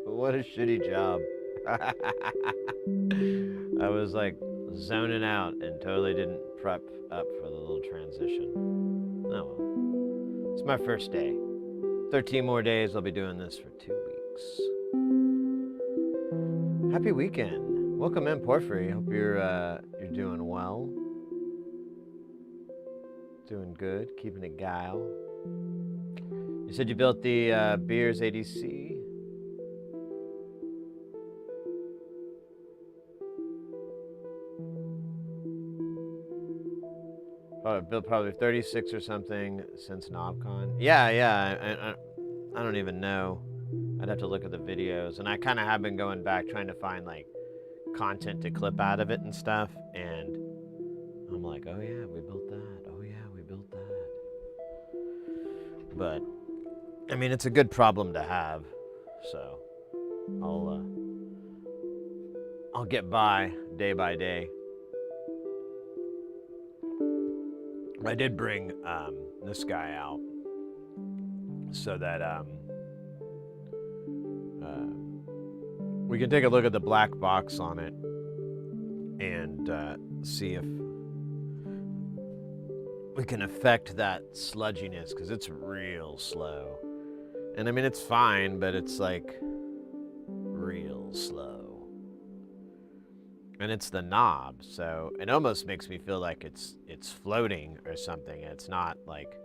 What a shitty job. I was like zoning out and totally didn't prep up for the little transition. Oh well. It's my first day. 13 more days, I'll be doing this for 2 weeks. Happy weekend. Welcome in, Porphyry. Hope you're doing well. Doing good, keeping it guile. You said you built the Beers ADC. Built probably 36 or something since NobCon. Yeah, I don't even know. I'd have to look at the videos. And I kind of have been going back trying to find like content to clip out of it and stuff. And I'm like, oh yeah, we built that. Oh yeah, we built that. But, I mean, it's a good problem to have. So, I'll get by day. I did bring this guy out so that we can take a look at the black box on it and see if we can affect that sludginess, because it's real slow. And I mean, it's fine, but it's like real slow. And it's the knob, so it almost makes me feel like it's floating or something. It's not like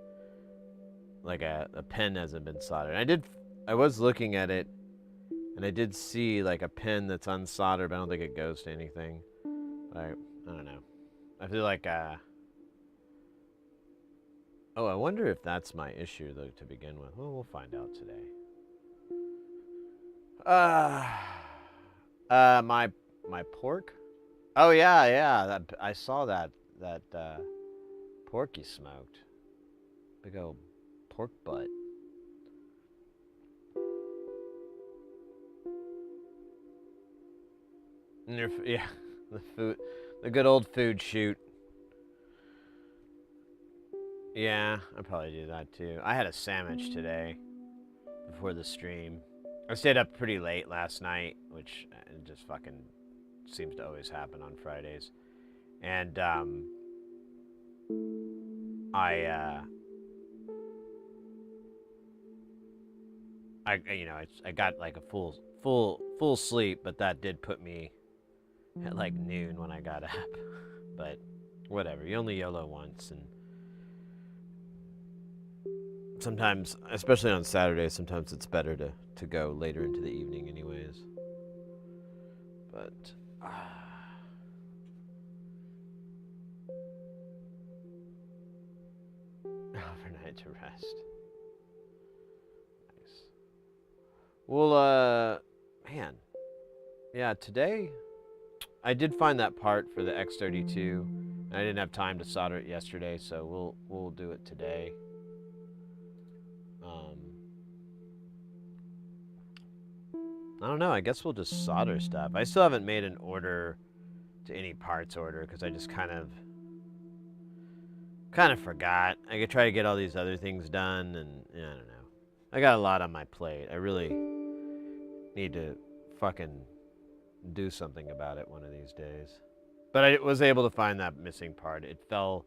a pin hasn't been soldered. I was looking at it, and I did see like a pin that's unsoldered, but I don't think it goes to anything. I don't know. I feel like oh, I wonder if that's my issue though to begin with. Well, we'll find out today. My pork. Oh yeah. I saw that pork you smoked. Big old pork butt. And yeah, the good old food shoot. Yeah, I'd probably do that too. I had a sandwich today before the stream. I stayed up pretty late last night, which just fucking seems to always happen on Fridays. And I got like a full sleep, but that did put me at like noon when I got up. But whatever, you only YOLO once, and sometimes, especially on Saturdays, sometimes it's better to go later into the evening anyways. But overnight to rest. Nice. Well, man, yeah, today I did find that part for the X32. I didn't have time to solder it yesterday, so we'll do it today. I don't know. I guess we'll just solder stuff. I still haven't made an order to any parts order because I just kind of forgot. I could try to get all these other things done, and I don't know. I got a lot on my plate. I really need to fucking do something about it one of these days. But I was able to find that missing part. It fell,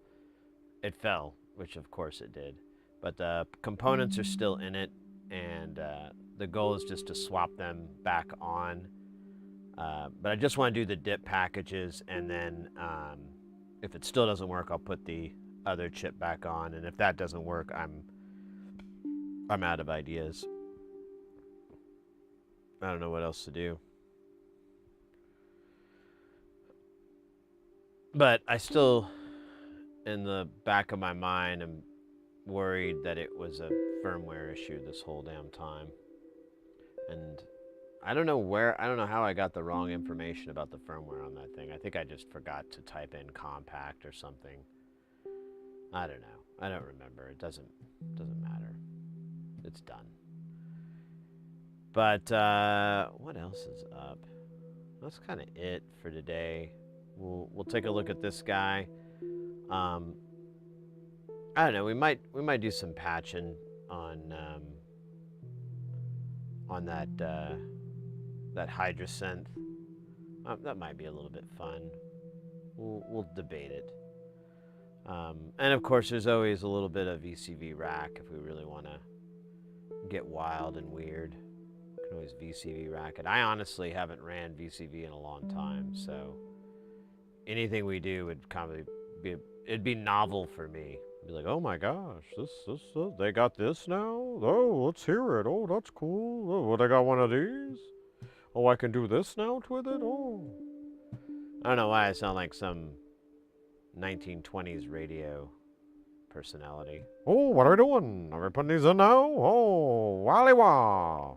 which of course it did. But the components are still in it, and the goal is just to swap them back on. But I just want to do the dip packages, and then if it still doesn't work, I'll put the other chip back on. And if that doesn't work, I'm out of ideas. I don't know what else to do. But I still, in the back of my mind, am worried that it was a firmware issue this whole damn time. And I don't know how I got the wrong information about the firmware on that thing. I think I just forgot to type in compact or something. I don't know. I don't remember. It doesn't matter. It's done. But what else is up? That's kind of it for today. We'll take a look at this guy. I don't know. We might do some patching on that Hydrosynth. That might be a little bit fun. We'll debate it. And of course, there's always a little bit of VCV Rack if we really want to get wild and weird. We can always VCV Rack it. I honestly haven't ran VCV in a long time, so anything we do would kind of it'd be novel for me. It'd be like, oh my gosh, this they got this now? Oh, let's hear it. Oh, that's cool. Oh, well, they got one of these? Oh, I can do this now with it? Oh. I don't know why I sound like some 1920s radio personality. Oh, what are we doing? Are we putting these in now? Oh, wally wah.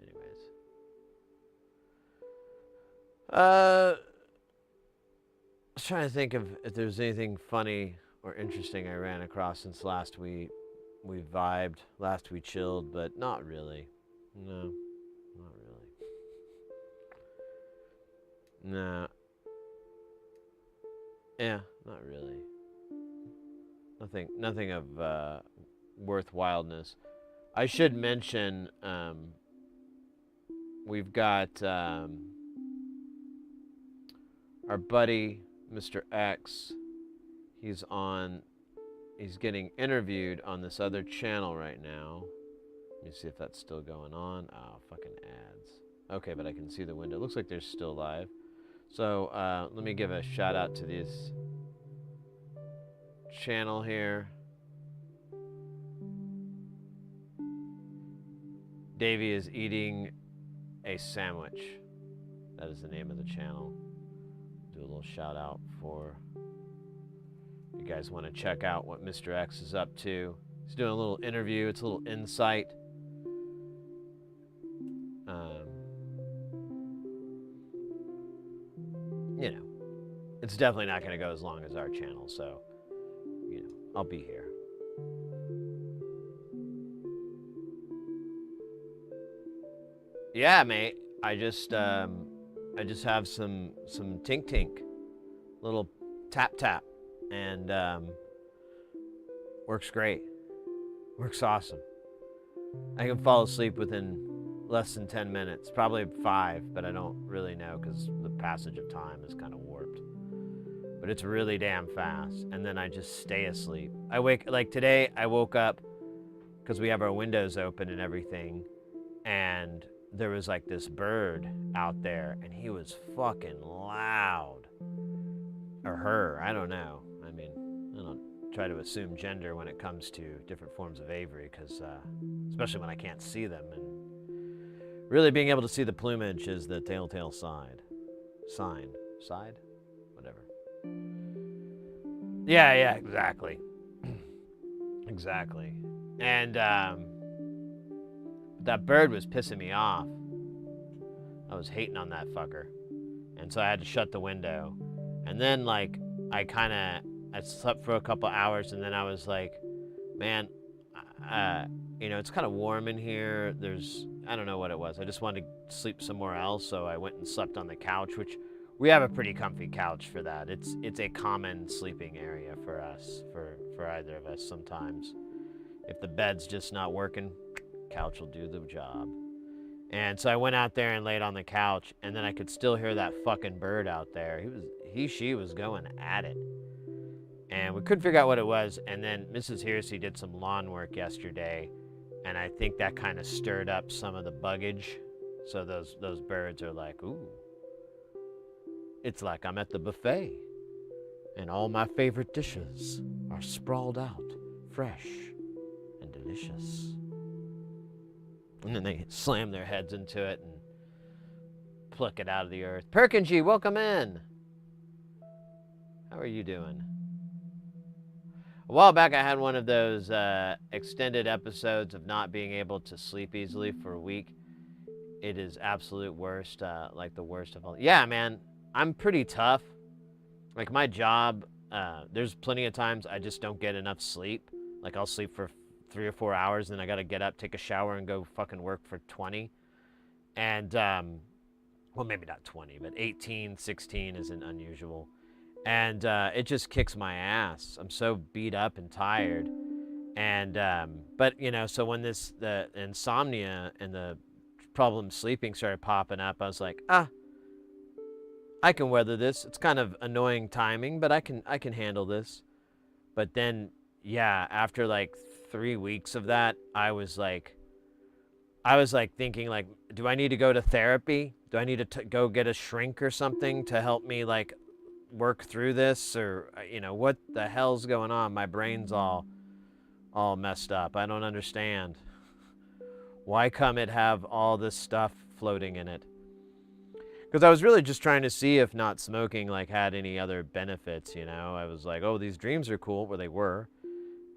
Anyways. I was trying to think if there's anything funny or interesting I ran across since last we vibed, last we chilled, but not really. No, not really. No. Yeah, not really. Nothing of worthwhileness. I should mention we've got our buddy Mr. X. He's getting interviewed on this other channel right now. Let me see if that's still going on. Oh, fucking ads. Okay, but I can see the window. It looks like they're still live. So let me give a shout out to this channel here. Davey is eating a sandwich. That is the name of the channel. Do a little shout out for you guys want to check out what Mr. X is up to. He's doing a little interview. It's a little insight. You know, it's definitely not going to go as long as our channel, so, you know, I'll be here. Yeah, mate. I just have some tink, little tap, and works great. Works awesome. I can fall asleep within less than 10 minutes, probably 5, but I don't really know because the passage of time is kind of warped. but it's really damn fast. And then I just stay asleep. I wake, like today, I woke up because we have our windows open and everything, and there was like this bird out there, and he was fucking loud. Or her, I don't know. I mean, I don't try to assume gender when it comes to different forms of aviary, because especially when I can't see them, and really being able to see the plumage is the telltale side. Side? Whatever. Yeah, exactly. Exactly. And that bird was pissing me off. I was hating on that fucker. And so I had to shut the window. And then, like, I slept for a couple hours, and then I was like, man, it's kind of warm in here. I don't know what it was. I just wanted to sleep somewhere else, so I went and slept on the couch, which we have a pretty comfy couch for that. It's a common sleeping area for us, for either of us sometimes. If the bed's just not working, couch will do the job. And so I went out there and laid on the couch, and then I could still hear that fucking bird out there. She was going at it. And we couldn't figure out what it was, and then Mrs. Hearsey did some lawn work yesterday, and I think that kind of stirred up some of the buggage. So those birds are like, ooh, it's like I'm at the buffet, and all my favorite dishes are sprawled out, fresh and delicious. And then they slam their heads into it and pluck it out of the earth. Perkingy, welcome in. How are you doing? A while back, I had one of those extended episodes of not being able to sleep easily for a week. It is absolute worst, like the worst of all. Yeah, man, I'm pretty tough. Like my job, there's plenty of times I just don't get enough sleep. Like I'll sleep for 3 or 4 hours, and then I got to get up, take a shower, and go fucking work for 20. And, well, maybe not 20, but 18, 16 isn't unusual. And it just kicks my ass. I'm so beat up and tired. And, but, so when the insomnia and the problem sleeping started popping up, I was like, I can weather this. It's kind of annoying timing, but I can handle this. But then, yeah, after like 3 weeks of that, I was like thinking, like, do I need to go to therapy? Do I need to go get a shrink or something to help me like work through this? Or what the hell's going on? My brain's all messed up. I don't understand. Why come it have all this stuff floating in it? Because I was really just trying to see if not smoking like had any other benefits. I was like, oh, these dreams are cool. Well, they were.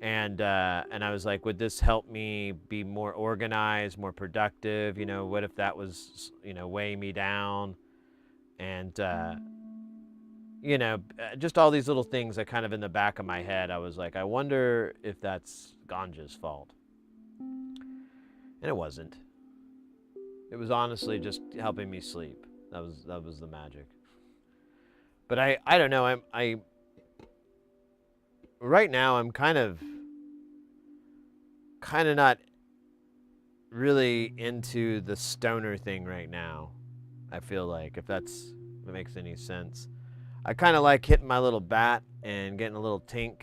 And I was like, would this help me be more organized, more productive? What if that was, weighing me down? And, just all these little things that kind of in the back of my head, I was like, I wonder if that's ganja's fault. And it wasn't. It was honestly just helping me sleep. That was the magic. But I don't know. I right now I'm kind of not really into the stoner thing right now. I feel like, if that makes any sense. I kind of like hitting my little bat and getting a little tink,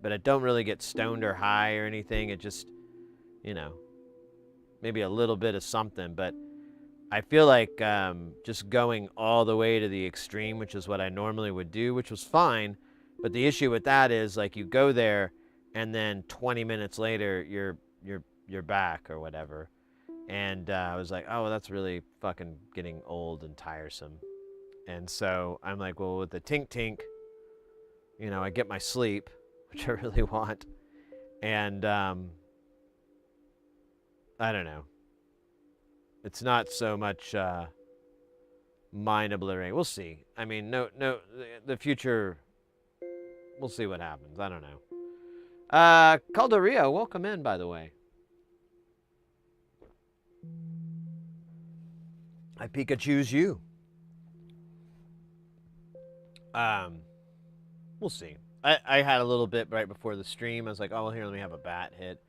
but I don't really get stoned or high or anything. It just, maybe a little bit of something, but I feel like just going all the way to the extreme, which is what I normally would do, which was fine. But the issue with that is, like, you go there, and then 20 minutes later, you're back or whatever. And I was like, oh, that's really fucking getting old and tiresome. And so I'm like, well, with the tink, I get my sleep, which I really want. And I don't know. It's not so much mind obliterating. We'll see. I mean, no, the future, we'll see what happens. I don't know. Calderio, welcome in, by the way. I Pikachu's you. We'll see. I had a little bit right before the stream. I was like, oh, well, here, let me have a bat hit.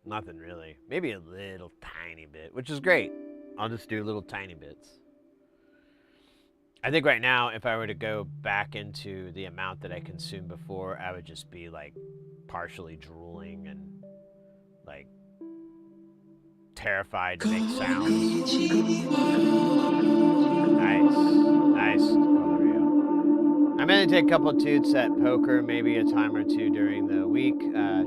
Nothing really. Maybe a little tiny bit, which is great. I'll just do little tiny bits. I think right now, if I were to go back into the amount that I consumed before, I would just be like partially drooling and like terrified to make sounds. Nice, Colorio. I'm gonna take a couple of toots at poker, maybe a time or two during the week.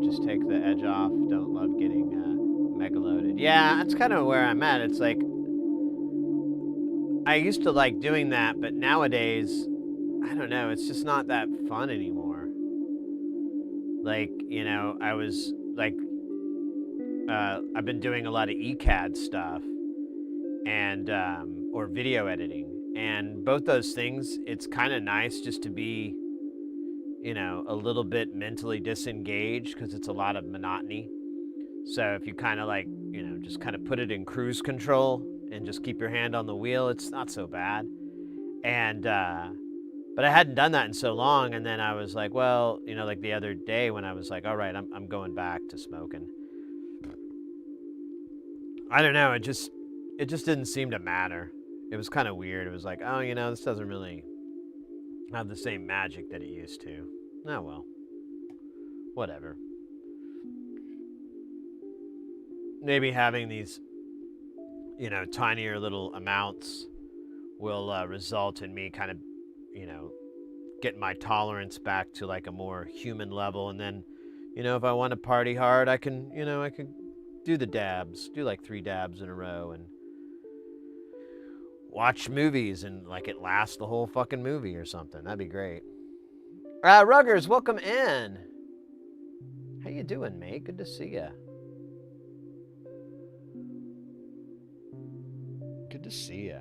Just take the edge off. Don't love getting mega loaded. Yeah, that's kind of where I'm at. It's like I used to like doing that, but nowadays, I don't know. It's just not that fun anymore. Like, you know, I was like, I've been doing a lot of ECAD stuff and or video editing, and both those things. It's kind of nice just to be, you know, a little bit mentally disengaged because it's a lot of monotony. So if you kind of like, you know, just kind of put it in cruise control and just keep your hand on the wheel, it's not so bad. And but I hadn't done that in so long, and then I was like, well, you know, like the other day when I was like, all right, I'm going back to smoking. I don't know, it just didn't seem to matter. It was kind of weird. It was like, oh, you know, this doesn't really have the same magic that it used to. Oh well, whatever. Maybe having these, you know, tinier little amounts will result in me kind of, you know, getting my tolerance back to like a more human level. And then, you know, if I want to party hard, I can, you know, I could do the dabs, do like 3 dabs in a row and watch movies and like it lasts the whole fucking movie or something. That'd be great. Ruggers, welcome in. How you doing, mate? Good to see ya. Good to see ya.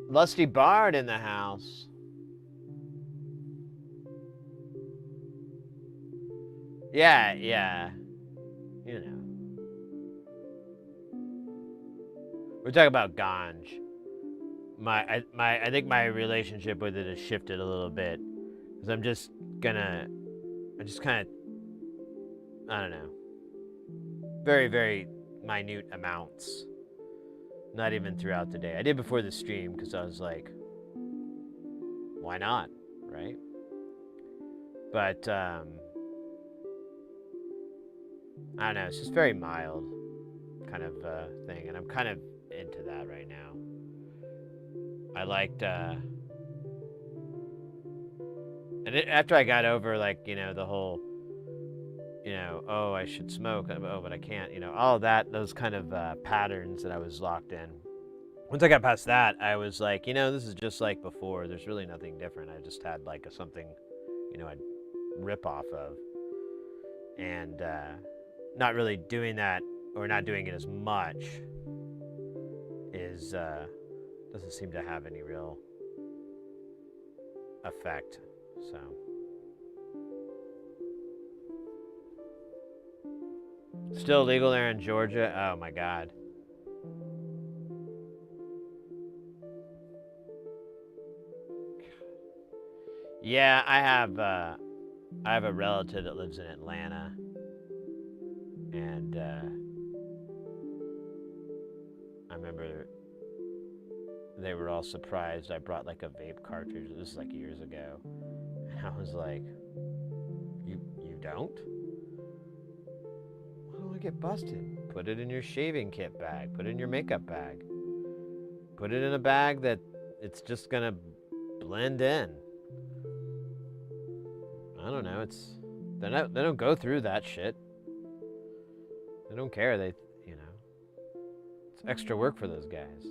Lusty Bard in the house. Yeah, yeah. You know. We're talking about ganj. I think my relationship with it has shifted a little bit. Because I just kind of, I don't know. Very, very minute amounts. Not even throughout the day. I did before the stream because I was like, why not, right? But, I don't know, it's just very mild kind of thing. And I'm kind of into that right now. I liked, and after I got over, like, you know, the whole, you know, oh, I should smoke, oh, but I can't, you know, all of that, those kind of patterns that I was locked in. Once I got past that, I was like, you know, this is just like before. There's really nothing different. I just had like something, you know, I'd rip off of. And not really doing that, or not doing it as much, is doesn't seem to have any real effect. So still legal there in Georgia? Oh my God. Yeah, I have a relative that lives in Atlanta, and I remember they were all surprised I brought like a vape cartridge. This is like years ago, and I was like, "You don't? Why don't I get busted? Put it in your shaving kit bag. Put it in your makeup bag. Put it in a bag that it's just gonna blend in." I don't know. They don't go through that shit. They don't care. They, you know, it's extra work for those guys.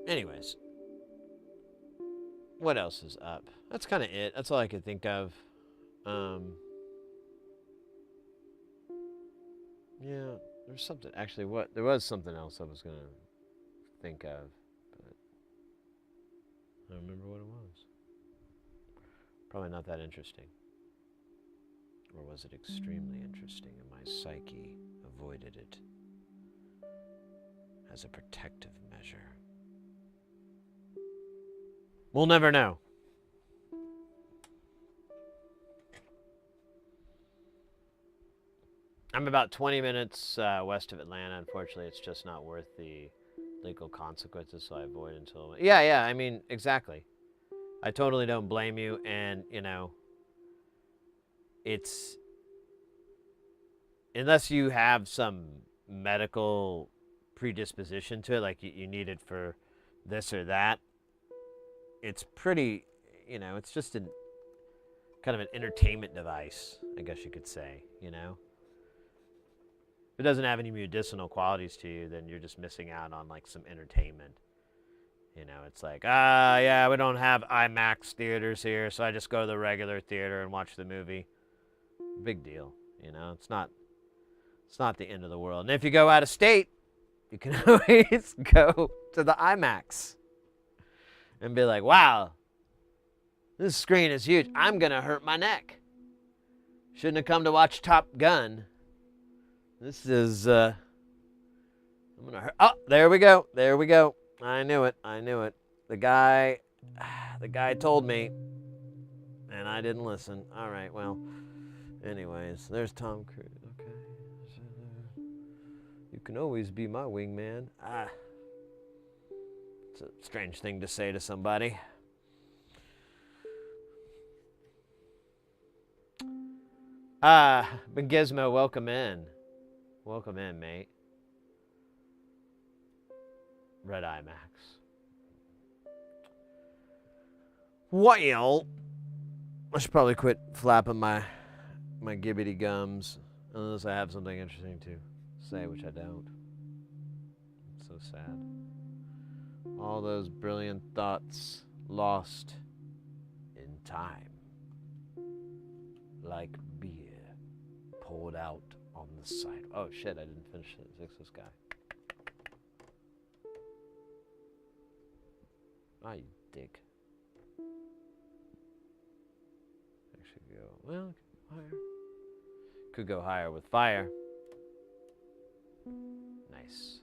Anyways, what else is up? That's kind of it. That's all I could think of. Yeah, there's something. Actually, there was something else I was gonna think of, but I don't remember what it was. Probably not that interesting. Or was it extremely interesting and my psyche avoided it as a protective measure? We'll never know. I'm about 20 minutes west of Atlanta. Unfortunately, it's just not worth the legal consequences, so I avoid until... Yeah, I mean, exactly. I totally don't blame you, and, you know, it's... Unless you have some medical predisposition to it, like you need it for this or that, it's pretty, you know, it's just kind of an entertainment device, I guess you could say, you know? If it doesn't have any medicinal qualities to you, then you're just missing out on, like, some entertainment. You know, it's like, yeah, we don't have IMAX theaters here, so I just go to the regular theater and watch the movie. Big deal, you know? It's not the end of the world. And if you go out of state, you can always go to the IMAX and be like, wow, this screen is huge. I'm going to hurt my neck. Shouldn't have come to watch Top Gun. This is, I'm going to hurt. Oh, there we go. There we go. I knew it. The guy told me, and I didn't listen. All right, well, anyways, there's Tom Cruise. Okay. You can always be my wingman. It's a strange thing to say to somebody. But Gizmo, welcome in. Welcome in, mate. Red IMAX. Well, I should probably quit flapping my gibbity gums unless I have something interesting to say, which I don't. It's so sad. All those brilliant thoughts lost in time. Like beer poured out on the side. Oh shit, I didn't finish it. Fix this guy. Ah, you dick. Actually go, well, higher. Could go higher with fire. Nice.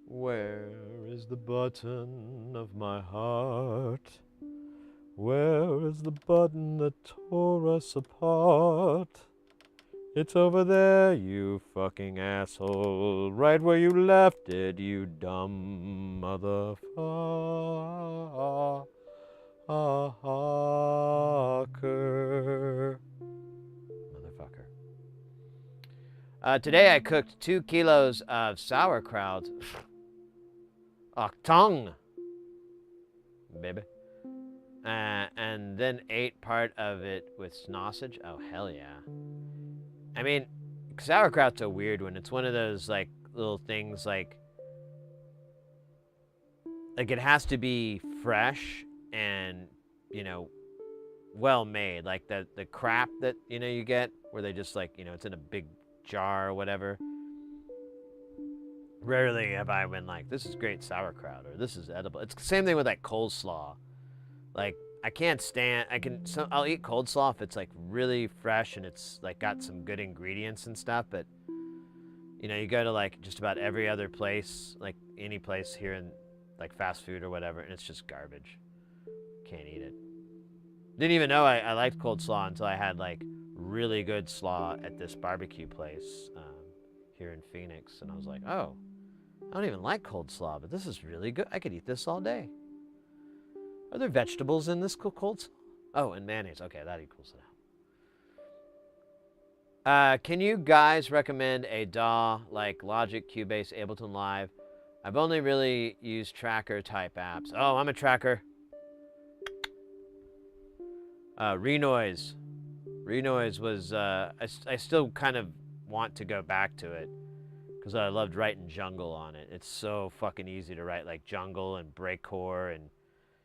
Where is the button of my heart? Where is the button that tore us apart? It's over there, you fucking asshole. Right where you left it, you dumb motherfucker. Motherfucker. Today I cooked 2 kilos of sauerkraut. Achtung, baby. And then ate part of it with sausage. Oh, hell yeah. I mean, sauerkraut's a weird one. It's one of those, like, little things, like it has to be fresh and, you know, well made. Like the crap that, you know, you get where they just, like, you know, it's in a big jar or whatever. Rarely have I been like, this is great sauerkraut or this is edible. It's the same thing with, like, coleslaw. Like, I can't stand, I'll eat coleslaw if it's, like, really fresh and it's, like, got some good ingredients and stuff, but, you know, you go to, like, just about every other place, like, any place here in, like, fast food or whatever, and it's just garbage. Can't eat it. Didn't even know I liked cold slaw until I had, like, really good slaw at this barbecue place here in Phoenix, and I was like, oh, I don't even like cold slaw, but this is really good. I could eat this all day. Are there vegetables in this cold slaw? Oh, and mayonnaise. Okay, that equals it out. Can you guys recommend a DAW like Logic, Cubase, Ableton Live? I've only really used tracker type apps. Oh, I'm a tracker. Renoise. Renoise was, I still kind of want to go back to it because I loved writing jungle on it. It's so fucking easy to write, like, jungle and breakcore and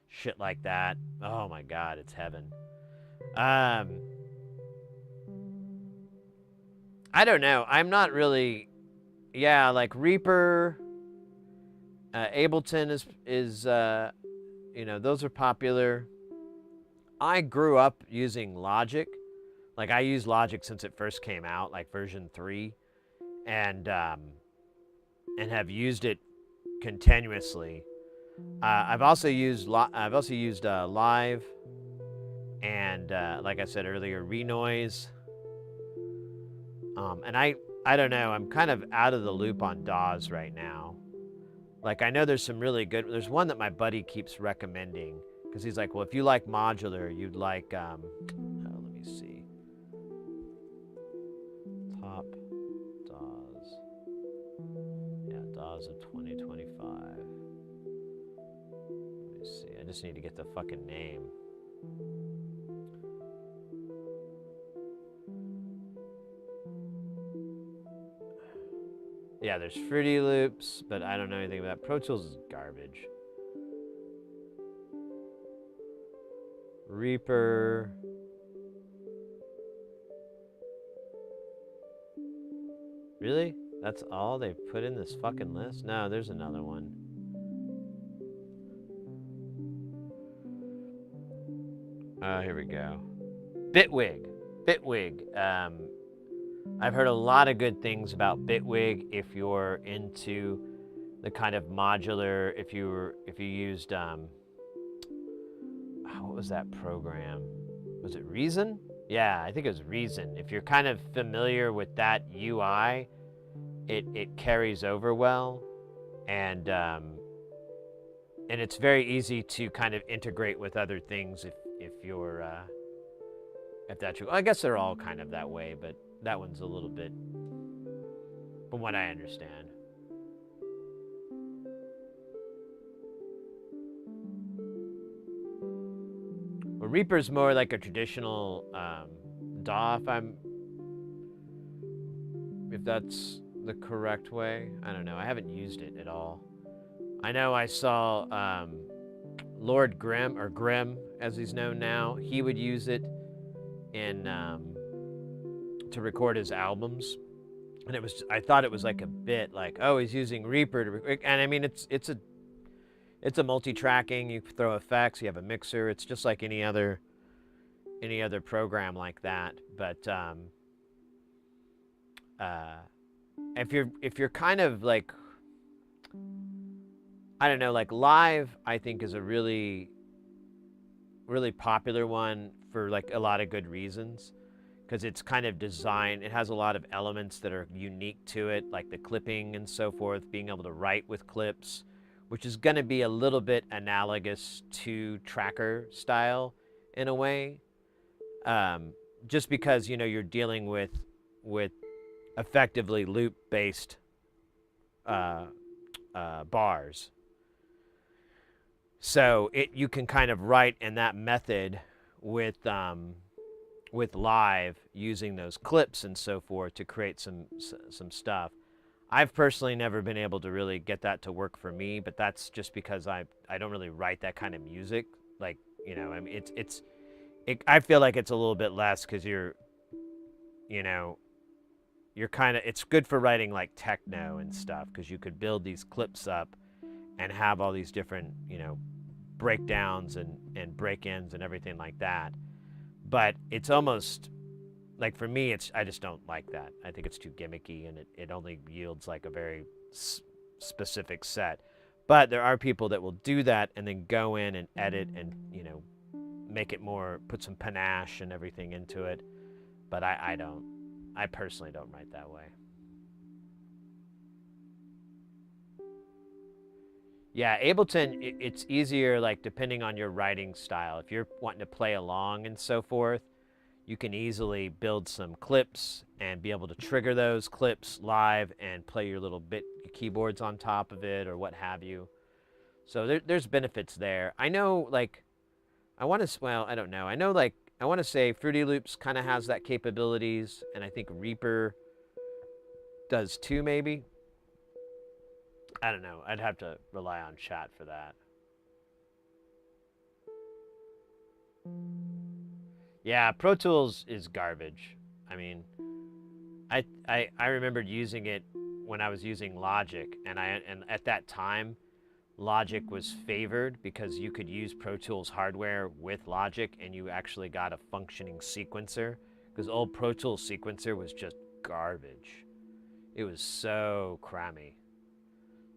shit like that. Oh my god, it's heaven. I don't know. I'm not really... Yeah, like Reaper, Ableton is you know, those are popular. I grew up using Logic. Like, I used Logic since it first came out, like version 3, and have used it continuously. I've also used Live, and like I said earlier, Renoise. And I don't know, I'm kind of out of the loop on DAWs right now. Like, I know there's some really good, there's one that my buddy keeps recommending, because he's like, well, if you like modular, you'd like, oh, let me see. Top DAWs. Yeah, DAWs of 2025. Let me see, I just need to get the fucking name. Yeah, there's Fruity Loops, but I don't know anything about Pro Tools is garbage. Reaper. Really? That's all they put in this fucking list? No, there's another one. Here we go. Bitwig. I've heard a lot of good things about Bitwig if you're into the kind of modular, if you used, what was that program? Was it Reason? Yeah, I think it was Reason. If you're kind of familiar with that UI, it carries over well, and it's very easy to kind of integrate with other things if you're if that's true. I guess they're all kind of that way, but that one's a little bit, from what I understand. Well, Reaper's more like a traditional DAW, if that's the correct way. I don't know. I haven't used it at all. I know I saw Lord Grimm, or Grimm as he's known now. He would use it in to record his albums, and I thought it was like a bit like, oh, he's using Reaper to record. And I mean, it's a multi-tracking. You throw effects, you have a mixer. It's just like any other program like that. But if you're kind of like, I don't know, like Live, I think is a really popular one for like a lot of good reasons, because it's kind of designed, it has a lot of elements that are unique to it, like the clipping and so forth, being able to write with clips, which is going to be a little bit analogous to tracker style in a way, just because, you know, you're dealing with effectively loop-based bars. So you can kind of write in that method with Live, using those clips and so forth to create some stuff. I've personally never been able to really get that to work for me, but that's just because I don't really write that kind of music. Like, you know, I mean, I feel like it's a little bit less because you're kind of, it's good for writing like techno and stuff, because you could build these clips up and have all these different, you know, breakdowns and break-ins and everything like that. But it's almost like, for me, I just don't like that. I think it's too gimmicky, and it only yields like a very specific set. But there are people that will do that and then go in and edit and, you know, make it more, put some panache and everything into it. But I don't. I personally don't write that way. Yeah, Ableton, it's easier, like, depending on your writing style. If you're wanting to play along and so forth, you can easily build some clips and be able to trigger those clips live and play your little keyboards on top of it or what have you. So there's benefits there. I know, like, I don't know. I know, like, I want to say Fruity Loops kind of has that capabilities, and I think Reaper does too, maybe. I don't know. I'd have to rely on chat for that. Yeah, Pro Tools is garbage. I mean, I remembered using it when I was using Logic, and at that time, Logic was favored because you could use Pro Tools hardware with Logic, and you actually got a functioning sequencer, because old Pro Tools sequencer was just garbage. It was so crammy.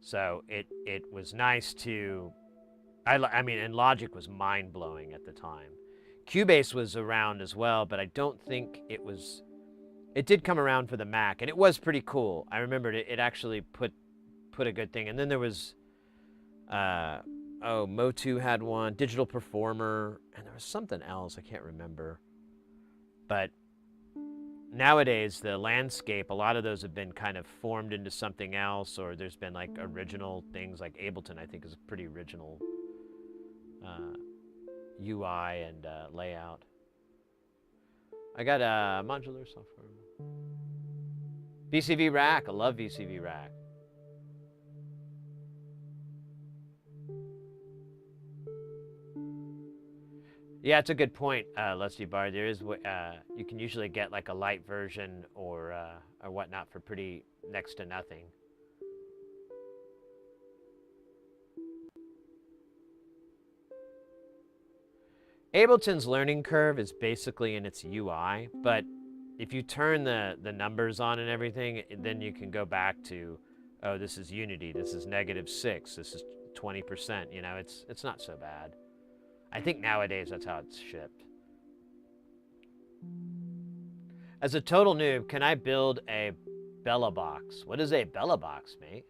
So it was nice to, I mean, and Logic was mind-blowing at the time. Cubase was around as well, but I don't think it was It did come around for the Mac, and it was pretty cool. I remembered it. It actually put a good thing. And then there was, Motu had one, Digital Performer, and there was something else I can't remember. But nowadays, the landscape, a lot of those have been kind of formed into something else, or there's been like original things like Ableton, I think, is a pretty original UI and layout. I got a modular software. VCV Rack, I love VCV Rack. Yeah, it's a good point, Lusty Bar. There is, you can usually get like a light version or whatnot for pretty next to nothing. Ableton's learning curve is basically in its UI, but if you turn the numbers on and everything, then you can go back to, oh, this is Unity, this is -6, this is 20%. You know, it's not so bad. I think nowadays that's how it's shipped. As a total noob, can I build a Bella box? What is a Bella box, mate?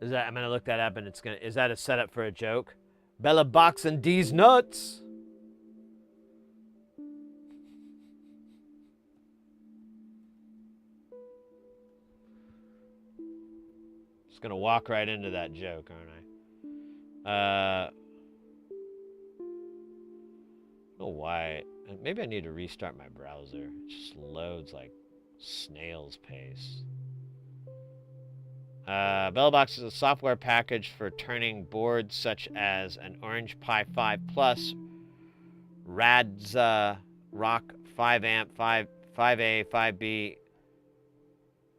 Is that, I'm gonna look that up and it's gonna, is that a setup for a joke? Bella box and D's nuts. Just gonna walk right into that joke, aren't I? I don't know why. Maybe I need to restart my browser. It just loads like snail's pace. Bellbox is a software package for turning boards such as an Orange Pi 5 Plus, Radza Rock 5 amp, 5A, 5B,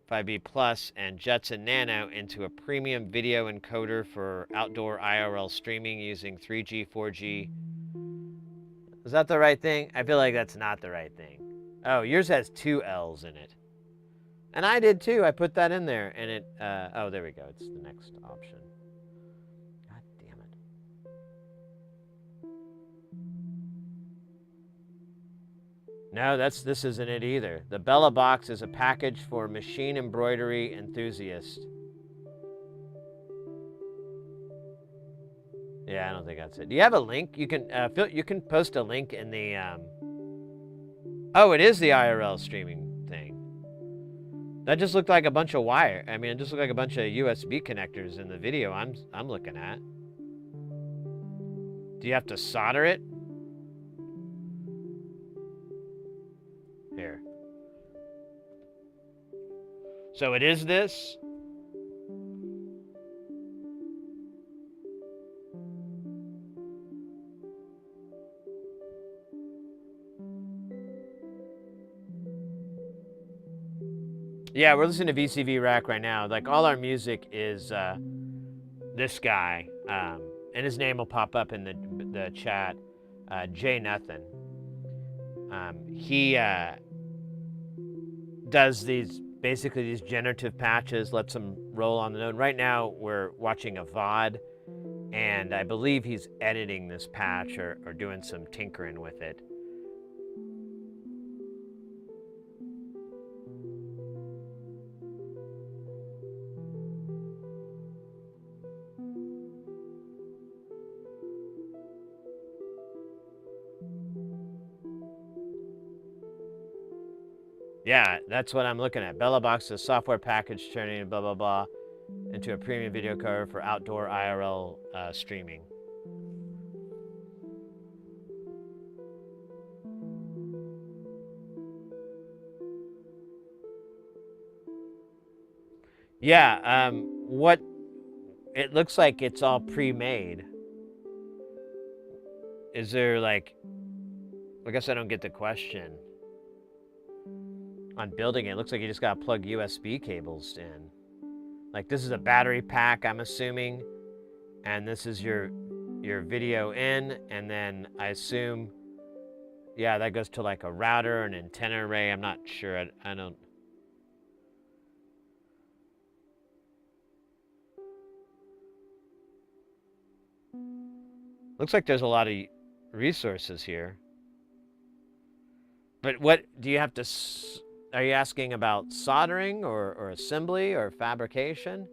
5B Plus, and Jetson Nano into a premium video encoder for outdoor IRL streaming using 3G, 4G. Is that the right thing? I feel like that's not the right thing. Oh, yours has 2 L's in it. And I did too. I put that in there and it, oh, there we go. It's the next option. God damn it. No, this isn't it either. The Bella box is a package for machine embroidery enthusiasts. Yeah, I don't think that's it. Do you have a link? You can, you can post a link in the, oh, it is the IRL streaming thing. That just looked like a bunch of wire. I mean, it just looked like a bunch of USB connectors in the video I'm looking at. Do you have to solder it? Here. So it is this? Yeah, we're listening to VCV Rack right now. Like, all our music is this guy, and his name will pop up in the chat, Jay Nothing. He does basically these generative patches, lets them roll on the node. Right now, we're watching a VOD, and I believe he's editing this patch or doing some tinkering with it. Yeah, that's what I'm looking at. Bella Box is a software package turning blah, blah, blah into a premium video cover for outdoor IRL streaming. Yeah, what it looks like it's all pre-made. Is there like, I guess I don't get the question. On building it, it looks like you just gotta plug USB cables in. Like, this is a battery pack, I'm assuming, and this is your video in, and then I assume, yeah, that goes to like a router, an antenna array. I'm not sure. I don't. Looks like there's a lot of resources here. But what do you have to? Are you asking about soldering or assembly or fabrication?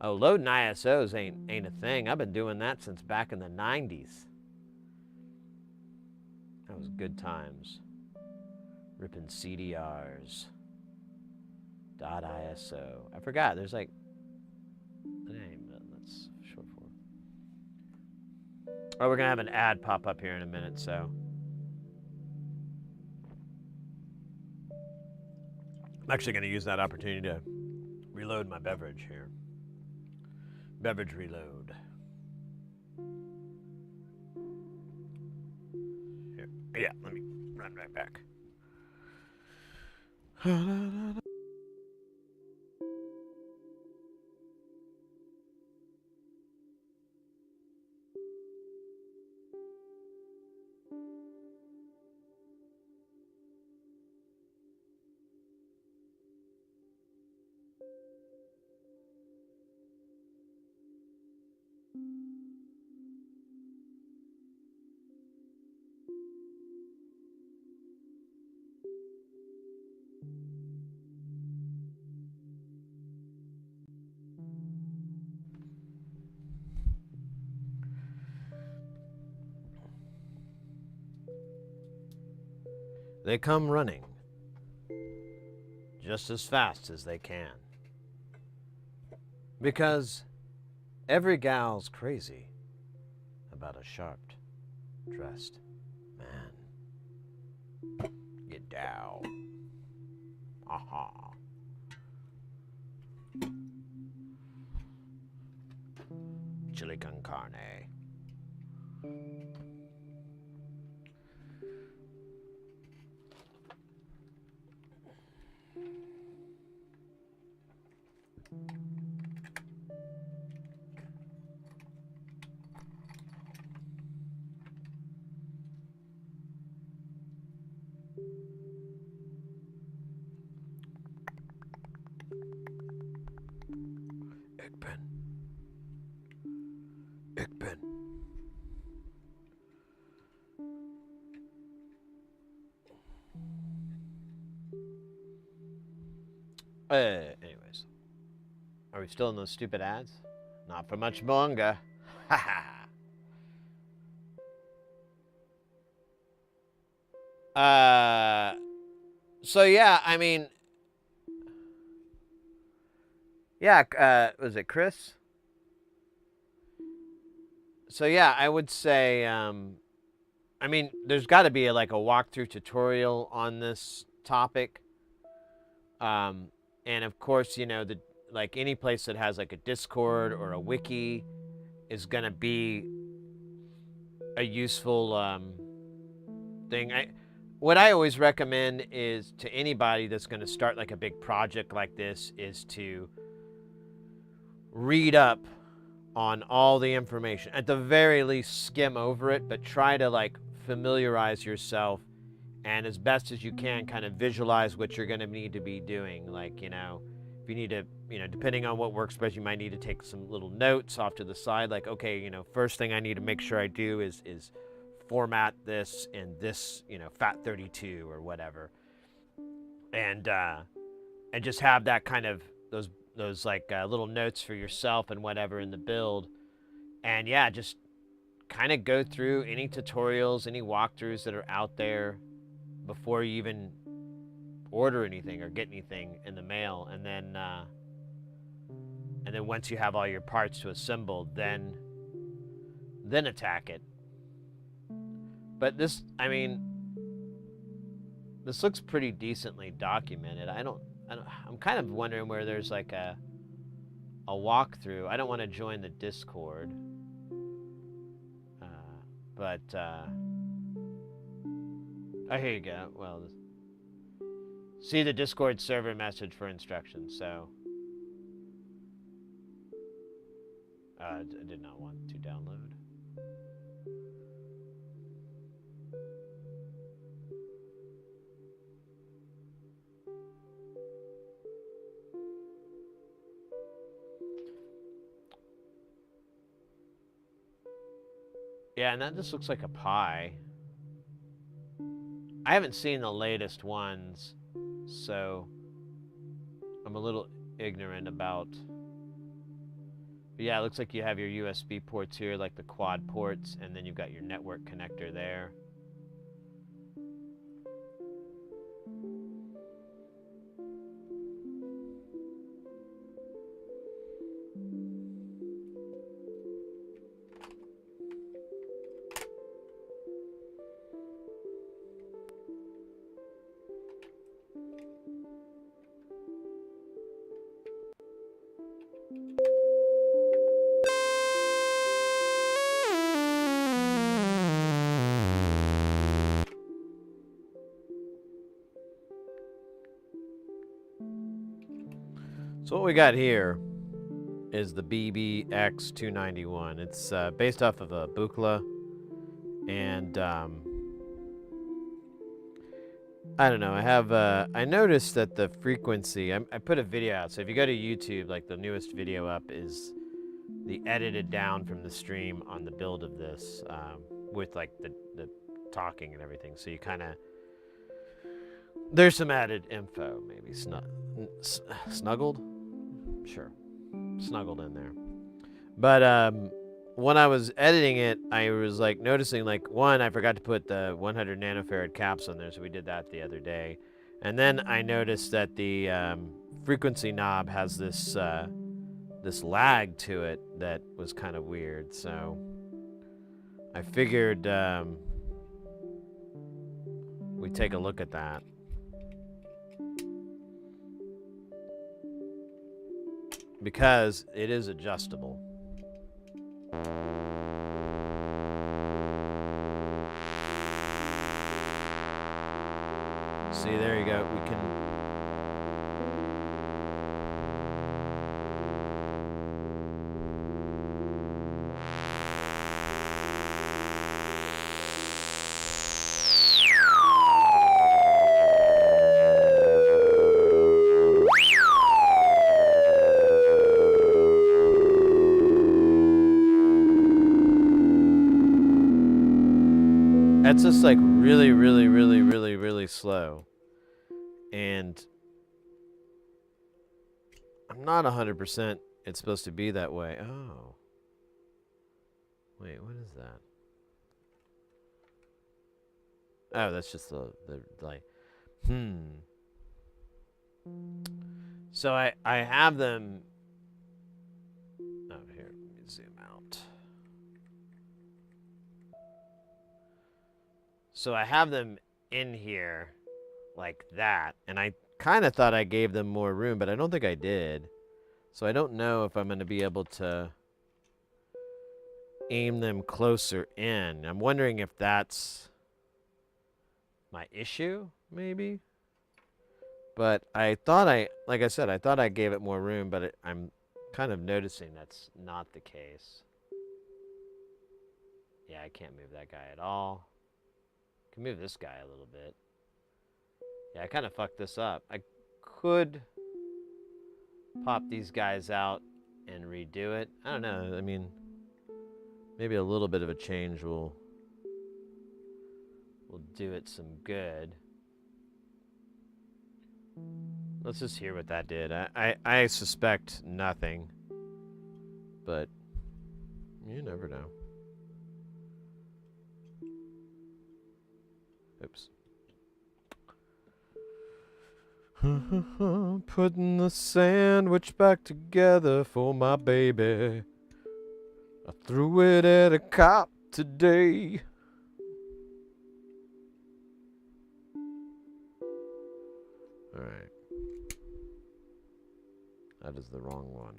Oh, loading ISOs ain't a thing. I've been doing that since back in the 90s. That was good times. Ripping CDRs. .ISO. I forgot. There's like a name that's short for. Oh, we're gonna have an ad pop up here in a minute, so I'm actually gonna use that opportunity to reload my beverage here. Beverage reload. Here. Yeah, let me run right back. They come running just as fast as they can. Because every gal's crazy about a sharp-dressed man. Get down. Aha. Chili con carne. Egg pen. Anyways. Are we still in those stupid ads? Not for much longer. Ha ha. So yeah, I mean, yeah, was it Chris? So yeah, I would say, I mean, there's got to be like a walkthrough tutorial on this topic. And of course, you know, like any place that has like a Discord or a wiki is going to be a useful thing. What I always recommend is to anybody that's going to start like a big project like this is to read up on all the information. At the very least, skim over it, but try to like familiarize yourself and as best as you can kind of visualize what you're going to need to be doing. Like, you know, if you need to, you know, depending on what workspace, you might need to take some little notes off to the side. Like, okay, you know, first thing I need to make sure I do is format this in this, you know, FAT32 or whatever. And just have that kind of, those like little notes for yourself and whatever in the build. And yeah, just kind of go through any tutorials, any walkthroughs that are out there before you even order anything or get anything in the mail. And then once you have all your parts to assemble, then attack it. But this, I mean, this looks pretty decently documented. I'm kind of wondering where there's like a walkthrough. I don't want to join the Discord, but oh, here you go. Well, see the Discord server message for instructions. So I did not want to download. Yeah, and that just looks like a pie. I haven't seen the latest ones, so I'm a little ignorant about. But yeah, it looks like you have your USB ports here, like the quad ports, and then you've got your network connector there. So what we got here is the BBX291. It's based off of a Buchla, and I don't know. I have I noticed that the frequency. I put a video out. So if you go to YouTube, like the newest video up is the edited down from the stream on the build of this, with like the talking and everything. So you kind of there's some added info, maybe snuggled. Sure, snuggled in there. But when I was editing it, I was like noticing, like, one, I forgot to put the 100 nanofarad caps on there, so we did that the other day. And then I noticed that the frequency knob has this this lag to it that was kind of weird. So I figured we'd take a look at that. Because it is adjustable. See, there you go. We can... That's just like really, really, really, really, really slow. And I'm not 100% it's supposed to be that way. Oh. Wait, what is that? Oh, that's just the like, So I have them. Oh, here, let me zoom out. So I have them in here like that, and I kind of thought I gave them more room, but I don't think I did. So I don't know if I'm going to be able to aim them closer in. I'm wondering if that's my issue, maybe. But I thought like I said, I thought I gave it more room, but I'm kind of noticing that's not the case. Yeah, I can't move that guy at all. I can move this guy a little bit. Yeah, I kind of fucked this up. I could pop these guys out and redo it. I don't know. I mean, maybe a little bit of a change will do it some good. Let's just hear what that did. I suspect nothing, but you never know. Oops. Putting the sandwich back together for my baby. I threw it at a cop today. Alright. That is the wrong one.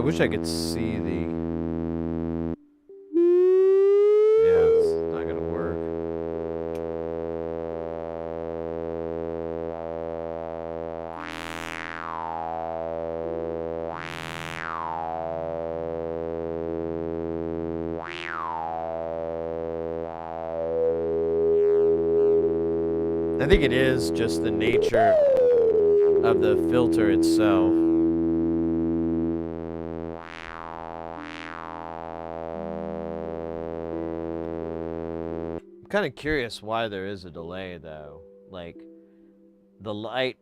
I wish I could see the... Yeah, it's not gonna work. I think it is just the nature of the filter itself. I'm kind of curious why there is a delay though. Like the light,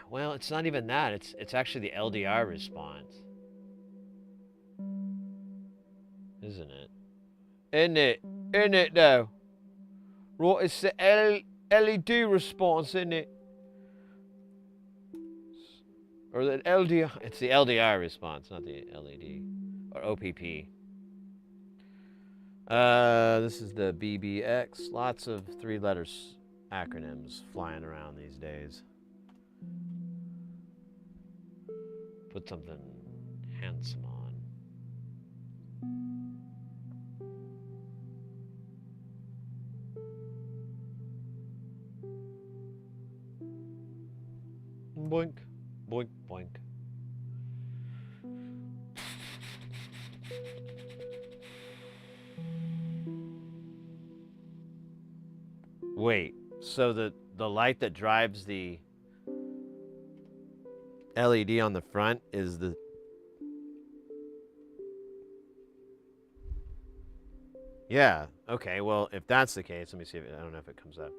well, it's not even that. It's actually the LDR response. Isn't it? Isn't it? Isn't it though? Right, it's the LED response, isn't it? Or the LDR, it's the LDR response, not the LED. Or OPP. This is the BBX. Lots of 3 letters acronyms flying around these days. Put something handsome on. Boink, boink, boink. Wait, so the light that drives the LED on the front is the... Yeah, okay, well, if that's the case, let me see if I don't know if it comes up.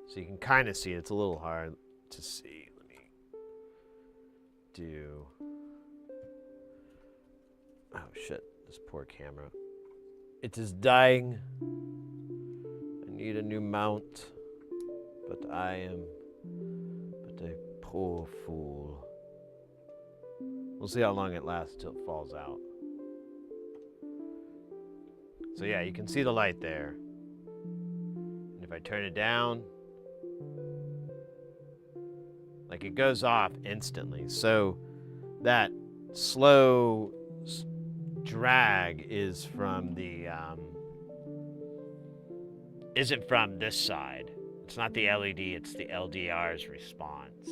So you can kind of see it. It's a little hard to see. Let me do... Oh, shit, this poor camera. It is dying. I need a new mount, but I am but a poor fool. We'll see how long it lasts till it falls out. So yeah, you can see the light there. And if I turn it down, like it goes off instantly. So that slow drag is from the isn't from this side. It's not the LED, it's the LDR's response.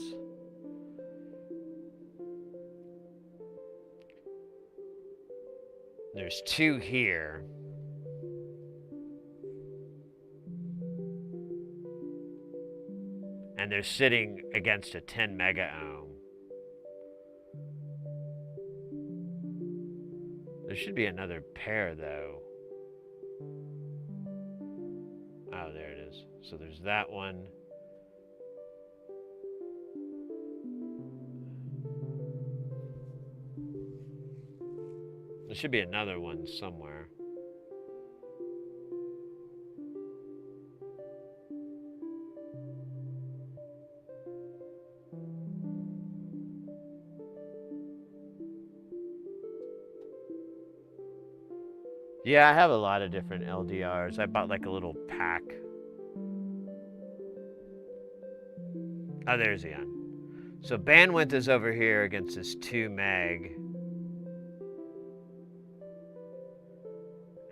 There's 2 here. And they're sitting against a 10 mega ohm. There should be another pair though. Oh, there it is. So there's that one. There should be another one somewhere. Yeah, I have a lot of different LDRs. I bought like a little pack. Oh, there's the end. So bandwidth is over here against this 2 meg.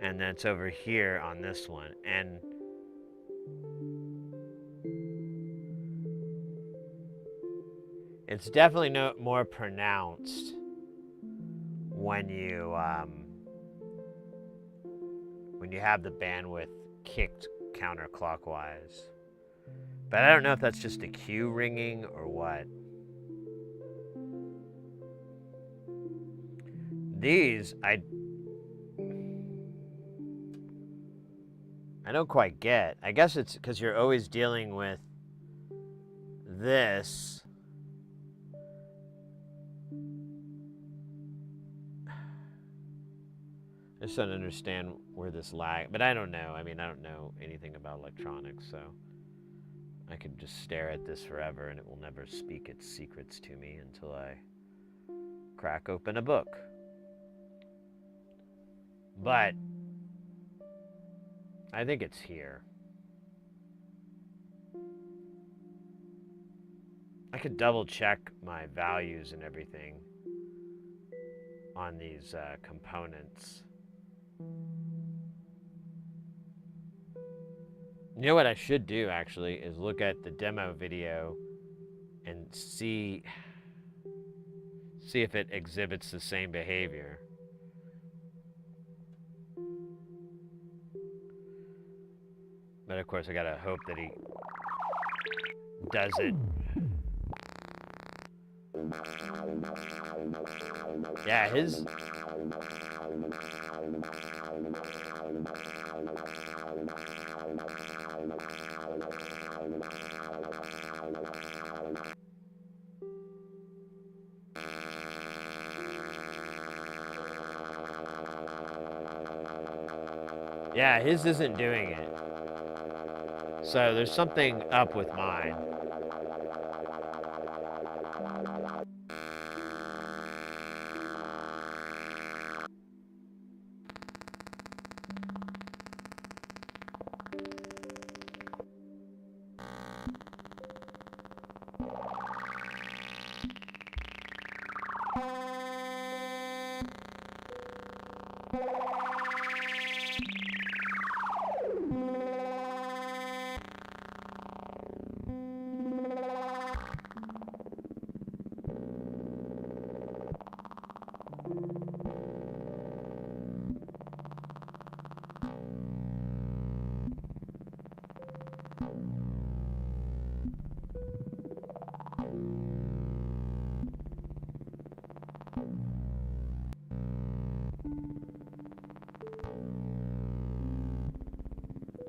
And then it's over here on this one. And it's definitely more pronounced when you have the bandwidth kicked counterclockwise. But I don't know if that's just a cue ringing or what. These, I don't quite get. I guess it's because you're always dealing with this. I just don't understand where this lag, but I don't know. I mean, I don't know anything about electronics, so I could just stare at this forever and it will never speak its secrets to me until I crack open a book. But I think it's here. I could double check my values and everything. on these components. You know what I should do, actually, is look at the demo video and see if it exhibits the same behavior. But of course, I gotta hope that he does it. Yeah, his... Yeah, his isn't doing it. So there's something up with mine.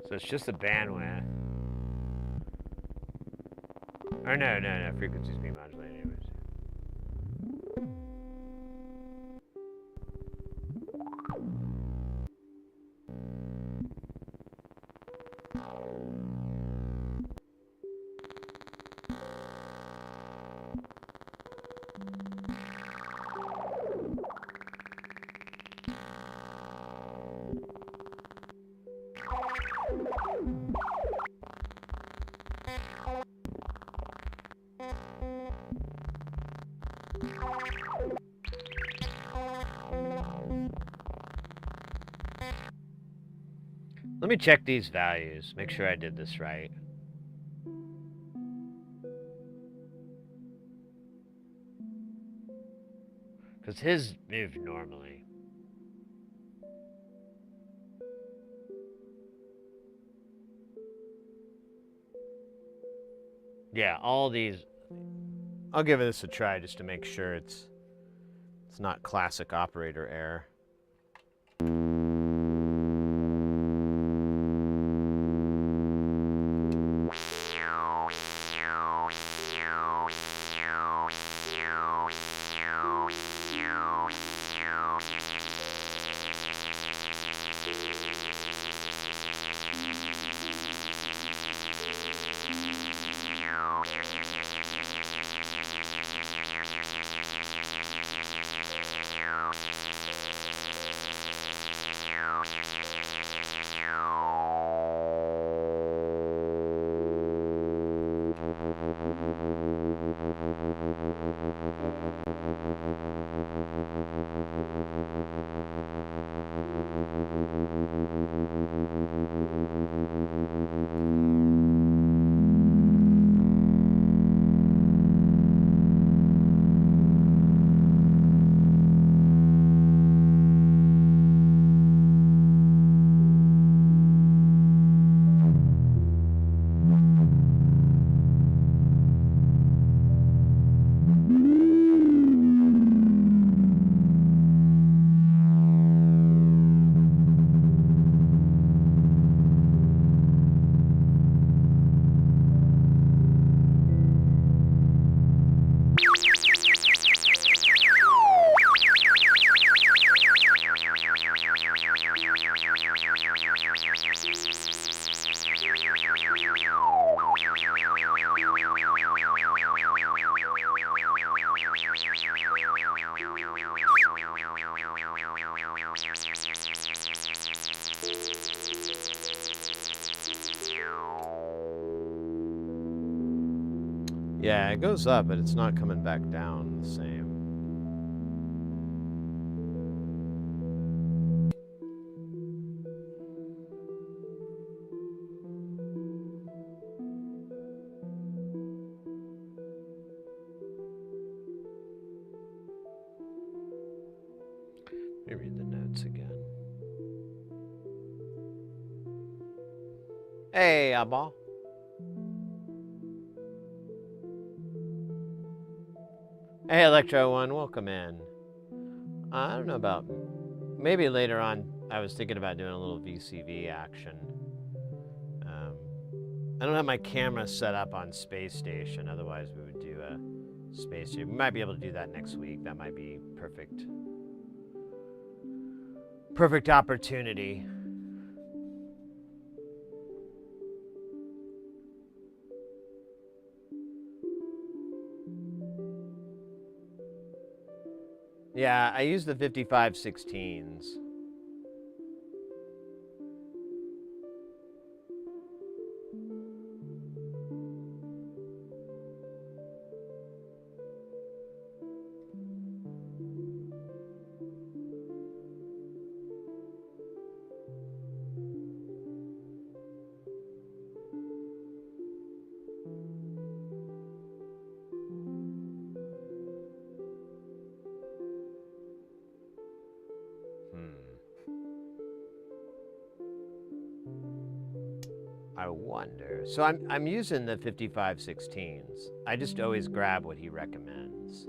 So it's just the bandwidth. Or no, frequency's being modulated anyways. Let me check these values, make sure I did this right. Because his moved normally. Yeah, all these... I'll give this a try just to make sure it's not classic operator error. Yeah, it goes up, but it's not coming back down the same. Let me read the notes again. Hey, Abba. Hey, Electro One, welcome in. I don't know about, maybe later on, I was thinking about doing a little VCV action. I don't have my camera set up on Space Station, otherwise we would do a Space Station. We might be able to do that next week. That might be perfect. Perfect opportunity. Yeah, I use the 5516s. I wonder. So I'm using the 5516s. I just always grab what he recommends.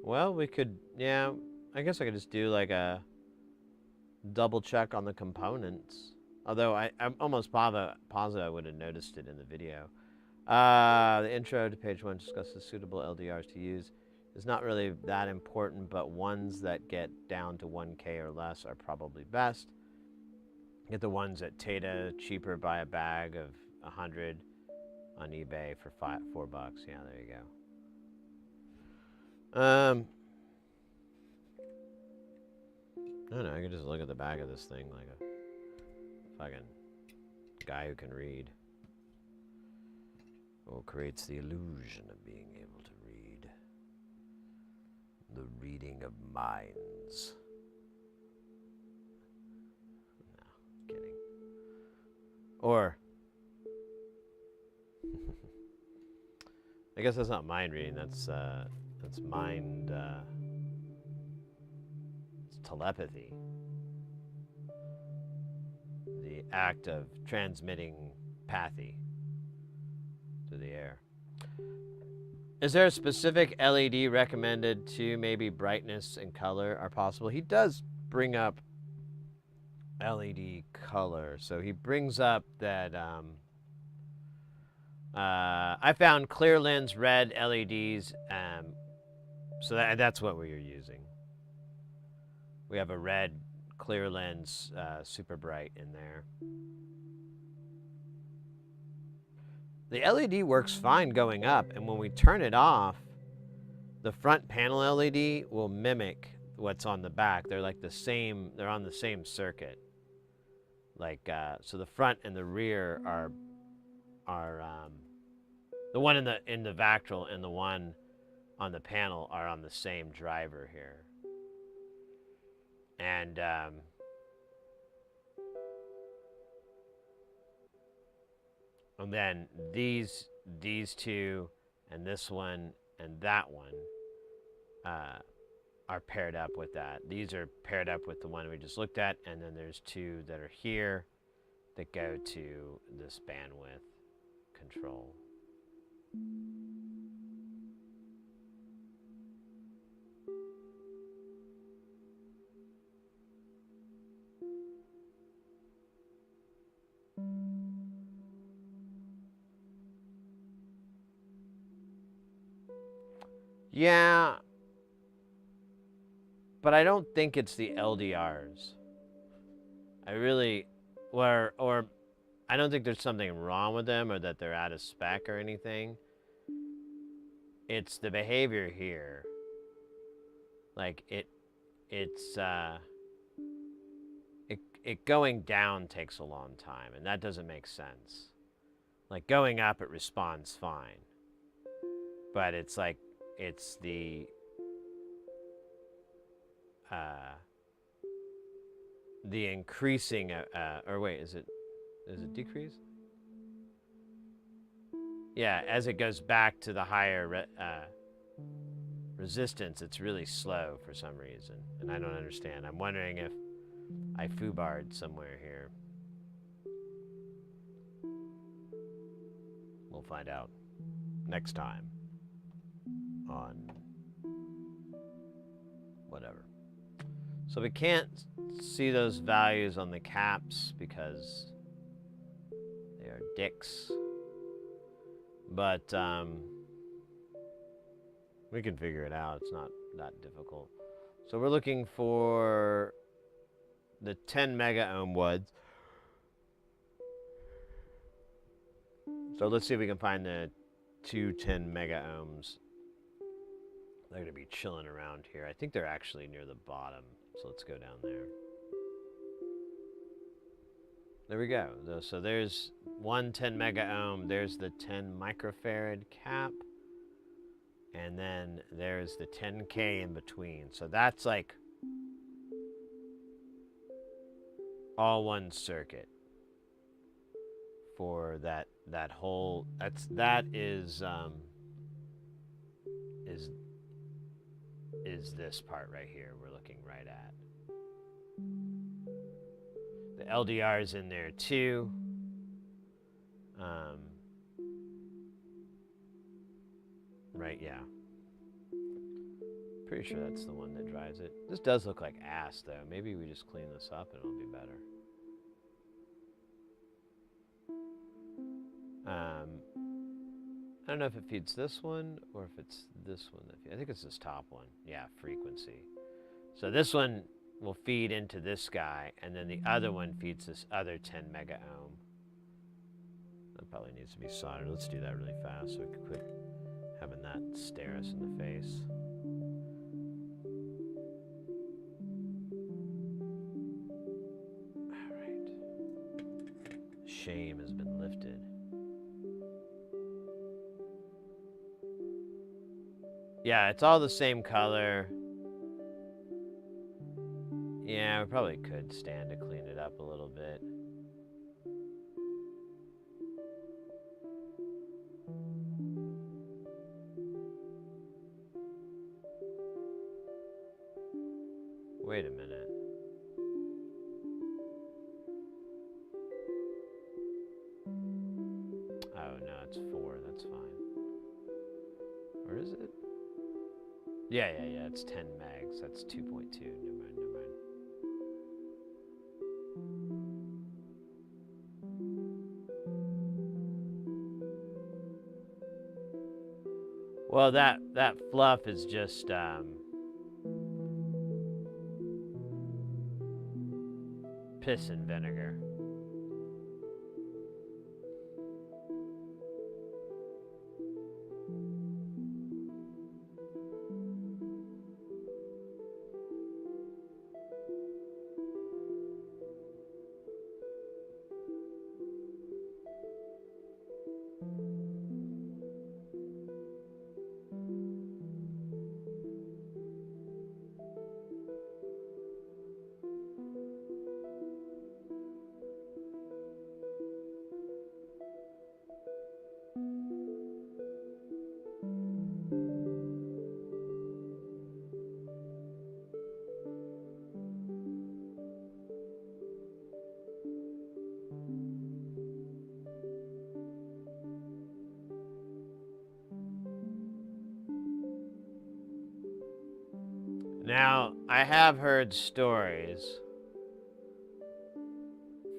Well, we could, yeah, I guess I could just do like a double check on the components. Although I'm almost positive I would have noticed it in the video. The intro to page 1 discusses suitable LDRs to use. It's not really that important, but ones that get down to 1K or less are probably best. Get the ones at Tata cheaper, buy a bag of 100 on eBay for $4. Yeah, there you go. I don't know, I could just look at the back of this thing like a fucking guy who can read. Or creates the illusion of being able to read. The reading of minds. No, kidding. Or I guess that's not mind reading, that's mind, it's telepathy. The act of transmitting pathy to the air. Is there a specific LED recommended to maybe brightness and color are possible? He does bring up LED color. So he brings up that I found clear lens red LEDs. So that's what we are using. We have a red clear lens, super bright in there. The LED works fine going up, and when we turn it off, the front panel LED will mimic what's on the back. They're like the same, they're on the same circuit. Like, so the front and the rear are the one in the Vactral and the one on the panel are on the same driver here. And then these two and this one and that one are paired up with that. These are paired up with the one we just looked at, and then there's two that are here that go to this bandwidth control. Yeah, but I don't think it's the LDRs. I really, or I don't think there's something wrong with them or that they're out of spec or anything. It's the behavior here. Like it it going down takes a long time, and that doesn't make sense. Like going up, it responds fine, but it's like it's the increasing or wait, is it decrease? Yeah, as it goes back to the higher resistance, it's really slow for some reason, and I don't understand. I'm wondering if I foobarred somewhere here. We'll find out next time on whatever. So we can't see those values on the caps because they are dicks. But we can figure it out. It's not that difficult. So we're looking for the 10 mega ohm woods. So let's see if we can find the 210 mega ohms. They're going to be chilling around here. I think they're actually near the bottom. So let's go down there. There we go. So there's 110 mega ohm. There's the 10 microfarad cap. And then there's the 10K in between. So that's like all one circuit for that whole. That is this part right here we're looking right at. The LDR is in there too. Right, yeah. Pretty sure that's the one that drives it. This does look like ass though. Maybe we just clean this up and it'll be better. I don't know if it feeds this one or if it's this one that feeds. I think it's this top one. Yeah, frequency. So this one will feed into this guy, and then the other one feeds this other 10 mega ohm. That probably needs to be soldered. Let's do that really fast so we can quit having that stare us in the face. All right. Shame has been lifted. Yeah, it's all the same color. Yeah, we probably could stand to clean it up a little bit. Wait a minute. Oh, no, it's 4. That's fine. Or is it? Yeah, it's 10 megs. That's 2.2. Never mind. Well, that fluff is just piss and vinegar. Now, I have heard stories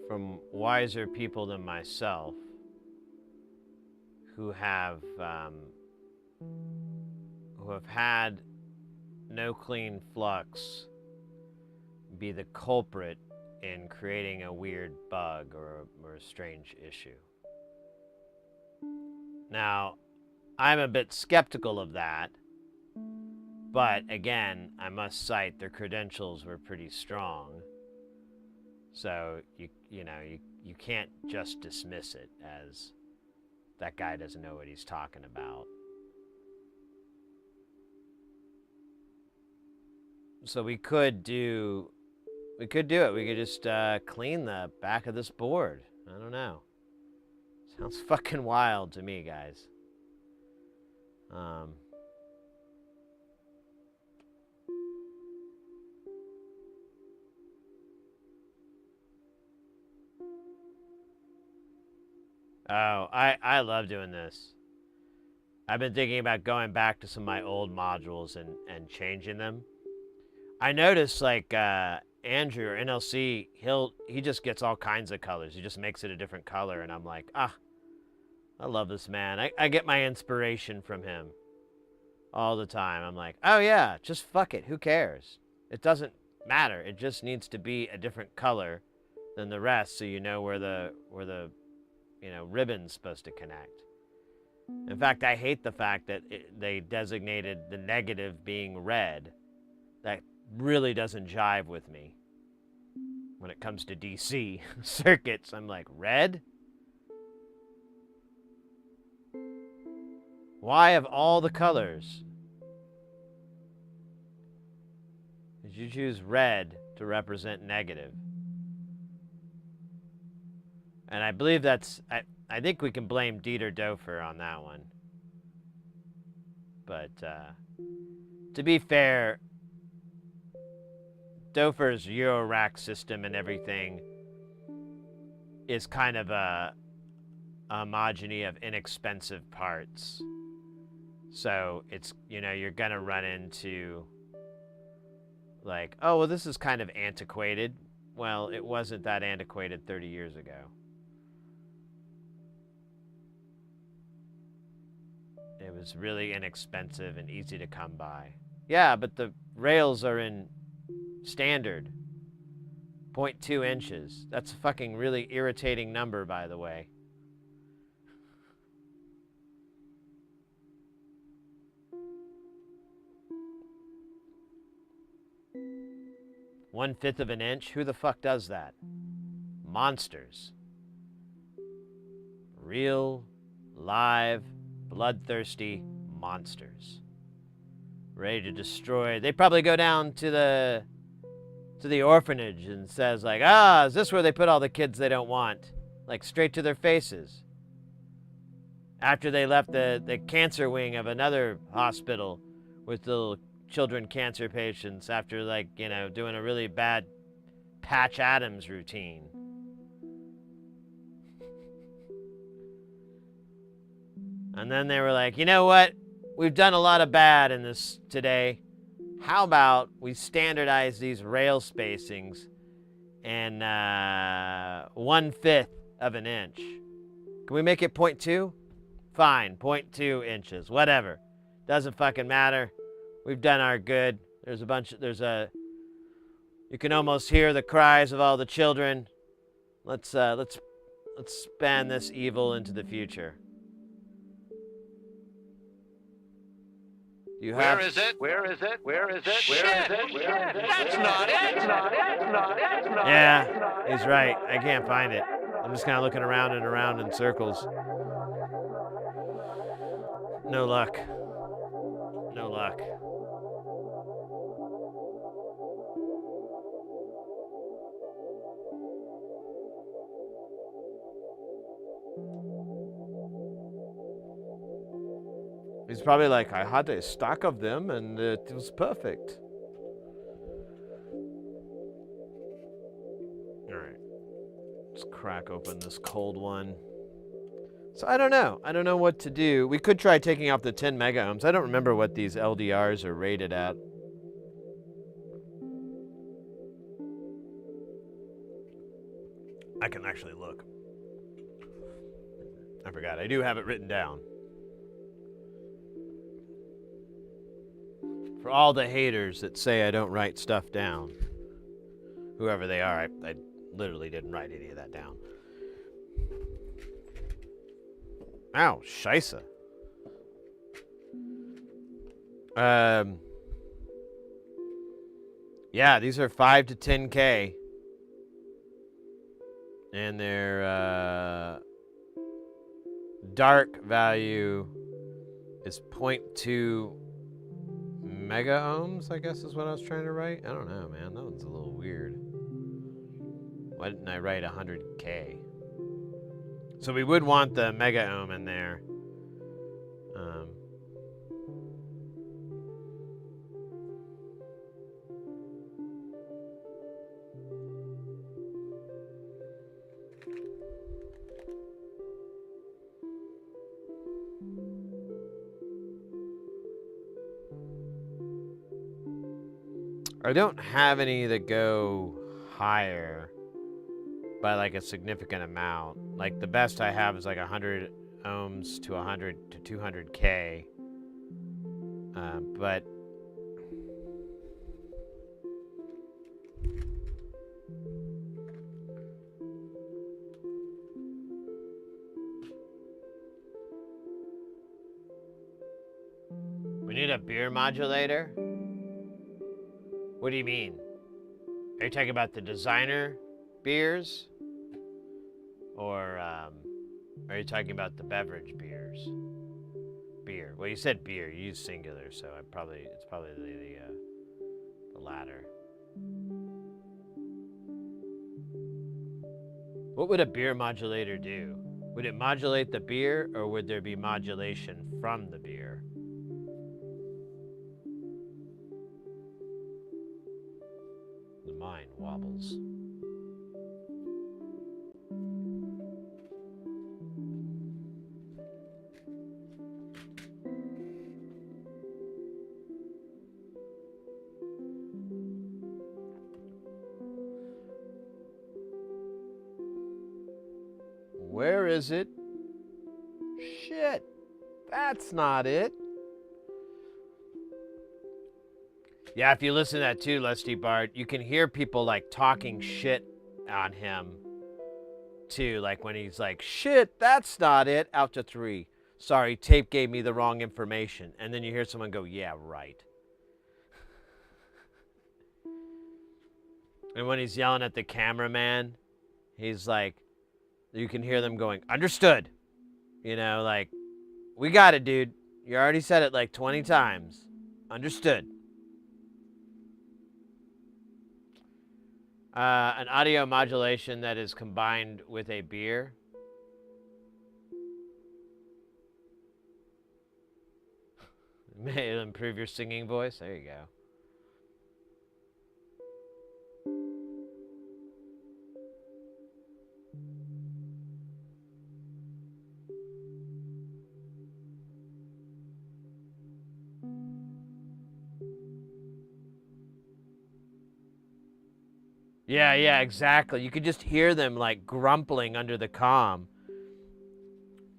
from wiser people than myself who have had no clean flux be the culprit in creating a weird bug or a strange issue. Now, I'm a bit skeptical of that, but again, I must cite their credentials were pretty strong. So you know, you can't just dismiss it as that guy doesn't know what he's talking about. So we could do it. We could just clean the back of this board. I don't know. Sounds fucking wild to me, guys. Oh, I love doing this. I've been thinking about going back to some of my old modules and changing them. I noticed, like, Andrew or NLC, he just gets all kinds of colors. He just makes it a different color, and I'm like, I love this man. I get my inspiration from him all the time. I'm like, oh yeah, just fuck it. Who cares? It doesn't matter. It just needs to be a different color than the rest, so you know where the ribbon's supposed to connect. In fact, I hate the fact that they designated the negative being red. That really doesn't jive with me. When it comes to DC circuits, I'm like, red? Why of all the colors did you choose red to represent negative? And I believe that's, I think we can blame Dieter Dofer on that one. But to be fair, Dofer's eurorack system and everything is kind of a homogeny of inexpensive parts. So it's, you're gonna run into like, oh, well, this is kind of antiquated. Well, it wasn't that antiquated 30 years ago. It was really inexpensive and easy to come by. Yeah, but the rails are in standard 0.2 inches. That's a fucking really irritating number, by the way. One-fifth of an inch? Who the fuck does that? Monsters. Real, live, bloodthirsty monsters. Ready to destroy. They probably go down to the orphanage and says like, is this where they put all the kids they don't want? Like straight to their faces. After they left the cancer wing of another hospital with little children cancer patients after doing a really bad Patch Adams routine. And then they were like, you know what? We've done a lot of bad in this today. How about we standardize these rail spacings in 1/5 of an inch? Can we make it 0.2? Fine, 0.2 inches, whatever. Doesn't fucking matter. We've done our good. You can almost hear the cries of all the children. Let's span this evil into the future. Where is it? Where is it? Where is it? Where is it? That's not it. That's not it. That's not it. That's not it. Yeah, he's right. I can't find it. I'm just kind of looking around and around in circles. No luck. No luck. He's probably like, I had a stack of them and it was perfect. All right, let's crack open this cold one. So I don't know. I don't know what to do. We could try taking off the 10 mega ohms. I don't remember what these LDRs are rated at. I can actually look. I forgot. I do have it written down. For all the haters that say I don't write stuff down, whoever they are, I literally didn't write any of that down. Ow, scheisse. Yeah, these are 5 to 10K. And their dark value is 0.2 mega ohms, I guess is what I was trying to write. I don't know, man. That one's a little weird. Why didn't I write 100K? So we would want the mega ohm in there. I don't have any that go higher by like a significant amount. Like the best I have is like 100 ohms to 100 to 200K. But we need a beer modulator? What do you mean? Are you talking about the designer beers? Or are you talking about the beverage beers? Beer. Well, you said beer. You used singular, so it's probably the latter. What would a beer modulator do? Would it modulate the beer, or would there be modulation from the beer? The mind wobbles. Where is it? Shit, that's not it. Yeah, if you listen to that too, Lusty Bard, you can hear people like talking shit on him too. Like when he's like, shit, that's not it. Out to 3. Sorry, tape gave me the wrong information. And then you hear someone go, yeah, right. And when he's yelling at the cameraman, he's like, you can hear them going, understood. You know, like, we got it, dude. You already said it like 20 times. Understood. An audio modulation that is combined with a beer. May improve your singing voice. There you go. Yeah, exactly. You could just hear them like grumbling under the comm.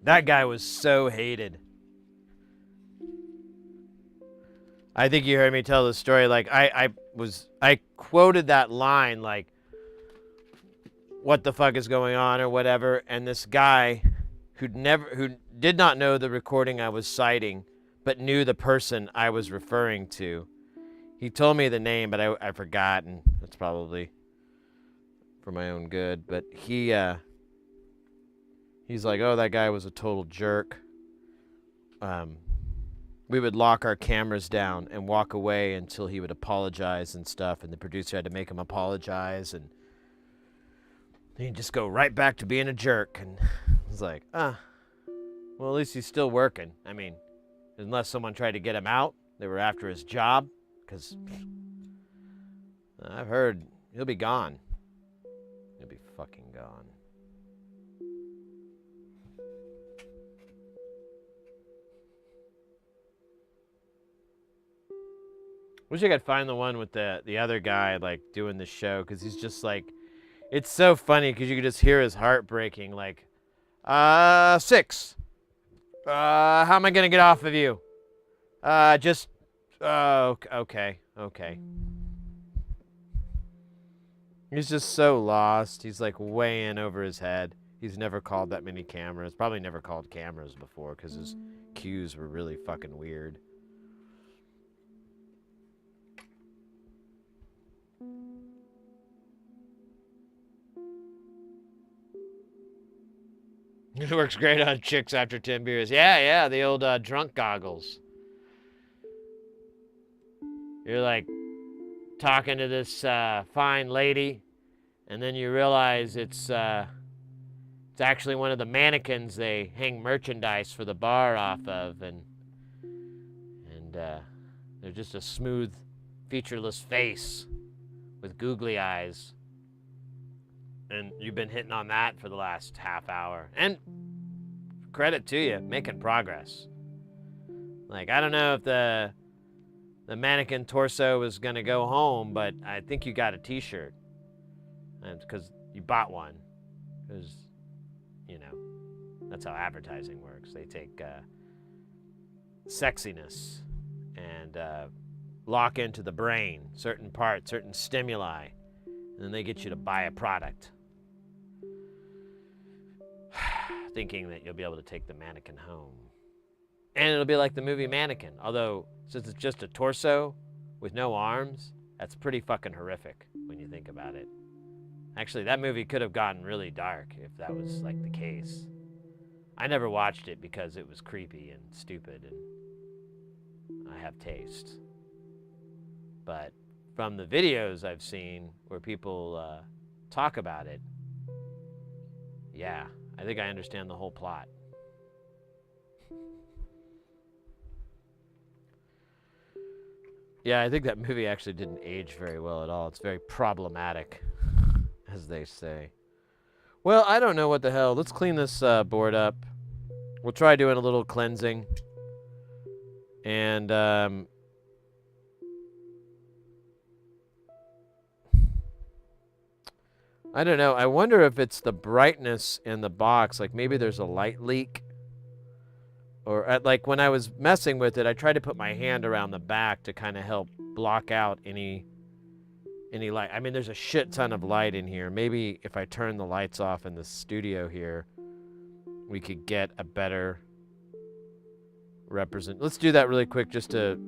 That guy was so hated. I think you heard me tell the story. Like I quoted that line like, what the fuck is going on or whatever, and this guy who did not know the recording I was citing, but knew the person I was referring to. He told me the name, but I forgot, and that's probably for my own good. But he's like, oh, that guy was a total jerk. We would lock our cameras down and walk away until he would apologize and stuff, and the producer had to make him apologize, and he'd just go right back to being a jerk. And I was like, well, at least he's still working. I mean, unless someone tried to get him out, they were after his job, because I've heard he'll be gone. He'll be fucking gone. Wish I could find the one with the other guy like doing the show, because he's just like, it's so funny because you can just hear his heart breaking. Like, 6. How am I gonna get off of you? Okay. He's just so lost. He's like way in over his head. He's never called that many cameras. Probably never called cameras before because his cues were really fucking weird. It works great on chicks after 10 beers. Yeah, yeah, the old drunk goggles. You're like talking to this fine lady, and then you realize it's actually one of the mannequins they hang merchandise for the bar off of, and they're just a smooth, featureless face with googly eyes. And you've been hitting on that for the last half hour. And credit to you, making progress. Like, I don't know if the mannequin torso was going to go home, but I think you got a t-shirt. Because you bought one. Because, you know, that's how advertising works. They take sexiness and lock into the brain certain parts, certain stimuli, and then they get you to buy a product, thinking that you'll be able to take the mannequin home. And it'll be like the movie Mannequin, although since it's just a torso with no arms, that's pretty fucking horrific when you think about it. Actually, that movie could have gotten really dark if that was like the case. I never watched it because it was creepy and stupid, and I have taste. But from the videos I've seen where people talk about it, yeah, I think I understand the whole plot. Yeah, I think that movie actually didn't age very well at all. It's very problematic, as they say. Well, I don't know what the hell. Let's clean this board up. We'll try doing a little cleansing. And, I don't know. I wonder if it's the brightness in the box. Like, maybe there's a light leak. Or, like, when I was messing with it, I tried to put my hand around the back to kind of help block out any light. I mean, there's a shit ton of light in here. Maybe if I turn the lights off in the studio here, we could get a better represent. Let's do that really quick just to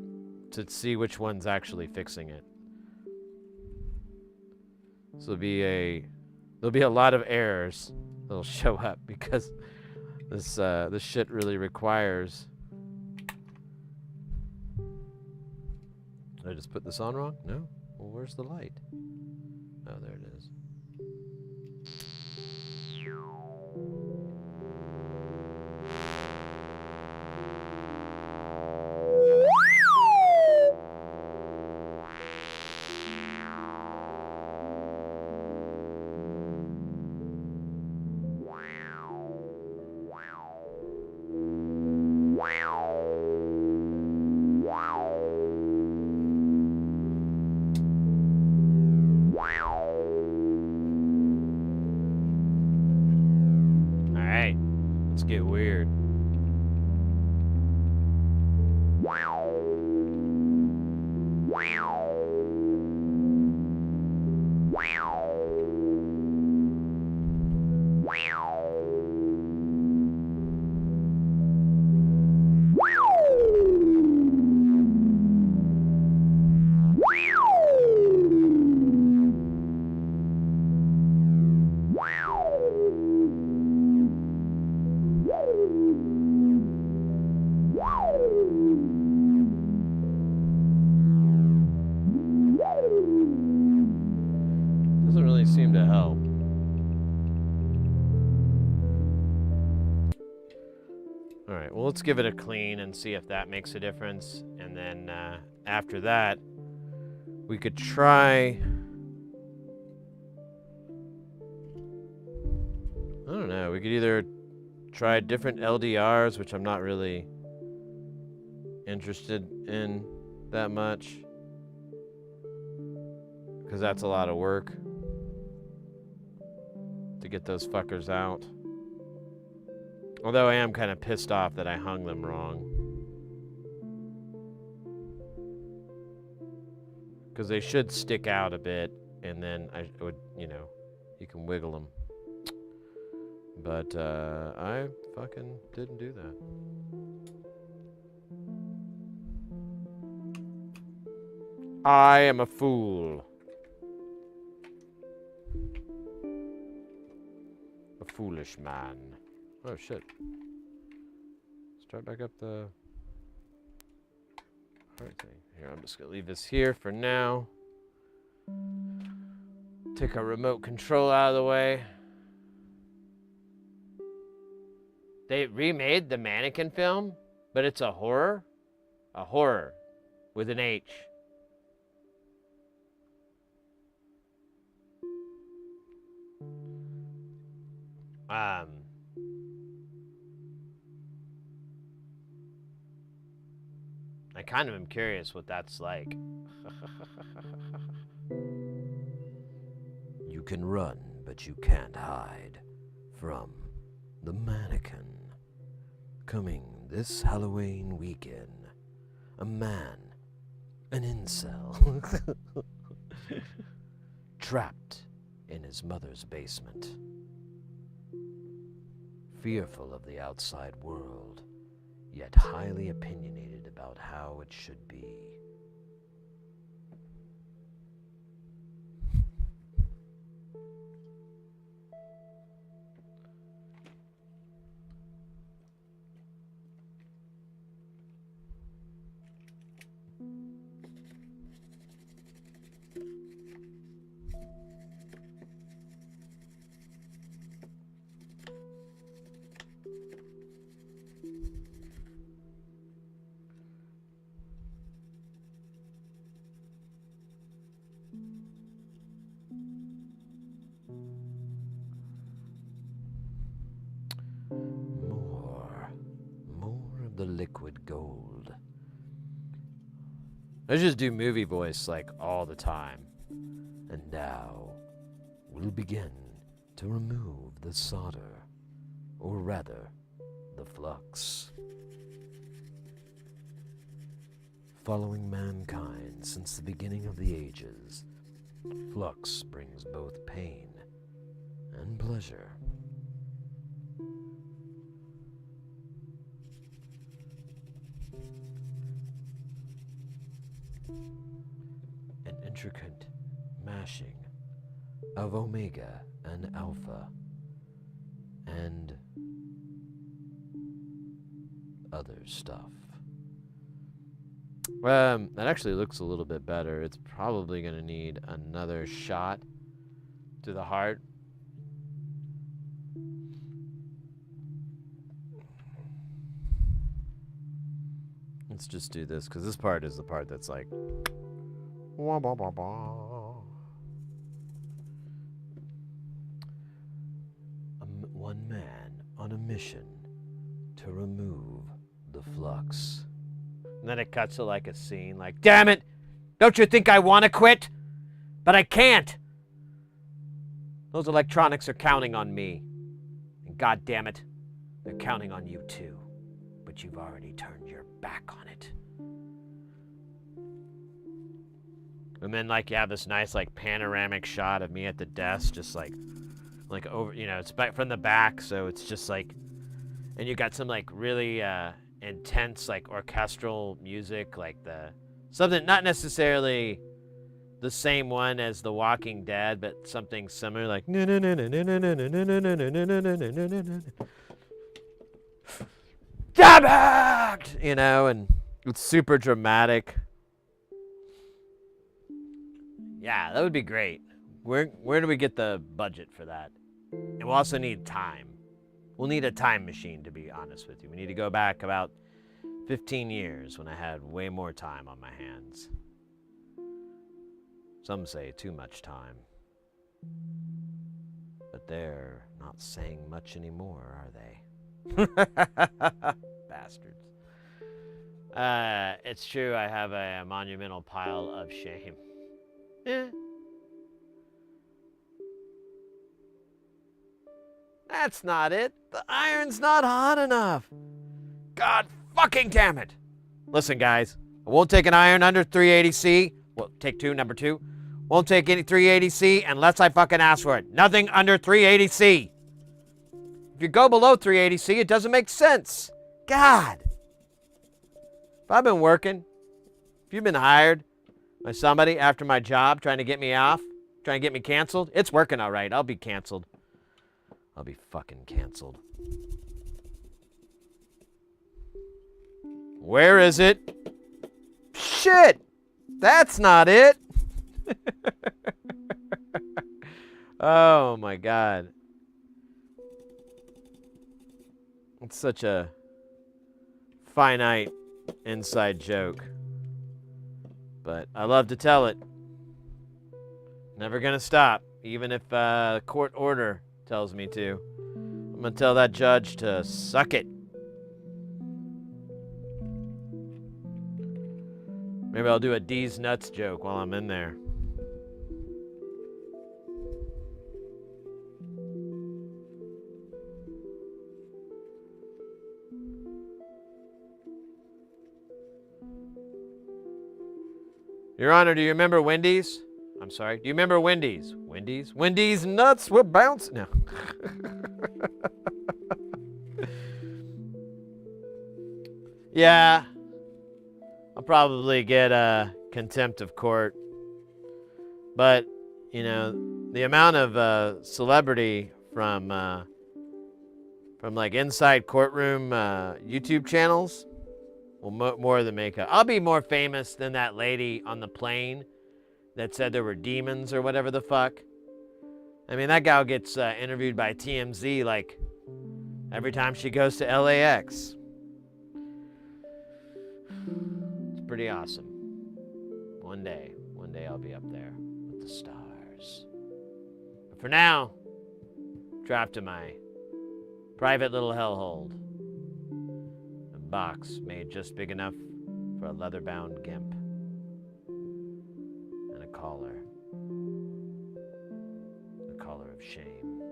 see which one's actually fixing it. So there'll be a lot of errors that'll show up because this shit really requires. Did I just put this on wrong? No? Well, where's the light? Oh, there it is. Get weird. Seem to help. All right, well, let's give it a clean and see if that makes a difference. And then after that, we could try. I don't know. We could either try different LDRs, which I'm not really interested in that much, because that's a lot of work to get those fuckers out. Although I am kind of pissed off that I hung them wrong. Because they should stick out a bit, and then I would, you know, you can wiggle them. But I fucking didn't do that. I am a fool. A foolish man. Oh, shit. Start back up the heart thing. Here, I'm just going to leave this here for now. Take our remote control out of the way. They remade the mannequin film, but it's a horror? A horror with an H. I kind of am curious what that's like. You can run, but you can't hide from the mannequin. Coming this Halloween weekend, a man, an incel, trapped in his mother's basement, fearful of the outside world, yet highly opinionated about how it should be. More of the liquid gold. I just do movie voice like all the time. And now we'll begin to remove the solder, or rather, the flux. Following mankind since the beginning of the ages, flux brings both pain and pleasure. An intricate mashing of omega and alpha and other stuff. That actually looks a little bit better. It's probably going to need another shot to the heart. Let's just do this, because this part is the part that's like... Wah, bah, bah, bah. One man on a mission to remove the flux. And then it cuts to like a scene like, damn it! Don't you think I want to quit? But I can't! Those electronics are counting on me. And god damn it, they're counting on you too. But you've already turned your back on it. And then like you have this nice like panoramic shot of me at the desk, just like over, you know, it's back from the back, so it's just like, and you got some like really intense like orchestral music, like something not necessarily the same one as The Walking Dead, but something similar, like damn it, you know, and it's super dramatic. Yeah, that would be great. Where do we get the budget for that? And we'll also need time. We'll need a time machine, to be honest with you. We need to go back about 15 years when I had way more time on my hands. Some say too much time. But they're not saying much anymore, are they? Bastards. It's true, I have a monumental pile of shame. That's not it. The iron's not hot enough. God fucking damn it. Listen, guys. I won't take an iron under 380C. Well, take two, number two. Won't take any 380C unless I fucking ask for it. Nothing under 380C. If you go below 380C, it doesn't make sense. God. If I've been working, if you've been hired by somebody after my job trying to get me off, trying to get me canceled, it's working all right. I'll be canceled. I'll be fucking canceled. Where is it? Shit! That's not it! Oh my god. It's such a finite inside joke. But I love to tell it. Never gonna stop, even if court order tells me to. I'm gonna tell that judge to suck it. Maybe I'll do a D's nuts joke while I'm in there. Your Honor, do you remember Wendy's? I'm sorry, do you remember Wendy's? Wendy's? Wendy's nuts were bouncing. No. Yeah. I'll probably get contempt of court. But, you know, the amount of celebrity from like inside courtroom YouTube channels will more than make up. I'll be more famous than that lady on the plane that said there were demons or whatever the fuck. I mean, that gal gets interviewed by TMZ like every time she goes to LAX. It's pretty awesome. One day I'll be up there with the stars. But for now, trapped to my private little hellhole. A box made just big enough for a leather-bound gimp. And a collar. The collar of shame.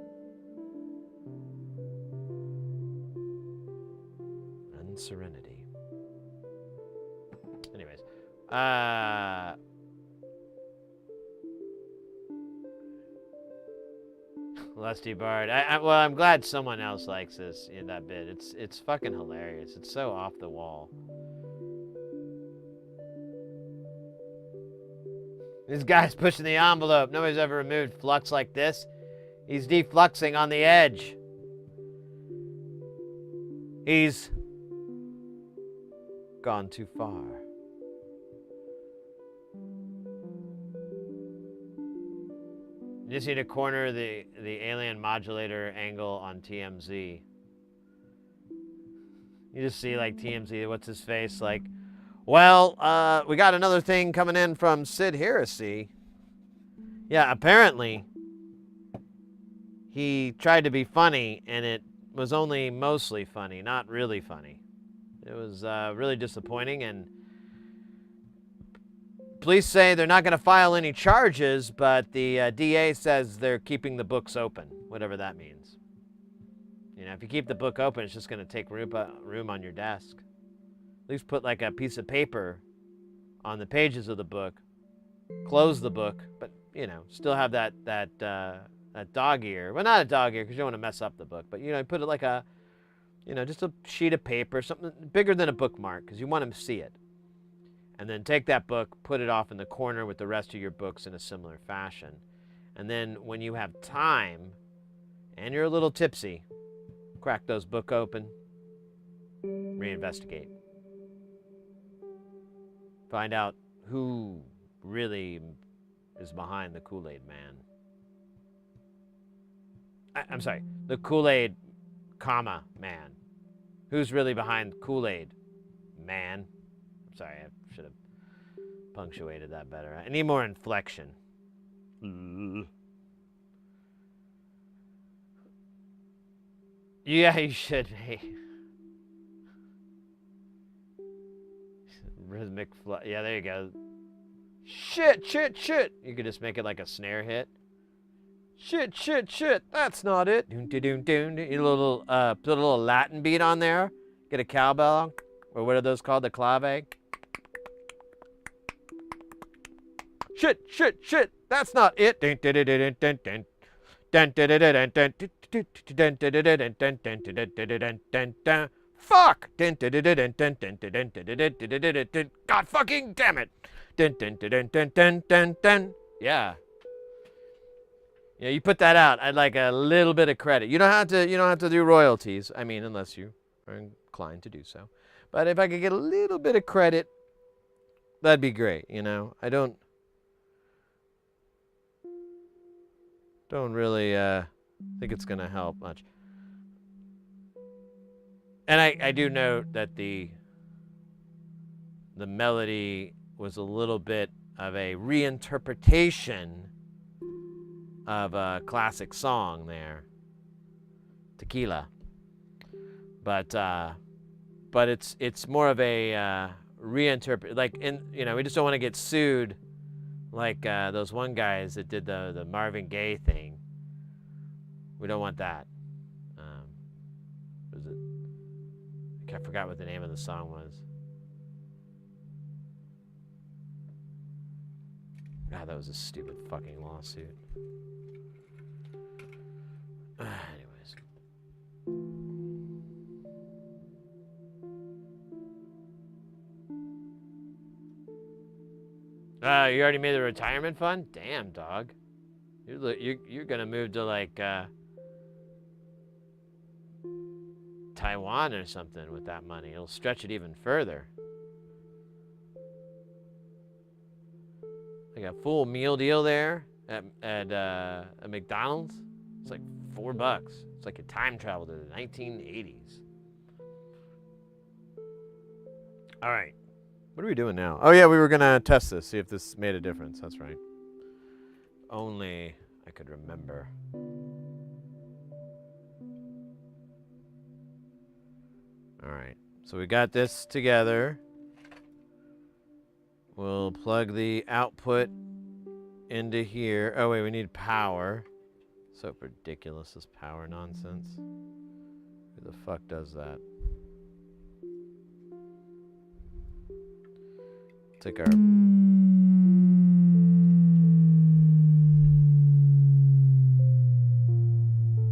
And serenity. Anyways. Lusty Bard. Well, I'm glad someone else likes this in that bit. It's fucking hilarious. It's so off the wall. This guy's pushing the envelope. Nobody's ever removed flux like this. He's defluxing on the edge. He's gone too far. You just need to corner the alien modulator angle on TMZ. You just see like TMZ, what's his face? Like, well, we got another thing coming in from Sid Heresy. Yeah, apparently he tried to be funny and it was only mostly funny, not really funny. It was really disappointing, and police say they're not going to file any charges, but the DA says they're keeping the books open, whatever that means. You know, if you keep the book open, it's just going to take room on your desk. At least put like a piece of paper on the pages of the book, close the book, but, you know, still have that dog ear. Well, not a dog ear because you don't want to mess up the book, but, you know, put it like a, you know, just a sheet of paper, something bigger than a bookmark because you want them to see it. And then take that book, put it off in the corner with the rest of your books in a similar fashion. And then when you have time and you're a little tipsy, crack those books open, reinvestigate. Find out who really is behind the Kool-Aid man. I'm sorry, the Kool-Aid, man. Who's really behind Kool-Aid man? I'm sorry, I should have punctuated that better. I need more inflection. Yeah, you should. Rhythmic yeah, there you go. Shit. You could just make it like a snare hit. Shit. That's not it. Doon. You little put a little Latin beat on there. Get a cowbell, or what are those called? The clave. Shit. That's not it. Fuck! God fucking damn it! Yeah. Yeah, you put that out. I'd like a little bit of credit. You don't have to do royalties. I mean, unless you are inclined to do so. But if I could get a little bit of credit, that'd be great, you know? I don't really think it's going to help much. And I do note that the melody was a little bit of a reinterpretation of a classic song there, Tequila. But it's more of a reinterpret, like, we just don't want to get sued like those one guys that did the Marvin Gaye thing. We don't want that. Was it? I forgot what the name of the song was. God, that was a stupid fucking lawsuit. Anyways. You already made the retirement fund? Damn, dog. You're gonna move to like Taiwan or something with that money. It'll stretch it even further. Like a full meal deal there at McDonald's. It's like $4. It's like a time travel to the 1980s. All right. What are we doing now? Oh, yeah, we were going to test this, see if this made a difference. That's right. Only I could remember. All right. So we got this together. We'll plug the output into here. Oh, wait, we need power. So ridiculous, this power nonsense. Who the fuck does that? Take our...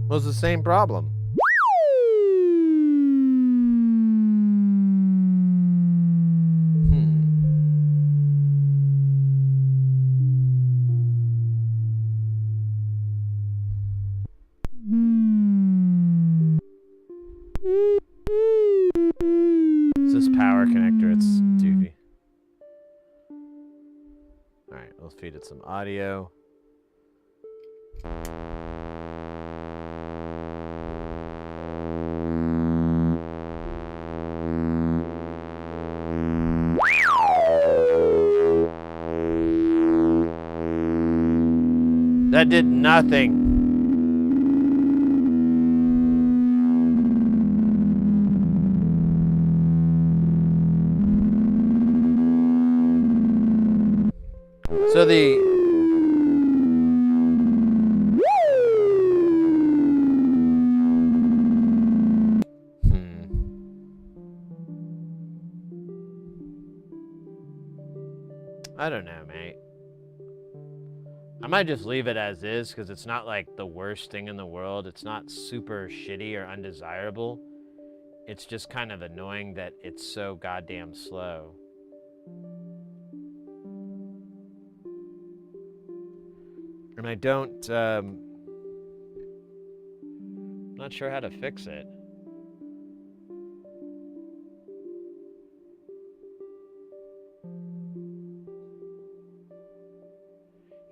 Well, it's the same problem. It's this power connector, it's doofy. Alright, we'll feed it some audio. That did nothing. So I don't know, mate. I might just leave it as is because it's not like the worst thing in the world. It's not super shitty or undesirable. It's just kind of annoying that it's so goddamn slow. And I don't, I'm not sure how to fix it.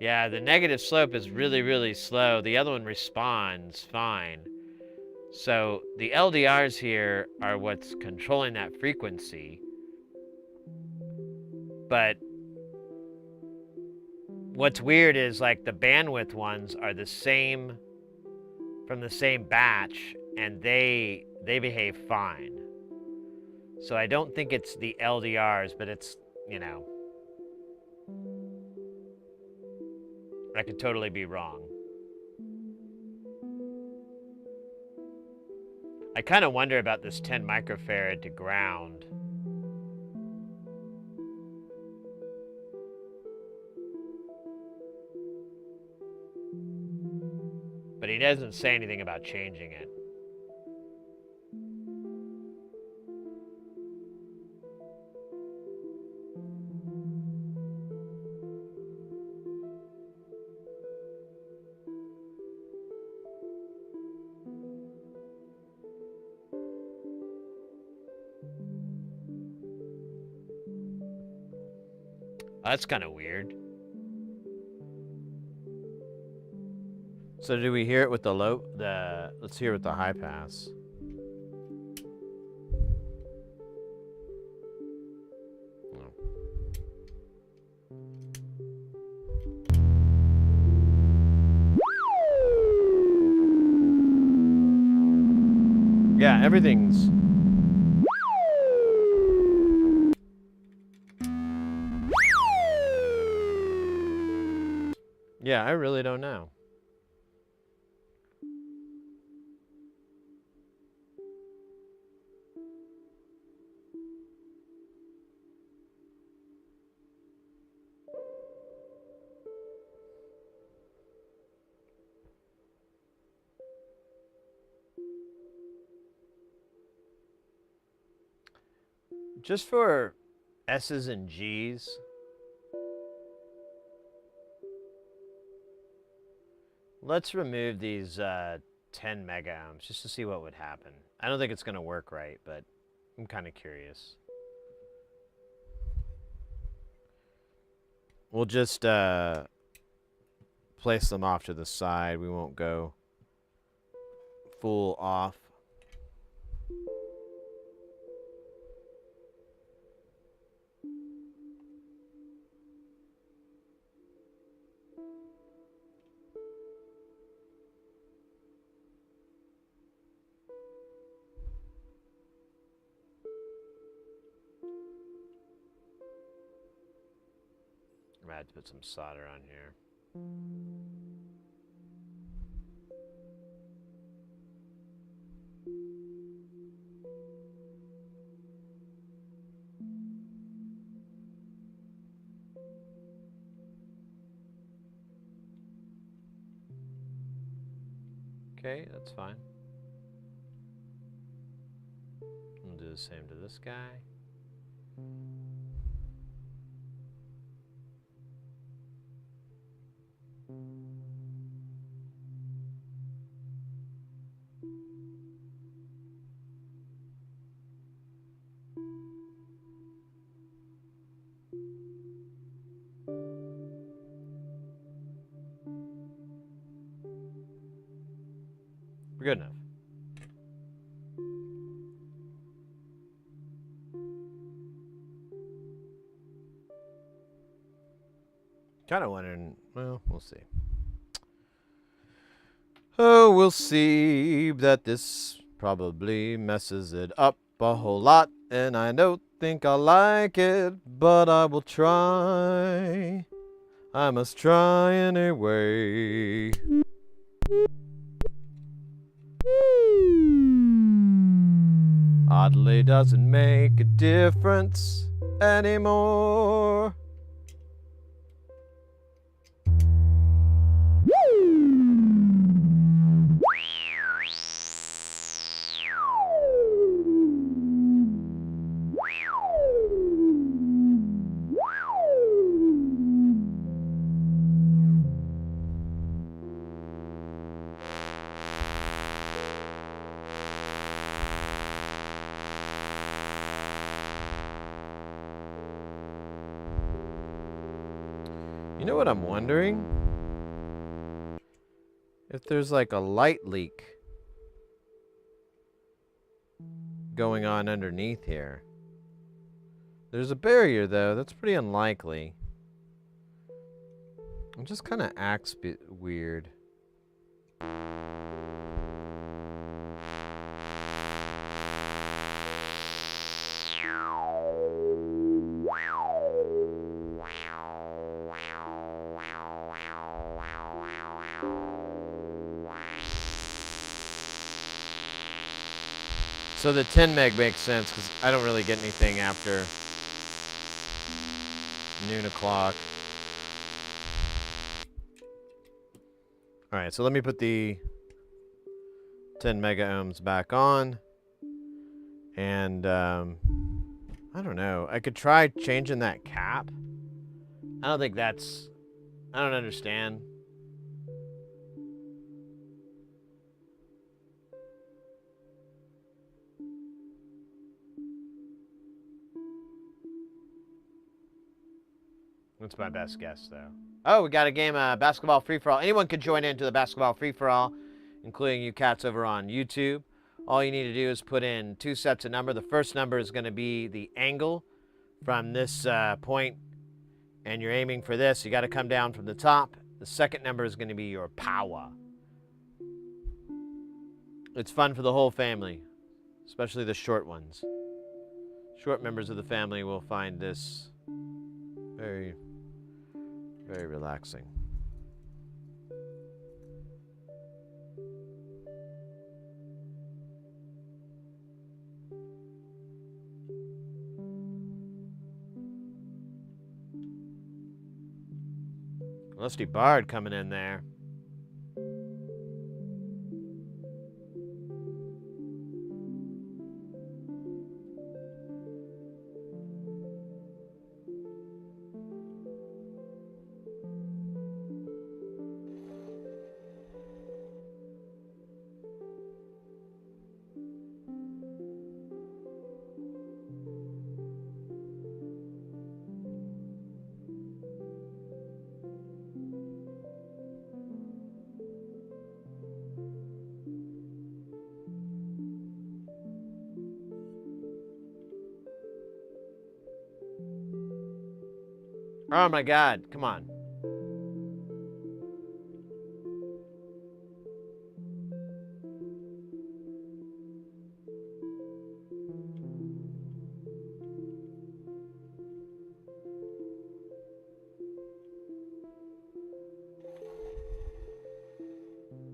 Yeah, the negative slope is really, really slow. The other one responds fine. So the LDRs here are what's controlling that frequency. But what's weird is like the bandwidth ones are the same from the same batch and they behave fine. So I don't think it's the LDRs, but it's, you know, I could totally be wrong. I kind of wonder about this 10 microfarad to ground. But he doesn't say anything about changing it. That's kind of weird. So do we hear it with the let's hear it with the high pass. No. Yeah, everything's... Yeah, I really don't know. Just for S's and G's, let's remove these 10 mega ohms just to see what would happen. I don't think it's going to work right, but I'm kind of curious. We'll just place them off to the side. We won't go full off. I had to put some solder on here. Okay, that's fine. We'll do the same to this guy. We're good enough. Kind of wondering, well, we'll see. Oh, we'll see that this probably messes it up a whole lot, and I don't think I like it, but I will try. I must try anyway. Oddly doesn't make a difference anymore. You know what I'm wondering? If there's like a light leak going on underneath here. There's a barrier though, that's pretty unlikely. It just kind of acts weird. So the 10 meg makes sense because I don't really get anything after noon o'clock. All right, so let me put the 10 mega ohms back on. And I don't know. I could try changing that cap. I don't think that's... I don't understand. That's my best guess, though. Oh, we got a game of basketball free-for-all. Anyone can join into the basketball free-for-all, including you cats over on YouTube. All you need to do is put in 2 sets of number. The first number is going to be the angle from this point, and you're aiming for this. You got to come down from the top. The second number is going to be your power. It's fun for the whole family, especially the short ones. Short members of the family will find this very, very relaxing. Lusty Bard coming in there. Oh my God, come on.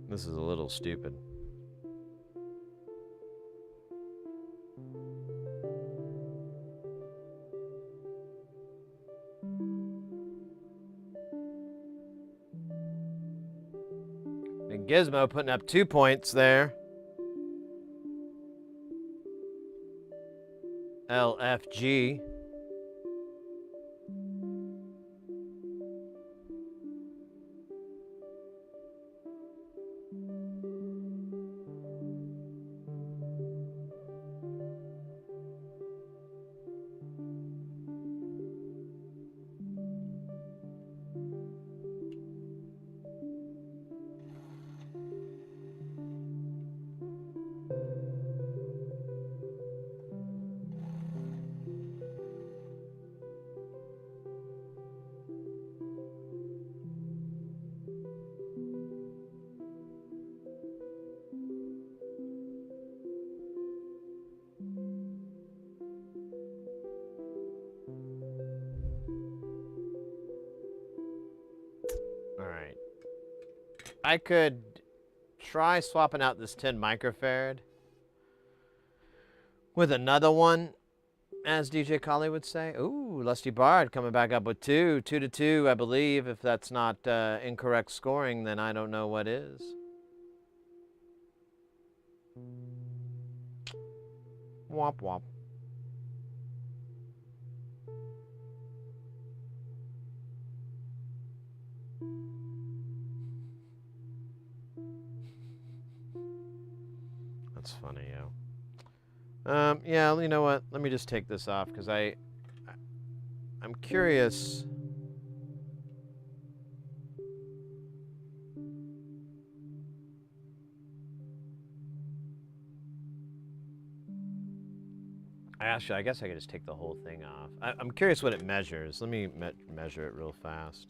This is a little stupid. And Gizmo putting up 2 points there. LFG. I could try swapping out this 10 microfarad with another one, as DJ Collie would say. Ooh, Lusty Bard coming back up with 2. 2 to 2, I believe. If that's not incorrect scoring, then I don't know what is. Womp womp. That's funny, yeah. Yeah, you know what? Let me just take this off because I'm curious. Actually, I guess I could just take the whole thing off. I'm curious what it measures. Let me measure it real fast.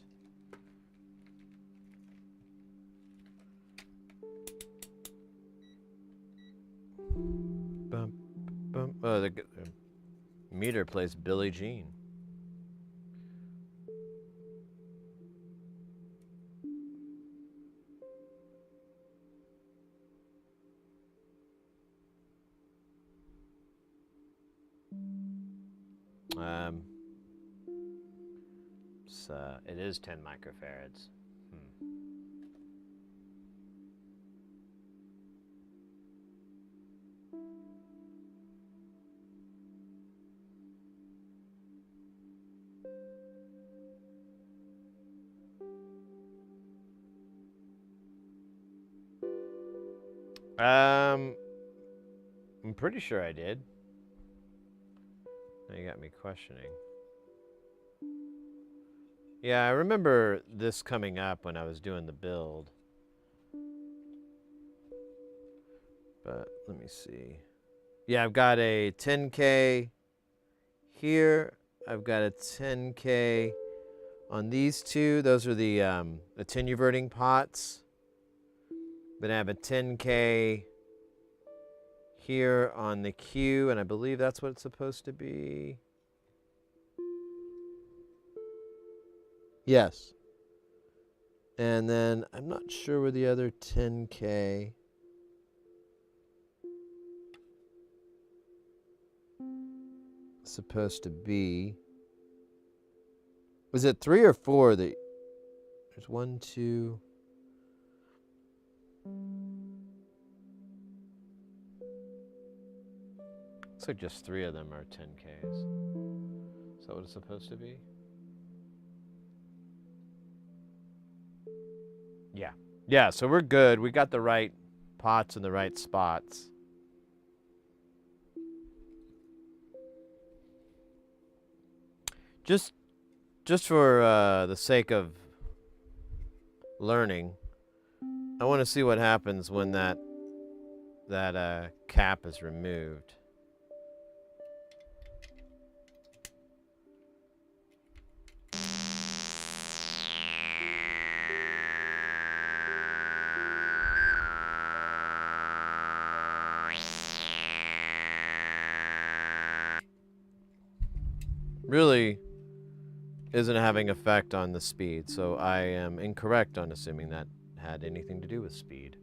Bum, bum. Oh, the meter plays Billie Jean. It is 10 microfarads. I'm pretty sure I did. Now you got me questioning. Yeah, I remember this coming up when I was doing the build. But let me see. Yeah, I've got a 10K here. I've got a 10K on these two. Those are the attenuverting pots. Then I have a 10K here on the Q, and I believe that's what it's supposed to be. Yes. And then I'm not sure where the other 10K is supposed to be. Was it 3 or 4 that there's 1, 2. Looks like just 3 of them are 10Ks. Is that what it's supposed to be? Yeah. Yeah, so we're good. We got the right pots in the right spots. Just for the sake of learning, I want to see what happens when that cap is removed. Really isn't having effect on the speed, so I am incorrect on assuming that had anything to do with speed.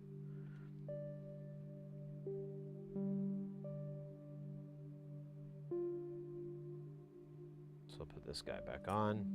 So I'll put this guy back on.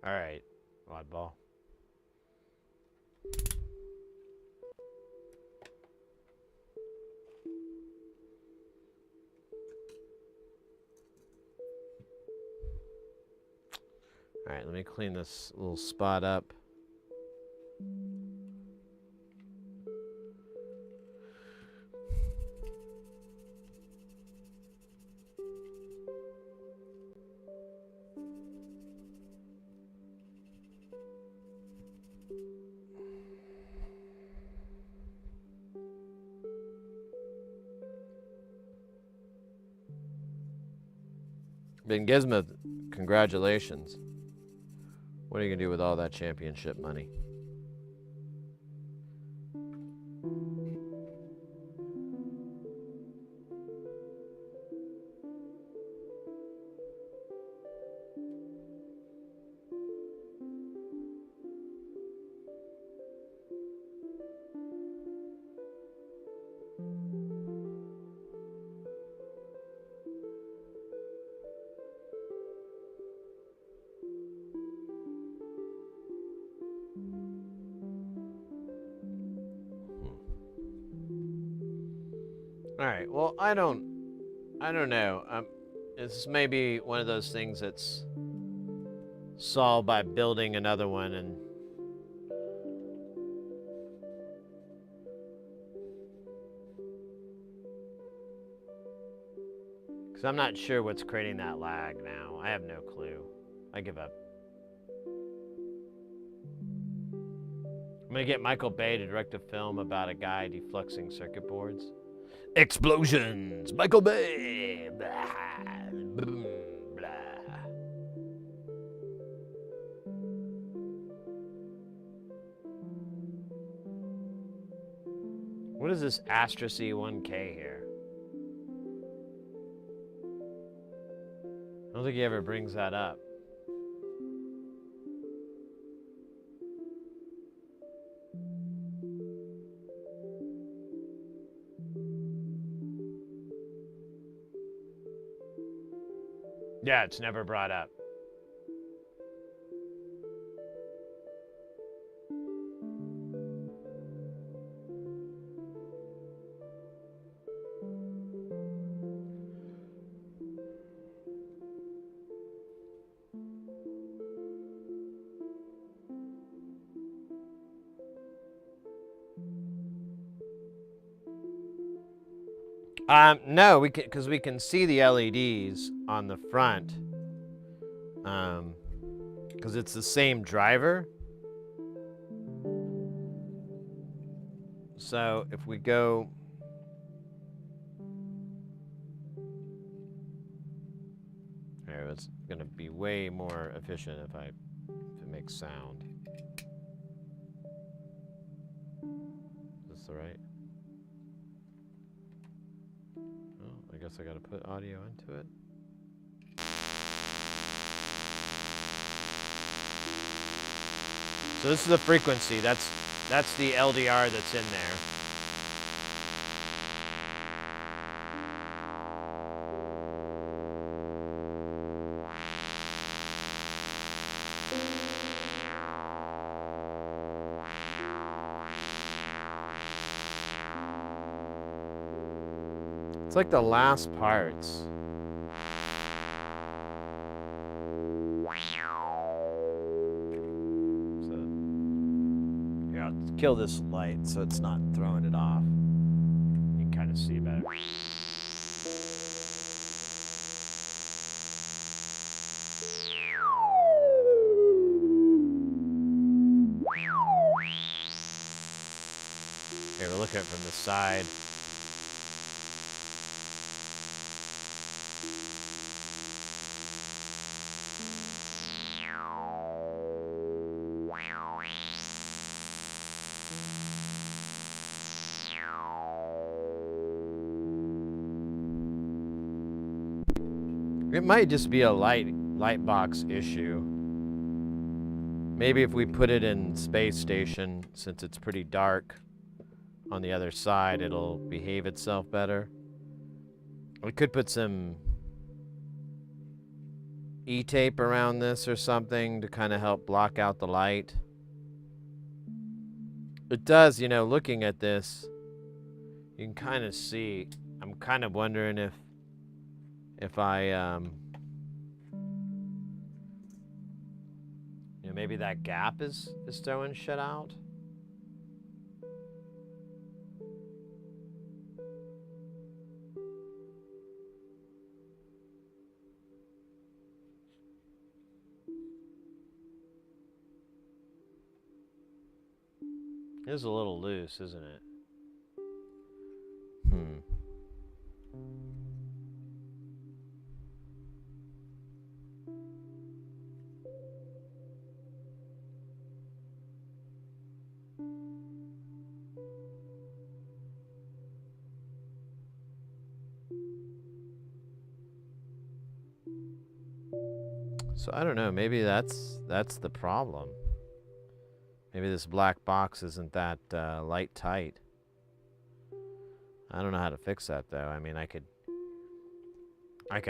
All right, oddball. All right, let me clean this little spot up. Ben Gizmo, congratulations. What are you going to do with all that championship money? All right. Well, I don't know. This may be one of those things that's solved by building another one, and because I'm not sure what's creating that lag now. I have no clue. I give up. I'm gonna get Michael Bay to direct a film about a guy defluxing circuit boards. Explosions! Michael Bay! Blah, boom, blah. What is this Astra C1K here? I don't think he ever brings that up. Yeah, it's never brought up. No, we can, because we can see the LEDs on the front. Because it's the same driver. So if we go, here, it's gonna be way more efficient if it makes sound. Is this the right? Oh, I guess I gotta put audio into it. So this is the frequency. That's the LDR that's in there. It's like the last parts. So, here, I'll kill this light so it's not throwing it off. You can kind of see better. Here, we'll look at it from the side. It might just be a light box issue. Maybe if we put it in space station, since it's pretty dark on the other side, it'll behave itself better. We could put some E-tape around this or something to kind of help block out the light. It does, you know, looking at this, you can kind of see, I'm kind of wondering if I, you know, maybe that gap is throwing shit out. It is a little loose, isn't it? So I don't know, maybe that's the problem. Maybe this black box isn't that light tight. I don't know how to fix that though. I mean, I could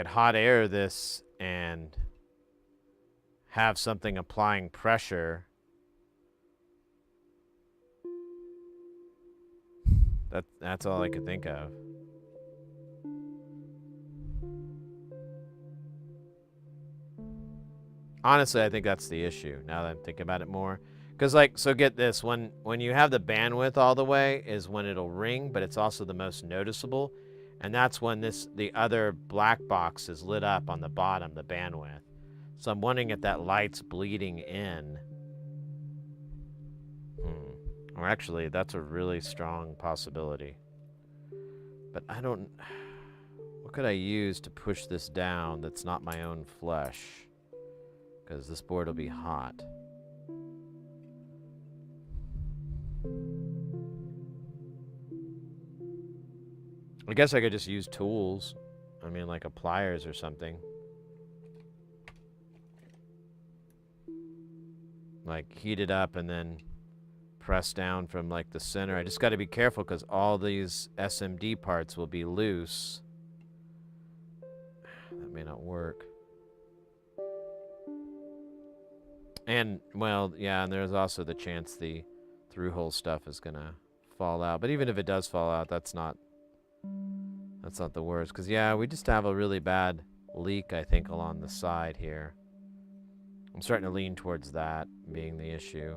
hot air this and have something applying pressure. That's all I could think of. Honestly, I think that's the issue, now that I'm thinking about it more. Because, like, so get this, when you have the bandwidth all the way is when it'll ring, but it's also the most noticeable. And that's when the other black box is lit up on the bottom, the bandwidth. So I'm wondering if that light's bleeding in. Or actually, that's a really strong possibility. But I don't... What could I use to push this down that's not my own flesh? Because this board will be hot. I guess I could just use tools. I mean, like a pliers or something. Like heat it up and then press down from like the center. I just got to be careful because all these SMD parts will be loose. That may not work. And, well, yeah, and there's also the chance the through-hole stuff is going to fall out. But even if it does fall out, that's not the worst. Because, yeah, we just have a really bad leak, I think, along the side here. I'm starting to lean towards that being the issue.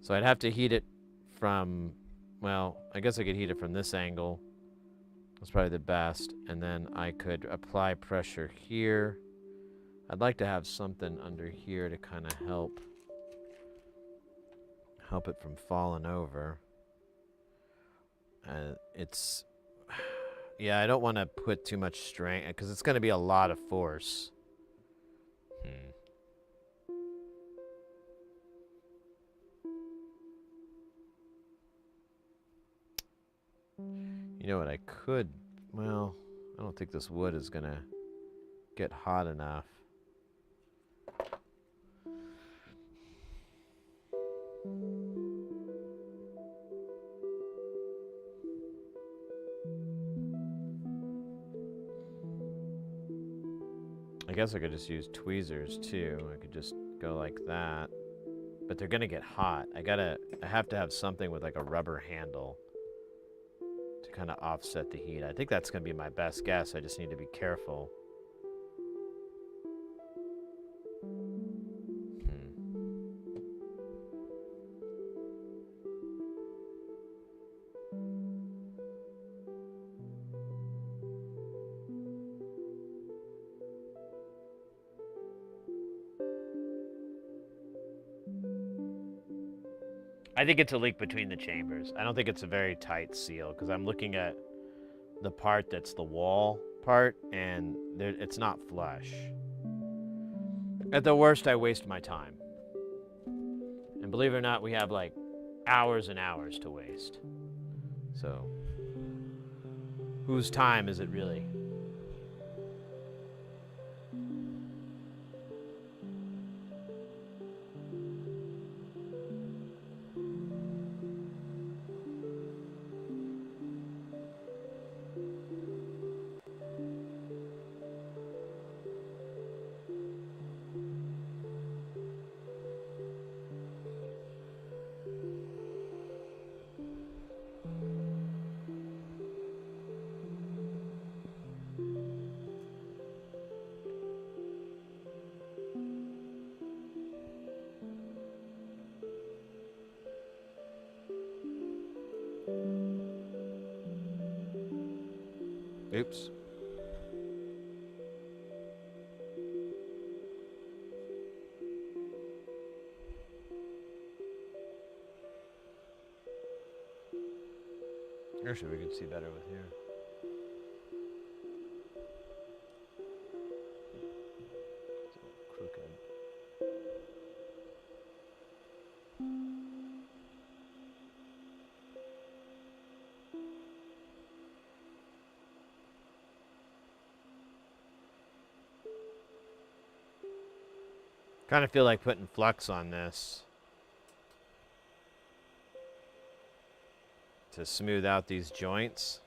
So I'd have to heat it from, well, I guess I could heat it from this angle. That's probably the best. And then I could apply pressure here. I'd like to have something under here to kind of help it from falling over. It's, yeah, I don't want to put too much strength because it's going to be a lot of force. You know what I could, well, I don't think this wood is going to get hot enough. I guess I could just use tweezers too. I could just go like that. But they're gonna get hot. I have to have something with like a rubber handle to kind of offset the heat. I think that's gonna be my best guess. I just need to be careful. I think it's a leak between the chambers. I don't think it's a very tight seal because I'm looking at the part that's the wall part and it's not flush. At the worst, I waste my time. And believe it or not, we have like hours and hours to waste. So, whose time is it really? Oops. Actually, we can see better with here. It's a little crooked. Kind of feel like putting flux on this to smooth out these joints.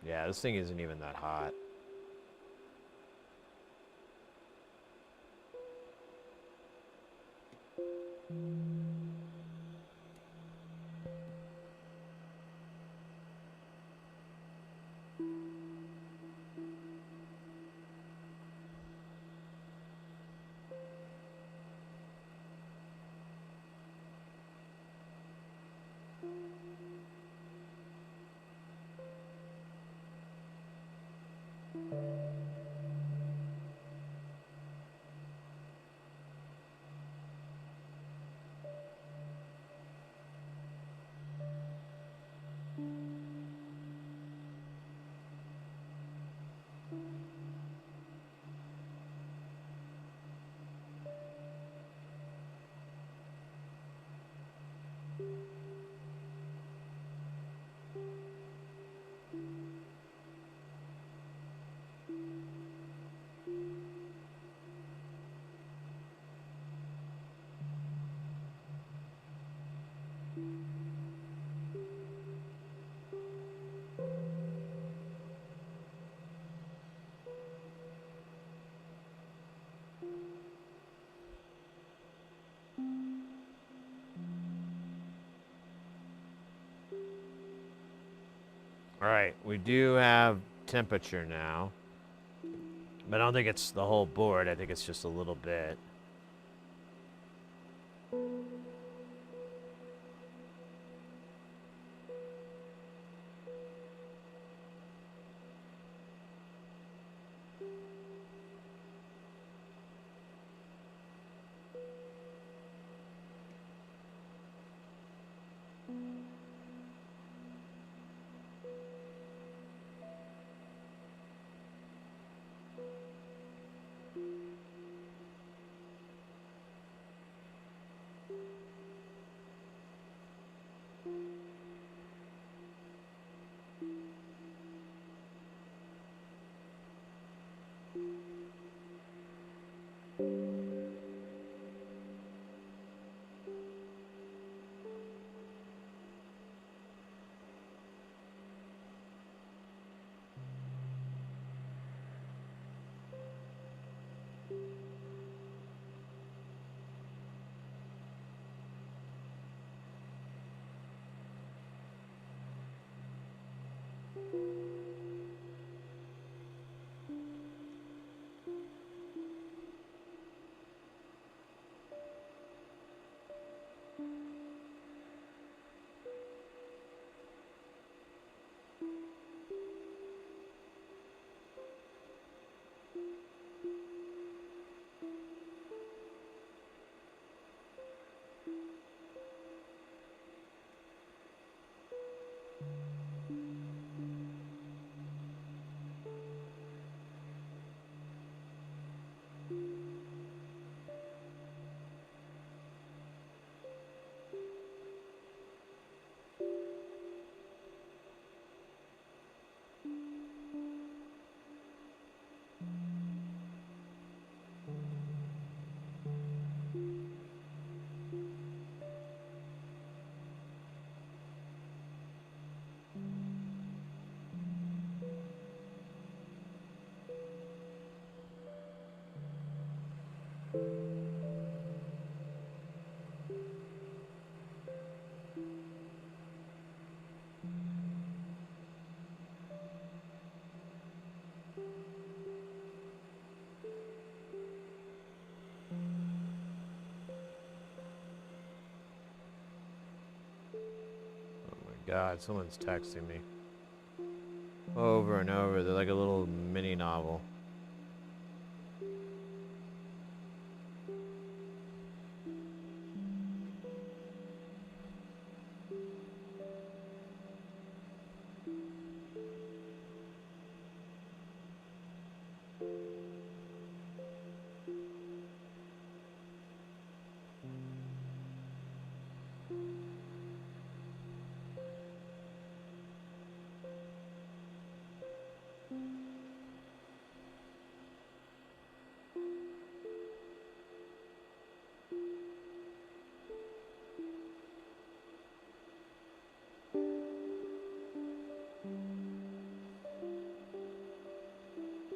Yeah, this thing isn't even that hot. Alright, we do have temperature now. But I don't think it's the whole board. I think it's just a little bit. God, someone's texting me over and over. They're like a little mini novel.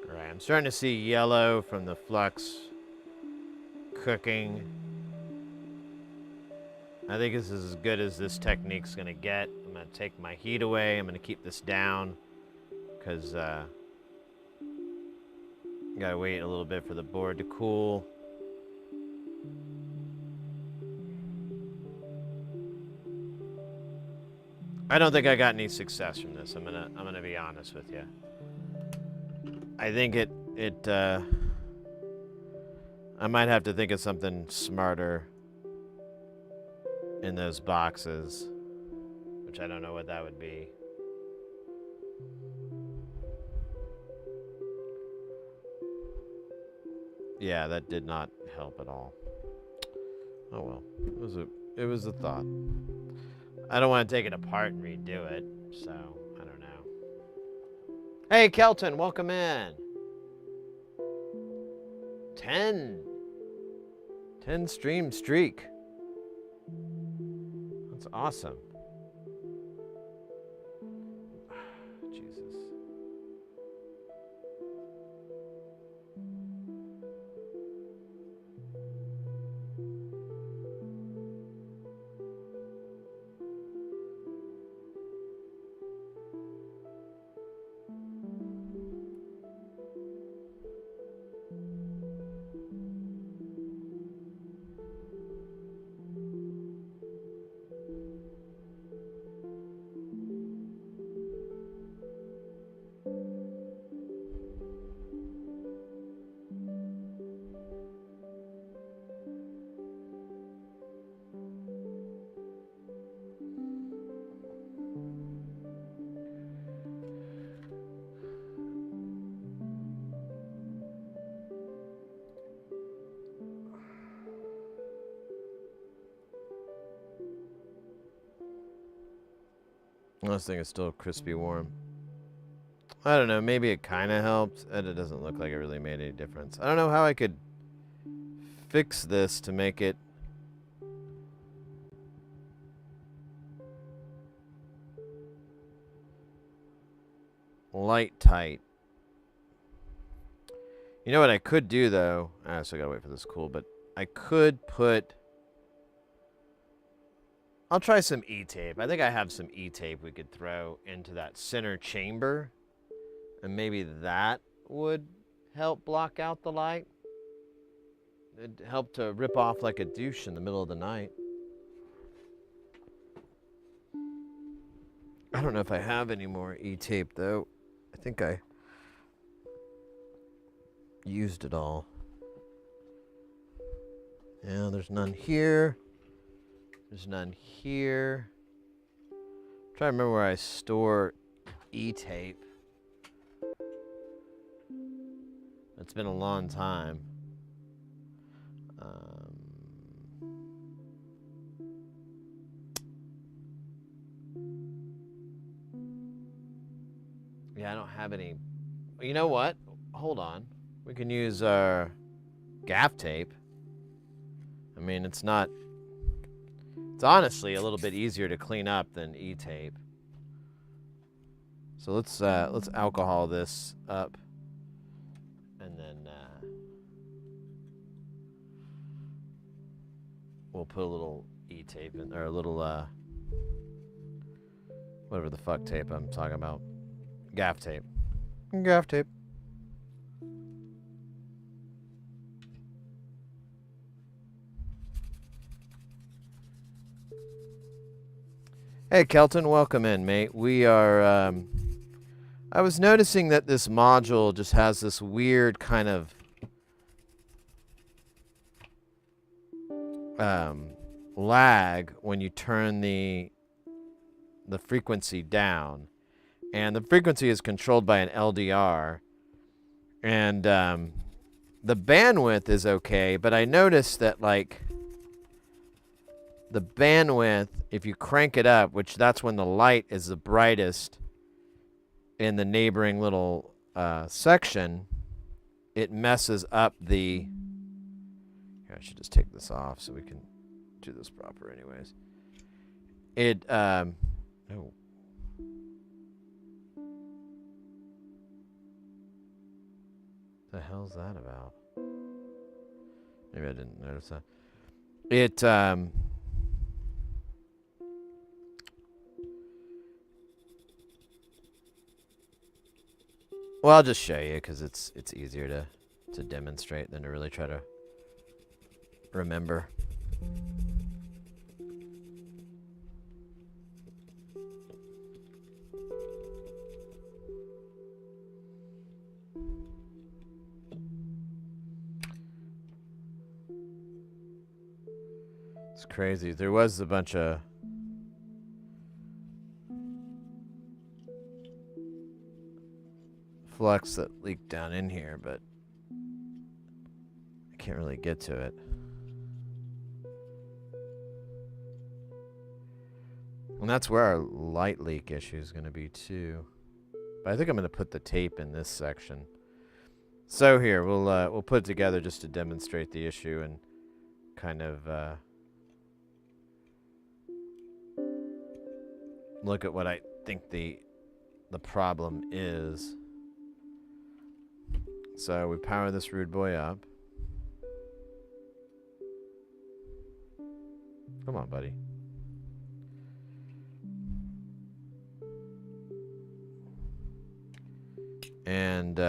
Alright, I'm starting to see yellow from the flux cooking. I think this is as good as this technique's gonna get. I'm gonna take my heat away. I'm gonna keep this down because gotta wait a little bit for the board to cool. I don't think I got any success from this. I'm gonna be honest with you. I think I might have to think of something smarter in those boxes, which I don't know what that would be. Yeah, that did not help at all. Oh well, it was a thought. I don't want to take it apart and redo it, so I don't know. Hey, Kelton, welcome in. 10 stream streak. That's awesome. Jesus. This thing is still crispy warm. I don't know, maybe it kind of helped, and it doesn't look like it really made any difference. I don't know how I could fix this to make it light tight. You know what I could do though? I still gotta wait for this to cool, but I could put. I'll try some E-tape. I think I have some E-tape we could throw into that center chamber, and maybe that would help block out the light. It'd help to rip off like a douche in the middle of the night. I don't know if I have any more E-tape though. I think I used it all. Yeah, there's none here. There's none here. I'm trying to remember where I store E-tape. It's been a long time. Yeah, I don't have any. You know what? Hold on. We can use our gaff tape. I mean, it's not. It's honestly a little bit easier to clean up than E-tape. So let's alcohol this up, and then we'll put a little E-tape in, or a little whatever the fuck tape I'm talking about. Gaff tape. Gaff tape. Hey Kelton, welcome in, mate. We are, I was noticing that this module just has this weird kind of lag when you turn the frequency down. And the frequency is controlled by an LDR. And the bandwidth is okay, but I noticed that like the bandwidth, if you crank it up, which that's when the light is the brightest in the neighboring little section, it messes up the... Here, I should just take this off so we can do this proper anyways. It, oh. The hell's that about? Maybe I didn't notice that. It, well, I'll just show you because it's easier to demonstrate than to really try to remember. It's crazy. There was a bunch of flux that leaked down in here, but I can't really get to it. And that's where our light leak issue is going to be too. But I think I'm going to put the tape in this section. So here, we'll put it together just to demonstrate the issue and kind of look at what I think the problem is. So we power this rude boy up. Come on, buddy. And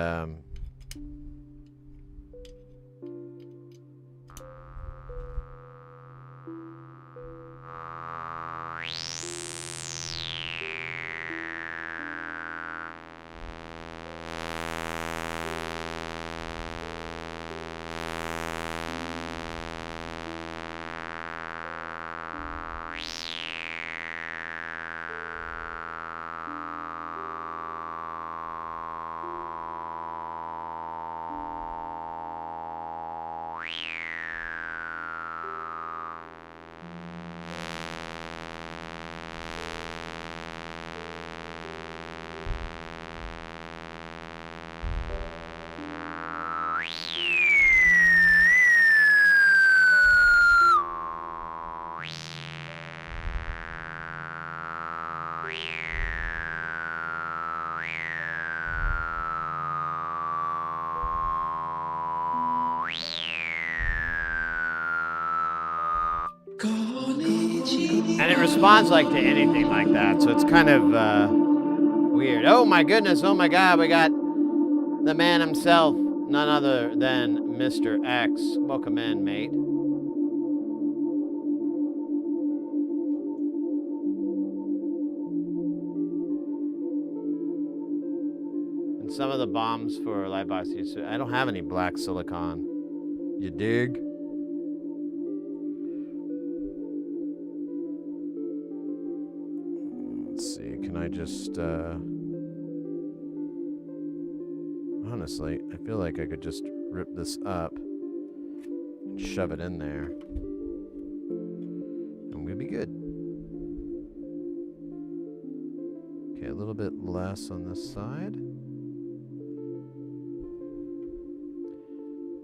responds like to anything like that, so it's kind of weird. Oh my goodness, oh my god, we got the man himself, none other than Mr. X. Welcome in, mate. And some of the bombs for Lightbox use, I don't have any black silicon. You dig? Let's see, can I just, honestly, I feel like I could just rip this up and shove it in there. And we'll be good. Okay, a little bit less on this side.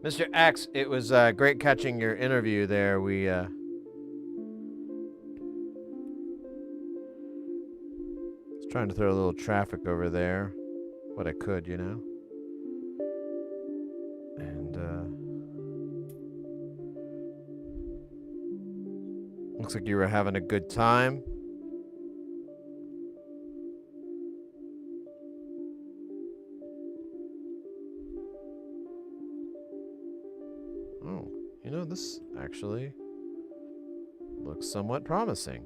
Mr. X, it was great catching your interview there. We was trying to throw a little traffic over there. What I could, you know. And looks like you were having a good time. Oh, you know, this actually looks somewhat promising.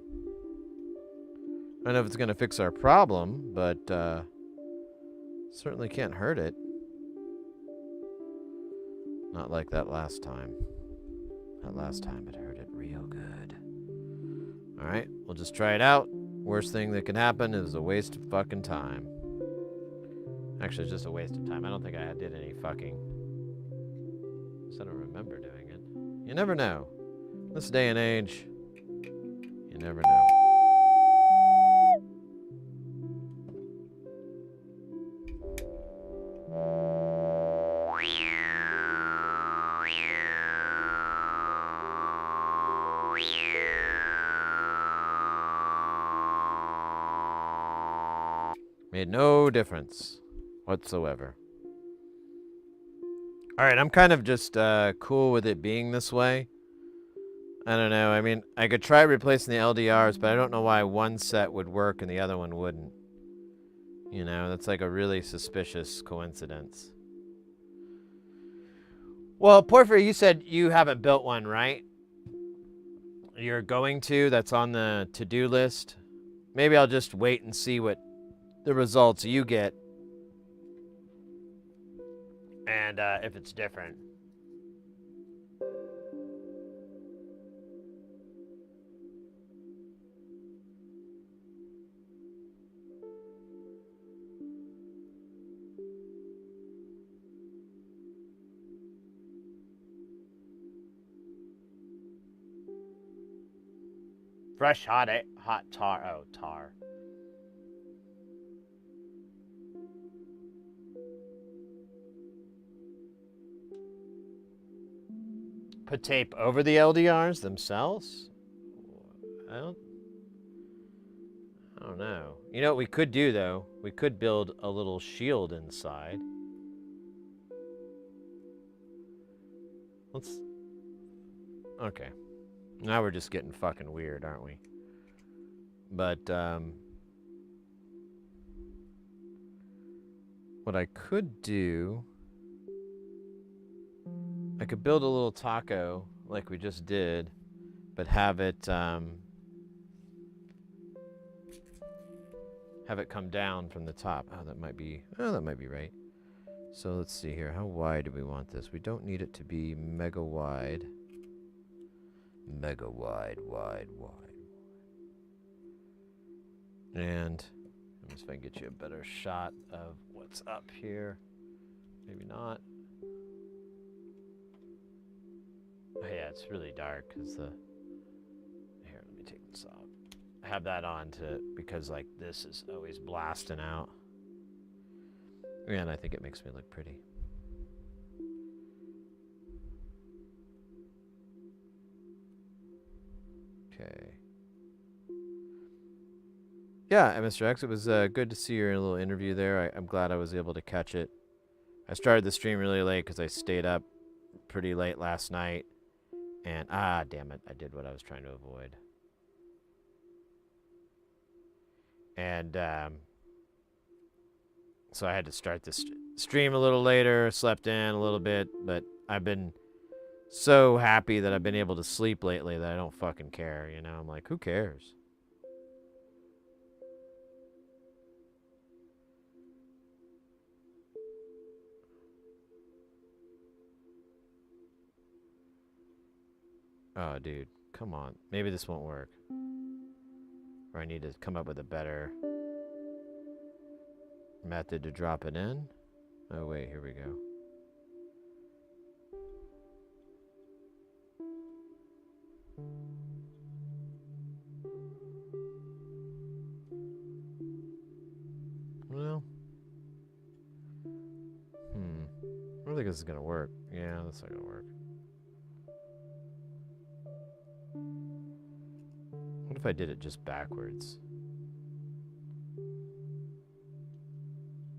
I don't know if it's going to fix our problem, but certainly can't hurt it. Not like that last time. That last time it hurt it real good. Alright, we'll just try it out. Worst thing that can happen is a waste of fucking time. Actually, it's just a waste of time. I don't think I did any fucking... I don't remember doing it. You never know. This day and age, you never know. Made no difference whatsoever. Alright, I'm kind of just cool with it being this way. I don't know, I mean, I could try replacing the LDRs, but I don't know why one set would work and the other one wouldn't. You know, that's like a really suspicious coincidence. Well, Porphyry, you said you haven't built one, right? You're going to? That's on the to-do list? Maybe I'll just wait and see what the results you get. And if it's different. Fresh hot tar. Oh, tar. Put tape over the LDRs themselves? I don't know. You know what we could do, though? We could build a little shield inside. Let's... Okay. Now we're just getting fucking weird, aren't we? But, what I could do... I could build a little taco like we just did, but have it come down from the top. Oh, that might be right. So let's see here. How wide do we want this? We don't need it to be mega wide. Mega wide. And let me see if I can get you a better shot of what's up here. Maybe not. Oh, yeah, it's really dark because the... Here, let me take this off. I have that on because like this is always blasting out. And I think it makes me look pretty. Okay. Yeah, Mr. X, it was good to see your little interview there. I'm glad I was able to catch it. I started the stream really late because I stayed up pretty late last night. And, damn it, I did what I was trying to avoid. And so I had to start this stream a little later, slept in a little bit, but I've been so happy that I've been able to sleep lately that I don't fucking care, you know? I'm like, who cares? Oh, dude, come on. Maybe this won't work. Or I need to come up with a better method to drop it in. Oh, wait, here we go. Well, I don't think this is gonna work. Yeah, that's not gonna work. What if I did it just backwards?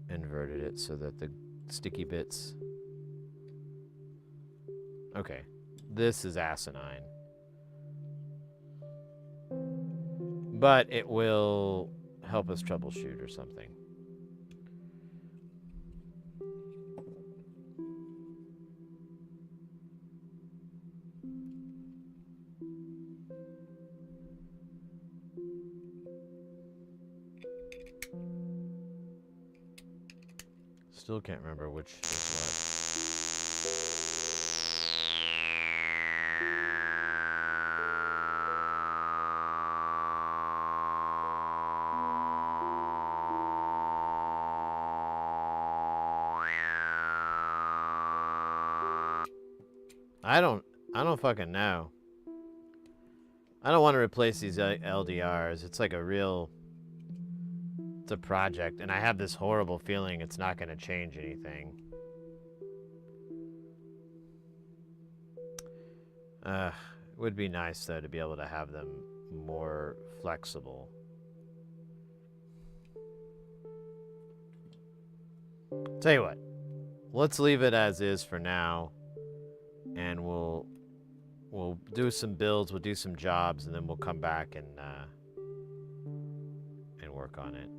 Inverted it so that the sticky bits... Okay, this is asinine. But it will help us troubleshoot or something. Still can't remember which is what. I don't fucking know. I don't want to replace these LDRs. It's like it's a project, and I have this horrible feeling it's not going to change anything. It would be nice, though, to be able to have them more flexible. Tell you what, let's leave it as is for now, and we'll do some builds, we'll do some jobs, and then we'll come back and work on it.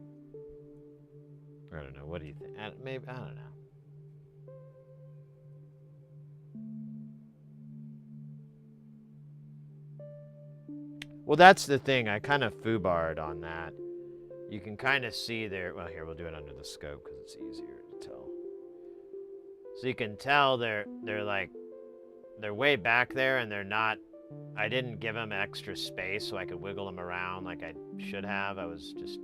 I don't know. What do you think? Maybe, I don't know. Well, that's the thing. I kind of foobarred on that. You can kind of see there. Well, here, we'll do it under the scope because it's easier to tell. So you can tell they're way back there, and they're not. I didn't give them extra space so I could wiggle them around like I should have. I was just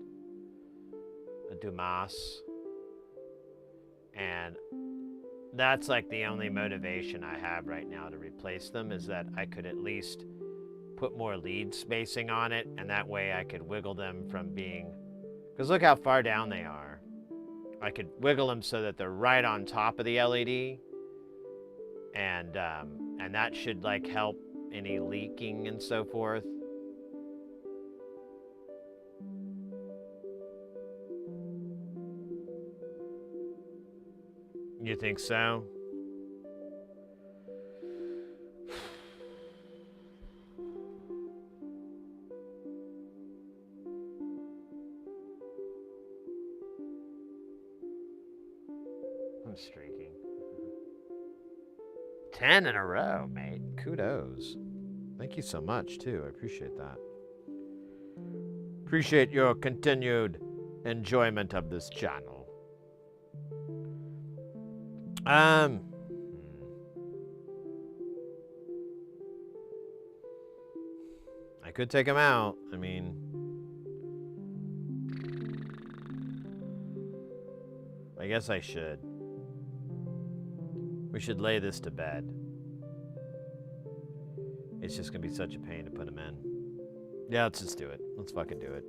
a Dumas. And that's like the only motivation I have right now to replace them, is that I could at least put more lead spacing on it, and that way I could wiggle them from being, because look how far down they are. I could wiggle them so that they're right on top of the LED, and that should like help any leaking and so forth. You think so? I'm streaking. 10 in a row, mate. Kudos. Thank you so much, too. I appreciate that. Appreciate your continued enjoyment of this channel. I could take him out. I mean, I guess I should. We should lay this to bed. It's just gonna be such a pain to put him in. Yeah, let's just do it. Let's fucking do it.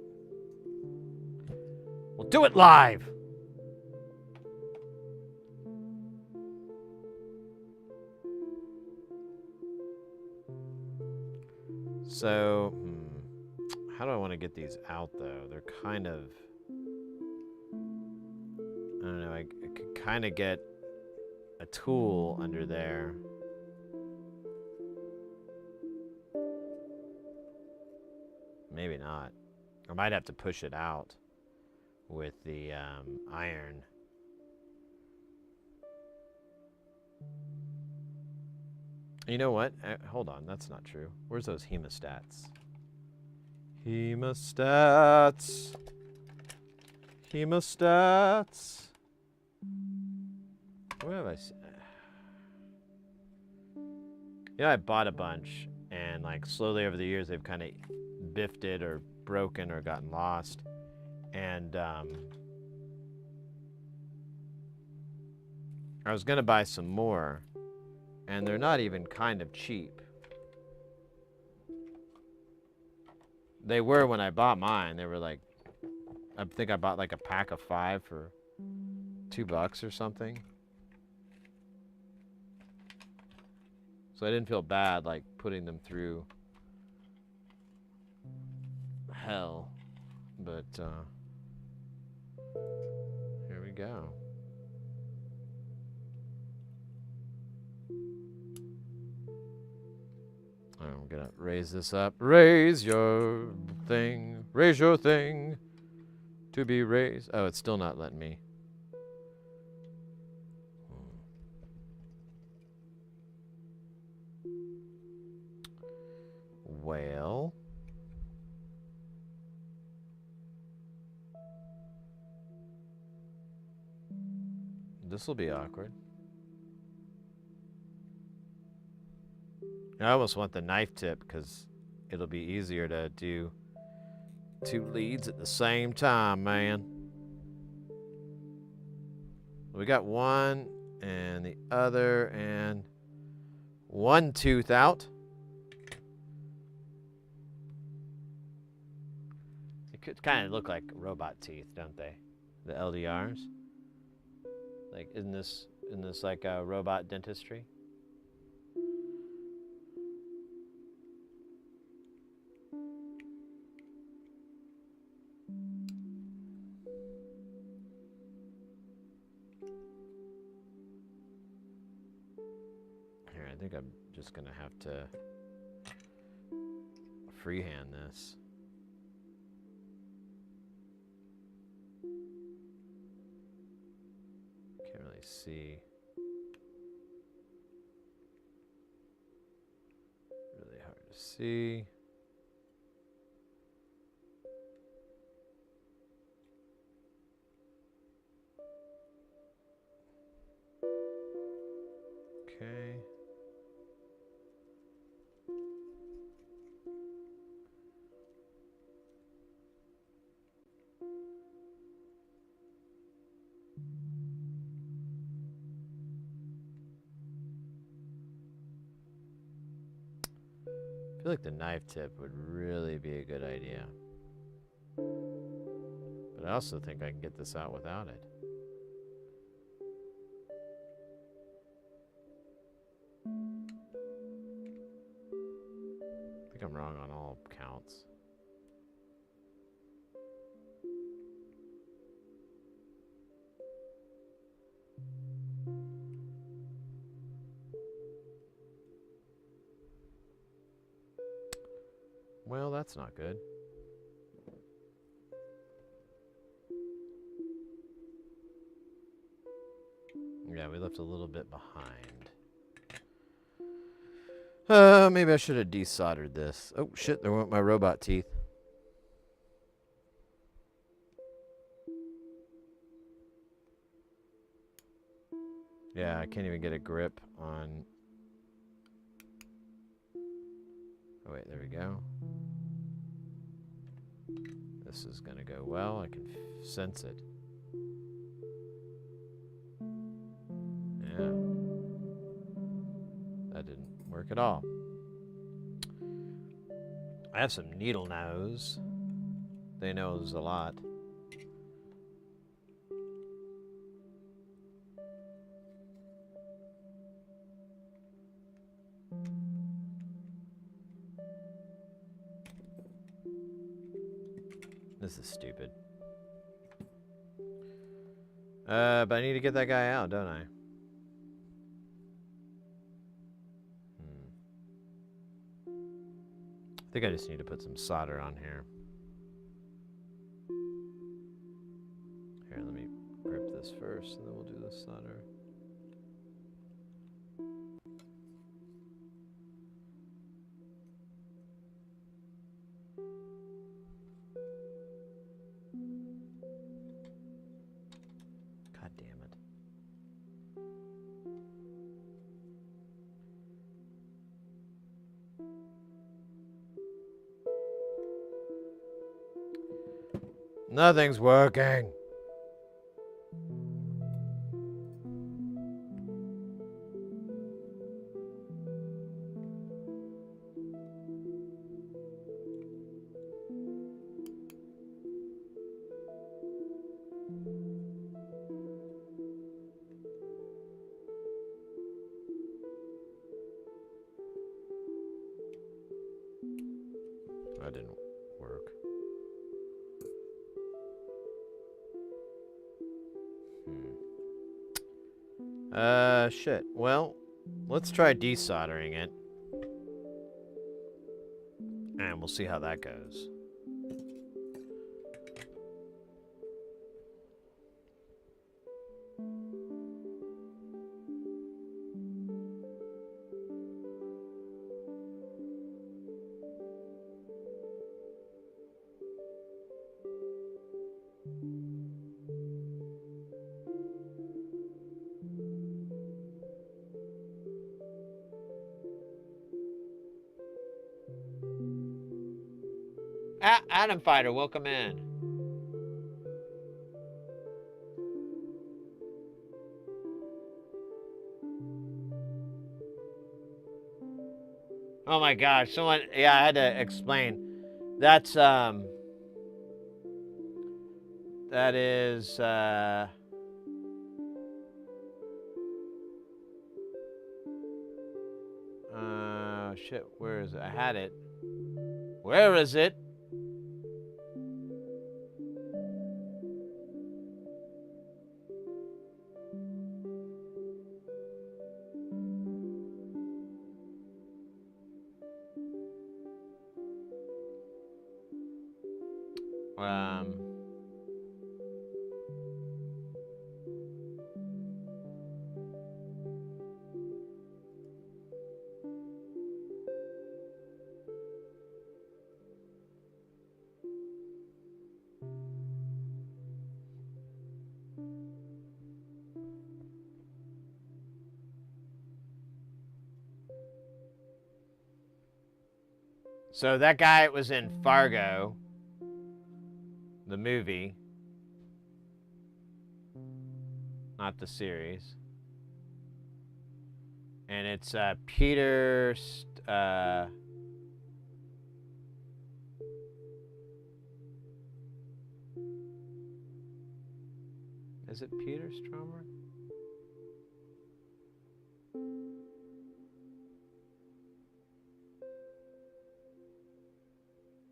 We'll do it live! So, how do I want to get these out, though? They're kind of... I don't know, I could kind of get a tool under there. Maybe not. I might have to push it out. with the iron. You know what? Hold on, that's not true. Where's those hemostats? Hemostats. Hemostats. Where have I seen? You know, I bought a bunch, and like slowly over the years, they've kind of biffed it or broken or gotten lost. And I was gonna buy some more, and they're not even kind of cheap. They were when I bought mine. They were like, I think I bought like a pack of 5 for $2 or something. So I didn't feel bad like putting them through hell, but here we go. I'm gonna raise this up. Raise your thing. Raise your thing to be raised. Oh, it's still not letting me. Well, this will be awkward. I almost want the knife tip because it'll be easier to do 2 leads at the same time, man. We got one and the other and one tooth out. It could kind of look like robot teeth, don't they? The LDRs. Like in this like robot dentistry. Here, I think I'm just gonna have to freehand this. Can't really see. Really hard to see. Okay. I feel like the knife tip would really be a good idea. But I also think I can get this out without it. I think I'm wrong on all counts. Well, that's not good. Yeah, we left a little bit behind. Maybe I should have desoldered this. Oh, shit, there went my robot teeth. Yeah, I can't even get a grip on... Oh, wait, there we go. This is gonna go well. I can sense it. Yeah. That didn't work at all. I have some needle nose. They knows a lot. This is stupid. But I need to get that guy out, don't I? I think I just need to put some solder on here. this first, and then we'll do the solder. God damn it. Nothing's working. That didn't work. Shit. Well, let's try desoldering it. And we'll see how that goes. Atom Fighter, welcome in. Oh my gosh, someone, yeah, I had to explain. That's, that is, shit, where is it? I had it. Where is it? So that guy was in Fargo, the movie, not the series. And it's Peter, is it Peter Stromer?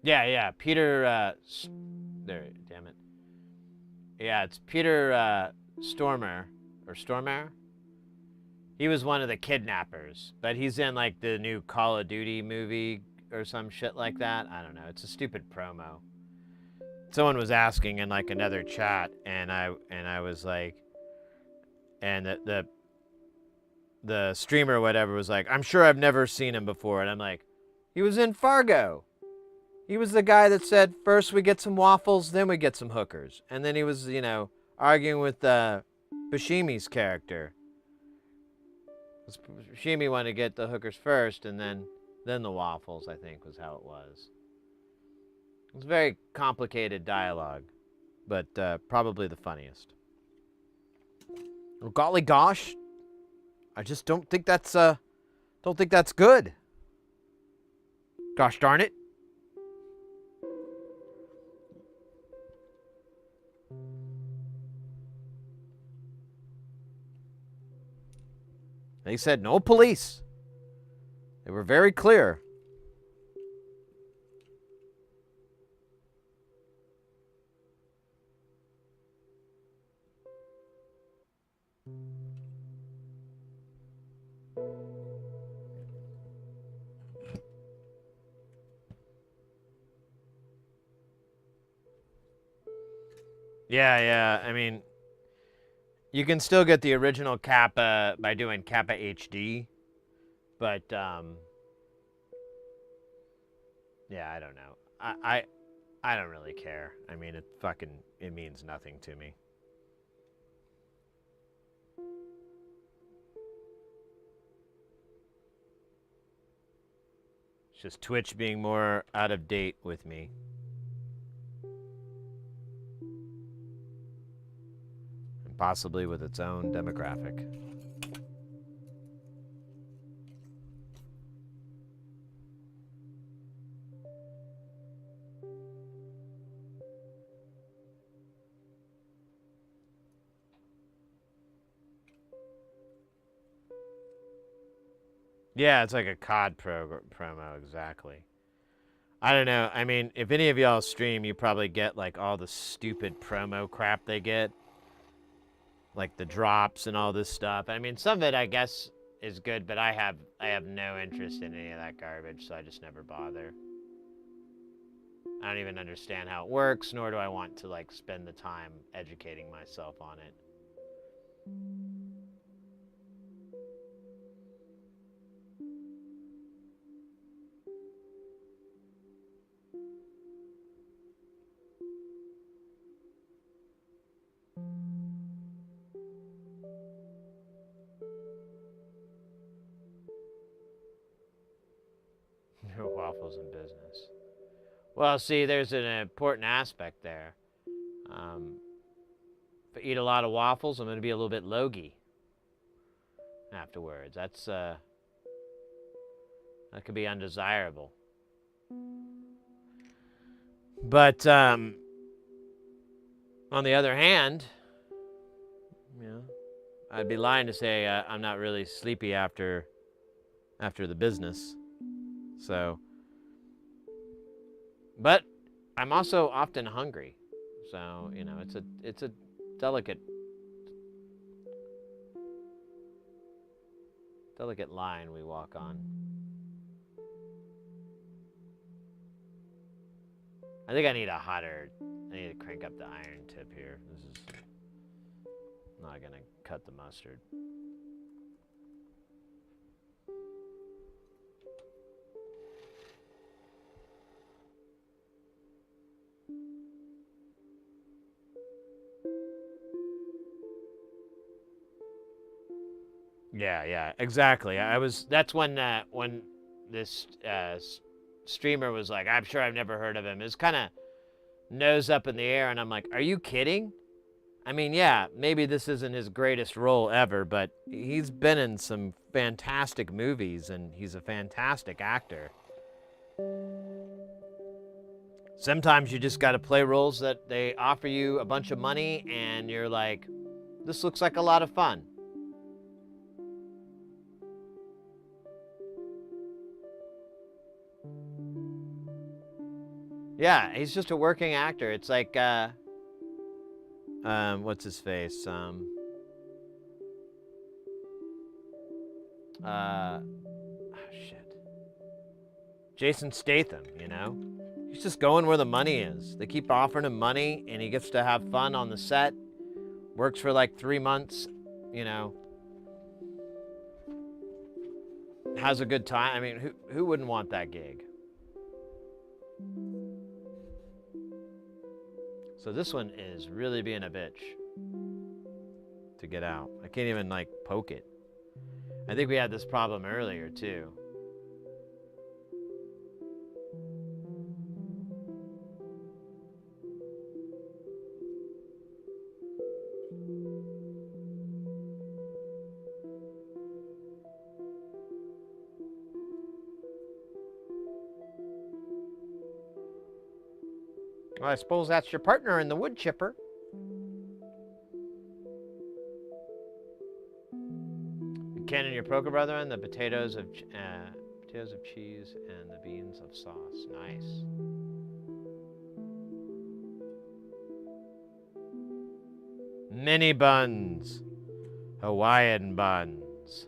Yeah, Peter, there, damn it. Yeah, it's Peter Stormer, or Stormare. He was one of the kidnappers, but he's in like the new Call of Duty movie or some shit like that. I don't know, it's a stupid promo. Someone was asking in like another chat, and I was like, and the streamer or whatever was like, I'm sure I've never seen him before, and I'm like, he was in Fargo. He was the guy that said, first we get some waffles, then we get some hookers. And then he was, you know, arguing with Buscemi's character. Buscemi wanted to get the hookers first, and then the waffles, I think, was how it was. It was very complicated dialogue, but probably the funniest. Oh, golly gosh, I just don't think that's good. Gosh darn it. They said no police. They were very clear. Yeah, I mean, You can still get the original Kappa by doing Kappa HD, but yeah, I don't know. I don't really care. I mean, it means nothing to me. It's just Twitch being more out of date with me. And possibly with its own demographic. Yeah, it's like a COD promo, exactly. I don't know. I mean, if any of y'all stream, you probably get like all the stupid promo crap they get. Like the drops and all this stuff. I mean, some of it I guess is good, but I have no interest in any of that garbage, so I just never bother. I don't even understand how it works, nor do I want to like spend the time educating myself on it. No waffles in business. Well, see, there's an important aspect there. If I eat a lot of waffles, I'm going to be a little bit logy afterwards. That could be undesirable. But on the other hand, you know, I'd be lying to say I'm not really sleepy after the business. So, but I'm also often hungry. So, you know, it's a delicate line we walk on. I think I need to crank up the iron tip here. This is not gonna cut the mustard. Yeah, exactly. That's when this streamer was like, I'm sure I've never heard of him. It's kind of nose up in the air, and I'm like, are you kidding? I mean, yeah, maybe this isn't his greatest role ever, but he's been in some fantastic movies, and he's a fantastic actor. Sometimes you just got to play roles that they offer you a bunch of money, and you're like, this looks like a lot of fun. Yeah, he's just a working actor. It's like, what's his face? Shit. Jason Statham, you know? He's just going where the money is. They keep offering him money, and he gets to have fun on the set. Works for like 3 months, you know. Has a good time. I mean, who wouldn't want that gig? So this one is really being a bitch to get out. I can't even like poke it. I think we had this problem earlier too. Well, I suppose that's your partner in the wood chipper. Ken and your poker brother and the potatoes of cheese and the beans of sauce. Nice. Mini buns. Hawaiian buns.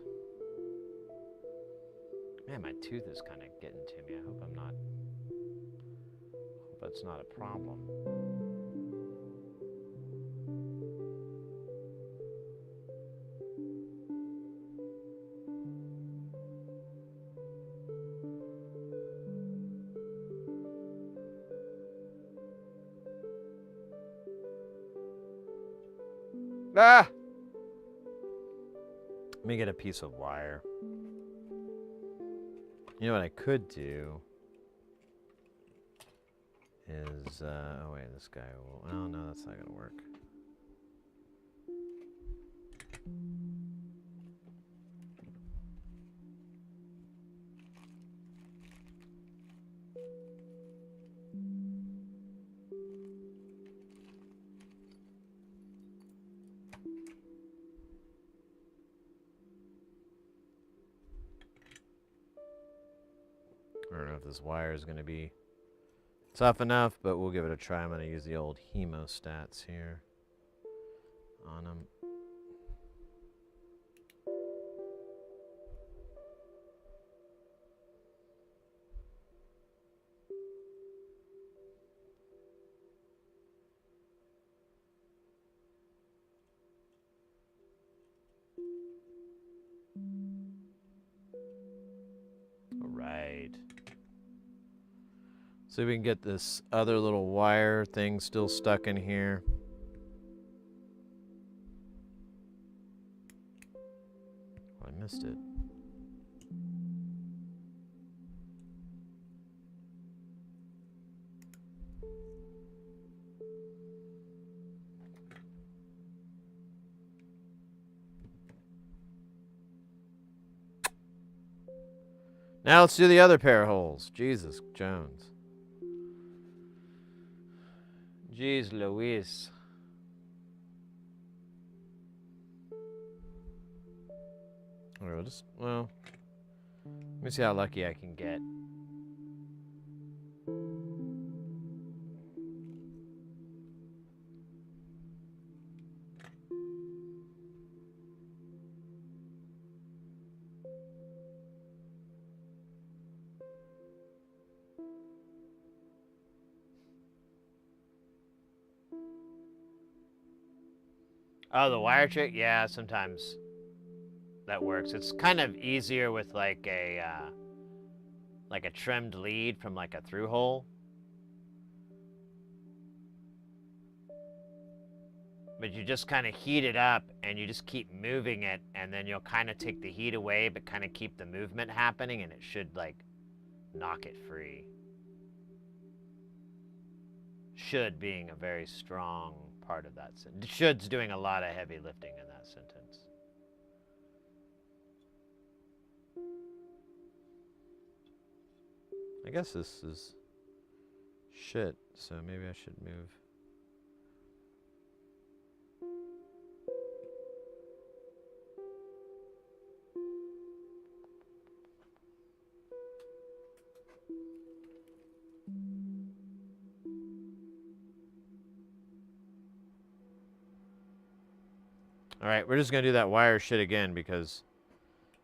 Man, my tooth is kind of getting to me. I hope that's not a problem. Ah! Let me get a piece of wire. You know what I could do is, oh wait, this guy will, oh no, that's not gonna work. I don't know if this wire is going to be tough enough, but we'll give it a try. I'm going to use the old hemostats here on them. All right. See if we can get this other little wire thing still stuck in here. Oh, I missed it. Now let's do the other pair of holes. Jesus Jones. Jeez Louise. Alright, we'll just, well, let me see how lucky I can get. Oh, the wire trick? Yeah, sometimes that works. It's kind of easier with like a trimmed lead from like a through hole. But you just kind of heat it up and you just keep moving it, and then you'll kind of take the heat away but kind of keep the movement happening, and it should like knock it free. Should being a very strong part of that sentence. Should's doing a lot of heavy lifting in that sentence. I guess this is shit, so maybe I should move. Alright, we're just going to do that wire shit again because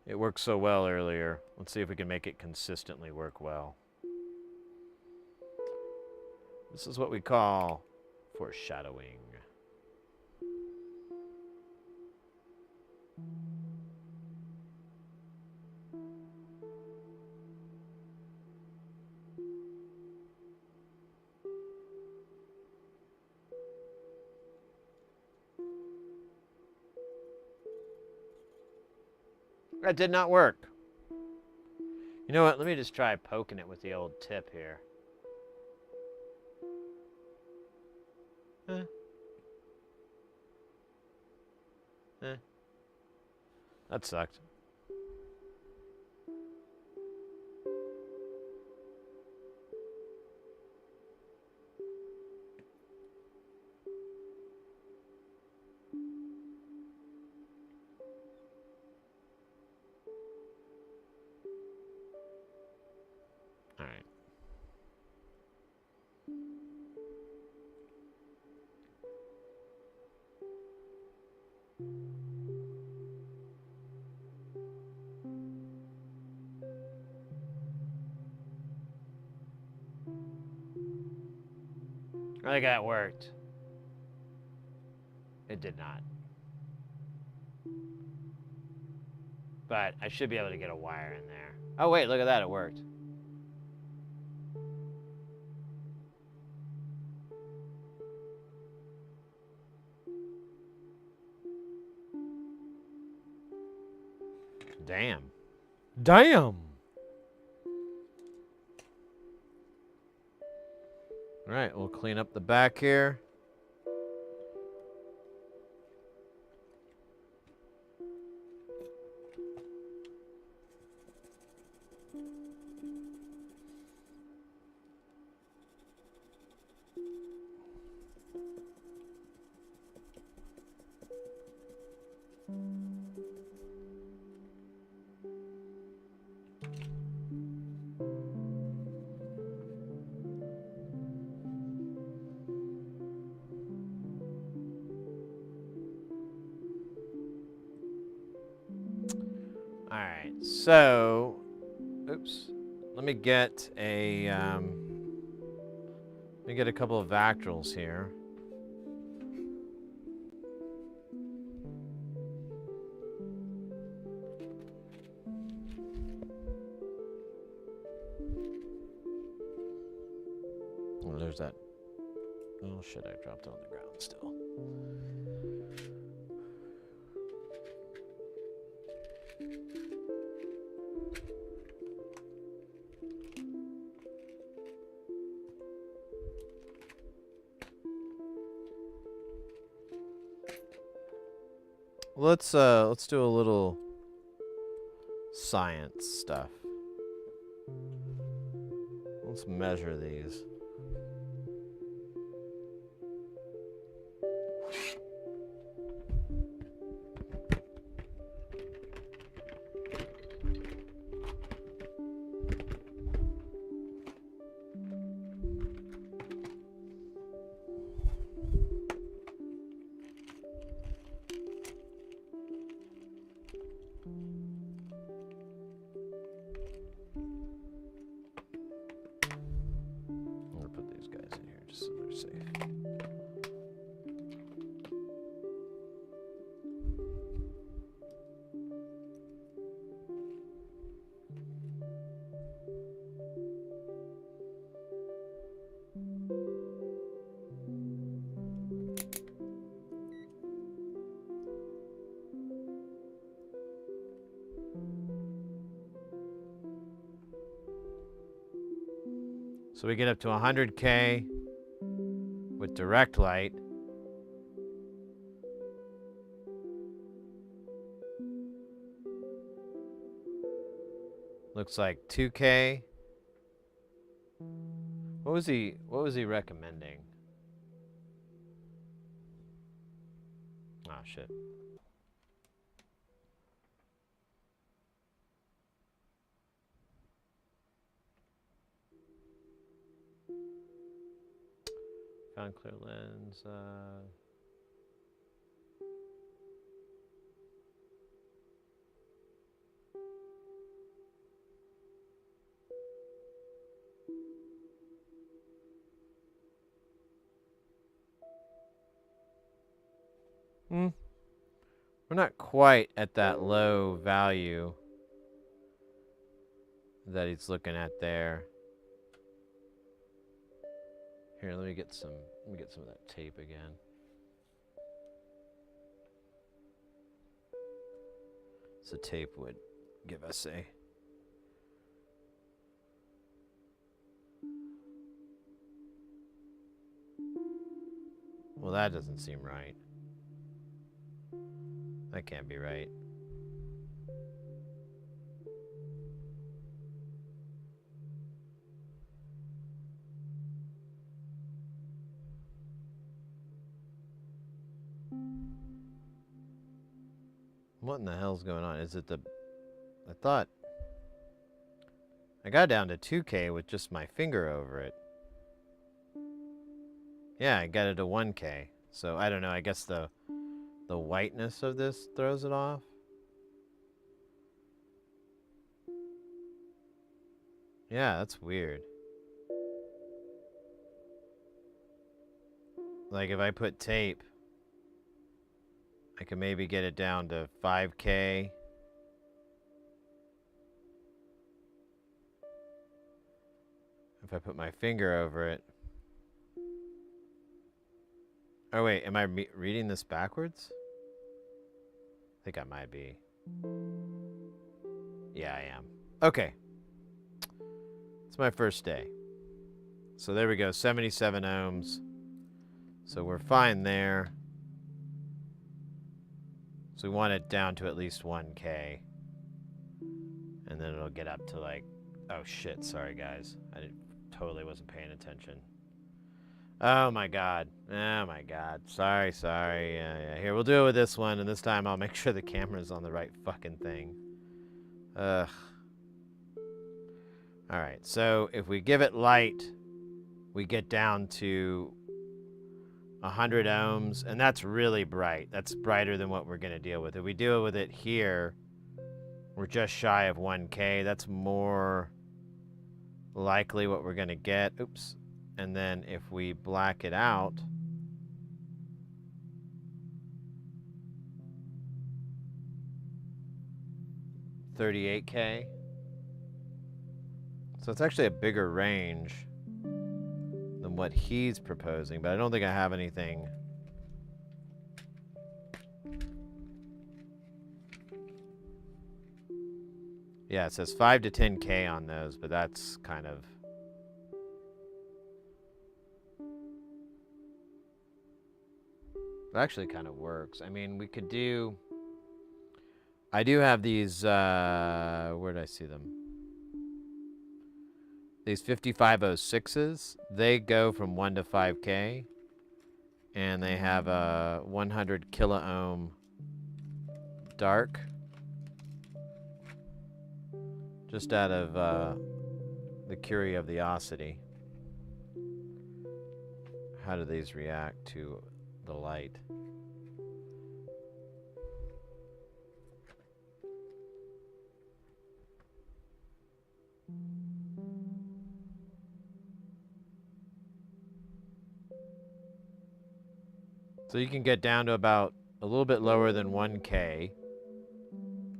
it worked so well earlier. Let's see if we can make it consistently work well. This is what we call foreshadowing. That did not work. You know what? Let me just try poking it with the old tip here. That sucked. All right. I think that worked. It did not. But I should be able to get a wire in there. Oh wait, look at that, it worked. Damn. Damn! Alright, we'll clean up the back here. Alright, so, oops, let me get a, let me get a couple of Vactrals here. Oh, there's that. Oh shit, I dropped it on the ground still. Let's do a little science stuff. Let's measure these. I'm gonna put these guys in here just so they're safe. So we get up to 100K with direct light. Looks like 2K. What was he recommending? Ah, shit. Found clear lens. We're not quite at that low value that he's looking at there. Here, let me get some of that tape again. So tape would give us a well, that doesn't seem right. That can't be right. What in the hell's going on? Is it the... I thought... I got down to 2K with just my finger over it. Yeah, I got it to 1K. So, I don't know, I guess the whiteness of this throws it off. Yeah, that's weird. Like, if I put tape, I can maybe get it down to 5K. If I put my finger over it. Oh wait, am I reading this backwards? I think I might be. Yeah, I am. Okay. It's my first day. So there we go, 77 ohms. So we're fine there. So we want it down to at least 1K. And then it'll get up to like, oh shit, sorry guys. I totally wasn't paying attention. Oh my god. Oh my god. Sorry. Yeah. Here, we'll do it with this one, and this time I'll make sure the camera's on the right fucking thing. Ugh. Alright, so if we give it light, we get down to 100 ohms, and that's really bright. That's brighter than what we're going to deal with. If we deal with it here, we're just shy of 1K. That's more likely what we're going to get. Oops. And then if we black it out, $38K. So it's actually a bigger range than what he's proposing, but I don't think I have anything. Yeah, it says 5 to 10K on those, but that's kind of... It actually kind of works. I mean, we could do... I do have these, where did I see them? These 5506s, they go from 1 to 5K, and they have a 100 kilo ohm dark, just out of the curiosity. How do these react to the light? So you can get down to about a little bit lower than 1K.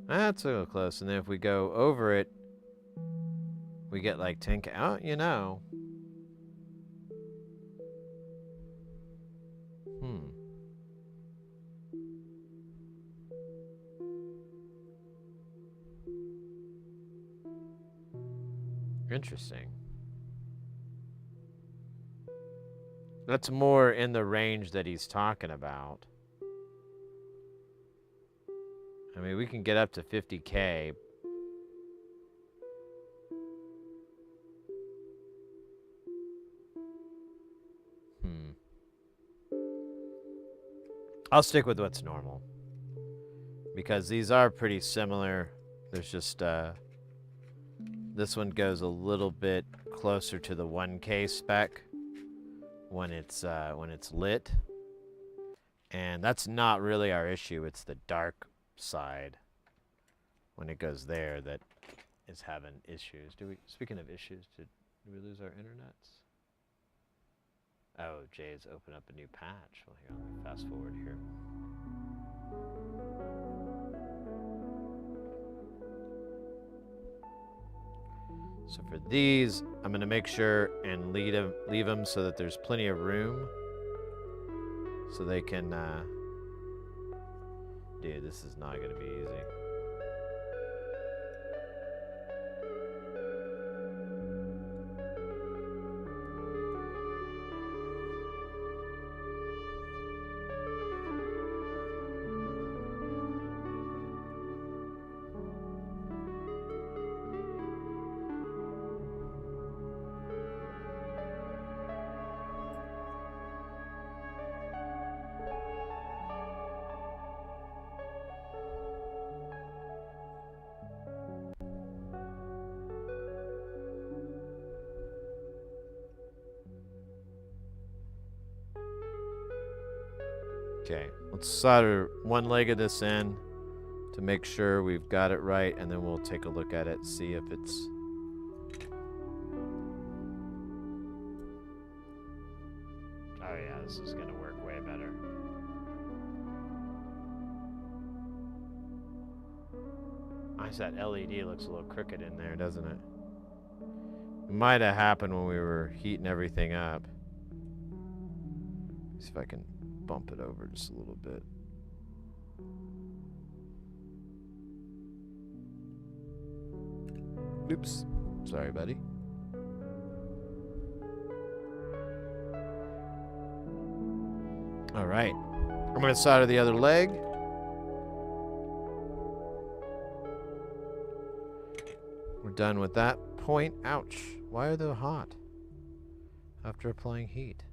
That's a little close. And then if we go over it, we get like 10K. Oh, you know. Interesting. That's more in the range that he's talking about. I mean, we can get up to 50K. I'll stick with what's normal, because these are pretty similar. There's just this one goes a little bit closer to the 1K spec when it's lit, and that's not really our issue. It's the dark side when it goes there that is having issues. Speaking of issues, did we lose our internets? Oh, Jay's opened up a new patch. Well, here, let me fast forward here. So for these, I'm going to make sure and leave them so that there's plenty of room, so they can... Dude, this is not going to be easy. Okay, let's solder one leg of this in to make sure we've got it right, and then we'll take a look at it, see if it's... Oh yeah, this is gonna work way better. Nice, that LED looks a little crooked in there, doesn't it? It might have happened when we were heating everything up. See if I can bump it over just a little bit. Oops. Sorry, buddy. All right. I'm going to solder the other leg. We're done with that point. Ouch. Why are they hot after applying heat?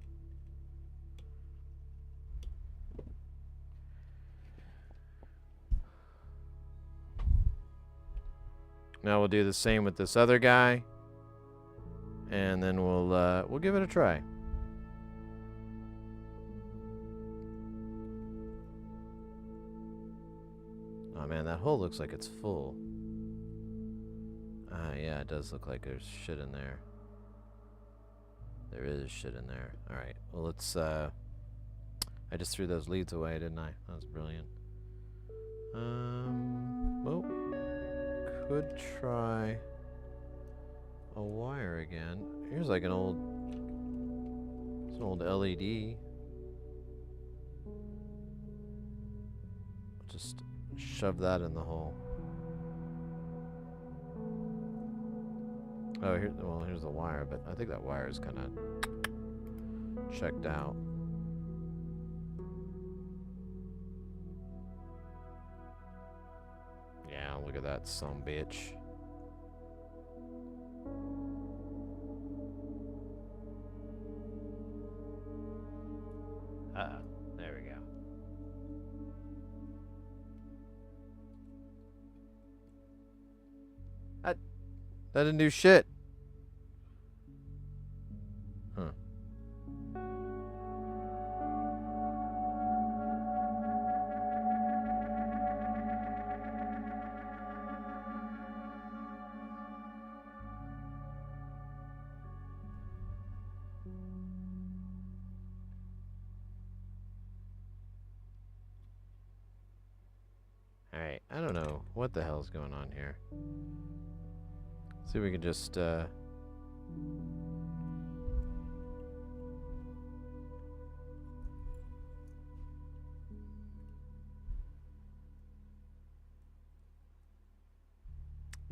Now we'll do the same with this other guy, and then we'll give it a try. Oh man, that hole looks like it's full. Yeah, it does look like there's shit in there. There is shit in there. All right. Well, let's. I just threw those leads away, didn't I? That was brilliant. Well. Could try a wire again. Here's like an old LED. Just shove that in the hole. Oh, here's the wire, but I think that wire is kind of checked out. Yeah, look at that sumbitch. There we go. That didn't do shit. Huh. Alright, I don't know what the hell's going on here. See if we can just, you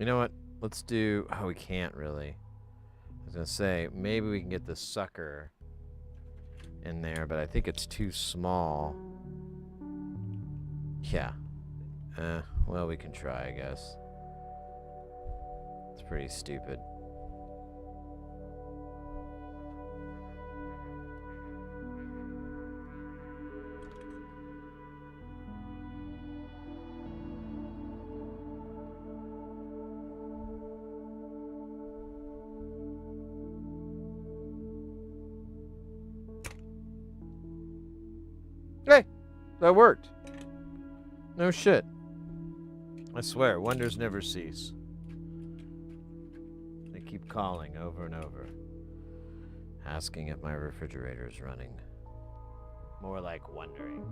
know what? Let's do... Oh, we can't really. I was gonna say, maybe we can get the sucker in there, but I think it's too small. Yeah. Well, we can try, I guess. It's pretty stupid. Hey, that worked. No shit. I swear, wonders never cease. They keep calling over and over, asking if my refrigerator is running. More like wondering.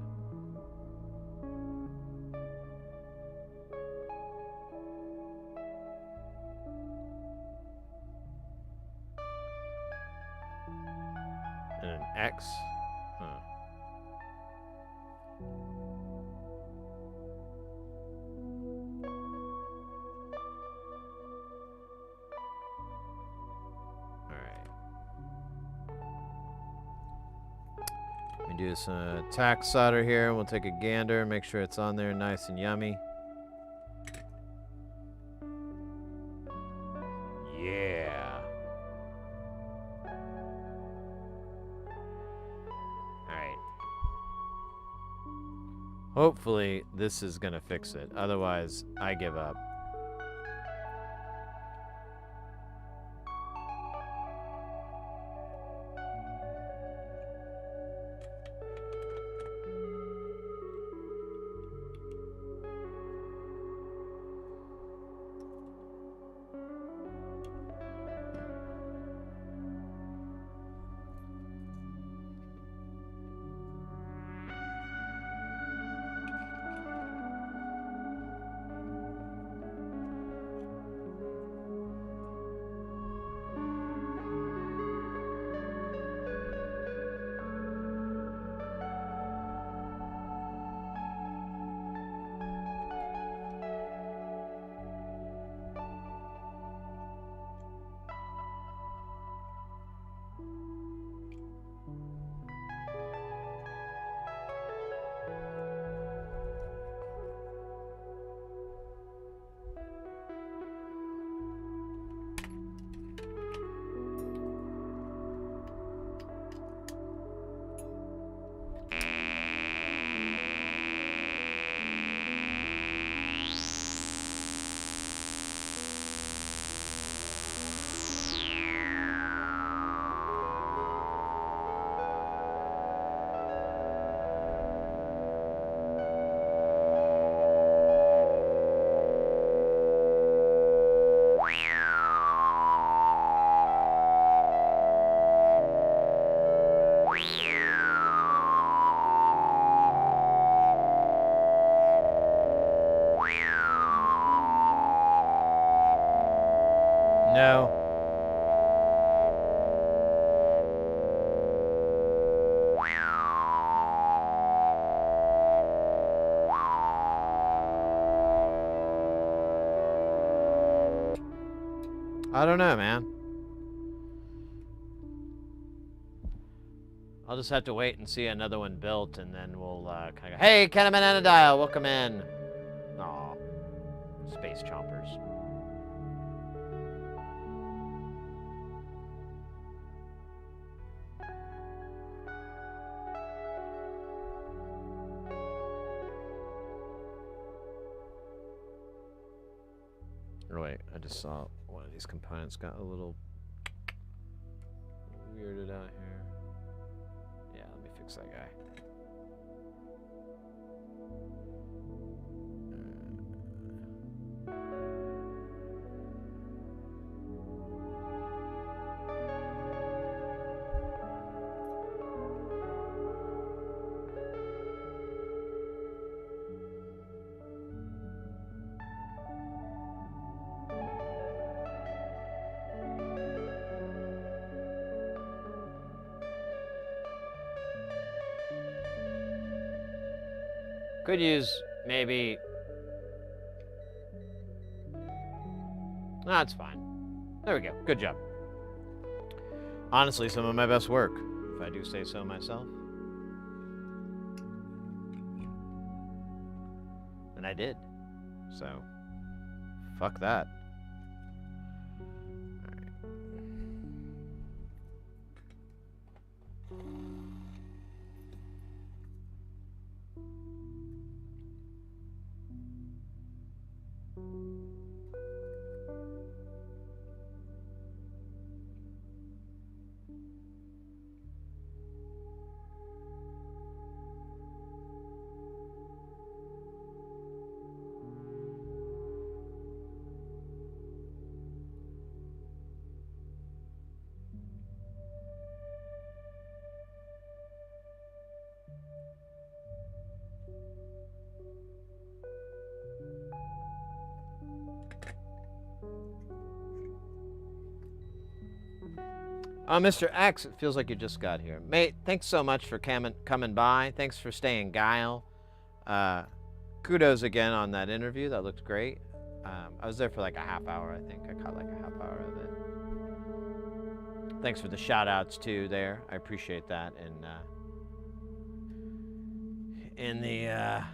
And an X? Huh. Do some tack solder here. We'll take a gander, make sure it's on there nice and yummy. Yeah. Alright. Hopefully this is gonna fix it. Otherwise, I give up. No. I don't know, man. I'll just have to wait and see another one built, and then we'll kind of go, hey, Keneman Anadial, welcome in. Aw, space chompers. Oh, wait, I just saw one of these components got a little weirded out here. Yeah, let me fix that guy. Could use maybe. That's fine. There we go. Good job. Honestly, some of my best work, if I do say so myself. And I did. So, fuck that. Mr. X, it feels like you just got here. Mate, thanks so much for coming by. Thanks for staying guile. Kudos again on that interview. That looked great. I was there for like a half hour, I think. I caught like a half hour of it. Thanks for the shout outs too there. I appreciate that. And in the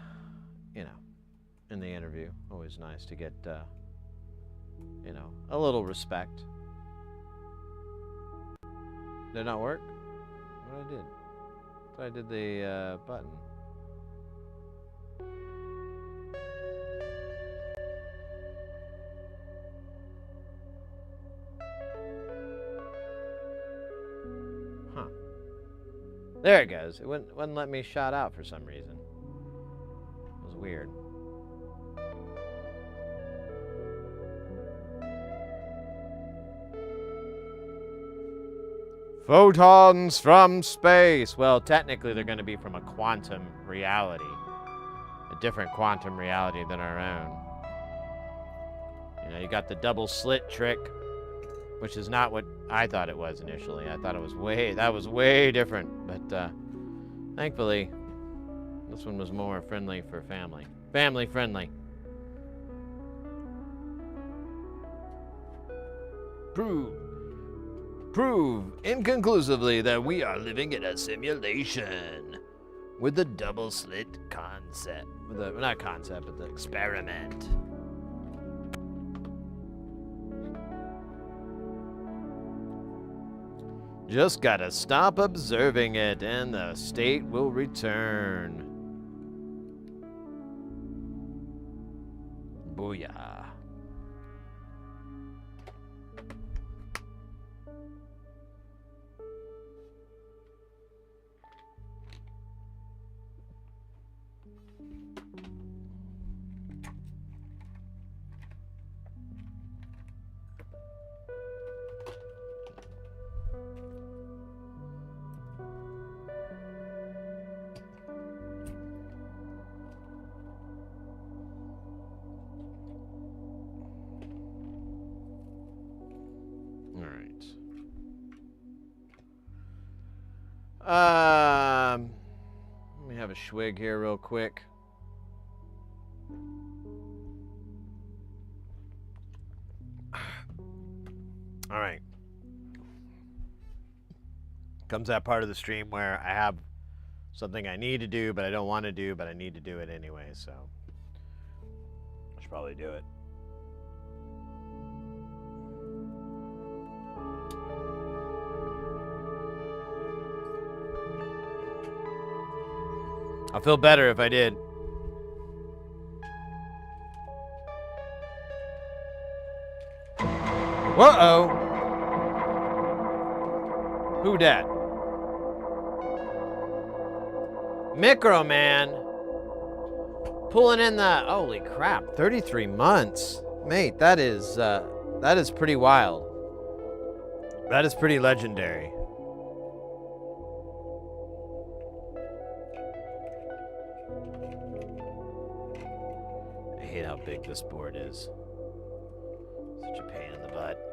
in the interview, always nice to get a little respect. Did it not work? What I did? I thought I did the button. Huh. There it goes. It wouldn't let me shout out for some reason. It was weird. Photons from space. Well, technically they're going to be from a quantum reality. A different quantum reality than our own. You know, you got the double slit trick, which is not what I thought it was initially. I thought it was way different. But thankfully, this one was more friendly for family. Family friendly. Prove inconclusively that we are living in a simulation with the double slit concept. Not concept, but the experiment. Just gotta stop observing it and the state will return. Booyah. Let me have a swig here real quick. All right. Comes that part of the stream where I have something I need to do, but I don't want to do, but I need to do it anyway, so I should probably do it. I'll feel better if I did. Whoa-oh. Who dat? Micro Man. Pulling in the, holy crap, 33 months. Mate, that is pretty wild. That is pretty legendary. I hate how big this board is. Such a pain in the butt.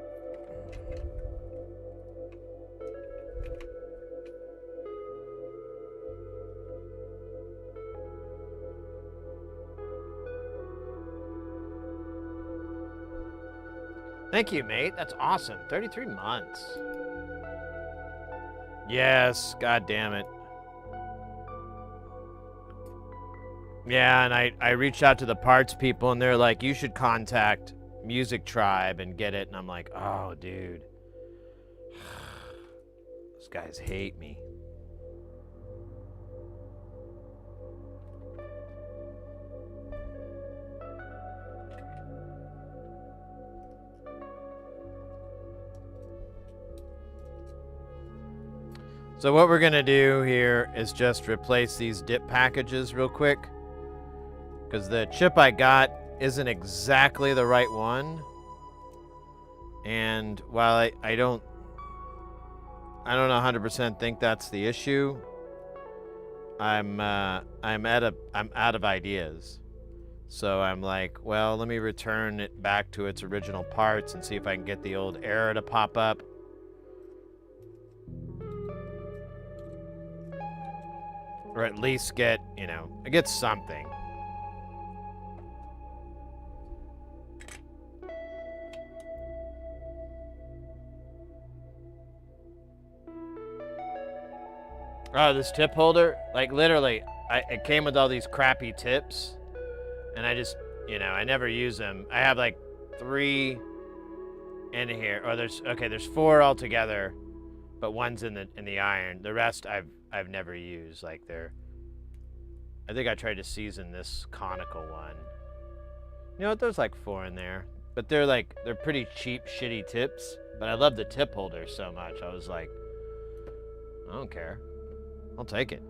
Thank you, mate. That's awesome. 33 months. Yes, god damn it. Yeah, and I reached out to the parts people, and they're like, you should contact Music Tribe and get it. And I'm like, oh, dude. Those guys hate me. So what we're gonna do here is just replace these dip packages real quick, because the chip I got isn't exactly the right one. And while I don't 100% think that's the issue, I'm out of ideas. So I'm like, well, let me return it back to its original parts and see if I can get the old error to pop up. Or at least get, get something. Oh, this tip holder, like literally, it came with all these crappy tips, and I just, I never use them. I have like 3 in here, or there's 4 altogether, but one's in the iron. The rest I've never used. Like I think I tried to season this conical one. You know what? There's like 4 in there, but they're pretty cheap, shitty tips. But I love the tip holder so much. I was like, I don't care. I'll take it.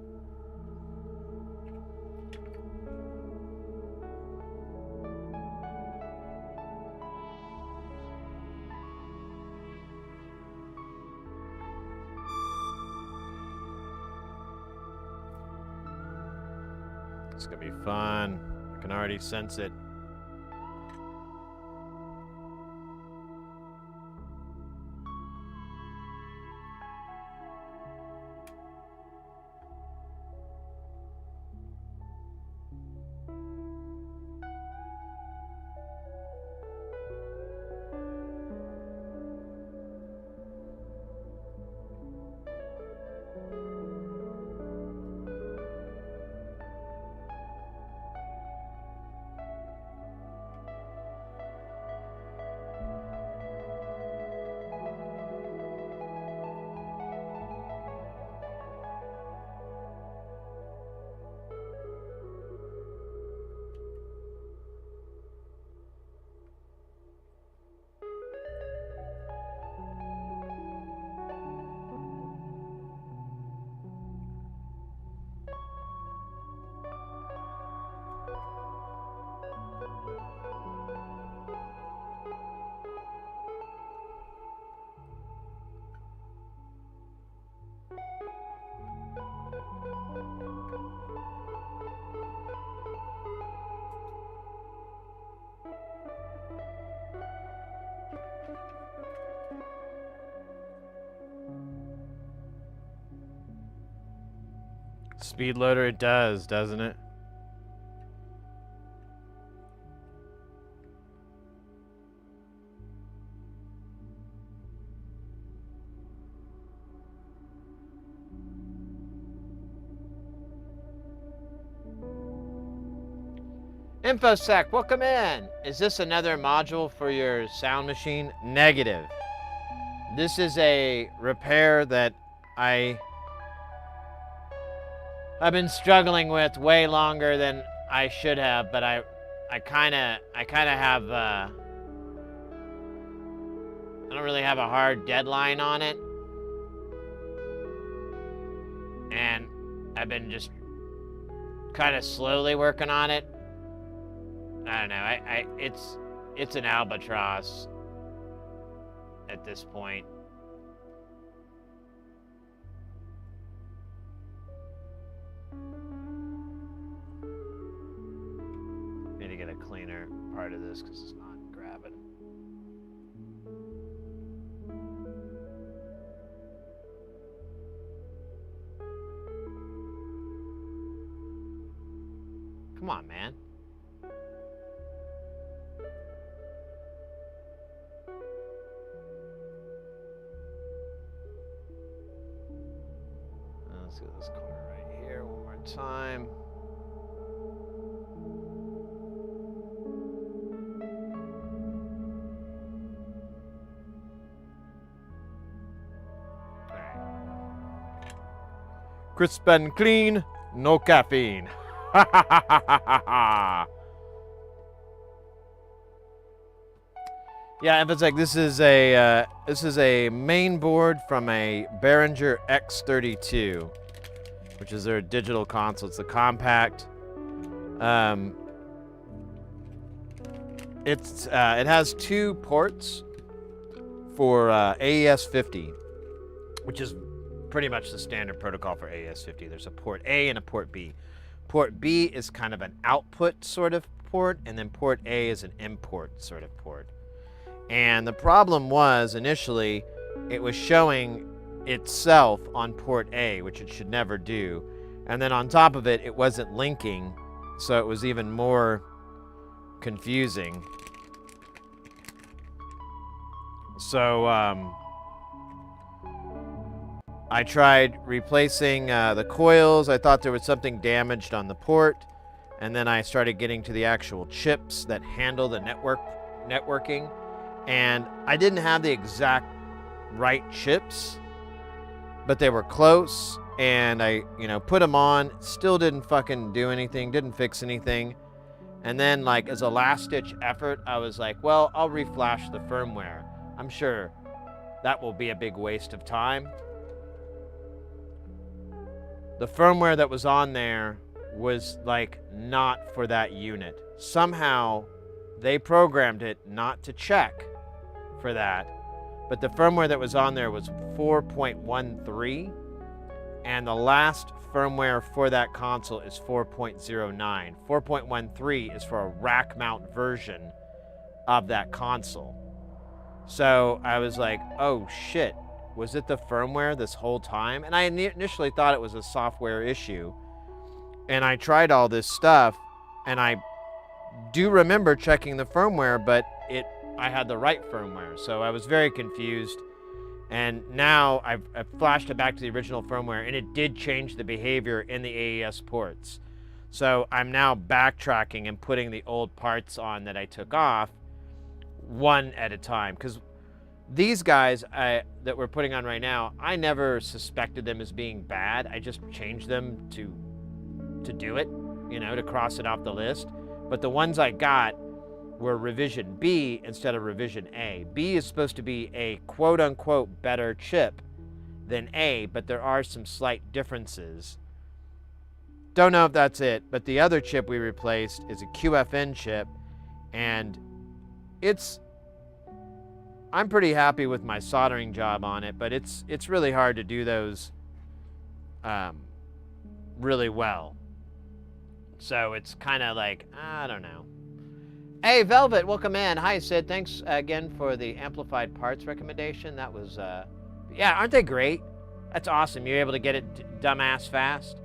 It's gonna be fun. I can already sense it. Speed loader, it does, doesn't it? InfoSec, welcome in. Is this another module for your sound machine? Negative. This is a repair that I've been struggling with way longer than I should have, but I kind of have I don't really have a hard deadline on it, and I've been just kind of slowly working on it. I don't know. It's an albatross at this point. Need to get a cleaner part of this because it's not grabbing. Come on, man. Let's get this corner right here one more time. Alright. Crisp and clean, no caffeine. Ha ha ha ha ha ha. Yeah, if it's like this is a main board from a Behringer X32, which is their digital console. It's a compact. It has 2 ports for AES-50, which is pretty much the standard protocol for AES-50. There's a port A and a port B. Port B is kind of an output sort of port, and then port A is an import sort of port. And the problem was, initially, it was showing itself on port A, which it should never do. And then on top of it, it wasn't linking, so it was even more confusing. So, I tried replacing the coils. I thought there was something damaged on the port. And then I started getting to the actual chips that handle the networking. And I didn't have the exact right chips, but they were close. And I, put them on, still didn't fucking do anything, didn't fix anything. And then, like, as a last-ditch effort, I was like, well, I'll reflash the firmware. I'm sure that will be a big waste of time. The firmware that was on there was, like, not for that unit. Somehow, they programmed it not to check for that, but the firmware that was on there was 4.13, and the last firmware for that console is 4.09. 4.13 is for a rack mount version of that console. So I was like, oh shit, was it the firmware this whole time? And I initially thought it was a software issue, and I tried all this stuff, and I do remember checking the firmware, but I had the right firmware, so I was very confused. And now I've flashed it back to the original firmware, and it did change the behavior in the AES ports. So I'm now backtracking and putting the old parts on that I took off one at a time. Because these guys that we're putting on right now, I never suspected them as being bad. I just changed them to do it, to cross it off the list. But the ones I got were revision B instead of revision A. B is supposed to be a quote-unquote better chip than A, but there are some slight differences. Don't know if that's it, but the other chip we replaced is a QFN chip, and I'm pretty happy with my soldering job on it, but it's really hard to do those really well. So it's kind of like, I don't know. Hey, Velvet, welcome in. Hi, Sid. Thanks again for the amplified parts recommendation. That was, yeah, aren't they great? That's awesome. You're able to get it dumbass fast.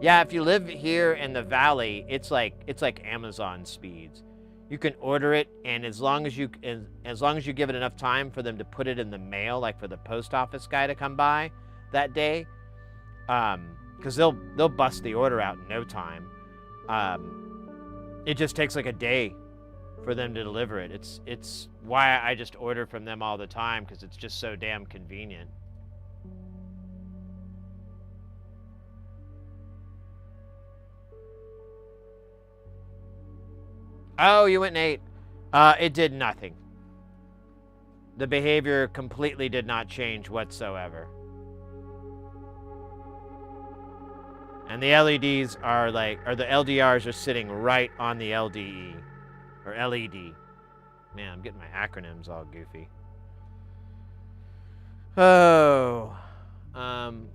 Yeah, if you live here in the valley, it's like Amazon speeds. You can order it, and as long as you give it enough time for them to put it in the mail, like for the post office guy to come by that day, because they'll bust the order out in no time. It just takes like a day for them to deliver it. It's why I just order from them all the time, because it's just so damn convenient. Oh, you went and ate. It did nothing. The behavior completely did not change whatsoever. And the LEDs are the LDRs are sitting right on the LDE, or LED. Man, I'm getting my acronyms all goofy. Oh.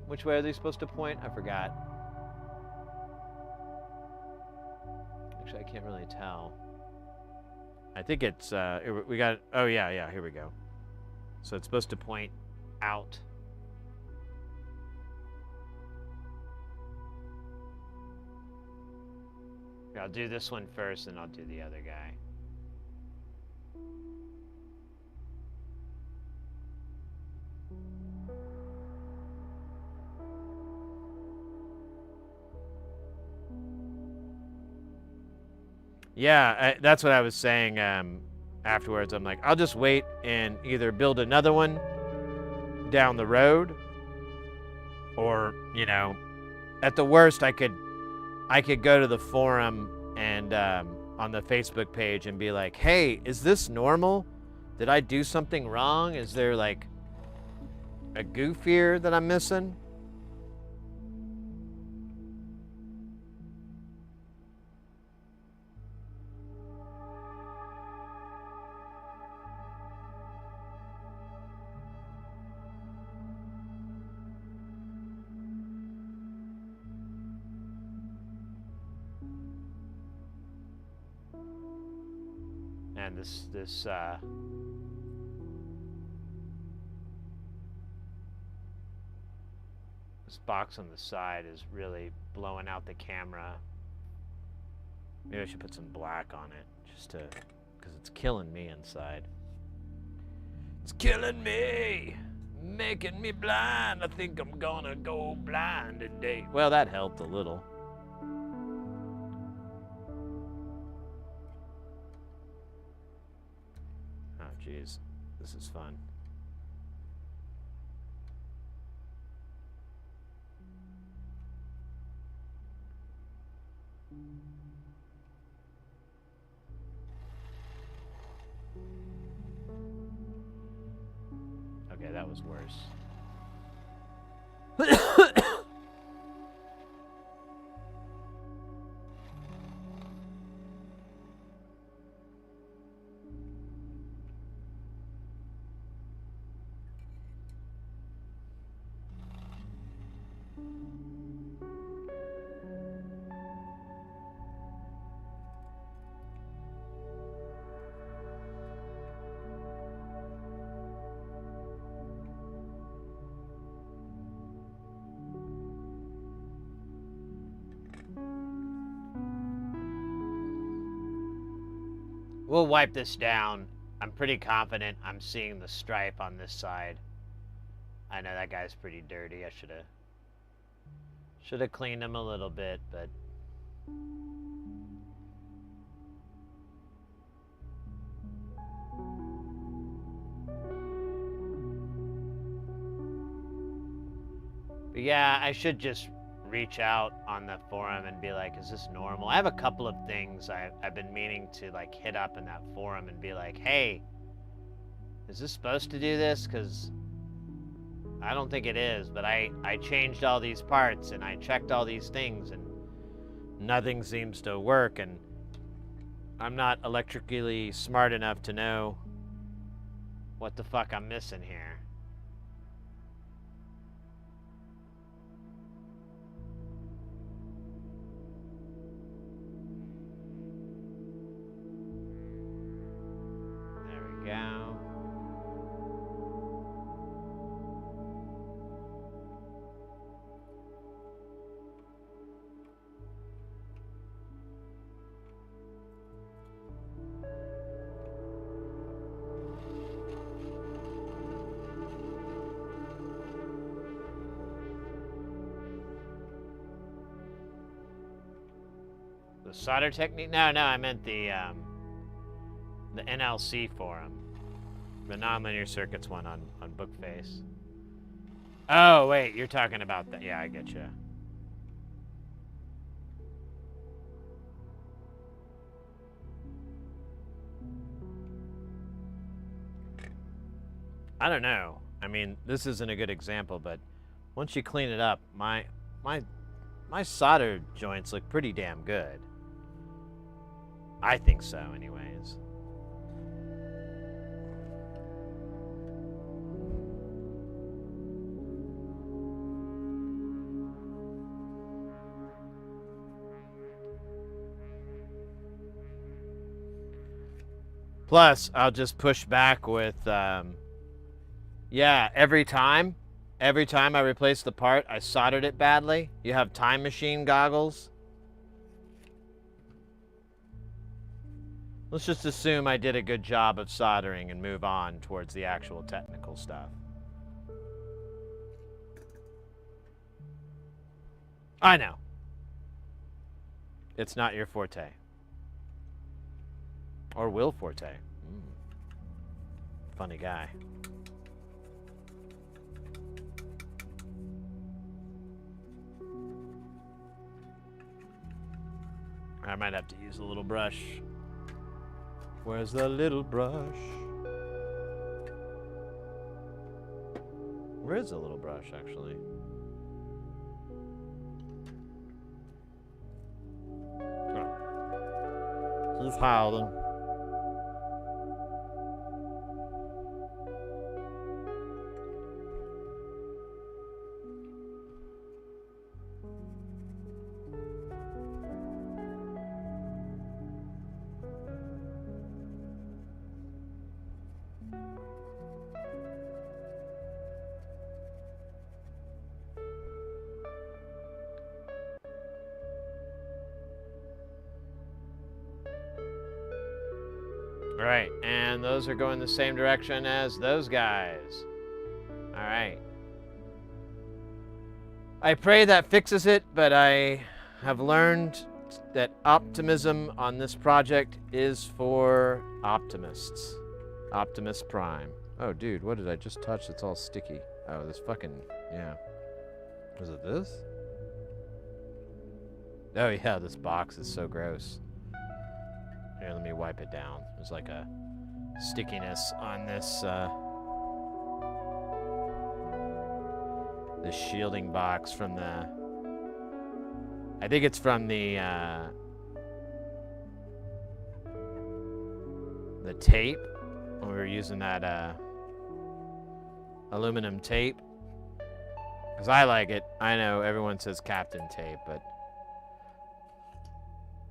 Which way are they supposed to point? I forgot. Actually, I can't really tell. I think it's, we got, oh yeah, here we go. So it's supposed to point out. I'll do this one first, and I'll do the other guy. Yeah, that's what I was saying afterwards. I'm like, I'll just wait and either build another one down the road, or, you know, at the worst, I could go to the forum and on the Facebook page and be like, hey, is this normal? Did I do something wrong? Is there like a goof here that I'm missing? And this box on the side is really blowing out the camera. Maybe I should put some black on it, just to, because it's killing me inside. It's killing me, making me blind. I think I'm gonna go blind today. Well, that helped a little. Oh, jeez, this is fun. Okay, that was worse. We'll wipe this down. I'm pretty confident I'm seeing the stripe on this side. I know that guy's pretty dirty. I should have cleaned him a little bit, but yeah, I should just reach out on the forum and be like, is this normal? I have a couple of things I've been meaning to like hit up in that forum and be like, hey, is this supposed to do this? Because I don't think it is, but I changed all these parts and I checked all these things and nothing seems to work, and I'm not electrically smart enough to know what the fuck I'm missing here. Go. solder technique? No, I meant the NLC forum. The nonlinear circuits one on Bookface. Oh, wait, you're talking about that. Yeah, I get you. I don't know. I mean, this isn't a good example, but once you clean it up, my solder joints look pretty damn good. I think so, anyways. Plus, I'll just push back with, yeah, every time I replace the part, I soldered it badly. You have time machine goggles. Let's just assume I did a good job of soldering and move on towards the actual technical stuff. I know. It's not your forte. Or Will Forte. Funny guy. I might have to use a little brush. Where's the little brush? Where is the little brush, actually? Oh. He's howling. Alright, and those are going the same direction as those guys. Alright. I pray that fixes it, but I have learned that optimism on this project is for optimists. Optimus Prime. Oh, dude, what did I just touch that's all sticky? Oh, this fucking, yeah. Was it this? Oh, yeah, this box is so gross. Here, let me wipe it down. There's like a stickiness on this, this shielding box from the... I think it's from the tape. When we were using that, aluminum tape. Because I like it. I know everyone says Captain Tape, but...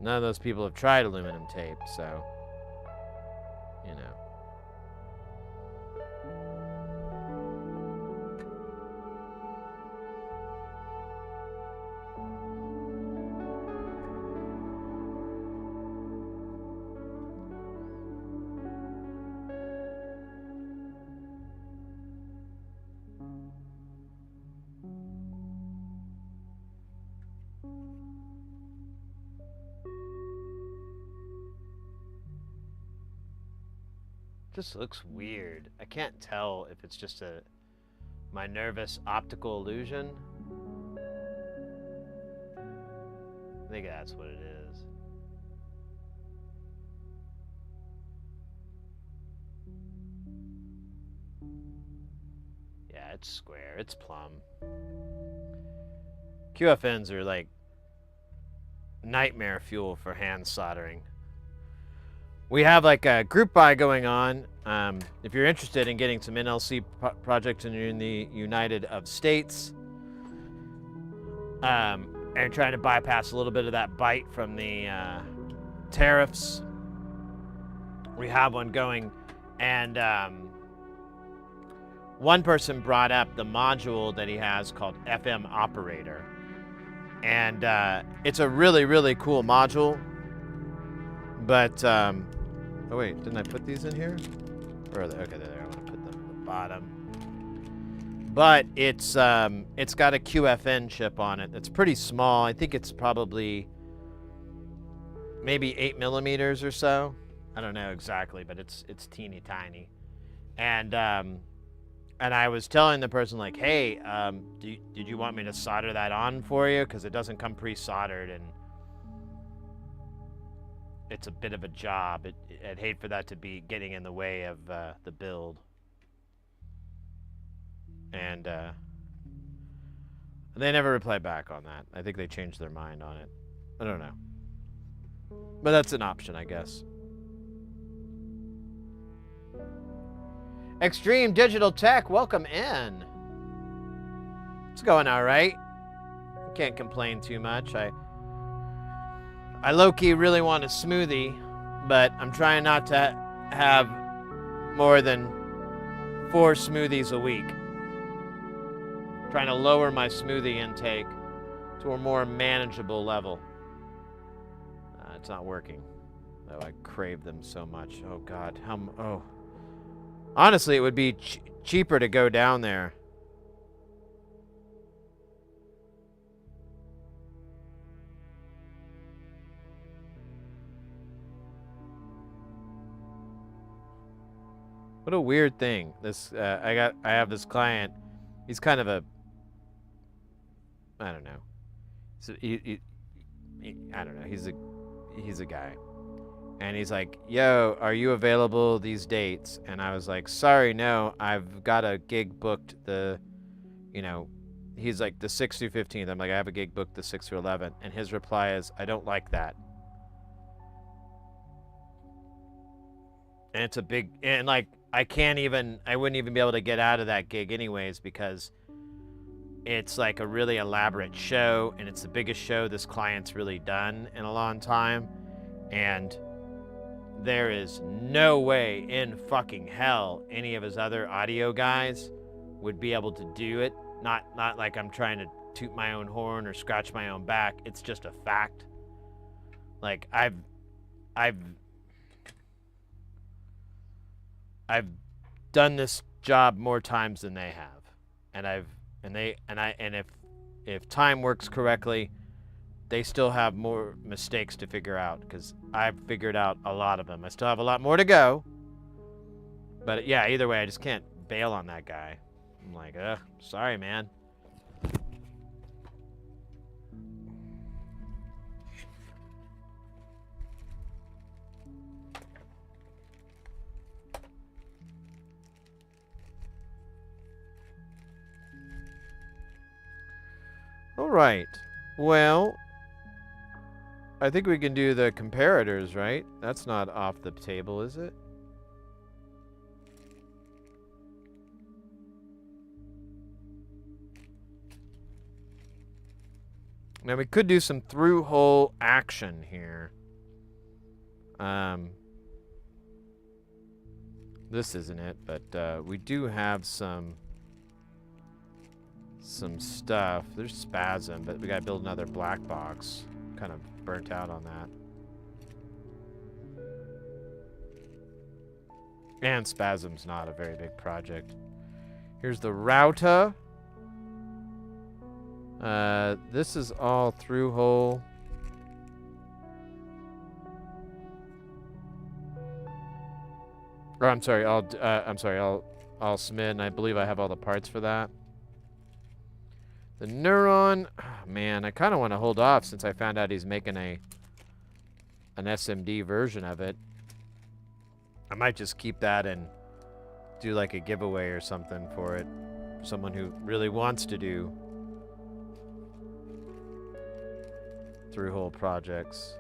none of those people have tried aluminum tape, so, you know. Just looks weird. I can't tell if it's just my nervous optical illusion. I think that's what it is. Yeah, it's square. It's plumb. QFNs are like nightmare fuel for hand soldering. We have like a group buy going on. If you're interested in getting some NLC projects and you're in the United of States, and trying to bypass a little bit of that bite from the tariffs, we have one going. And one person brought up the module that he has called FM Operator. And it's a really, really cool module. But, oh wait, didn't I put these in here? Where are they? Okay, there. I want to put them at the bottom. But it's got a QFN chip on it that's pretty small. I think it's probably maybe 8 millimeters or so. I don't know exactly, but it's teeny tiny. And I was telling the person, like, hey, did you want me to solder that on for you? Because it doesn't come pre-soldered, and it's a bit of a job. I'd hate for that to be getting in the way of the build. And they never replied back on that. I think they changed their mind on it. I don't know. But that's an option, I guess. Extreme Digital Tech, welcome in. It's going all right. Can't complain too much. I low-key really want a smoothie, but I'm trying not to have more than 4 smoothies a week. Trying to lower my smoothie intake to a more manageable level. It's not working, though I crave them so much. Oh God, oh. Honestly, it would be cheaper to go down there. What a weird thing. This I have this client. He's kind of a, I don't know. So I don't know. He's a guy. And he's like, yo, are you available these dates? And I was like, sorry, no, I've got a gig booked he's like the 6th through 15th. I'm like, I have a gig booked the 6th through 11th. And his reply is, I don't like that. And it's a big, and like, I wouldn't even be able to get out of that gig anyways, because it's like a really elaborate show, and it's the biggest show this client's really done in a long time. And there is no way in fucking hell any of his other audio guys would be able to do it. Not like I'm trying to toot my own horn or scratch my own back. It's just a fact. Like I've done this job more times than they have. And if time works correctly, they still have more mistakes to figure out, because I've figured out a lot of them. I still have a lot more to go. But yeah, either way, I just can't bail on that guy. I'm like, sorry, man. All right. Well, I think we can do the comparators, right? That's not off the table, is it? Now we could do some through-hole action here. This isn't it, but we do have some stuff. There's spasm, but we gotta build another black box. Kind of burnt out on that. And spasm's not a very big project. Here's the router. This is all through hole. Or I'm sorry, all SMID, and I believe I have all the parts for that. The neuron, oh, man, I kind of want to hold off since I found out he's making an SMD version of it. I might just keep that and do like a giveaway or something for it. Someone who really wants to do through-hole projects.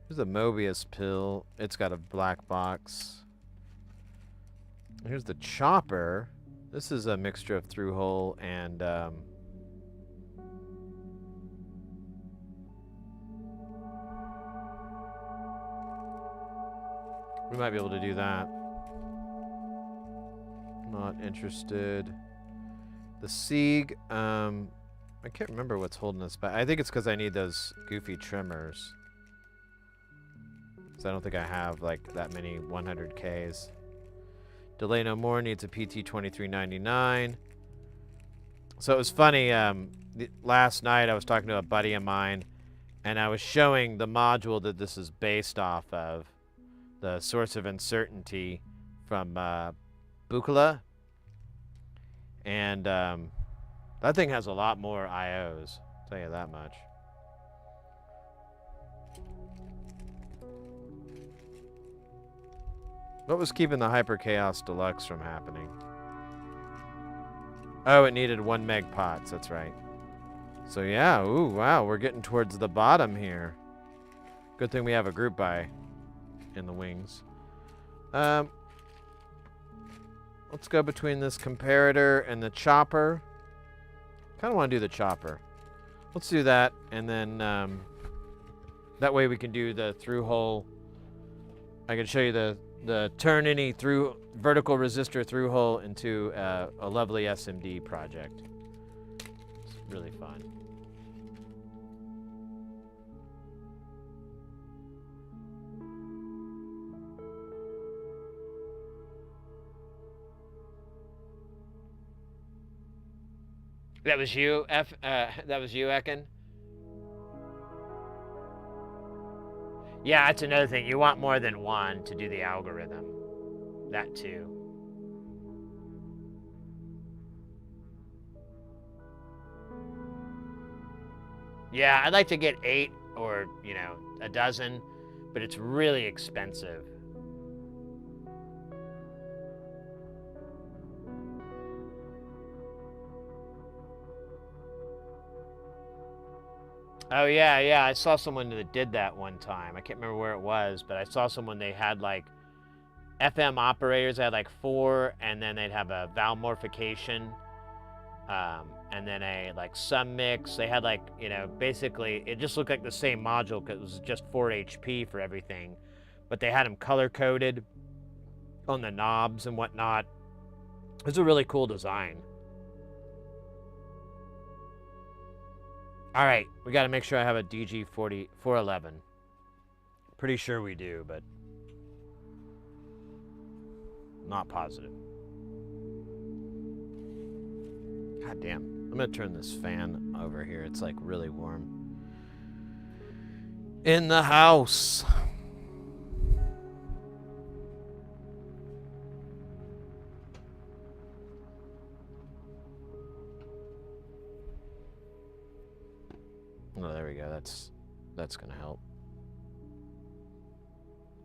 Here's the Mobius pill. It's got a black box. Here's the chopper. This is a mixture of through-hole and we might be able to do that. Not interested. The Sieg, I can't remember what's holding us back. I think it's because I need those goofy trimmers. Because I don't think I have like that many 100Ks. Delay No More needs a PT 2399. So it was funny. Last night I was talking to a buddy of mine, And I was showing the module that this is based off of, the source of uncertainty from Buchla. And that thing has a lot more IOs, I'll tell you that much. What was keeping the Hyper Chaos Deluxe from happening? Oh, it needed 1 meg pots, that's right. So yeah, ooh, wow, we're getting towards the bottom here. Good thing we have a group buy in the wings. Let's go between this comparator and the chopper. Kind of want to do the chopper. Let's do that, and then that way we can do the through hole. I can show you the turn any through vertical resistor through hole into a lovely SMD project. It's really fun. That was you, that was you, Ekin? Yeah, that's another thing. You want more than one to do the algorithm. That too. Yeah, I'd like to get 8 or, you know, a dozen, but it's really expensive. Oh, yeah, I saw someone that did that one time. I can't remember where it was, but I saw someone, they had like FM operators, they had like 4, and then they'd have a valve morphication, and then a like sum mix. They had like, you know, basically it just looked like the same module because it was just 4 HP for everything, but they had them color coded on the knobs and whatnot. It was a really cool design. All right, we got to make sure I have a DG411. Pretty sure we do, but not positive. God damn. I'm going to turn this fan over here. It's like really warm. In the house. Oh, there we go. That's gonna help.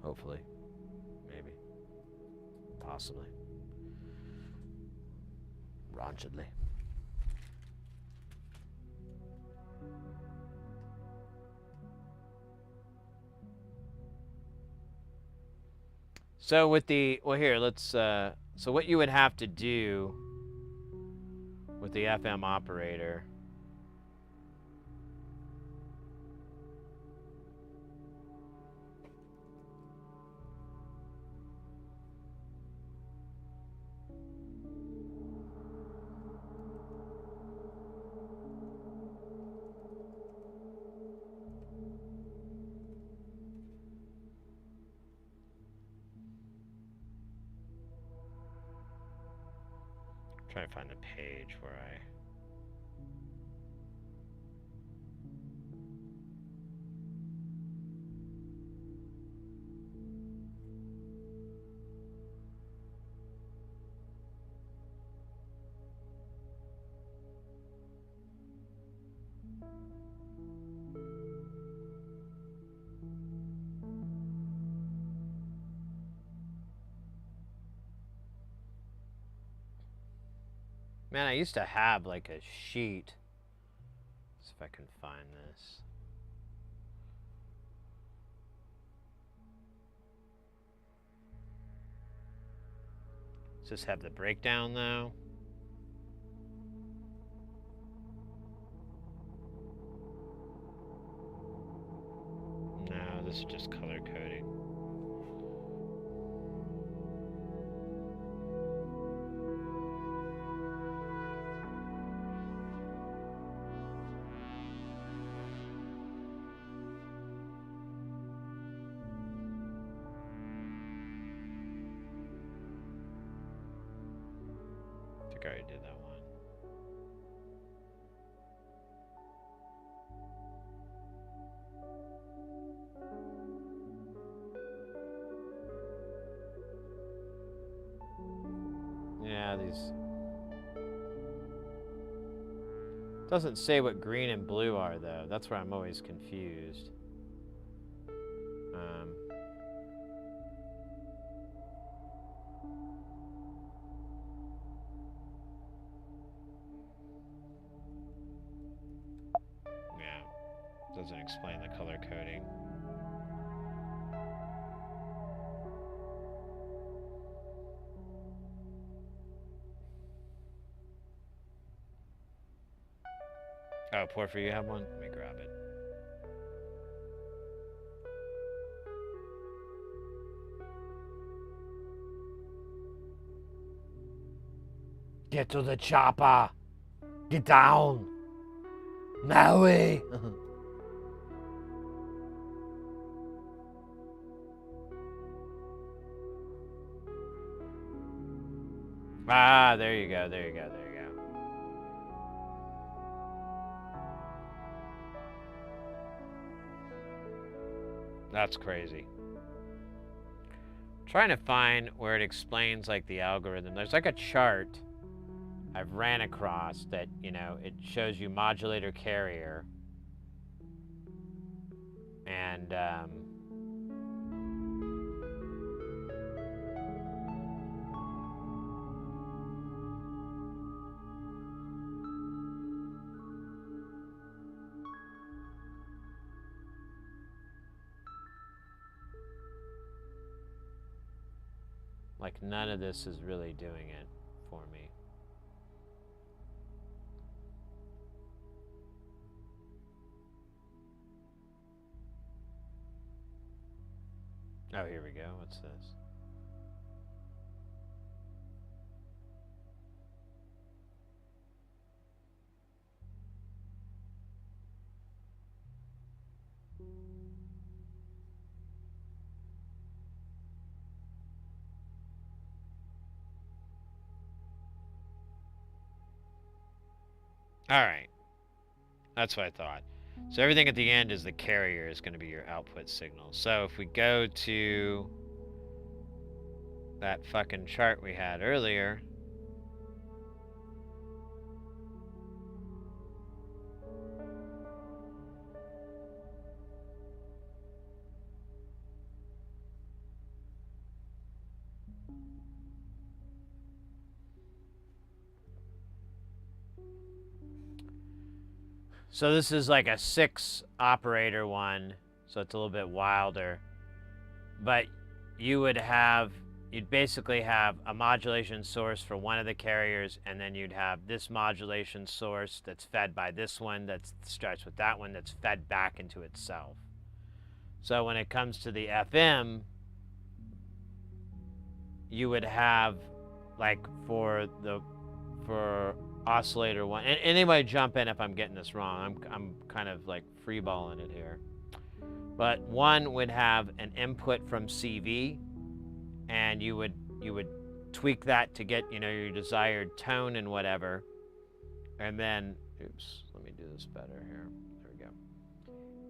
Hopefully. Maybe. Possibly. Raunchedly. So with the, well here, let's, so what you would have to do with the FM operator. Trying to find the page where I... Man, I used to have like a sheet. Let's see if I can find this. Does this have the breakdown though? No, this is just color coding. I think I already did that one. these... Doesn't say what green and blue are, though. That's where I'm always confused. Yeah, doesn't explain the color coding. Oh, Porphyry, you have one? Let me grab it. Get to the chopper! Get down! Maui! Ah, there you go, there you go, there you go. That's crazy. Trying to find where it explains like the algorithm. There's like a chart I've ran across that, you know, it shows you modulator carrier. And like none of this is really doing it for me. Oh, here we go. What's this? All right. That's what I thought. So everything at the end is the carrier is going to be your output signal. So if we go to that fucking chart we had earlier, so this is like a 6 operator one, so it's a little bit wilder. But you'd basically have a modulation source for one of the carriers, and then you'd have this modulation source that's fed by this one that starts with that one that's fed back into itself. So when it comes to the FM, you would have, like, for oscillator one, and anybody jump in if I'm getting this wrong. I'm kind of like freeballing it here. But one would have an input from CV, and you would tweak that to get, you know, your desired tone and whatever. And then, oops, let me do this better here. There we go.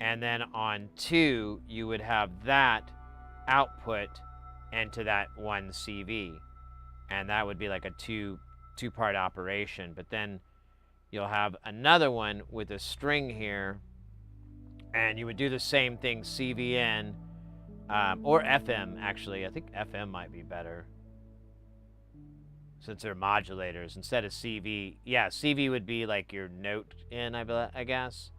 And then on 2, you would have that output into that one CV, and that would be like a two-part operation. But then you'll have another one with a string here, and you would do the same thing, CVN, or FM, actually. I think FM might be better, since they're modulators instead of CV. Yeah, CV would be like your note in, I guess,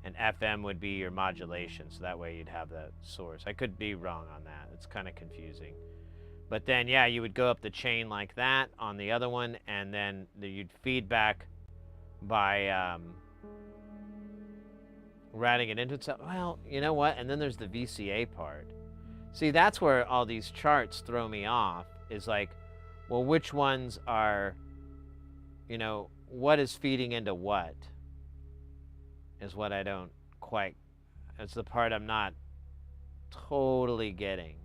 and FM would be your modulation, so that way you'd have the source. I could be wrong on that. It's kind of confusing. But then, yeah, you would go up the chain like that on the other one, and then you'd feedback by ratting it into itself. Well, you know what? And then there's the VCA part. See, that's where all these charts throw me off, is like, well, which ones are, you know, what is feeding into what is what I don't quite, it's the part I'm not totally getting.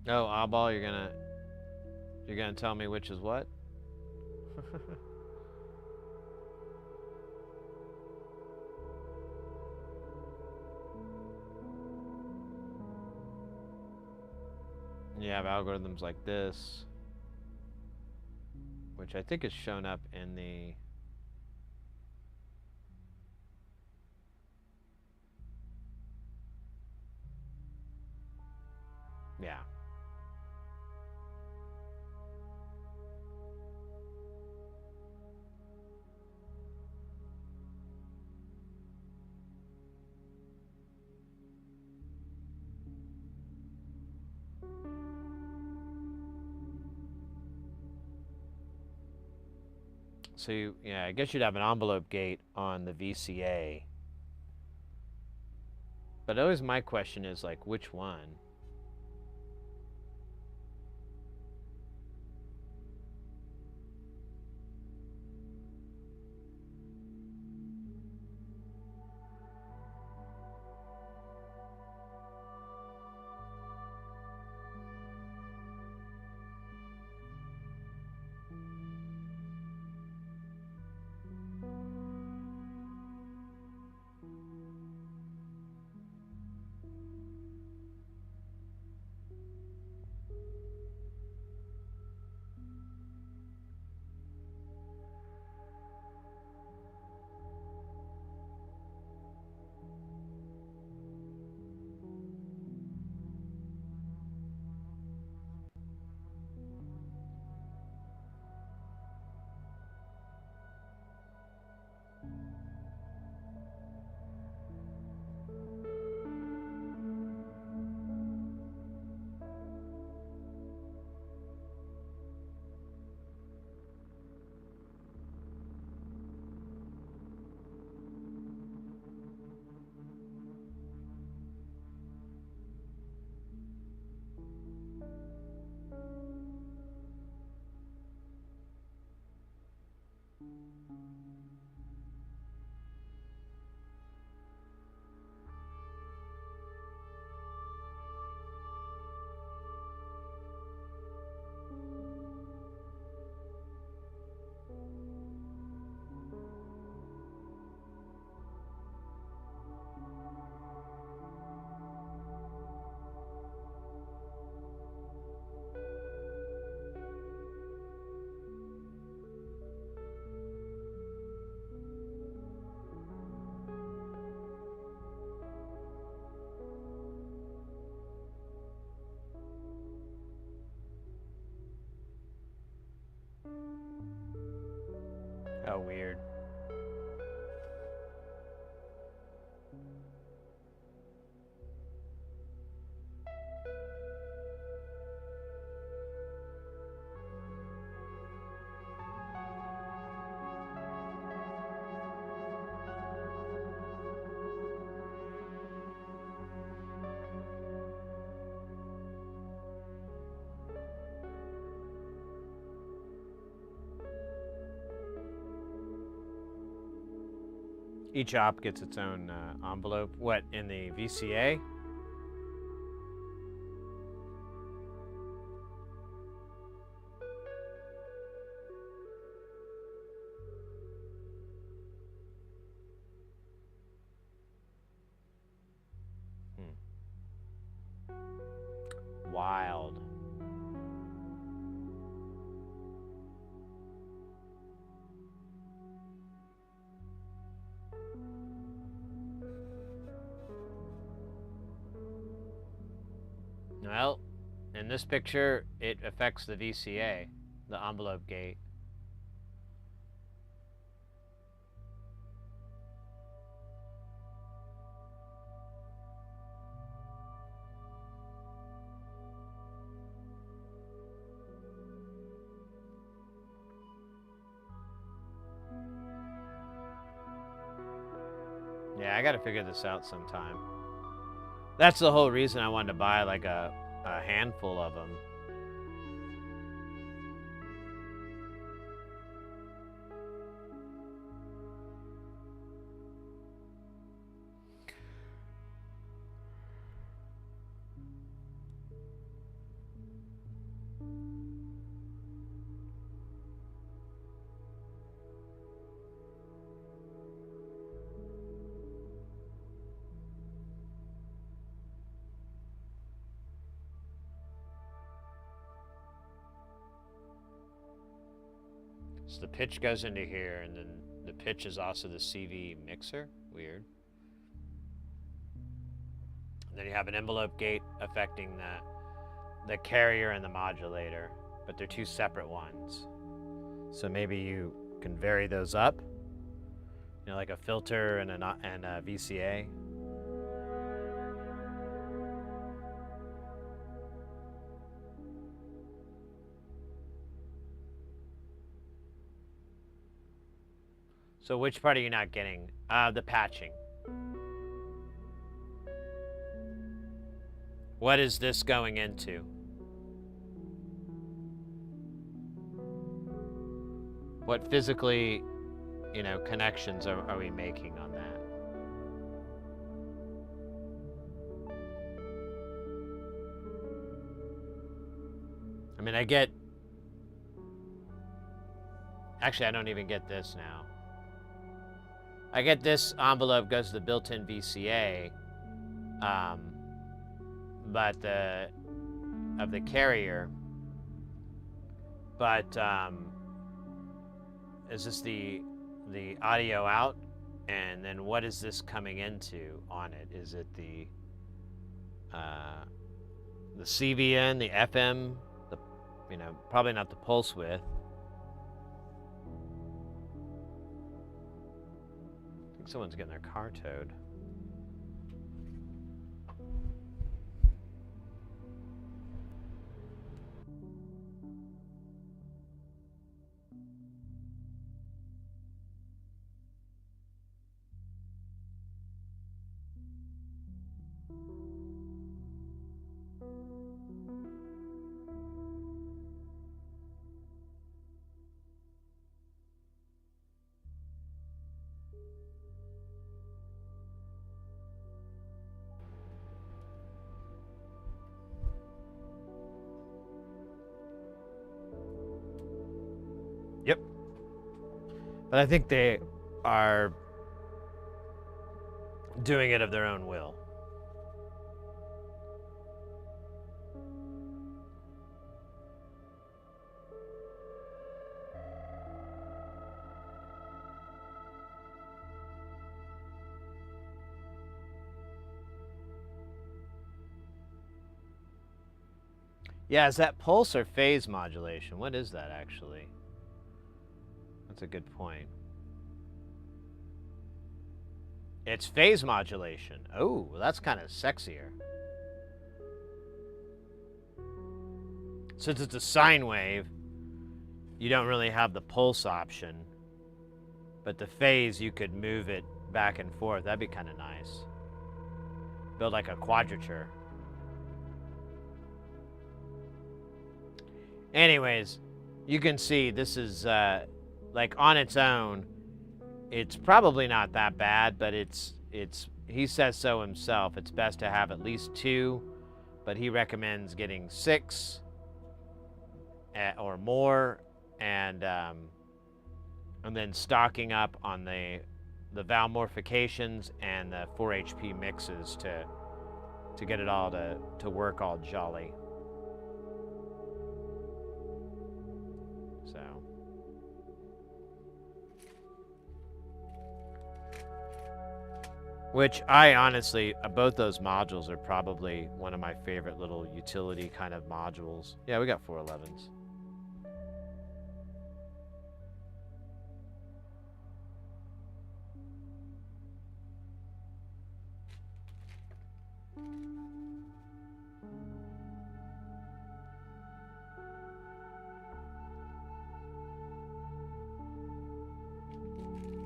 Oh, Oddball, you're gonna tell me which is what? You have algorithms like this, which I think is shown up in the... Yeah. So, yeah, I guess you'd have an envelope gate on the VCA. But always my question is, like, which one? Oh, weird. Each op gets its own envelope. What, in the VCA? Wild. Well, in this picture, it affects the VCA, the envelope gate. Yeah, I gotta figure this out sometime. That's the whole reason I wanted to buy like a handful of them. So the pitch goes into here, and then the pitch is also the CV mixer. Weird. And then you have an envelope gate affecting the carrier and the modulator, but they're two separate ones. So maybe you can vary those up, you know, like a filter and a VCA. So which part are you not getting? The patching. What is this going into? What physically, you know, connections are we making on that? I mean, I get... Actually, I don't even get this now. I get this envelope goes to the built-in VCA, but of the carrier. But is this the audio out? And then what is this coming into on it? Is it the CVN, the FM, you know, probably not the pulse width. I think someone's getting their car towed. Yep. But I think they are doing it of their own will. Yeah, is that pulse or phase modulation? What is that actually? That's a good point. It's phase modulation. Oh, well, that's kind of sexier. Since it's a sine wave, you don't really have the pulse option. But the phase, you could move it back and forth. That'd be kind of nice. Build like a quadrature. Anyways, you can see this is like on its own, it's probably not that bad, but it's he says so himself. It's best to have at least 2, but he recommends getting 6 or more, and then stocking up on the valve morphications and the 4 HP mixes to get it all to work all jolly. So, which I honestly, both those modules are probably one of my favorite little utility kind of modules. Yeah, we got 411s.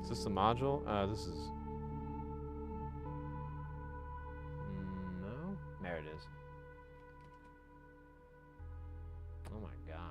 Is this the module? This is... no? There it is. Oh my god.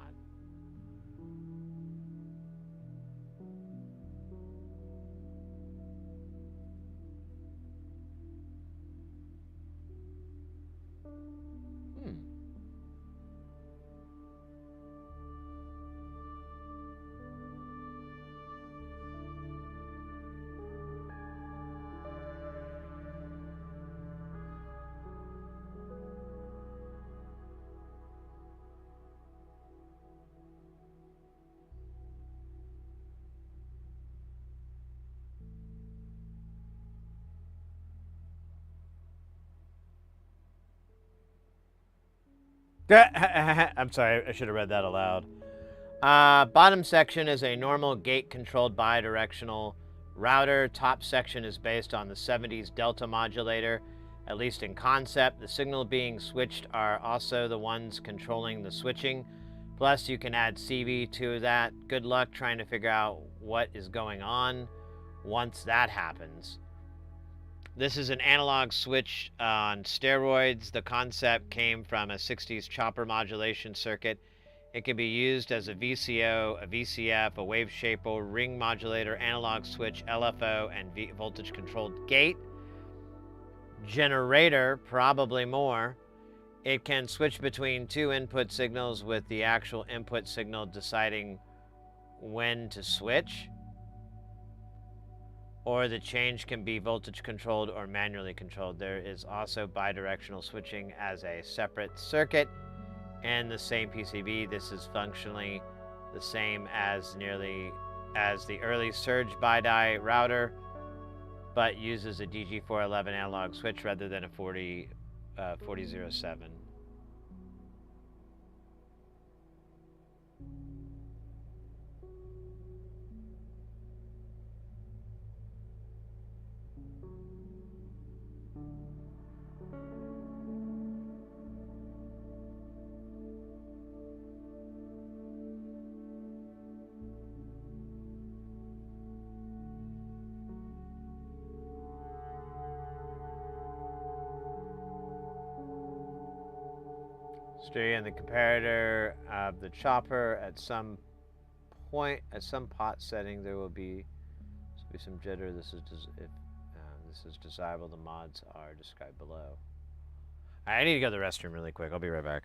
I'm sorry, I should have read that aloud. Bottom section is a normal gate-controlled bidirectional router. Top section is based on the 70s Delta modulator, at least in concept. The signal being switched are also the ones controlling the switching. Plus, you can add CV to that. Good luck trying to figure out what is going on once that happens. This is an analog switch on steroids. The concept came from a 60s chopper modulation circuit. It can be used as a VCO, a VCF, a wave shaper, ring modulator, analog switch, LFO, and voltage controlled gate. Generator, probably more. It can switch between two input signals with the actual input signal deciding when to switch. Or the change can be voltage controlled or manually controlled. There is also bidirectional switching as a separate circuit and the same PCB. This is functionally the same as nearly as the early surge BiDi router, but uses a DG411 analog switch rather than a 4007. Stereo and the comparator of the chopper. At some point, at some pot setting, there will be some jitter. This is desirable. The mods are described below. I need to go to the restroom really quick. I'll be right back.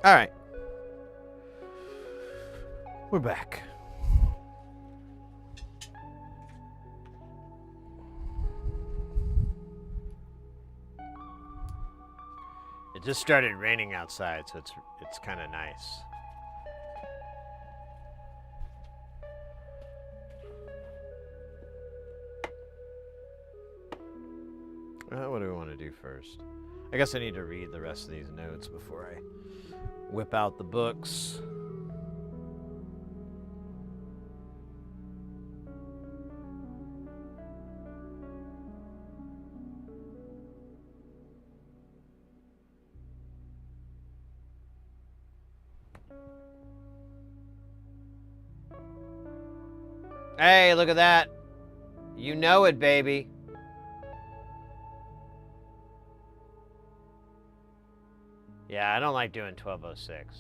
All right. We're back. It just started raining outside, so it's kind of nice. What do we want to do first? I guess I need to read the rest of these notes before I whip out the books. Hey, look at that. You know it, baby. Yeah, I don't like doing 1206.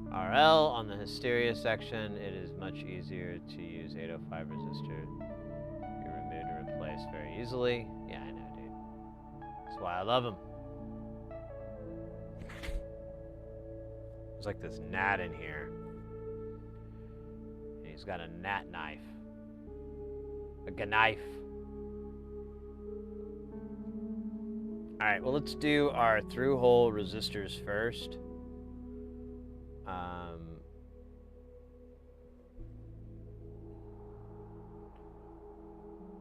RL on the hysteria section, it is much easier to use 805 resistor. You remove and replace very easily. Yeah, I know, dude. That's why I love them. There's like this gnat in here. And he's got a gnat knife. A knife. Alright, well, let's do our through-hole resistors first.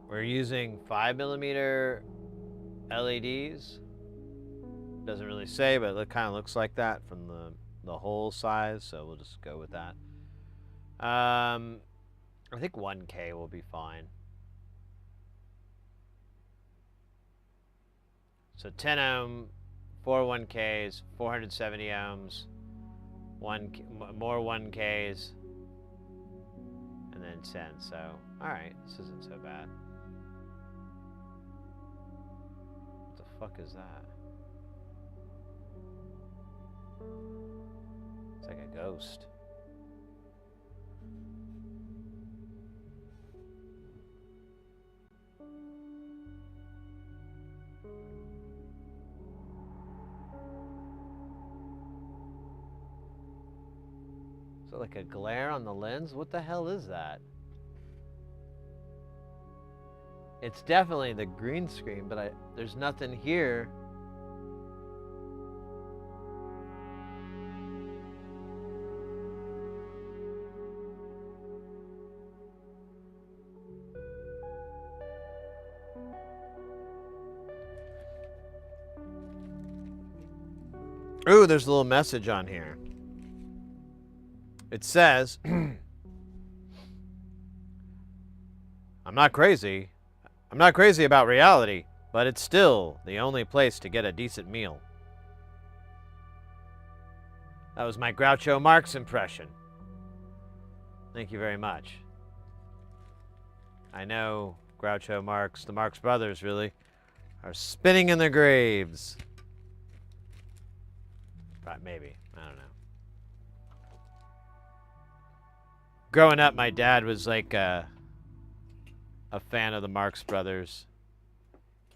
We're using 5mm LEDs. Doesn't really say, but it kind of looks like that from the hole size, so we'll just go with that. I think 1K will be fine. So 10 ohm, 4 1Ks, 470 ohms, more 1Ks, and then 10. So, alright, this isn't so bad. What the fuck is that? It's like a ghost. Is it like a glare on the lens? What the hell is that? It's definitely the green screen, but there's nothing here. Ooh, there's a little message on here. It says, I'm not crazy. I'm not crazy about reality, but it's still the only place to get a decent meal. That was my Groucho Marx impression. Thank you very much. I know Groucho Marx, the Marx brothers really, are spinning in their graves. Right, maybe. I don't know. Growing up, my dad was like a fan of the Marx Brothers,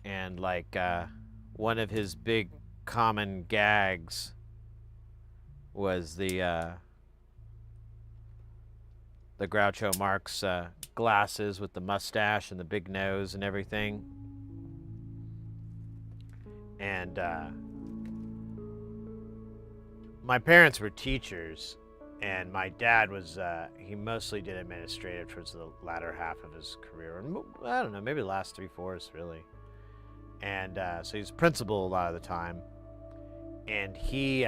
and like one of his big common gags was the Groucho Marx glasses with the mustache and the big nose and everything. And my parents were teachers, and my dad was, he mostly did administrative towards the latter half of his career. I don't know, maybe the last 3/4 really. And so he's principal a lot of the time. And he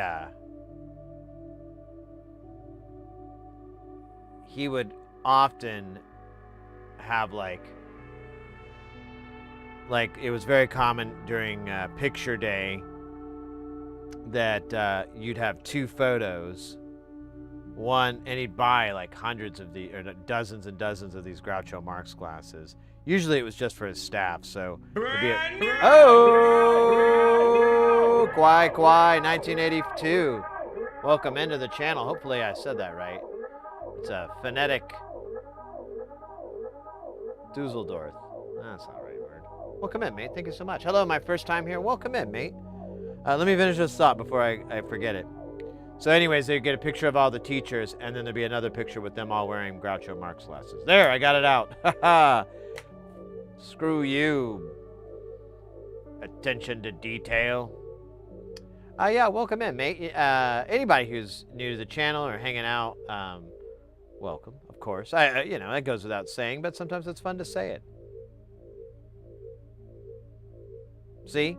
would often have like it was very common during picture day that you'd have two photos. One, and he'd buy like hundreds of or dozens and dozens of these Groucho Marx glasses. Usually it was just for his staff, so it'd be oh, Kwai 1982. Welcome into the channel. Hopefully I said that right. It's a phonetic Dusseldorf. That's not the right word. Welcome in, mate. Thank you so much. Hello, my first time here. Welcome in, mate. Let me finish this thought before I forget it. So anyways, they get a picture of all the teachers, and then there'd be another picture with them all wearing Groucho Marx glasses. There, I got it out. Haha. Screw you. Attention to detail. Yeah, welcome in, mate. Anybody who's new to the channel or hanging out, welcome, of course. You know, that goes without saying, but sometimes it's fun to say it. See?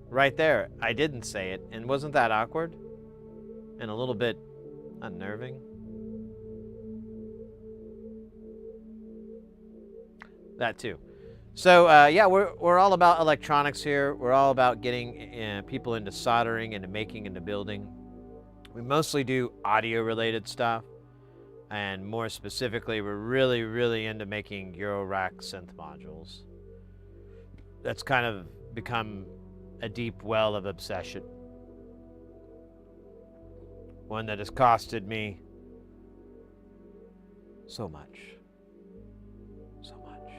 Right there, I didn't say it, and wasn't that awkward? And a little bit unnerving? That too. So, yeah, we're all about electronics here. We're all about getting people into soldering, into making, into building. We mostly do audio-related stuff. And more specifically, we're really, really into making eurorack synth modules. That's kind of become a deep well of obsession. One that has costed me so much. So much.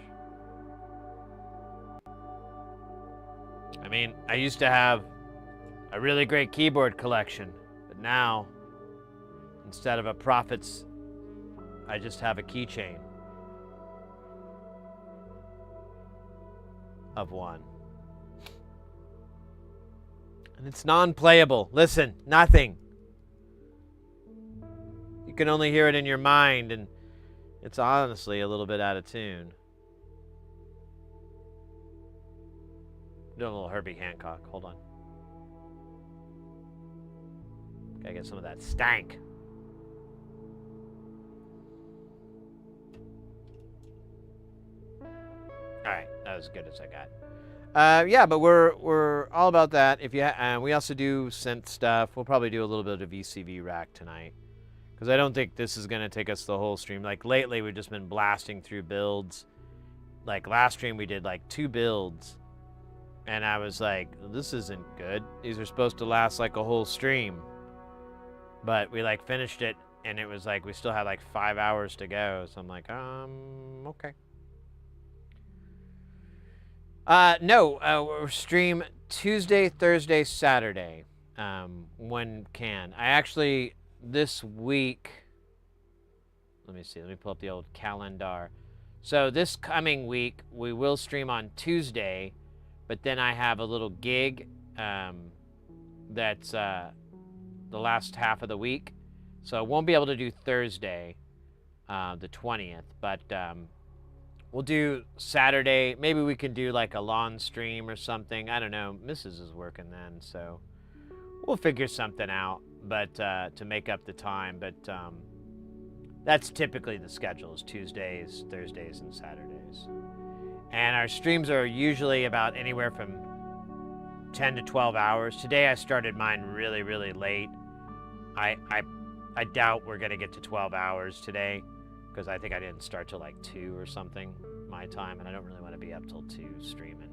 I mean, I used to have a really great keyboard collection, but now, instead of a Prophet's, I just have a keychain of one. And it's non-playable. Listen, nothing. You can only hear it in your mind, and it's honestly a little bit out of tune. Doing a little Herbie Hancock. Hold on. Gotta get some of that stank. All right, that was as good as I got. Yeah, but we're all about that. If you we also do synth stuff. We'll probably do a little bit of VCV Rack tonight, because I don't think this is gonna take us the whole stream. Like lately, we've just been blasting through builds. Like last stream, we did like 2 builds, and I was like, this isn't good. These are supposed to last like a whole stream, but we like finished it, and it was like we still had like 5 hours to go. So I'm like, okay. No, we'll stream Tuesday, Thursday, Saturday, when can. I actually, this week, let me see, let me pull up the old calendar. So this coming week, we will stream on Tuesday, but then I have a little gig, that's, the last half of the week. So I won't be able to do Thursday, the 20th, but, we'll do Saturday. Maybe we can do like a lawn stream or something. I don't know. Mrs. is working then, so we'll figure something out. But to make up the time. But that's typically the schedule: is Tuesdays, Thursdays, and Saturdays. And our streams are usually about anywhere from 10 to 12 hours. Today I started mine really, really late. I doubt we're gonna get to 12 hours today, because I think I didn't start till like 2 or something my time, and I don't really want to be up till 2 streaming.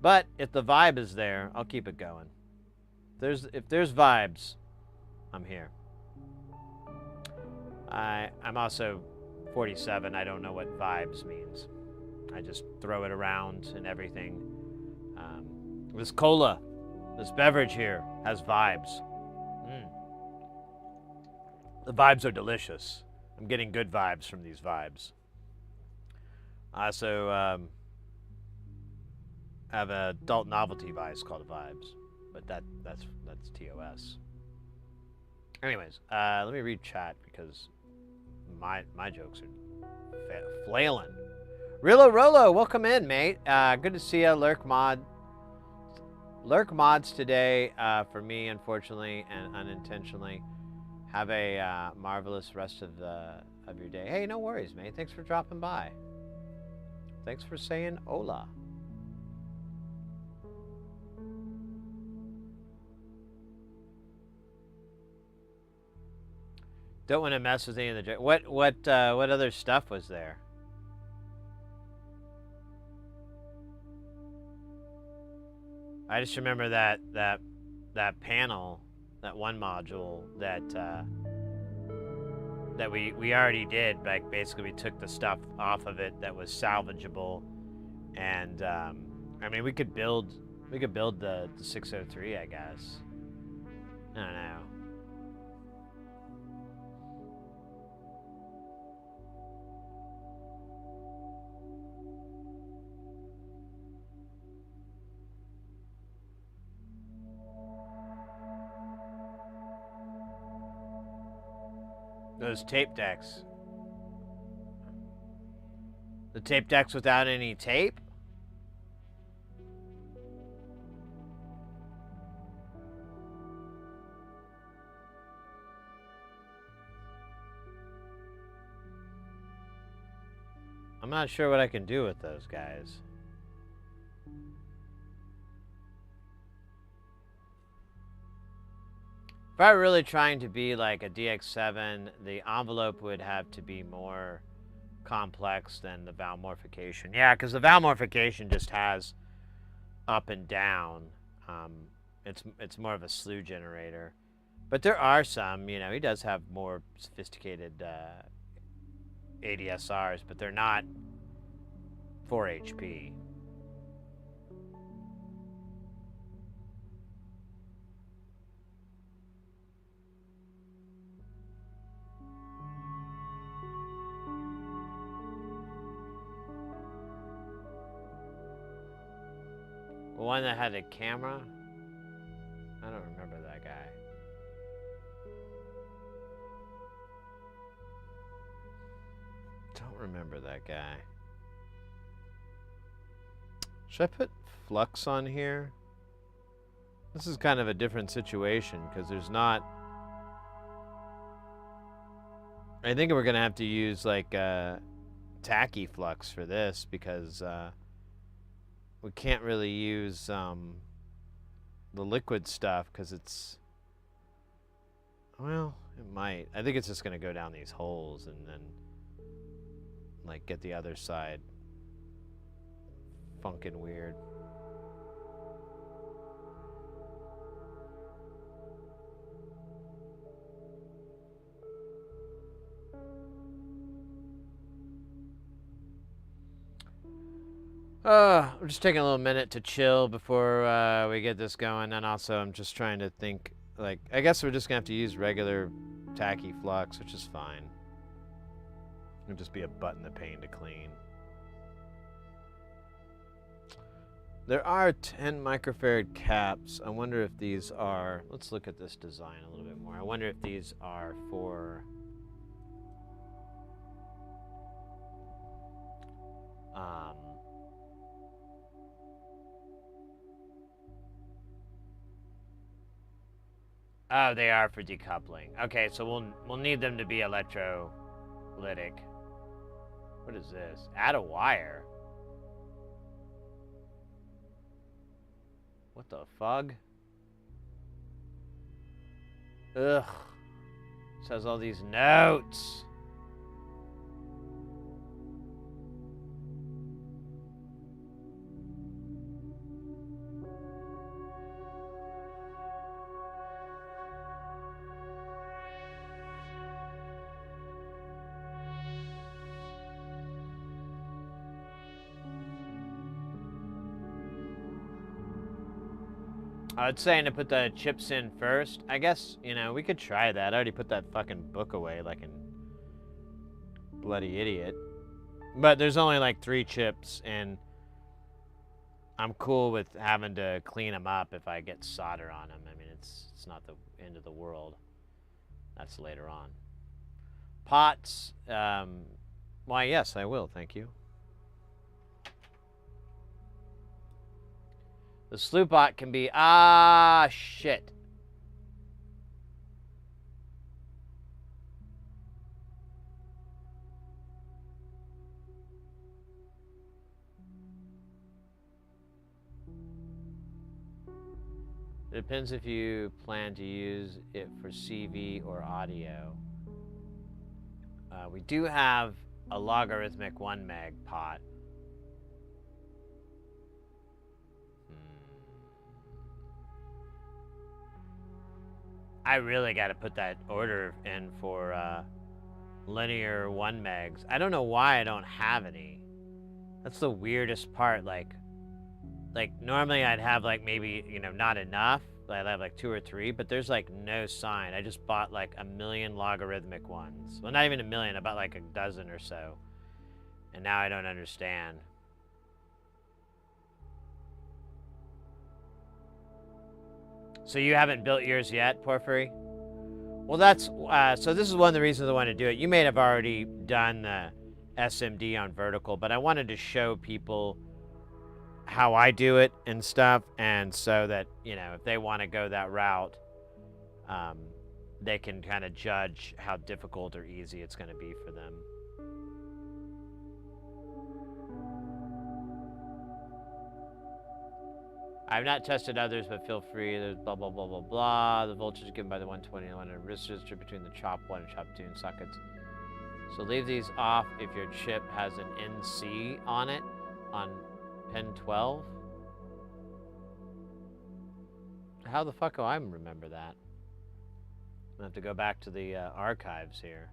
But if the vibe is there, I'll keep it going. If there's vibes, I'm here. I'm also 47. I don't know what vibes means. I just throw it around and everything. This cola, this beverage here, has vibes. The vibes are delicious. I'm getting good vibes from these vibes. I also have an adult novelty device called Vibes, but that's TOS. Anyways, let me read chat, because my jokes are flailing. Rillo Rolo, welcome in, mate. Good to see you, Lurk Mod. Lurk Mods today, for me, unfortunately and unintentionally. Have a marvelous rest of your day. Hey, no worries, mate. Thanks for dropping by. Thanks for saying hola. Don't want to mess with any of the what other stuff was there? I just remember that panel, that one module that we already did. Like basically we took the stuff off of it that was salvageable, and I mean we could build the 603, I guess. I don't know. Those tape decks. The tape deck's without any tape? I'm not sure what I can do with those guys. If I were really trying to be like a DX7, the envelope would have to be more complex than the valve morphication. Yeah, because the valve morphication just has up and down. It's more of a slew generator. But there are some, you know, he does have more sophisticated ADSRs, but they're not 4 HP. The one that had a camera? I don't remember that guy. Don't remember that guy. Should I put flux on here? This is kind of a different situation because there's not... I think we're going to have to use like tacky flux for this because we can't really use the liquid stuff because it's... Well, it might. I think it's just going to go down these holes and then like get the other side funkin' weird. We're just taking a little minute to chill before we get this going, and also I'm just trying to think, like, I guess we're just gonna have to use regular tacky flux, which is fine. It'll just be a butt in the pain to clean. There are 10 microfarad caps. I wonder if these are, let's look at this design a little bit more. I wonder if these are for oh, they are for decoupling. Okay, so we'll need them to be electrolytic. What is this? Add a wire. What the fug? Ugh. It says all these notes. It's saying to put the chips in first. I guess, you know, we could try that. I already put that fucking book away like a bloody idiot. But there's only like 3 chips, and I'm cool with having to clean them up if I get solder on them. I mean, it's not the end of the world. That's later on. Pots, why, yes, I will, thank you. The slew pot can be, shit. It depends if you plan to use it for CV or audio. We do have a logarithmic 1 meg pot. I really got to put that order in for linear 1 megs. I don't know why I don't have any. That's the weirdest part. Like normally I'd have like maybe, you know, not enough. I'd have like 2 or 3, but there's like no sign. I just bought like 1 million logarithmic ones. Well, not even 1 million. I bought like a dozen or so. And now I don't understand. So you haven't built yours yet, Porphyry? Well, that's, so this is one of the reasons I want to do it. You may have already done the SMD on vertical, but I wanted to show people how I do it and stuff, and so that, you know, if they want to go that route, they can kind of judge how difficult or easy it's going to be for them. I've not tested others, but feel free. There's blah, blah, blah, blah, blah. The voltage is given by the 121 and resistor between the chop 1 and chop 2 sockets. So leave these off if your chip has an NC on it, on pin 12. How the fuck do I remember that? I have to go back to the archives here.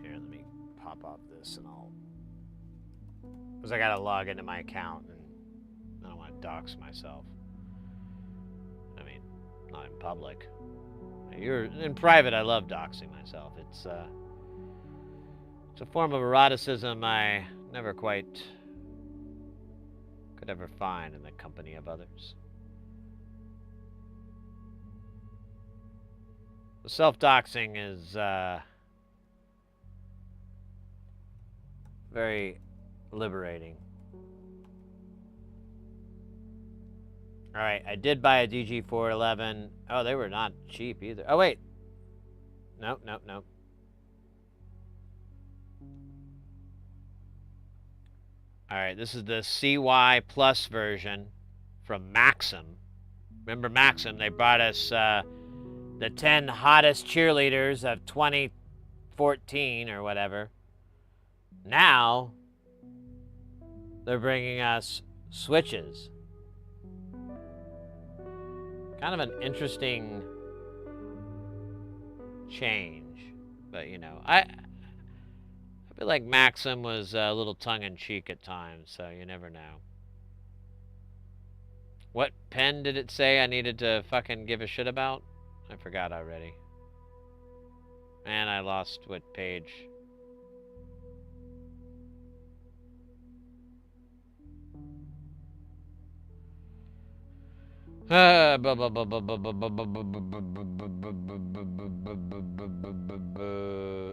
Here, let me pop off this and I'll... Because I gotta log into my account and I don't want to dox myself. I mean, not in public. In private, I love doxing myself. It's a form of eroticism I never quite could ever find in the company of others. The self-doxing is very liberating. Alright, I did buy a DG411. Oh, they were not cheap either. Oh, wait. Nope, nope, nope. Alright, this is the CY Plus version from Maxim. Remember Maxim? They brought us the 10 hottest cheerleaders of 2014 or whatever. Now, they're bringing us switches. Kind of an interesting change. But, you know, I feel like Maxim was a little tongue-in-cheek at times, so you never know. What pen did it say I needed to fucking give a shit about? I forgot already. And I lost what page.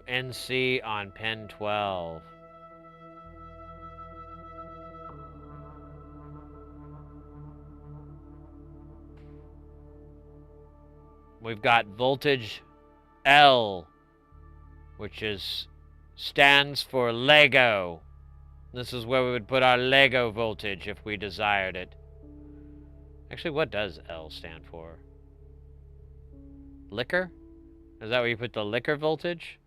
NC on pin 12. We've got voltage L, which stands for Lego. This is where we would put our Lego voltage if we desired it. Actually, what does L stand for? Liquor? Is that where you put the liquor voltage?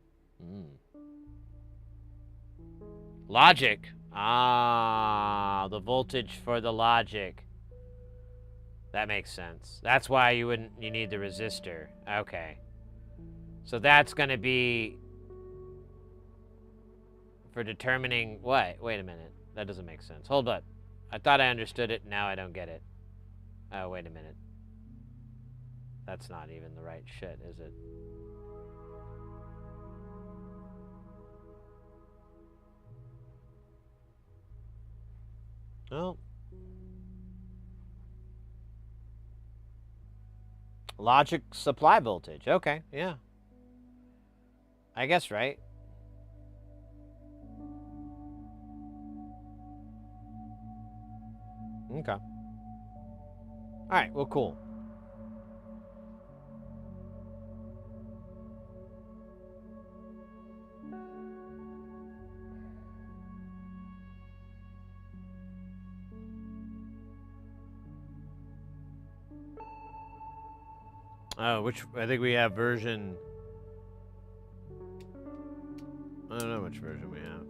Logic. Ah, the voltage for the logic. That makes sense. That's why you need the resistor. Okay. So that's going to be for determining what? Wait a minute. That doesn't make sense. Hold up. I thought I understood it. Now I don't get it. Oh, wait a minute. That's not even the right shit, is it? Oh. Logic supply voltage. Okay, yeah. I guess, right? Okay. Alright, well, cool. Oh, I think we have version... I don't know which version we have.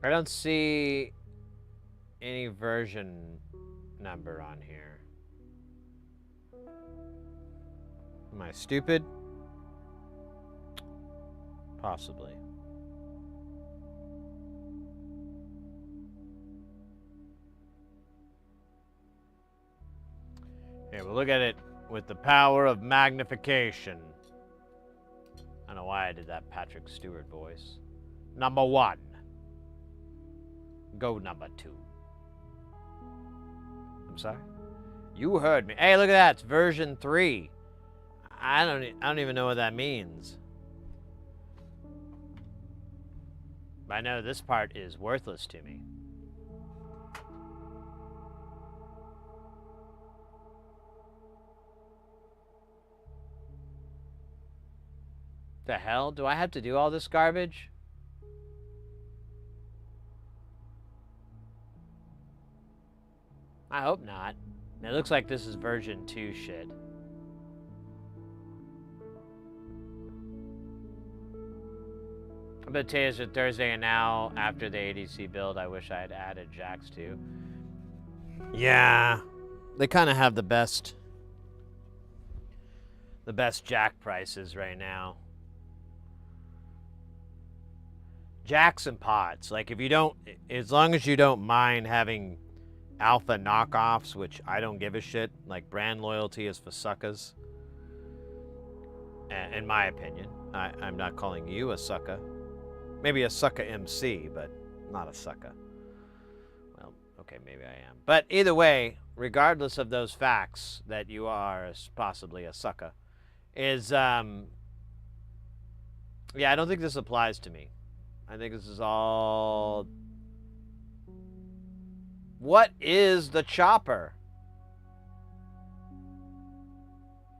I don't see any version number on here. Am I stupid? Possibly. We'll look at it with the power of magnification. I don't know why I did that Patrick Stewart voice. Number 1. Go number 2. I'm sorry? You heard me. Hey, look at that. It's version 3. I don't even know what that means. But I know this part is worthless to me. The hell? Do I have to do all this garbage? I hope not. It looks like this is version 2 shit. But today's Thursday, and now after the ADC build, I wish I had added jacks to. Yeah, they kind of have the best jack prices right now. Jacks and pods. Like if you don't, as long as you don't mind having alpha knockoffs, which I don't give a shit. Like brand loyalty is for suckers. In my opinion, I'm not calling you a sucker. Maybe a sucker MC, but not a sucker. Well, okay, maybe I am. But either way, regardless of those facts that you are possibly a sucker, is, yeah, I don't think this applies to me. I think this is all... What is the chopper?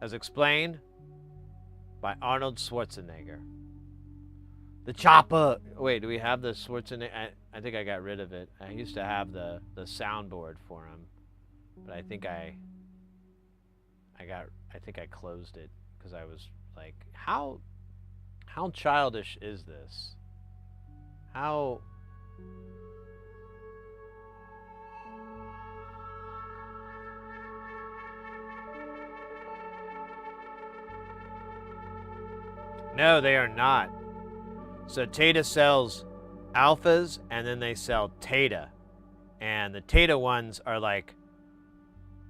As explained by Arnold Schwarzenegger. The chopper. Wait, do we have the Schwarzenegger? I think I got rid of it. I used to have the soundboard for him, but I think I closed it because I was like, how childish is this? How? No, they are not. So Tata sells alphas, and then they sell Tata. And the Tata ones are like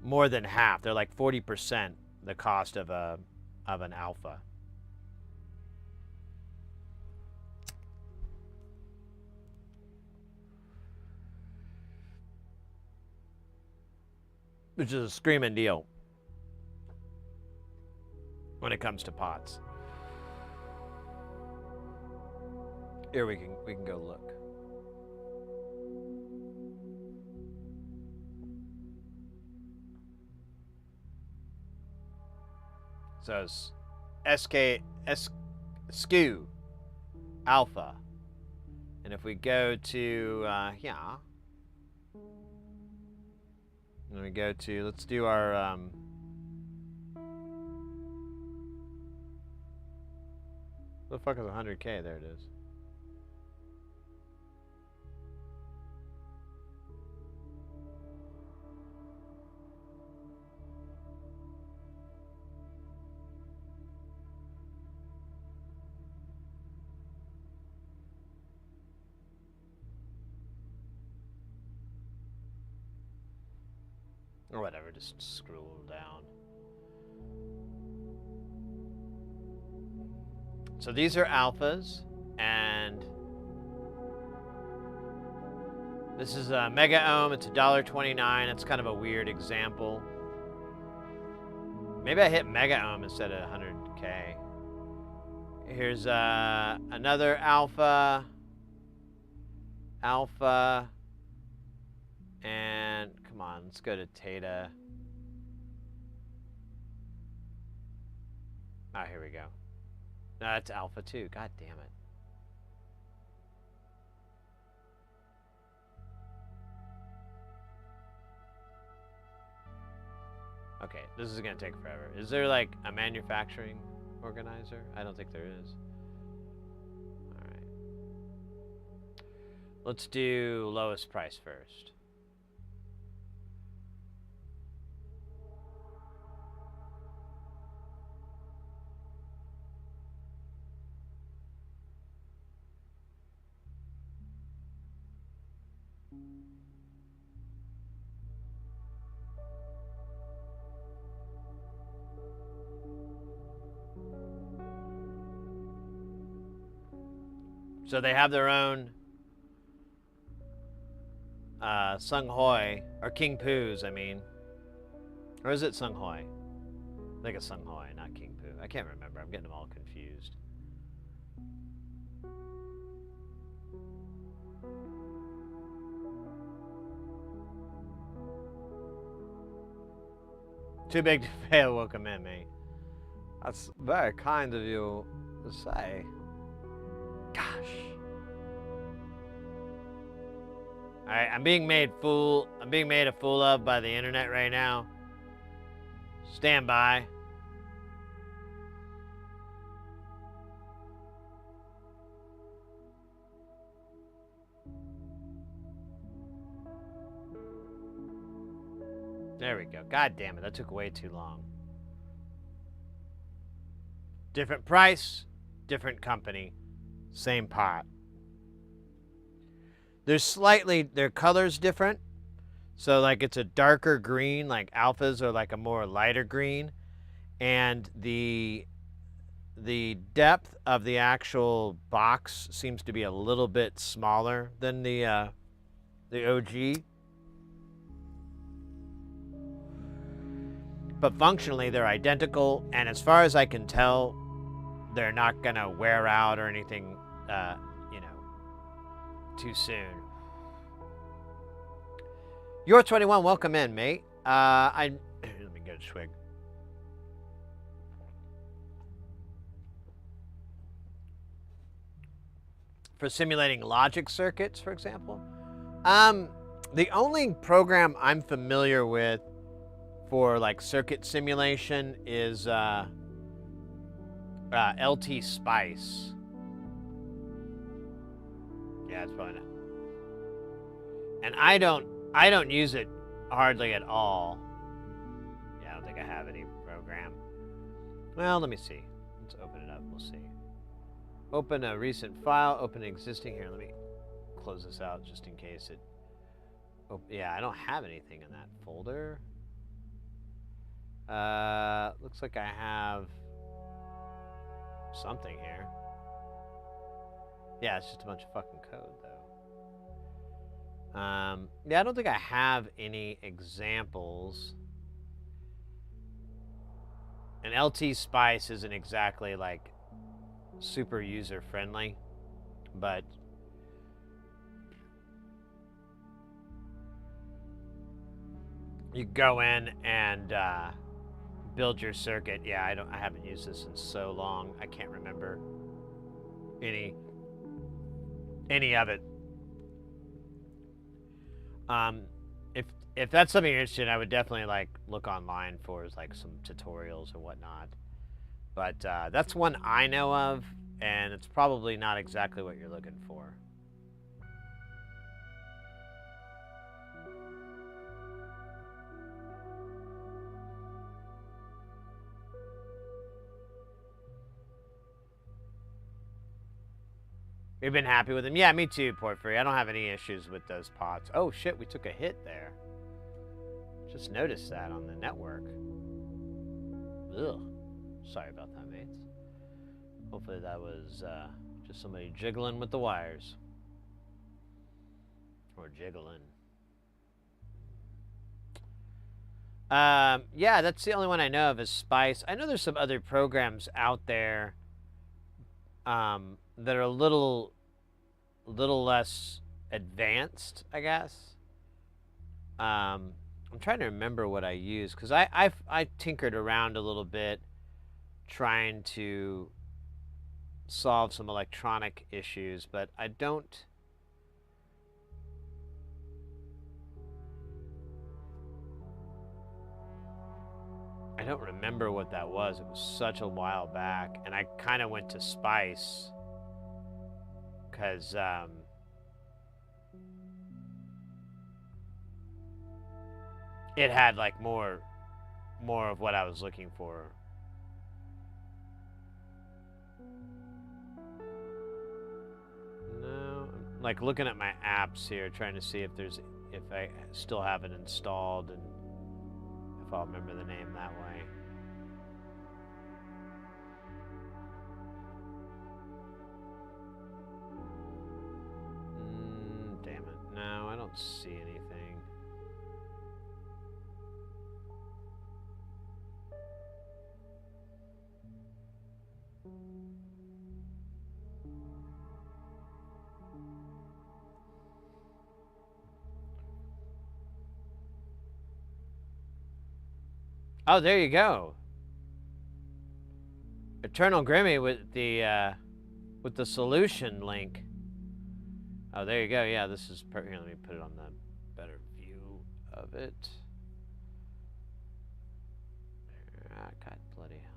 more than half. They're like 40% the cost of an alpha. Which is a screaming deal when it comes to pots. Here we can go look. So it's SKU alpha, and if we go to here, and we go to, let's do our what the fuck is 100K? There it is. Or whatever, just scroll down. So these are alphas, and this is a mega ohm. It's $1.29. It's kind of a weird example. Maybe I hit mega ohm instead of 100K. Here's another alpha, and come on, let's go to Tata. Oh, here we go. No, that's alpha too. God damn it. Okay, this is gonna take forever. Is there like a manufacturing organizer? I don't think there is. All right. Let's do lowest price first. So they have their own Sung Hoi, or King Poo's, I mean. Or is it Sung Hoi? I think it's Sung Hoi, not King Poo. I can't remember. I'm getting them all confused. Too big to fail. Welcome in, mate. That's very kind of you to say. Gosh. Alright, I'm being made a fool of by the internet right now. Stand by. There we go. God damn it, that took way too long. Different price, different company, same pot. Their color's different. So like it's a darker green, like alphas are like a more lighter green. And the depth of the actual box seems to be a little bit smaller than the OG. But functionally, they're identical, and as far as I can tell, they're not gonna wear out or anything, you know, too soon. You're 21. Welcome in, mate. Let me get a swig. For simulating logic circuits, for example, the only program I'm familiar with for like circuit simulation is LT Spice. Yeah, it's probably not. And I don't use it hardly at all. Yeah, I don't think I have any program. Well, let me see. Let's open it up. We'll see. Open a recent file. Open existing. Here, let me close this out just in case it. Oh, yeah, I don't have anything in that folder. Looks like I have something here. Yeah, it's just a bunch of fucking code, though. Yeah, I don't think I have any examples. And LT Spice isn't exactly, like, super user-friendly, but you go in and, build your circuit. Yeah, I haven't used this in so long. I can't remember any of it. If that's something you're interested in, I would definitely like look online for like some tutorials or whatnot. But that's one I know of, and it's probably not exactly what you're looking for. We've been happy with them. Yeah, me too, Porphyry. I don't have any issues with those pots. Oh, shit, we took a hit there. Just noticed that on the network. Ugh. Sorry about that, mates. Hopefully that was just somebody jiggling with the wires. Or jiggling. Yeah, that's the only one I know of is Spice. I know there's some other programs out there that are a little less advanced, I guess. I'm trying to remember what I used because I tinkered around a little bit trying to solve some electronic issues, but I don't remember what that was. It was such a while back, and I kind of went to Spice because it had like more of what I was looking for. No, I'm like looking at my apps here, trying to see if I still have it installed and if I'll remember the name that way. don't see anything. Oh, there you go. Eternal Grimmy with the solution link. Oh, there you go. Yeah, this is here, let me put it on the better view of it. Ah, God bloody hell.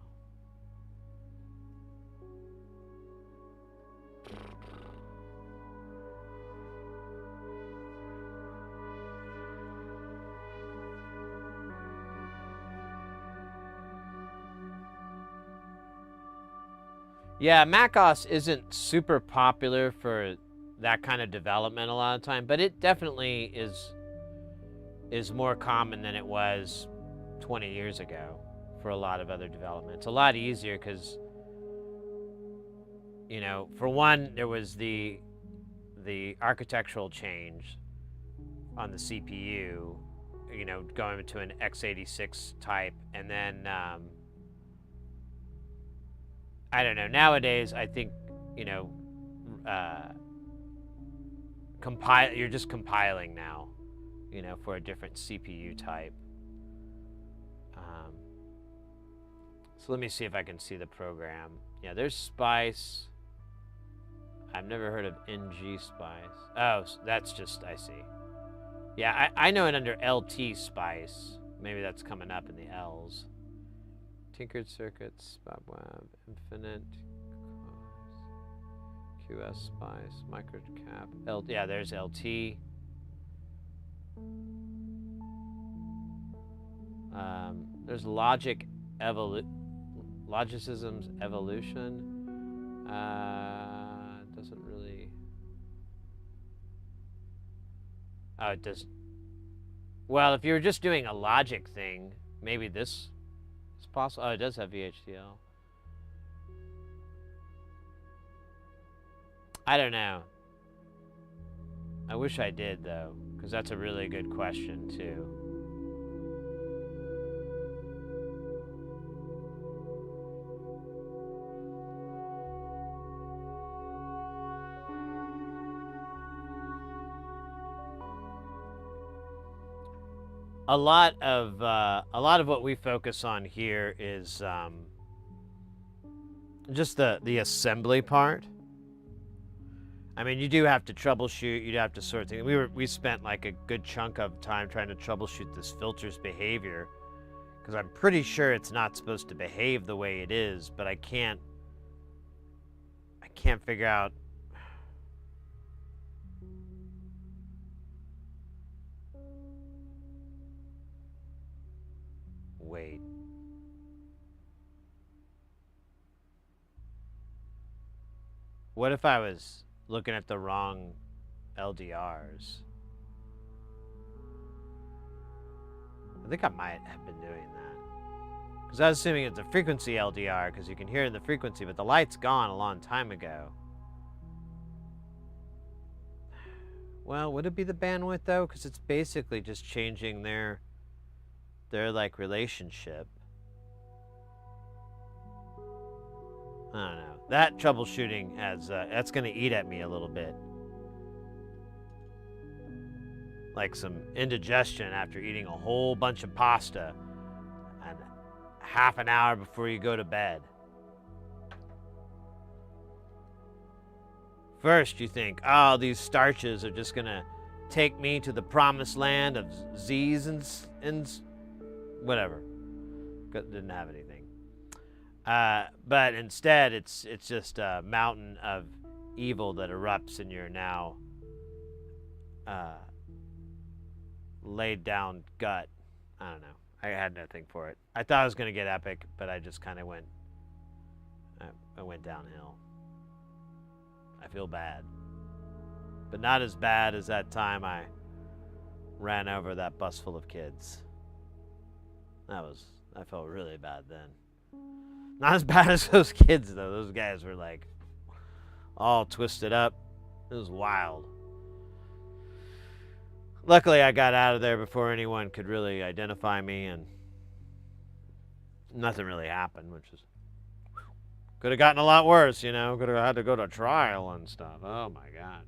Yeah, macOS isn't super popular for that kind of development a lot of time, but it definitely is more common than it was 20 years ago for a lot of other development. It's a lot easier because, you know, for one, there was the architectural change on the CPU, you know, going to an x86 type, and then I don't know. Nowadays, I think, you know, you're just compiling now, you know, for a different CPU type. So let me see if I can see the program. Yeah, there's Spice. I've never heard of NG Spice. Oh, that's just, I see. Yeah, I know it under LT Spice. Maybe that's coming up in the L's. Tinkered Circuits, BobWeb, Infinite, QS Spice, Microcap, yeah, there's LT. There's Logicism's Evolution. Doesn't really. Oh, it does. Well, if you were just doing a logic thing, maybe this is possible. Oh, it does have VHDL. I don't know. I wish I did, though, because that's a really good question, too. A lot of what we focus on here is just the assembly part. I mean, you do have to troubleshoot. You do have to sort things. We spent like a good chunk of time trying to troubleshoot this filter's behavior, because I'm pretty sure it's not supposed to behave the way it is, but I can't figure out. Wait. What if I was looking at the wrong LDRs? I think I might have been doing that. Because I was assuming it's a frequency LDR, because you can hear the frequency, but the light's gone a long time ago. Well, would it be the bandwidth, though? Because it's basically just changing their like relationship. I don't know. That troubleshooting that's going to eat at me a little bit. Like some indigestion after eating a whole bunch of pasta and half an hour before you go to bed. First you think, oh, these starches are just going to take me to the promised land of Z's and whatever. Didn't have anything. But instead, it's just a mountain of evil that erupts in your now laid down gut. I don't know. I had nothing for it. I thought I was going to get epic, but I just kind of went. I went downhill. I feel bad, but not as bad as that time I ran over that bus full of kids. I felt really bad then. Not as bad as those kids, though. Those guys were like all twisted up. It was wild. Luckily, I got out of there before anyone could really identify me, and nothing really happened, which is... Could have gotten a lot worse, you know. Could have had to go to trial and stuff. Oh, my God.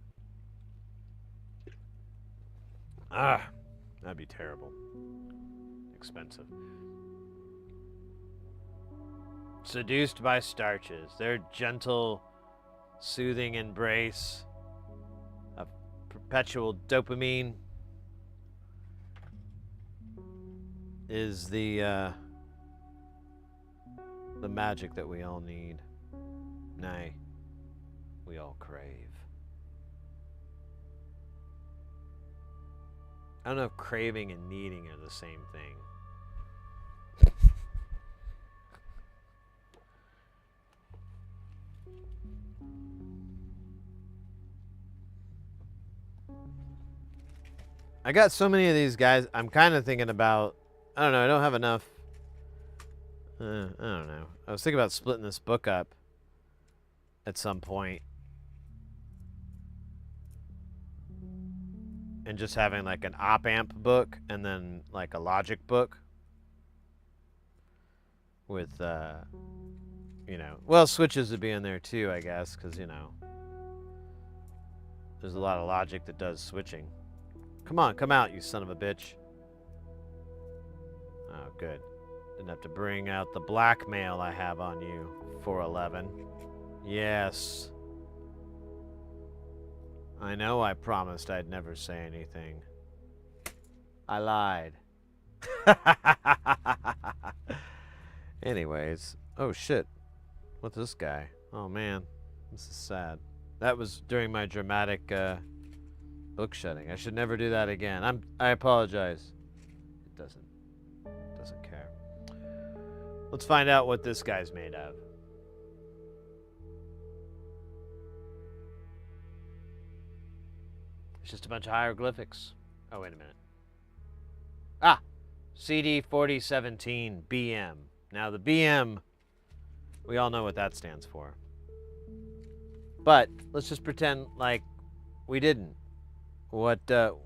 Ah, that'd be terrible. Expensive. Seduced by starches. Their gentle, soothing embrace of perpetual dopamine is the magic that we all need. Nay, we all crave. I don't know if craving and needing are the same thing. I got so many of these guys. I'm kind of thinking about, I don't know, I don't have enough. I don't know. I was thinking about splitting this book up at some point and just having like an op amp book and then like a Logic book with, you know, well, switches would be in there too, I guess, because, you know, there's a lot of Logic that does switching. Come on, come out, you son of a bitch. Oh, good. Didn't have to bring out the blackmail I have on you, 411. Yes. I know I promised I'd never say anything. I lied. Anyways. Oh, shit. What's this guy? Oh, man. This is sad. That was during my dramatic, book shutting. I should never do that again. I apologize. It doesn't care. Let's find out what this guy's made of. It's just a bunch of hieroglyphics. Oh, wait a minute. Ah! CD 4017 BM. Now the BM, we all know what that stands for. But let's just pretend like we didn't. What does it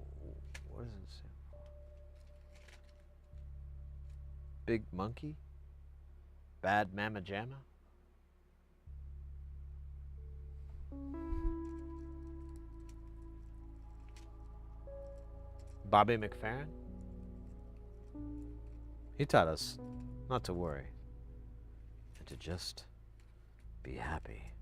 stand for? Big monkey? Bad Mama Jamma? Bobby McFerrin? He taught us not to worry and to just be happy.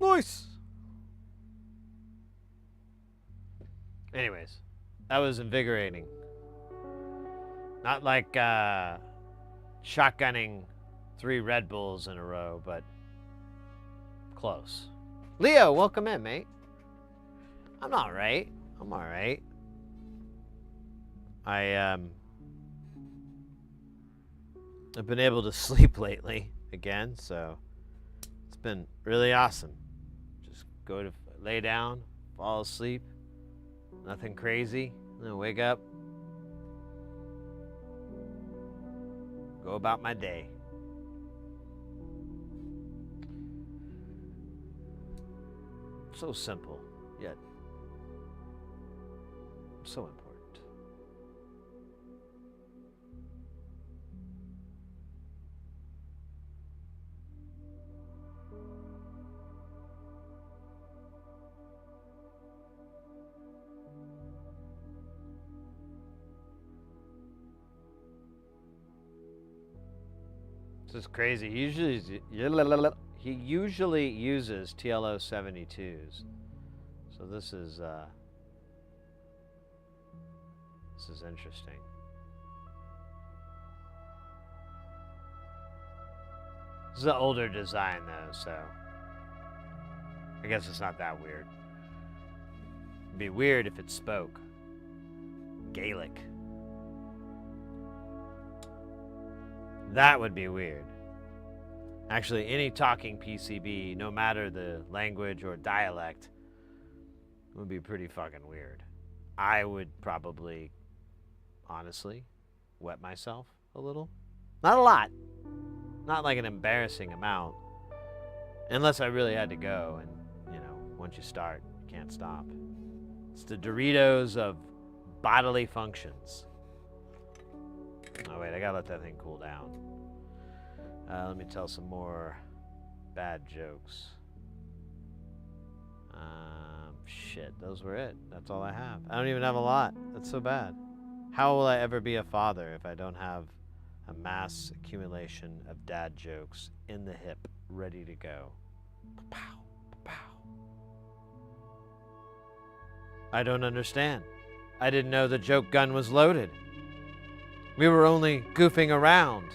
Nice. Anyways, that was invigorating. Not like shotgunning 3 Red Bulls in a row, but close. Leo, welcome in, mate. I'm all right. I'm all right. I've been able to sleep lately again, so it's been really awesome. Just go to lay down, fall asleep, nothing crazy, then wake up, go about my day. So simple, yet so important. This is crazy. He usually uses TLO 72s. So this is is interesting. This is an older design, though, so I guess it's not that weird. It'd be weird if it spoke Gaelic. That would be weird. Actually, any talking PCB, no matter the language or dialect, would be pretty fucking weird. I would probably, honestly, wet myself a little. Not a lot. Not like an embarrassing amount. Unless I really had to go, and, you know, once you start, you can't stop. It's the Doritos of bodily functions. Oh, wait, I gotta let that thing cool down. Let me tell some more bad jokes. Shit, those were it. That's all I have. I don't even have a lot. That's so bad. How will I ever be a father if I don't have a mass accumulation of dad jokes in the hip, ready to go? Pow, pow. I don't understand. I didn't know the joke gun was loaded. We were only goofing around.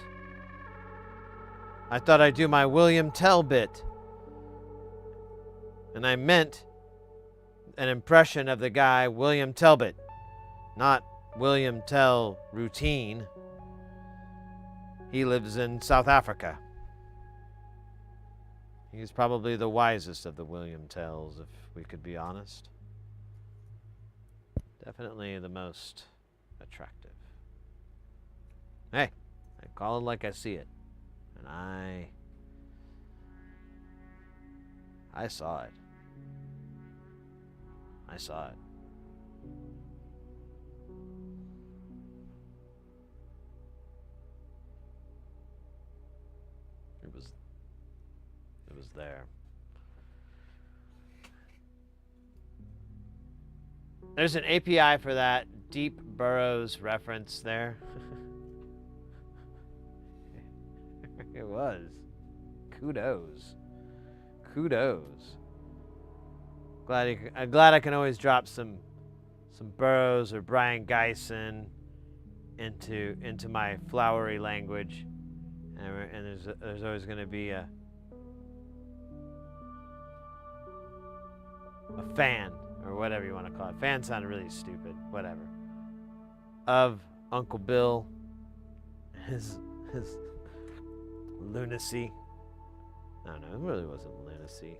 I thought I'd do my William Tell bit. And I meant an impression of the guy William Talbot, not William Tell routine. He lives in South Africa. He's probably the wisest of the William Tells, if we could be honest. Definitely the most attractive. Hey, I call it like I see it. And I saw it. I saw it. It was there. There's an API for that deep burrows reference there. It was. Kudos. I'm glad I can always drop some Burroughs or Brian Geisen into my flowery language, and there's always going to be a fan, or whatever you want to call it. Fan sounded really stupid. Whatever. Of Uncle Bill, his lunacy. I don't know. It really wasn't lunacy.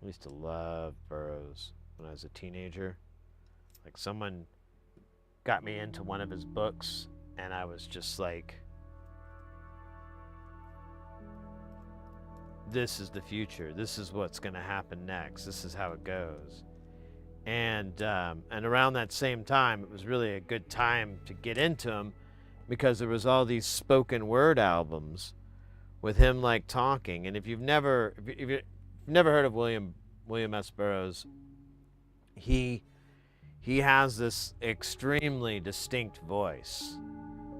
I used to love Burroughs when I was a teenager. Like, someone got me into one of his books, and I was just like, this is the future. This is what's going to happen next. This is how it goes. And around that same time, it was really a good time to get into him, because there was all these spoken word albums with him like talking. And if you've never heard of William S. Burroughs, he has this extremely distinct voice.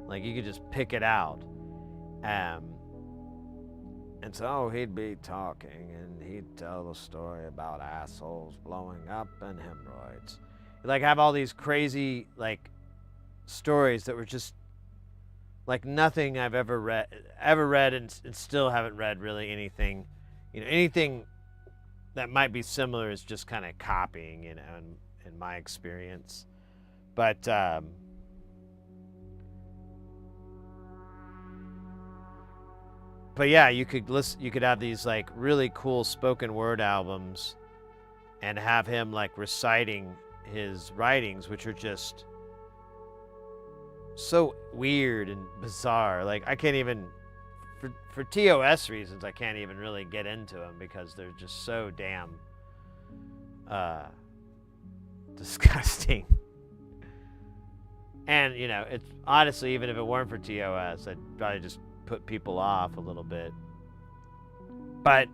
Like, you could just pick it out. And so he'd be talking, and he'd tell the story about assholes blowing up and hemorrhoids. He'd like have all these crazy like stories that were just like nothing I've ever read, and still haven't read really anything. You know, anything that might be similar is just kind of copying, you know, in my experience. But yeah, you could have these like really cool spoken word albums and have him like reciting his writings, which are just so weird and bizarre. Like, I can't even, for TOS reasons, I can't even really get into them because they're just so damn disgusting. And, you know, it's honestly, even if it weren't for TOS, I'd probably just put people off a little bit. But,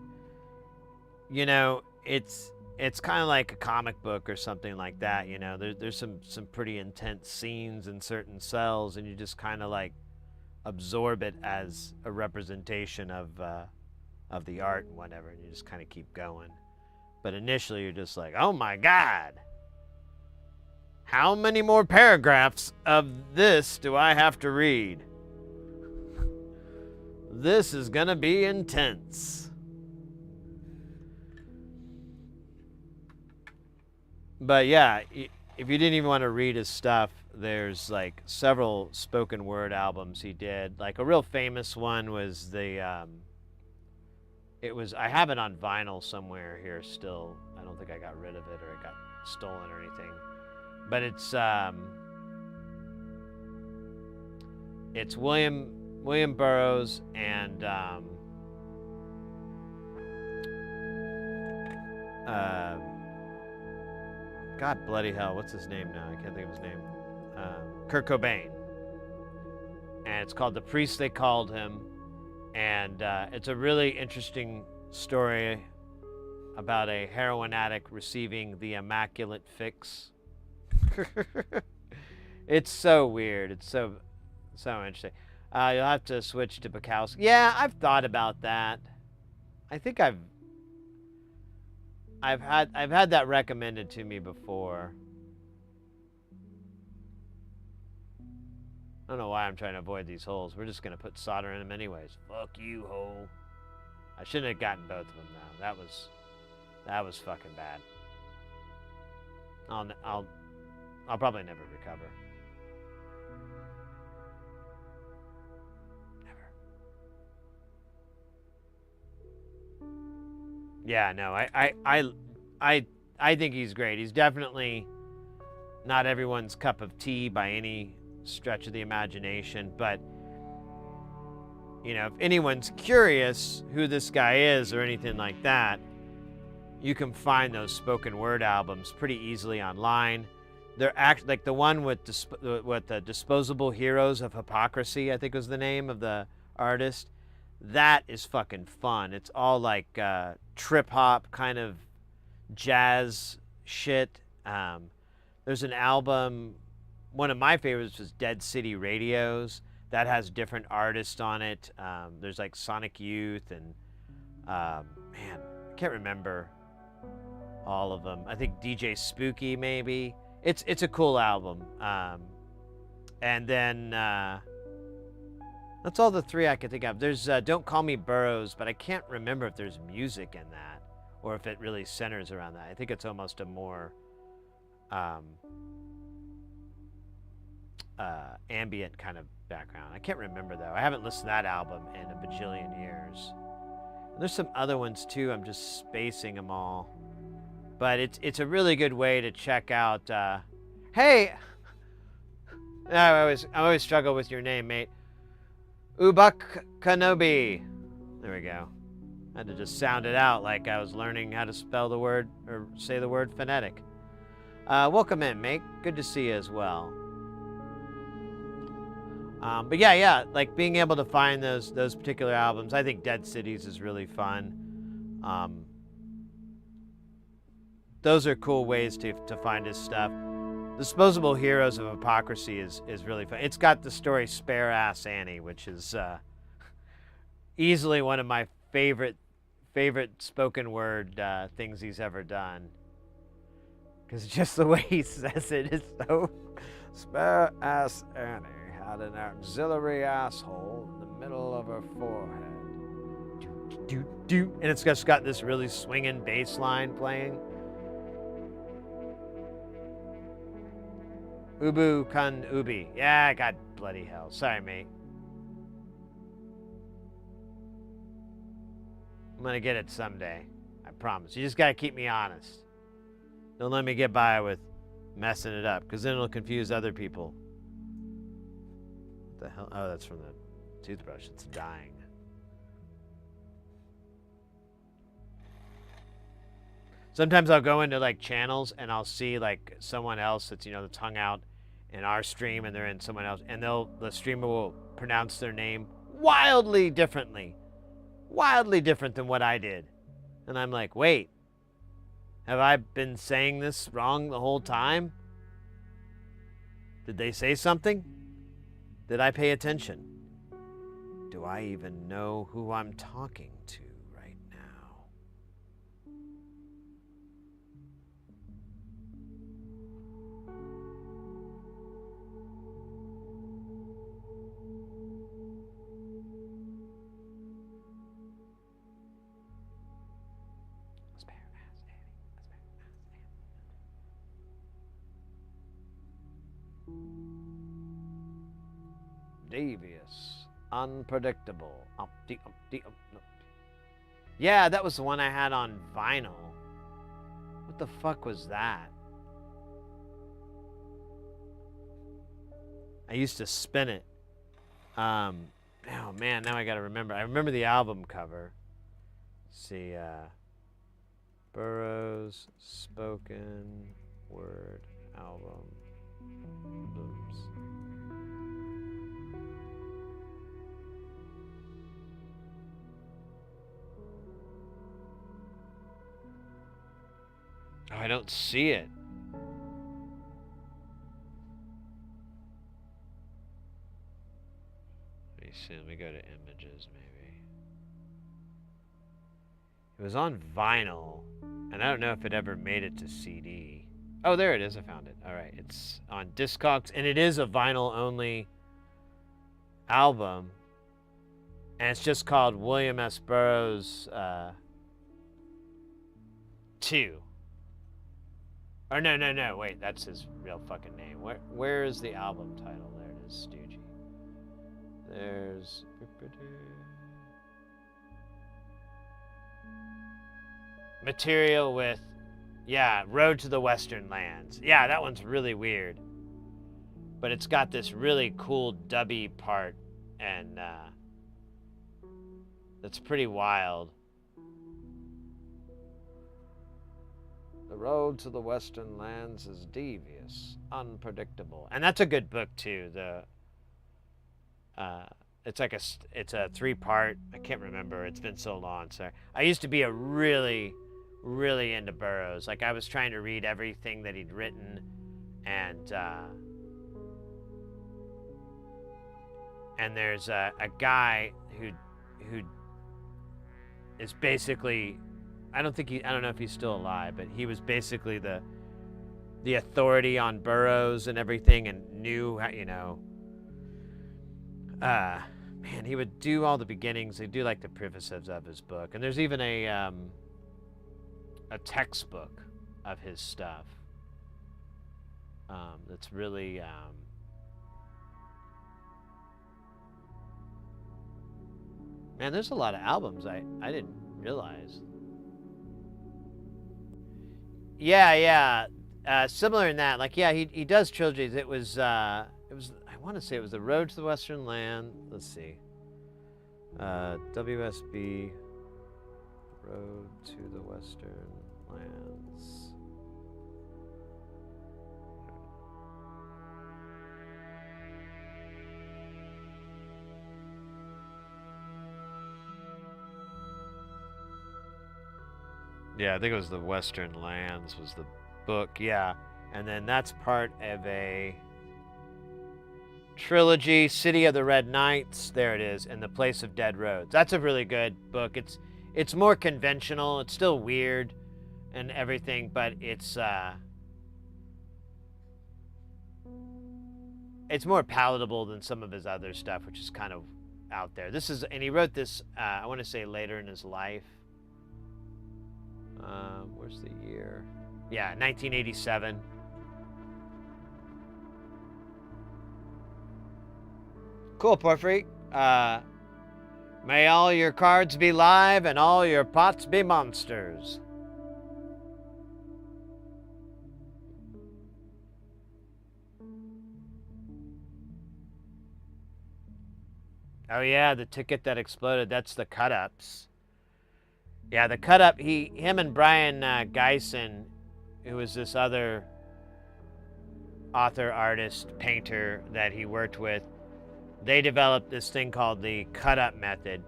you know, it's it's kind of like a comic book or something like that, you know. There's some pretty intense scenes in certain cells, and you just kind of like absorb it as a representation of the art and whatever, and you just kind of keep going. But initially, you're just like, oh my God, how many more paragraphs of this do I have to read? This is gonna be intense. But yeah, if you didn't even want to read his stuff, there's like several spoken word albums he did. Like a real famous one was the, I have it on vinyl somewhere here still. I don't think I got rid of it or it got stolen or anything. But it's William Burroughs and God bloody hell, what's his name now? I can't think of his name. Kurt Cobain. And it's called The Priest They Called Him. And it's a really interesting story about a heroin addict receiving the immaculate fix. It's so weird. It's so interesting. You'll have to switch to Bukowski. Yeah, I've thought about that. I think I've had that recommended to me before. I don't know why I'm trying to avoid these holes. We're just gonna put solder in them anyways. Fuck you, hole. I shouldn't have gotten both of them though. That was fucking bad. I'll probably never recover. Never. Yeah, no, I think he's great. He's definitely not everyone's cup of tea by any stretch of the imagination, but you know, if anyone's curious who this guy is or anything like that, you can find those spoken word albums pretty easily online. They're like the one with the Disposable Heroes of Hypocrisy, I think was the name of the artist. That is fucking fun. It's all like trip hop kind of jazz shit. There's an album, one of my favorites was Dead City Radios. That has different artists on it. There's like Sonic Youth and man, I can't remember all of them. I think DJ Spooky maybe. It's a cool album. And then that's all the three I can think of. There's Don't Call Me Burroughs, but I can't remember if there's music in that or if it really centers around that. I think it's almost a more ambient kind of background. I can't remember though. I haven't listened to that album in a bajillion years. And there's some other ones too. I'm just spacing them all. But it's a really good way to check out. Hey, I always struggle with your name, mate. Ubak Kenobi. There we go. I had to just sound it out like I was learning how to spell the word or say the word phonetic. Welcome in, mate. Good to see you as well. But yeah, like being able to find those particular albums. I think Dead Cities is really fun. Those are cool ways to find his stuff. Disposable Heroes of Hypocrisy is really fun. It's got the story Spare Ass Annie, which is easily one of my favorite spoken word things he's ever done. Because just the way he says it is so... Spare Ass Annie had an auxiliary asshole in the middle of her forehead. And it's just got this really swinging bass line playing. Ubu Kun Ubi. Yeah, God bloody hell. Sorry, mate. I'm gonna get it someday. I promise. You just gotta keep me honest. Don't let me get by with messing it up, because then it'll confuse other people. What the hell? Oh, that's from the toothbrush. It's dying. Sometimes I'll go into like channels and I'll see like someone else that's, you know, that's hung out in our stream and they're in someone else, and the streamer will pronounce their name wildly different than what I did. And I'm like, wait, Have I been saying this wrong the whole time? Did they say something? Did I pay attention? Do I even know who I'm talking to right now? Devious, unpredictable. Yeah, that was the one I had on vinyl. What the fuck was that? I used to spin it. Oh man, now I gotta remember. I remember the album cover. Let's see, Burroughs spoken word album. Oops. Oh, I don't see it. Let me see. Let me go to images, maybe. It was on vinyl, and I don't know if it ever made it to CD. Oh, there it is. I found it. All right. It's on Discogs, and it is a vinyl-only album. And it's just called William S. Burroughs 2. Or no, wait, that's his real fucking name. Where is the album title? There it is, Stoogie. There's... Material with... Yeah, Road to the Western Lands. Yeah, that one's really weird. But it's got this really cool dubby part, and that's pretty wild. The road to the Western Lands is devious, unpredictable, and that's a good book too. It's a 3-part. I can't remember. It's been so long. So I used to be a really into Burroughs. Like I was trying to read everything that he'd written, and there's a guy who is basically. I don't know if he's still alive, but he was basically the authority on Burroughs and everything, and knew how, man, he would do all the beginnings. He'd do like the prefaces of his book, and there's even a textbook of his stuff. That's really man, there's a lot of albums I didn't realize. Yeah. Similar in that, like, yeah, he does trilogies. It was I want to say it was The Road to the Western Land. Let's see. WSB, Road to the Western Lands. Yeah, I think it was The Western Lands was the book, yeah. And then that's part of a trilogy, City of the Red Knights, there it is, and The Place of Dead Roads. That's a really good book. It's more conventional, it's still weird and everything, but it's more palatable than some of his other stuff, which is kind of out there. And he wrote this, I want to say later in his life. Where's the year? Yeah, 1987. Cool, Porphyry. May all your cards be live and all your pots be monsters. Oh yeah, the ticket that exploded. That's the cut-ups. Yeah, the cut-up, him and Brian Geisen, who was this other author, artist, painter that he worked with, they developed this thing called the cut-up method.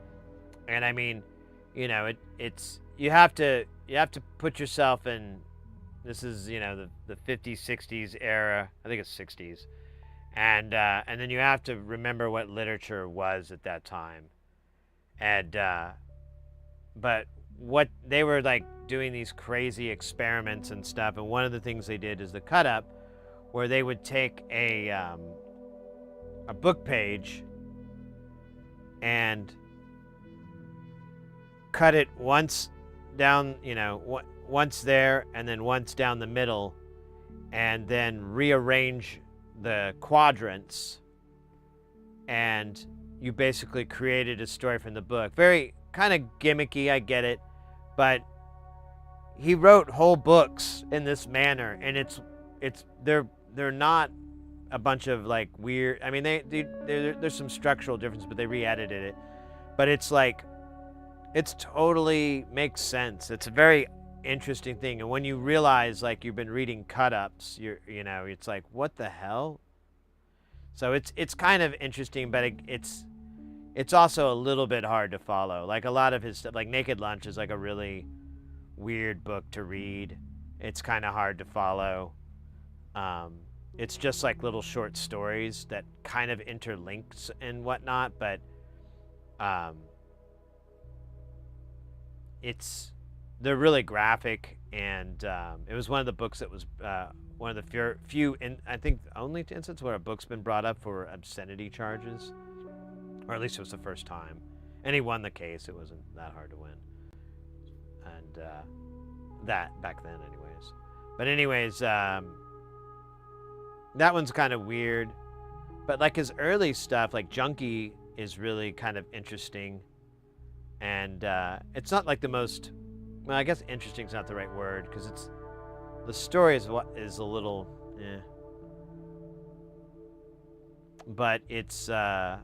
And I mean, it's you have to you have to put yourself in. This is, you know, the 50s, 60s era. I think it's 60s, and then you have to remember what literature was at that time, and but what they were like doing these crazy experiments and stuff. And one of the things they did is the cut up, where they would take a book page and cut it once down, you know, once there and then once down the middle, and then rearrange the quadrants, and you basically created a story from the book. Very kind of gimmicky, I get it, but he wrote whole books in this manner, and they're not a bunch of like weird. I mean, there's some structural difference, but they re-edited it. But it's like, it's totally makes sense. It's a very interesting thing, and when you realize like you've been reading cut-ups, you know, it's like, what the hell? So it's kind of interesting, but it's also a little bit hard to follow. Like a lot of his stuff, like Naked Lunch is like a really weird book to read. It's kind of hard to follow. It's just like little short stories that kind of interlinks and whatnot, but they're really graphic, and it was one of the books that was one of the few, I think only instances where a book's been brought up for obscenity charges, or at least it was the first time. And he won the case. It wasn't that hard to win, and that back then, anyways. But anyways, that one's kind of weird. But like his early stuff, like Junkie, is really kind of interesting. And it's not like the most, well, I guess interesting is not the right word, because the story is what is a little, but it's, I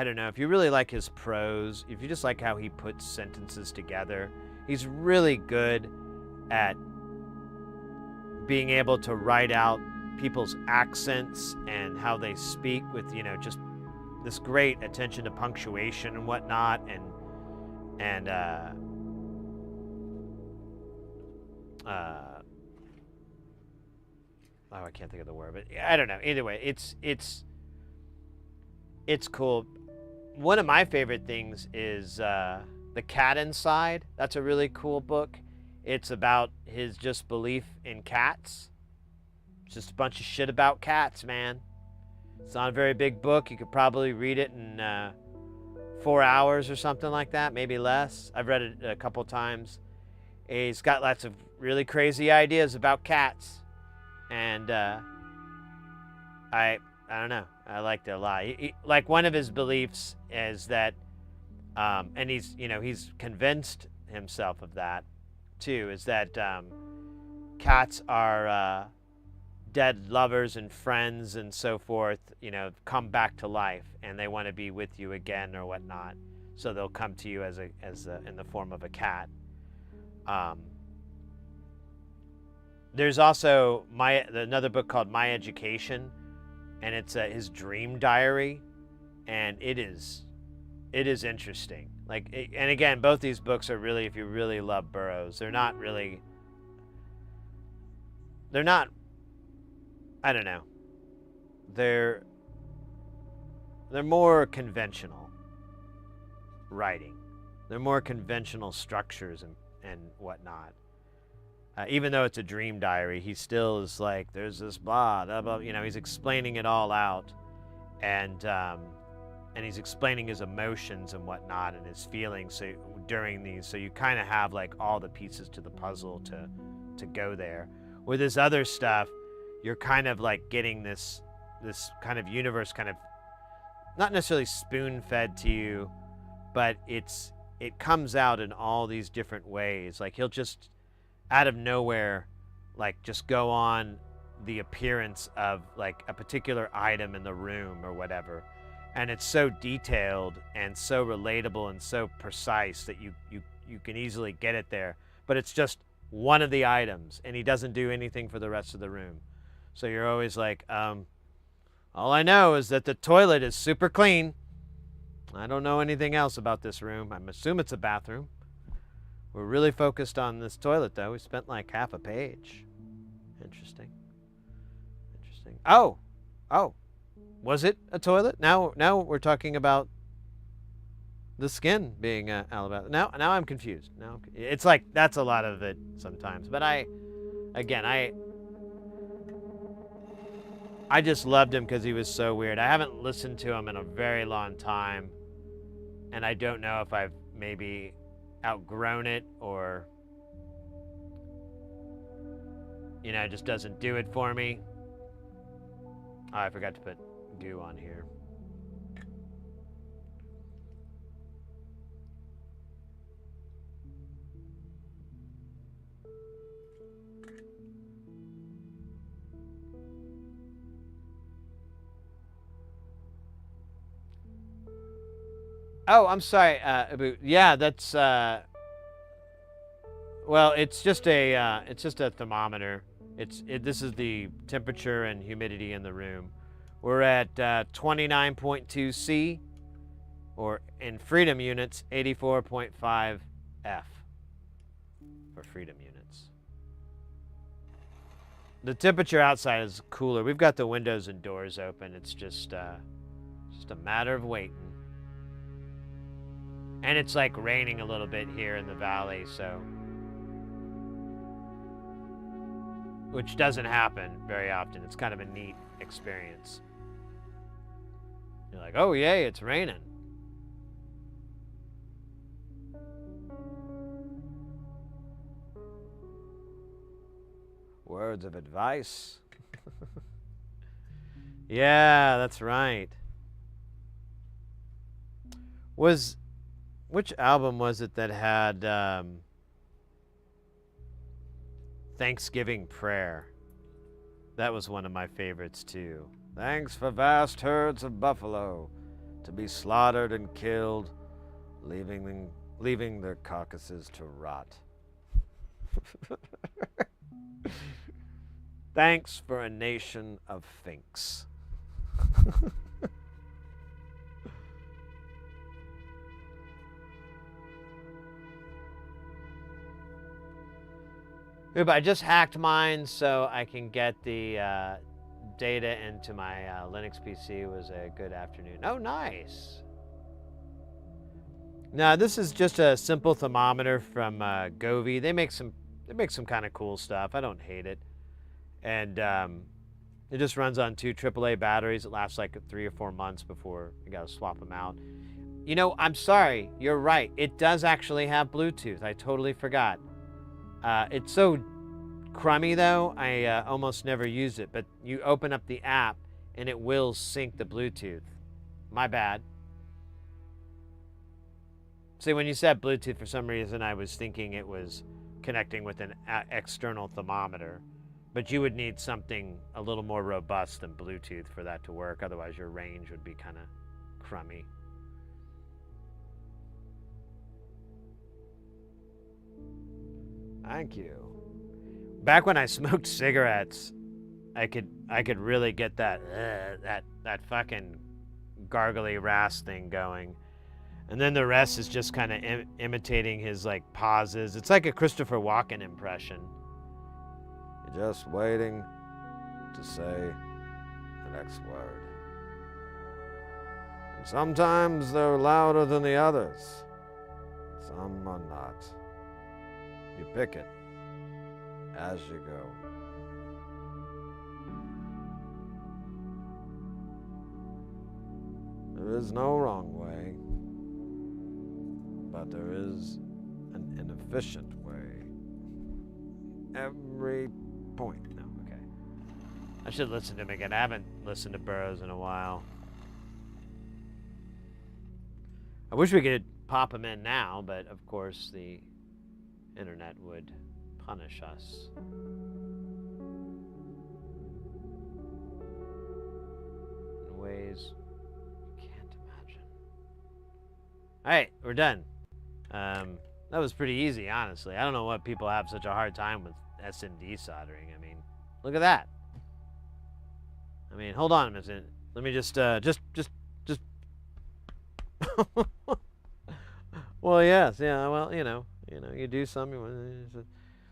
don't know, if you really like his prose, if you just like how he puts sentences together, he's really good at being able to write out people's accents and how they speak with, you know, just this great attention to punctuation and whatnot, and oh, I can't think of the word, but I don't know. Either way, it's cool. One of my favorite things is The Cat Inside. That's a really cool book. It's about his just belief in cats. It's just a bunch of shit about cats, man. It's not a very big book. You could probably read it in 4 hours or something like that, maybe less. I've read it a couple times. He's got lots of really crazy ideas about cats, and I don't know. I liked it a lot. Like one of his beliefs is that, and he's convinced himself of that too, is that cats are dead lovers and friends and so forth, you know, come back to life, and they want to be with you again or whatnot. So they'll come to you as in the form of a cat. There's also another book called My Education, and it's his dream diary, and it is interesting. Like, and again, both these books are really, if you really love Burroughs, they're not. I don't know. They're more conventional writing. They're more conventional structures and whatnot. Even though it's a dream diary, he still is like, there's this blah, blah, blah, you know, he's explaining it all out, and he's explaining his emotions and whatnot and his feelings. So during these, so you kind of have like all the pieces to the puzzle to go there. With his other stuff, you're kind of like getting this kind of universe, kind of not necessarily spoon-fed to you, but it comes out in all these different ways. Like he'll just out of nowhere, like just go on the appearance of like a particular item in the room or whatever, and it's so detailed and so relatable and so precise that you can easily get it there. But it's just one of the items, and he doesn't do anything for the rest of the room. So you're always like, all I know is that the toilet is super clean. I don't know anything else about this room. I assume it's a bathroom. We're really focused on this toilet, though. We spent like half a page. Interesting. Interesting. Oh! Oh! Was it a toilet? Now we're talking about the skin being alabaster. Now I'm confused. Now it's like that's a lot of it sometimes. But I just loved him because he was so weird. I haven't listened to him in a very long time, and I don't know if I've maybe outgrown it or, you know, it just doesn't do it for me. Oh, I forgot to put goo on here. Oh, I'm sorry, Abu. Yeah, that's well, it's just a thermometer. This is the temperature and humidity in the room. We're at 29.2 C, or in freedom units, 84.5 F for freedom units. The temperature outside is cooler. We've got the windows and doors open. It's just a matter of waiting. And it's like raining a little bit here in the valley, so, which doesn't happen very often. It's kind of a neat experience. You're like, oh yay, it's raining. Words of advice. Yeah, that's right. Which album was it that had Thanksgiving Prayer? That was one of my favorites too. Thanks for vast herds of buffalo to be slaughtered and killed, leaving their carcasses to rot. Thanks for a nation of finks. But I just hacked mine so I can get the data into my Linux PC. It was a good afternoon. Oh, nice. Now this is just a simple thermometer from Govee. They make some kind of cool stuff. I don't hate it, and it just runs on 2 AAA batteries. It lasts like 3 or 4 months before you gotta swap them out. You know, I'm sorry. You're right. It does actually have Bluetooth. I totally forgot. It's so crummy though, I almost never use it, but you open up the app and it will sync the Bluetooth. My bad. See, when you said Bluetooth, for some reason I was thinking it was connecting with an external thermometer, but you would need something a little more robust than Bluetooth for that to work, otherwise your range would be kind of crummy. Thank you. Back when I smoked cigarettes, I could really get that fucking gargly rasp thing going, and then the rest is just kind of imitating his like pauses. It's like a Christopher Walken impression. You're just waiting to say the next word, and sometimes they're louder than the others. Some are not. You pick it as you go. There is no wrong way, but there is an inefficient way. Every point. No, okay. I should listen to him again. I haven't listened to Burroughs in a while. I wish we could pop him in now, but of course the internet would punish us. In ways you can't imagine. Alright, we're done. That was pretty easy, honestly. I don't know what people have such a hard time with SMD soldering. I mean, look at that. I mean, hold on a minute. Let me just well, yes, yeah, well, you know, You know, you do something.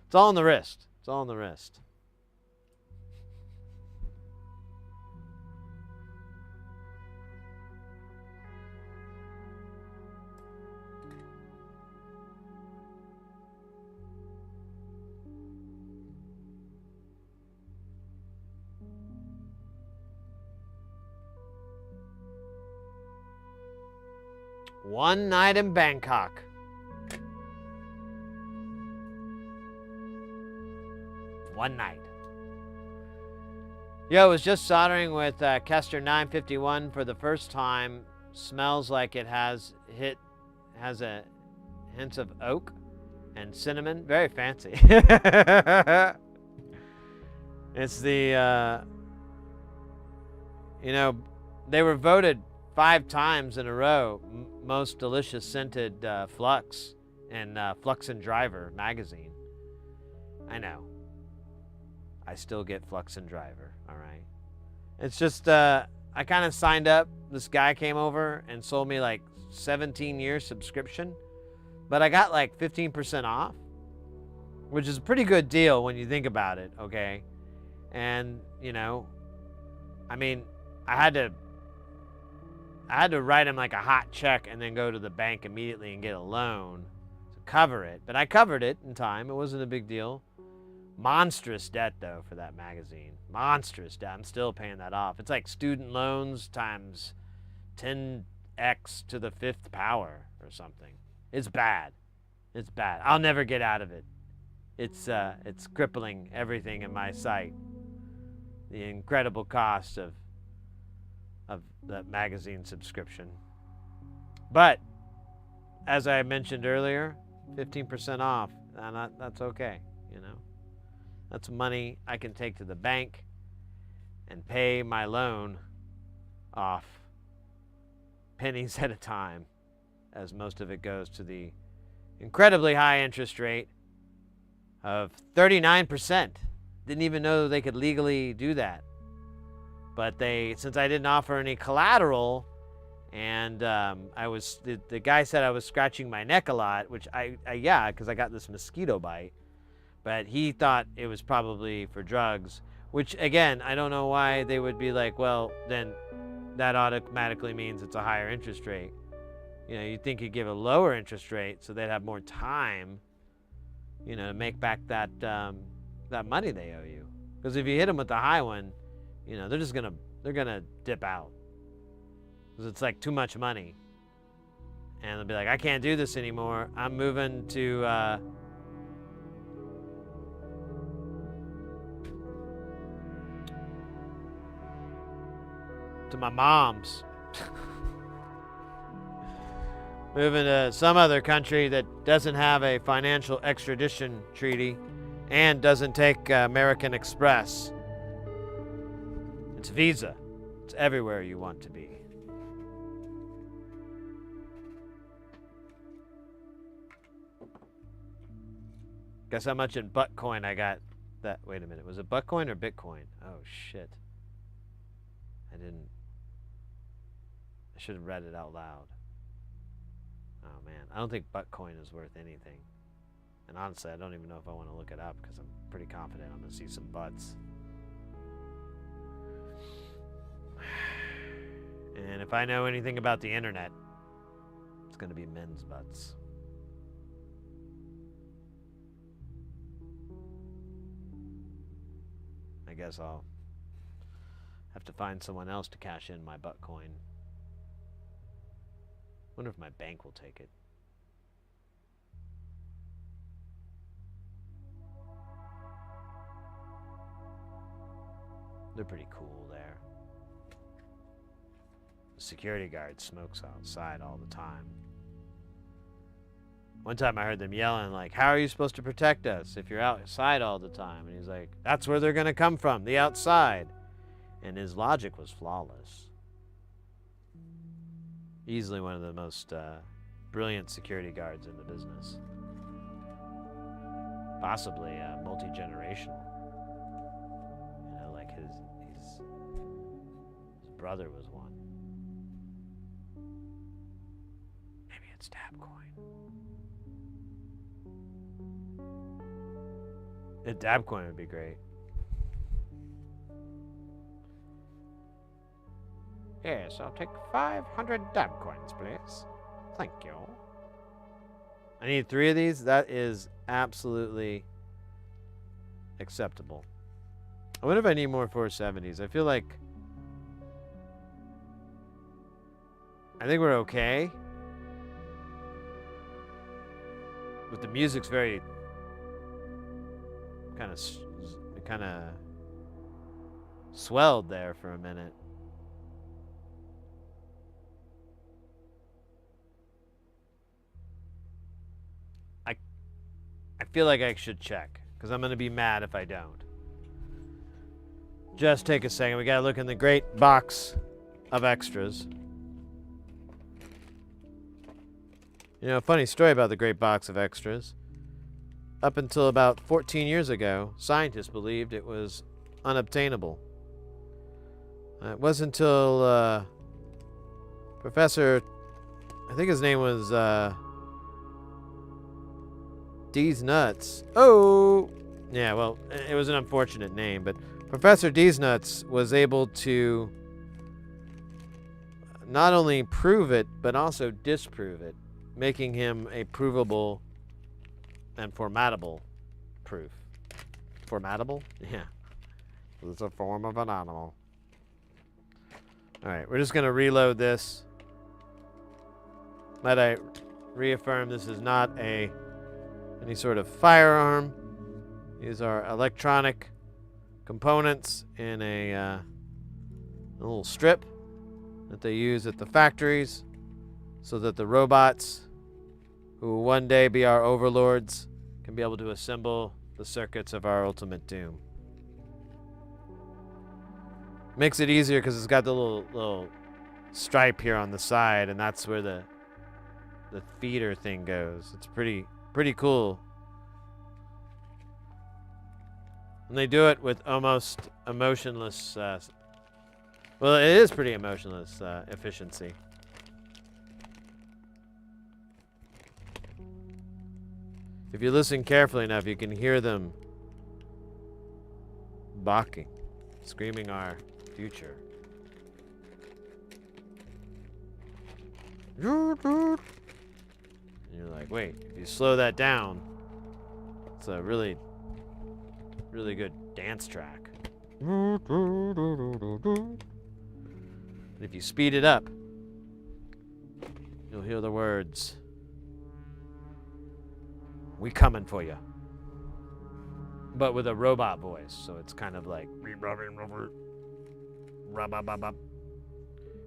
It's all on the wrist. It's all on the wrist. One night in Bangkok. One night. Yo, I was just soldering with Kester 951 for the first time. Smells like it has a hints of oak and cinnamon. Very fancy. It's the, you know, they were voted 5 times in a row most delicious scented Flux in Flux and Driver magazine. I know. I still get Flux and Driver, all right? It's just, I kind of signed up. This guy came over and sold me like 17-year subscription, but I got like 15% off, which is a pretty good deal when you think about it, okay? And, you know, I mean, I had to write him like a hot check and then go to the bank immediately and get a loan to cover it. But I covered it in time. It wasn't a big deal. Monstrous debt, though, for that magazine. Monstrous debt. I'm still paying that off. It's like student loans times 10x to the 5th power or something. It's bad. It's bad. I'll never get out of it. It's crippling everything in my sight. The incredible cost of that magazine subscription. But as I mentioned earlier, 15% off, and that's okay, you know. That's money I can take to the bank and pay my loan off pennies at a time, as most of it goes to the incredibly high interest rate of 39%. Didn't even know they could legally do that. But since I didn't offer any collateral, and the guy said I was scratching my neck a lot, which yeah, because I got this mosquito bite. But he thought it was probably for drugs, which again, I don't know why they would be like, well, then that automatically means it's a higher interest rate. You know, you'd think you'd give a lower interest rate so they'd have more time, you know, to make back that money they owe you. Because if you hit them with the high one, you know, they're gonna dip out because it's like too much money, and they'll be like, I can't do this anymore. I'm moving to my mom's. Moving to some other country that doesn't have a financial extradition treaty and doesn't take American Express. It's Visa. It's everywhere you want to be. Guess how much in Buttcoin I got that. Wait a minute. Was it Buttcoin or Bitcoin? Oh, shit. I should have read it out loud. Oh, man. I don't think Buttcoin is worth anything. And honestly, I don't even know if I want to look it up because I'm pretty confident I'm going to see some butts. And if I know anything about the internet, it's going to be men's butts. I guess I'll have to find someone else to cash in my butt coin. Wonder if my bank will take it. They're pretty cool there. The security guard smokes outside all the time. One time I heard them yelling, like, how are you supposed to protect us if you're outside all the time? And he's like, that's where they're going to come from, the outside. And his logic was flawless. Easily one of the most brilliant security guards in the business. Possibly multi-generational. You know, like his brother was one. Maybe it's Tabcoin. A dab coin would be great. Yes, I'll take 500 dab coins, please. Thank you. I need 3 of these. That is absolutely acceptable. I wonder if I need more 470s. I feel like... I think we're okay. But the music's very... kind of swelled there for a minute. I feel like I should check, because I'm going to be mad if I don't. Just take a second. We got to look in the great box of extras. You know, funny story about the great box of extras. Up until about 14 years ago, scientists believed it was unobtainable. It wasn't until Professor, I think his name was D's Nuts. Oh! Yeah, well, it was an unfortunate name, but Professor D's Nuts was able to not only prove it, but also disprove it, making him a provable and formatable proof. Formatable? Yeah. It's a form of an animal. Alright, we're just going to reload this. Might I reaffirm this is not any sort of firearm. These are electronic components in a little strip that they use at the factories so that the robots, who will one day be our overlords, can be able to assemble the circuits of our ultimate doom. Makes it easier because it's got the little stripe here on the side, and that's where the feeder thing goes. It's pretty cool. And they do it with almost emotionless, well, it is pretty emotionless efficiency. If you listen carefully enough, you can hear them barking, screaming our future. And you're like, wait, if you slow that down, it's a really good dance track. And if you speed it up, you'll hear the words, "We coming for you," but with a robot voice, so it's kind of like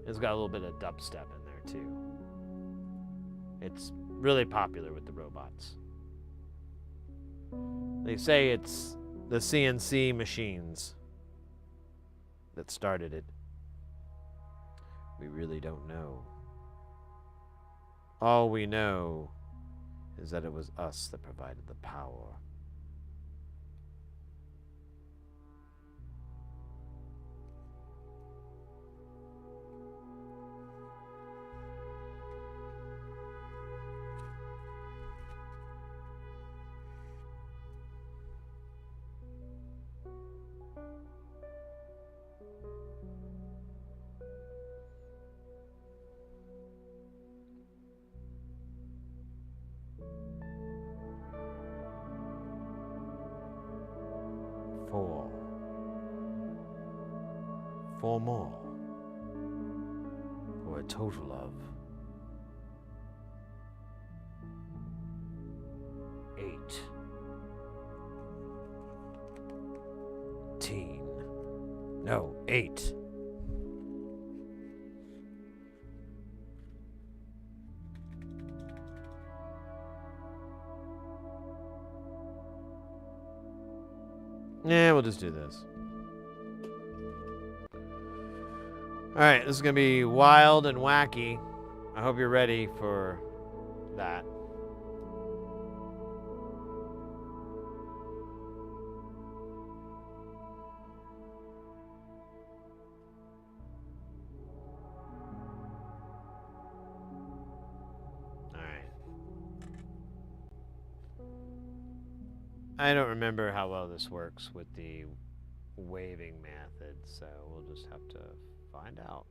it's got a little bit of dubstep in there too. It's really popular with the robots. They say it's the CNC machines that started it. We really don't know. All we know is that it was us that provided the power. Four more, for a total of 18. No, 8. Yeah, we'll just do this. Alright, this is going to be wild and wacky. I hope you're ready for that. Alright. I don't remember how well this works with the waving method, so we'll just have to find out.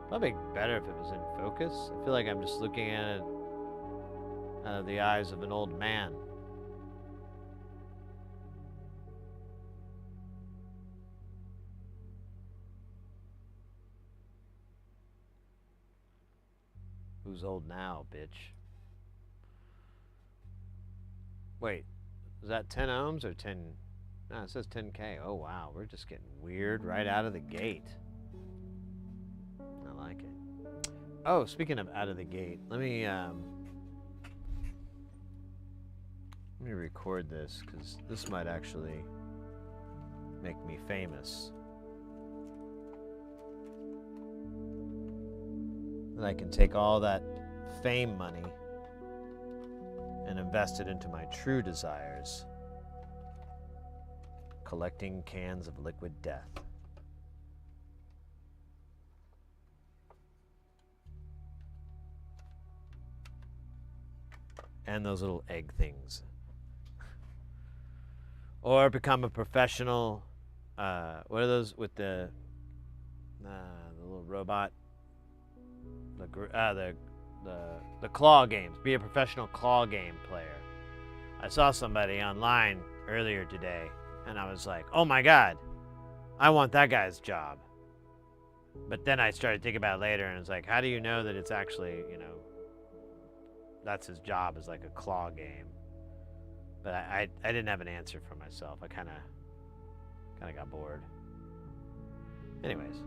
Probably better if it was in focus. I feel like I'm just looking at it out of the eyes of an old man. Who's old now, bitch? Wait, is that 10 ohms or 10? No, it says 10K. Oh, wow. We're just getting weird right out of the gate. I like it. Oh, speaking of out of the gate, let me record this, because this might actually make me famous. And I can take all that fame money and invest it into my true desires. Collecting cans of liquid death. And those little egg things. Or become a professional, what are those with the little robot? The claw games. Be a professional claw game player. I saw somebody online earlier today, and I was like, oh my god, I want that guy's job. But then I started thinking about it later, and it's like, how do you know that it's actually, you know, that's his job, is like a claw game? But I didn't have an answer for myself. I kind of got bored. Anyways.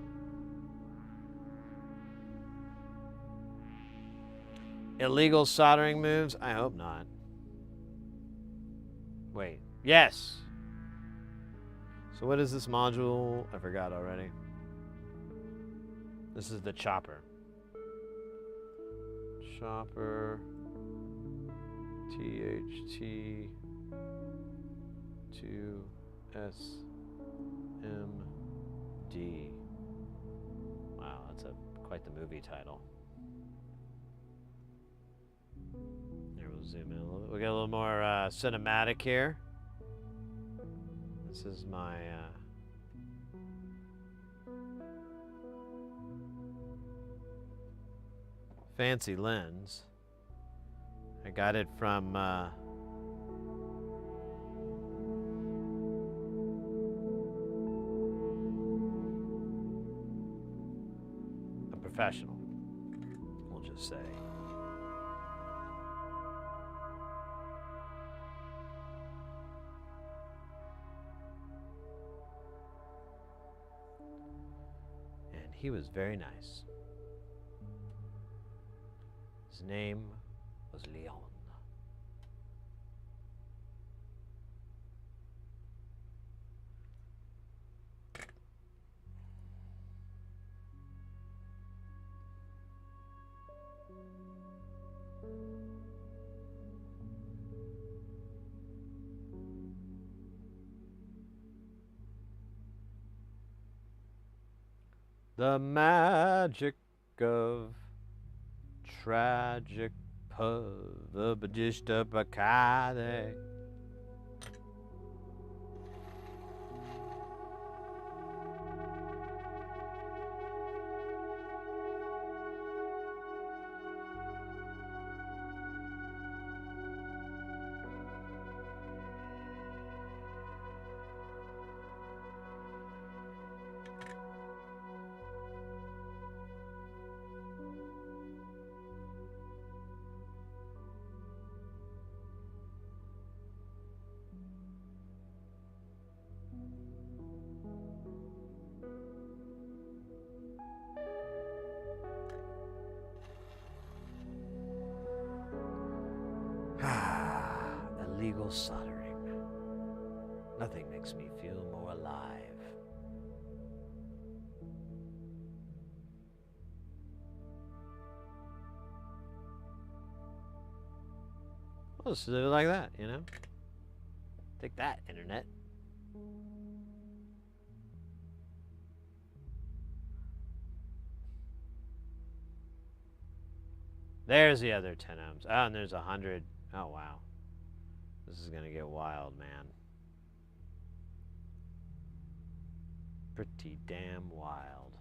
Illegal soldering moves? I hope not. Wait. Yes! So what is this module? I forgot already. This is the chopper. Chopper. THT 2SMD. Wow, that's quite the movie title. Here, we'll zoom in a little bit. We got a little more cinematic here. This is my fancy lens. I got it from a professional, we'll just say. And he was very nice. His name was Leon. The magic of tragic pub, the Badista Bacade. Illegal soldering. Nothing makes me feel more alive. Well, just live it like that, you know? Take that, internet. There's the other 10 ohms. Oh, and there's 100. Oh, wow. This is going to get wild, man. Pretty damn wild.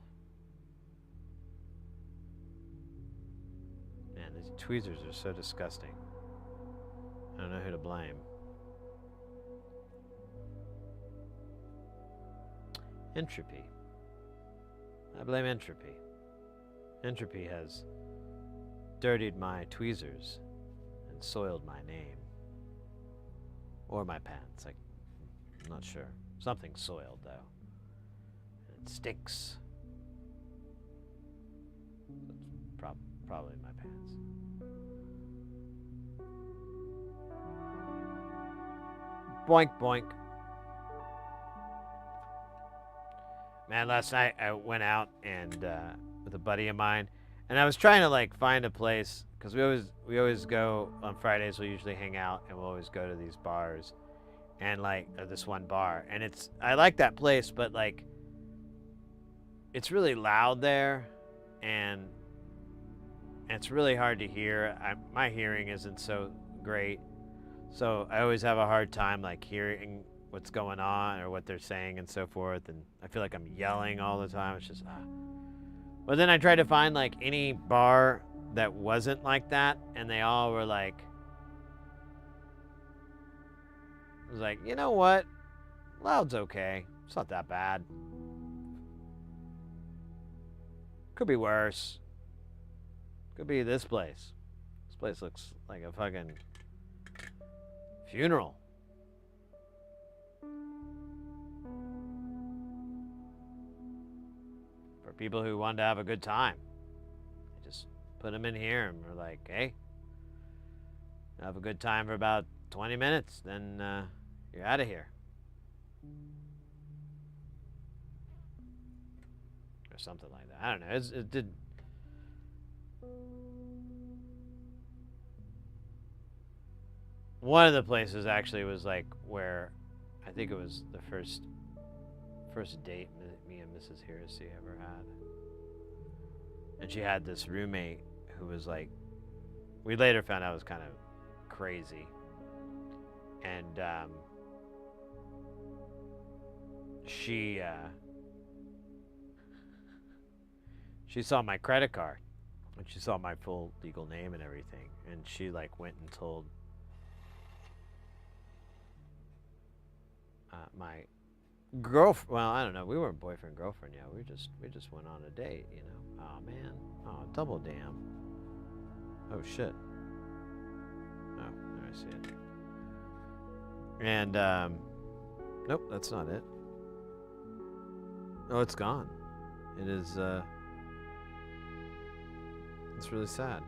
Man, these tweezers are so disgusting. I don't know who to blame. Entropy. I blame entropy. Entropy has dirtied my tweezers and soiled my name. Or my pants. I'm not sure. Something soiled, though. And it stinks. It's probably my pants. Boink, boink. Man, last night I went out and with a buddy of mine, and I was trying to like find a place because we always go on Fridays. We usually hang out and we'll always go to these bars, and like this one bar, and I like that place, but like it's really loud there, and it's really hard to hear. My hearing isn't so great, so I always have a hard time like hearing what's going on or what they're saying and so forth, and I feel like I'm yelling all the time. It's just But then I tried to find like any bar that wasn't like that, and they all were like, I was like, you know what, loud's okay, it's not that bad, could be worse, could be this place looks like a fucking funeral. People who wanted to have a good time. I just put them in here and we're like, hey, have a good time for about 20 minutes, then you're out of here. Or something like that. I don't know. It did. One of the places actually was like where I think it was the first date me and Mrs. Heresy ever had. And she had this roommate who was like, we later found out was kind of crazy. And she saw my credit card, and she saw my full legal name and everything, and she like went and told my girlfriend. Well, I don't know. We weren't boyfriend girlfriend yet. We just went on a date, you know. Oh man. Oh, double damn. Oh shit. Oh, there I see it. And nope, that's not it. Oh, it's gone. It is. It's really sad.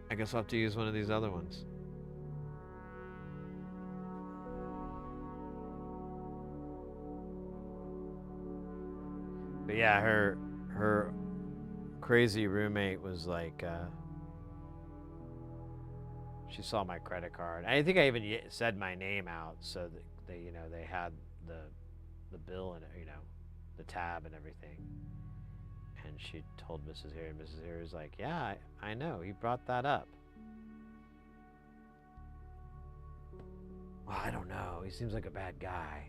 I guess I'll have to use one of these other ones. But yeah, her crazy roommate was like, she saw my credit card. I think I even said my name out so that they, you know, they had the bill and, you know, the tab and everything. And she told Mrs. Harry, and Mrs. Harry was like, yeah, I know, he brought that up. Well, I don't know, he seems like a bad guy.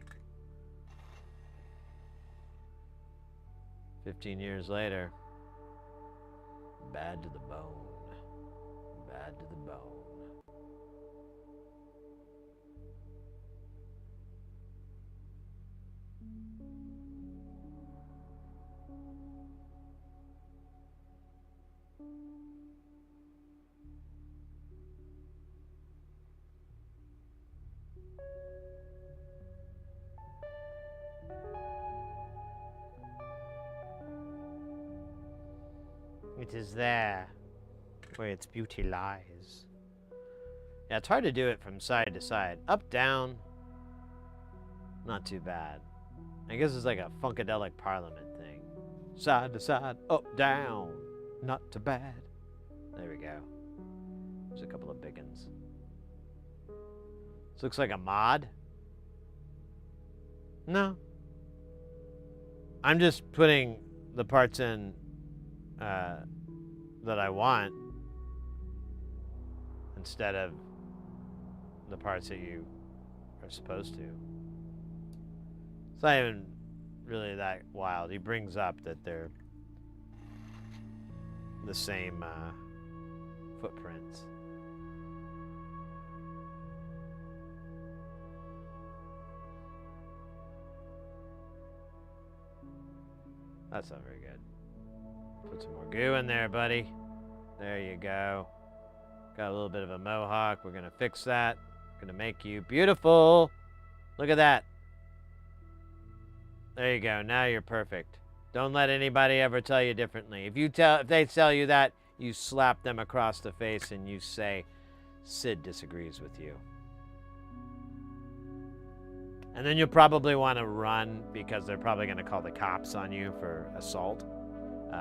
15 years later, bad to the bone. Bad to the bone. It is there where its beauty lies. Yeah, it's hard to do it from side to side. Up, down, not too bad. I guess it's like a Funkadelic Parliament thing. Side to side, up, down, not too bad. There we go. There's a couple of big ones. This looks like a mod. No. I'm just putting the parts in that I want instead of the parts that you are supposed to. It's not even really that wild. He brings up that they're the same footprints. That's not very good. Put some more goo in there, buddy. There you go. Got a little bit of a mohawk. We're gonna fix that. Gonna make you beautiful. Look at that. There you go. Now you're perfect. Don't let anybody ever tell you differently. If they tell you that, you slap them across the face and you say, Sid disagrees with you. And then you'll probably want to run because they're probably going to call the cops on you for assault.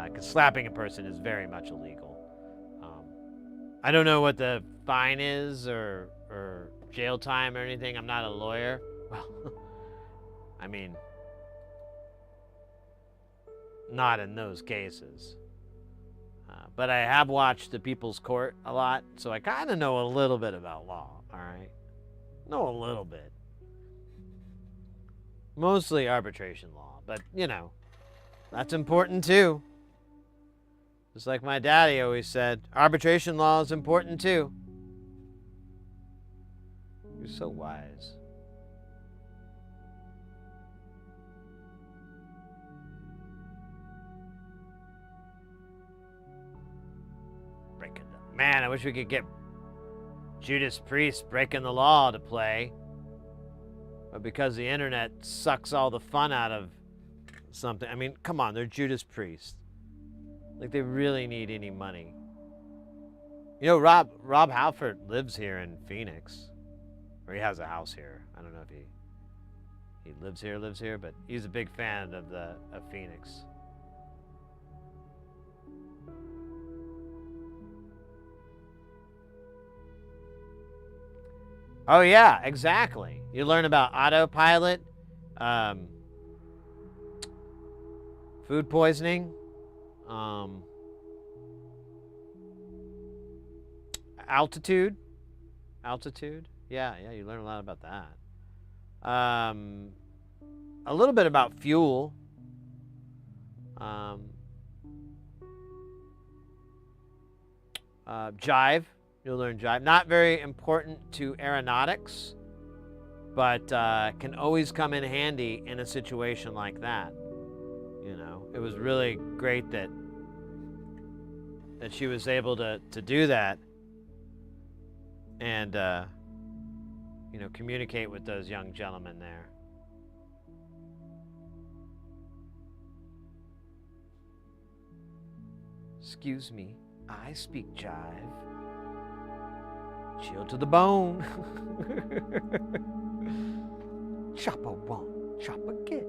Because slapping a person is very much illegal. I don't know what the fine is or jail time or anything. I'm not a lawyer. Well, I mean, not in those cases. But I have watched the People's Court a lot, so I kind of know a little bit about law, all right? Know a little bit. Mostly arbitration law, but, you know, that's important too. Just like my daddy always said, arbitration law is important too. You're so wise. Man, I wish we could get Judas Priest Breaking the Law to play. But because the internet sucks all the fun out of something. I mean, come on, they're Judas Priest. Like, they really need any money. You know, Rob Halford lives here in Phoenix. Or he has a house here. I don't know if he lives here, but he's a big fan of Phoenix. Oh yeah, exactly. You learn about autopilot, food poisoning, altitude. Yeah, you learn a lot about that. A little bit about fuel. Jive. You'll learn jive. Not very important to aeronautics, but can always come in handy in a situation like that. You know, it was really great that she was able to do that and you know, communicate with those young gentlemen there. Excuse me, I speak jive. Chill to the bone. Chopper one, chopper get.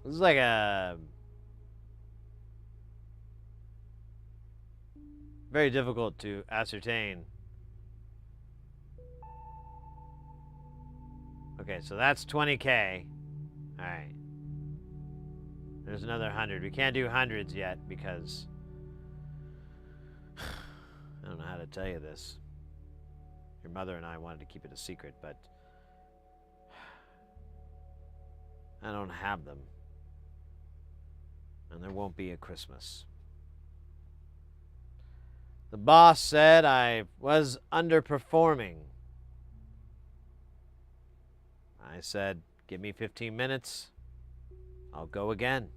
This is like a very difficult to ascertain. Okay, so that's 20K. All right. There's another 100. We can't do hundreds yet because I don't know how to tell you this. Your mother and I wanted to keep it a secret, but I don't have them. And there won't be a Christmas. The boss said I was underperforming. I said, give me 15 minutes. I'll go again.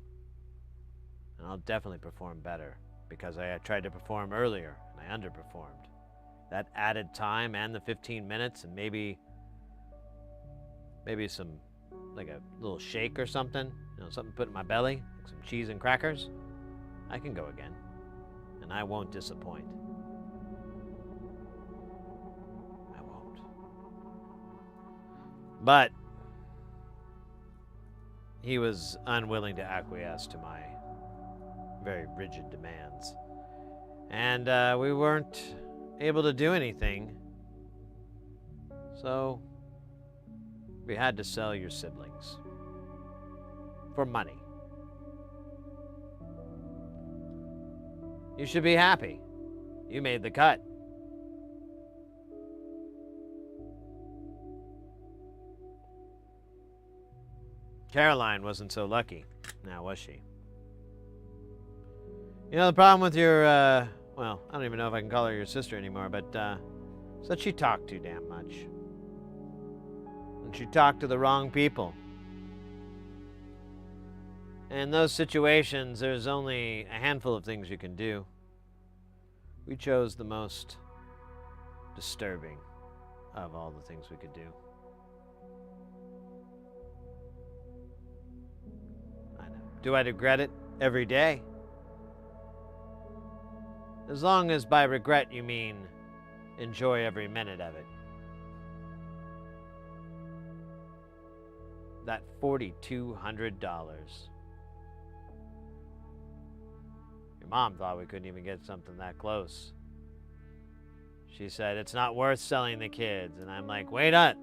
And I'll definitely perform better because I tried to perform earlier and I underperformed. That added time and the 15 minutes and maybe some, like a little shake or something, you know, something to put in my belly, like some cheese and crackers, I can go again. And I won't disappoint. I won't. But he was unwilling to acquiesce to my very rigid demands. And we weren't able to do anything So, we had to sell your siblings. For money. You should be happy. You made the cut. Caroline wasn't so lucky, now was she? You know, the problem with your, well, I don't even know if I can call her your sister anymore, but, is that she talked too damn much. And she talked to the wrong people. In those situations, there's only a handful of things you can do. We chose the most disturbing of all the things we could do. I know. Do I regret it? Every day. As long as by regret you mean enjoy every minute of it. That $4,200. Your mom thought we couldn't even get something that close. She said, it's not worth selling the kids. And I'm like, wait up.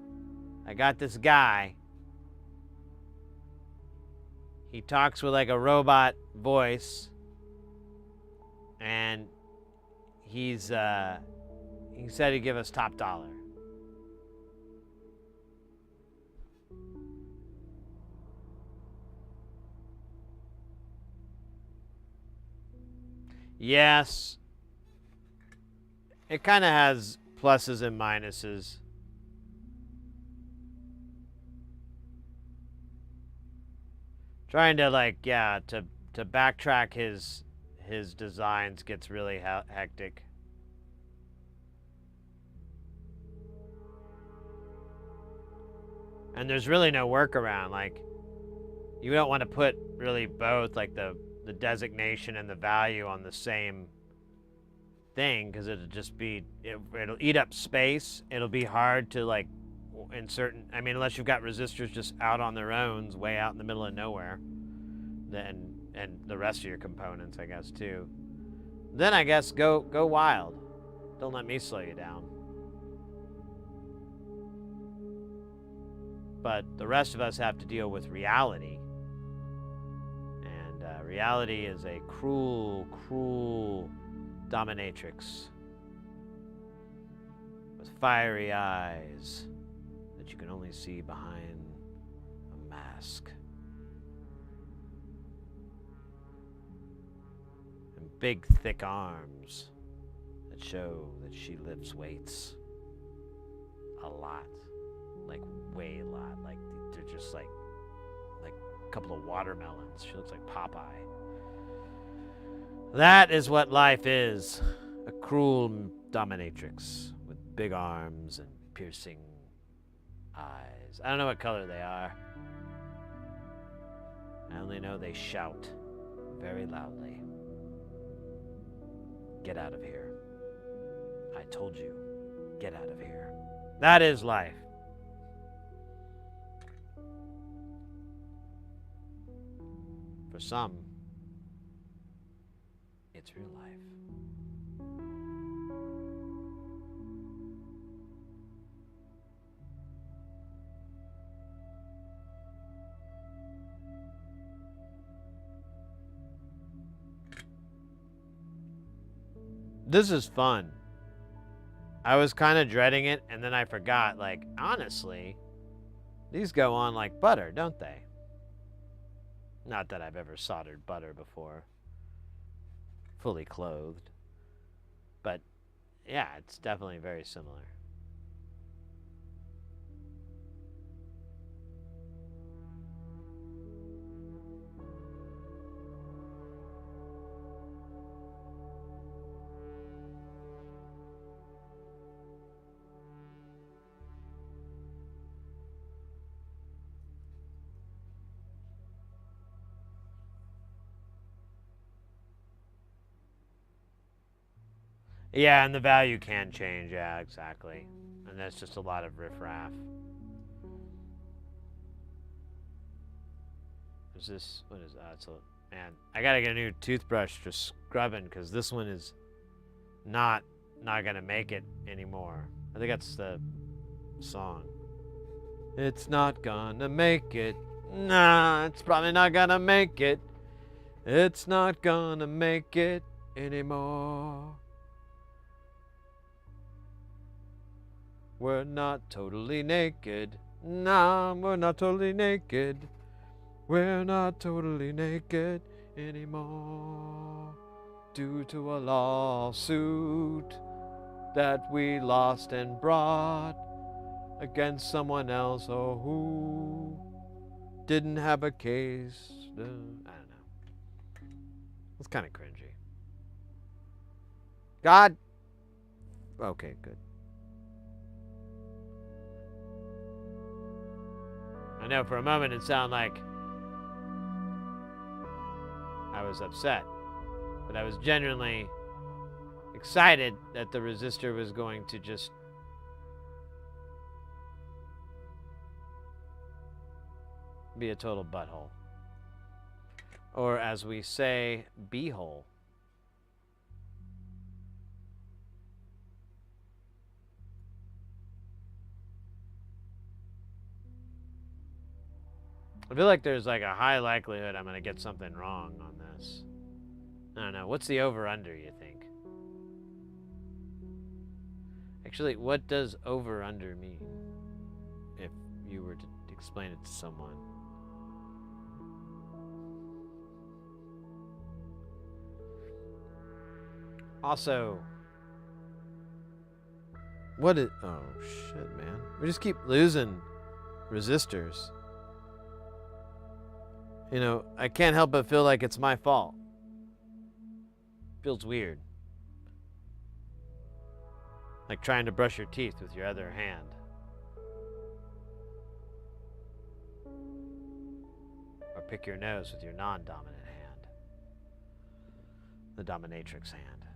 I got this guy. He talks with like a robot voice. And he said he'd give us top dollar. Yes. It kind of has pluses and minuses. Trying to to backtrack his designs gets really hectic. And there's really no workaround. Like, you don't want to put really both, like the designation and the value on the same thing, because it'll just be, it'll eat up space. It'll be hard to like insert, I mean, unless you've got resistors just out on their own, way out in the middle of nowhere, then, and the rest of your components, I guess, too. Then I guess go wild. Don't let me slow you down. But the rest of us have to deal with reality. And reality is a cruel, cruel dominatrix with fiery eyes that you can only see behind a mask. And big, thick arms that show that she lifts weights a lot. Like, way a lot. Like, they're just like a couple of watermelons. She looks like Popeye. That is what life is. A cruel dominatrix with big arms and piercing eyes. I don't know what color they are. I only know they shout very loudly. Get out of here. I told you, get out of here. That is life. For some, it's real life. This is fun. I was kind of dreading it, and then I forgot, like, honestly, these go on like butter, don't they? Not that I've ever soldered butter before, fully clothed, but yeah, it's definitely very similar. Yeah, and the value can change. Yeah, exactly. And that's just a lot of riffraff. Is this, what is that? So, man, I gotta get a new toothbrush for scrubbing, because this one is not gonna make it anymore. I think that's the song. It's not gonna make it. Nah, it's probably not gonna make it. It's not gonna make it anymore. We're not totally naked. Nah, we're not totally naked. We're not totally naked anymore. Due to a lawsuit that we lost and brought against someone else or who didn't have a case. I don't know. It's kind of cringy. God. Okay, good. I know for a moment it sounded like I was upset, but I was genuinely excited that the resistor was going to just be a total butthole. Or as we say, beehole. I feel like there's like a high likelihood I'm going to get something wrong on this. I don't know. What's the over-under, you think? Actually, what does over-under mean? If you were to explain it to someone. Also, what is... Oh, shit, man. We just keep losing resistors. You know, I can't help but feel like it's my fault. Feels weird. Like trying to brush your teeth with your other hand. Or pick your nose with your non-dominant hand. The dominatrix hand.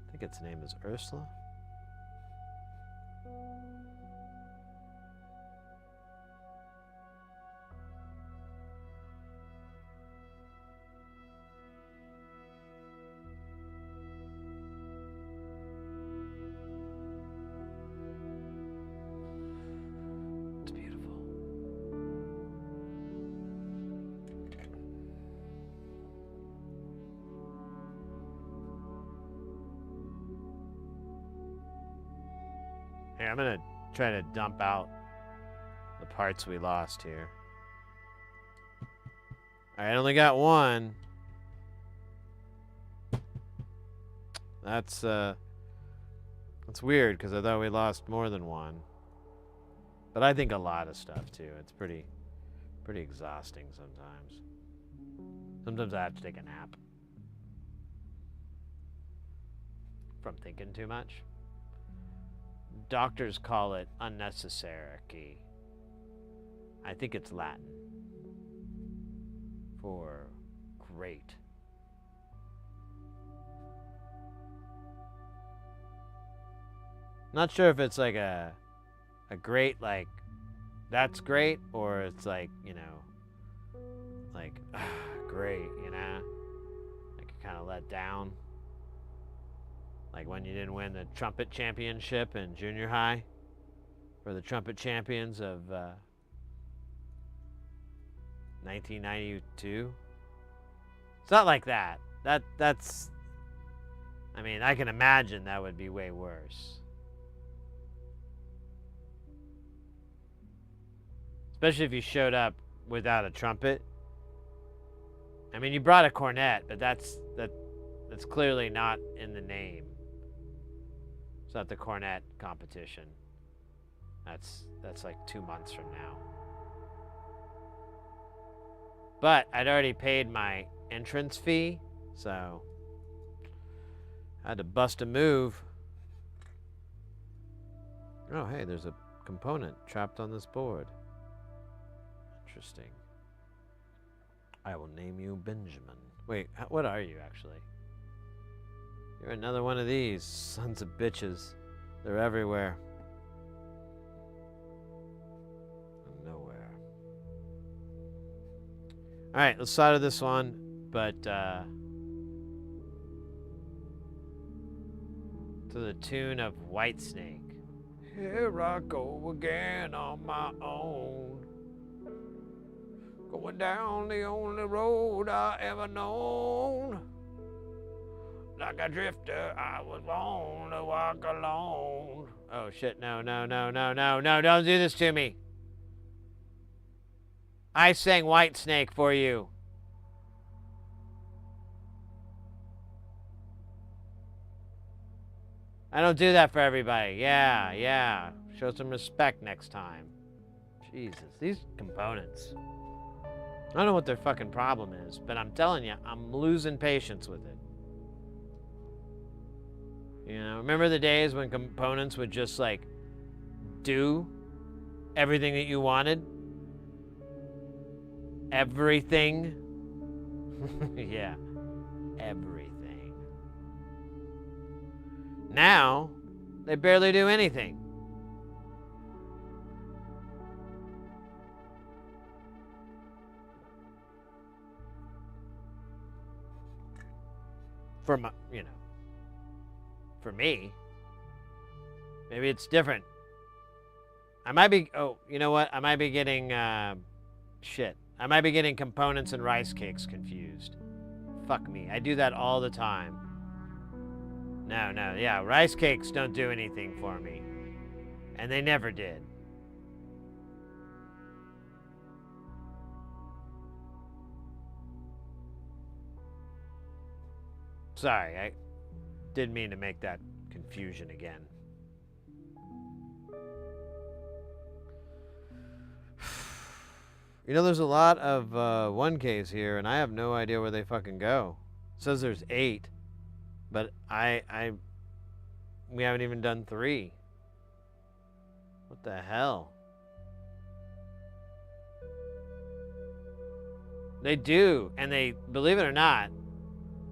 I think its name is Ursula. Here, I'm gonna try to dump out the parts we lost here. I only got one. That's weird because I thought we lost more than one. But I think a lot of stuff too. It's pretty exhausting sometimes. Sometimes I have to take a nap from thinking too much. Doctors call it unnecessary. I think it's Latin for great. Not sure if it's like a great, like, that's great, or it's like, you know, like, great, you know? Like you're kind of let down. Like when you didn't win the trumpet championship in junior high for the trumpet champions of 1992. It's not like that. That's, I mean, I can imagine that would be way worse. Especially if you showed up without a trumpet. I mean, you brought a cornet, but that's clearly not in the name. It's not the cornet competition. That's like 2 months from now. But I'd already paid my entrance fee, so I had to bust a move. Oh, hey, there's a component trapped on this board. Interesting. I will name you Benjamin. Wait, what are you actually? You're another one of these sons of bitches. They're everywhere. Nowhere. Alright, let's solder this one, but to To the tune of Whitesnake. Here I go again on my own. Going down the only road I ever known. Like a drifter, I was born to walk alone. Oh shit, no, no, no, no, no, no, don't do this to me. I sang Whitesnake for you. I don't do that for everybody. Yeah, yeah. Show some respect next time. Jesus, these components. I don't know what their fucking problem is, but I'm telling you, I'm losing patience with it. You know, remember the days when components would just like do everything that you wanted? Everything? Yeah, everything. Now, they barely do anything. For my, you know, for me, maybe it's different. I might be, oh, you know what? I might be getting, shit. I might be getting components and rice cakes confused. Fuck me. I do that all the time. No, no, yeah, rice cakes don't do anything for me. And they never did. Sorry, I didn't mean to make that confusion again. You know, there's a lot of 1Ks here, and I have no idea where they fucking go. It says there's 8, but we haven't even done 3. What the hell? They do, and they, believe it or not,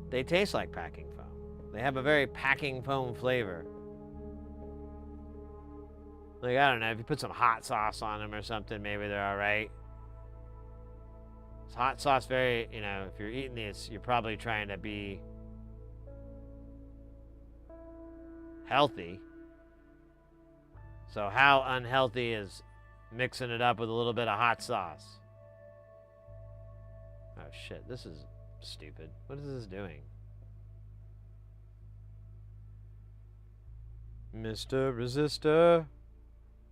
they taste like packing foam. They have a very packing foam flavor. Like, I don't know, if you put some hot sauce on them or something, maybe they're all right. It's hot sauce very, you know, if you're eating these, you're probably trying to be healthy. So how unhealthy is mixing it up with a little bit of hot sauce? Oh shit, this is stupid. What is this doing? Mr. Resistor,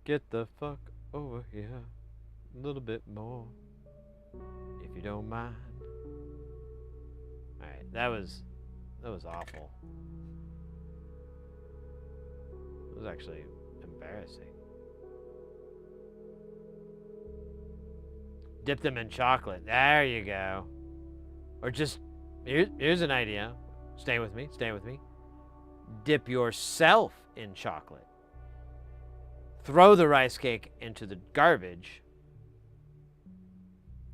get the fuck over here. A little bit more, if you don't mind. Alright, that was awful. It was actually embarrassing. Dip them in chocolate. There you go. Or just, here's an idea. Stay with me, stay with me. Dip yourself in chocolate. Throw the rice cake into the garbage.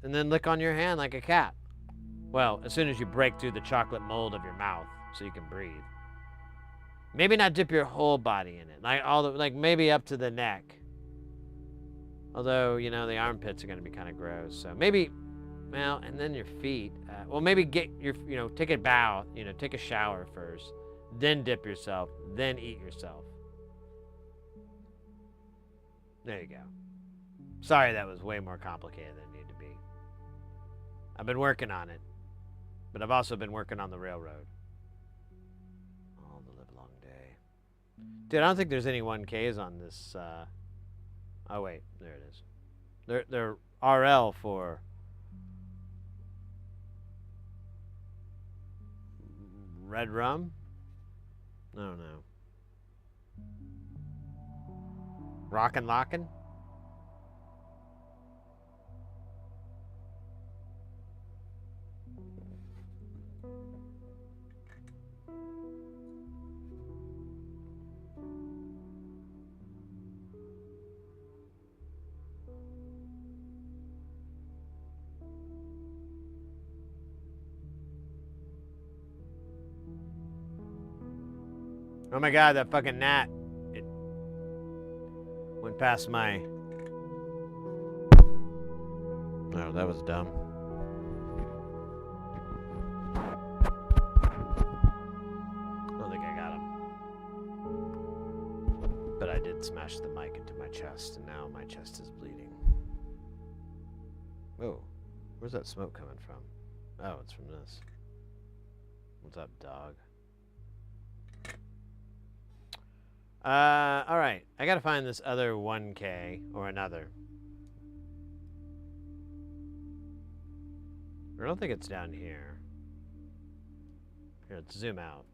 And then lick on your hand like a cat. Well, as soon as you break through the chocolate mold of your mouth so you can breathe. Maybe not dip your whole body in it. Like maybe up to the neck. Although, you know, the armpits are going to be kind of gross. So maybe, well, and then your feet. Well, maybe get your, you know, take a bath, you know, take a shower first. Then dip yourself. Then eat yourself. There you go. Sorry that was way more complicated than it needed to be. I've been working on it. But I've also been working on the railroad. All the live long day. Dude, I don't think there's any 1Ks on this, oh wait, there it is. They're RL for red rum? I don't know. Rockin' Lockin'? Oh my god, that fucking gnat. It went past my... Oh, that was dumb. I don't think I got him. But I did smash the mic into my chest, and now my chest is bleeding. Oh, where's that smoke coming from? Oh, it's from this. What's up, dog? Alright. I gotta find this other 1K, or another. I don't think it's down here. Here, let's zoom out.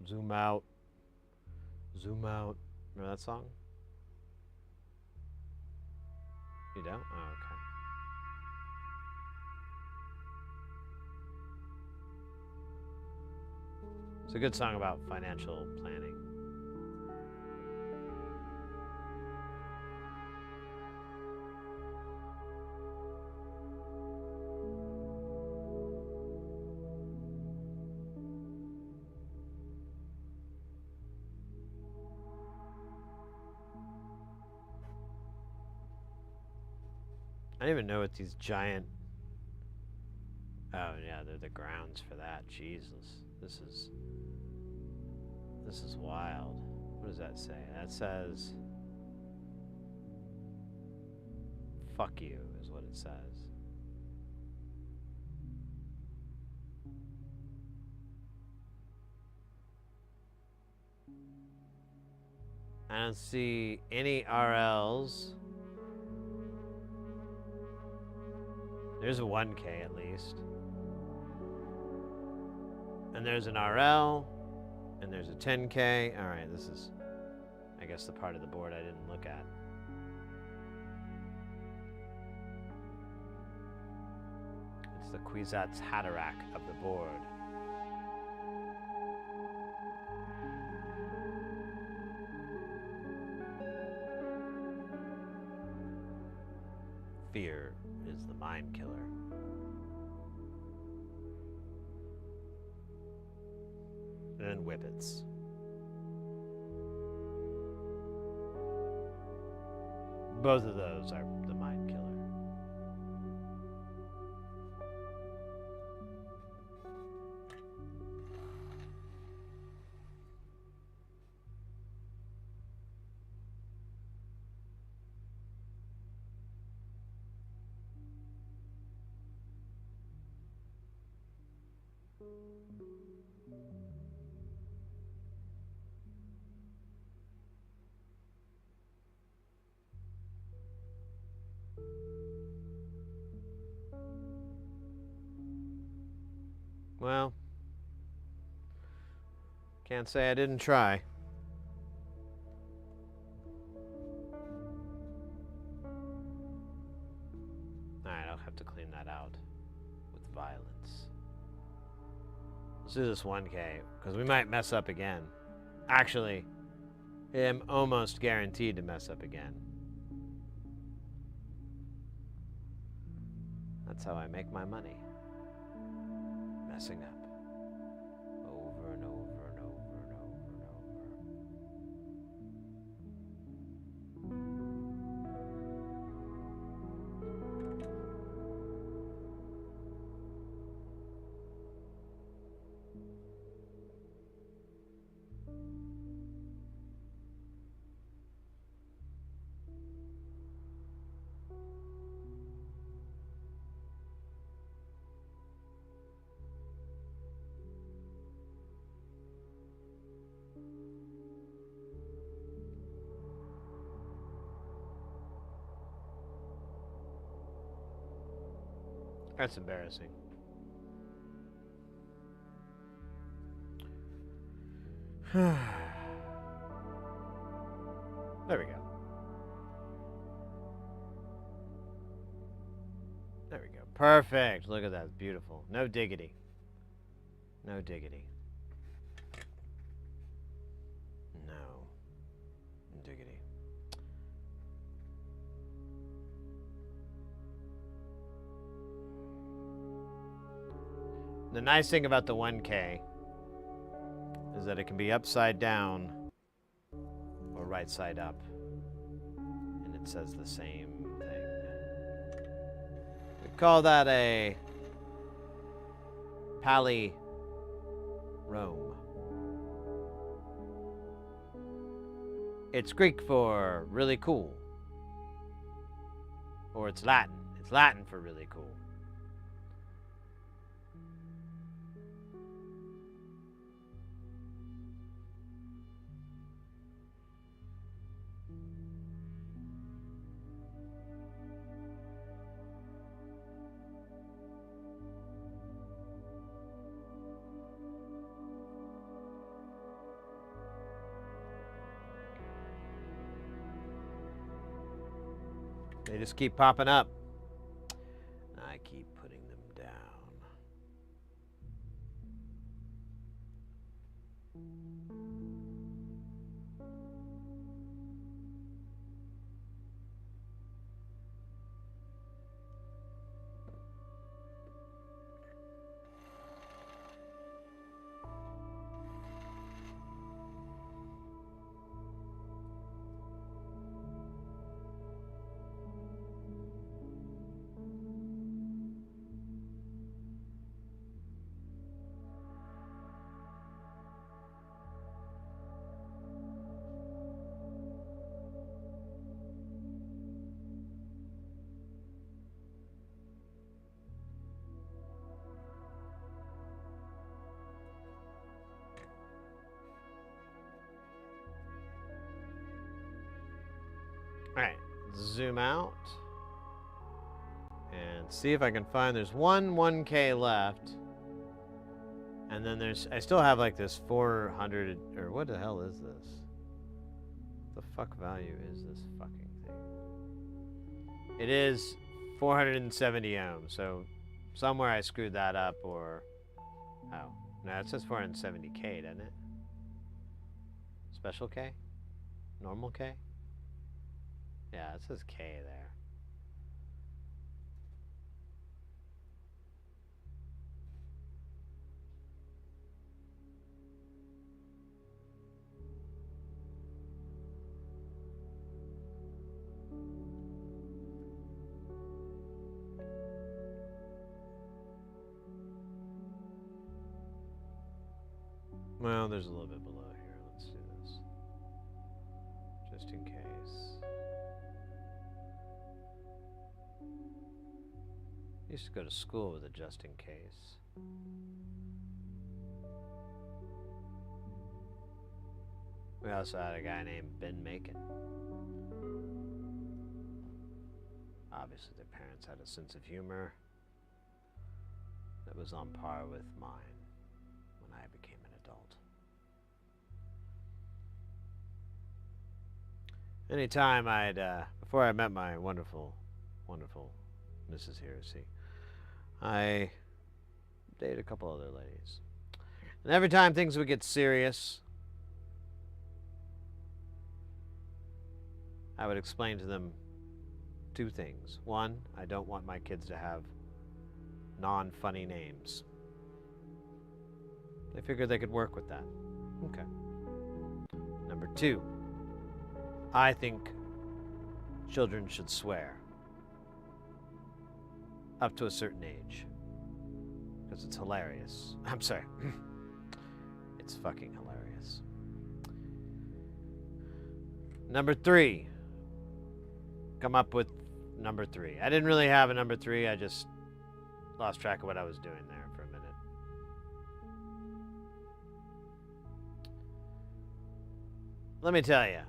Zoom out. Zoom out. Remember that song? You don't? Oh, okay. It's a good song about financial planning. I don't even know what these giant... Oh, yeah, they're the grounds for that. Jesus. This is wild. What does that say? That says... Fuck you, is what it says. I don't see any RLs. There's a 1K at least. And there's an RL. And there's a 10K. Alright, this is, I guess, the part of the board I didn't look at. It's the Kwisatz Haderach of the board. Fear is the mind killer. And then whippets. Both of those are the mind killer. Well, can't say I didn't try. Alright, I'll have to clean that out with violence. Let's do this 1K, because we might mess up again. Actually, I'm almost guaranteed to mess up again. That's how I make my money. Messing up. Over and over and over and over and That's embarrassing. There we go. There we go. Perfect. Look at that. It's beautiful. No diggity. No diggity. No diggity. The nice thing about the 1K is that it can be upside down or right side up, and it says the same thing. We call that a palindrome. It's Greek for really cool. Or it's Latin. It's Latin for really cool. They just keep popping up. I keep putting them down. Alright, zoom out and see if I can find, there's one 1K left, and then I still have like this 400, or what the hell is this? What the fuck value is this fucking thing? It is 470 ohms, so somewhere I screwed that up, or, oh, no, it says 470K, doesn't it? Special K? Normal K? Yeah, it says K there. Well, there's a little bit below here. Let's do this. Just in case. I used to go to school with a just in case. We also had a guy named Ben Macon. Obviously, their parents had a sense of humor that was on par with mine when I became an adult. Anytime before I met my wonderful, wonderful Mrs. Heresy, I dated a couple other ladies. And every time things would get serious, I would explain to them two things. One, I don't want my kids to have non-funny names. They figured they could work with that. Okay. Number two, I think children should swear up to a certain age, because it's hilarious. I'm sorry. It's fucking hilarious. Number three, come up with number three. I didn't really have a number three. I just lost track of what I was doing there for a minute. Let me tell you,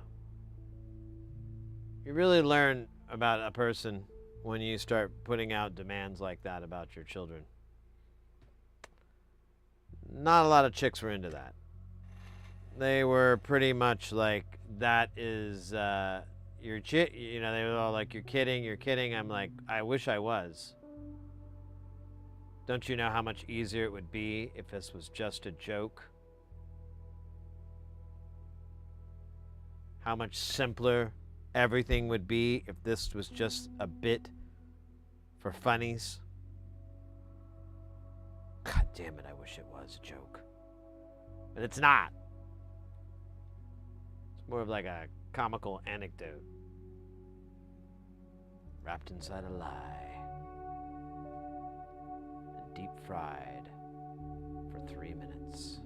you really learn about a person when you start putting out demands like that about your children. Not a lot of chicks were into that. They were pretty much like, that is, you're you know, they were all like, you're kidding. I'm like, I wish I was. Don't you know how much easier it would be if this was just a joke? How much simpler everything would be if this was just a bit for funnies? God damn it, I wish it was a joke. But it's not. It's more of like a comical anecdote wrapped inside a lie and deep fried for 3 minutes.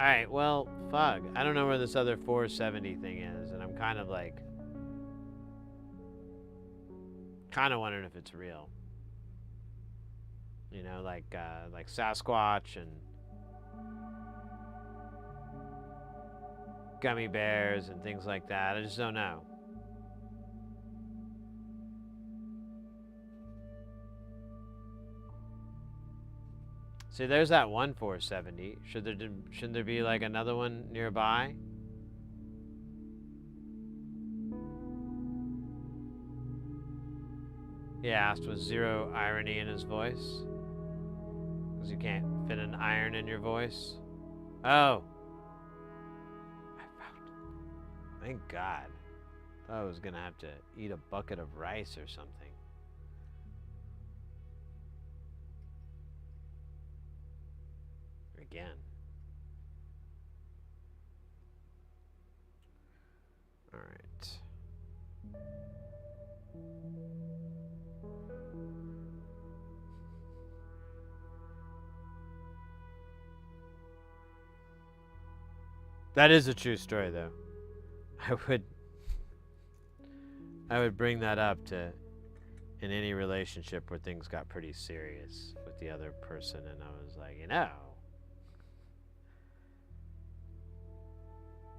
Alright, well, fuck. I don't know where this other 470 thing is, and I'm kind of like... kind of wondering if it's real. You know, like Sasquatch and... gummy bears and things like that. I just don't know. See, there's that one 470. Shouldn't there be like another one nearby? He asked with zero irony in his voice. Because you can't fit an iron in your voice. Oh. I found it. Thank God. Thought I was gonna have to eat a bucket of rice or something. Again. All right. That is a true story, though. I would bring that up to in any relationship where things got pretty serious with the other person, and I was like, you know.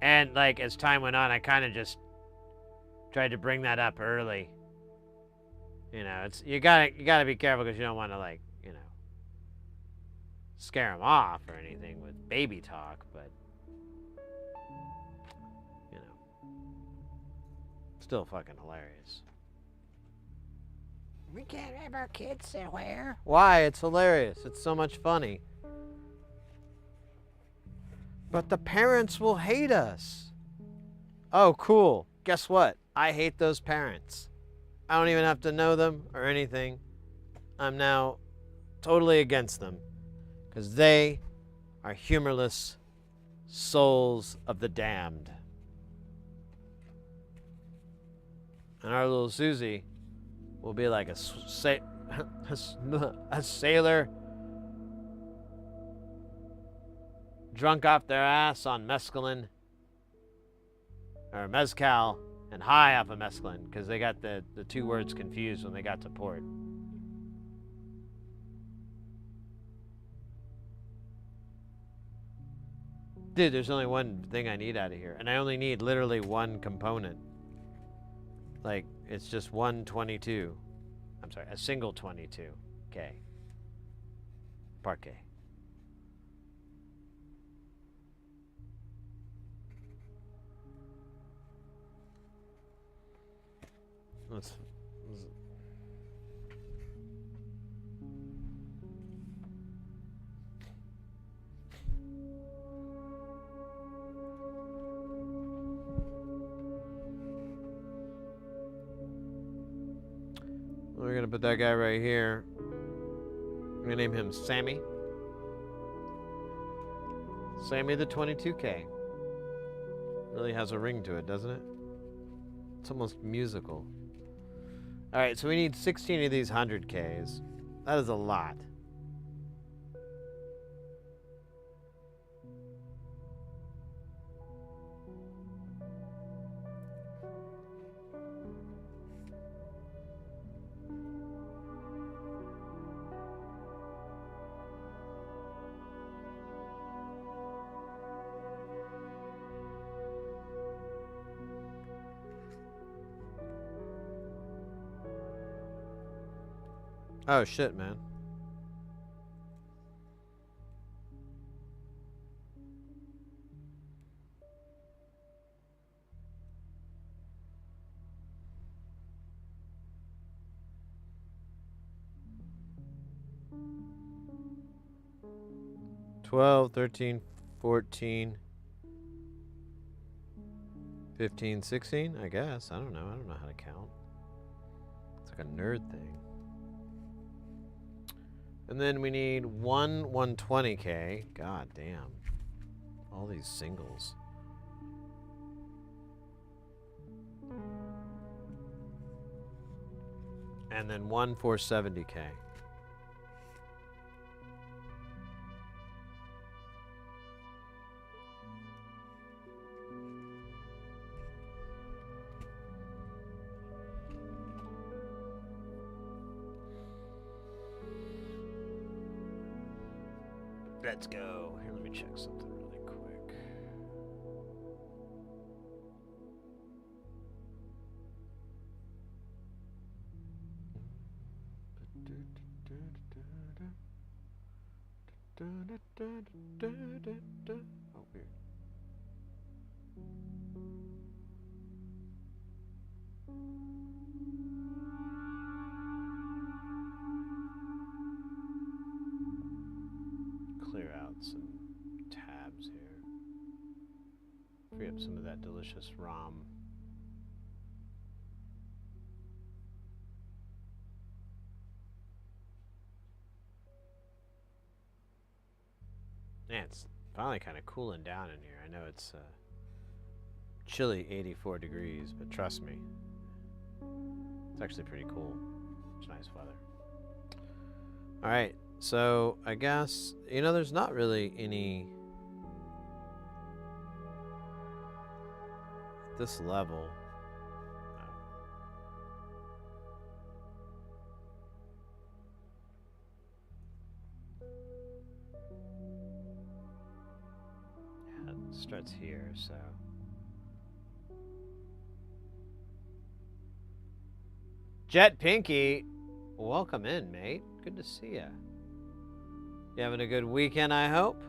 And like as time went on, I kind of just tried to bring that up early. You know, it's you gotta be careful because you don't want to like, you know, scare them off or anything with baby talk, but you know, still fucking hilarious. We can't have our kids somewhere. Why? It's hilarious. It's so much funny. But the parents will hate us. Oh, cool. Guess what? I hate those parents. I don't even have to know them or anything. I'm now totally against them. Because they are humorless souls of the damned. And our little Susie will be like a sailor drunk off their ass on mescaline or mezcal and high off of mescaline because they got the two words confused when they got to port. Dude, there's only one thing I need out of here, and I only need literally one component. Like, it's just one 22. I'm sorry, a single 22. K. Parquet. We're gonna put that guy right here. I'm gonna name him Sammy. Sammy the 22K. Really has a ring to it, doesn't it? It's almost musical. Alright, so we need 16 of these 100Ks. That is a lot. Oh shit, man. $12, $13, $14, $15, $16, I guess. I don't know how to count. It's like a nerd thing. And then we need one 120K. God damn. All these singles. And then one 470K. Let's go. Here, let me check something really quick. Oh, weird. Clear out some tabs here. Free up some of that delicious ROM. Man, it's finally kind of cooling down in here. I know it's chilly 84 degrees, but trust me, it's actually pretty cool. It's nice weather. All right, so I guess, you know, there's not really any at this level. Yeah, it starts here, so. Jet Pinky, welcome in, mate. Good to see ya. You having a good weekend, I hope?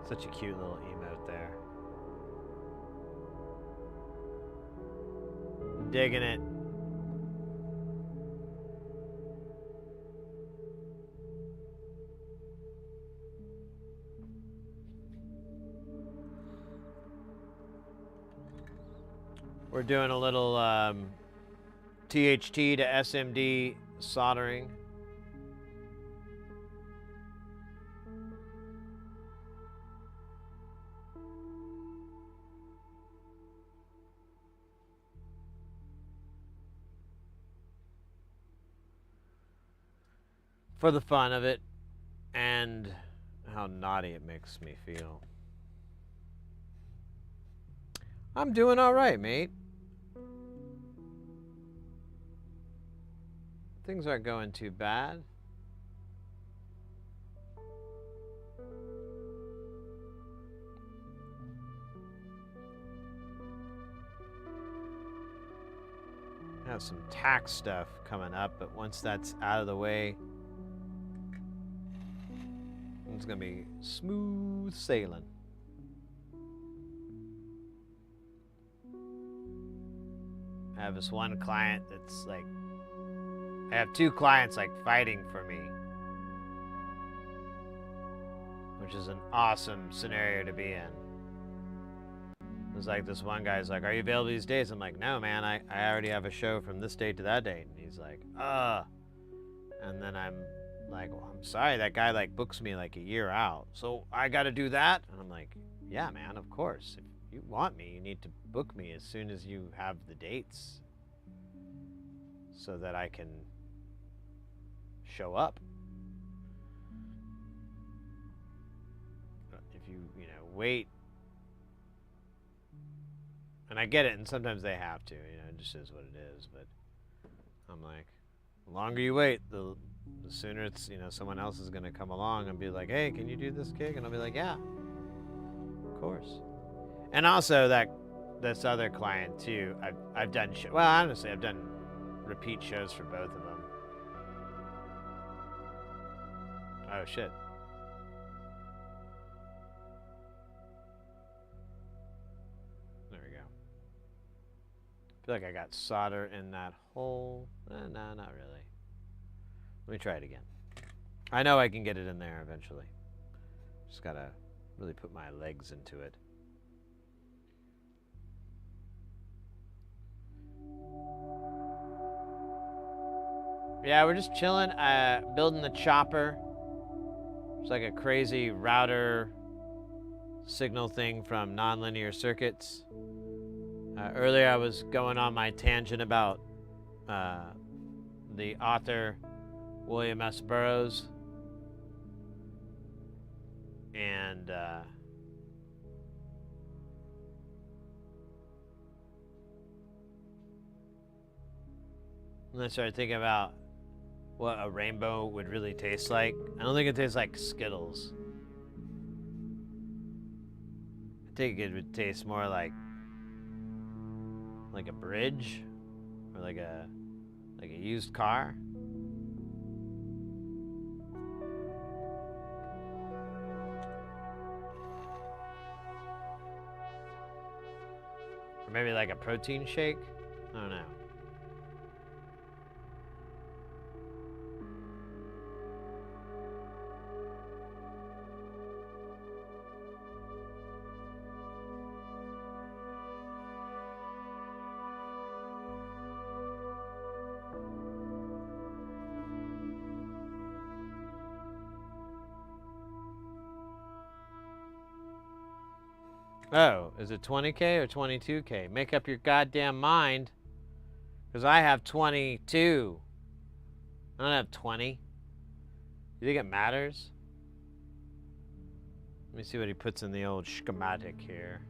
Such a cute little emote there. Digging it. We're doing a little THT to SMD soldering. For the fun of it, and how naughty it makes me feel. I'm doing all right, mate. Things aren't going too bad. I have some tax stuff coming up, but once that's out of the way, it's gonna be smooth sailing. I have this one client that's like, I have two clients like fighting for me, which is an awesome scenario to be in. It's like this one guy's like, are you available these days? I'm like, no, man, I already have a show from this date to that date. And he's like, and then I'm like, well, I'm sorry, that guy like books me like a year out, so I got to do that. And I'm like, yeah, man, of course. If you want me, you need to book me as soon as you have the dates, so that I can show up. If you wait, and I get it, and sometimes they have to, it just is what it is. But I'm like, the longer you wait, the sooner it's, someone else is going to come along and be like, hey, can you do this gig? And I'll be like, yeah, of course. And also this other client too, I've done well, honestly, I've done repeat shows for both of them. Oh shit. There we go. I feel like I got solder in that hole. No, not really. Let me try it again. I know I can get it in there eventually. Just gotta really put my legs into it. Yeah, we're just chilling, building the chopper. It's like a crazy router signal thing from nonlinear circuits. Earlier I was going on my tangent about the author William S. Burroughs, and And I started thinking about what a rainbow would really taste like. I don't think it tastes like Skittles. I think it would taste more like a bridge or like a used car. Or maybe like a protein shake. I don't know. Oh, is it 20K or 22K? Make up your goddamn mind. Because I have 22. I don't have 20. You think it matters? Let me see what he puts in the old schematic here.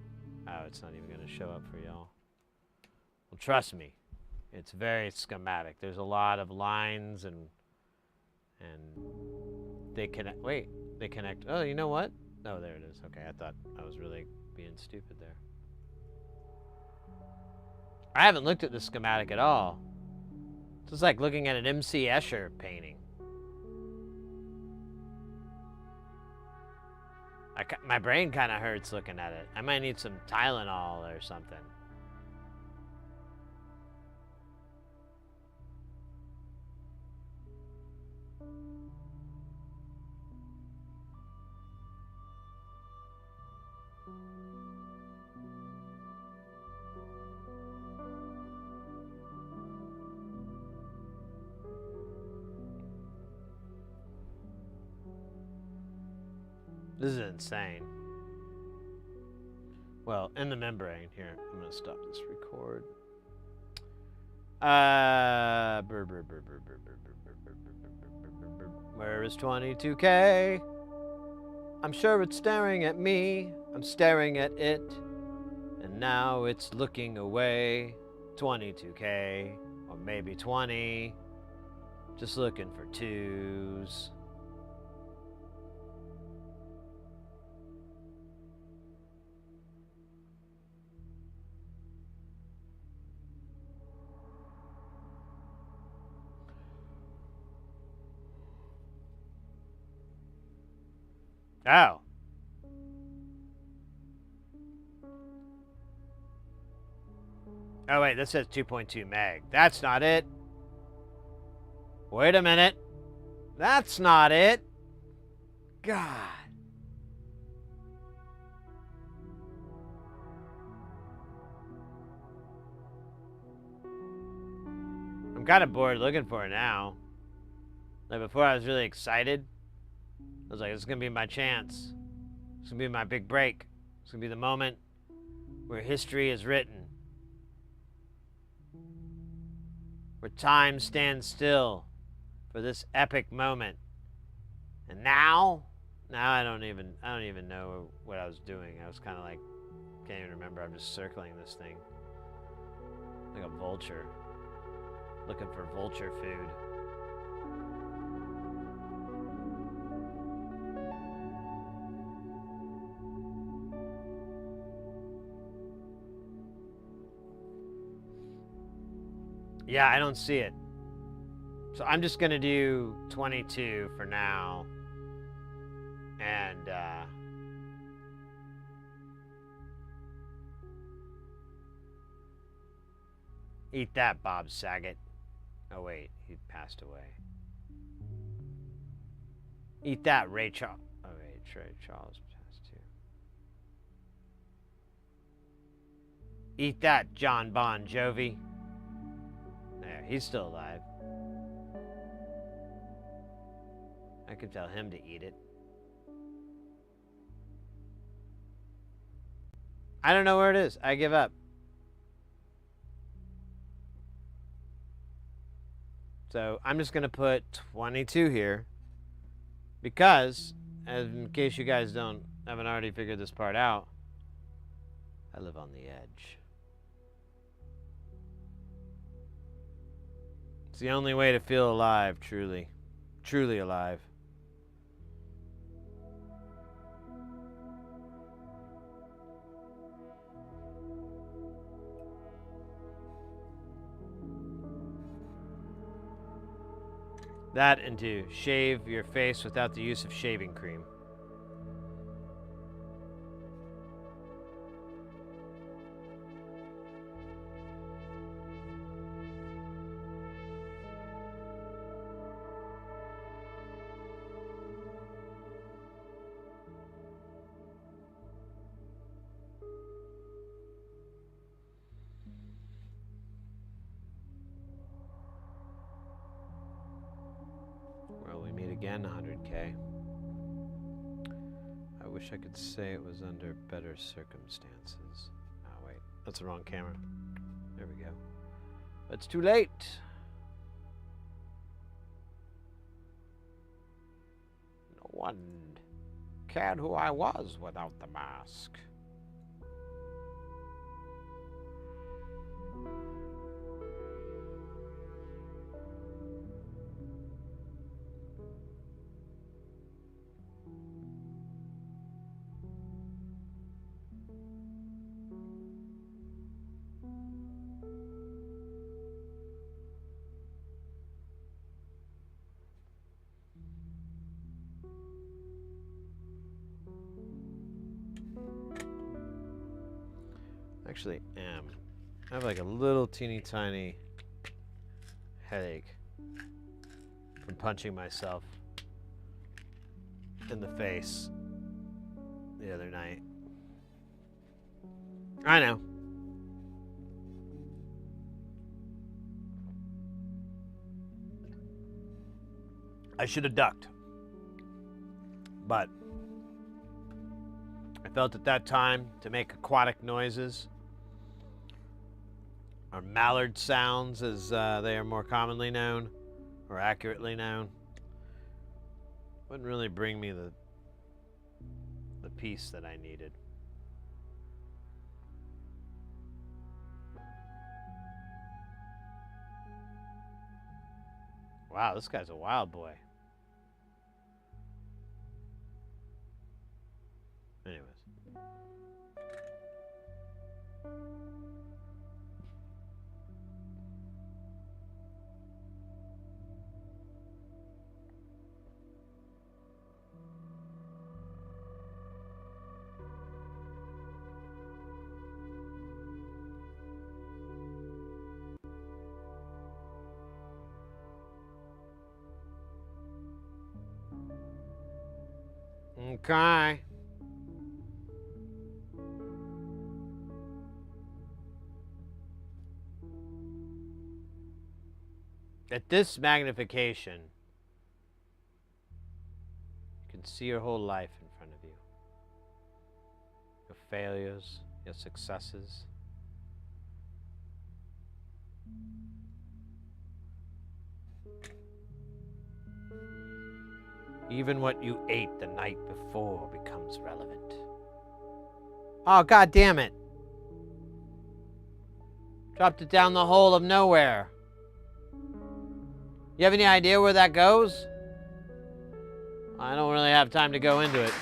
Oh, it's not even going to show up for y'all. Well, trust me. It's very schematic. There's a lot of lines and they connect. Wait, they connect. Oh, you know what? Oh, there it is. Okay, I thought I was really being stupid there. I haven't looked at the schematic at all. It's just like looking at an MC Escher painting. My brain kind of hurts looking at it. I might need some Tylenol or something. This is insane. Well, in the membrane here. I'm gonna stop this record. Where is 22K? I'm sure it's staring at me. I'm staring at it. And now it's looking away. 22K. Or maybe 20. Just looking for twos. Oh. Oh, wait, this says 2.2 meg. That's not it. Wait a minute. That's not it. God. I'm kind of bored looking for it now. Like before I was really excited. I was like, this is going to be my chance. It's going to be my big break. It's going to be the moment where history is written. Where time stands still for this epic moment. And now I don't even know what I was doing. I was kind of like, can't even remember. I'm just circling this thing. Like a vulture. Looking for vulture food. Yeah, I don't see it. So I'm just going to do 22 for now. And, eat that, Bob Saget. Oh, wait, he passed away. Eat that, Ray Charles. Oh, wait, Ray Charles passed too. Eat that, John Bon Jovi. There, he's still alive. I could tell him to eat it. I don't know where it is. I give up. So I'm just going to put 22 here. Because, in case you guys haven't already figured this part out, I live on the edge. It's the only way to feel alive, truly. Truly alive. That and to shave your face without the use of shaving cream. Again, 100K. I wish I could say it was under better circumstances. Oh, wait. That's the wrong camera. There we go. But it's too late. No one cared who I was without the mask. Actually am. I have like a little teeny tiny headache from punching myself in the face the other night. I know. I should have ducked. But I felt at that time to make aquatic noises, or mallard sounds as they are more commonly known, or accurately known, wouldn't really bring me the peace that I needed. Wow, this guy's a wild boy. Anyways. Okay. At this magnification, you can see your whole life in front of you. Your failures, your successes. Even what you ate the night before becomes relevant. Oh, God damn it. Dropped it down the hole of nowhere. You have any idea where that goes? I don't really have time to go into it.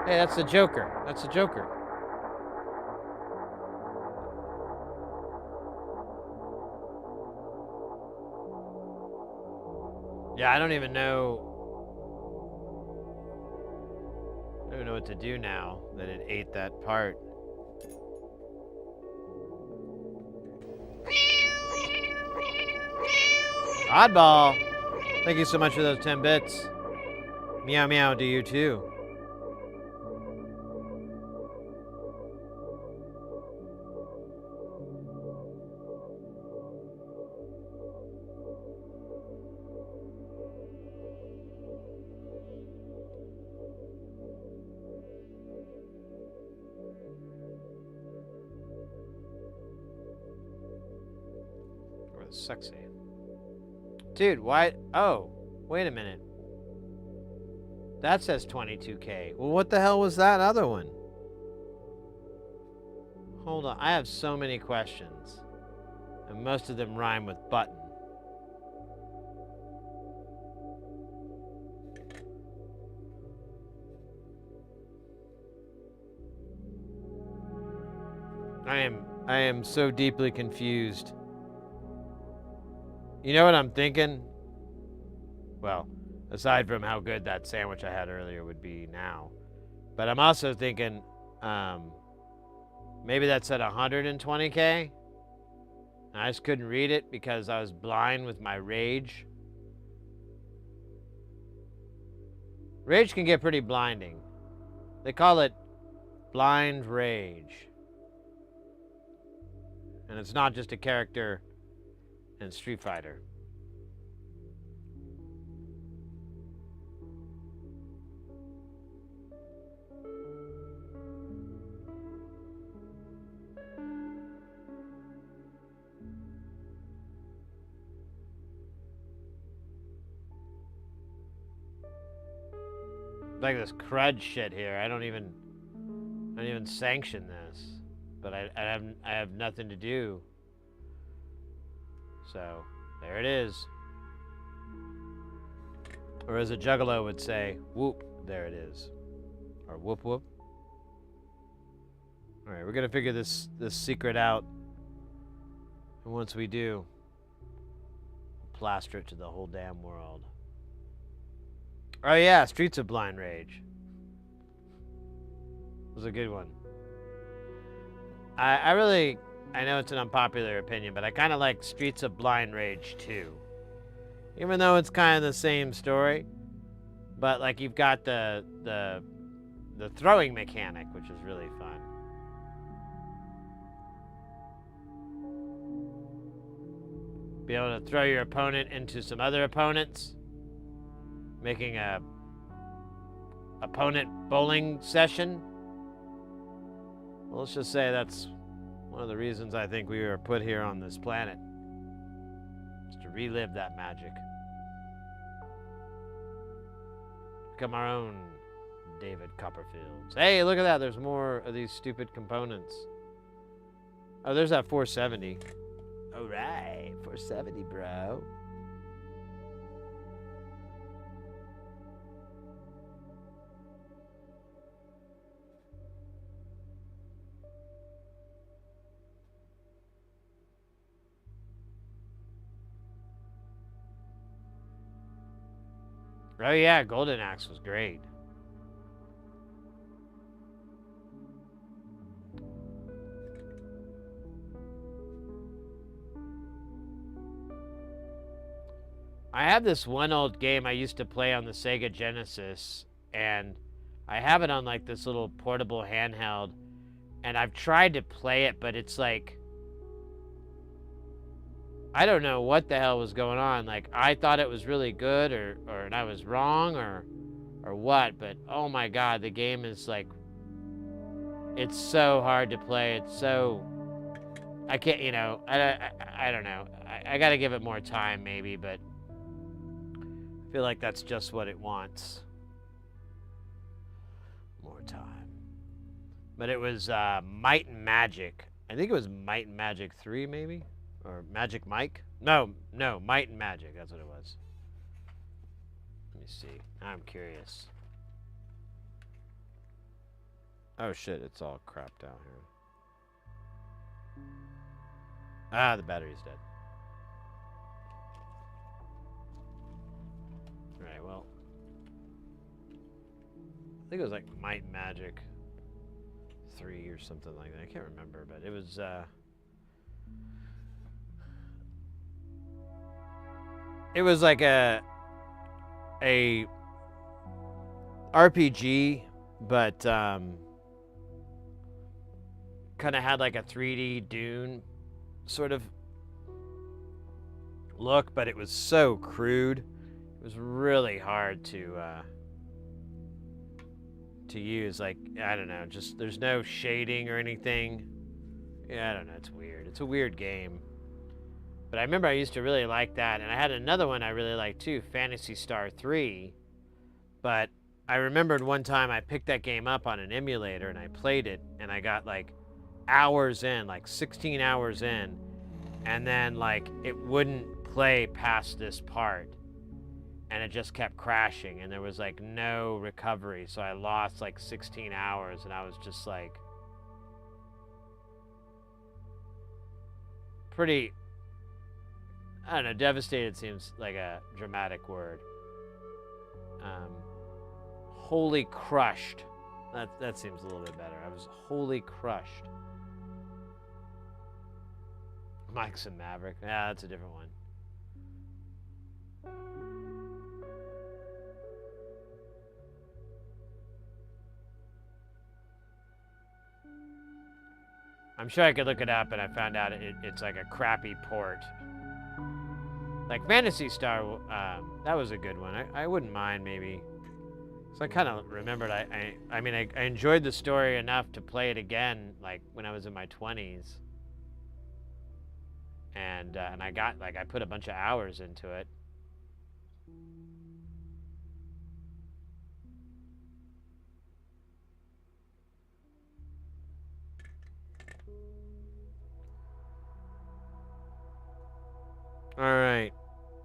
Hey, that's the Joker. That's the Joker. Yeah, I don't even know what to do now that it ate that part. Oddball! Thank you so much for those 10 bits. Meow meow to you too. Sexy. Dude, why? Oh, wait a minute. That says 22K. Well, what the hell was that other one? Hold on. I have so many questions. And most of them rhyme with button. I am so deeply confused. You know what I'm thinking? Well, aside from how good that sandwich I had earlier would be now. But I'm also thinking, maybe that's at 120K. I just couldn't read it because I was blind with my rage. Rage can get pretty blinding. They call it blind rage. And it's not just a character in Street Fighter. Like this crud shit here. I don't even sanction this. But I have nothing to do. So, there it is. Or as a juggalo would say, whoop, there it is. Or whoop whoop. Alright, we're gonna figure this secret out. And once we do, we'll plaster it to the whole damn world. Oh yeah, Streets of Blind Rage. It was a good one. I know it's an unpopular opinion, but I kind of like Streets of Blind Rage 2. Even though it's kind of the same story. But like you've got the throwing mechanic, which is really fun. Be able to throw your opponent into some other opponents. Making a opponent bowling session. Well, let's just say that's one of the reasons I think we were put here on this planet. Is to relive that magic. Become our own David Copperfields. Hey, look at that. There's more of these stupid components. Oh, there's that 470. All right, 470, bro. Oh yeah, Golden Axe was great. I have this one old game I used to play on the Sega Genesis, and I have it on like this little portable handheld, and I've tried to play it, but it's like, I don't know what the hell was going on. Like, I thought it was really good, or I was wrong, or what. But oh my God, the game is like, it's so hard to play. It's so, I can't, you know, I don't know. I got to give it more time, maybe, but I feel like that's just what it wants. More time. But it was Might and Magic. I think it was Might and Magic 3, maybe. Or Magic Mike? No, Might and Magic, that's what it was. Let me see. I'm curious. Oh shit, it's all crapped out here. Ah, the battery's dead. Alright, well. I think it was like Might and Magic 3 or something like that. I can't remember, but it was it was like a RPG, but kind of had like a 3D Dune sort of look, but it was so crude. It was really hard to use. Like, I don't know, just there's no shading or anything. Yeah, I don't know, it's weird. It's a weird game. But I remember I used to really like that. And I had another one I really liked too, Phantasy Star 3. But I remembered one time I picked that game up on an emulator and I played it. And I got like hours in, like 16 hours in, and then like it wouldn't play past this part, and it just kept crashing, and there was like no recovery, so I lost like 16 hours, and I was just like pretty, I don't know, devastated seems like a dramatic word. Wholly crushed. That seems a little bit better. I was wholly crushed. Mike's a Maverick. Yeah, that's a different one. I'm sure I could look it up, and I found out it's like a crappy port. Like Phantasy Star, that was a good one. I wouldn't mind maybe. So I kind of remembered. I mean, I enjoyed the story enough to play it again, like when I was in my 20s. And I got like I put a bunch of hours into it. All right,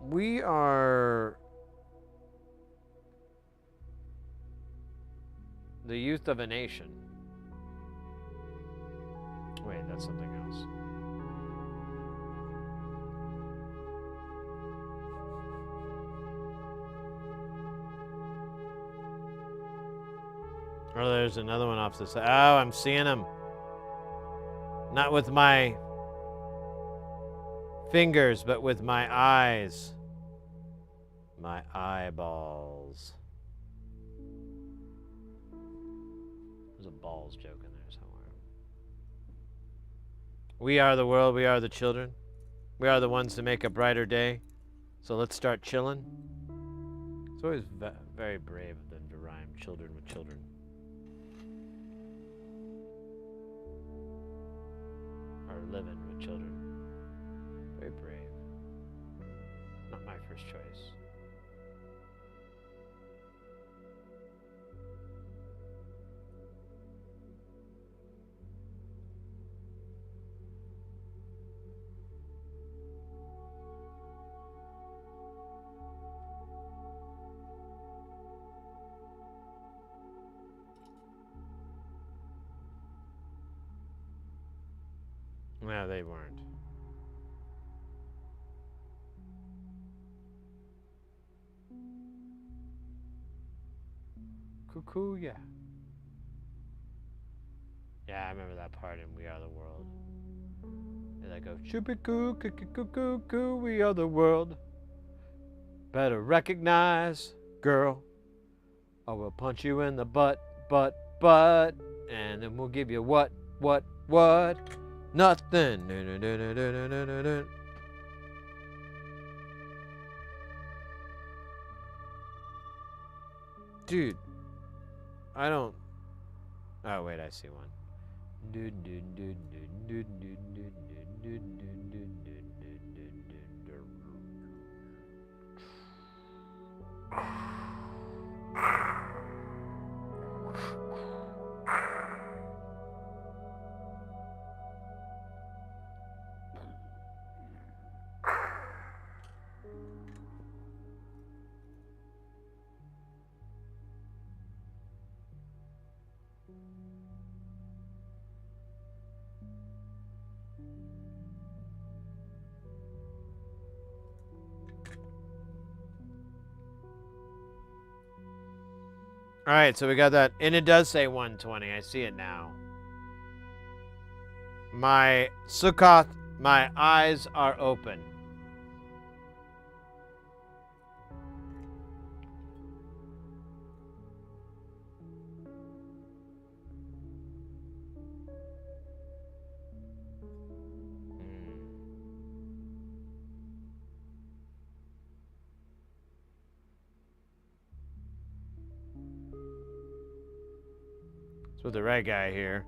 we are the youth of a nation. Wait, that's something else. Oh, there's another one off the side. Oh, I'm seeing him. Not with my fingers, but with my eyes. My eyeballs. There's a balls joke in there somewhere. We are the world, we are the children. We are the ones to make a brighter day. So let's start chilling. It's always very brave of them to rhyme children with children. Or living with children. Very brave. Not my first choice. No, they weren't. Cuckoo, yeah. Yeah, I remember that part in We Are the World. They go, Chupiku, cuckoo, we are the world. Better recognize, girl, or we'll punch you in the butt. And then we'll give you what? Nothing. Dude, I don't. Oh, wait, I see one. All right, so we got that, and it does say 120. I see it now. My Sukkoth, my eyes are open. It's with the red guy here.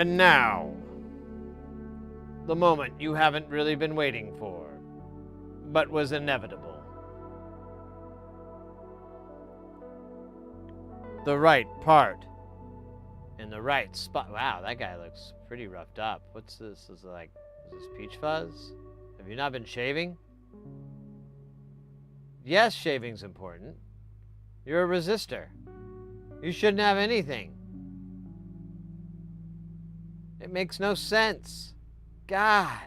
And now, the moment you haven't really been waiting for, but was inevitable. The right part in the right spot. Wow, that guy looks pretty roughed up. What's this? Is this peach fuzz? Have you not been shaving? Yes, shaving's important. You're a resistor. You shouldn't have anything. It makes no sense. God.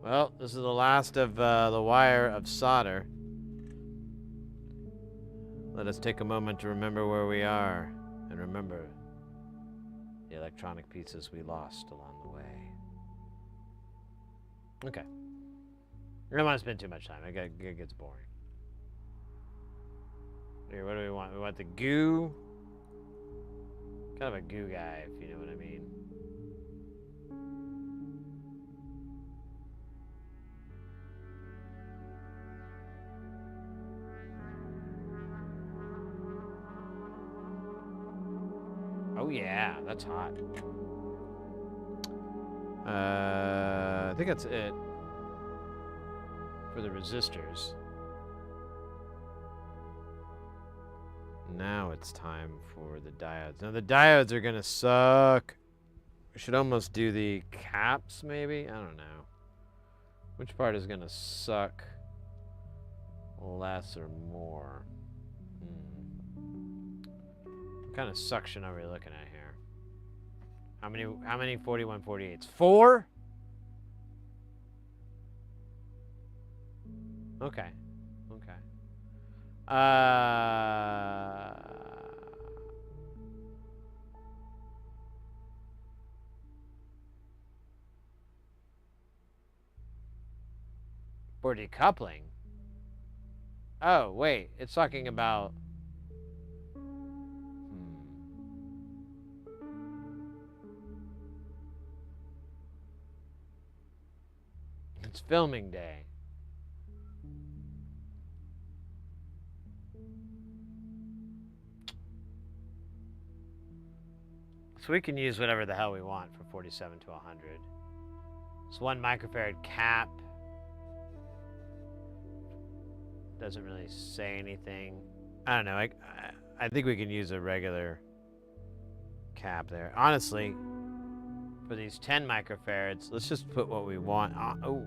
Well, this is the last of the wire of solder. Let us take a moment to remember where we are and remember the electronic pieces we lost along the way. Okay. I don't want to spend too much time. It gets boring. Here, what do we want? We want the goo. Kind of a goo guy, if you know what I mean. Oh yeah, that's hot. I think that's it for the resistors. Now it's time for the diodes. Now the diodes are gonna suck. We should almost do the caps, maybe? I don't know. Which part is gonna suck less or more? What kind of suction are we looking at here? How many 4148s? 4? Okay. Okay. 4 decoupling? Oh, wait. It's talking about... It's filming day. So we can use whatever the hell we want for 47 to 100. It's 1 microfarad cap. Doesn't really say anything. I don't know. I think we can use a regular cap there. Honestly, for these 10 microfarads, let's just put what we want. Oh,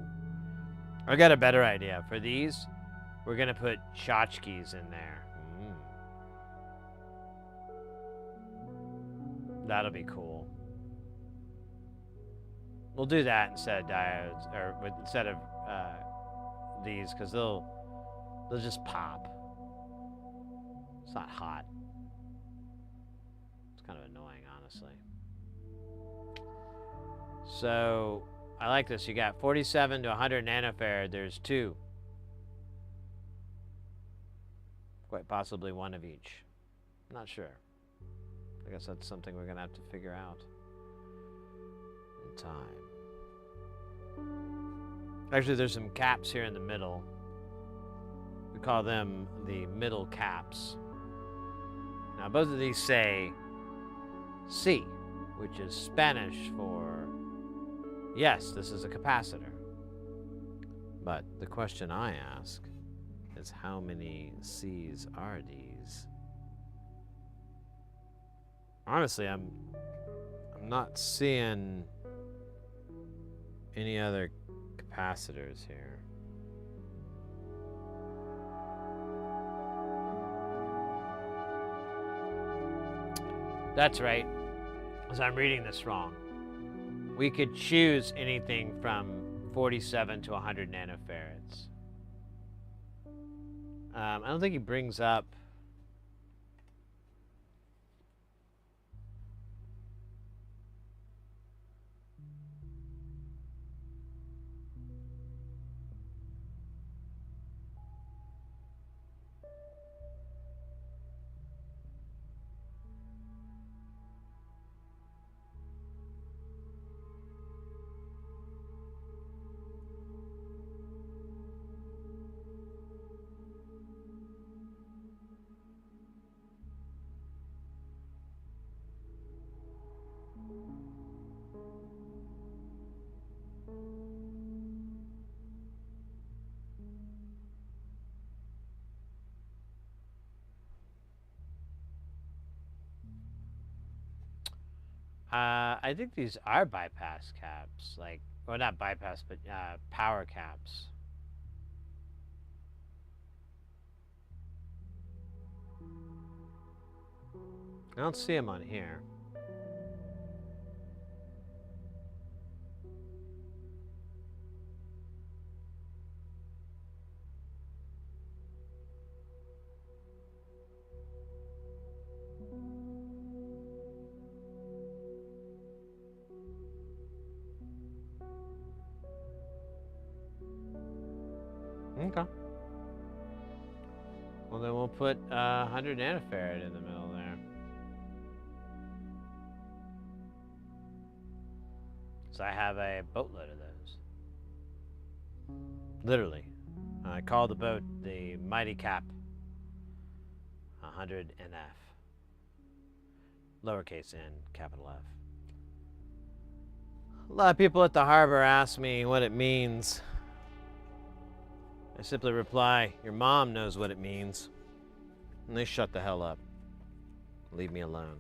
I got a better idea. For these, we're going to put tchotchkes in there. That'll be cool. We'll do that instead of diodes, or instead of these, because they'll just pop. It's not hot. It's kind of annoying, honestly. So I like this. You got 47 to 100 nanofarad. There's 2. Quite possibly 1 of each. I'm not sure. I guess that's something we're going to have to figure out in time. Actually, there's some caps here in the middle. We call them the middle caps. Now, both of these say C, which is Spanish for, yes, this is a capacitor. But the question I ask is, how many C's are these? Honestly, I'm not seeing any other capacitors here. That's right, as I'm reading this wrong. We could choose anything from 47 to 100 nanofarads. I don't think he brings up... I think these are bypass caps, like, well, not bypass, but power caps. I don't see them on here. Okay. Well, then we'll put 100 nanofarad in the middle there. So I have a boatload of those. Literally. I call the boat the Mighty Cap 100 NF. Lowercase n, capital F. A lot of people at the harbor ask me what it means. I simply reply, your mom knows what it means. And they shut the hell up. Leave me alone.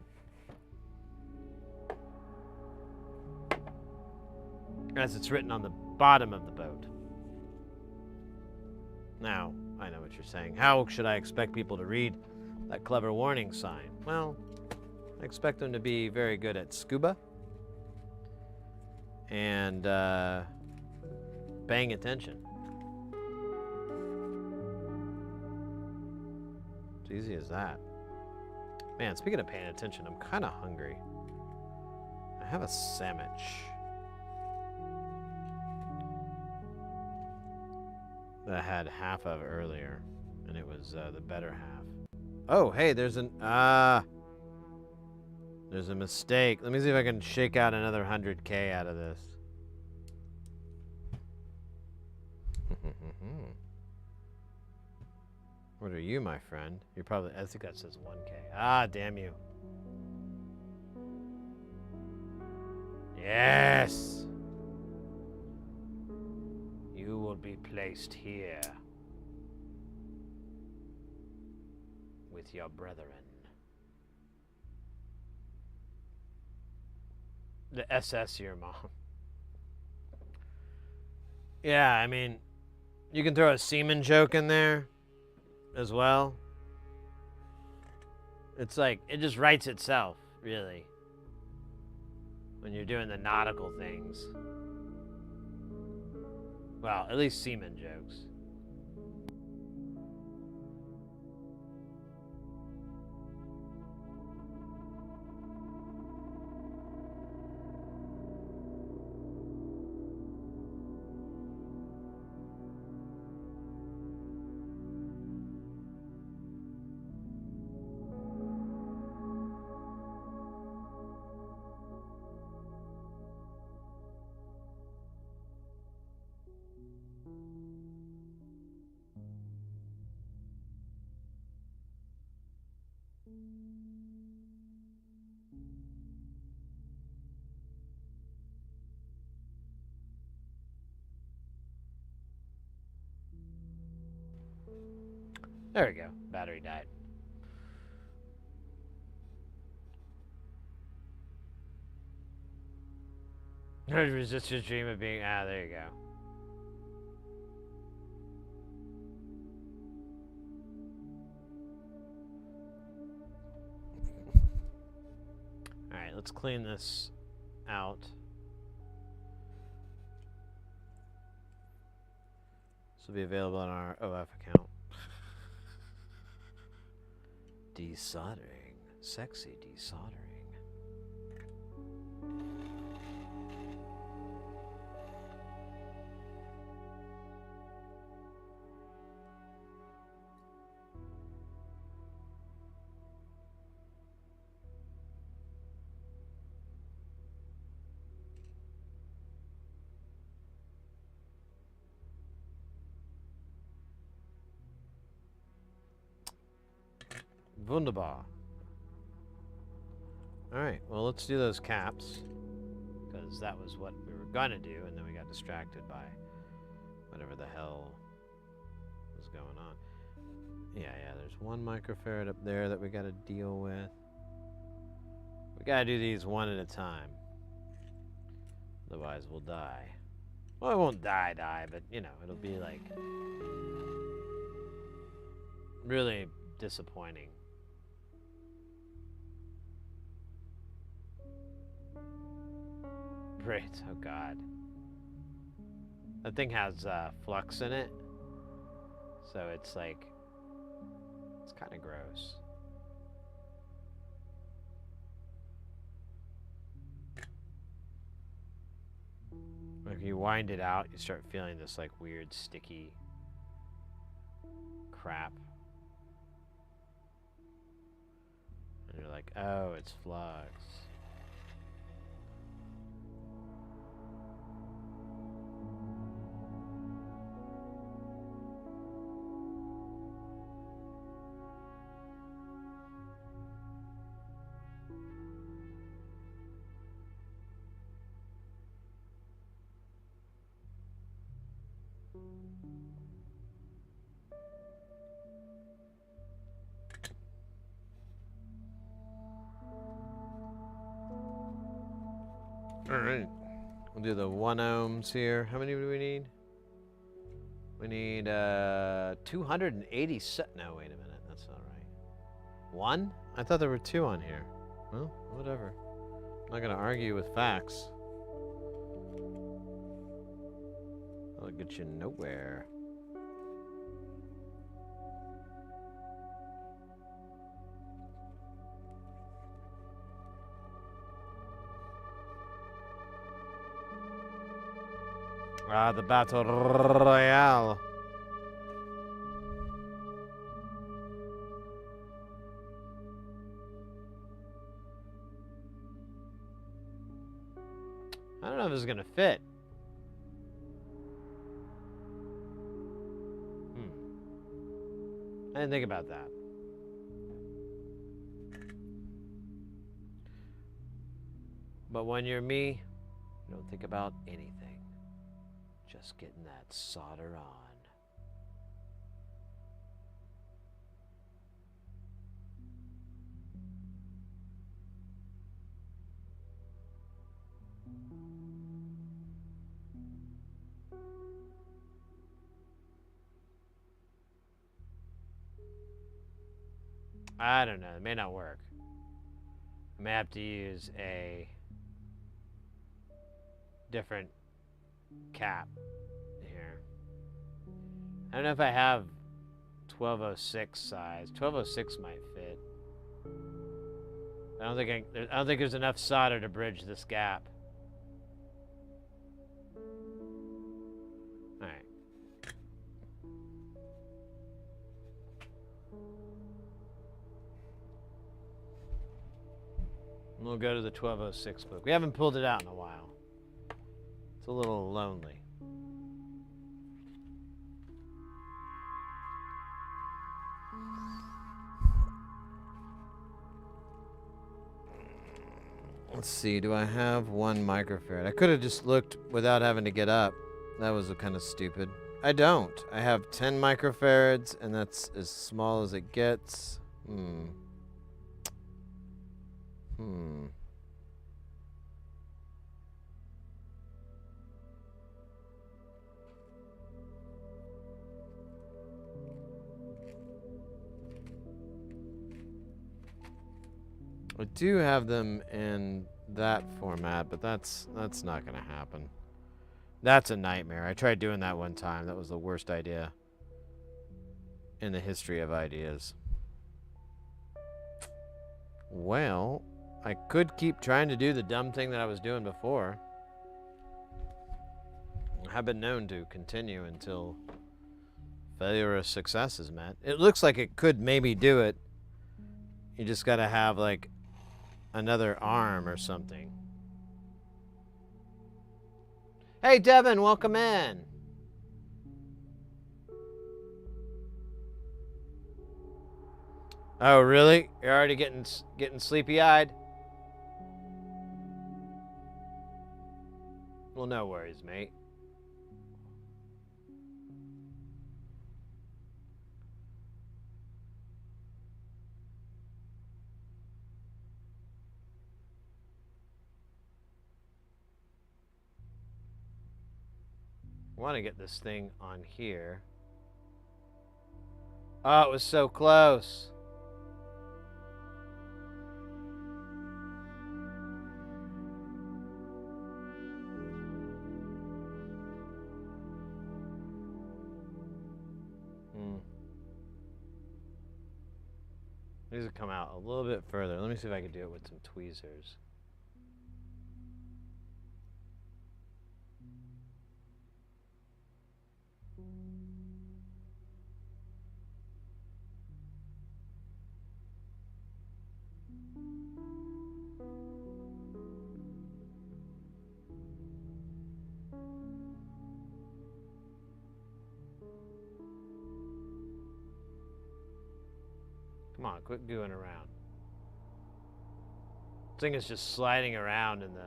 As it's written on the bottom of the boat. Now, I know what you're saying. How should I expect people to read that clever warning sign? Well, I expect them to be very good at scuba. And paying attention. It's easy as that. Man, speaking of paying attention, I'm kind of hungry. I have a sandwich that I had half of earlier, and it was the better half. Oh, hey, there's a mistake. Let me see if I can shake out another 100K out of this. What are you, my friend? You're probably, I think that says 1K. Ah, damn you. Yes! You will be placed here with your brethren. The SS your mom. Yeah, I mean, you can throw a semen joke in there as well. It's like, it just writes itself, really, when you're doing the nautical things. Well, at least semen jokes. There we go. Battery died. Resist your dream of being... Ah, there you go. Alright, let's clean this out. This will be available on our OF account. Desoldering. Sexy desoldering. Wunderbar. Alright, well, let's do those caps. Because that was what we were gonna do, and then we got distracted by whatever the hell was going on. Yeah, there's one microfarad up there that we gotta deal with. We gotta do these one at a time. Otherwise we'll die. Well, it won't die, but you know, it'll be like really disappointing. Great, oh god. That thing has flux in it, so it's like, it's kind of gross. Like you wind it out, you start feeling this like weird sticky crap. And you're like, oh, it's flux. Alright, we'll do the 1 ohms here. How many do we need? We need 287. No, wait a minute, that's not right. 1? I thought there were 2 on here. Well, whatever. I'm not gonna argue with facts. That'll get you nowhere. Ah, the Battle Royale. I don't know if this is gonna fit. I didn't think about that. But when you're me, you don't think about anything. Just getting that solder on. I don't know, it may not work. I may have to use a different cap here. I don't know if I have 1206 size. 1206 might fit. I don't think there's enough solder to bridge this gap. All right. We'll go to the 1206 book. We haven't pulled it out in a while. It's a little lonely. Let's see, do I have 1 microfarad? I could have just looked without having to get up. That was kind of stupid. I don't. I have 10 microfarads, and that's as small as it gets. I do have them in that format, but that's not gonna happen. That's a nightmare. I tried doing that one time. That was the worst idea in the history of ideas. Well, I could keep trying to do the dumb thing that I was doing before. I have been known to continue until failure or success is met. It looks like it could maybe do it. You just gotta have like another arm or something. Hey Devin, welcome in. Oh really? You're already getting sleepy-eyed? Well, no worries, mate. want to get this thing on here. Oh, it was so close. These will come out a little bit further. Let me see if I can do it with some tweezers. Come on, quit gooing around. This thing is just sliding around in the...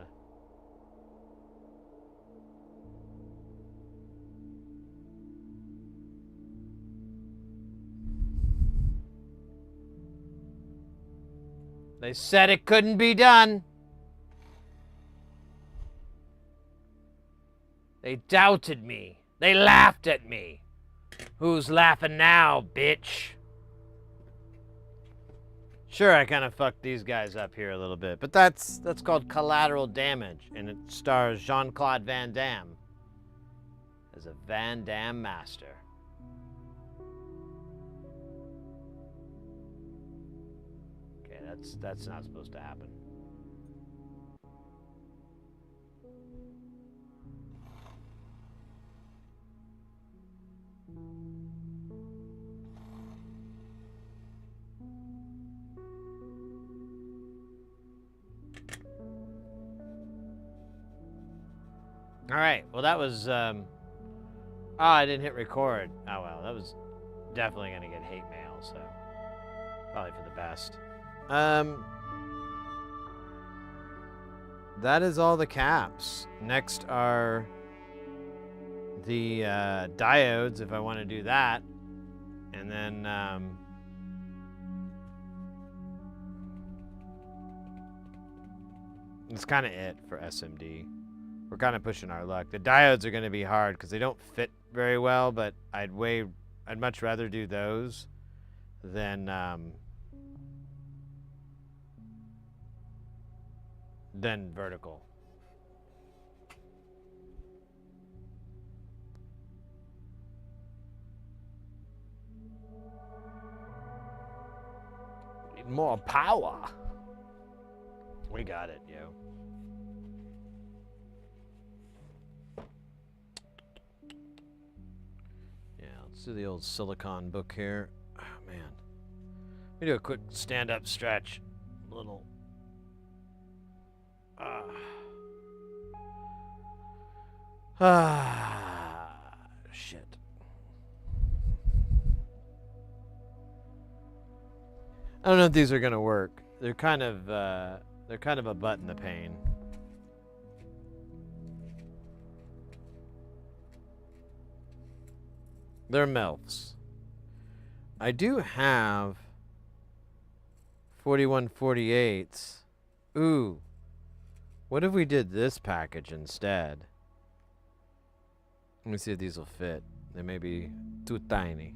They said it couldn't be done. They doubted me. They laughed at me. Who's laughing now, bitch? Sure, I kind of fucked these guys up here a little bit, but that's called collateral damage, and it stars Jean-Claude Van Damme as a Van Damme master. Okay, that's not supposed to happen. All right, well that was, oh, I didn't hit record. Oh well, that was definitely gonna get hate mail, so probably for the best. That is all the caps. Next are the diodes, if I want to do that, and then that's kind of it for SMD. We're kind of pushing our luck. The diodes are going to be hard because they don't fit very well, but I'd much rather do those than vertical. Need more power. We got it, yo. Let's do the old silicon book here. Oh, man. Let me do a quick stand-up stretch. A little. Shit. I don't know if these are gonna work. They're kind of a butt in the pain. They're MILFs. I do have 4148s. Ooh. What if we did this package instead? Let me see if these will fit. They may be too tiny.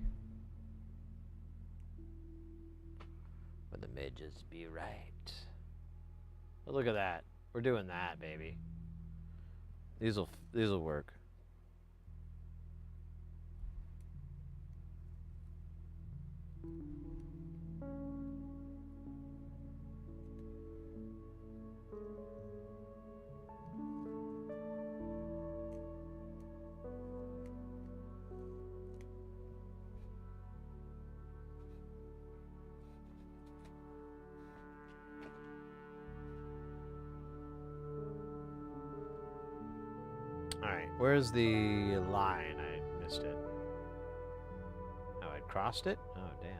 But they may just be right. But look at that. We're doing that, baby. These will work. Alright, where's the line? I missed it. Oh, I crossed it? Oh, damn.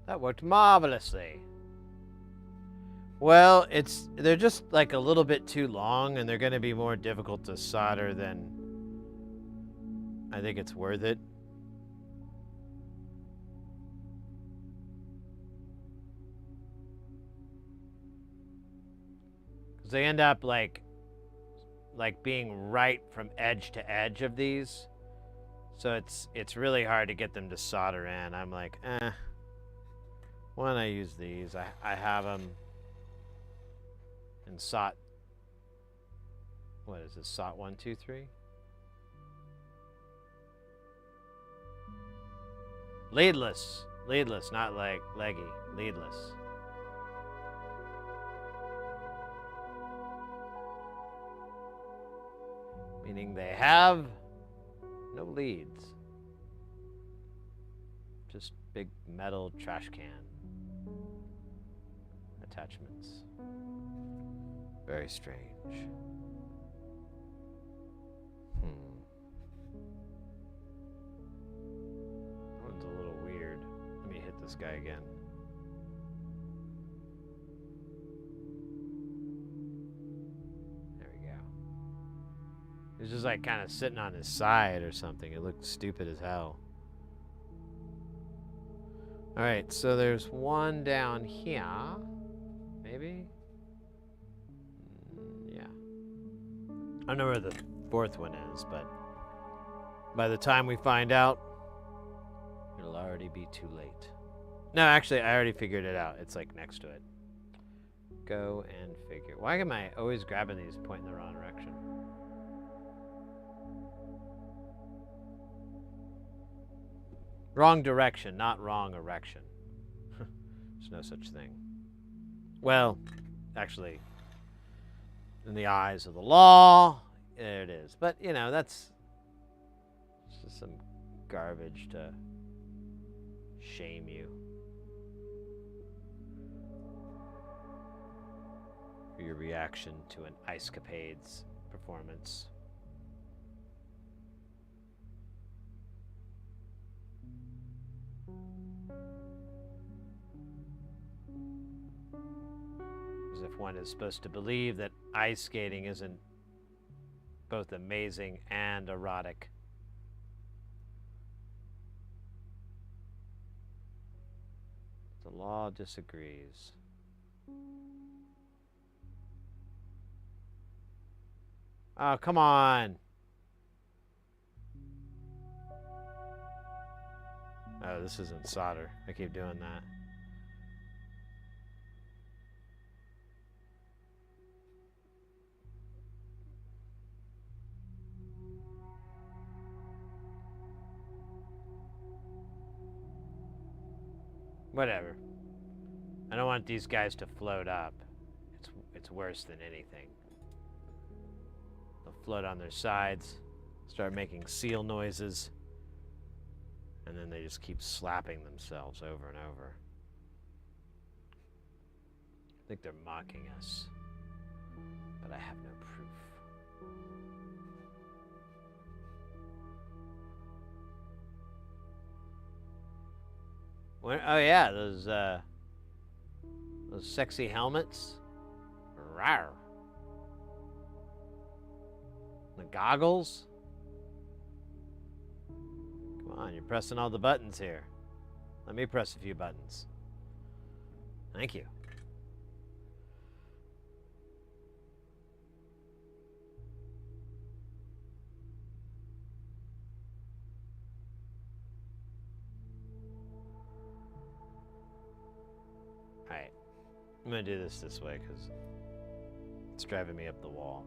That worked marvelously. Well, they're just like a little bit too long, and they're going to be more difficult to solder than I think it's worth it. Because they end up like being right from edge to edge of these. So it's really hard to get them to solder in. I'm like, why don't I use these? I have them in SOT. What is this? SOT 1, 2, 3? Leadless. Leadless, not like leggy. Leadless. Meaning they have no leads. Just big metal trash can attachments. Very strange. That one's a little weird. Let me hit this guy again. There we go. He's just like kind of sitting on his side or something. It looked stupid as hell. Alright, so there's one down here. Maybe? Yeah. I don't know where the fourth one is, but by the time we find out, it'll already be too late. No, actually, I already figured it out. It's like next to it. Go and figure. Why am I always grabbing these pointing in the wrong direction? Wrong direction, not wrong erection. There's no such thing. Well, actually, in the eyes of the law, there it is. But, you know, that's just some garbage to shame you for your reaction to an Ice Capades performance. As if one is supposed to believe that ice skating isn't both amazing and erotic. The law disagrees. Oh, come on. Oh, this isn't solder. I keep doing that. Whatever. I don't want these guys to float up. It's worse than anything. They'll float on their sides, start making seal noises, and then they just keep slapping themselves over and over. I think they're mocking us, but I have no proof. Oh yeah, those sexy helmets. Rawr. The goggles. Come on, you're pressing all the buttons here. Let me press a few buttons. Thank you. Alright. I'm going to do this way because it's driving me up the wall.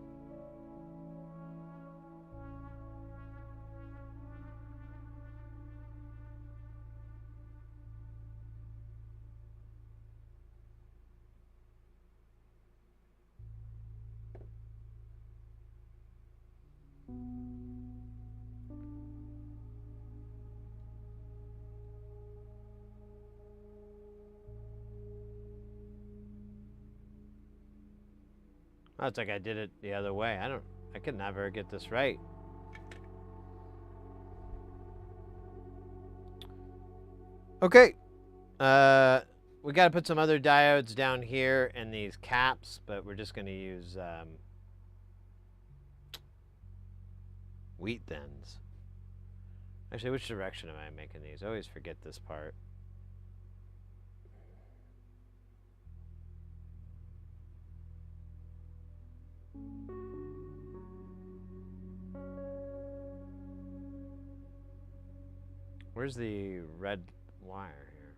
Oh, it's like I did it the other way. I could never get this right. Okay. We got to put some other diodes down here in these caps, but we're just going to use wheat thins. Actually, which direction am I making these? I always forget this part. Where's the red wire here?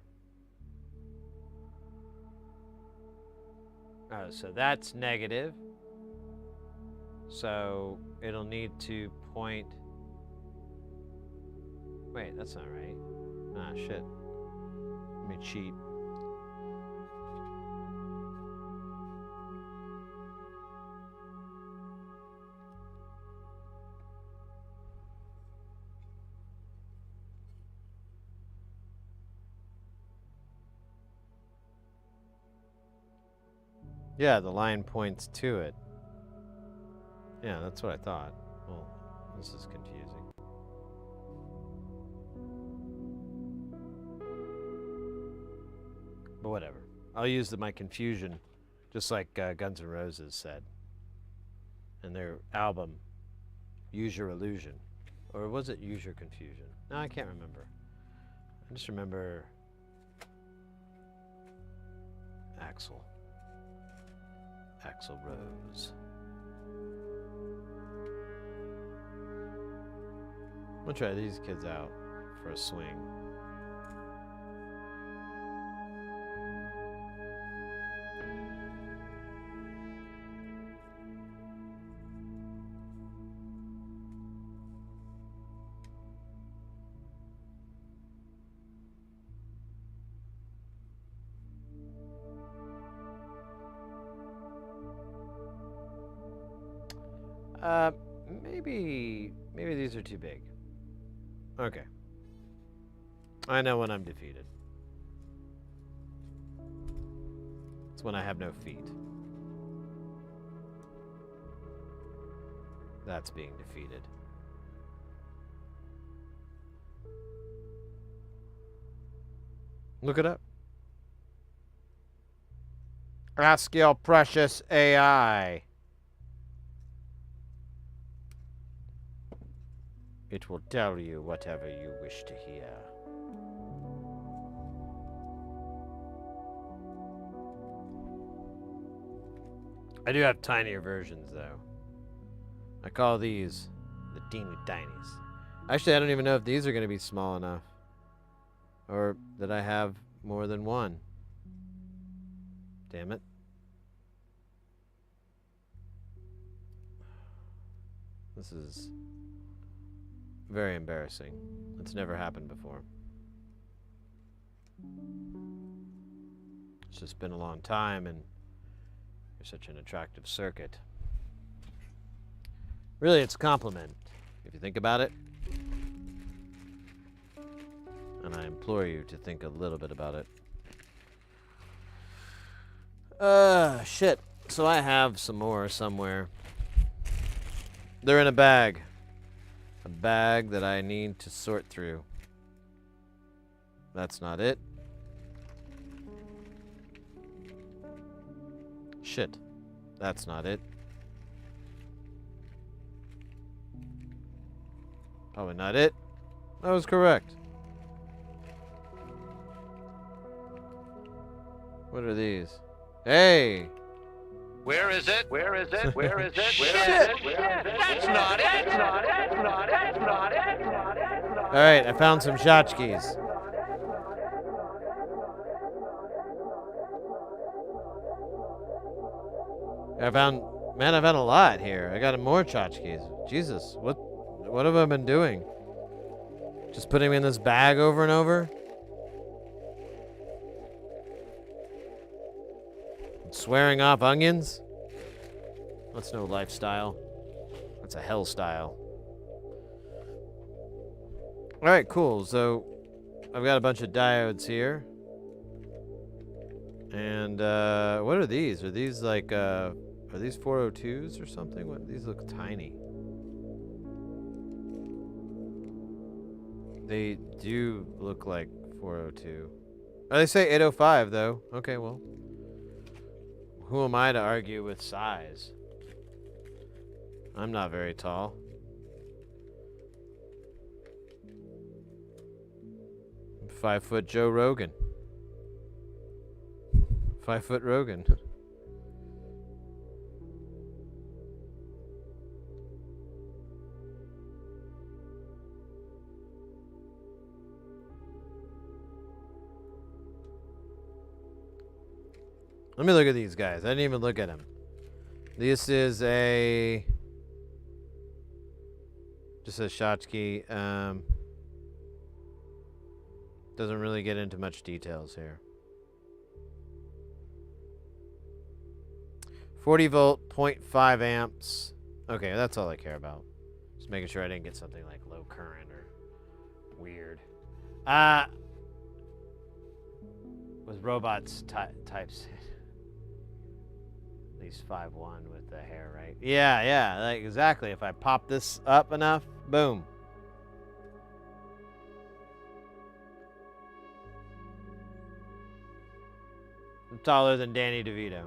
Oh, so that's negative. So it'll need to point. Wait, that's not right. Ah, shit. Let me cheat. Yeah, the line points to it. Yeah, that's what I thought. Well, this is confusing. But whatever. I'll use my confusion, just like Guns N' Roses said in their album, Use Your Illusion. Or was it Use Your Confusion? No, I can't remember. I just remember Axl Rose. I'm gonna try these kids out for a swing. Maybe these are too big. Okay. I know when I'm defeated. It's when I have no feet. That's being defeated. Look it up. Ask your precious AI. It will tell you whatever you wish to hear. I do have tinier versions, though. I call these the teeny tinies. Actually, I don't even know if these are going to be small enough. Or that I have more than one. Damn it. This is very embarrassing. It's never happened before. It's just been a long time, and you're such an attractive circuit. Really, it's a compliment, if you think about it. And I implore you to think a little bit about it. Shit. So I have some more somewhere. They're in a bag. A bag that I need to sort through. That's not it. Shit. That's not it. Probably not it. That was correct. What are these? Hey! Where is it? Where is it? Where is it? Where is it? That's not it. That's not it. That's not it. That's not it. That's not it. All right, I found some tchotchkes. I found a lot here. I got more tchotchkes. Jesus, what have I been doing? Just putting them in this bag over and over? Swearing off onions? That's no lifestyle. That's a hell style. Alright, cool. So, I've got a bunch of diodes here. And, what are these? Are these like, are these 402s or something? What? These look tiny. They do look like 402. Oh, they say 805 though. Okay, well. Who am I to argue with size? I'm not very tall. I'm 5-foot Joe Rogan. 5-foot Rogan. Let me look at these guys. I didn't even look at them. This is a... just a Schottky. Doesn't really get into much details here. 40 volt, 0.5 amps. Okay, that's all I care about. Just making sure I didn't get something like low current or weird. With robots types. At least 5'1" with the hair, right? Yeah, like exactly. If I pop this up enough, boom. I'm taller than Danny DeVito.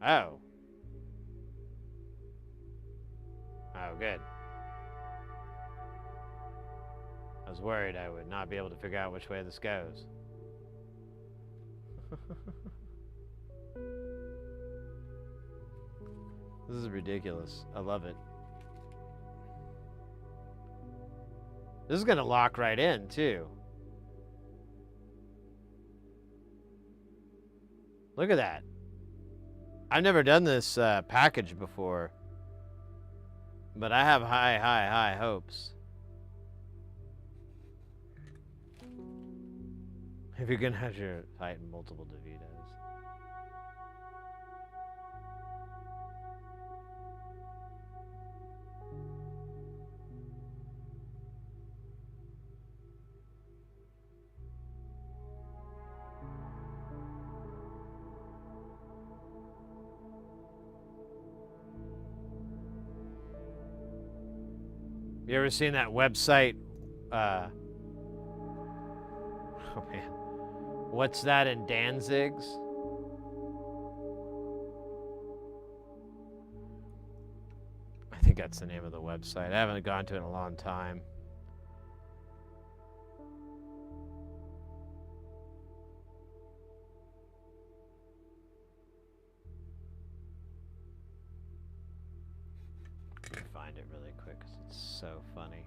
Oh. Oh, good. I was worried I would not be able to figure out which way this goes. This is ridiculous. I love it. This is gonna lock right in, too. Look at that. I've never done this package before, but I have high hopes. If you're gonna have your fight in multiple DeVitos. You ever seen that website? Oh man. What's that in Danzig's? I think that's the name of the website. I haven't gone to it in a long time. Let me find it really quick because it's so funny.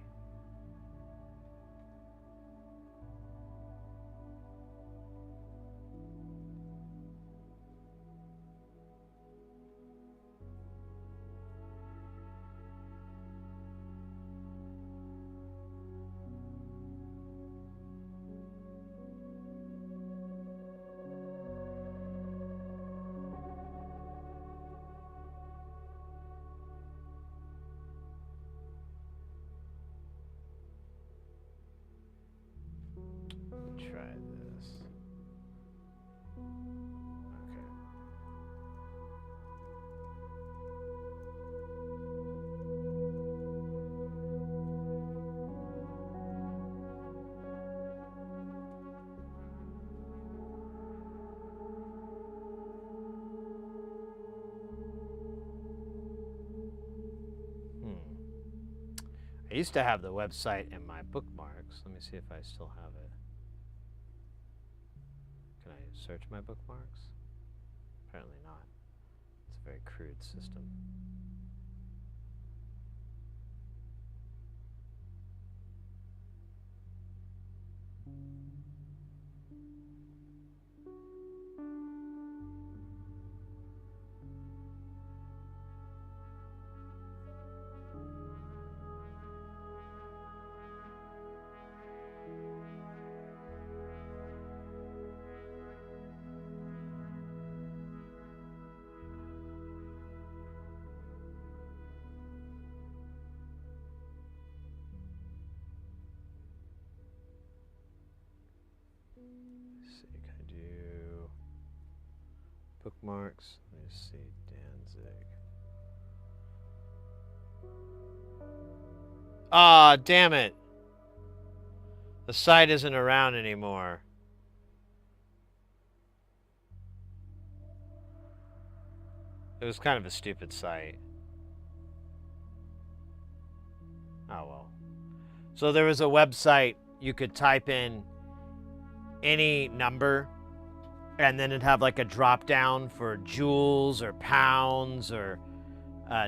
Try this. Okay. I used to have the website in my bookmarks. Let me see if I still have it. Can I search my bookmarks? Apparently not. It's a very crude system. Let's see, can I do bookmarks? Let me see, Dan. Danzig. Ah, damn it. The site isn't around anymore. It was kind of a stupid site. Oh well. So there was a website you could type in any number and then it'd have like a drop down for joules or pounds or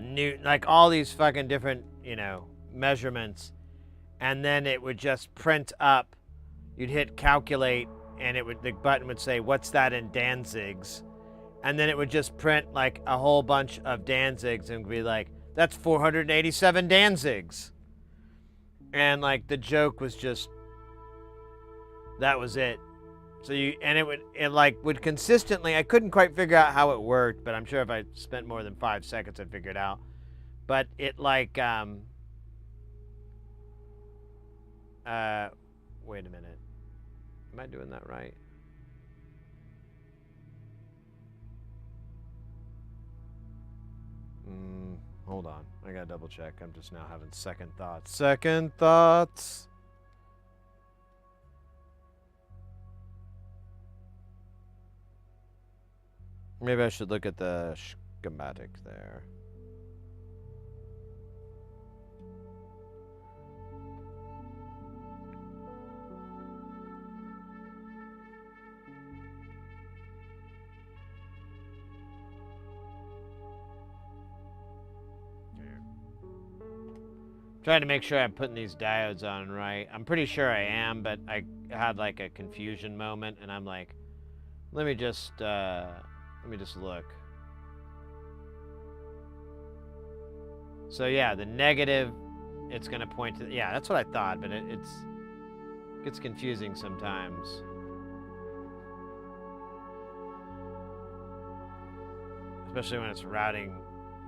newton, like all these fucking different, you know, measurements. And then it would just print up. You'd hit calculate and the button would say, what's that in Danzigs? And then it would just print like a whole bunch of Danzigs and be like, that's 487 Danzigs. And like the joke was just, that was it. So it would consistently, I couldn't quite figure out how it worked, but I'm sure if I spent more than 5 seconds I'd figure it out. But it like, wait a minute. Am I doing that right? Hold on. I gotta double check. I'm just now having second thoughts. Second thoughts. Maybe I should look at the schematic there. Trying to make sure I'm putting these diodes on right. I'm pretty sure I am, but I had like a confusion moment, and I'm like, let me just look. So yeah, the negative, it's gonna point to, yeah, that's what I thought, but it gets confusing sometimes. Especially when it's routing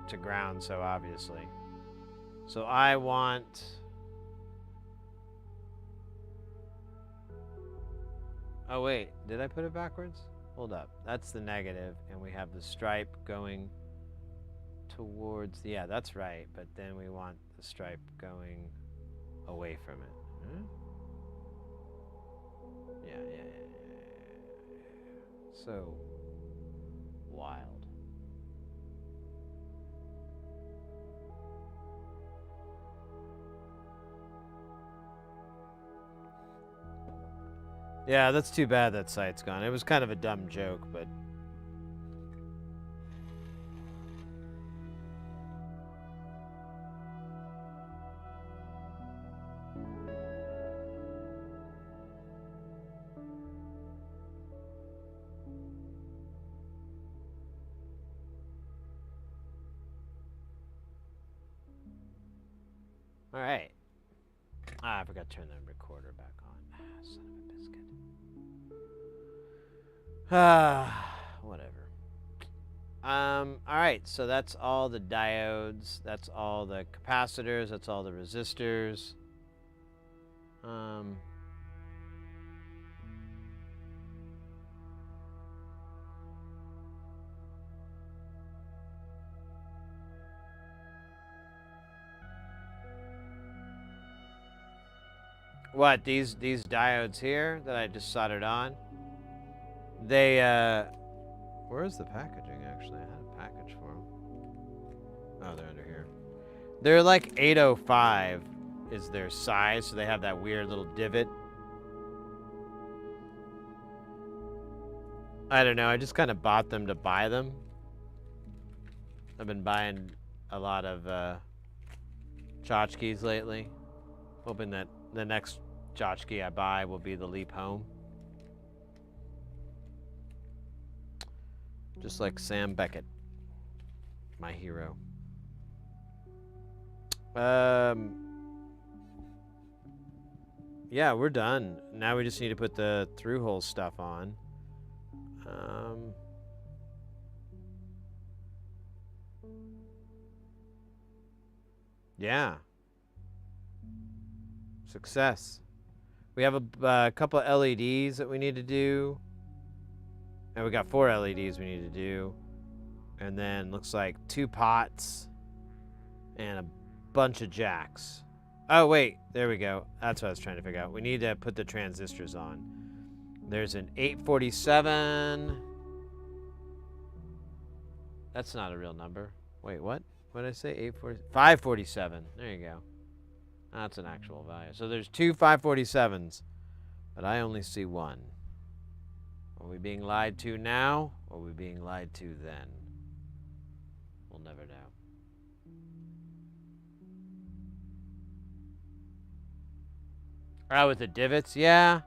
to ground so obviously. So I want, oh wait, did I put it backwards? Hold up, that's the negative, and we have the stripe going towards, yeah, that's right, but then we want the stripe going away from it. Huh? Yeah. So wild. Yeah, that's too bad that site's gone. It was kind of a dumb joke, but... Alright. I forgot to turn the recorder back on. Son of a biscuit. Whatever. Alright, so that's all the diodes, that's all the capacitors, that's all the resistors. What, these diodes here that I just soldered on? They, where's the packaging, actually? I had a package for them. Oh, they're under here. They're like 805 is their size, so they have that weird little divot. I don't know, I just kind of bought them to buy them. I've been buying a lot of, tchotchkes lately. Hoping that the next tchotchke I buy will be the Leap Home. Just like Sam Beckett, my hero. Yeah, we're done. Now we just need to put the through-hole stuff on. Yeah. Success. We have a couple of LEDs that we need to do. And we got 4 LEDs we need to do. And then looks like 2 pots and a bunch of jacks. Oh, wait. There we go. That's what I was trying to figure out. We need to put the transistors on. There's an 847. That's not a real number. Wait, what? What did I say? 547. There you go. That's an actual value. So there's 2 547s, but I only see 1. Are we being lied to now, or are we being lied to then? We'll never know. Oh, with the divots? Yeah.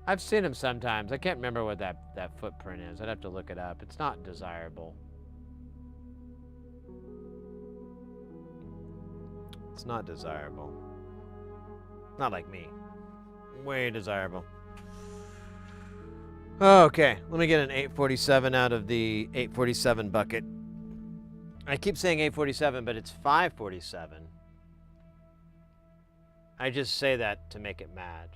I've seen them sometimes. I can't remember what that footprint is. I'd have to look it up. It's not desirable. It's not desirable. Not like me. Way desirable. Okay, let me get an 847 out of the 847 bucket. I keep saying 847, but it's 547. I just say that to make it mad.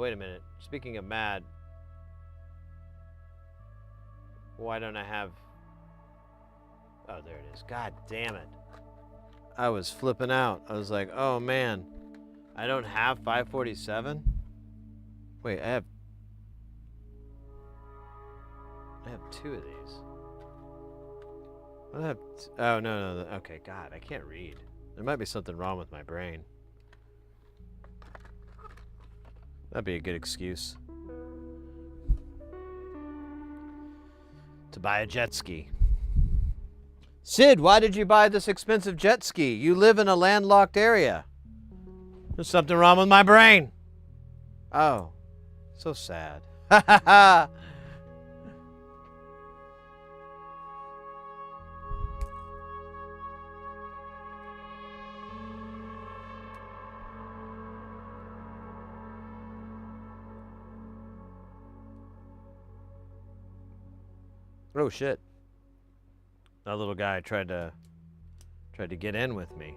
Wait a minute. Speaking of mad, why don't I have... Oh, there it is. God damn it. I was flipping out. I was like, oh man, I don't have 547? Wait, I have 2 of these. I have oh, no. Okay, God, I can't read. There might be something wrong with my brain. That'd be a good excuse to buy a jet ski. Sid, why did you buy this expensive jet ski? You live in a landlocked area. There's something wrong with my brain. Oh, so sad. Ha ha ha. Oh shit. That little guy tried to get in with me.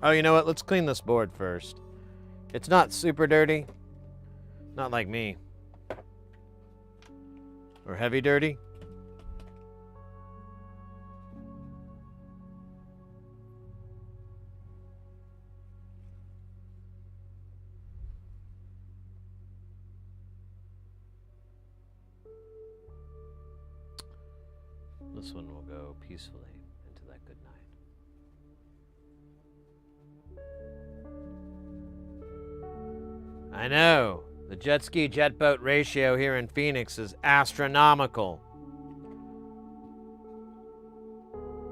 Oh, you know what? Let's clean this board first. It's not super dirty. Not like me. Or heavy dirty. This one will go peacefully into that good night. I know. The jet ski jet boat ratio here in Phoenix is astronomical.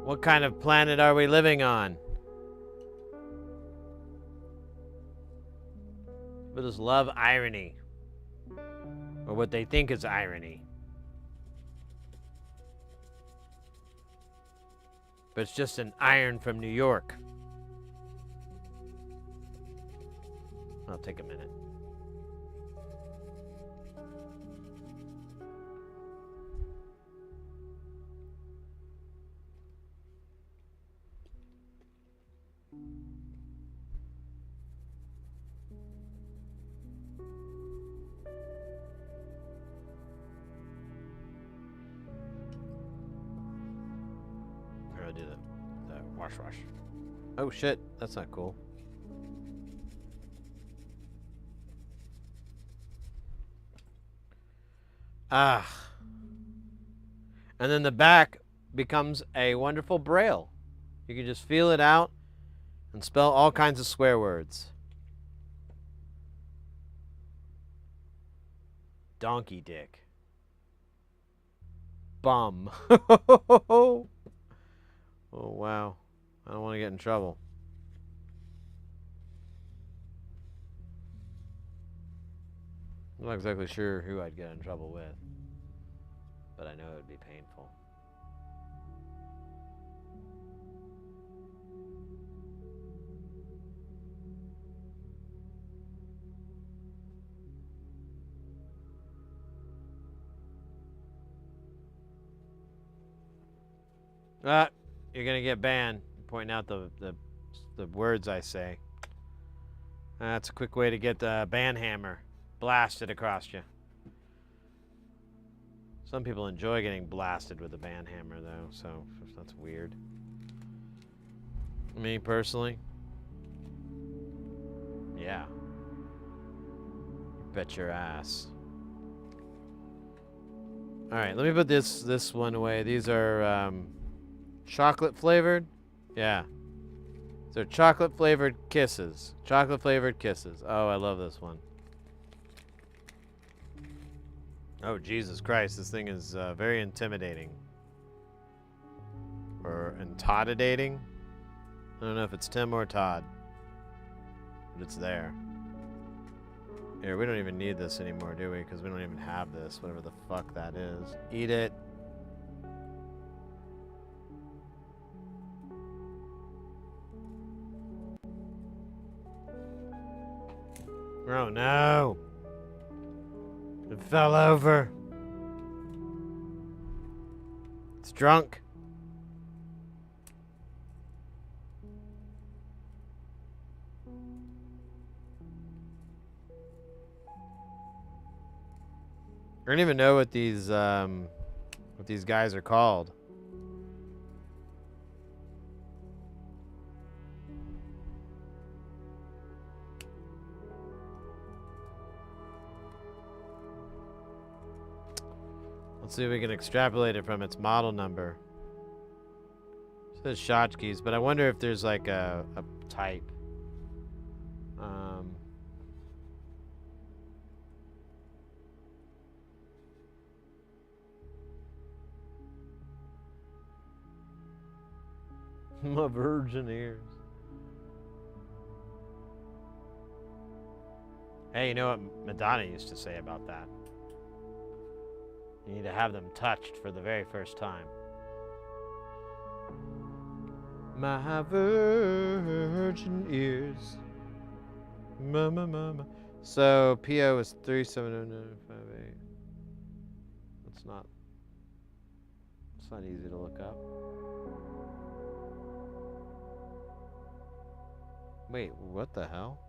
What kind of planet are we living on? People just love irony. Or what they think is irony. But it's just an iron from New York. I'll take a minute. I'll do the wash. Oh shit, that's not cool. Ah. And then the back becomes a wonderful braille. You can just feel it out and spell all kinds of swear words. Donkey dick. Bum. Oh, wow. I don't want to get in trouble. I'm not exactly sure who I'd get in trouble with, but I know it would be painful. You're gonna get banned. Pointing out the words I say. That's a quick way to get the ban hammer blasted across you. Some people enjoy getting blasted with a band hammer, though, so that's weird. Me, personally? Yeah. Bet your ass. Alright, let me put this one away. These are, chocolate flavored? Yeah. They're chocolate flavored kisses. Chocolate flavored kisses. Oh, I love this one. Oh, Jesus Christ. This thing is very intimidating. Or intimidating. I don't know if it's Tim or Todd. But it's there. Here, we don't even need this anymore, do we? Because we don't even have this. Whatever the fuck that is. Eat it. Oh, no. It fell over. It's drunk. I don't even know what these guys are called. Let's see if we can extrapolate it from its model number. It says tchotchkes, but I wonder if there's like a type. My virgin ears. Hey, you know what Madonna used to say about that? You need to have them touched for the very first time. My virgin ears. Mama, mama. So, PO is 37098. It's not easy to look up. Wait, what the hell?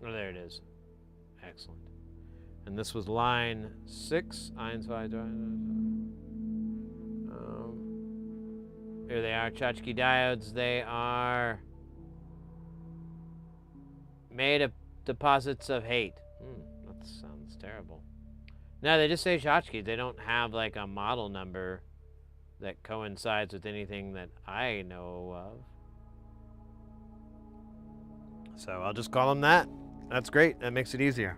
Oh, there it is. Excellent. And this was line 6. Here they are, tchotchke diodes. They are made of deposits of hate. That sounds terrible. No, they just say tchotchkes. They don't have like a model number that coincides with anything that I know of. So I'll just call them that. That's great. That makes it easier.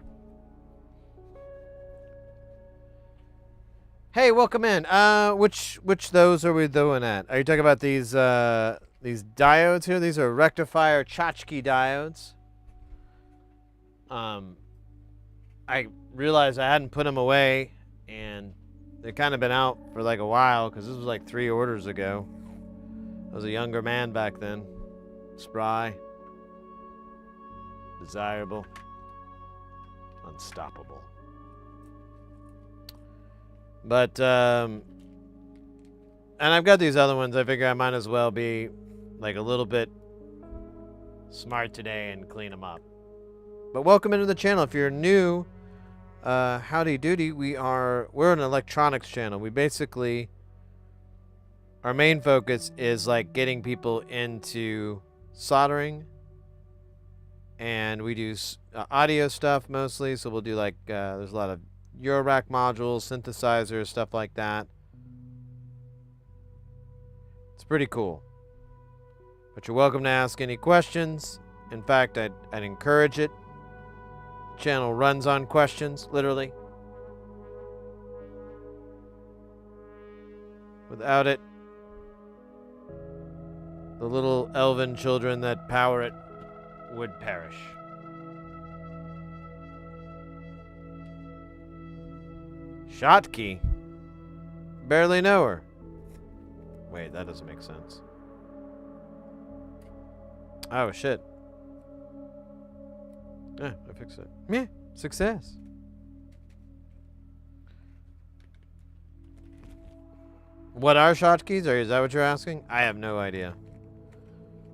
Hey, welcome in. Which those are we doing at? Are you talking about these diodes here? These are rectifier tchotchke diodes. I realized I hadn't put them away, and they've kind of been out for like a while because this was like 3 orders ago. I was a younger man back then. Spry. Desirable. Unstoppable. But, and I've got these other ones. I figure I might as well be like a little bit smart today and clean them up. But welcome into the channel. If you're new, howdy doody. We're an electronics channel. We basically, our main focus is like getting people into soldering, and we do audio stuff mostly. So we'll do like there's a lot of eurorack modules, synthesizers, stuff like that. It's pretty cool. But you're welcome to ask any questions. In fact, I'd encourage it. The channel runs on questions, literally. Without it, the little elven children that power it would perish. Schottky? Barely know her. Wait, that doesn't make sense. Oh, shit. Yeah, I fixed it. Yeah, success. What are tchotchkes? Or is that what you're asking? I have no idea.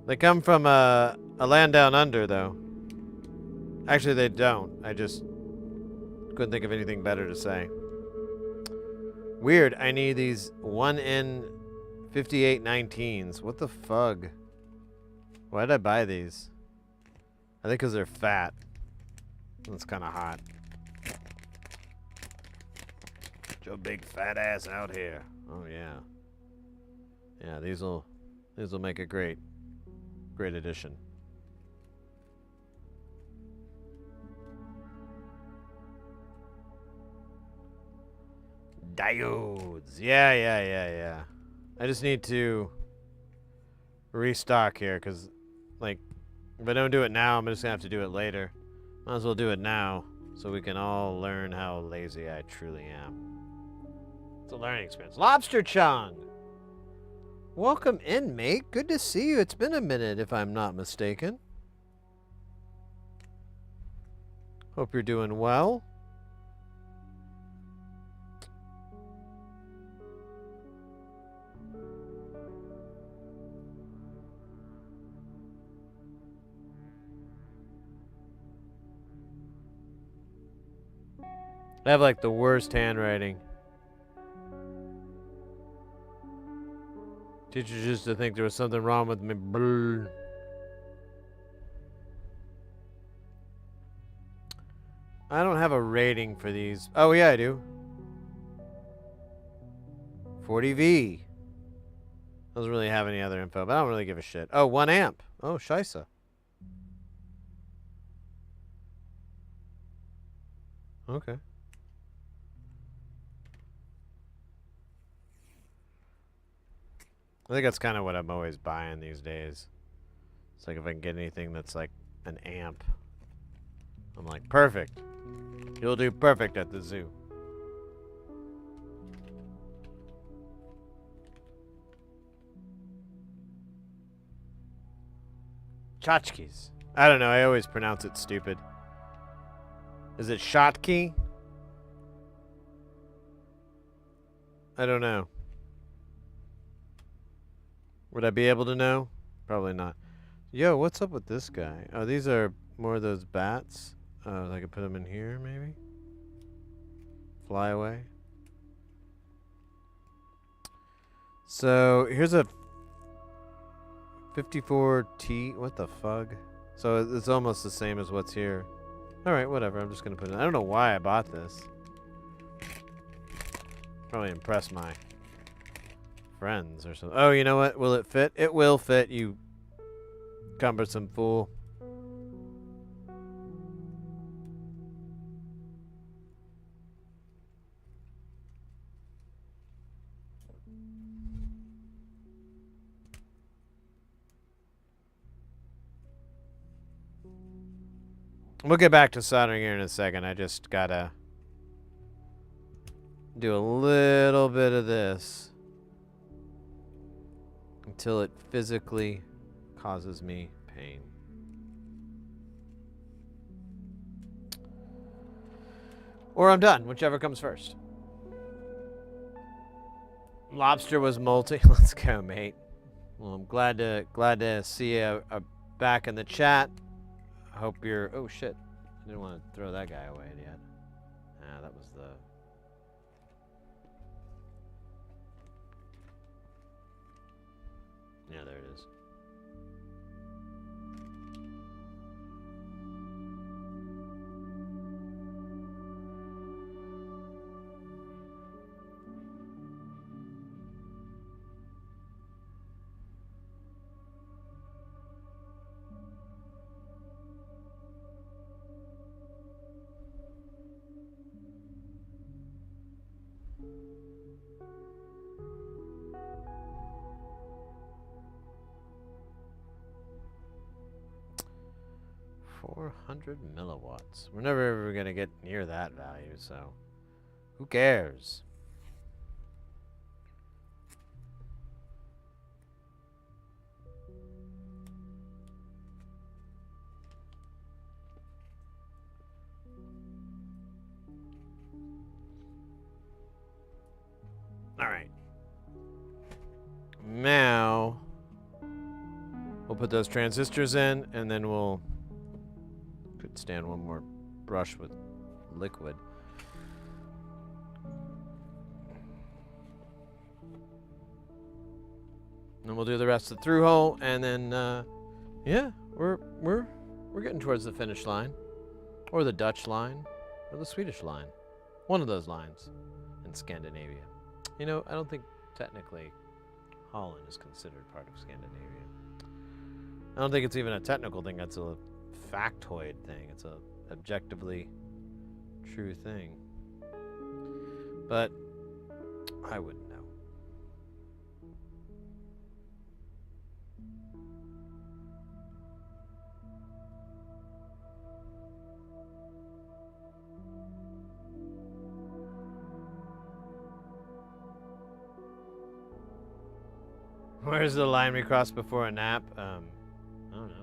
They come from a a land down under, though. Actually, they don't. I just couldn't think of anything better to say. Weird. I need these 1N 5819s. What the fug? Why did I buy these? I think because they're fat. It's kind of hot. Get your big fat ass out here. Oh yeah. Yeah, these will make a great addition. Diodes. Yeah. I just need to restock here because, like, if I don't do it now, I'm just gonna have to do it later. Might as well do it now so we can all learn how lazy I truly am. It's a learning experience. Lobster Chung! Welcome in, mate. Good to see you. It's been a minute, if I'm not mistaken. Hope you're doing well. I have like the worst handwriting. Teacher used to think there was something wrong with me. Brr. I don't have a rating for these. Oh yeah, I do. 40V. Doesn't really have any other info, but I don't really give a shit. Oh, 1 amp. Oh, scheisse. Okay. I think that's kind of what I'm always buying these days. It's like if I can get anything that's like an amp, I'm like, perfect. You'll do perfect at the zoo. Tchotchkes. I don't know. I always pronounce it stupid. Is it Shotki? I don't know. Would I be able to know? Probably not. Yo, what's up with this guy? Oh, these are more of those bats. I could put them in here, maybe? Fly away. So, here's a 54T. What the fug? So, it's almost the same as what's here. Alright, whatever. I'm just going to put it in. I don't know why I bought this. Probably impress my friends or something. Oh, you know what? Will it fit? It will fit, you cumbersome fool. We'll get back to soldering here in a second. I just gotta do a little bit of this until it physically causes me pain. Or I'm done, whichever comes first. Lobster was molting. Let's go, mate. Well, I'm glad to see you back in the chat. I hope you're... Oh, shit. I didn't want to throw that guy away yet. Ah, that was the... Yeah, there it is. $400 milliwatts. We're never ever gonna get near that value, so who cares? All right. Now we'll put those transistors in, and then we'll could stand one more brush with liquid. And we'll do the rest of the through hole, and then yeah, we're getting towards the finish line, or the Dutch line, or the Swedish line, one of those lines in Scandinavia. You know, I don't think technically Holland is considered part of Scandinavia. I don't think it's even a technical thing. That's a factoid thing. It's a objectively true thing. But I wouldn't know. Where's the line we cross before a nap? I don't know.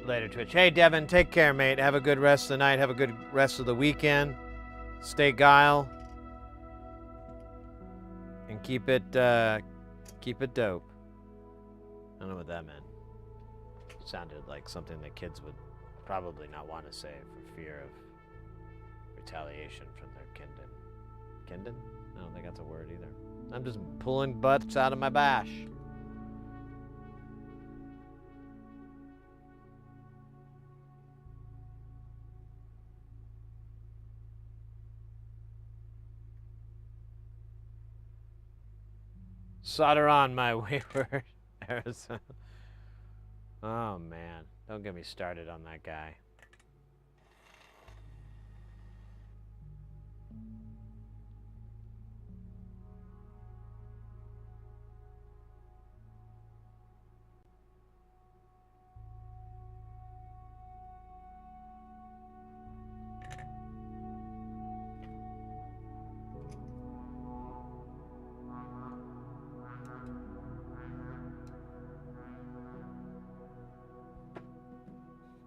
Later, Twitch. Hey, Devin, take care, mate. Have a good rest of the night. Have a good rest of the weekend. Stay guile. And keep it dope. I don't know what that meant. Sounded like something that kids would probably not want to say for fear of retaliation from their kindred. Kindred? I don't think that's a word either. I'm just pulling butts out of my bash. Solder on, my wayward Arizona. Oh man, don't get me started on that guy.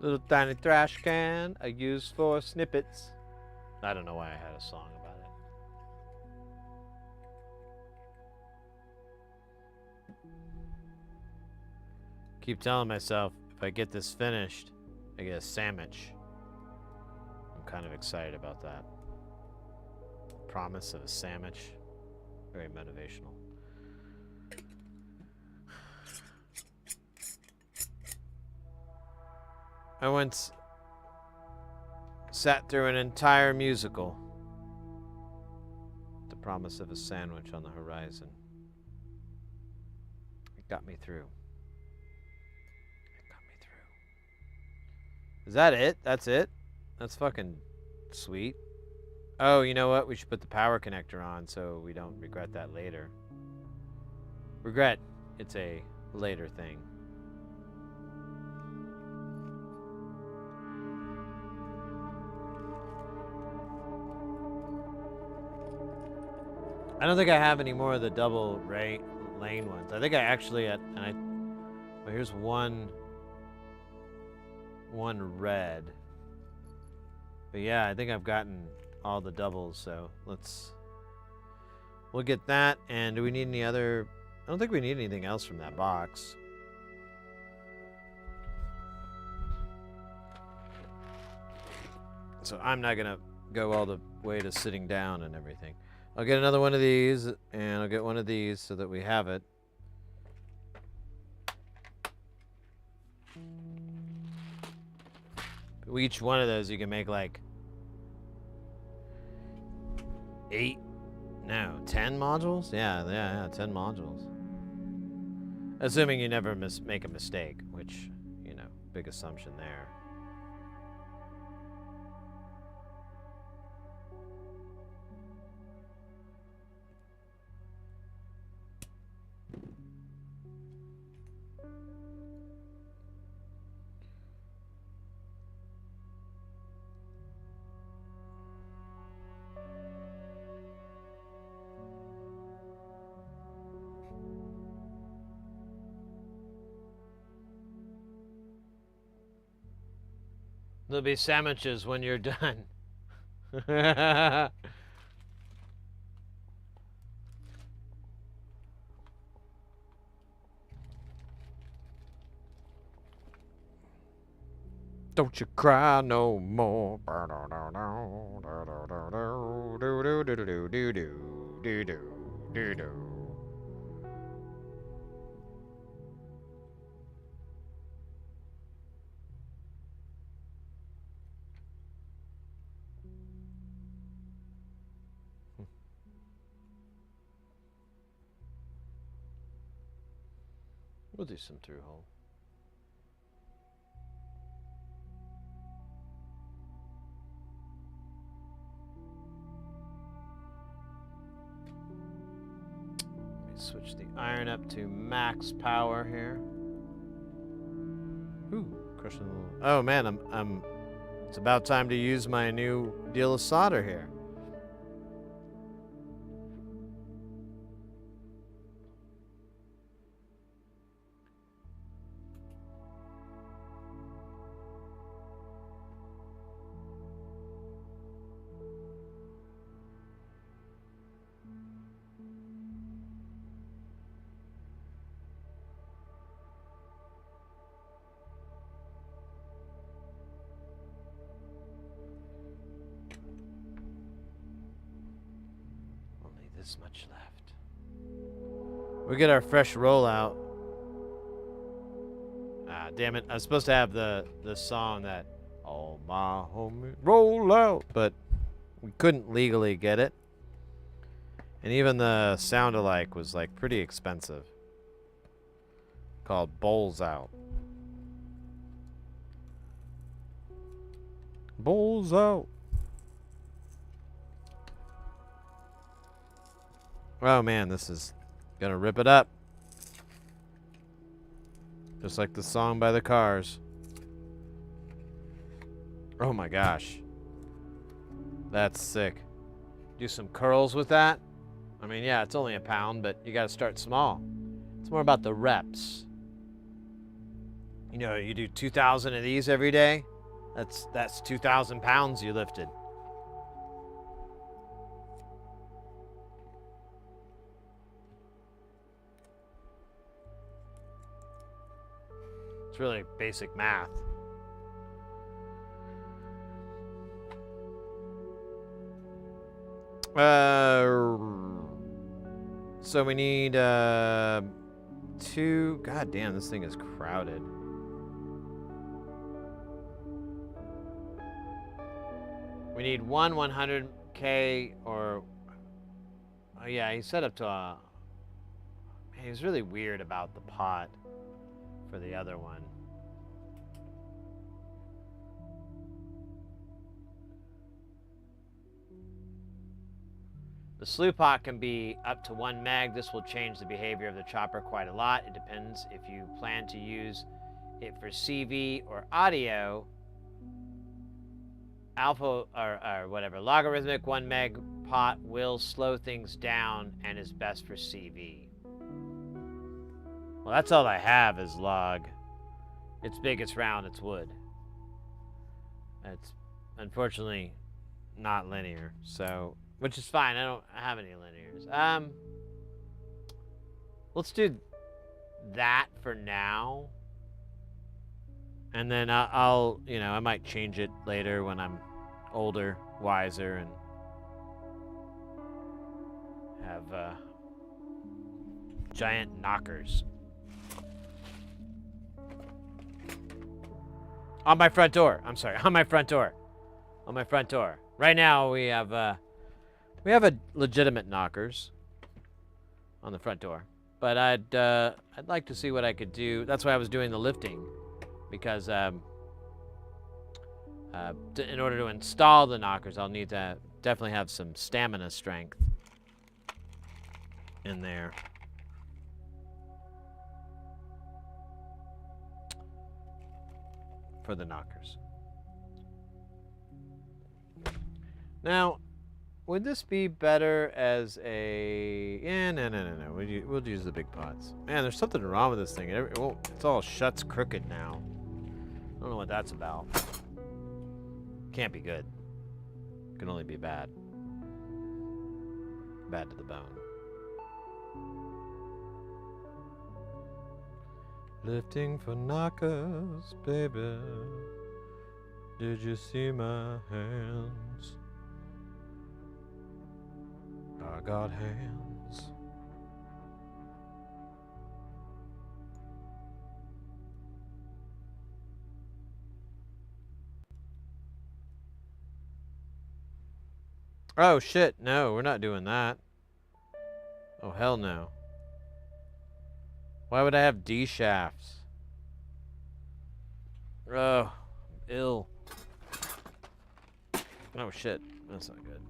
Little tiny trash can I use for snippets. I don't know why I had a song about it. Keep telling myself if I get this finished, I get a sandwich. I'm kind of excited about that. Promise of a sandwich. Very motivational. I once sat through an entire musical. The promise of a sandwich on the horizon. It got me through. It got me through. Is that it? That's it? That's fucking sweet. Oh, you know what? We should put the power connector on so we don't regret that later. Regret, it's a later thing. I don't think I have any more of the double lane ones. I think I actually well, here's one red. But yeah, I think I've gotten all the doubles, so we'll get that. And do we need any other? I don't think we need anything else from that box. So I'm not gonna go all the way to sitting down and everything. I'll get another one of these, and I'll get one of these so that we have it. Each one of those you can make like 10 modules? Yeah, 10 modules. Assuming you never make a mistake, which, you know, big assumption there. There'll be sandwiches when you're done. Don't you cry no more. We'll do some through hole. Let me switch the iron up to max power here. Ooh, crushing a little. Oh man, I'm. It's about time to use my new deal of solder here. This much left. We get our fresh rollout. Ah, damn it! I was supposed to have the song that all my homies roll out, but we couldn't legally get it, and even the sound alike was like pretty expensive. Called Bowls Out. Bowls Out. Oh man, this is gonna rip it up. Just like the song by the Cars. Oh my gosh. That's sick. Do some curls with that. I mean, yeah, it's only a pound, but you gotta start small. It's more about the reps. You know, you do 2,000 of these every day. That's 2,000 pounds you lifted. It's really basic math. So we need 2. God damn, this thing is crowded. We need 100K or. Oh yeah, he set up to a. He was really weird about the pot for the other one. The slew pot can be up to 1 meg. This will change the behavior of the chopper quite a lot. It depends if you plan to use it for CV or audio. Alpha or whatever, logarithmic 1 meg pot will slow things down and is best for CV. Well, that's all I have is log. It's big, it's round, it's wood. It's unfortunately not linear, so, which is fine. I don't have any linears. Let's do that for now. And then I'll, you know, I might change it later when I'm older, wiser, and have giant knockers on my front door. I'm sorry, on my front door. On my front door. Right now we have a legitimate knockers on the front door, but I'd like to see what I could do. That's why I was doing the lifting, because in order to install the knockers, I'll need to definitely have some stamina strength in there. For the knockers. Now, would this be better as a... Yeah, no. We'll use the big pots. Man, there's something wrong with this thing. It's all shuts crooked now. I don't know what that's about. Can't be good. Can only be bad. Bad to the bone. Lifting for knockers, baby. Did you see my hands? I got hands. Oh shit, no, we're not doing that. Oh hell no. Why would I have D shafts? Oh, ill. Oh shit, that's not good.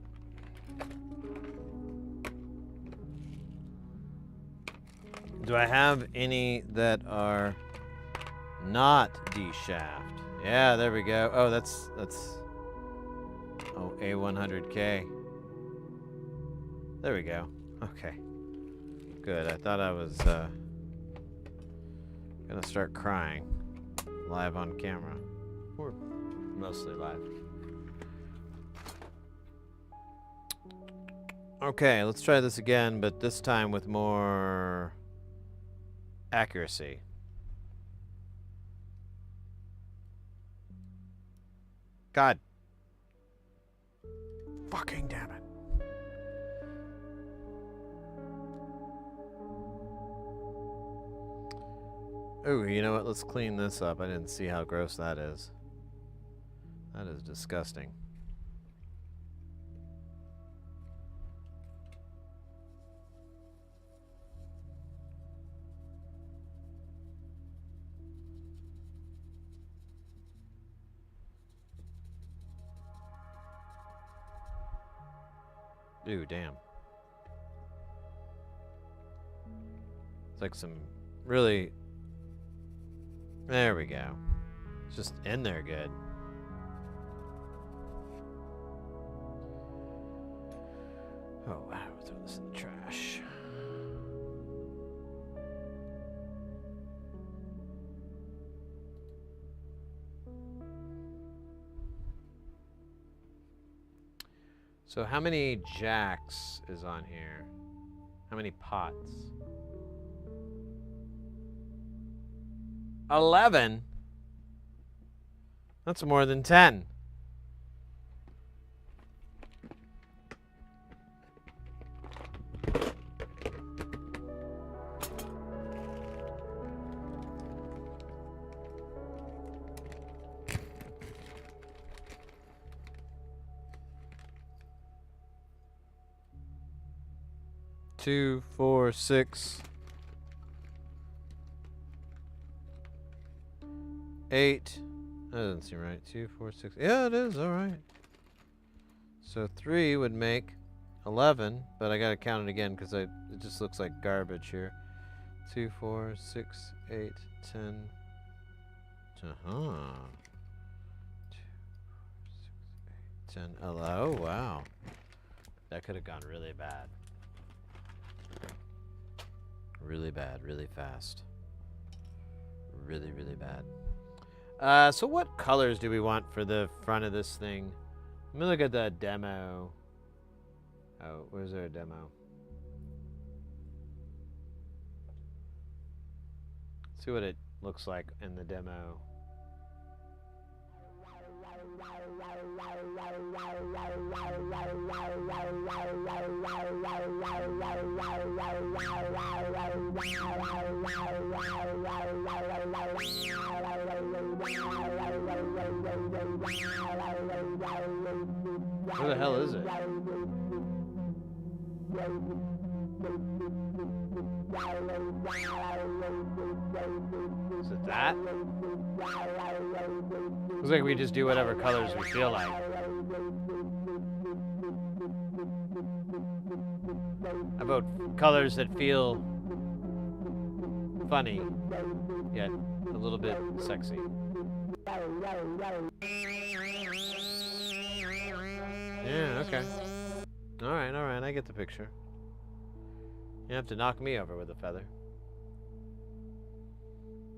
Do I have any that are not D shaft? Yeah, there we go. Oh, that's oh, A100K. There we go. Okay. Good. I thought I was gonna start crying live on camera. Or mostly live. Okay, let's try this again, but this time with more accuracy. God. Fucking damn it. Ooh, you know what? Let's clean this up. I didn't see how gross that is. That is disgusting. Ooh, damn. It's like some really... There we go. It's just in there good. Oh, wow. Throw this in the trash. So how many jacks is on here? How many pots? 11? That's more than 10. Two, 4, 6, 8. That doesn't seem right. 2, 4, 6. Yeah, it is. All right. So 3 would make 11, but I gotta count it again because it just looks like garbage here. 2, 4, 6, 8, 10. 2, 4, 6, 8, 10. Oh, wow. That could have gone really bad. Really bad, really fast. Really, really bad. So what colors do we want for the front of this thing? Let me look at the demo. Oh, where's our demo? See what it looks like in the demo. Where the hell is it? Is it that? Looks like we just do whatever colors we feel like. How about colors that feel funny, yet a little bit sexy? Yeah, okay. Alright, I get the picture. You have to knock me over with a feather.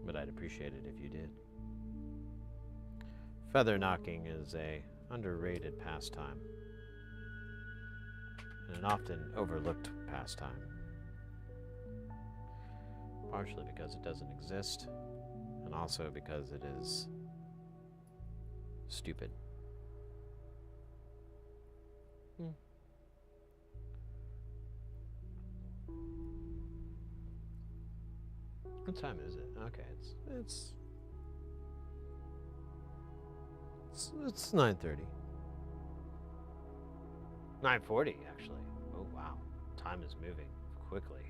But I'd appreciate it if you did. Feather knocking is a underrated pastime. And an often overlooked pastime. Partially because it doesn't exist, and also because it is Stupid. What time is it? Okay, it's 9:30. 9:40 actually. Oh wow, time is moving quickly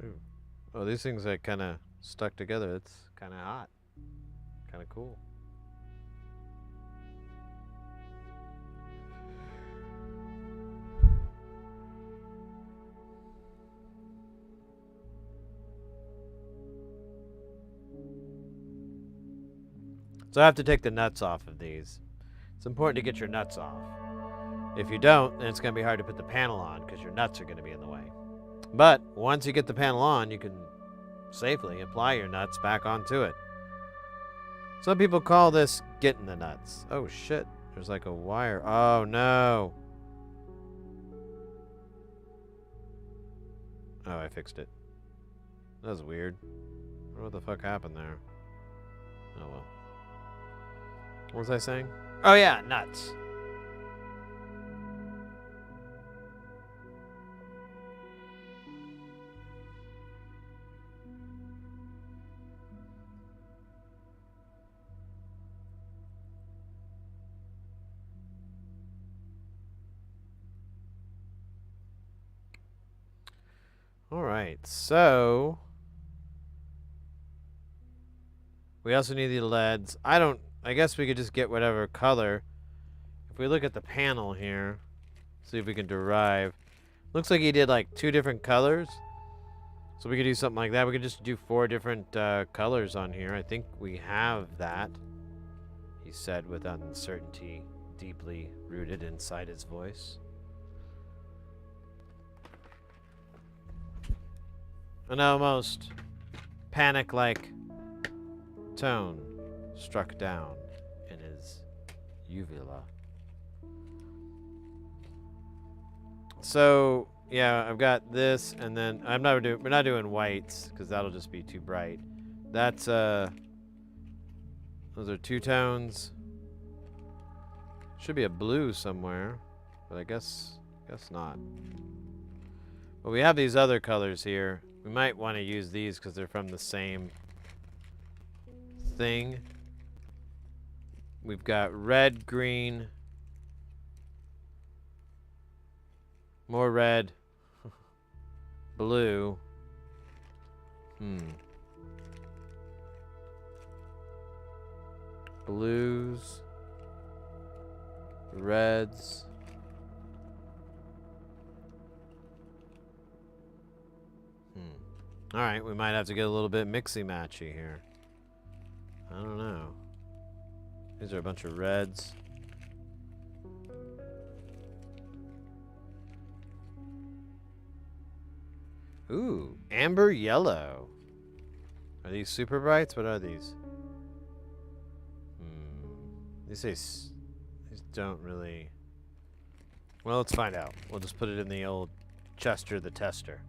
here. Ooh. Oh, these things are kind of stuck together. It's kind of hot, kind of cool. So I have to take the nuts off of these. It's important to get your nuts off. If you don't, then it's going to be hard to put the panel on because your nuts are going to be in the way. But once you get the panel on, you can safely apply your nuts back onto it. Some people call this getting the nuts. Oh shit, there's like a wire. Oh no. Oh, I fixed it. That was weird. I wonder what the fuck happened there. Oh well. What was I saying? Oh yeah, nuts. All right, so we also need the LEDs. I guess we could just get whatever color. If we look at the panel here, see if we can derive. Looks like he did like 2 different colors. So we could do something like that. We could just do 4 different colors on here. I think we have that, he said with uncertainty deeply rooted inside his voice. An almost panic-like tone struck down in his uvula. So yeah, I've got this, and then we're not doing whites because that'll just be too bright. That's those are 2 tones. Should be a blue somewhere, but I guess not. But we have these other colors here. We might want to use these because they're from the same thing. We've got red, green, more red, blue. Blues, reds. All right, we might have to get a little bit mixy-matchy here. I don't know. These are a bunch of reds. Ooh, amber yellow. Are these super brights? What are these? These don't really... Well, let's find out. We'll just put it in the old Chester the Tester.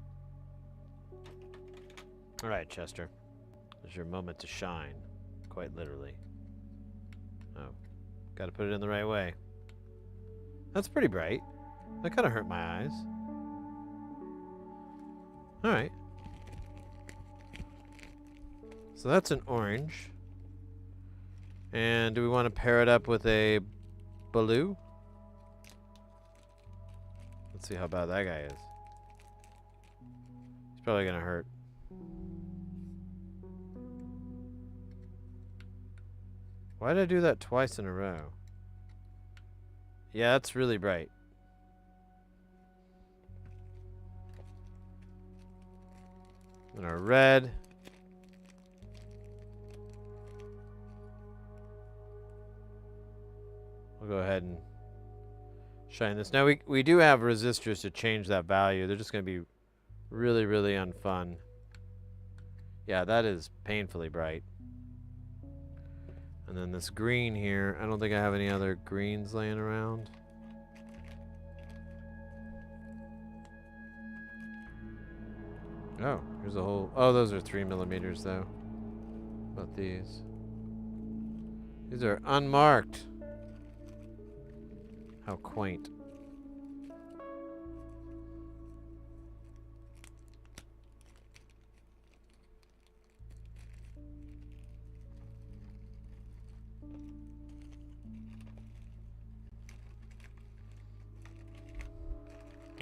All right, Chester. There's your moment to shine. Quite literally. Oh. Gotta put it in the right way. That's pretty bright. That kind of hurt my eyes. Alright. So that's an orange. And do we want to pair it up with a blue? Let's see how bad that guy is. He's probably gonna hurt. Why did I do that twice in a row? Yeah, that's really bright. And our red. We'll go ahead and shine this. Now we do have resistors to change that value. They're just going to be really, really unfun. Yeah, that is painfully bright. And then this green here, I don't think I have any other greens laying around. Oh, here's a whole... Oh, those are 3mm though. About these. These are unmarked. How quaint.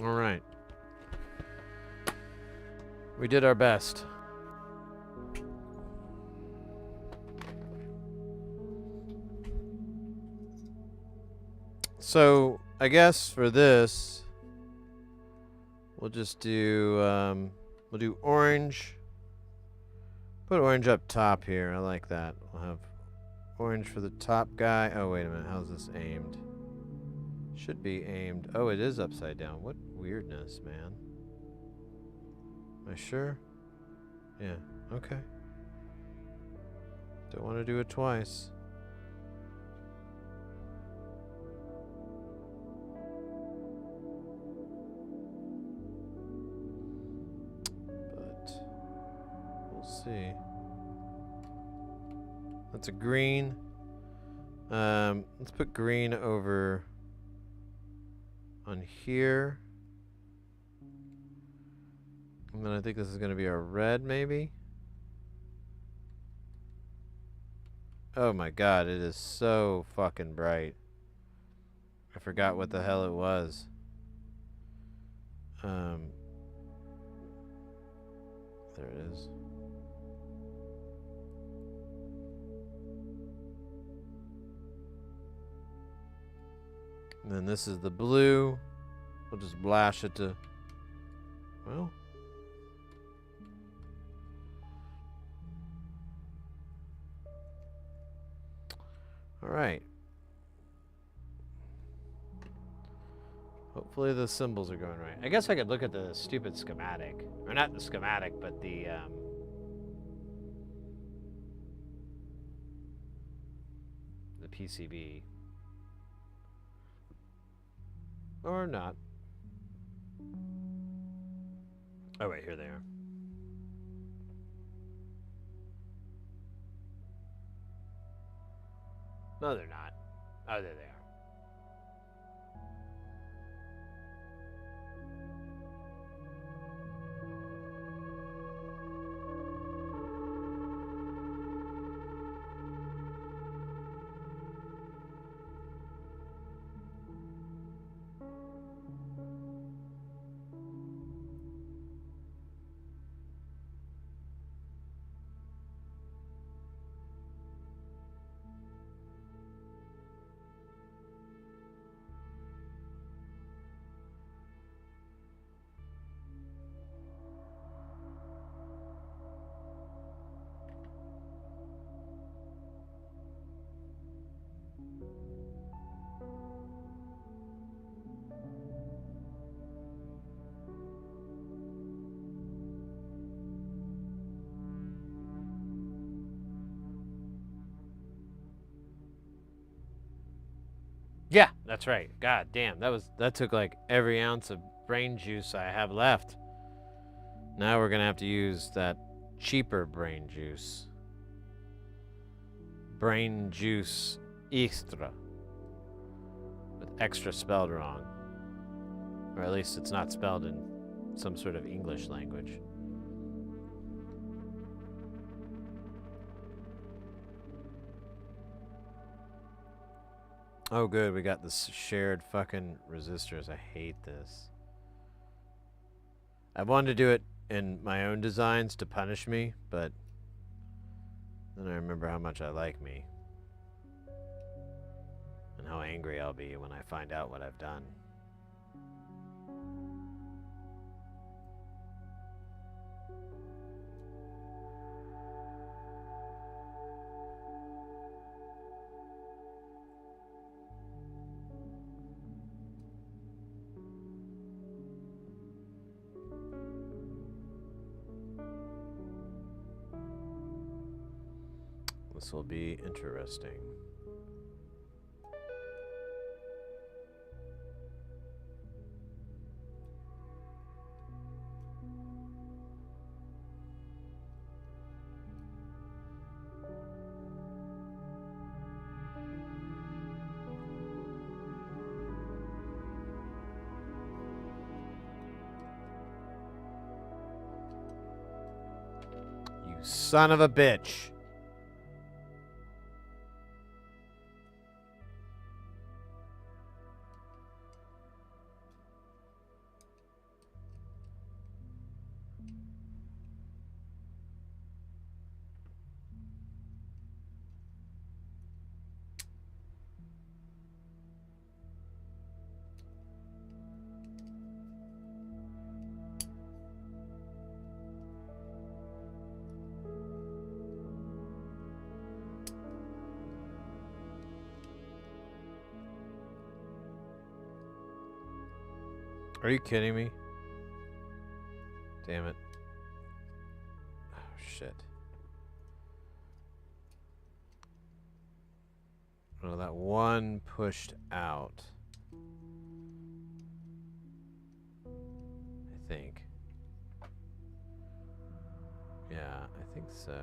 All right. We did our best. So, I guess for this, we'll just do, we'll do orange. Put orange up top here. I like that. We'll have orange for the top guy. Oh, wait a minute. How's this aimed? Should be aimed. Oh, it is upside down. What weirdness, man. Am I sure? Yeah. Okay. Don't want to do it twice. But we'll see. That's a green. Let's put green over on here. And then I think this is going to be a red, maybe? Oh my god, it is so fucking bright. I forgot what the hell it was. There it is. And then this is the blue. We'll just blash it to... Well... Alright. Hopefully the symbols are going right. I guess I could look at the stupid schematic. Or not the schematic, but the PCB. Or not. Oh wait, here they are. No, they're not. Oh, there they are. Yeah, that's right. God damn, that took like every ounce of brain juice I have left. Now we're gonna have to use that cheaper brain juice. Brain juice extra. With extra spelled wrong. Or at least it's not spelled in some sort of English language. Oh good, we got this shared fucking resistors. I hate this. I wanted to do it in my own designs to punish me, but then I remember how much I like me. And how angry I'll be when I find out what I've done. This will be interesting. Son of a bitch. Are you kidding me? Damn it. Oh, shit. Oh, that one pushed out. I think. Yeah, I think so.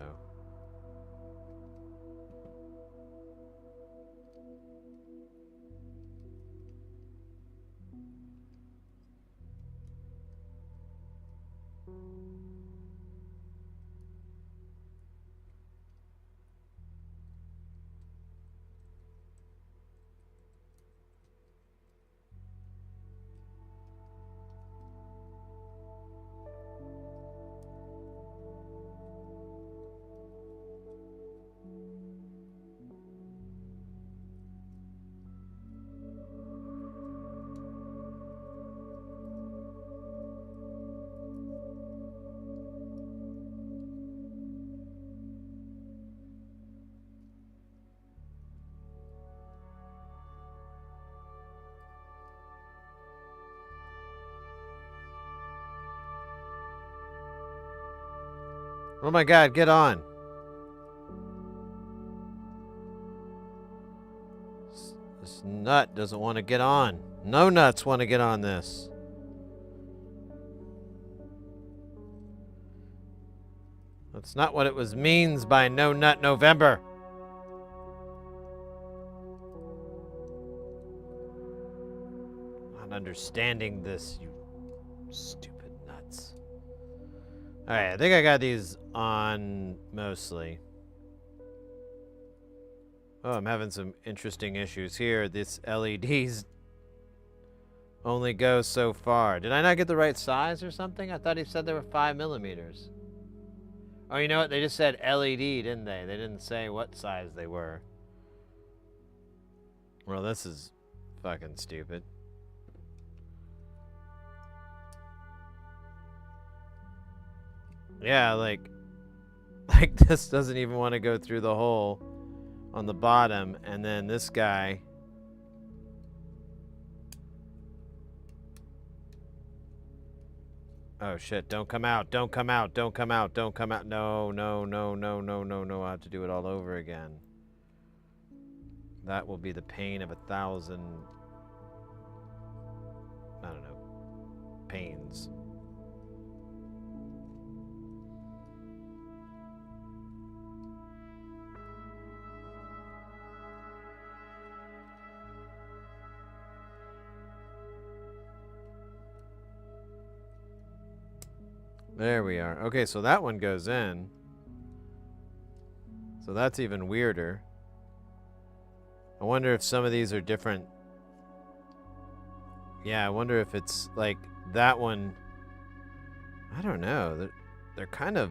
Oh my god, get on. This nut doesn't want to get on. No nuts want to get on this. That's not what it was means by No Nut November. Not understanding this, you stupid nuts. Alright, I think I got these on mostly. Oh, I'm having some interesting issues here. This LED's only goes so far. Did I not get the right size or something? I thought he said they were 5mm. Oh, you know what? They just said LED, didn't they? They didn't say what size they were. Well, this is fucking stupid. Yeah, like this doesn't even want to go through the hole on the bottom, and then this guy. Oh shit, don't come out, don't come out, don't come out, don't come out. No, no, no, no, no, no, no. I have to do it all over again. That will be the pain of 1,000, I don't know, pains. There we are. Okay, so that one goes in. So that's even weirder. I wonder if some of these are different. Yeah, I wonder if it's like that one. I don't know. They're kind of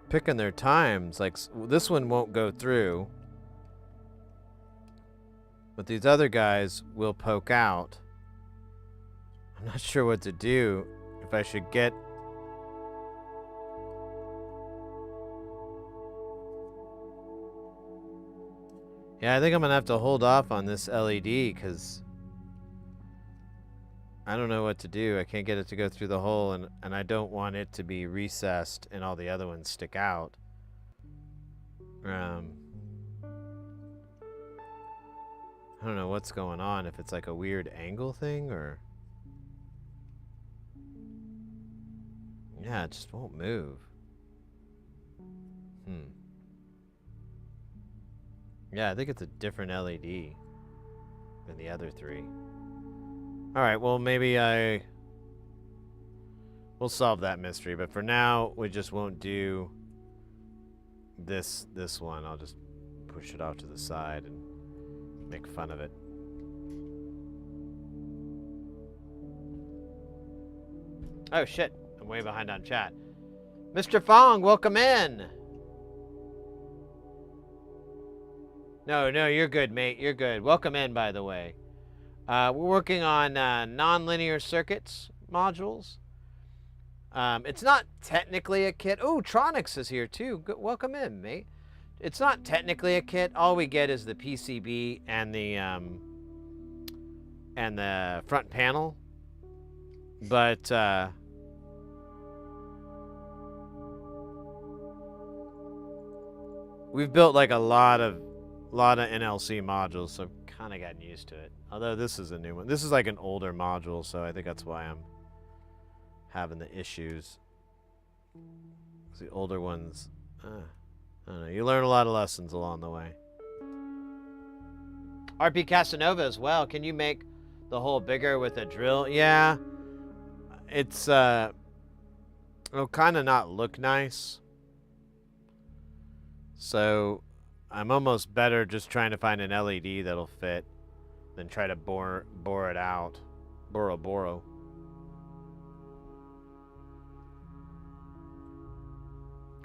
picking their times. Like this one won't go through. But these other guys will poke out. I'm not sure what to do. If I should get... Yeah, I think I'm going to have to hold off on this LED because I don't know what to do. I can't get it to go through the hole, and I don't want it to be recessed and all the other ones stick out. I don't know what's going on, if it's like a weird angle thing or... Yeah, it just won't move. Yeah, I think it's a different LED than the other three. Alright, well maybe I We'll solve that mystery, but for now, we just won't do this one. I'll just push it off to the side and make fun of it. Oh shit, I'm way behind on chat. Mr. Fong, welcome in. No, you're good, mate. You're good. Welcome in, by the way. We're working on non-linear circuits modules. It's not technically a kit. Oh, Tronics is here too. Welcome in, mate. It's not technically a kit. All we get is the PCB and the front panel. But we've built like a lot of NLC modules, so I've kind of gotten used to it. Although this is a new one. This is like an older module, so I think that's why I'm having the issues. The older ones, I don't know. You learn a lot of lessons along the way. RP Casanova as well. Can you make the hole bigger with a drill? Yeah. It's it'll kind of not look nice. So I'm almost better just trying to find an LED that'll fit than try to bore it out. Boro.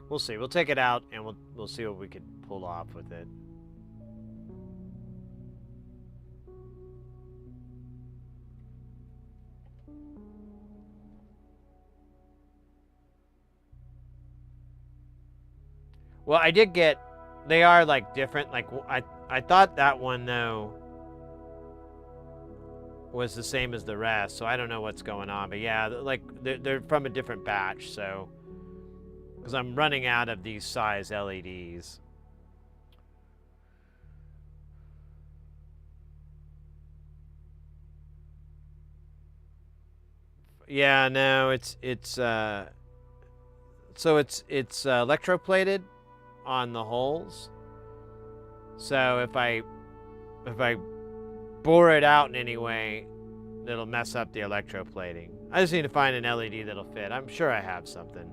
We'll see. We'll take it out and we'll see what we could pull off with it. Well, I did get, they are like different. Like I thought that one though was the same as the rest, so I don't know what's going on. But yeah, like they're from a different batch, so because I'm running out of these size LEDs. Yeah, no, it's electroplated on the holes. So if I bore it out in any way, that'll mess up the electroplating. I just need to find an LED that'll fit. I'm sure I have something.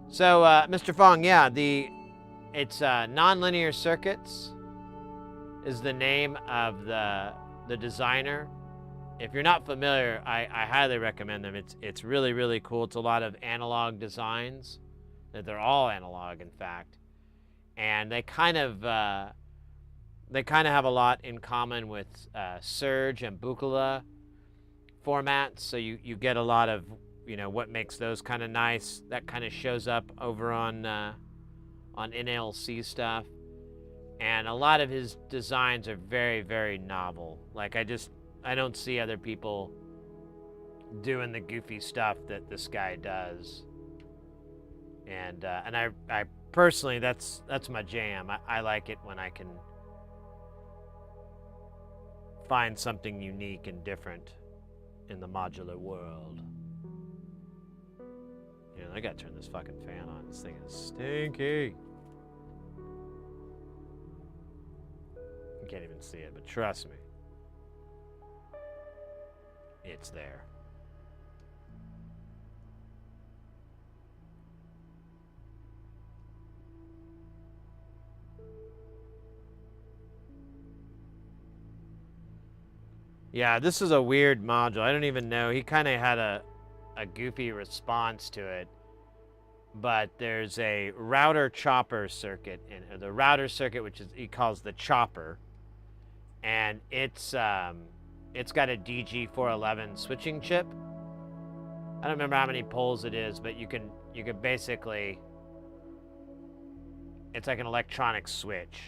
So Mr. Fong, yeah, it's Nonlinear Circuits is the name of the designer. If you're not familiar, I highly recommend them. It's really, really cool. It's a lot of analog designs. They're all analog, in fact, and they kind of have a lot in common with Surge and Buchla formats. So you get a lot of what makes those kind of nice. That kind of shows up over on NLC stuff, and a lot of his designs are very, very novel. Like I don't see other people doing the goofy stuff that this guy does. And I personally, that's my jam. I like it when I can find something unique and different in the modular world. I gotta turn this fucking fan on. This thing is stinky. You can't even see it, but trust me, it's there. Yeah, this is a weird module. I don't even know. He kind of had a goofy response to it. But there's a router chopper circuit, and the router circuit, which he calls the chopper, and it's got a DG411 switching chip. I don't remember how many poles it is, but you can basically, it's like an electronic switch.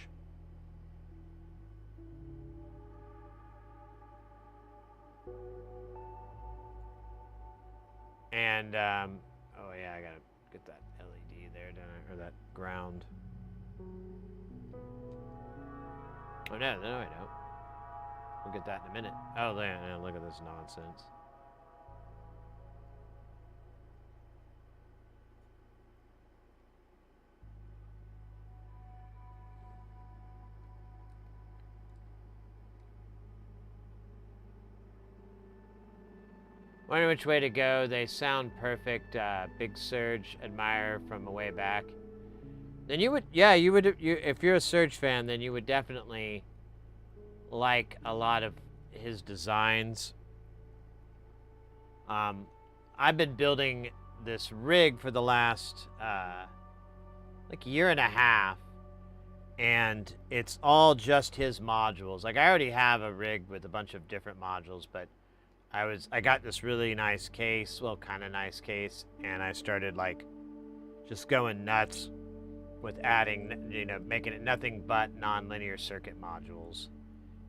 And oh yeah, I gotta get that LED there, don't I? Or that ground. Oh no, I don't. We'll get that in a minute. Oh yeah, look at this nonsense. Wonder which way to go. They sound perfect. Big Surge admirer from a way back. Then you would, yeah, you would. If you're a Surge fan, then you would definitely like a lot of his designs. I've been building this rig for the last like year and a half, and it's all just his modules. Like I already have a rig with a bunch of different modules, but I got this really nice case, well, kind of nice case, and I started like just going nuts with adding, you know, making it nothing but non-linear circuit modules,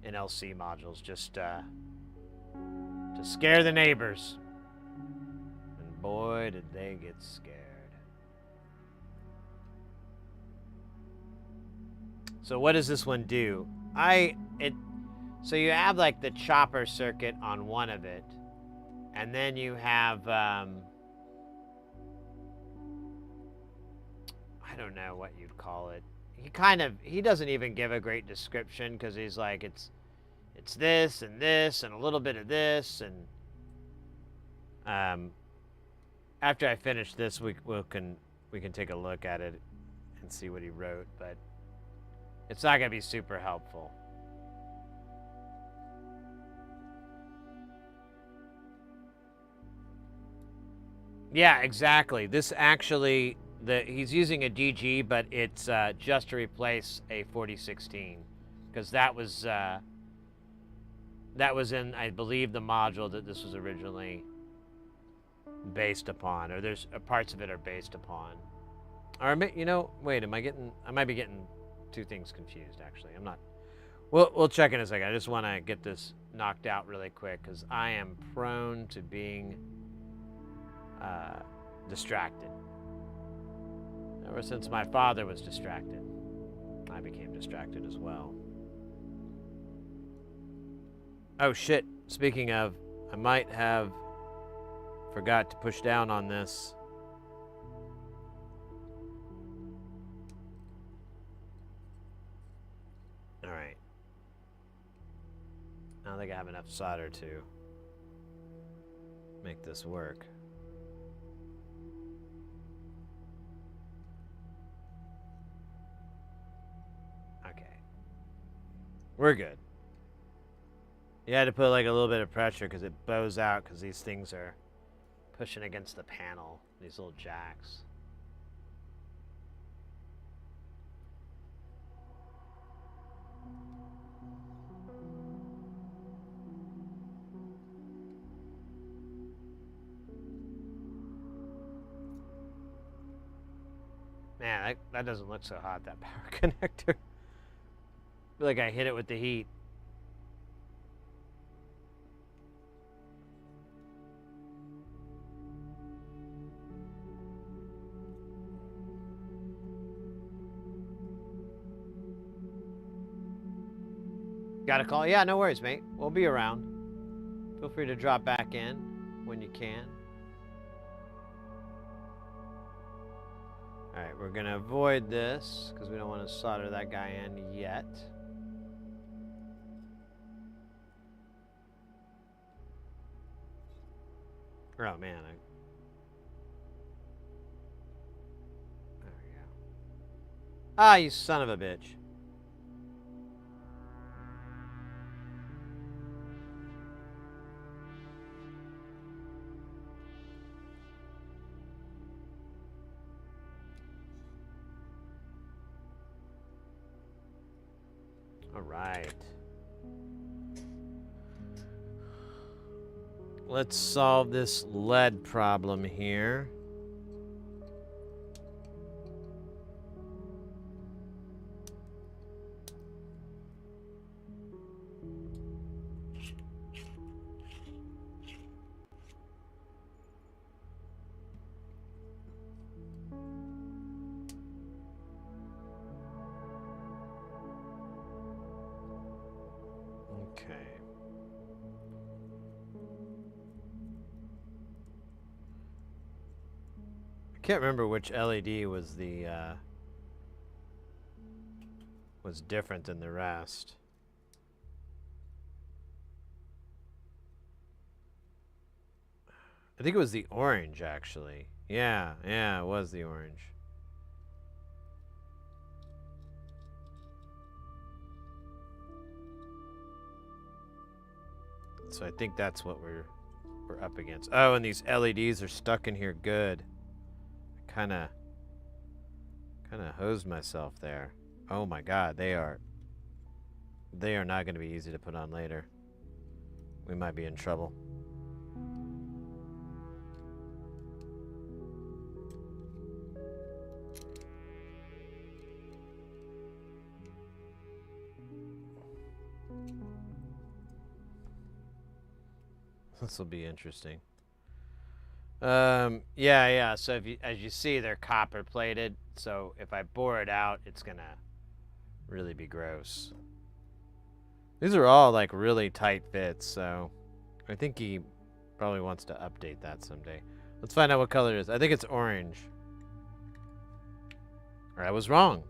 NLC modules, just to scare the neighbors. And boy, did they get scared. So what does this one do? So you have like the chopper circuit on one of it, and then you have I don't know what you'd call it. He doesn't even give a great description, because he's like it's this and this and a little bit of this, and after I finish this we can take a look at it and see what he wrote, but it's not gonna be super helpful. Yeah, exactly. This actually, he's using a DG, but it's just to replace a 4016, because that was in, I believe, the module that this was originally based upon, or there's parts of it are based upon. Or you know, wait, I might be getting two things confused. Actually, I'm not. We'll check in a second. I just want to get this knocked out really quick, because I am prone to being distracted. Ever since my father was distracted, I became distracted as well. Oh shit, speaking of, I might have forgot to push down on this. Alright. I don't think I have enough solder to make this work. We're good. You had to put like a little bit of pressure because it bows out, because these things are pushing against the panel, these little jacks. Man, that doesn't look so hot, that power connector. I feel like I hit it with the heat. Got a call? Yeah, no worries, mate. We'll be around. Feel free to drop back in when you can. Alright, we're gonna avoid this because we don't want to solder that guy in yet. Oh man, there we go. Ah, you son of a bitch. All right. Let's solve this lead problem here. Okay. I can't remember which LED was the was different than the rest. I think it was the orange, actually. Yeah, it was the orange. So I think that's what we're up against. Oh, and these LEDs are stuck in here good. I kind of hosed myself there. Oh my god, they are not going to be easy to put on later. We might be in trouble. This will be interesting. Yeah. So as you see, they're copper plated. So if I bore it out, it's gonna really be gross. These are all like really tight fits. So I think he probably wants to update that someday. Let's find out what color it is. I think it's orange. Or I was wrong.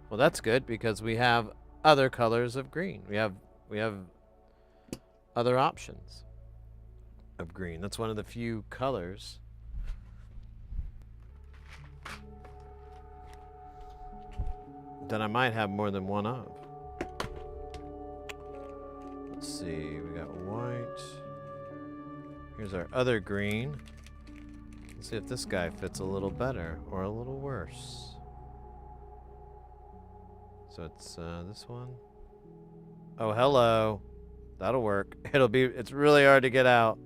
Well, that's good because we have other colors of green. We have other options of green. That's one of the few colors that I might have more than one of. Let's see, we got white. Here's our other green. Let's see if this guy fits a little better or a little worse. So it's this one. Oh, hello. That'll work. It's really hard to get out.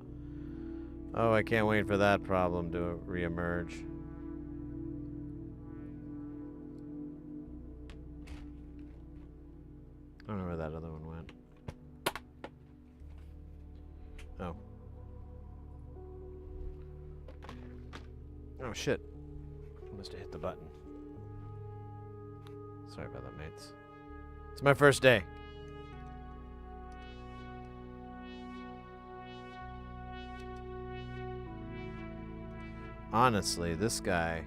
Oh, I can't wait for that problem to reemerge. I don't know where that other one went. Oh. Oh, shit. I must have hit the button. Sorry about that, mates. It's my first day. Honestly, this guy...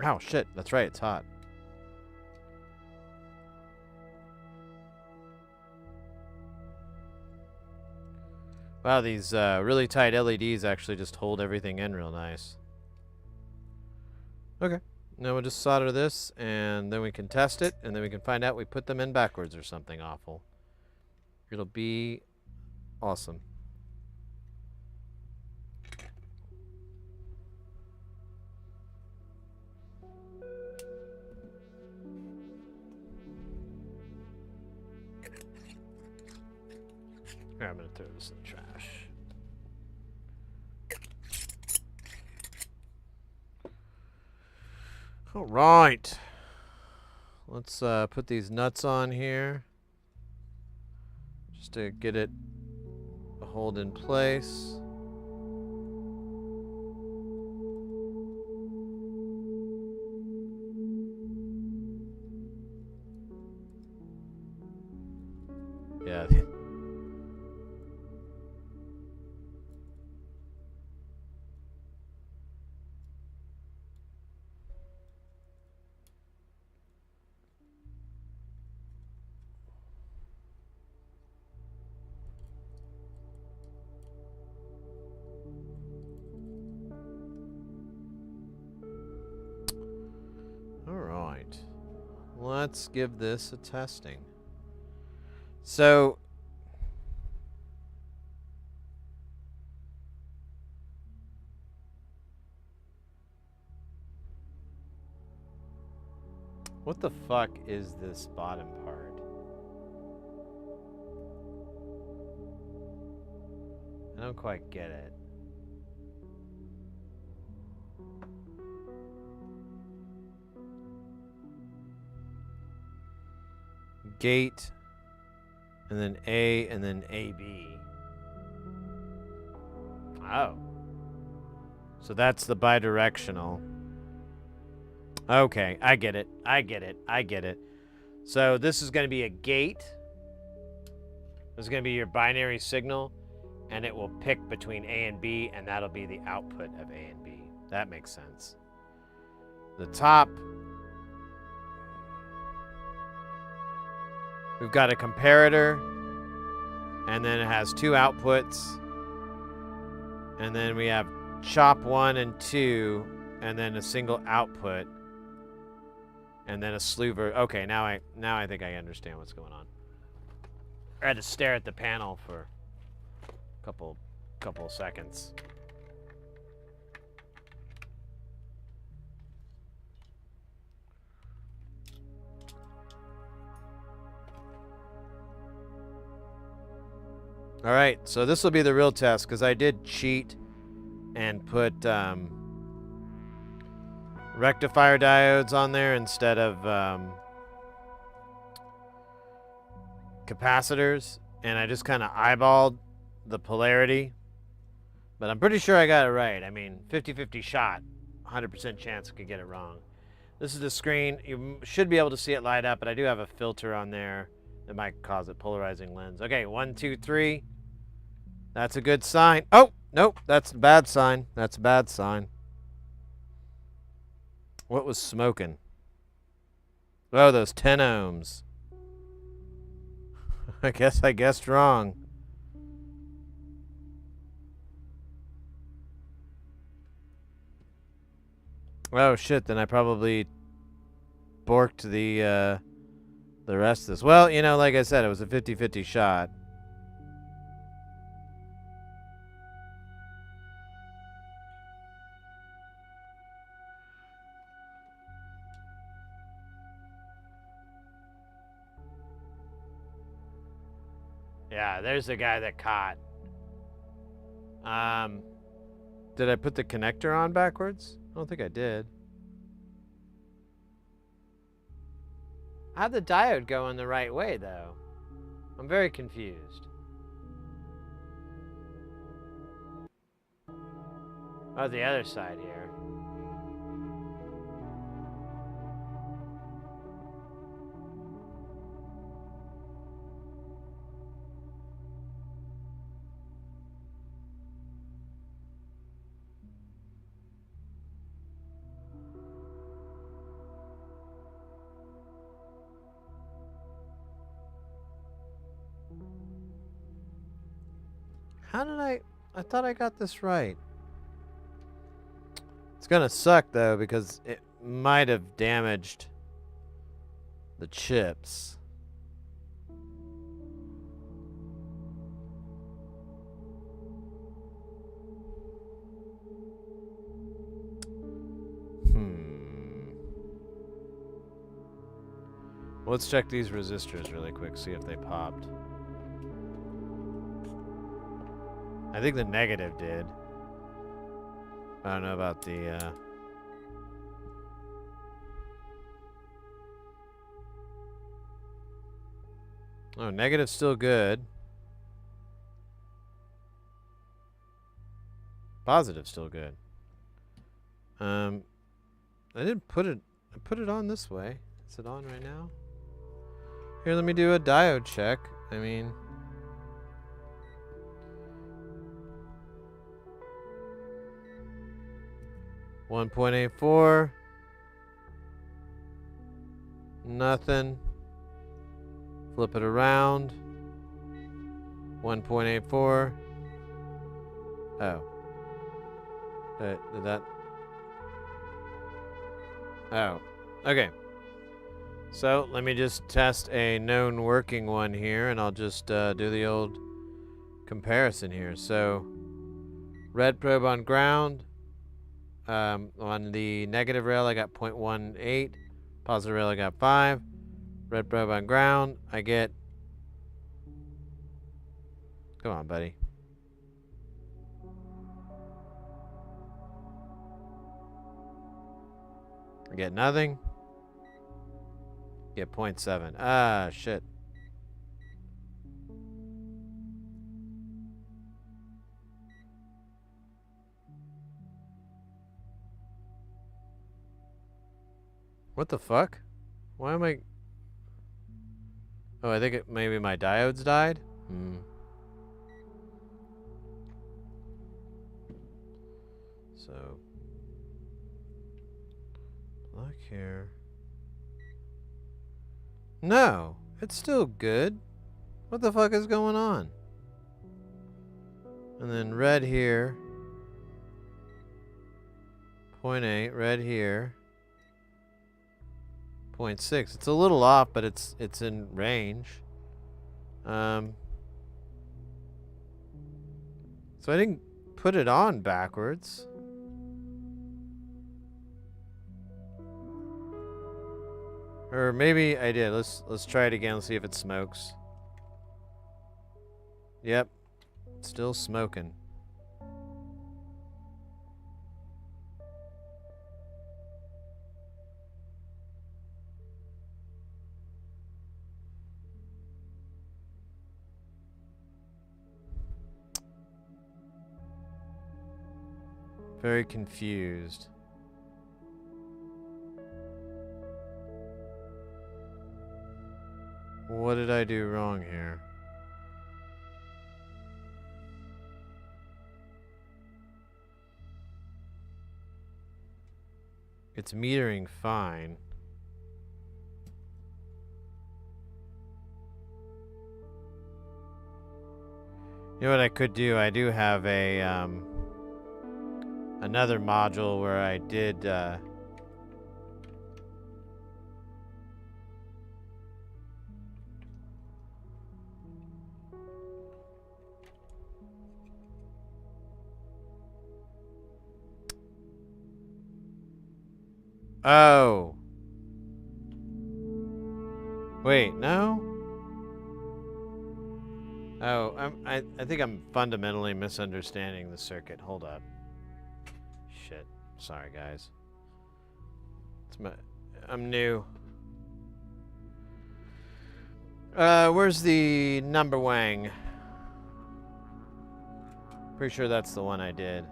Oh, shit. That's right. It's hot. Wow, these really tight LEDs actually just hold everything in real nice. Okay. Now we'll just solder this, and then we can test it, and then we can find out we put them in backwards or something awful. It'll be awesome. Here, I'm going to throw this in the trash. All right. Let's put these nuts on here. Just to get it to hold in place. Yeah. Let's give this a testing. So, what the fuck is this bottom part? I don't quite get it. Gate, and then A, and then AB. Oh. So that's the bidirectional. Okay, I get it. I get it. So this is going to be a gate. This is going to be your binary signal. and it will pick between A and B, and that'll be the output of A and B. That makes sense. The top, we've got a comparator, and then it has two outputs, and then we have chop 1 and 2, and then a single output, and then a slew. Okay, now I think I understand what's going on. I had to stare at the panel for a couple of seconds. All right, so this will be the real test because I did cheat and put rectifier diodes on there instead of capacitors, and I just kind of eyeballed the polarity, but I'm pretty sure I got it right. I mean, 50-50 shot, 100% chance I could get it wrong. This is the screen. You should be able to see it light up, but I do have a filter on there that might cause it polarizing lens. Okay, 1, 2, 3. That's a good sign. Oh, nope, that's a bad sign. That's a bad sign. What was smoking? Oh, those 10 ohms. I guess I guessed wrong. Oh shit, then I probably borked the rest of this. Well, you know, like I said, it was a 50-50 shot. Yeah, there's the guy that caught. Did I put the connector on backwards? I don't think I did. How'd the diode go in the right way, though? I'm very confused. Oh, the other side here. How did I thought I got this right. It's gonna suck though because it might have damaged the chips. Let's check these resistors really quick, see if they popped. I think the negative did. I don't know about the, Oh, negative's still good. Positive's still good. I didn't put it... I put it on this way. Is it on right now? Here, let me do a diode check. I mean... $1.84. Nothing. Flip it around. 1.84. Oh. Did that... Oh. Okay. So, let me just test a known working one here, and I'll just do the old comparison here. So, red probe on ground. On the negative rail, I got 0.18. Positive rail, I got 5. Red probe on ground, I get... Come on, buddy. I get nothing. Get 0.7. Ah, shit. What the fuck? Why am I... Oh, I think maybe my diodes died? So plug here. No, it's still good. What the fuck is going on? And then red here. 0.8, red here. 0.6. It's a little off, but it's in range. So I didn't put it on backwards. Or maybe I did. Let's try it again. Let's see if it smokes. Yep. Still smoking. Very confused. What did I do wrong here? It's metering fine. You know what I could do? I do have a another module where I did oh. Wait, no? Oh, I think I'm fundamentally misunderstanding the circuit. Hold up. Shit. Sorry, guys. I'm new. Where's the number wang? Pretty sure that's the one I did.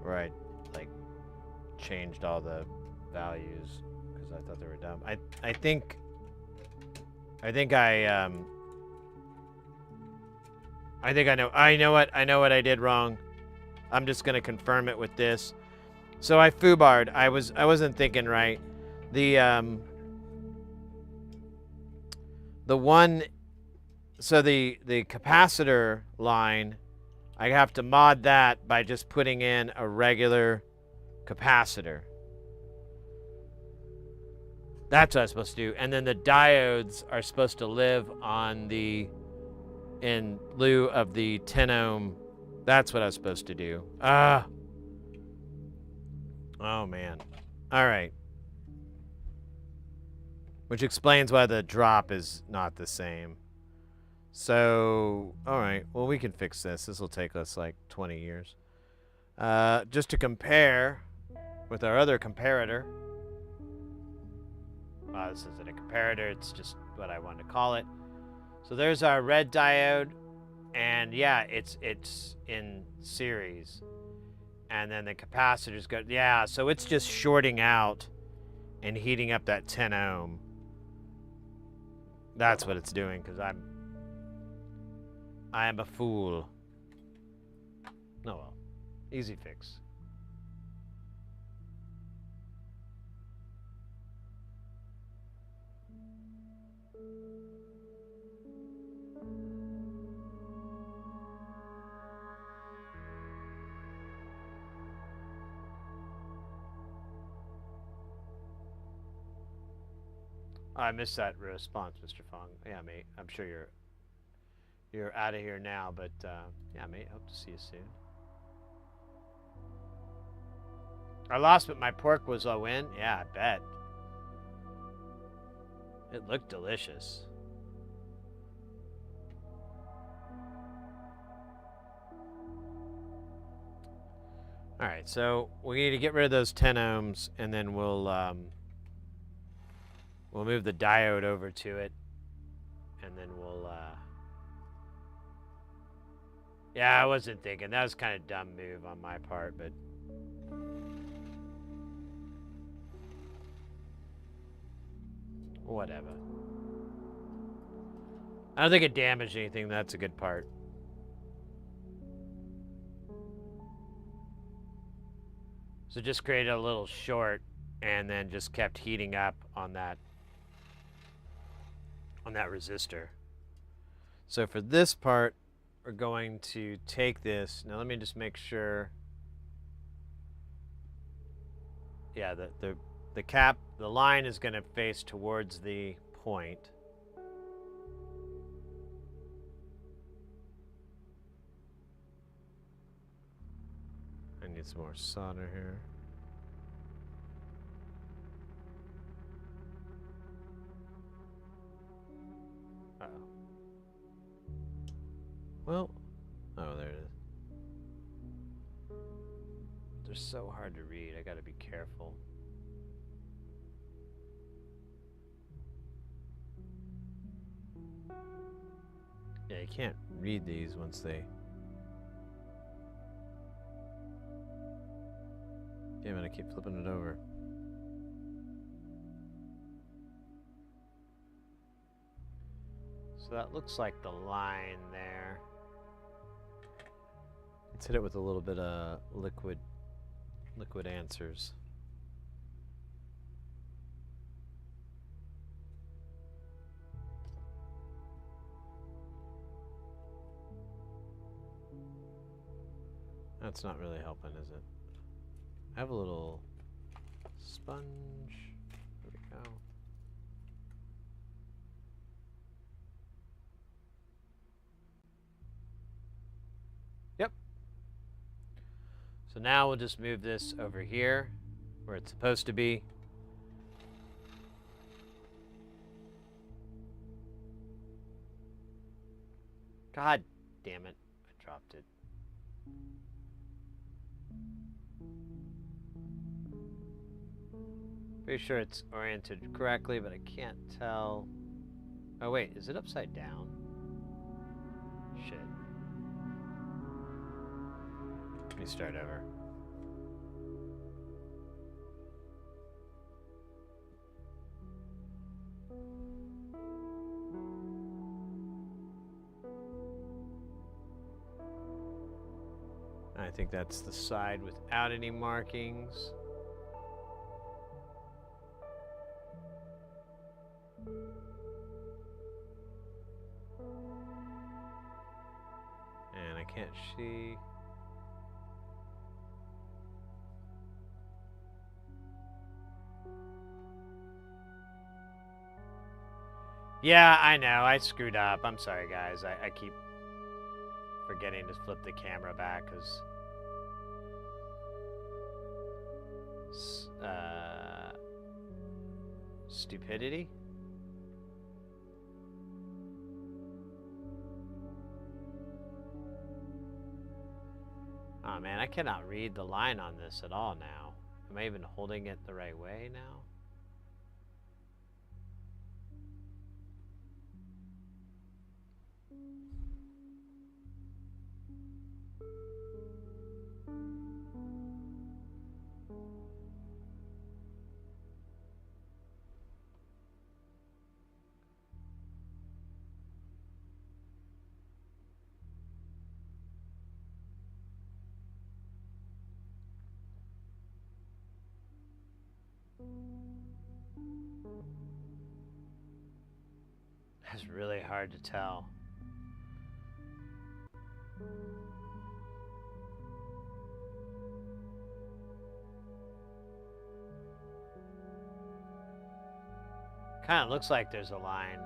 Where I, like, changed all the values because I thought they were dumb. I think I know what I did wrong. I'm just gonna confirm it with this. So I foobarred. I wasn't thinking right. The capacitor line, I have to mod that by just putting in a regular capacitor. That's what I was supposed to do. And then the diodes are supposed to live on in lieu of the 10 ohm. That's what I was supposed to do. Oh man. All right. Which explains why the drop is not the same. So, all right. Well, we can fix this. This will take us like 20 years. Just to compare with our other comparator. This isn't a comparator. It's just what I wanted to call it. So there's our red diode. And yeah, it's in series. And then the capacitors go, yeah, so it's just shorting out and heating up that 10 ohm. That's what it's doing, because I am a fool. Oh well, easy fix. I missed that response, Mr. Fong. Yeah, mate. I'm sure you're out of here now, but yeah, mate. Hope to see you soon. I lost, but my pork was a win. Yeah, I bet. It looked delicious. All right, so we need to get rid of those 10 ohms, and then we'll move the diode over to it, and then we'll, yeah, I wasn't thinking. That was kind of a dumb move on my part, but whatever. I don't think it damaged anything. That's a good part. So just created a little short and then just kept heating up on that resistor. So for this part, we're going to take this. Now let me just make sure. Yeah, the cap, the line is going to face towards the point. I need some more solder here. Uh-oh. Well, oh, there it is. They're so hard to read. I gotta be careful. Yeah, you can't read these once they... Damn it, I keep flipping it over. So that looks like the line there. Let's hit it with a little bit of liquid answers. That's not really helping, is it? I have a little sponge. There we go. Yep. So now we'll just move this over here where it's supposed to be. God damn it, I dropped it. Pretty sure it's oriented correctly, but I can't tell. Oh wait, is it upside down? Shit. Let me start over. I think that's the side without any markings. And I can't see. Yeah, I know. I screwed up. I'm sorry, guys. I keep forgetting to flip the camera back because stupidity. Oh man, I cannot read the line on this at all now. Am I even holding it the right way now? It's really hard to tell. Kind of looks like there's a line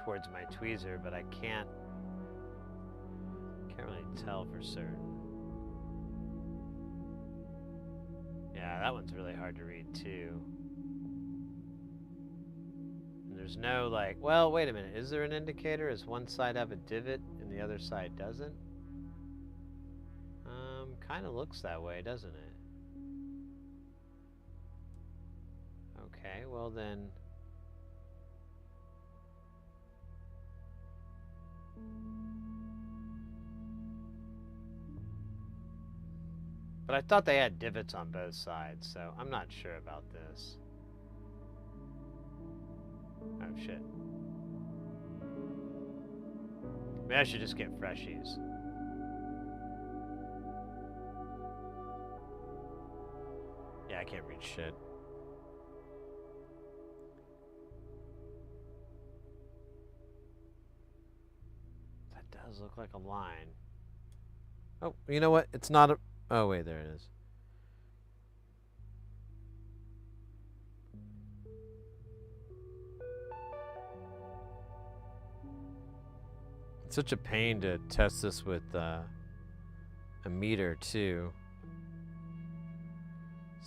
towards my tweezer, but I can't really tell for certain. Yeah, that one's really hard to read too. And there's no like, well, wait a minute, is there an indicator? Does one side have a divot and the other side doesn't? Kind of looks that way, doesn't it? Okay, well then. But I thought they had divots on both sides, so I'm not sure about this. Oh shit. Maybe I should just get freshies. Yeah, I can't read shit. That does look like a line. Oh, you know what? It's not a... Oh, wait, there it is. It's such a pain to test this with a meter, too.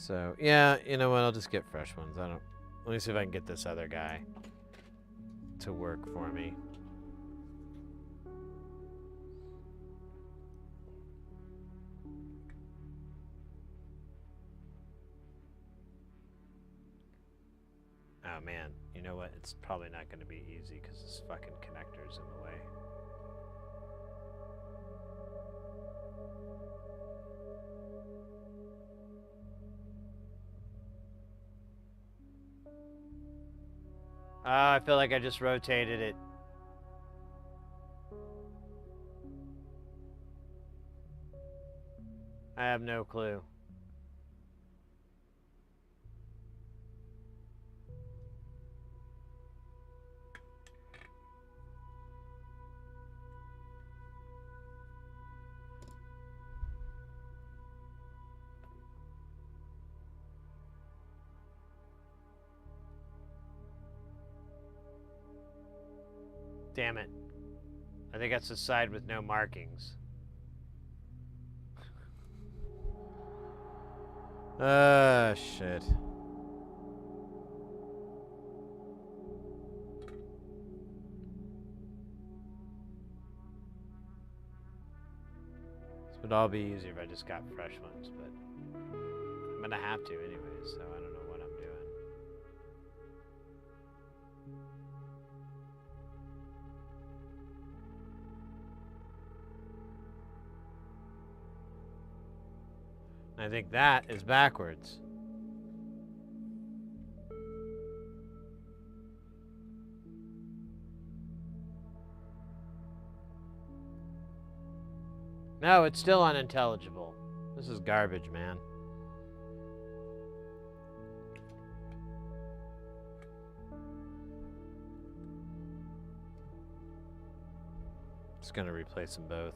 So, yeah, you know what? I'll just get fresh ones. Let me see if I can get this other guy to work for me. Oh, man. You know what? It's probably not going to be easy because this fucking connector's in the way. Oh, I feel like I just rotated it. I have no clue. Damn it. I think that's the side with no markings. Shit. This would all be easier if I just got fresh ones, but I'm gonna have to anyways, so I don't know what I'm doing. I think that is backwards. No, it's still unintelligible. This is garbage, man. Just gonna replace them both.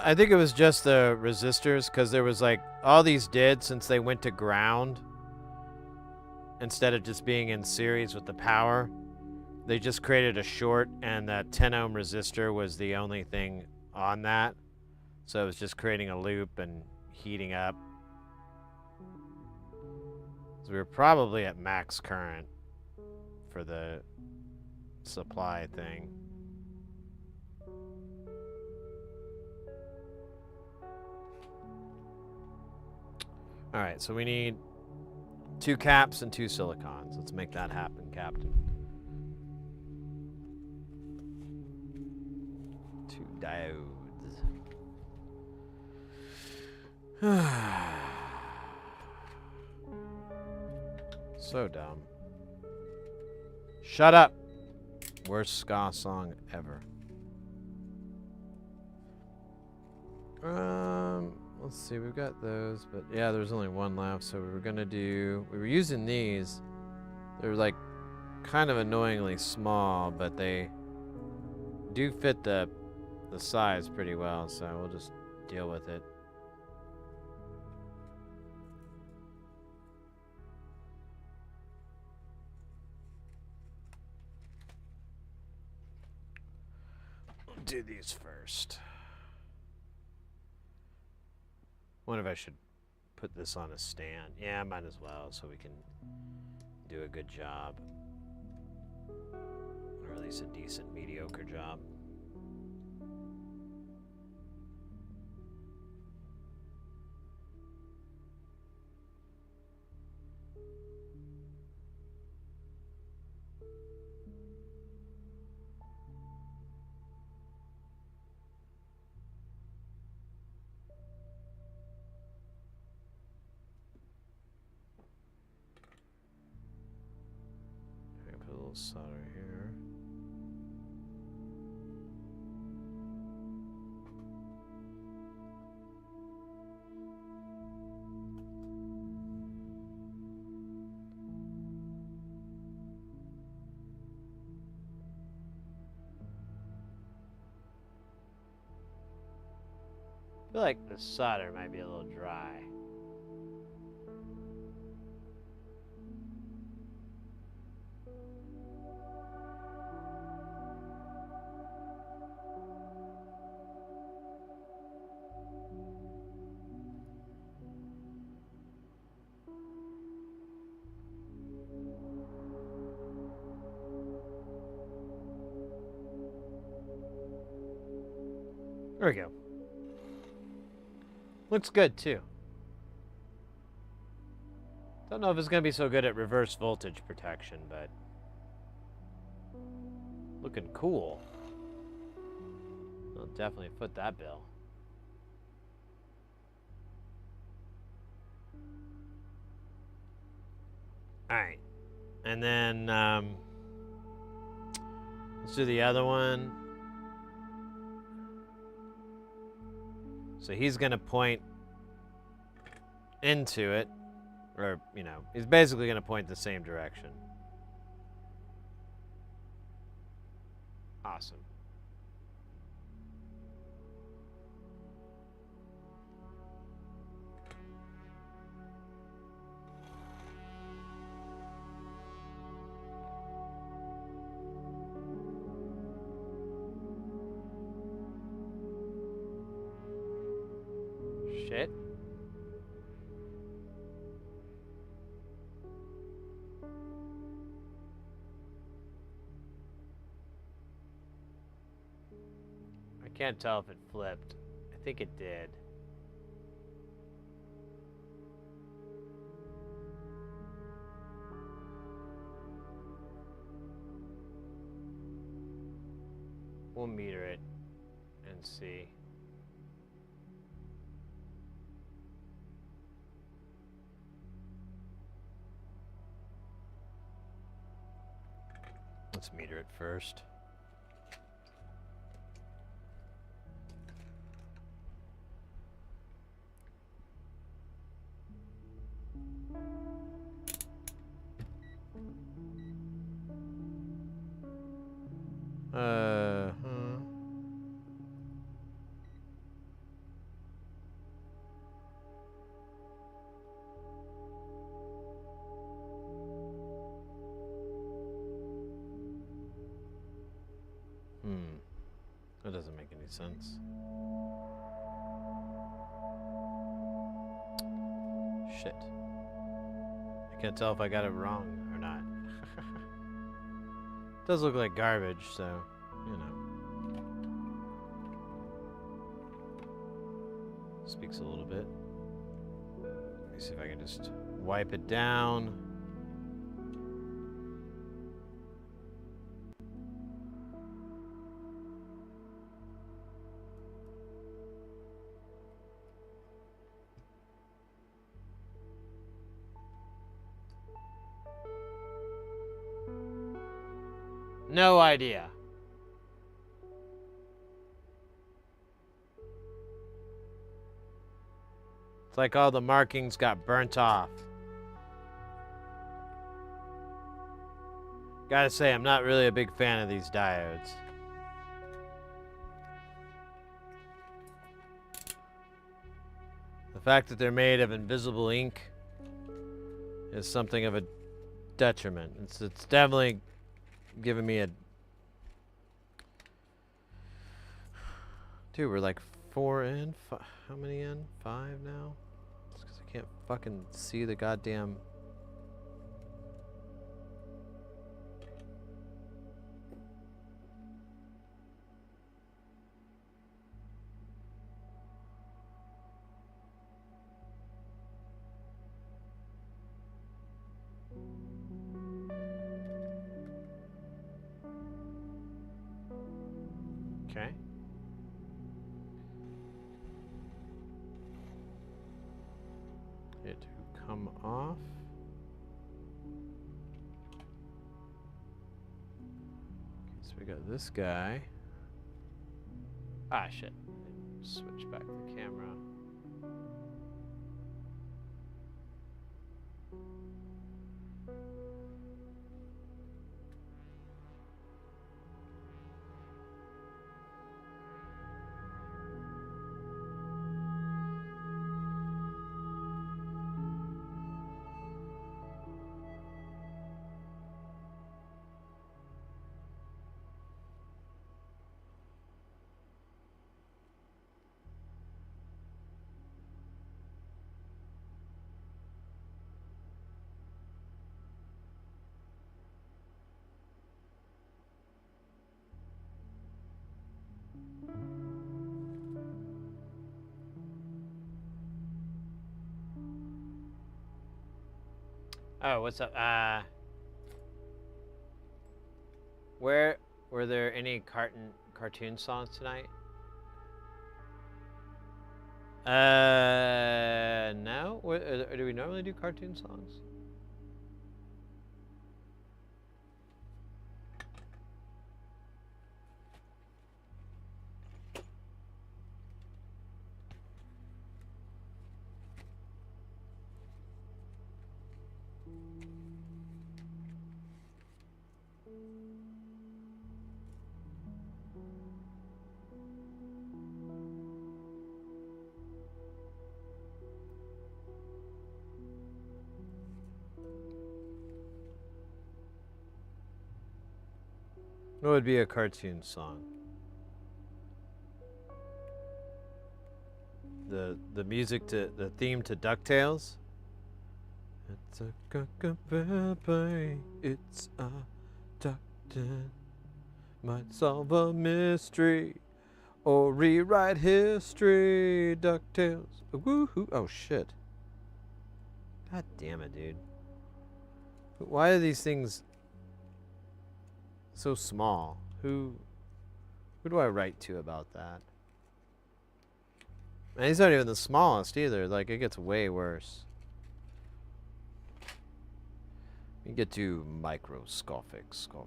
I think it was just the resistors, because there was like all these did since they went to ground instead of just being in series with the power. They just created a short, and that 10 ohm resistor was the only thing on that. So it was just creating a loop and heating up. So we were probably at max current for the supply thing. All right, so we need 2 caps and 2 silicons. Let's make that happen, Captain. 2 diodes. So dumb. Shut up. Worst ska song ever. Let's see, we've got those, but yeah, there's only one left, so we were using these. They're like kind of annoyingly small, but they do fit the size pretty well, so we'll just deal with it. We'll do these first. Wonder if I should put this on a stand. Yeah, I might as well, so we can do a good job. Or at least a decent, mediocre job. little solder here. I feel like the solder might be a little dry. There we go. Looks good too. Don't know if it's going to be so good at reverse voltage protection, but looking cool. I'll definitely foot that bill. Alright. And then let's do the other one. So he's going to point into it, or, you know, he's basically going to point the same direction. Awesome. Shit. I can't tell if it flipped. I think it did. We'll meter it and see. Let's meter it first. That doesn't make any sense. Shit. I can't tell if I got it wrong or not. It does look like garbage, so, you know. Speaks a little bit. Let me see if I can just wipe it down. No idea. It's like all the markings got burnt off. Gotta say, I'm not really a big fan of these diodes. The fact that they're made of invisible ink is something of a detriment. It's definitely giving me a... Dude, we're like 4 in? How many in? 5 now? It's because I can't fucking see the goddamn... Okay. It to come off. we got this guy. Ah, shit. Switch back the camera. Oh, what's up? Were there any cartoon songs tonight? No. Do we normally do cartoon songs? What would be a cartoon song? The music to the theme to DuckTales? It's a cockaboo, it's a doctor. Might solve a mystery or rewrite history. DuckTales. Woohoo! Oh shit! God damn it, dude. Why are these things so small? Who do I write to about that? And he's not even the smallest either. Like, it gets way worse. You get to microscopic, scopic.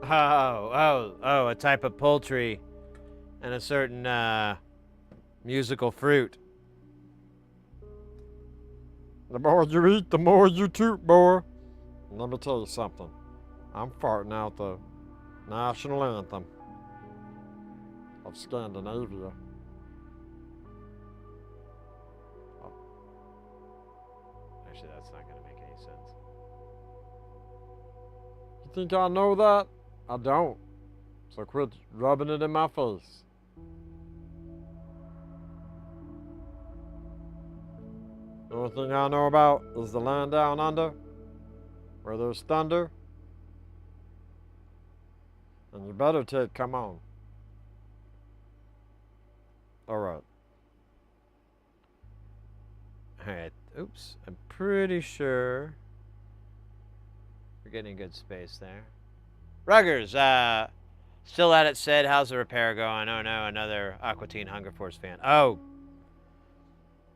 Oh, a type of poultry and a certain musical fruit. The more you eat, the more you toot, boy. Let me tell you something. I'm farting out the national anthem of Scandinavia. Oh. Actually, that's not going to make any sense. You think I know that? I don't. So quit rubbing it in my face. The only thing I know about is the land down under, where there's thunder. And you better come on. Alright. Alright, oops. I'm pretty sure we're getting good space there. Ruggers, still at it said, how's the repair going? Oh no, another Aqua Teen Hunger Force fan. Oh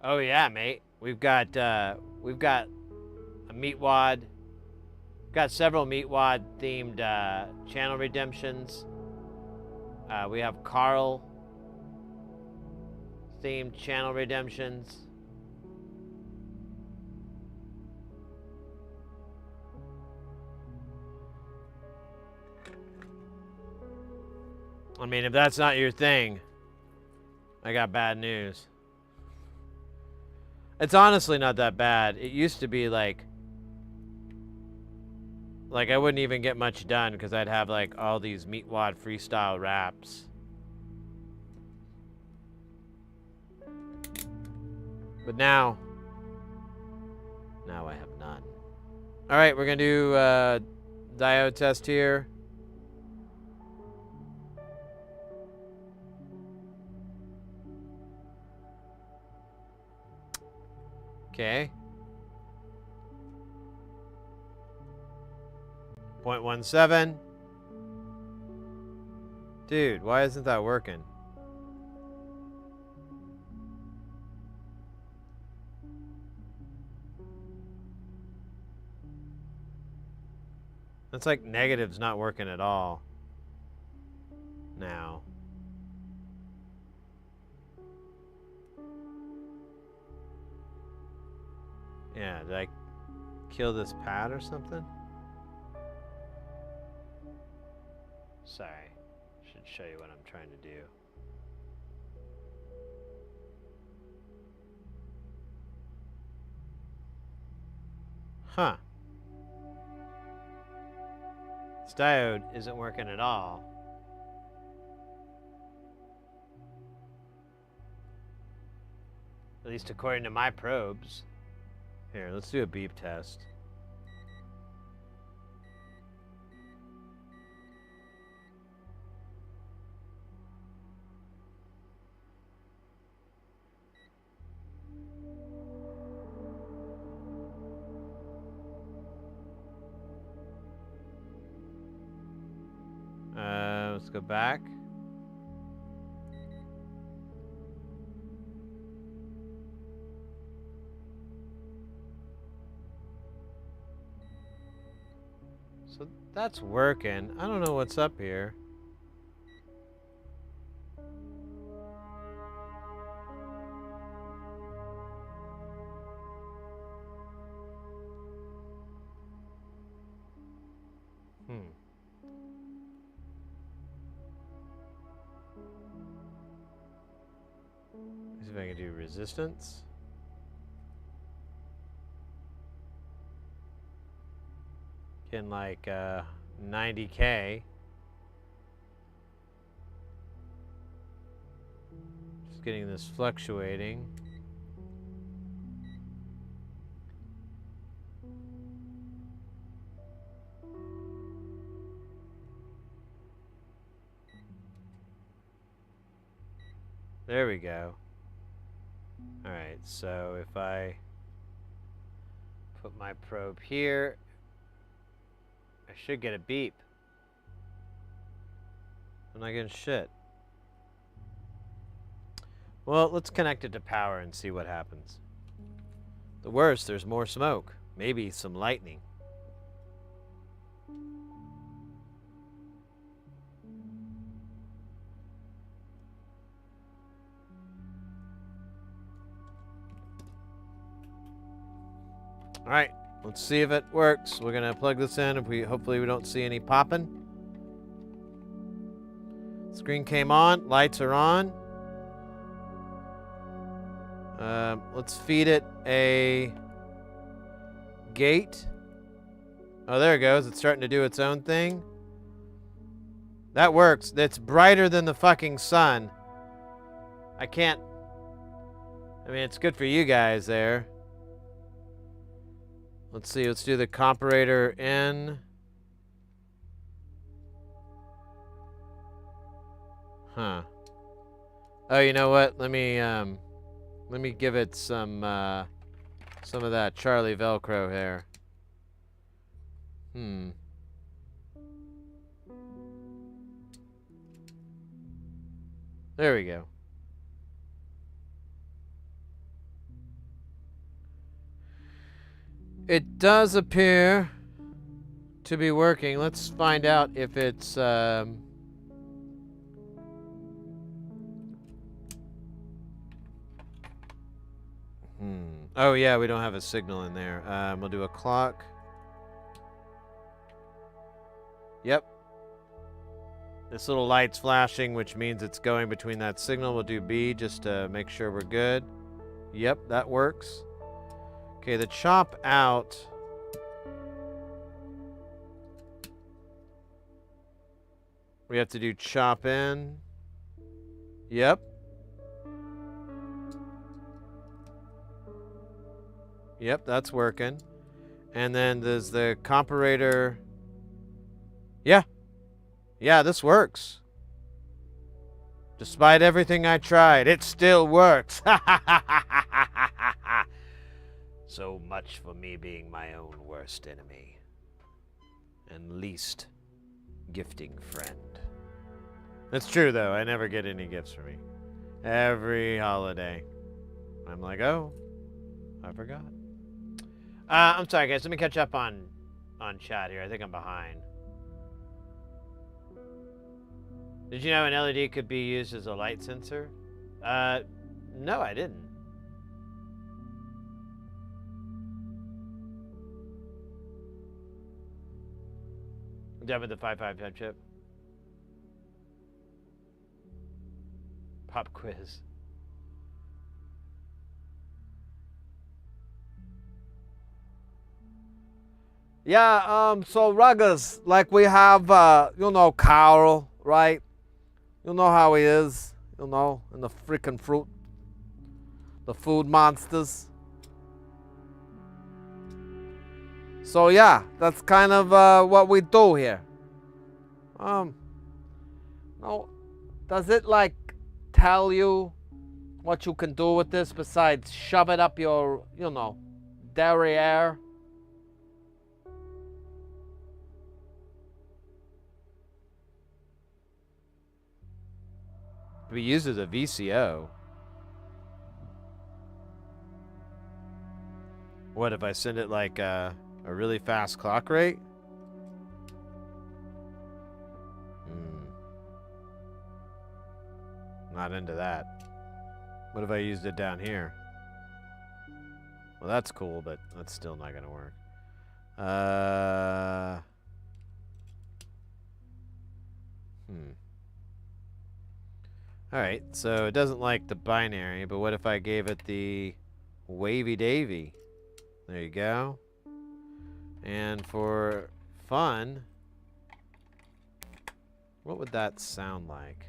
yeah, mate. We've got a meat wad. Got several meat wad themed channel redemptions. We have Carl themed channel redemptions. I mean, if that's not your thing, I got bad news. It's honestly not that bad. It used to be like I wouldn't even get much done because I'd have like all these meat wad freestyle raps. But now I have none. All right, we're gonna do diode test here. Okay. 0.17. Dude, why isn't that working? That's like negative's not working at all. Now. Yeah, did I kill this pad or something? Sorry. Should show you what I'm trying to do. Huh. This diode isn't working at all. At least according to my probes. Here, let's do a beep test. Let's go back. So that's working. I don't know what's up here. See if I can do resistance. Getting like 90K. Just getting this fluctuating. There we go. Alright, so if I put my probe here, I should get a beep. I'm not getting shit. Well, let's connect it to power and see what happens. The worst, there's more smoke. Maybe some lightning. Alright, let's see if it works. We're gonna plug this in. Hopefully we don't see any popping. Screen came on, lights are on. Let's feed it a gate. Oh, there it goes. It's starting to do its own thing. That works. It's brighter than the fucking sun. I mean, it's good for you guys there. Let's see, let's do the comparator in. Huh. Oh, you know what? Let me give it some of that Charlie Velcro here. There we go. It does appear to be working. Let's find out if it's Oh yeah, we don't have a signal in there. We'll do a clock. Yep. This little light's flashing, which means it's going between that signal. We'll do B just to make sure we're good. Yep, that works. Okay, the chop out. We have to do chop in. Yep. Yep, that's working. And then there's the comparator. Yeah. Yeah, this works. Despite everything I tried, it still works. So much for me being my own worst enemy and least gifting friend. It's true, though. I never get any gifts from me. Every holiday, I'm like, oh, I forgot. I'm sorry, guys. Let me catch up on on chat here. I think I'm behind. Did you know an LED could be used as a light sensor? No, I didn't. Done with the 555 chip. Pop quiz. Yeah, so Ruggers, like we have, you know, Carl, right? You know how he is, you know, in the freaking fruit. The food monsters. So yeah, that's kind of what we do here. No, does it like tell you what you can do with this besides shove it up your, you know, derriere? We use as a VCO. What if I send it like a really fast clock rate? Not into that. What if I used it down here? Well, that's cool, but that's still not gonna work. Alright, so it doesn't like the binary, but what if I gave it the wavy davy? There you go. And for fun, what would that sound like?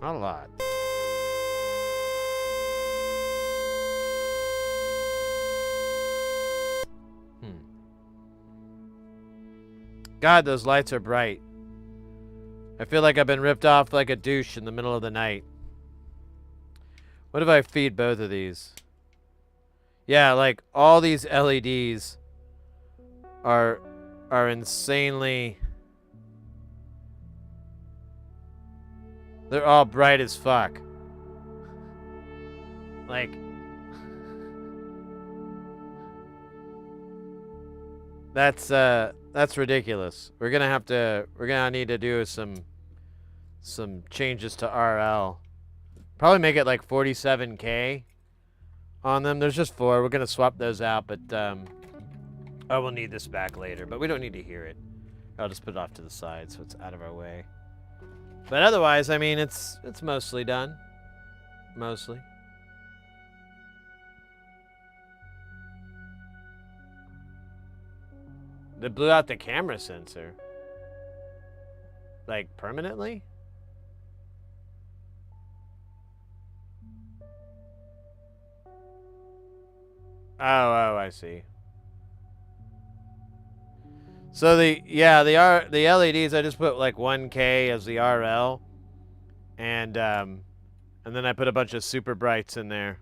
Not a lot. God, those lights are bright. I feel like I've been ripped off like a douche in the middle of the night. What if I feed both of these? Yeah, like all these LEDs are insanely... They're all bright as fuck. Like... That's ridiculous. We're gonna need to do some changes to RL. Probably make it like 47K on them. There's just 4. We're gonna swap those out, but I will need this back later. But we don't need to hear it. I'll just put it off to the side so it's out of our way. But otherwise, I mean, it's mostly done. Mostly. They blew out the camera sensor. Like, permanently? Oh, I see. So the LEDs, I just put like 1K as the RL. And then I put a bunch of super brights in there.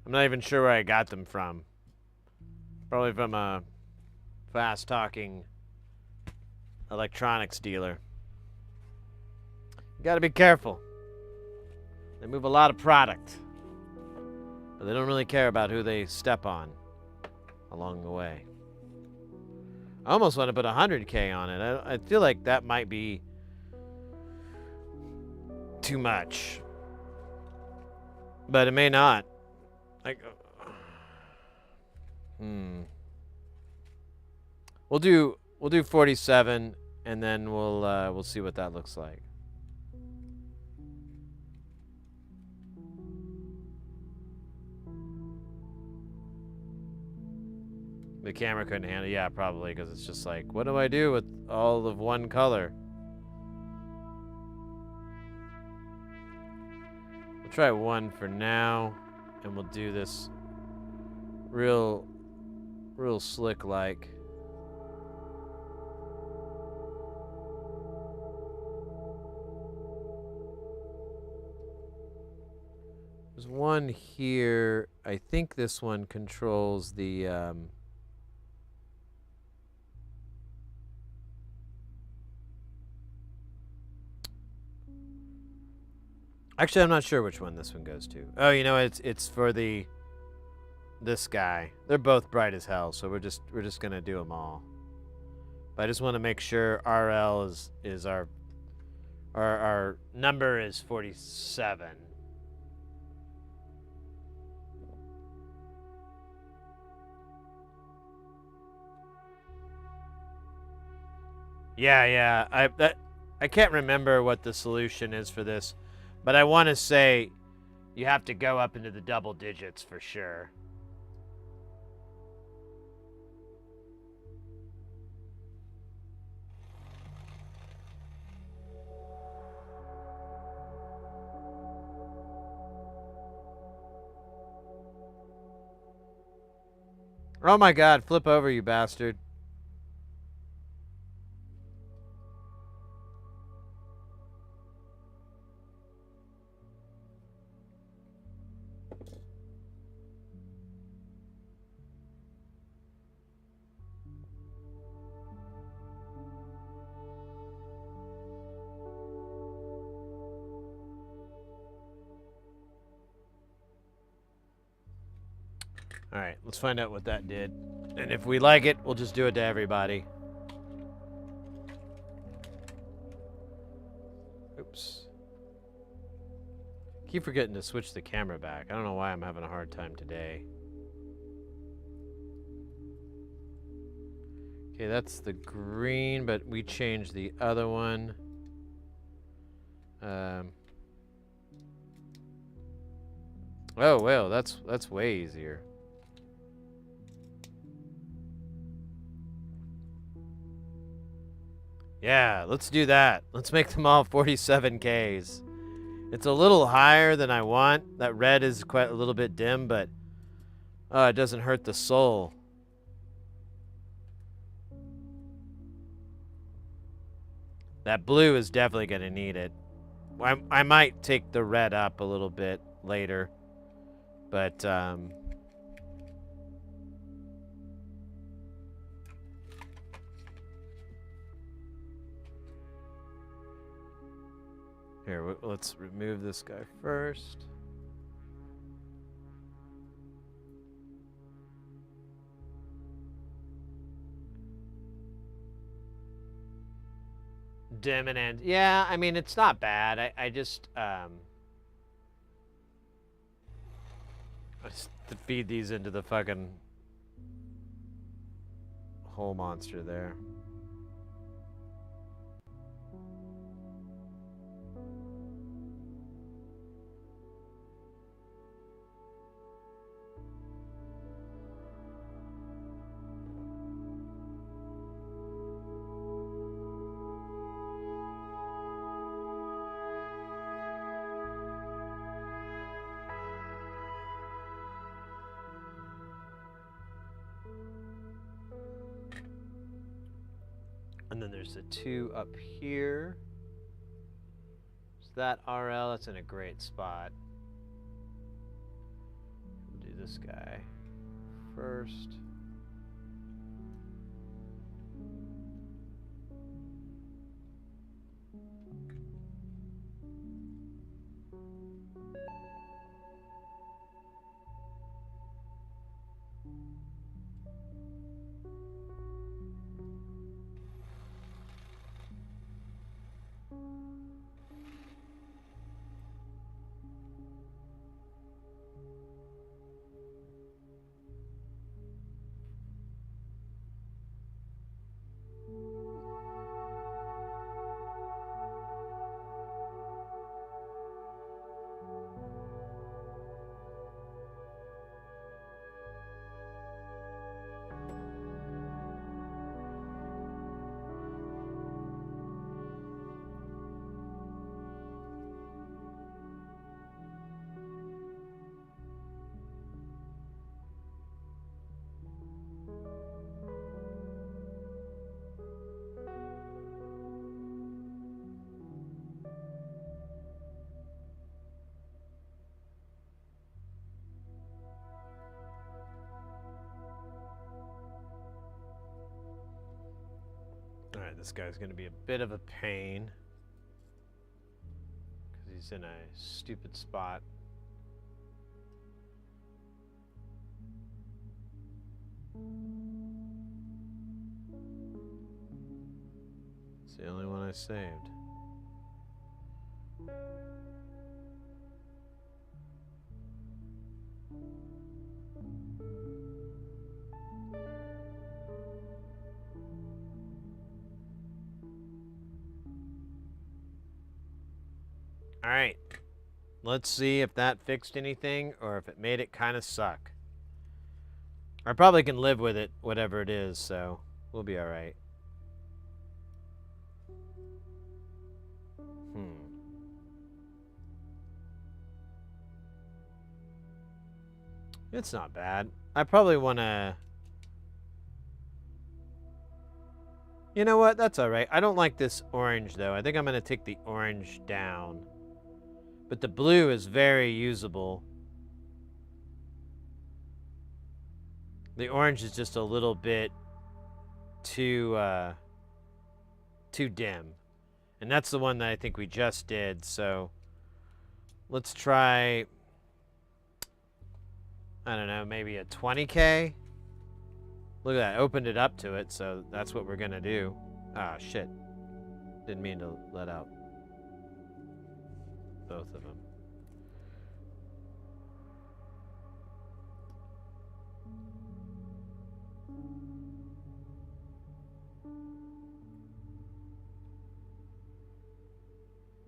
I'm not even sure where I got them from. Probably from a fast-talking electronics dealer. You gotta be careful. They move a lot of product. But they don't really care about who they step on along the way. I almost want to put 100K on it. I feel like that might be too much. But it may not. Like, We'll do 47, and then we'll see what that looks like. The camera couldn't handle it. Yeah, probably, because it's just like, what do I do with all of one color? We'll try 1 for now, and we'll do this real slick like. There's one here. I think this one controls the Actually, I'm not sure which one this one goes to. Oh, you know, it's for this guy. They're both bright as hell, so we're just gonna do them all. But I just want to make sure RL is our number is 47. Yeah. I can't remember what the solution is for this, but I want to say you have to go up into the double digits for sure. Oh my god, flip over, you bastard. Alright, let's find out what that did. And if we like it, we'll just do it to everybody. Oops. Keep forgetting to switch the camera back. I don't know why I'm having a hard time today. Okay, that's the green, but we changed the other one. Oh, well, that's way easier. Yeah, let's do that. Let's make them all 47Ks. It's a little higher than I want. That red is quite a little bit dim, but it doesn't hurt the soul. That blue is definitely going to need it. I might take the red up a little bit later, but here, let's remove this guy first. Dim and end. Yeah, I mean, it's not bad. I just to feed these into the fucking hole monster there. And then there's the two up here. So that RL, that's in a great spot. We'll do this guy first. Alright, this guy's going to be a bit of a pain. Because He's in a stupid spot. It's the only one I saved. All right, let's see if that fixed anything or if it made it kind of suck. I probably can live with it, whatever it is, so we'll be all right. It's not bad. I probably want to... You know what? That's all right. I don't like this orange, though. I think I'm going to take the orange down. But the blue is very usable. The orange is just a little bit too dim. And that's the one that I think we just did, so let's try, I don't know, maybe a 20K? Look at that, opened it up to it, so that's what we're gonna do. Ah, shit. Didn't mean to let out both of them.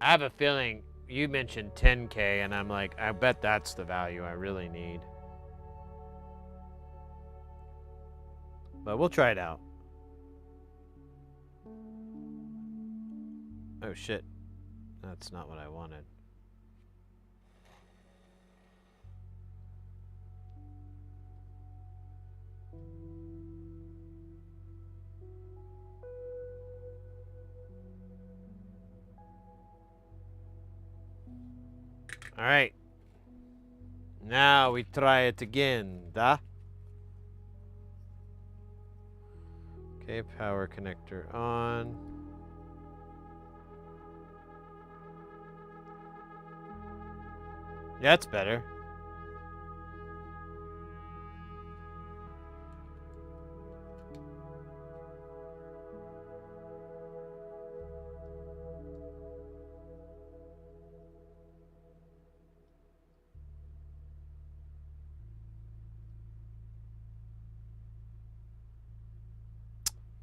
I have a feeling you mentioned 10K, and I'm like, I bet that's the value I really need. But we'll try it out. Oh shit. That's not what I wanted. All right. Now we try it again, da? Okay, power connector on. Yeah, that's better.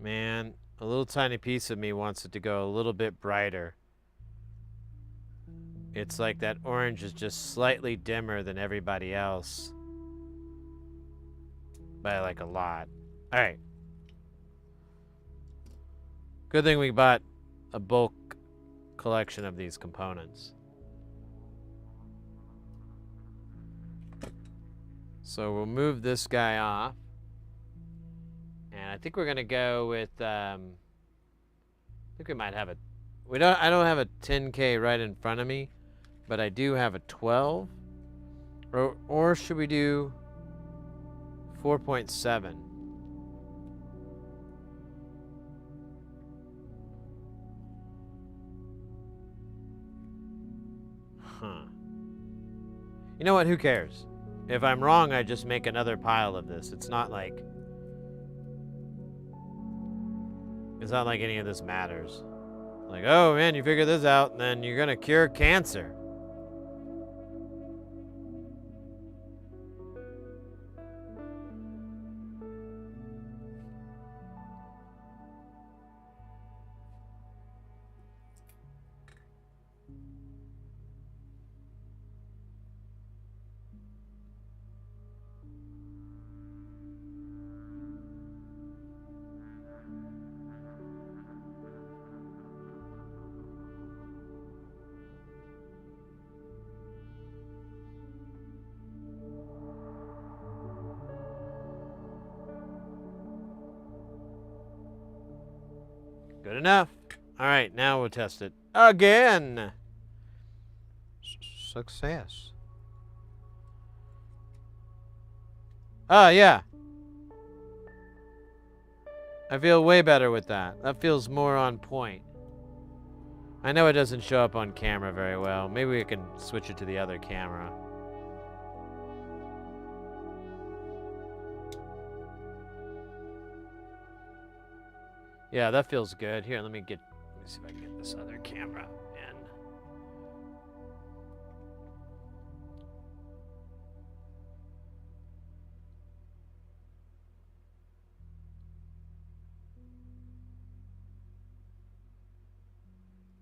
Man, a little tiny piece of me wants it to go a little bit brighter. It's like that orange is just slightly dimmer than everybody else. By like a lot. Alright. Good thing we bought a bulk collection of these components. So we'll move this guy off. And I think we're gonna go with I think we might have a I don't have a 10K right in front of me, but I do have a 12. Or should we do 4.7? Huh. You know what? Who cares? If I'm wrong, I just make another pile of this. It's not like any of this matters. Like, oh man, you figure this out, and then you're gonna cure cancer. Good enough. All right, now we'll test it again. Success. Oh, yeah. I feel way better with that. That feels more on point. I know it doesn't show up on camera very well. Maybe we can switch it to the other camera. Yeah, that feels good. Here, let me see if I can get this other camera in.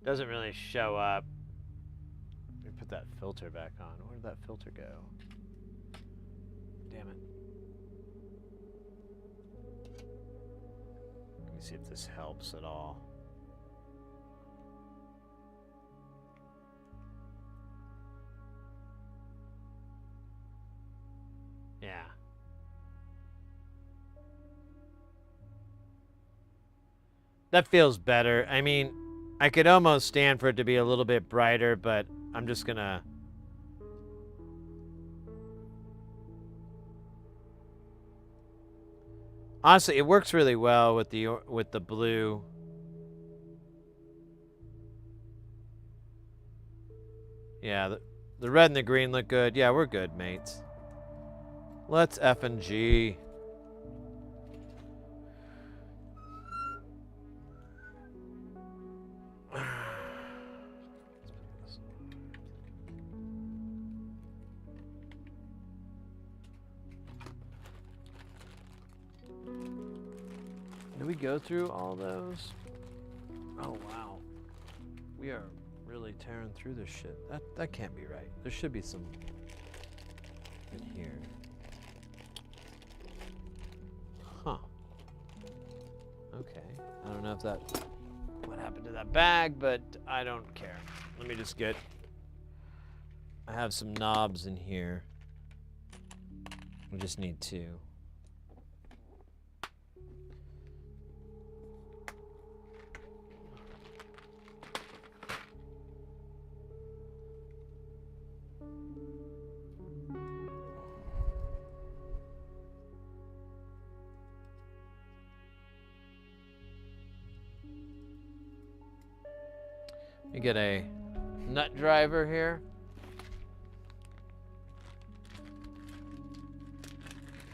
Doesn't really show up. Let me put that filter back on. Where did that filter go? Damn it. Let me see if this helps at all. Yeah. That feels better. I mean, I could almost stand for it to be a little bit brighter, but I'm just gonna... Honestly, it works really well with the blue. Yeah, the red and the green look good. Yeah, we're good, mates. Let's F and G. Did we go through all those? Oh, wow. We are really tearing through this shit. That can't be right. There should be some in here. Huh. Okay. I don't know if that... what happened to that bag, but I don't care. Let me just get... I have some knobs in here. We just need two. You get a nut driver here.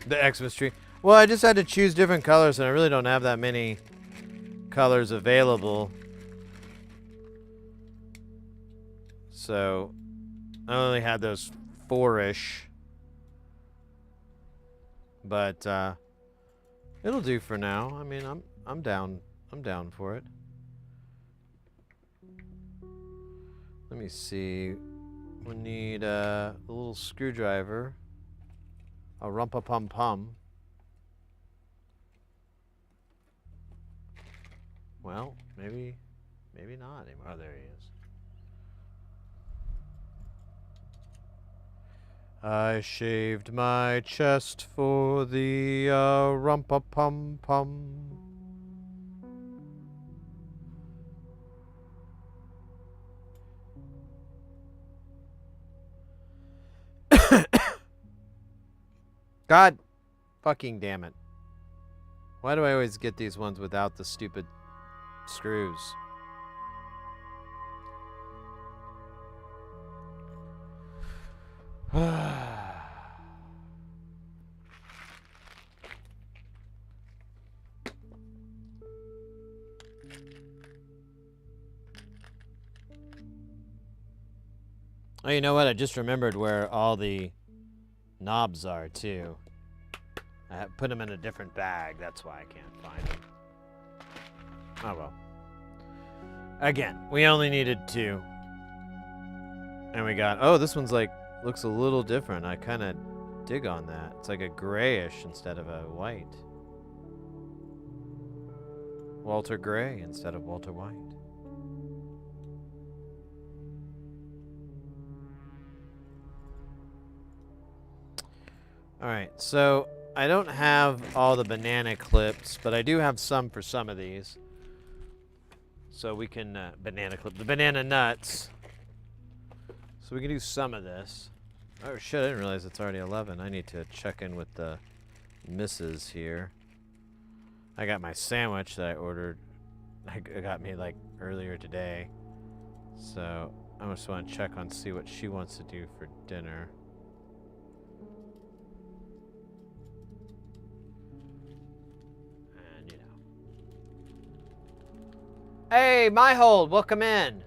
The Xmas tree. Well, I just had to choose different colors, and I really don't have that many colors available. So I only had those 4-ish. But it'll do for now. I mean, I'm down. I'm down for it. Let me see. We need a little screwdriver. A rumpa-pum-pum. Well, maybe not anymore. Oh, there he is. I shaved my chest for the rumpa-pum-pum. God fucking damn it. Why do I always get these ones without the stupid screws? Oh, you know what? I just remembered where all the knobs are, too. I put them in a different bag. That's why I can't find them. Oh, well. Again, we only needed 2. And we got... Oh, this one's like... looks a little different. I kind of dig on that. It's like a grayish instead of a white. Walter Gray instead of Walter White. Alright, so I don't have all the banana clips, but I do have some for some of these. So we can, banana clip, the banana nuts. So we can do some of this. Oh shit, I didn't realize it's already 11. I need to check in with the missus here. I got my sandwich that I ordered. I got me like earlier today. So I just want to check on see what she wants to do for dinner. And you know. Hey, my hold, welcome in.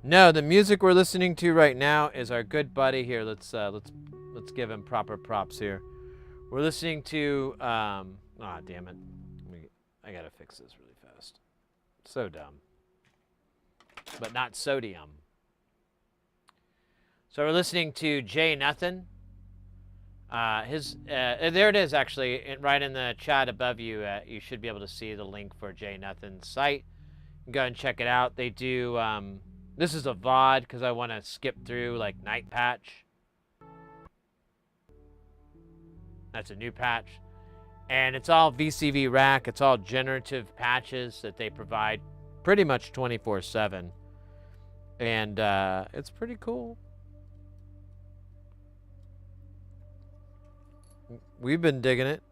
No, the music we're listening to right now is our good buddy here. Let's give him proper props here. We're listening to damn it. I gotta fix this really fast. So dumb. But not sodium. So we're listening to Jay Nothing. There it is actually, right in the chat above you. You should be able to see the link for Jay Nothing's site. Go and check it out. They do. This is a VOD because I want to skip through like Night Patch. That's a new patch. And it's all VCV Rack. It's all generative patches that they provide pretty much 24/7. And it's pretty cool. We've been digging it.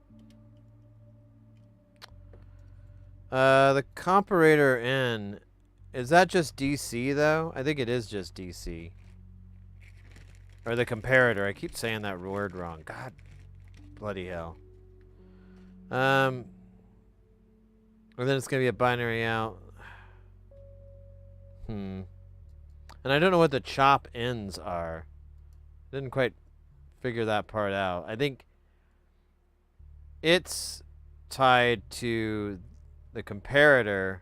The comparator N, is that just DC though? I think it is just DC. Or the comparator. I keep saying that word wrong. God bloody hell. And then it's gonna be a binary out. And I don't know what the chop ends are. Didn't quite figure that part out. I think it's tied to the comparator,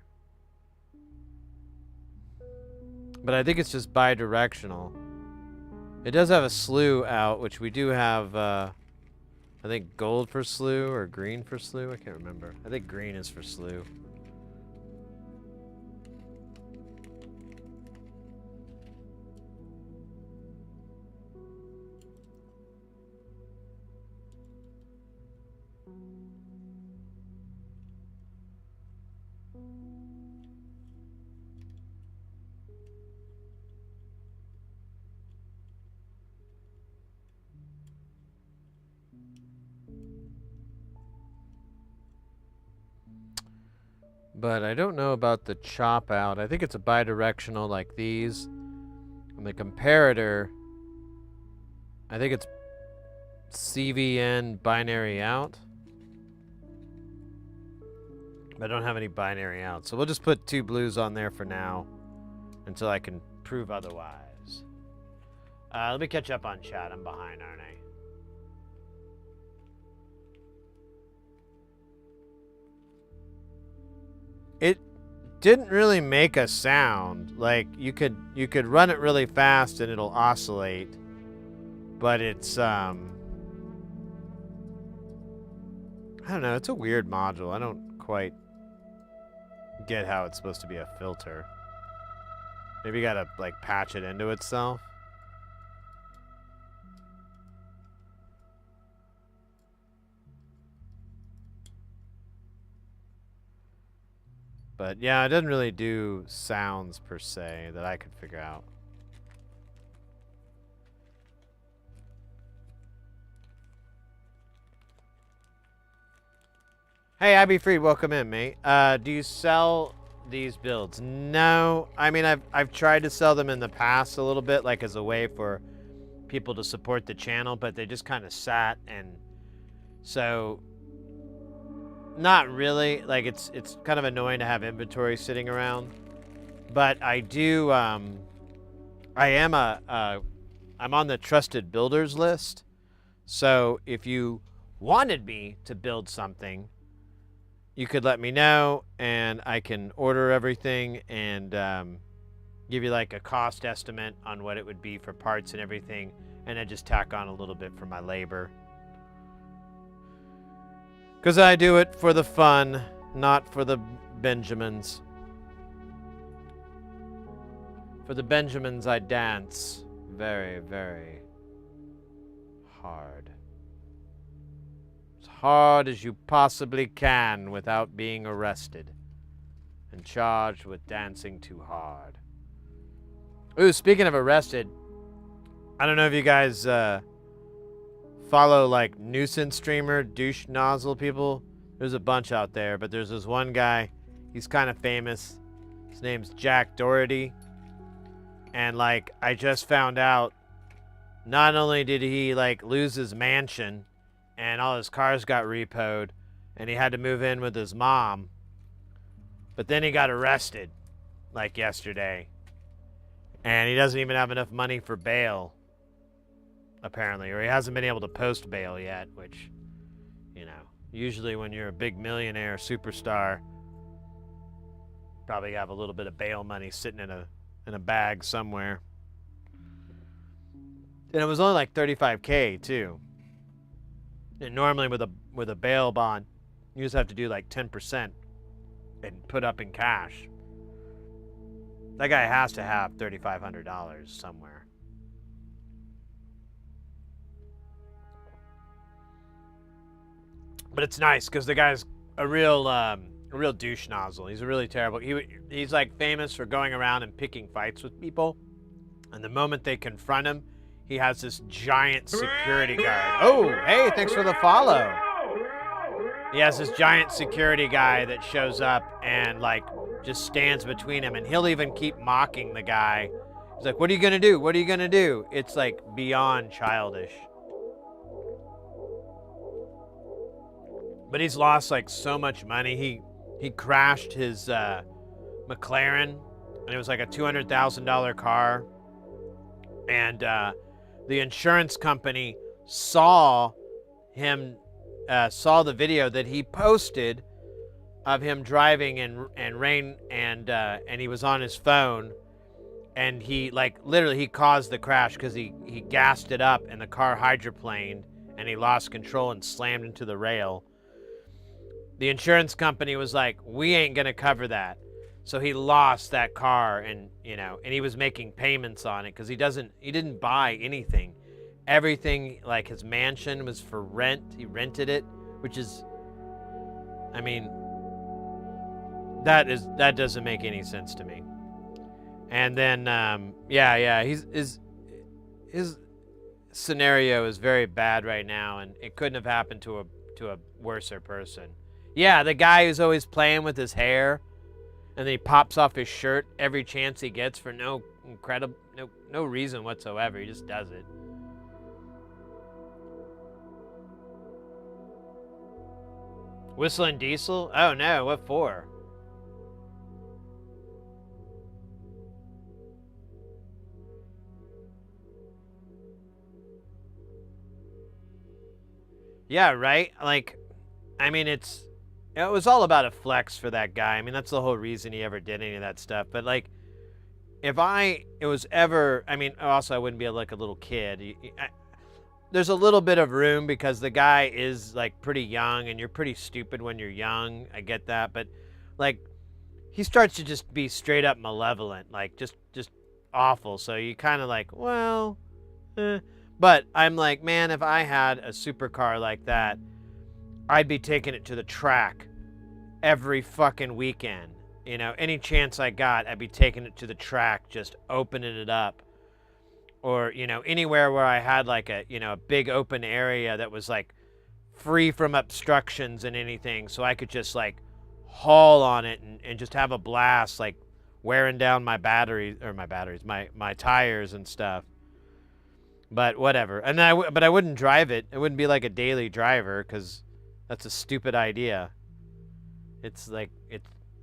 but I think it's just bidirectional. It does have a slew out, which we do have, I think gold for slew or green for slew. I can't remember. I think green is for slew. But I don't know about the chop out. I think it's a bidirectional like these. And the comparator, I think it's CVN binary out. I don't have any binary out. So we'll just put 2 blues on there for now until I can prove otherwise. Let me catch up on chat. I'm behind, aren't I? It didn't really make a sound. Like you could run it really fast and it'll oscillate, but it's I don't know, it's a weird module. I don't quite get how it's supposed to be a filter. Maybe you gotta like patch it into itself. But yeah, it doesn't really do sounds per se that I could figure out. Hey, Abby Freed, welcome in, mate. Do you sell these builds? No, I mean I've tried to sell them in the past a little bit, like as a way for people to support the channel, but they just kind of sat, and so. Not really. Like it's kind of annoying to have inventory sitting around, but I do. I'm on the trusted builders list, so if you wanted me to build something, you could let me know, and I can order everything and give you like a cost estimate on what it would be for parts and everything, and then just tack on a little bit for my labor. Because I do it for the fun, not for the Benjamins. For the Benjamins, I dance very, very hard. As hard as you possibly can without being arrested and charged with dancing too hard. Ooh, speaking of arrested, I don't know if you guys follow like nuisance streamer douche nozzle people. There's a bunch out there, but there's this one guy. He's kind of famous. His name's Jack Doherty. And like, I just found out, not only did he like lose his mansion and all his cars got repoed and he had to move in with his mom, but then he got arrested like yesterday. And he doesn't even have enough money for bail, apparently, or he hasn't been able to post bail yet, which, you know, usually when you're a big millionaire superstar, probably have a little bit of bail money sitting in a bag somewhere. And it was only like $35K too. And normally with a bail bond, you just have to do like 10% and put up in cash. That guy has to have $3,500 somewhere. But it's nice because the guy's a real douche nozzle. He's a really terrible. He's like famous for going around and picking fights with people. And the moment they confront him, he has this giant security guard. Oh, hey, thanks for the follow. He has this giant security guy that shows up and like just stands between him, and he'll even keep mocking the guy. He's like, "What are you gonna do? What are you gonna do?" It's like beyond childish. But he's lost like so much money. He crashed his McLaren, and it was like a $200,000 car. And the insurance company saw the video that he posted of him driving and rain, and he was on his phone, and he like literally he caused the crash because he gassed it up and the car hydroplaned and he lost control and slammed into the rail. The insurance company was like, "We ain't gonna cover that." So he lost that car, and and he was making payments on it because he didn't buy anything. Everything, like his mansion, was for rent. He rented it, which is, I mean, that doesn't make any sense to me. And then his scenario is very bad right now, and it couldn't have happened to a worser person. Yeah, the guy who's always playing with his hair, and then he pops off his shirt every chance he gets for no reason whatsoever. He just does it. Whistling Diesel? Oh no, what for? Yeah, right? Like, I mean, it was all about a flex for that guy. I mean, that's the whole reason he ever did any of that stuff. But like, it was ever, I mean, also I wouldn't be like a little kid. There's a little bit of room because the guy is like pretty young, and you're pretty stupid when you're young. I get that. But like, he starts to just be straight up malevolent, like just awful. So you kind of like, well, But I'm like, man, if I had a supercar like that, I'd be taking it to the track every fucking weekend. Any chance I got, I'd be taking it to the track, just opening it up. Or, anywhere where I had like a big open area that was like free from obstructions and anything. So I could just like haul on it and just have a blast, like wearing down my tires and stuff. But whatever. But I wouldn't drive it. It wouldn't be like a daily driver because that's a stupid idea. It's like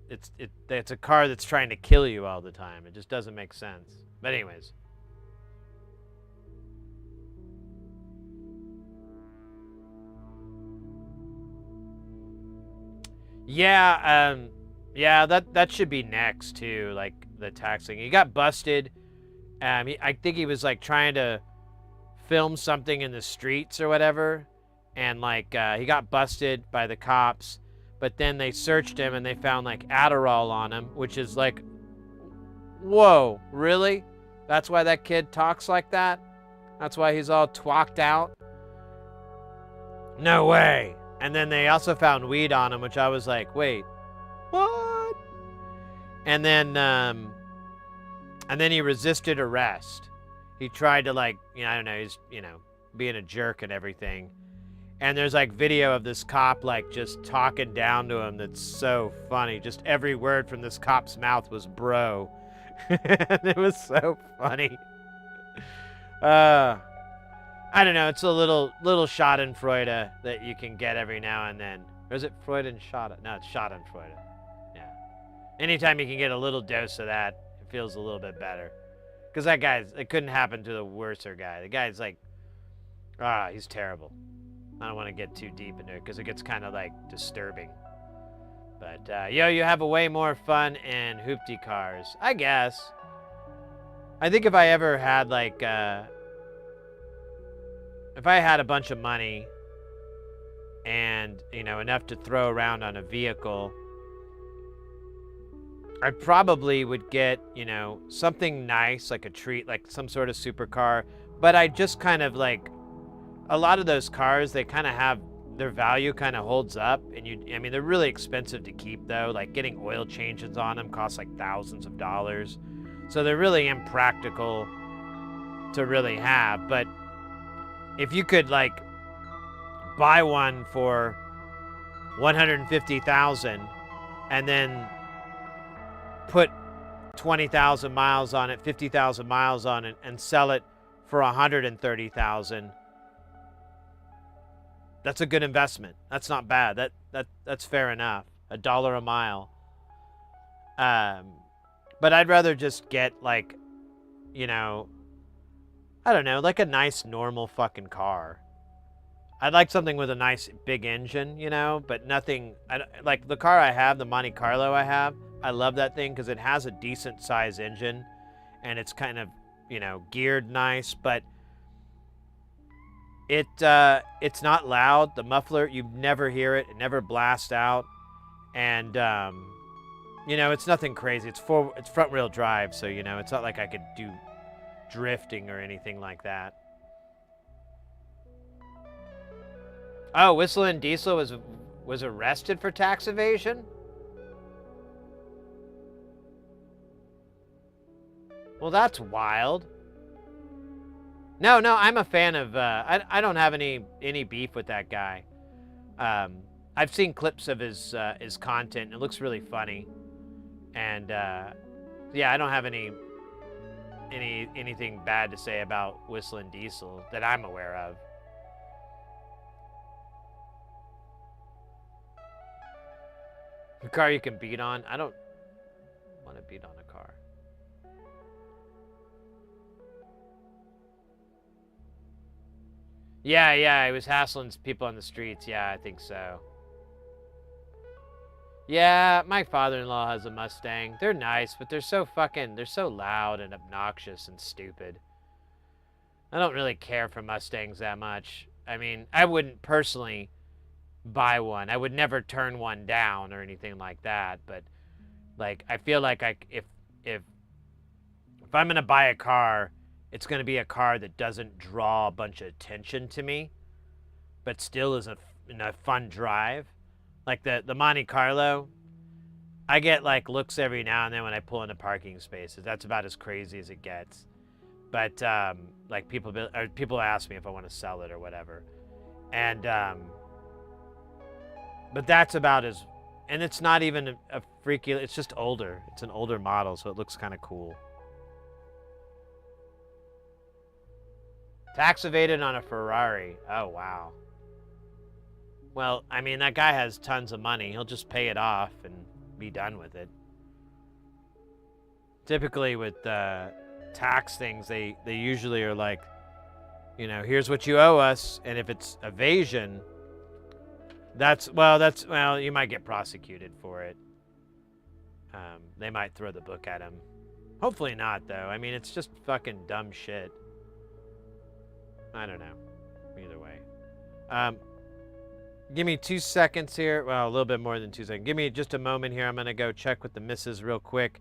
it's a car that's trying to kill you all the time. It just doesn't make sense. But anyways. Yeah, that should be next too, like the taxing. He got busted. I think he was like trying to film something in the streets or whatever, and like he got busted by the cops, but then they searched him and they found like Adderall on him, which is like, whoa, really? That's why that kid talks like that? That's why he's all twacked out? No way. And then they also found weed on him, which I was like, wait, what? And then he resisted arrest. He tried to like, I don't know, he's, being a jerk and everything. And there's like video of this cop like just talking down to him that's so funny. Just every word from this cop's mouth was bro. And it was so funny. I don't know, it's a little schadenfreude that you can get every now and then. Or is it Freudenschade? No, it's schadenfreude. Yeah. Anytime you can get a little dose of that, it feels a little bit better. Because that guy's, it couldn't happen to the worser guy. The guy's like, he's terrible. I don't want to get too deep into it because it gets kind of like disturbing. But, yo, you have a way more fun in hoopty cars. I guess. I think if I ever had like, if I had a bunch of money and, you know, enough to throw around on a vehicle, I probably would get, you know, something nice, like a treat, like some sort of supercar. But I just kind of like, a lot of those cars, they kind of have, their value kind of holds up. And I mean, they're really expensive to keep though. Like getting oil changes on them costs like thousands of dollars. So they're really impractical to really have. But if you could like buy one for $150,000 and then put 20,000 miles on it, 50,000 miles on it, and sell it for $130,000, that's a good investment. That's not bad. That's fair enough. $1 a mile. But I'd rather just get like, you know, I don't know, like a nice normal fucking car. I'd like something with a nice big engine, you know, but nothing, like the car I have, the Monte Carlo I have, I love that thing because it has a decent size engine and it's kind of, you know, geared nice, but it's not loud. The muffler, you never hear it. It never blasts out. And, you know, it's nothing crazy. It's front wheel drive. So, you know, it's not like I could do drifting or anything like that. Oh, Whistling Diesel was arrested for tax evasion? Well, that's wild. No, I'm a fan of, I don't have any beef with that guy. I've seen clips of his content. It looks really funny. And, yeah, I don't have anything bad to say about Whistling Diesel that I'm aware of. A car you can beat on? I don't want to beat on a car. Yeah, he was hassling people on the streets. Yeah, I think so. Yeah, my father-in-law has a Mustang. They're nice, but they're so loud and obnoxious and stupid. I don't really care for Mustangs that much. I mean, I wouldn't personally buy one. I would never turn one down or anything like that, but like I feel like if I'm going to buy a car, it's going to be a car that doesn't draw a bunch of attention to me, but still is a fun drive. Like the Monte Carlo, I get like looks every now and then when I pull into parking spaces. That's about as crazy as it gets. But like people ask me if I want to sell it or whatever, and but that's about as, and it's not even a freaky. It's just older. It's an older model, so it looks kind of cool. Tax evaded on a Ferrari. Oh, wow. Well, I mean, that guy has tons of money. He'll just pay it off and be done with it. Typically with tax things, they usually are like, you know, here's what you owe us. And if it's evasion, well, you might get prosecuted for it. They might throw the book at him. Hopefully not, though. I mean, it's just fucking dumb shit. I don't know. Either way. Give me 2 seconds here. Well, a little bit more than 2 seconds. Give me just a moment here. I'm going to go check with the missus real quick.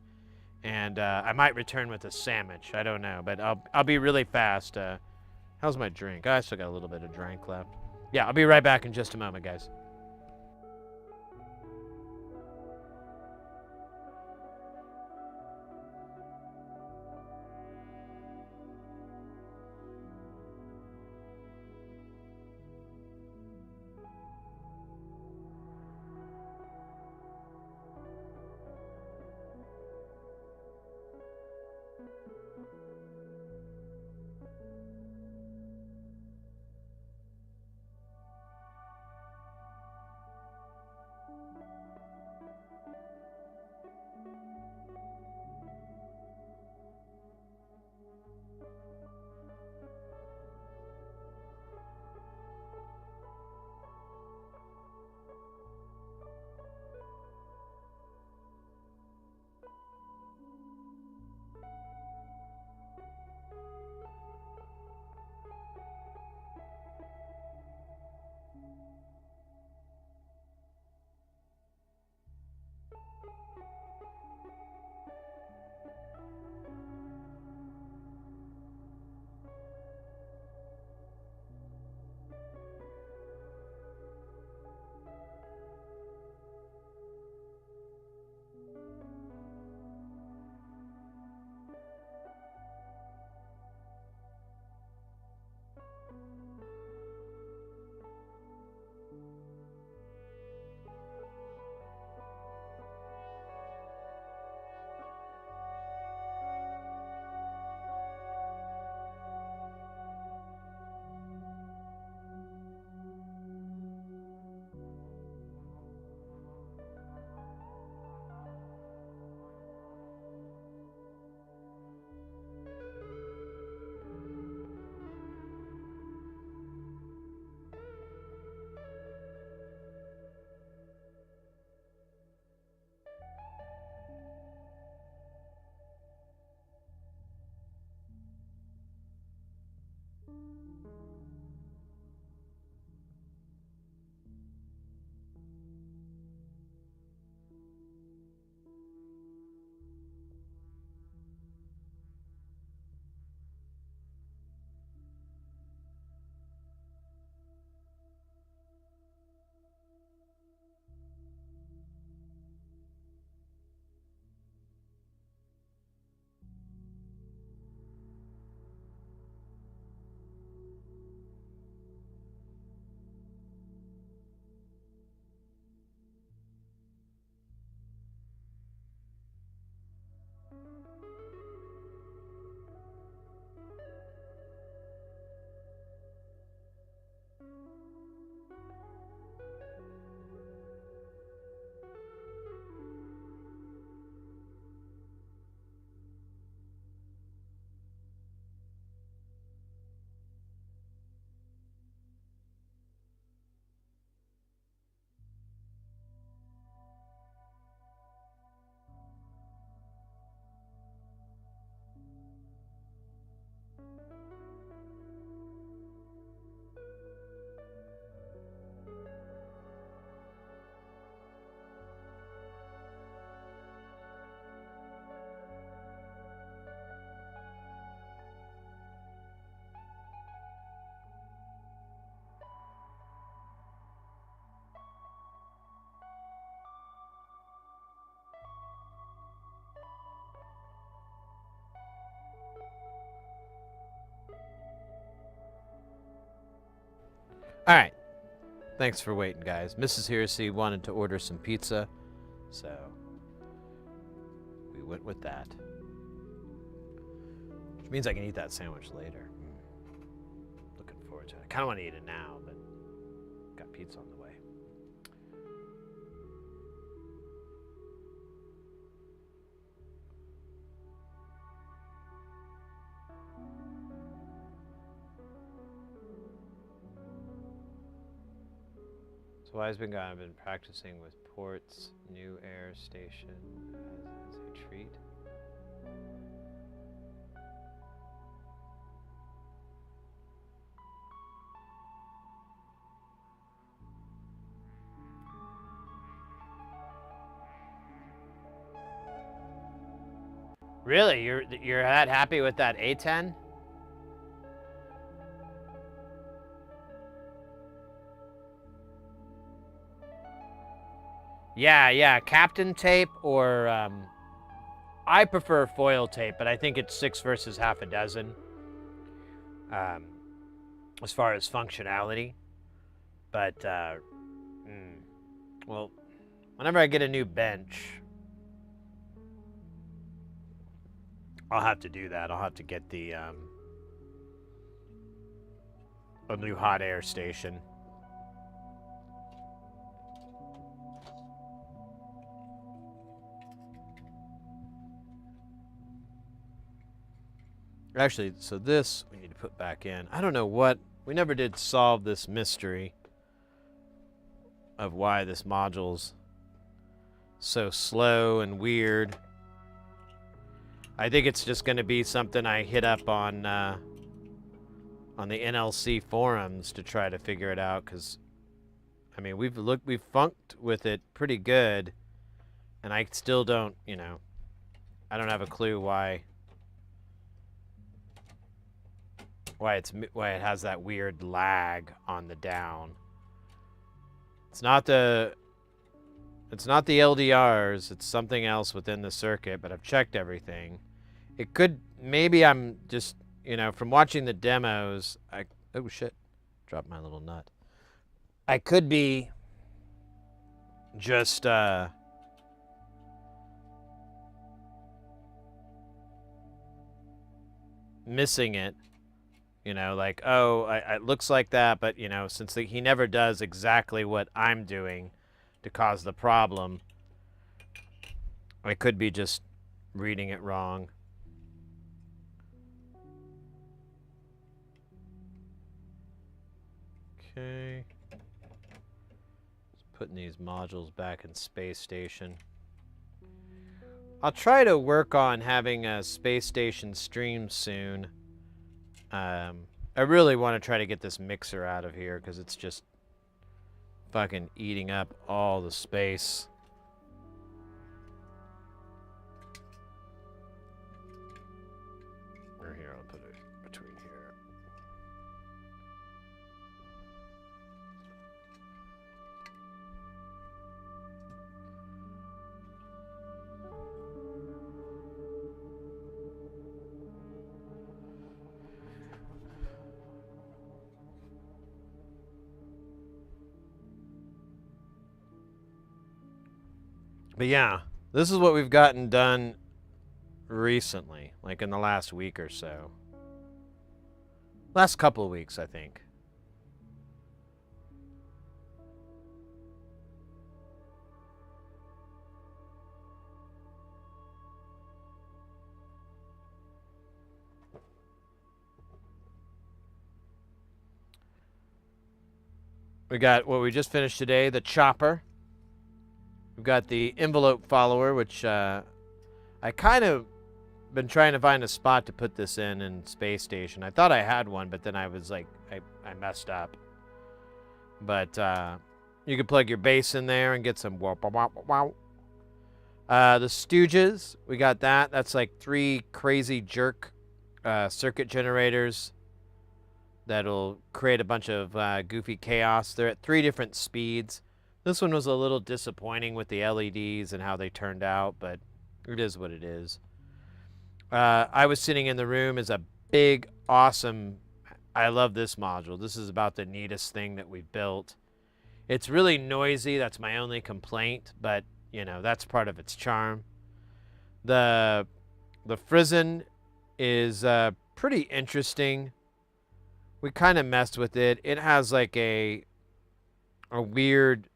And I might return with a sandwich. I don't know. But I'll be really fast. How's my drink? I still got a little bit of drink left. Yeah, I'll be right back in just a moment, guys. All right. Thanks for waiting, guys. Mrs. Heresy wanted to order some pizza, so we went with that. Which means I can eat that sandwich later. Looking forward to it. I kind of want to eat it now, but got pizza on the way. So I've been practicing with ports, new air station as a treat. Really? You're that happy with that A10? Yeah, Captain tape or I prefer foil tape, but I think it's 6 versus half a dozen as far as functionality. But well, whenever I get a new bench, I'll have to do that. I'll have to get the a new hot air station. Actually, so this we need to put back in. I don't know what, we never did solve this mystery of why this module's so slow and weird. I think it's just going to be something I hit up on the NLC forums to try to figure it out, because I mean, we've funked with it pretty good, and I still don't, you know, I don't have a clue why it has that weird lag on the down. It's not the LDRs, it's something else within the circuit, but I've checked everything. It could, maybe I'm just, you know, from watching the demos, oh shit, dropped my little nut. I could be just missing it. You know, like, oh, it looks like that, but, you know, since he never does exactly what I'm doing to cause the problem, I could be just reading it wrong. Okay. Just putting these modules back in space station. I'll try to work on having a space station stream soon. I really want to try to get this mixer out of here because it's just fucking eating up all the space. Or here, I'll put it between here. But yeah, this is what we've gotten done recently, like in the last week or so. Last couple of weeks, I think. We got what we just finished today, the chopper. We've got the envelope follower, which I kind of been trying to find a spot to put this in space station. I thought I had one, but then I was like, I messed up. But you could plug your bass in there and get some wow, wow, wow, wow. The Stooges, we got that. That's like 3 crazy jerk circuit generators that'll create a bunch of goofy chaos. They're at 3 different speeds. This one was a little disappointing with the LEDs and how they turned out, but it is what it is. I was sitting in the room as a big, awesome I love this module. This is about the neatest thing that we've built. It's really noisy. That's my only complaint, but you know, that's part of its charm. The Frizen is pretty interesting. We kind of messed with it. It has like a weird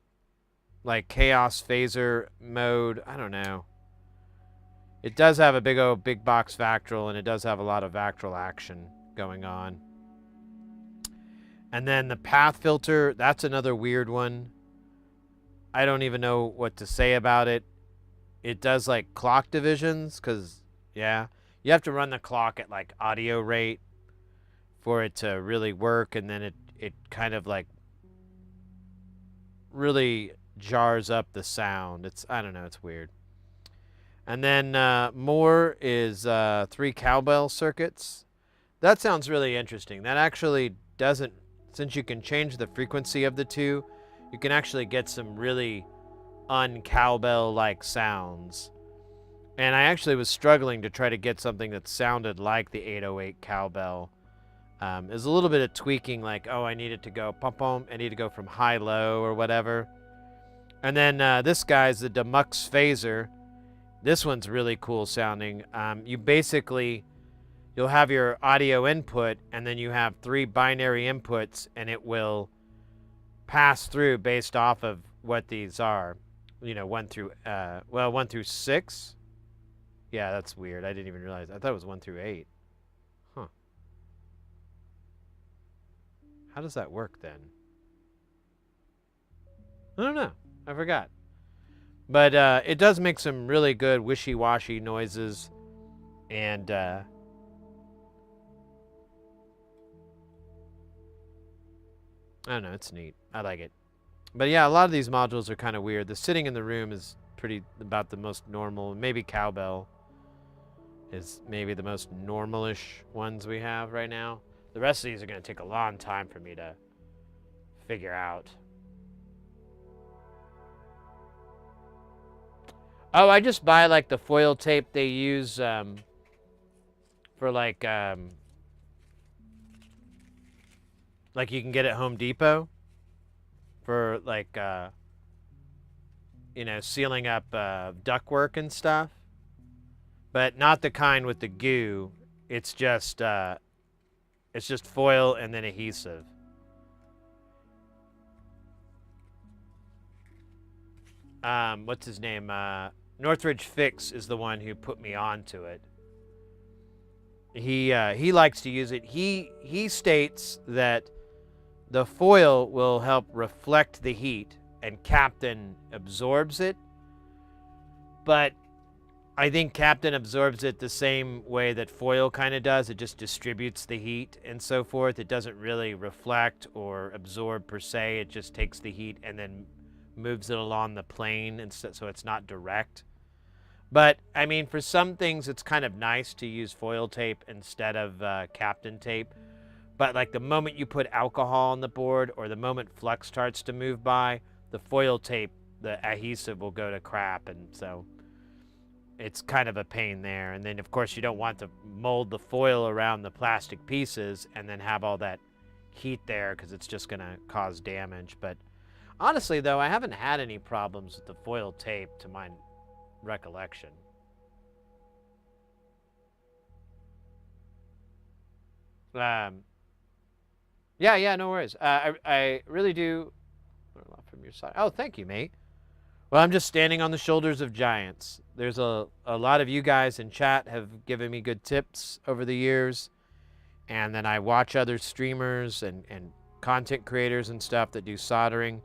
like chaos phaser mode. I don't know. It does have a big box Vactral, and it does have a lot of Vactral action going on. And then the path filter, that's another weird one. I don't even know what to say about it. It does like clock divisions, because, yeah, you have to run the clock at like audio rate for it to really work, and then it kind of like really jars up the sound. I don't know, it's weird. And then more is 3 cowbell circuits. That sounds really interesting. That actually doesn't, since you can change the frequency of the two, you can actually get some really un-cowbell-like sounds. And I actually was struggling to try to get something that sounded like the 808 cowbell. There's a little bit of tweaking, like, oh, I need it to go pum-pum, I need to go from high-low or whatever. And then this guy's the Demux Phaser. This one's really cool sounding. You'll have your audio input, and then you have 3 binary inputs, and it will pass through based off of what these are. You know, 1 through 6. Yeah, that's weird. I didn't even realize. I thought it was 1 through 8. Huh. How does that work then? I don't know. I forgot. But it does make some really good wishy-washy noises, and I don't know, it's neat. I like it. But yeah, a lot of these modules are kind of weird. The sitting in the room is about the most normal. Maybe cowbell is maybe the most normal-ish ones we have right now. The rest of these are going to take a long time for me to figure out. Oh, I just buy like the foil tape they use for like you can get at Home Depot for like you know, sealing up ductwork and stuff, but not the kind with the goo. It's just foil and then adhesive. What's his name? Northridge Fix is the one who put me onto it. He likes to use it. He states that the foil will help reflect the heat, and Captain absorbs it. But I think Captain absorbs it the same way that foil kind of does. It just distributes the heat and so forth. It doesn't really reflect or absorb per se. It just takes the heat and then moves it along the plane, and so it's not direct. But I mean, for some things it's kind of nice to use foil tape instead of Captain tape. But like the moment you put alcohol on the board, or the moment flux starts to move by, the foil tape, the adhesive will go to crap, and so it's kind of a pain there. And then of course you don't want to mold the foil around the plastic pieces and then have all that heat there, because it's just going to cause damage. But honestly though, I haven't had any problems with the foil tape to my recollection. Yeah, no worries. I really do. From your side. Oh, thank you, mate. Well, I'm just standing on the shoulders of giants. There's a lot of you guys in chat have given me good tips over the years, and then I watch other streamers and content creators and stuff that do soldering,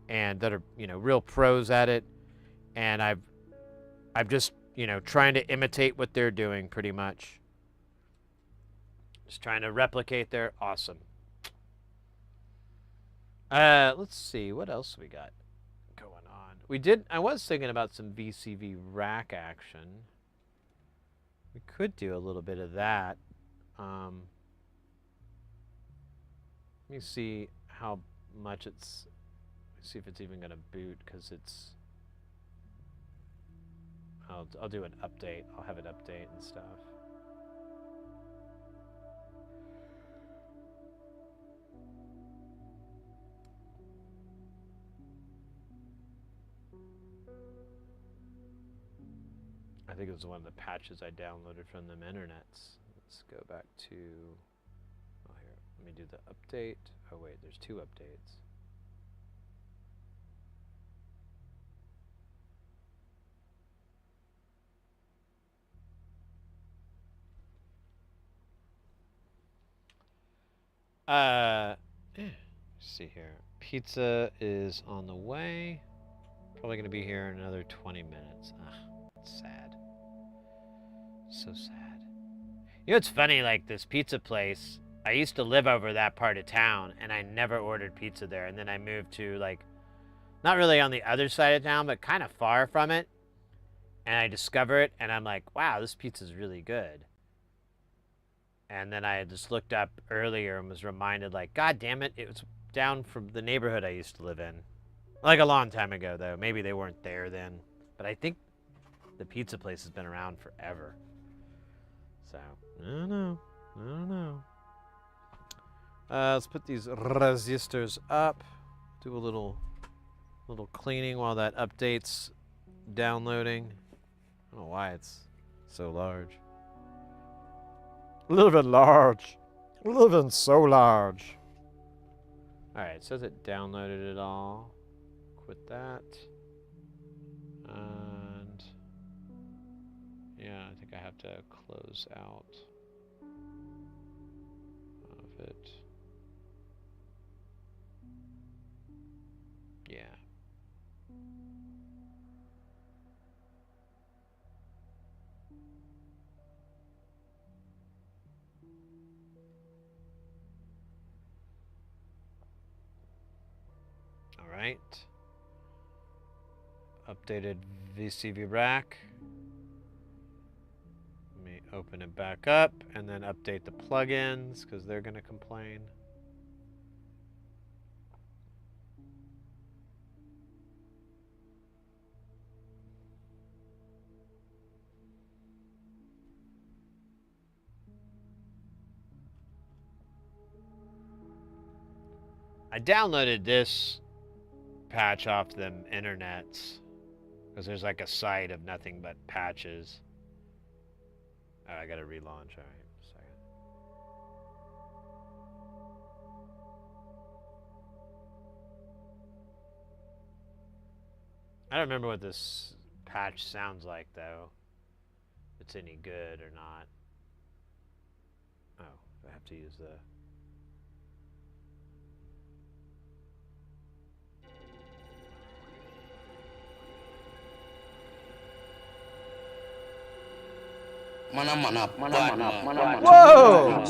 and that are, you know, real pros at it, and I'm just, you know, trying to imitate what they're doing pretty much. Just trying to replicate their awesome. Let's see, what else we got going on. I was thinking about some VCV Rack action. We could do a little bit of that. Let me see how much it's, see if it's even going to boot, because it's, I'll do an update. I'll have it update and stuff. I think it was one of the patches I downloaded from them internets. Let's go back to, oh here, let me do the update. Oh wait, there's 2 updates. Let's see here. Pizza is on the way. Probably gonna be here in another 20 minutes. Ah, it's sad. So sad. You know, it's funny, like this pizza place, I used to live over that part of town and I never ordered pizza there. And then I moved to like, not really on the other side of town, but kind of far from it. And I discover it and I'm like, wow, this pizza's really good. And then I just looked up earlier and was reminded, like, God damn it, it was down from the neighborhood I used to live in. Like a long time ago, though. Maybe they weren't there then. But I think the pizza place has been around forever. So, I don't know. Let's put these resistors up. Do a little cleaning while that update's downloading. I don't know why it's so large. A little bit large. A little bit so large. Alright, it says it downloaded it all. Quit that. And yeah, I think I have to close out of it. Yeah. All right. Updated VCV Rack. Let me open it back up and then update the plugins because they're going to complain. I downloaded this patch off them internets because there's like a site of nothing but patches. Oh, I gotta relaunch. All right, a second. I don't remember what this patch sounds like though. If it's any good or not. Oh, I have to use the. Whoa!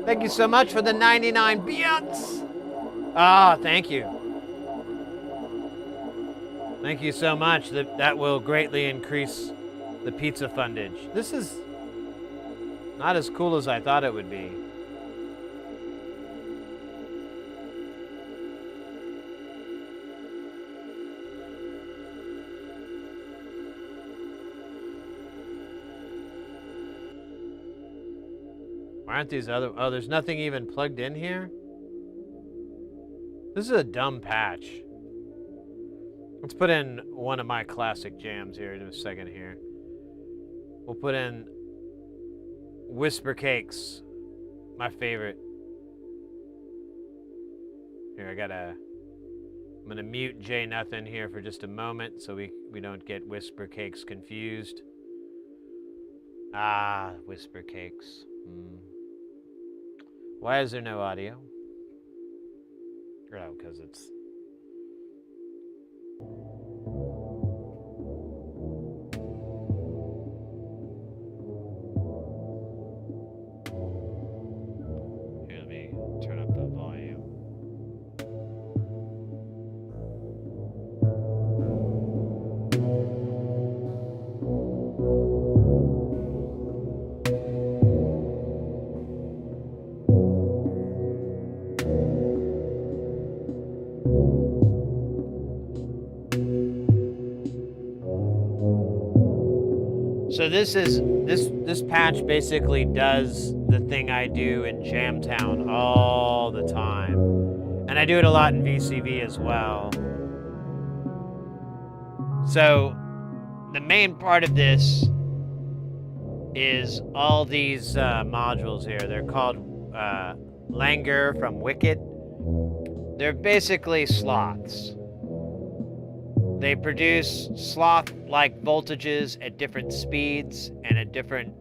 Thank you so much for the 99 bits. Ah, thank you. Thank you so much. That will greatly increase the pizza fundage. This is not as cool as I thought it would be. Why aren't these other... Oh, there's nothing even plugged in here? This is a dumb patch. Let's put in one of my classic jams here in a second here. We'll put in Whisper Cakes, my favorite. Here, I'm gonna mute J Nothing here for just a moment so we don't get Whisper Cakes confused. Ah, Whisper Cakes. Why is there no audio? Oh, because it's... Here, let me turn up the volume. So this patch basically does the thing I do in Jamtown all the time. And I do it a lot in VCV as well. So the main part of this is all these modules here. They're called Langer from Wicked. They're basically sloths. They produce sloth-like voltages at different speeds and at different,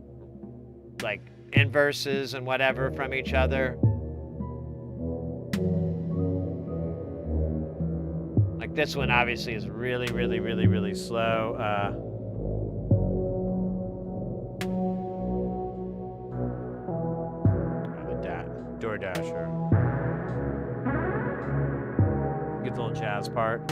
like, inverses and whatever from each other. Like this one obviously is really, really, really, really slow. Door dasher. Get the little jazz part.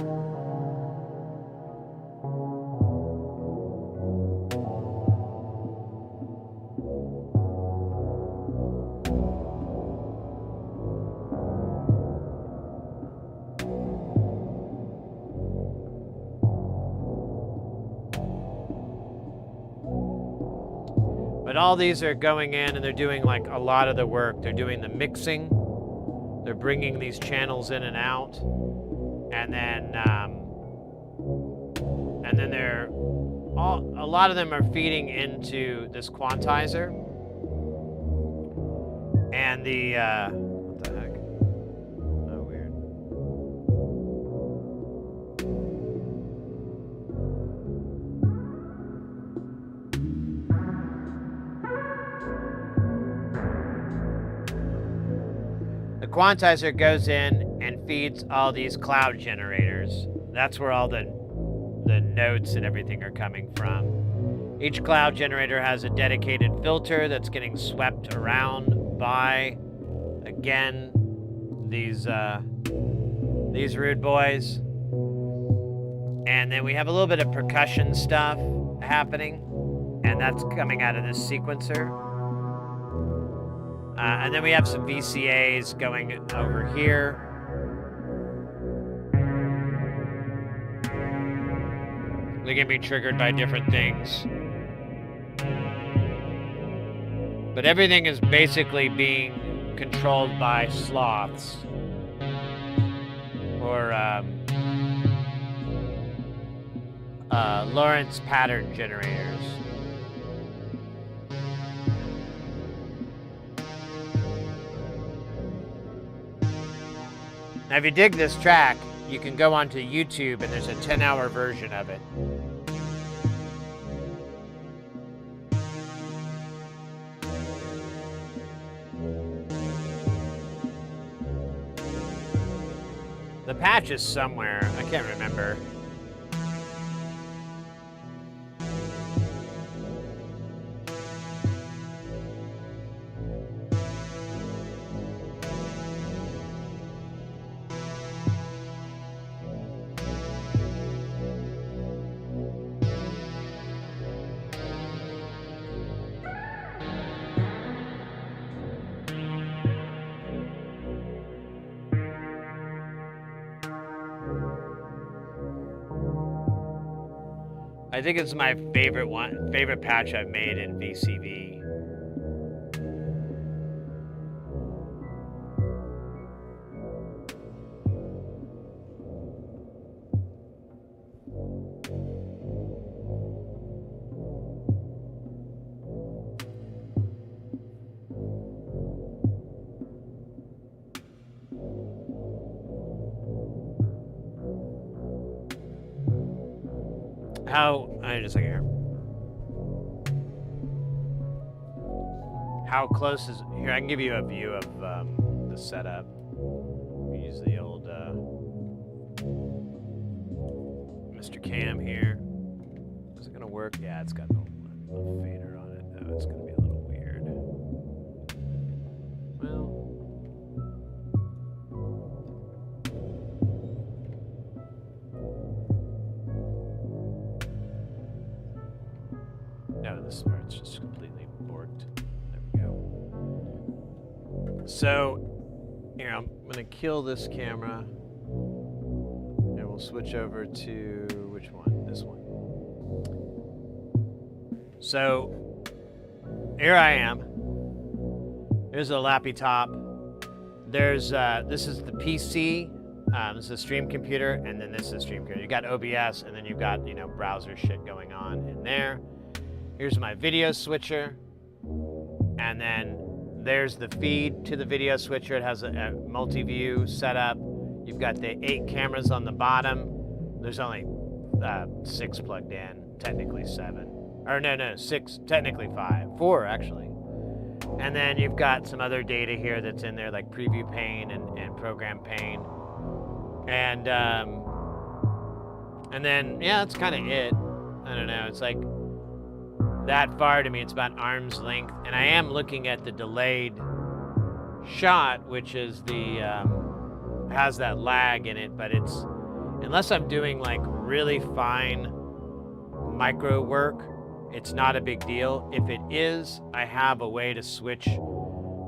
But all these are going in and they're doing like a lot of the work. They're doing the mixing. They're bringing these channels in and out. And then a lot of them are feeding into this quantizer. And the, what the heck? Oh, weird. The quantizer goes in and feeds all these cloud generators. That's where all the notes and everything are coming from. Each cloud generator has a dedicated filter that's getting swept around by, again, these rude boys. And then we have a little bit of percussion stuff happening, and that's coming out of this sequencer. And then we have some VCAs going over here. They can be triggered by different things. But everything is basically being controlled by sloths. Or Lorentz pattern generators. Now, if you dig this track, you can go onto YouTube and there's a 10-hour version of it. The patch is somewhere. I can't remember. I think it's my favorite patch I've made in VCV. Just a second here. How close is here? I can give you a view of the setup. We use the old Mr. Cam here. Is it gonna work? Yeah, it's got a little fader on it. No, it's gonna be a little weird. Well. No, this is where it's just completely borked. There we go. So, here, I'm gonna kill this camera. And we'll switch over to, which one? This one. So, here I am. Here's a lappy top. There's, this is the PC This is a stream computer, and then this is a stream computer. You got OBS, and then you've got, you know, browser shit going on in there. Here's my video switcher, and then there's the feed to the video switcher. It has a multi-view setup. You've got the 8 cameras on the bottom. There's only 6 plugged in, technically 7. Or no, 6, technically 5. 4, actually. And then you've got some other data here that's in there, like preview pane and program pane. And then, yeah, that's kind of it. I don't know, it's like that far to me, it's about arm's length. And I am looking at the delayed shot, which is the, has that lag in it, but it's, unless I'm doing like really fine micro work, it's not a big deal. If it is, I have a way to switch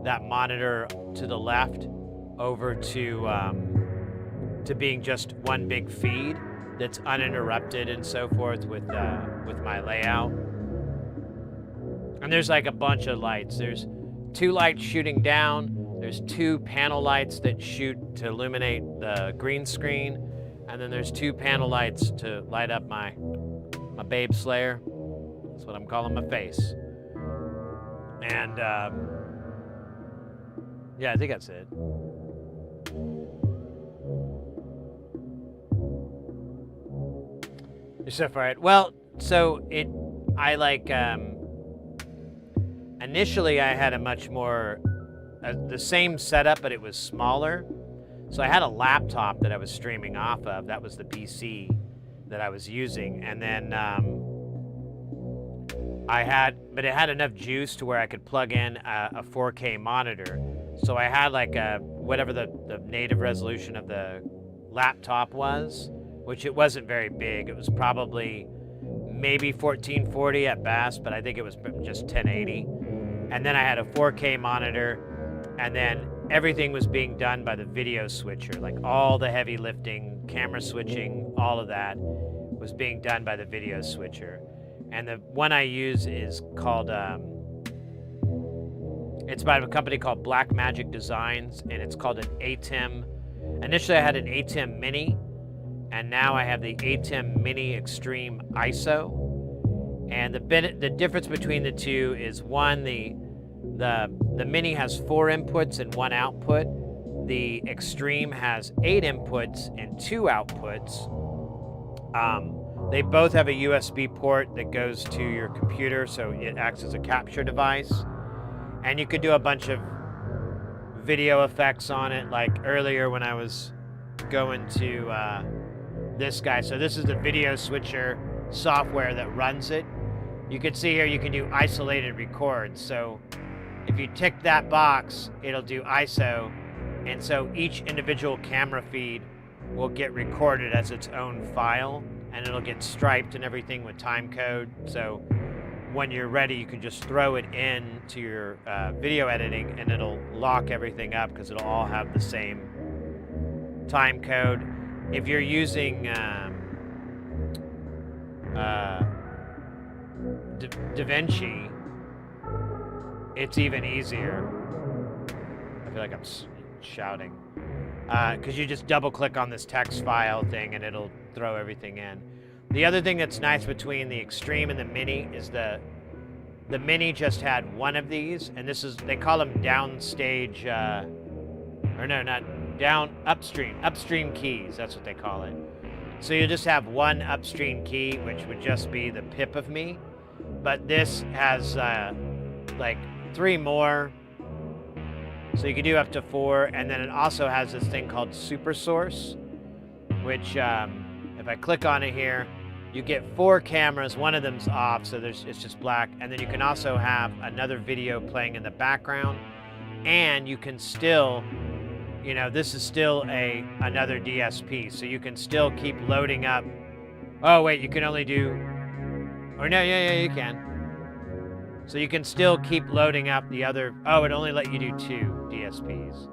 that monitor to the left over to being just one big feed that's uninterrupted and so forth with my layout. And there's like a bunch of lights. There's 2 lights shooting down. There's 2 panel lights that shoot to illuminate the green screen. And then there's 2 panel lights to light up my babe slayer. That's what I'm calling my face. And yeah, I think that's it. So far, well, so I like, initially I had a much more, the same setup, but it was smaller. So I had a laptop that I was streaming off of. That was the PC that I was using. And then but it had enough juice to where I could plug in a 4K monitor. So I had like whatever the native resolution of the laptop was, which it wasn't very big. It was probably maybe 1440 at best, but I think it was just 1080. And then I had a 4K monitor, and then everything was being done by the video switcher, like all the heavy lifting, camera switching, all of that was being done by the video switcher. And the one I use is called, it's by a company called Black Magic Designs, and it's called an ATEM. Initially I had an ATEM Mini, and now I have the ATEM Mini Extreme ISO. And the difference between the two is, one, the Mini has 4 inputs and 1 output. The Extreme has 8 inputs and 2 outputs. They both have a USB port that goes to your computer, so it acts as a capture device. And you could do a bunch of video effects on it, like earlier when I was going to this guy. So this is the video switcher software that runs it. You can see here you can do isolated records. So if you tick that box, it'll do ISO. And so each individual camera feed will get recorded as its own file, and it'll get striped and everything with time code. So when you're ready, you can just throw it in to your video editing, and it'll lock everything up because it'll all have the same time code. If you're using DaVinci, it's even easier. I feel like I'm shouting. Because you just double click on this text file thing and it'll throw everything in. The other thing that's nice between the Extreme and the Mini is the Mini just had 1 of these, and this is, they call them downstage, or no, not down, upstream keys, that's what they call it. So you just have 1 upstream key, which would just be the pip of me, but this has like 3 more. So you can do up to 4, and then it also has this thing called Super Source, which if I click on it here, you get 4 cameras. 1 of them's off, so it's just black, and then you can also have another video playing in the background, and you can still, you know, this is still another DSP, so you can still keep loading up. Oh wait, you can only do, or no, yeah, you can. So you can still keep loading up the other, oh, it only let you do 2 DSPs.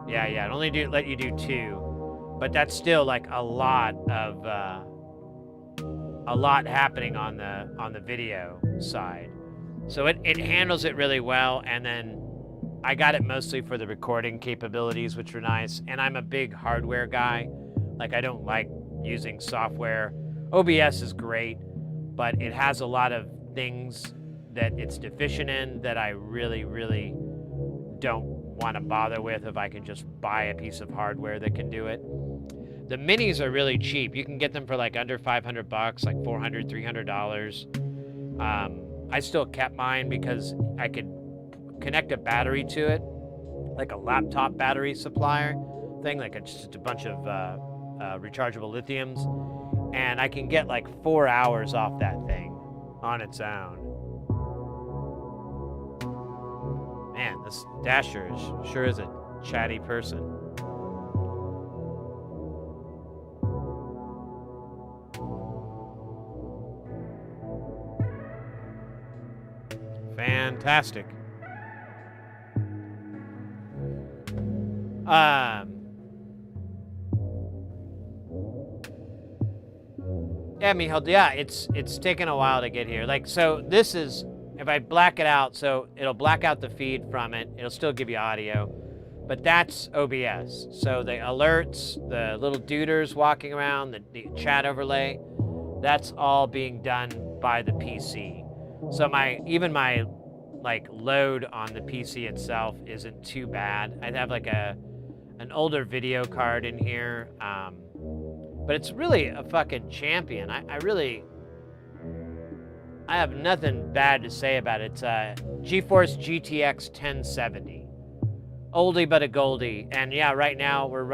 Yeah, it only let you do 2, but that's still like a lot happening on the video side. So it handles it really well, and then I got it mostly for the recording capabilities, which were nice. And I'm a big hardware guy. Like, I don't like using software. OBS is great, but it has a lot of things that it's deficient in that I really, really don't want to bother with if I can just buy a piece of hardware that can do it. The minis are really cheap. You can get them for like under $500, like $400, $300. I still kept mine because I could connect a battery to it, like a laptop battery supplier thing, like just a bunch of rechargeable lithiums, and I can get like 4 hours off that thing on its own. Man, this Dasher sure is a chatty person. Fantastic. Yeah, Michal, yeah, it's taken a while to get here. Like, so this is, if I black it out, so it'll black out the feed from it. It'll still give you audio, but that's OBS. So the alerts, the little duders walking around, the chat overlay, that's all being done by the PC. So even my like load on the PC itself isn't too bad. I have like an older video card in here, but it's really a fucking champion. I have nothing bad to say about it. It's GeForce GTX 1070. Oldie but a goldie. And yeah, right now we're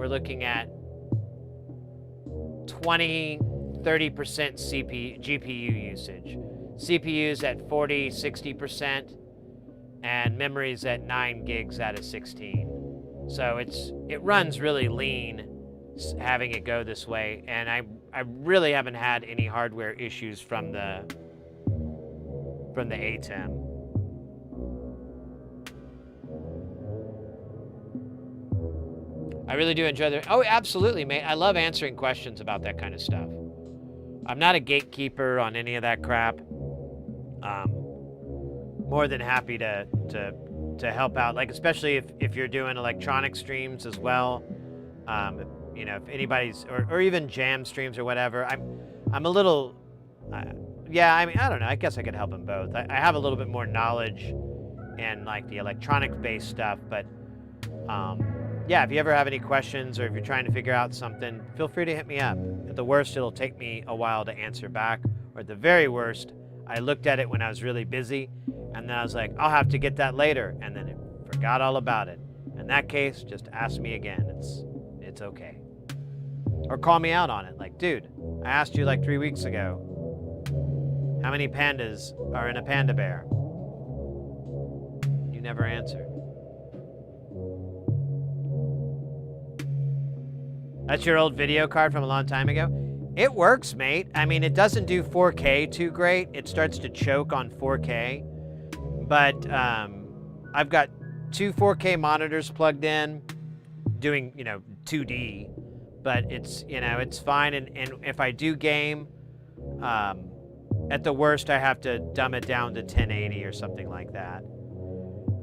looking at 20, 30% GPU usage. CPU's at 40, 60%, and memory's at 9 gigs out of 16. So it runs really lean having it go this way, and I really haven't had any hardware issues from the ATEM. I really do enjoy oh, absolutely, mate. I love answering questions about that kind of stuff. I'm not a gatekeeper on any of that crap. More than happy to help out, like especially if you're doing electronic streams as well. You know, if anybody's or even jam streams or whatever, I'm a little, yeah. I mean, I don't know. I guess I could help them both. I have a little bit more knowledge in like the electronic-based stuff, but yeah. If you ever have any questions or if you're trying to figure out something, feel free to hit me up. At the worst, it'll take me a while to answer back, or at the very worst, I looked at it when I was really busy, and then I was like, I'll have to get that later, and then I forgot all about it. In that case, just ask me again. It's okay. Or call me out on it. Like, dude, I asked you like 3 weeks ago, how many pandas are in a panda bear? You never answered. That's your old video card from a long time ago? It works, mate. I mean, it doesn't do 4K too great. It starts to choke on 4K. But I've got 2 4K monitors plugged in, doing, 2D. But it's, it's fine. And if I do game, at the worst, I have to dumb it down to 1080 or something like that.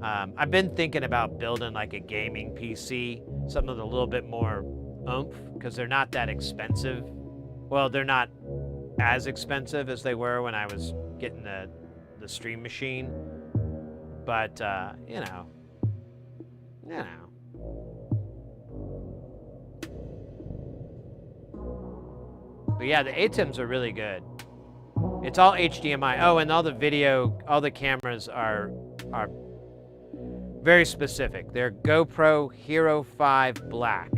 I've been thinking about building like a gaming PC, something with a little bit more oomph, because they're not that expensive. Well, they're not as expensive as they were when I was getting the stream machine. But, But yeah, the ATEMs are really good. It's all HDMI. Oh, and all the cameras are very specific. They're GoPro Hero 5 Black.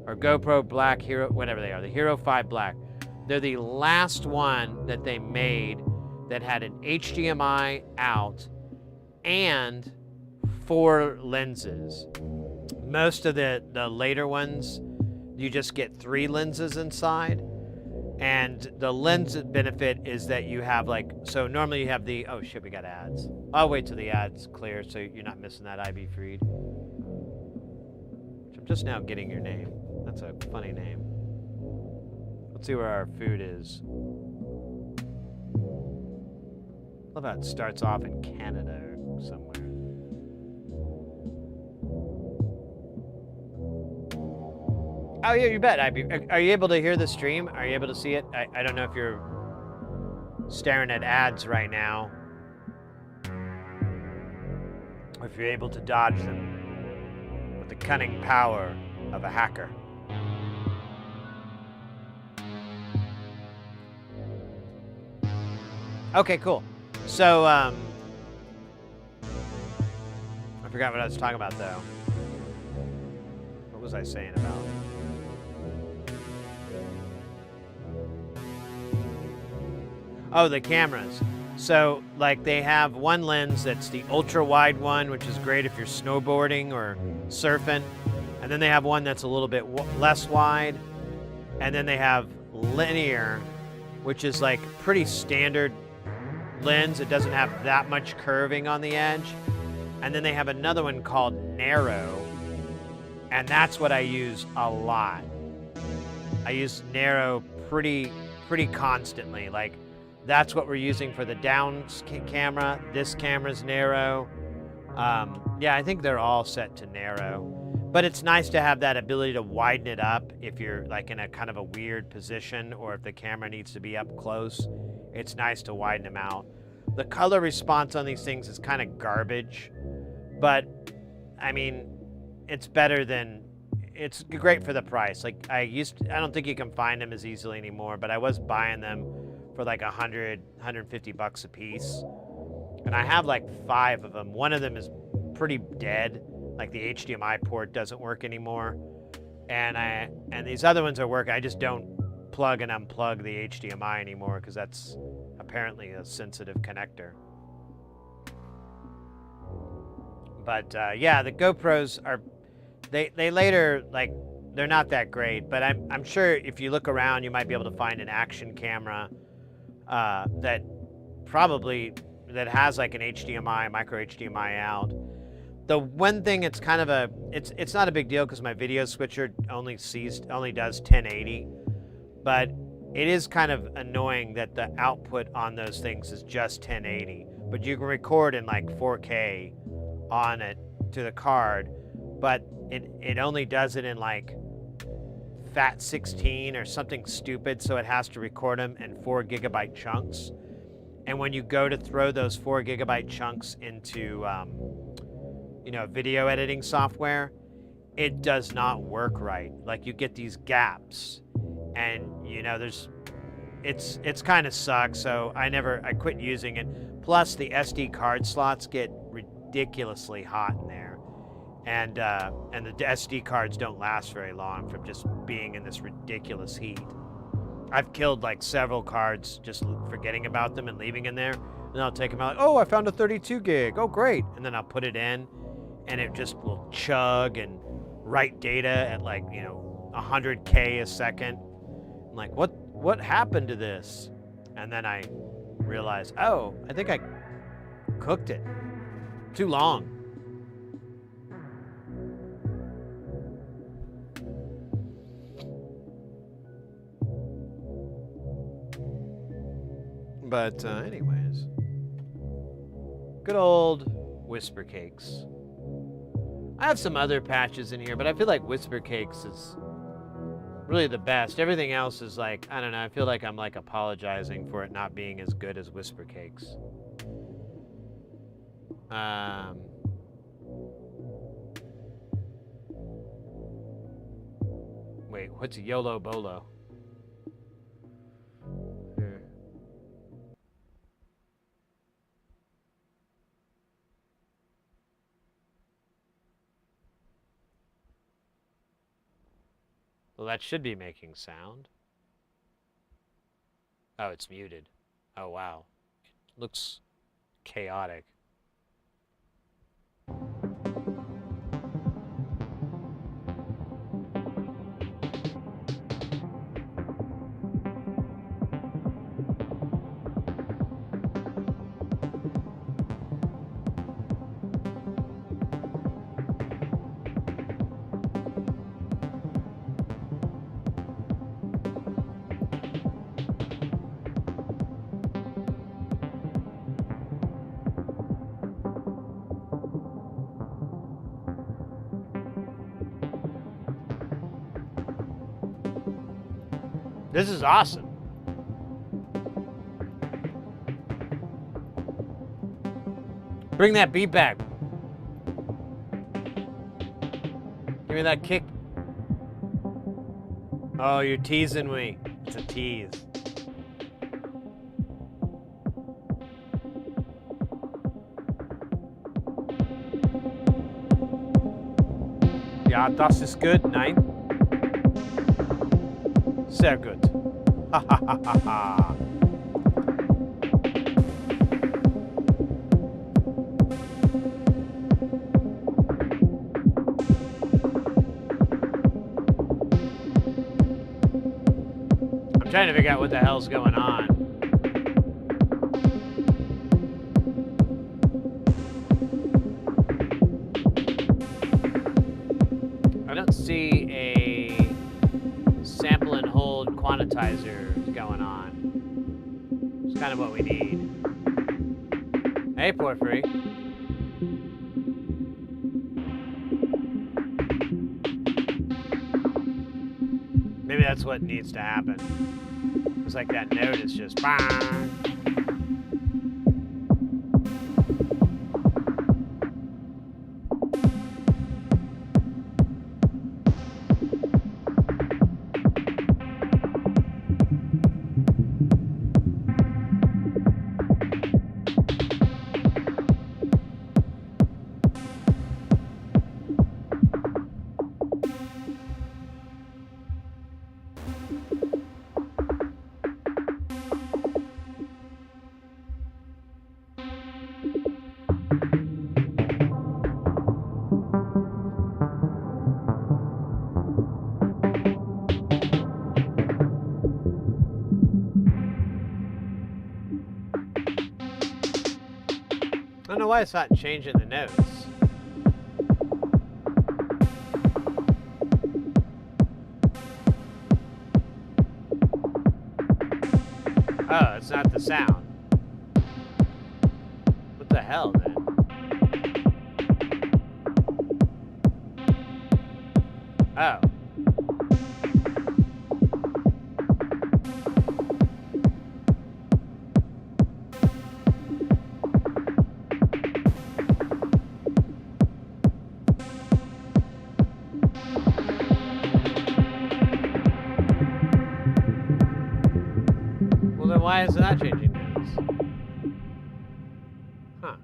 Or GoPro Black Hero, whatever they are, the Hero 5 Black. They're the last one that they made that had an HDMI out and 4 lenses. Most of the later ones, you just get 3 lenses inside. And the lens benefit is that you have so normally you have oh shit, we got ads. I'll wait till the ads clear so you're not missing that IB feed. I'm just now getting your name. That's a funny name. Let's see where our food is. Love how it starts off in Canada or somewhere. Oh yeah, you bet. Are you able to hear the stream? Are you able to see it? I don't know if you're staring at ads right now, or if you're able to dodge them with the cunning power of a hacker. Okay, cool. So, I forgot what I was talking about, though. What was I saying about? Oh, the cameras. So, like, they have one lens that's the ultra-wide one, which is great if you're snowboarding or surfing. And then they have one that's a little bit less wide. And then they have linear, which is, like, pretty standard lens. It doesn't have that much curving on the edge. And then they have another one called narrow. And that's what I use a lot. I use narrow pretty constantly. Like, that's what we're using for the down camera. This camera's narrow. Yeah, I think they're all set to narrow. But it's nice to have that ability to widen it up if you're like in a kind of a weird position, or if the camera needs to be up close. It's nice to widen them out. The color response on these things is kind of garbage. But, I mean, it's better than... It's great for the price. Like, I don't think you can find them as easily anymore, but I was buying them for like $150 a piece. And I have like 5 of them. One of them is pretty dead. Like the HDMI port doesn't work anymore. And these other ones are working. I just don't plug and unplug the HDMI anymore because that's apparently a sensitive connector. But yeah, the GoPros are, they later, like, they're not that great, but I'm sure if you look around, you might be able to find an action camera that has like an HDMI, micro HDMI out. The one thing, it's kind of a, it's not a big deal because my video switcher only does 1080, but it is kind of annoying that the output on those things is just 1080, but you can record in like 4K on it to the card, but it only does it in like FAT16 or something stupid, so it has to record them in 4 GB chunks. And when you go to throw those 4 GB chunks into video editing software, it does not work right. Like, you get these gaps, and it's kind of sucks. So I quit using it. Plus the SD card slots get ridiculously hot in there, and the SD cards don't last very long from just being in this ridiculous heat. I've killed like several cards just forgetting about them and leaving in there, and I'll take them out. Oh, I found a 32 gig. Oh, great! And then I'll put it in, and it just will chug and write data at like 100K a second. I'm like, what happened to this? And then I realize, oh, I think I cooked it too long. But anyways, good old Whisper Cakes. I have some other patches in here, but I feel like Whisper Cakes is really the best. Everything else is like, I don't know, I feel like I'm like apologizing for it not being as good as Whisper Cakes. Wait, what's YOLO Bolo? Well, that should be making sound. Oh, it's muted. Oh, wow. Looks chaotic. This is awesome. Bring that beat back. Give me that kick. Oh, you're teasing me. It's a tease. Ja, das ist gut. Nein. Sehr gut. Ha ha ha ha ha. I'm trying to figure out what the hell's going on. I don't see a sample and hold quantizer going on. It's kind of what we need. Hey, Porphyry. Maybe that's what needs to happen. It's like that note is just bang. I don't know why it's not changing the notes. Oh, it's not the sound. What the hell, then? Oh. Well, then why is it not changing notes? Huh.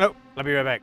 Oh, I'll be right back.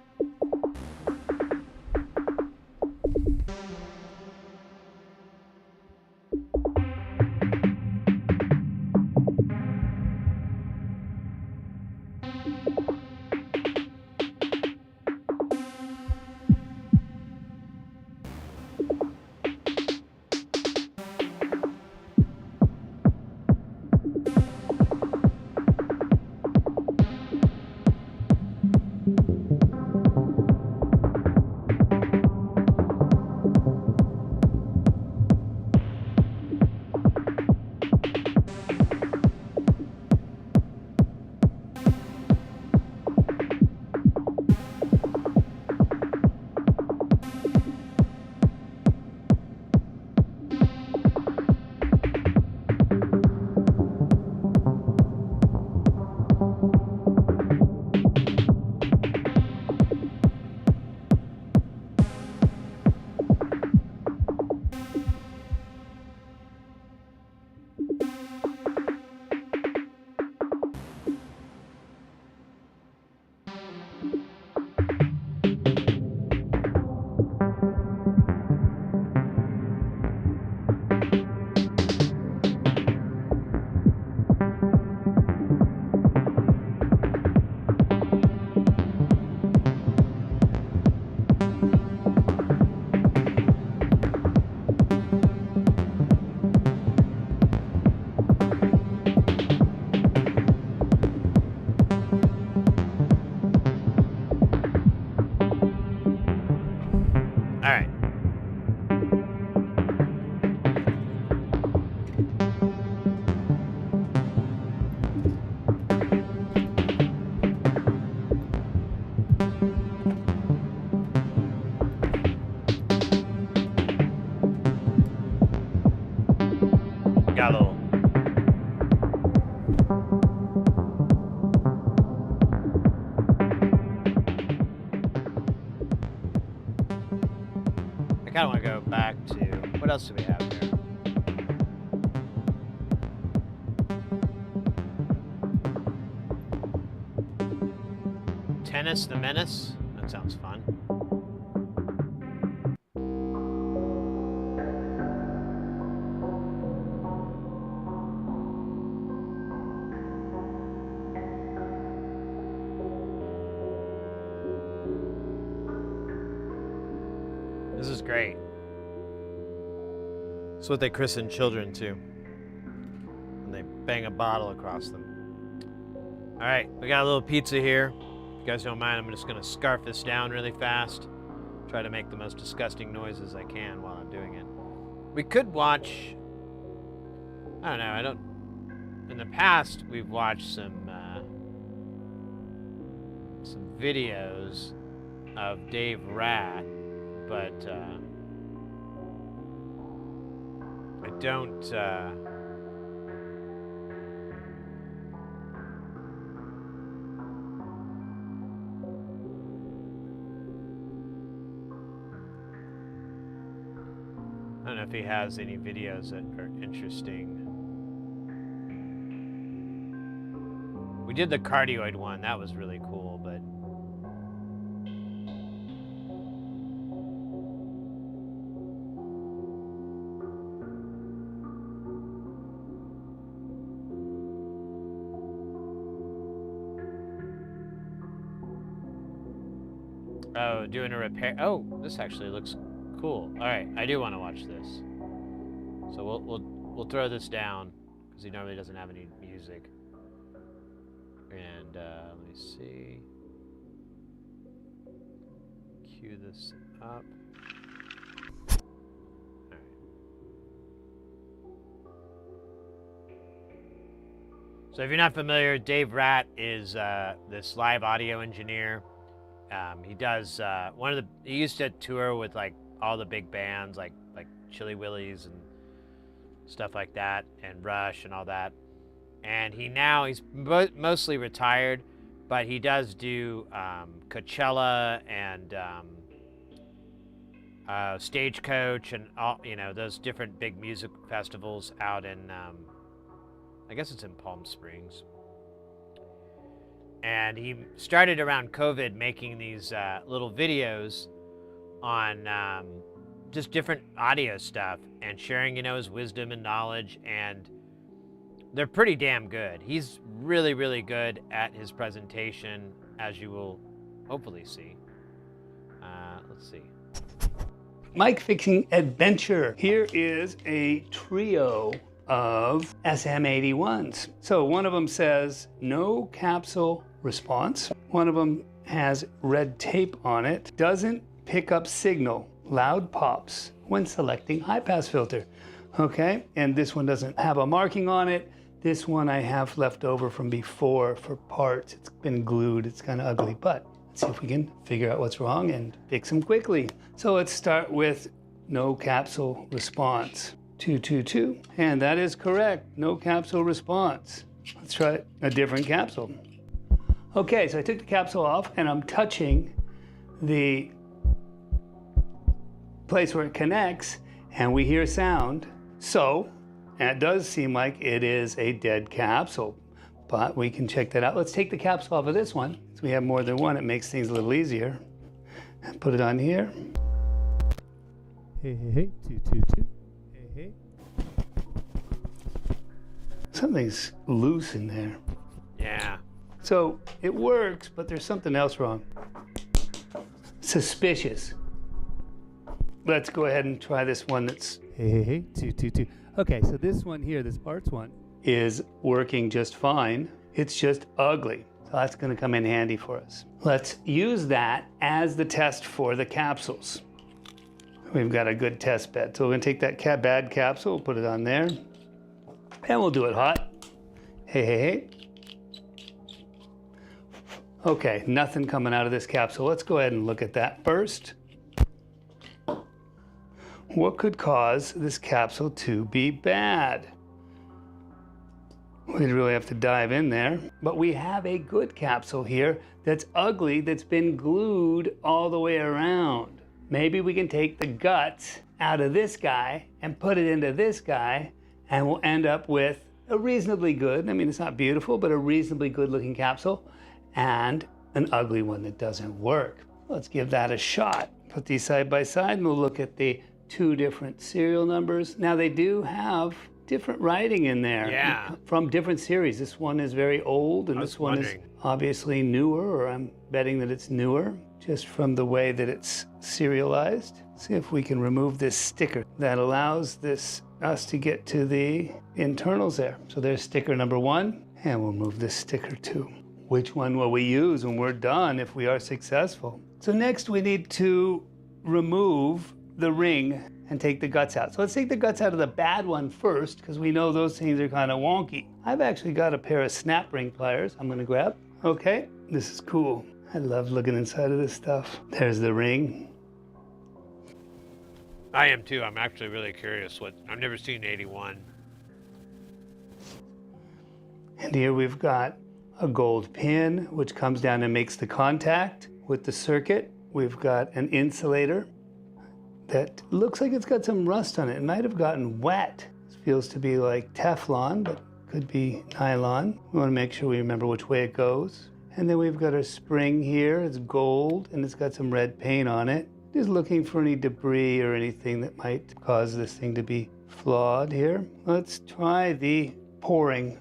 got a little. I kind of want to go back to, what else do we have here? Tennis the Menace? That sounds fun. This is great. It's what they christen children to. And they bang a bottle across them. All right, we got a little pizza here. If you guys don't mind, I'm just gonna scarf this down really fast. Try to make the most disgusting noises I can while I'm doing it. We could watch, I don't know, in the past we've watched some videos of Dave Ratt, but I don't, I don't know if he has any videos that are interesting. We did the cardioid one, that was really cool, but oh, doing a repair. Oh, this actually looks cool. All right, I do want to watch this. So we'll throw this down because he normally doesn't have any music. And let me see. Cue this up. All right. So if you're not familiar, Dave Ratt is this live audio engineer. He does he used to tour with like all the big bands like Chili Willies and stuff like that, and Rush and all that. And he's mostly retired, but he does do Coachella and Stagecoach and all, those different big music festivals out in I guess it's in Palm Springs. And he started around COVID making these little videos on just different audio stuff and sharing, his wisdom and knowledge, and they're pretty damn good. He's really, really good at his presentation, as you will hopefully see. Let's see. Mic fixing adventure. Here is a trio of SM81s. So one of them says no capsule response. One of them has red tape on it. Doesn't pick up signal. Loud pops when selecting high pass filter. Okay, and this one doesn't have a marking on it. This one I have left over from before for parts. It's been glued, it's kind of ugly, but let's see if we can figure out what's wrong and fix them quickly. So let's start with no capsule response. 222, and that is correct, no capsule response. Let's try a different capsule. Okay, so I took the capsule off and I'm touching the place where it connects and we hear sound. So, and it does seem like it is a dead capsule, but we can check that out. Let's take the capsule off of this one. So we have more than one, it makes things a little easier. And put it on here. Hey, hey, hey, 222. Hey, hey. Something's loose in there. Yeah. So it works, but there's something else wrong. Suspicious. Let's go ahead and try this one that's, hey, hey, hey, 222. Okay, so this one here, this parts one, is working just fine. It's just ugly. So that's gonna come in handy for us. Let's use that as the test for the capsules. We've got a good test bed. So we're gonna take that bad capsule, put it on there, and we'll do it hot. Hey, hey, hey. Okay, nothing coming out of this capsule. Let's go ahead and look at that first. What could cause this capsule to be bad? We'd really have to dive in there. But we have a good capsule here that's ugly, that's been glued all the way around. Maybe we can take the guts out of this guy and put it into this guy, and we'll end up with a reasonably good, I mean, it's not beautiful, but a reasonably good looking capsule, and an ugly one that doesn't work. Let's give that a shot. Put these side by side and we'll look at the two different serial numbers. Now they do have different writing in there from different series. This one is very old and this one is obviously newer, or I'm betting that it's newer just from the way that it's serialized. See if we can remove this sticker that allows us to get to the internals there. So there's sticker number 1, and we'll move this sticker 2. Which one will we use when we're done if we are successful? So next we need to remove the ring and take the guts out. So let's take the guts out of the bad one first, because we know those things are kind of wonky. I've actually got a pair of snap ring pliers I'm gonna grab. Okay, this is cool. I love looking inside of this stuff. There's the ring. I am too. I'm actually really curious. I've never seen 81. And here we've got a gold pin, which comes down and makes the contact with the circuit. We've got an insulator that looks like it's got some rust on it. It might have gotten wet. This feels to be like Teflon, but could be nylon. We want to make sure we remember which way it goes. And then we've got our spring here. It's gold and it's got some red paint on it. Just looking for any debris or anything that might cause this thing to be flawed here. Let's try the pouring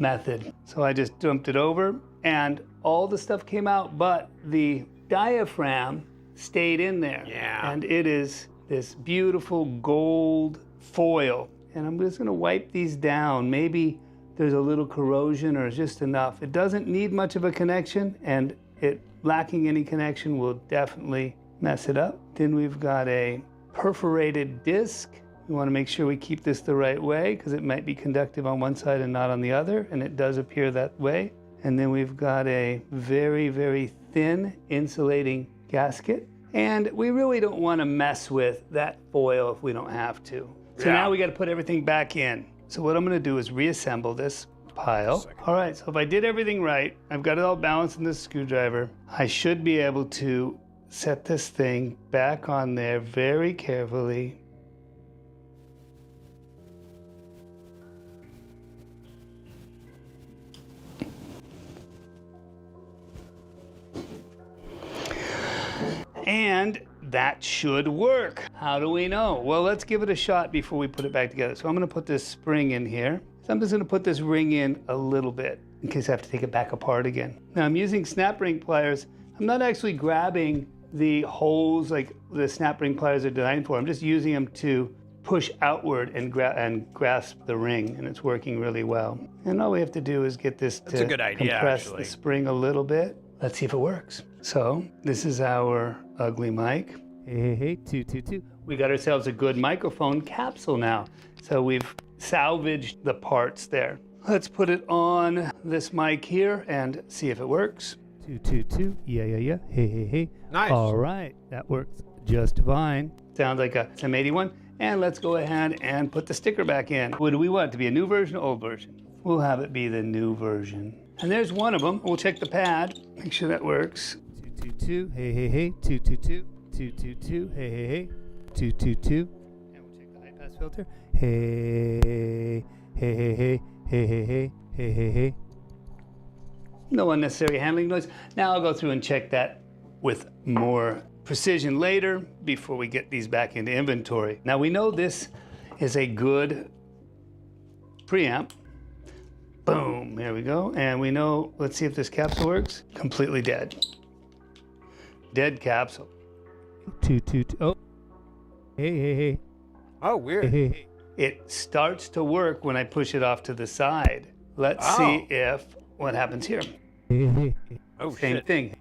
method. So I just dumped it over and all the stuff came out, but the diaphragm stayed in there. Yeah. And it is this beautiful gold foil. And I'm just gonna wipe these down. Maybe there's a little corrosion or just enough. It doesn't need much of a connection, and it lacking any connection will definitely mess it up. Then we've got a perforated disc. We want to make sure we keep this the right way because it might be conductive on one side and not on the other, and it does appear that way. And then we've got a very, very thin insulating gasket. And we really don't want to mess with that foil if we don't have to. So now we got to put everything back in. So what I'm going to do is reassemble this pile. All right, so if I did everything right, I've got it all balanced in this screwdriver. I should be able to set this thing back on there very carefully. And that should work. How do we know? Well, let's give it a shot before we put it back together. So I'm gonna put this spring in here. So I'm just gonna put this ring in a little bit in case I have to take it back apart again. Now I'm using snap ring pliers. I'm not actually grabbing the holes like the snap ring pliers are designed for. I'm just using them to push outward and grasp the ring, and it's working really well. And all we have to do is get this to compress the spring a little bit. Let's see if it works. So this is our ugly mic. Hey, 222. We got ourselves a good microphone capsule now. So we've salvaged the parts there. Let's put it on this mic here and see if it works. 222. Yeah. Hey. Nice. All right, that works just fine. Sounds like a SM81. And let's go ahead and put the sticker back in. What do we want? To be a new version or old version? We'll have it be the new version. And there's one of them. We'll check the pad. Make sure that works. 222. Hey. 222. 222. Hey. 222. And we'll check the high pass filter. Hey. No unnecessary handling noise. Now I'll go through and check that with more precision later before we get these back into inventory. Now we know this is a good preamp. Boom, there we go. And we know, let's see if this capsule works. Completely dead. Dead capsule. 222. Oh. Hey. Oh, weird. Hey. It starts to work when I push it off to the side. Let's see if what happens here. Oh, Same shit. thing.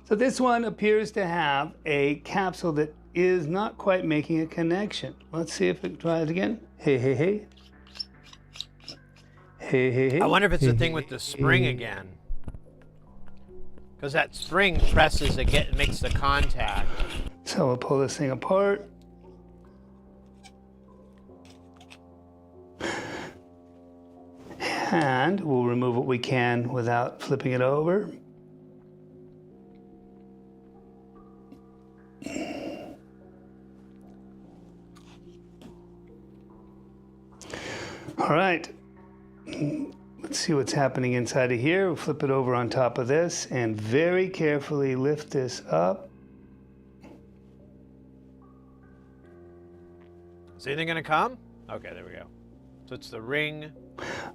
So this one appears to have a capsule that is not quite making a connection. Let's see if it tries again. Hey. I wonder if it's the thing with the spring again. Because that spring presses again and makes the contact. So we'll pull this thing apart. And we'll remove what we can without flipping it over. All right. Let's see what's happening inside of here. We'll flip it over on top of this and very carefully lift this up. Is anything gonna come? Okay, there we go. So it's the ring.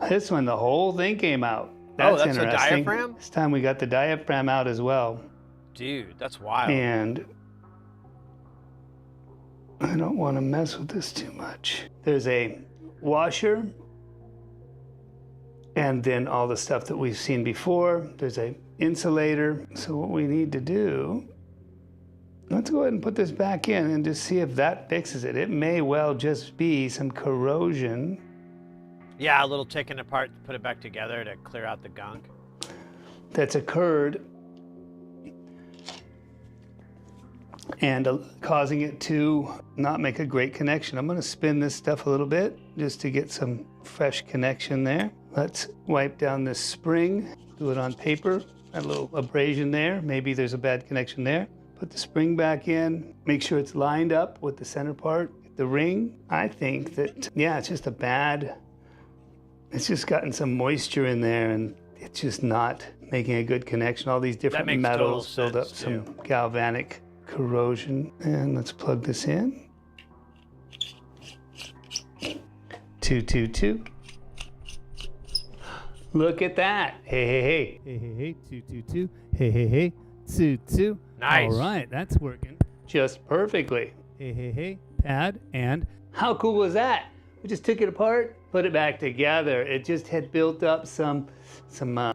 This one, the whole thing came out. That's a interesting. diaphragm? This time we got the diaphragm out as well. Dude, that's wild. And I don't want to mess with this too much. There's a washer, and then all the stuff that we've seen before. There's a insulator. So what we need to do, let's go ahead and put this back in and just see if that fixes it. It may well just be some corrosion. Yeah, a little taking apart to put it back together to clear out the gunk. That's occurred and causing it to not make a great connection. I'm going to spin this stuff a little bit just to get some fresh connection there. Let's wipe down this spring, do it on paper, add a little abrasion there. Maybe there's a bad connection there. Put the spring back in, make sure it's lined up with the center part. The ring, I think that, yeah, it's just it's just gotten some moisture in there and it's just not making a good connection. All these different metals build up some galvanic corrosion. And let's plug this in. 222. Look at that. Hey, hey, hey. Hey, hey, hey. 222. Hey, hey, hey. 222. Nice. All right, that's working just perfectly. Hey, hey, hey. Pad and how cool was that? We just took it apart, put it back together. It just had built up some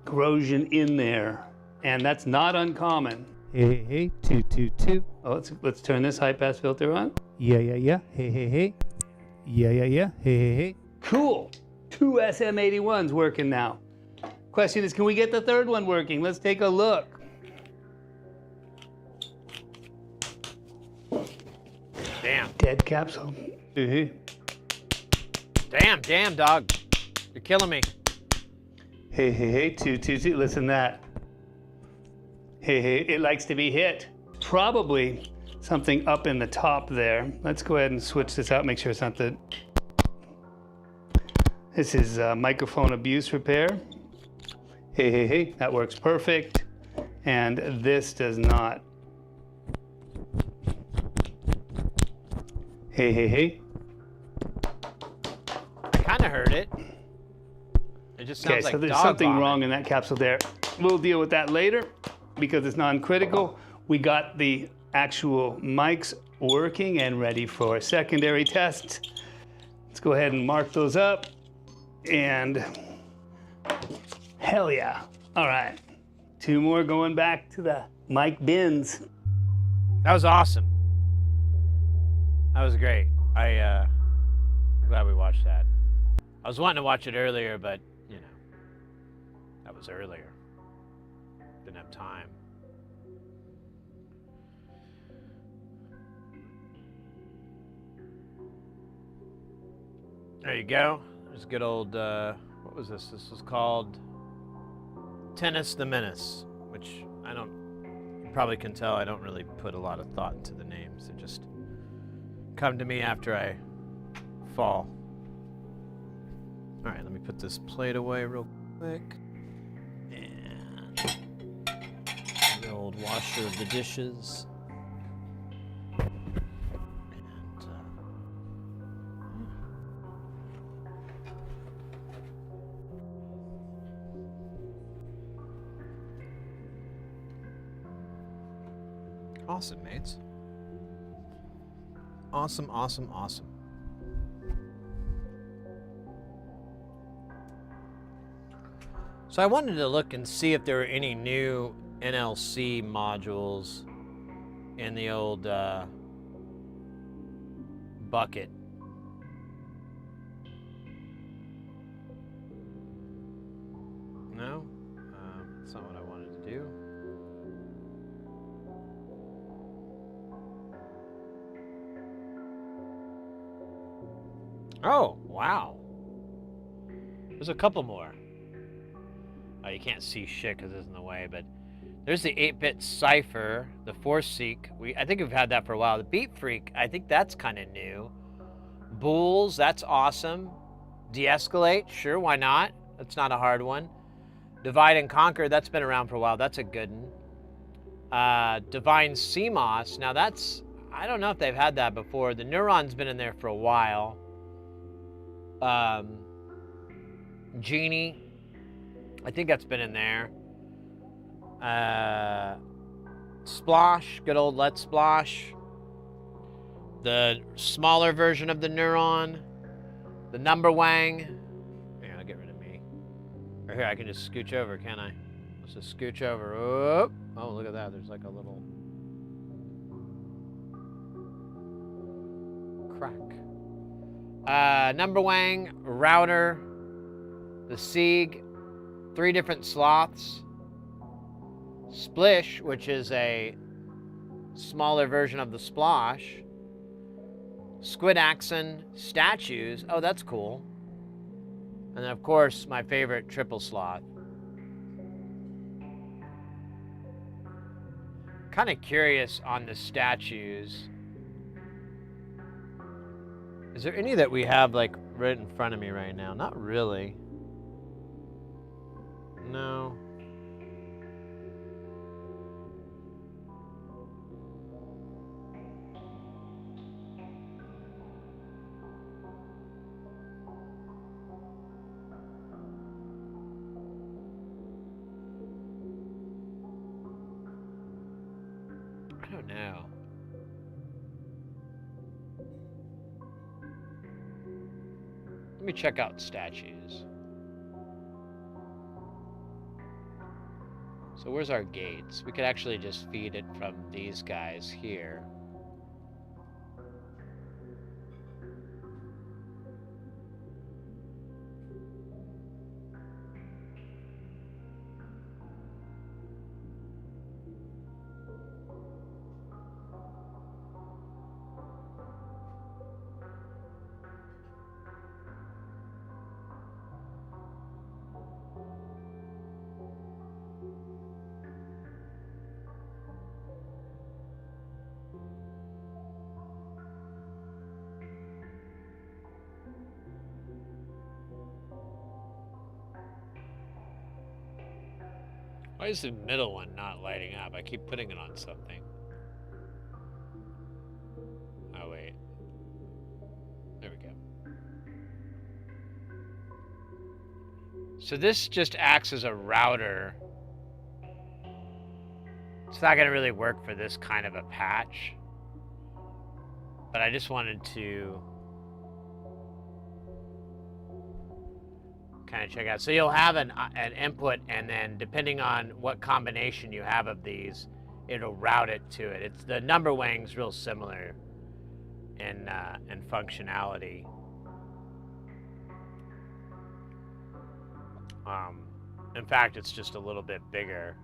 corrosion in there, and that's not uncommon. Hey, hey, hey, 222. Oh, let's turn this high pass filter on. Yeah, yeah, yeah. Hey, hey, hey. Yeah, yeah, yeah. Hey, hey, hey. Cool. 2 SM81s working now. Question is, can we get the third one working? Let's take a look. Damn. Dead capsule. Damn, dog. You're killing me. Hey, hey, hey, 222. Listen to that. Hey, hey, it likes to be hit. Probably something up in the top there. Let's go ahead and switch this out, make sure it's not the... This is microphone abuse repair. Hey, hey, hey, that works perfect. And this does not. Hey, hey, hey. I kind of heard it. It just sounds like so there's dog something vomit. wrong in that capsule there. We'll deal with that later because it's non-critical. We got the actual mics working and ready for secondary tests. Let's go ahead and mark those up. And hell yeah. All right. 2 more going back to the mic bins. That was awesome. That was great. I'm glad we watched that. I was wanting to watch it earlier, but, you know, that was earlier. Didn't have time. There you go. There's good old, what was this? This was called Tennis the Menace, which you probably can tell I don't really put a lot of thought into the names. They just come to me after I fall. All right, let me put this plate away real quick. And the old washer of the dishes. Awesome, mates. Awesome, awesome, awesome. So I wanted to look and see if there were any new NLC modules in the old bucket. No? That's not what I wanted to do. Oh, wow. There's a couple more. Oh, you can't see shit because it's in the way, but there's the 8-bit cipher, the Force Seek. I think we've had that for a while. The Beat Freak, I think that's kind of new. Bulls, that's awesome. De-escalate, sure, why not? That's not a hard one. Divide and Conquer, that's been around for a while. That's a good one. Divine CMOS, now that's, I don't know if they've had that before. The Neuron's been in there for a while. Genie, I think that's been in there. Splosh, good old Let's Splosh. The smaller version of the Neuron. The Number Wang. Yeah, I'll get rid of me. Or here, I can just scooch over, can't I? Let's just scooch over. Oh, look at that. There's like a little crack. Number Wang, Router, the Sieg, 3 different sloths. Splish, which is a smaller version of the Splosh. Squid Axon, statues. Oh, that's cool. And then, of course, my favorite, Triple Sloth. Kind of curious on the statues. Is there any that we have, like, right in front of me right now? Not really. No. I don't know. Let me check out statues. So where's our gates? We could actually just feed it from these guys here. Why is the middle one not lighting up? I keep putting it on something. Oh, wait. There we go. So this just acts as a router. It's not going to really work for this kind of a patch. But I just wanted to kind of check out. So you'll have an input, and then depending on what combination you have of these, it'll route it to it. It's the Number Wang's real similar in functionality. In fact, it's just a little bit bigger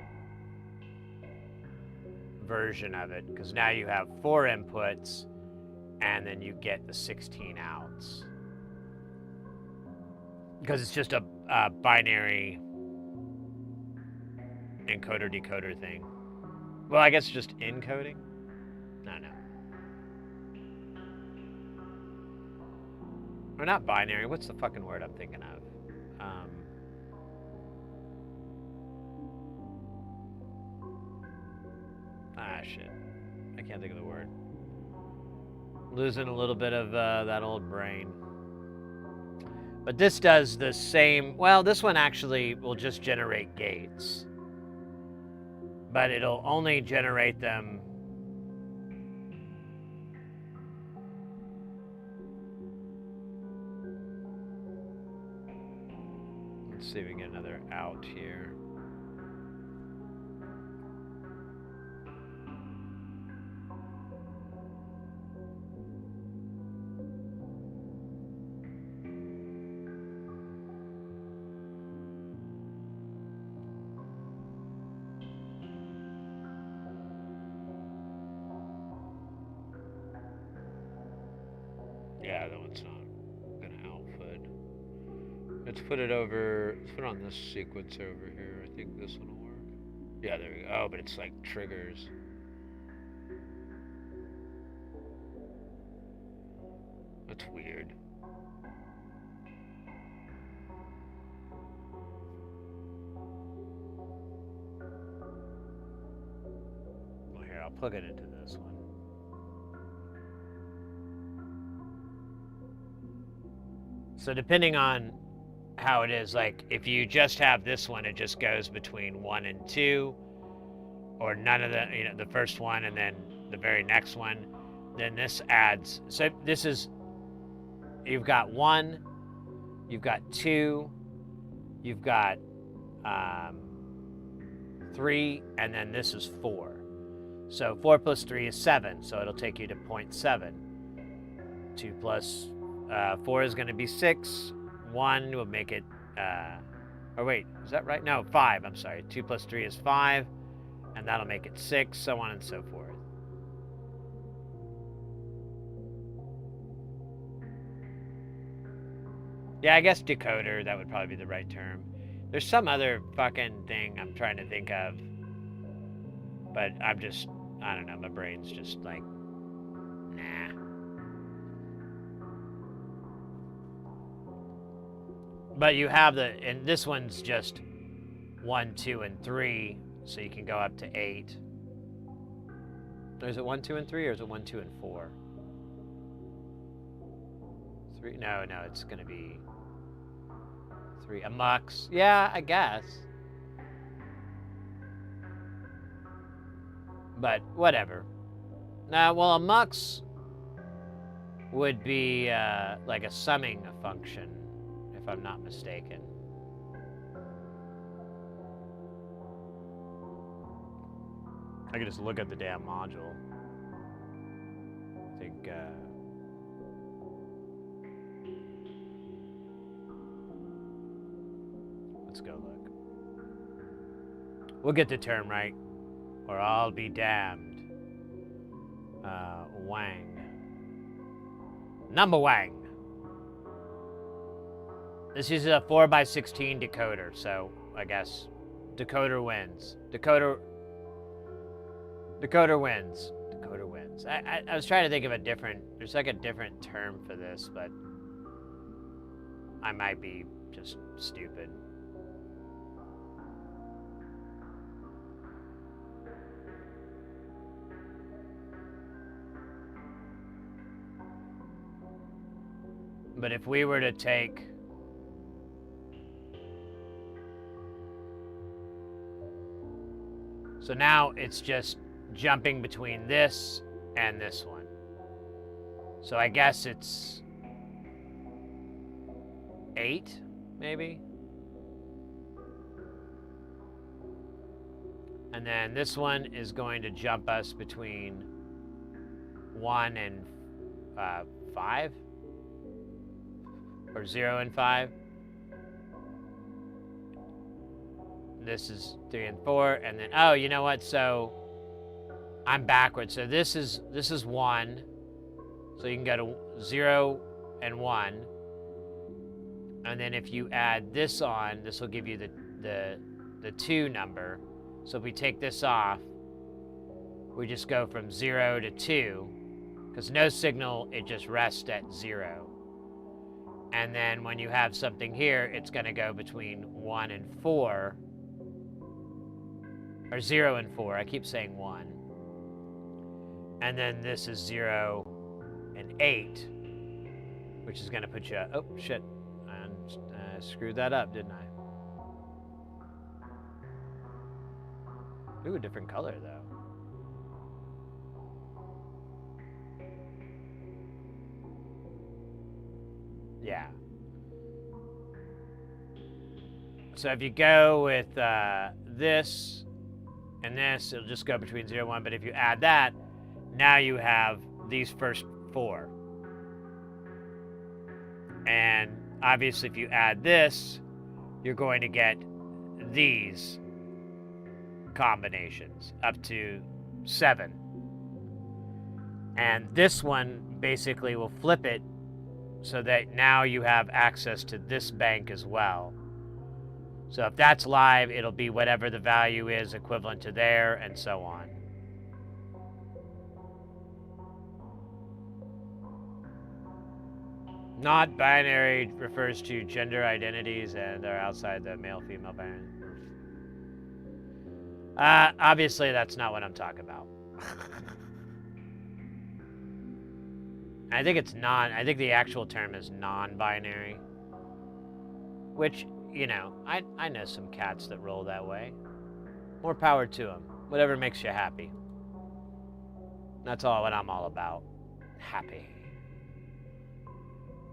version of it, because now you have 4 inputs, and then you get the 16 outs. Because it's just a binary encoder-decoder thing. Well, I guess just encoding? I don't know. Or not binary. What's the fucking word I'm thinking of? Shit. I can't think of the word. Losing a little bit of that old brain. But this does the same. Well, this one actually will just generate gates. But it'll only generate them. Let's see if we get another out here. Yeah, that one's not gonna output. Let's put it over, let's put it on this sequence over here. I think this one will work. Yeah, there we go. Oh, but it's like triggers. That's weird. Well, here, I'll plug it into this one. So depending on how it is, like if you just have this one, it just goes between 1 and 2, or none of the, you know, the first one and then the very next one. Then this adds, so this is, you've got 1, you've got 2, you've got 3, and then this is 4. So 4 plus 3 is 7, so it'll take you to 0.7. 2 plus 4 is going to be 6. 1 will make it, or wait, is that right? No, 5, I'm sorry. 2 plus 3 is 5, and that'll make it 6, so on and so forth. Yeah, I guess decoder, that would probably be the right term. There's some other fucking thing I'm trying to think of, but I'm just, I don't know, my brain's just like, nah. But you have the, and this one's just 1, 2, and 3, so you can go up to 8. Or is it 1, 2, and 3, or is it 1, 2, and 4? 3? No, it's gonna be 3. A mux. Yeah, I guess. But whatever. Now, well, a mux would be like a summing function, if I'm not mistaken. I could just look at the damn module. I think, let's go look. We'll get the term right, or I'll be damned. Wang. Number Wang. This is a 4x16 decoder, so I guess decoder wins. Decoder wins. Decoder wins. I was trying to think of a different, there's like a different term for this, but I might be just stupid. But if we were to take so now it's just jumping between this and this one. So I guess it's 8, maybe? And then this one is going to jump us between 1 and 5? Or 0 and 5? This is 3 and 4, and then, oh, you know what? So I'm backwards. So this is 1. So you can go to 0 and 1. And then if you add this on, this will give you the 2 number. So if we take this off, we just go from 0 to 2. Because no signal, it just rests at 0. And then when you have something here, it's going to go between 1 and 4. Or 0 and 4. I keep saying 1. And then this is 0 and 8. Which is going to put you... Oh, shit. I screwed that up, didn't I? Ooh, a different color, though. Yeah. So if you go with this and this, it'll just go between 0 and 1. But if you add that, now you have these first 4. And obviously, if you add this, you're going to get these combinations up to 7. And this one basically will flip it so that now you have access to this bank as well. So if that's live, it'll be whatever the value is equivalent to there, and so on. Not binary refers to gender identities and are outside the male-female binary. Obviously, that's not what I'm talking about. I think it's I think the actual term is non-binary. Which, you know, I know some cats that roll that way. More power to them. Whatever makes you happy. That's what I'm all about. Happy.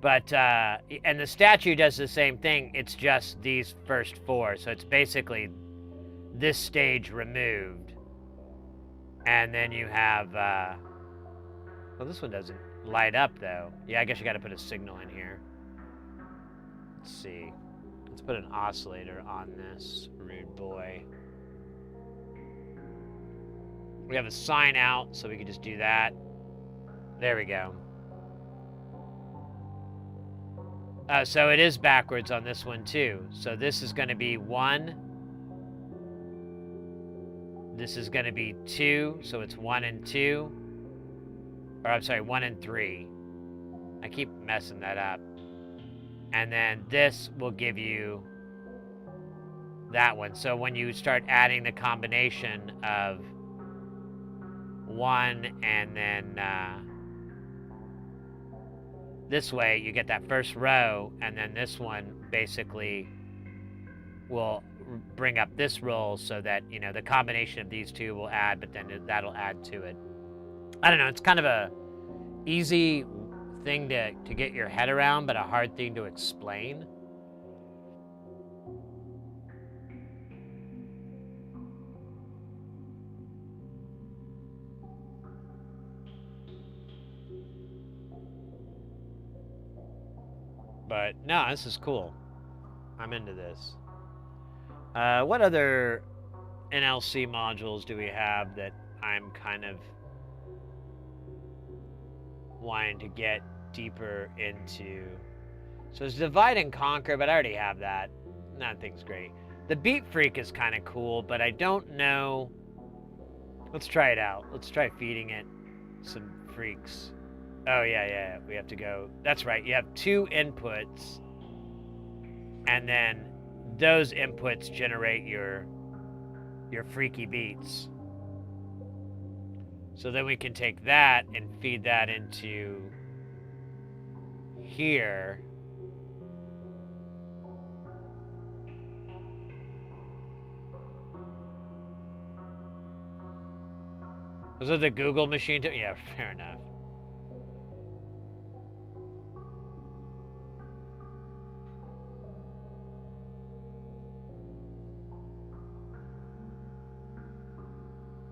But, and the statue does the same thing. It's just these first four. So it's basically this stage removed. And then you have, well, this one doesn't light up, though. Yeah, I guess you got to put a signal in here. Let's see. Let's put an oscillator on this rude boy. We have a sign out, so we can just do that. There we go. So it is backwards on this one, too. So this is going to be 1. This is going to be 2, so it's 1 and 2. Or, I'm sorry, 1 and 3. I keep messing that up. And then this will give you that one. So when you start adding the combination of 1 and then this way, you get that first row, and then this one basically will bring up this roll so that, you know, the combination of these two will add, but then that'll add to it. I don't know, it's kind of a easy thing to get your head around, but a hard thing to explain. But no, this is cool. I'm into this. What other NLC modules do we have that I'm kind of wanting to get deeper into? So it's Divide and Conquer, but I already have that. That thing's great. The Beat Freak is kind of cool, but I don't know. Let's try it out. Let's try feeding it some freaks. Oh, yeah. We have to go. That's right. You have 2 inputs. And then those inputs generate your freaky beats. So then we can take that and feed that into here. Was it the Google machine? Yeah, fair enough.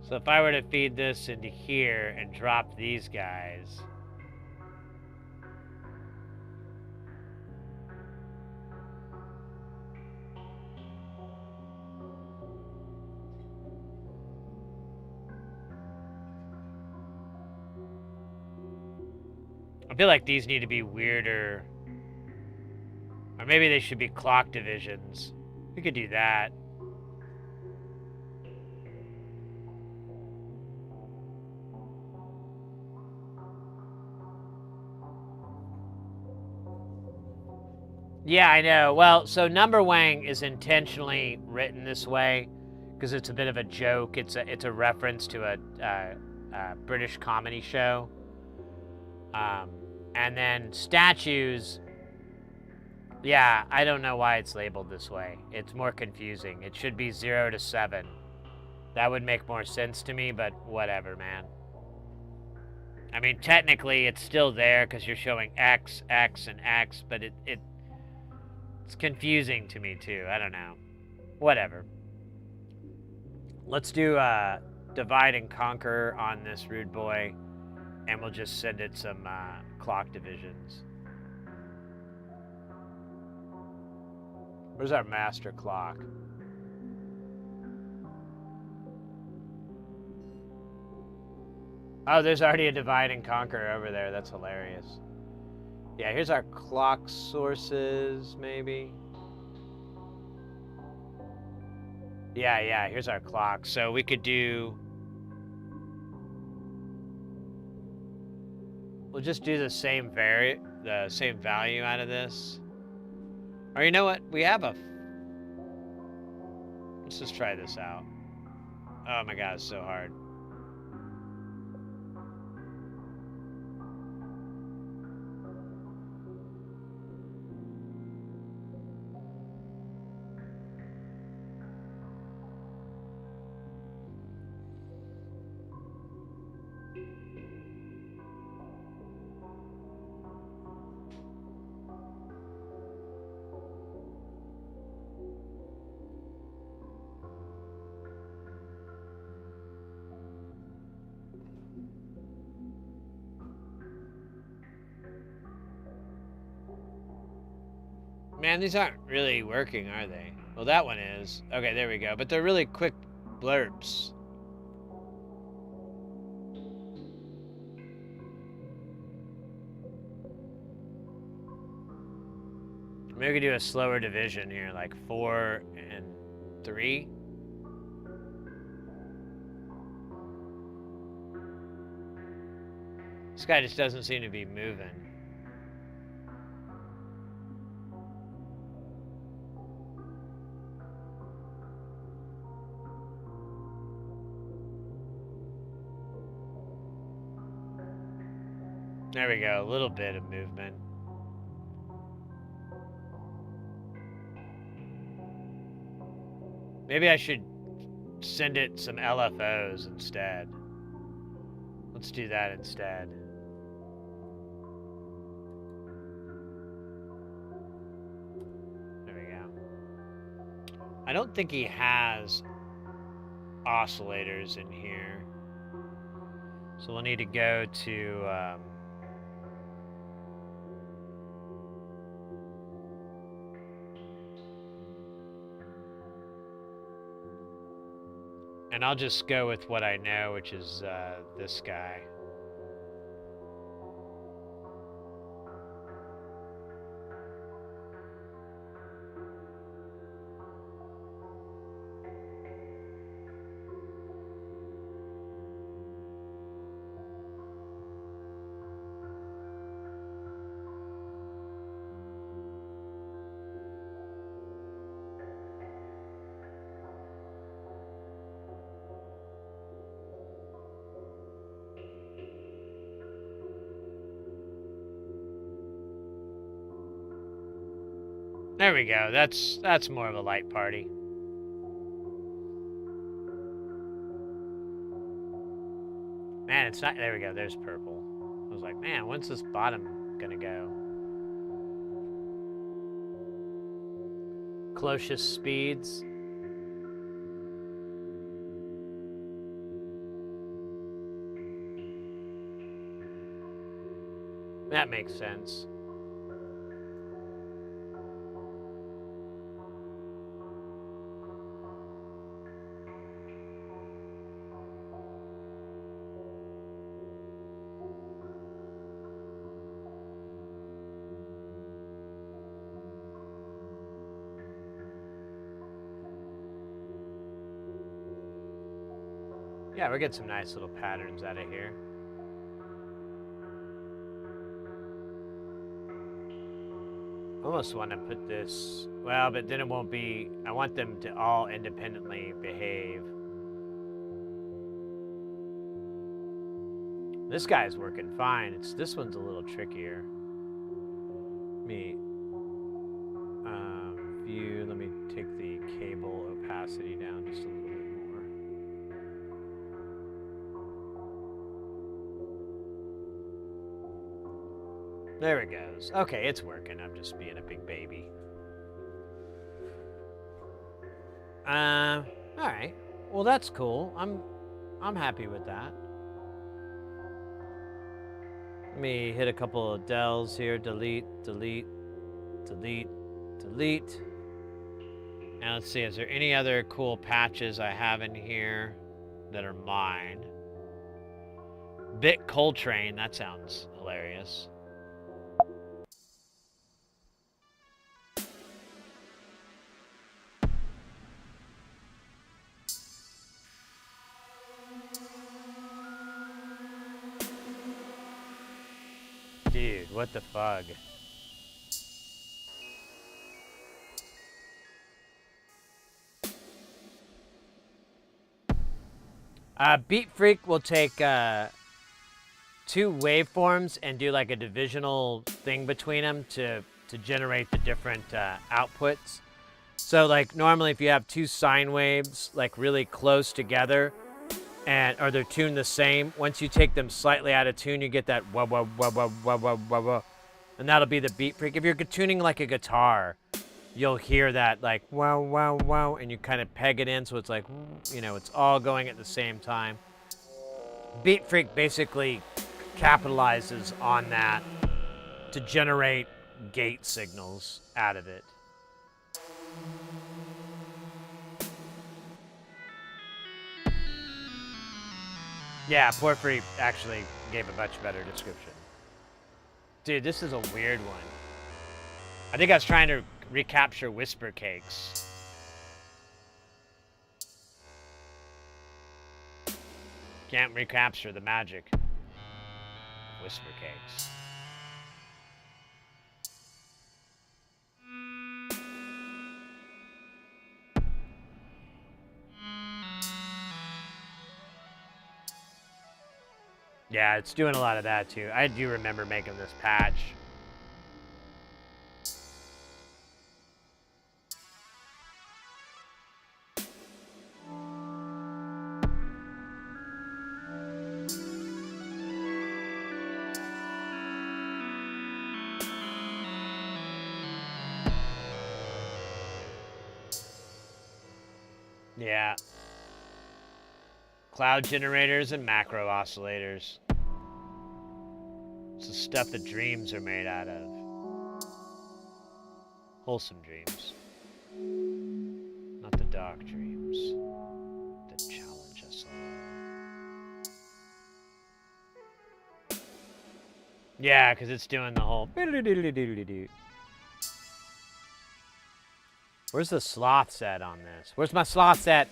So if I were to feed this into here and drop these guys, I feel like these need to be weirder, or maybe they should be clock divisions. We could do that. Yeah, I know. Well, so Number Wang is intentionally written this way because it's a bit of a joke. It's a reference to a British comedy show. And then Statues, yeah, I don't know why it's labeled this way. It's more confusing. It should be 0 to 7. That would make more sense to me, but whatever, man. I mean, technically, it's still there because you're showing X, X, and X, but it's confusing to me, too. I don't know. Whatever. Let's do Divide and Conquer on this rude boy, and we'll just send it some clock divisions. Where's our master clock? Oh, there's already a Divide and Conquer over there. That's hilarious. Yeah, here's our clock sources, maybe. Yeah, here's our clock. So we could do... We'll just do the same value out of this. Or you know what? We have a... Let's just try this out. Oh my god, it's so hard. Man, these aren't really working, are they? Well, that one is. Okay, there we go. But they're really quick blurbs. Maybe we could do a slower division here, like 4 and 3. This guy just doesn't seem to be moving. There we go, a little bit of movement. Maybe I should send it some LFOs instead. Let's do that instead. There we go. I don't think he has oscillators in here. So we'll need to go to... and I'll just go with what I know, which is this guy. There we go. That's more of a light party. Man, it's not... There we go. There's purple. I was like, man, when's this bottom gonna go? Closest speeds. That makes sense. Yeah, we'll get some nice little patterns out of here. Almost want to put this, well, but then it won't be, I want them to all independently behave. This guy's working fine. This one's a little trickier. Let me view, let me take the cable opacity down just a little bit more. There it goes. Okay, it's working. I'm just being a big baby. All right. Well, that's cool. I'm happy with that. Let me hit a couple of dells here. Delete, delete, delete, delete. Now let's see, is there any other cool patches I have in here that are mine? Bit Coltrane, that sounds hilarious. Dude, what the fug? Beat Freak will take 2 waveforms and do like a divisional thing between them to generate the different outputs. So like normally if you have 2 sine waves like really close together or they're tuned the same, once you take them slightly out of tune, you get that wah wah wah wah wah wah wah wah, and that'll be the Beat Freak. If you're tuning like a guitar, you'll hear that like wow wow wow, and you kind of peg it in so it's like, you know, it's all going at the same time. Beat Freak basically capitalizes on that to generate gate signals out of it. Yeah, Porphyry actually gave a much better description. Dude, this is a weird one. I think I was trying to recapture Whisper Cakes. Can't recapture the magic of Whisper Cakes. Yeah, it's doing a lot of that too. I do remember making this patch. Yeah. Cloud generators and macro oscillators. It's the stuff that dreams are made out of. Wholesome dreams. Not the dark dreams that challenge us all. Yeah, because it's doing the whole... Where's the sloths at on this? Where's my sloths at?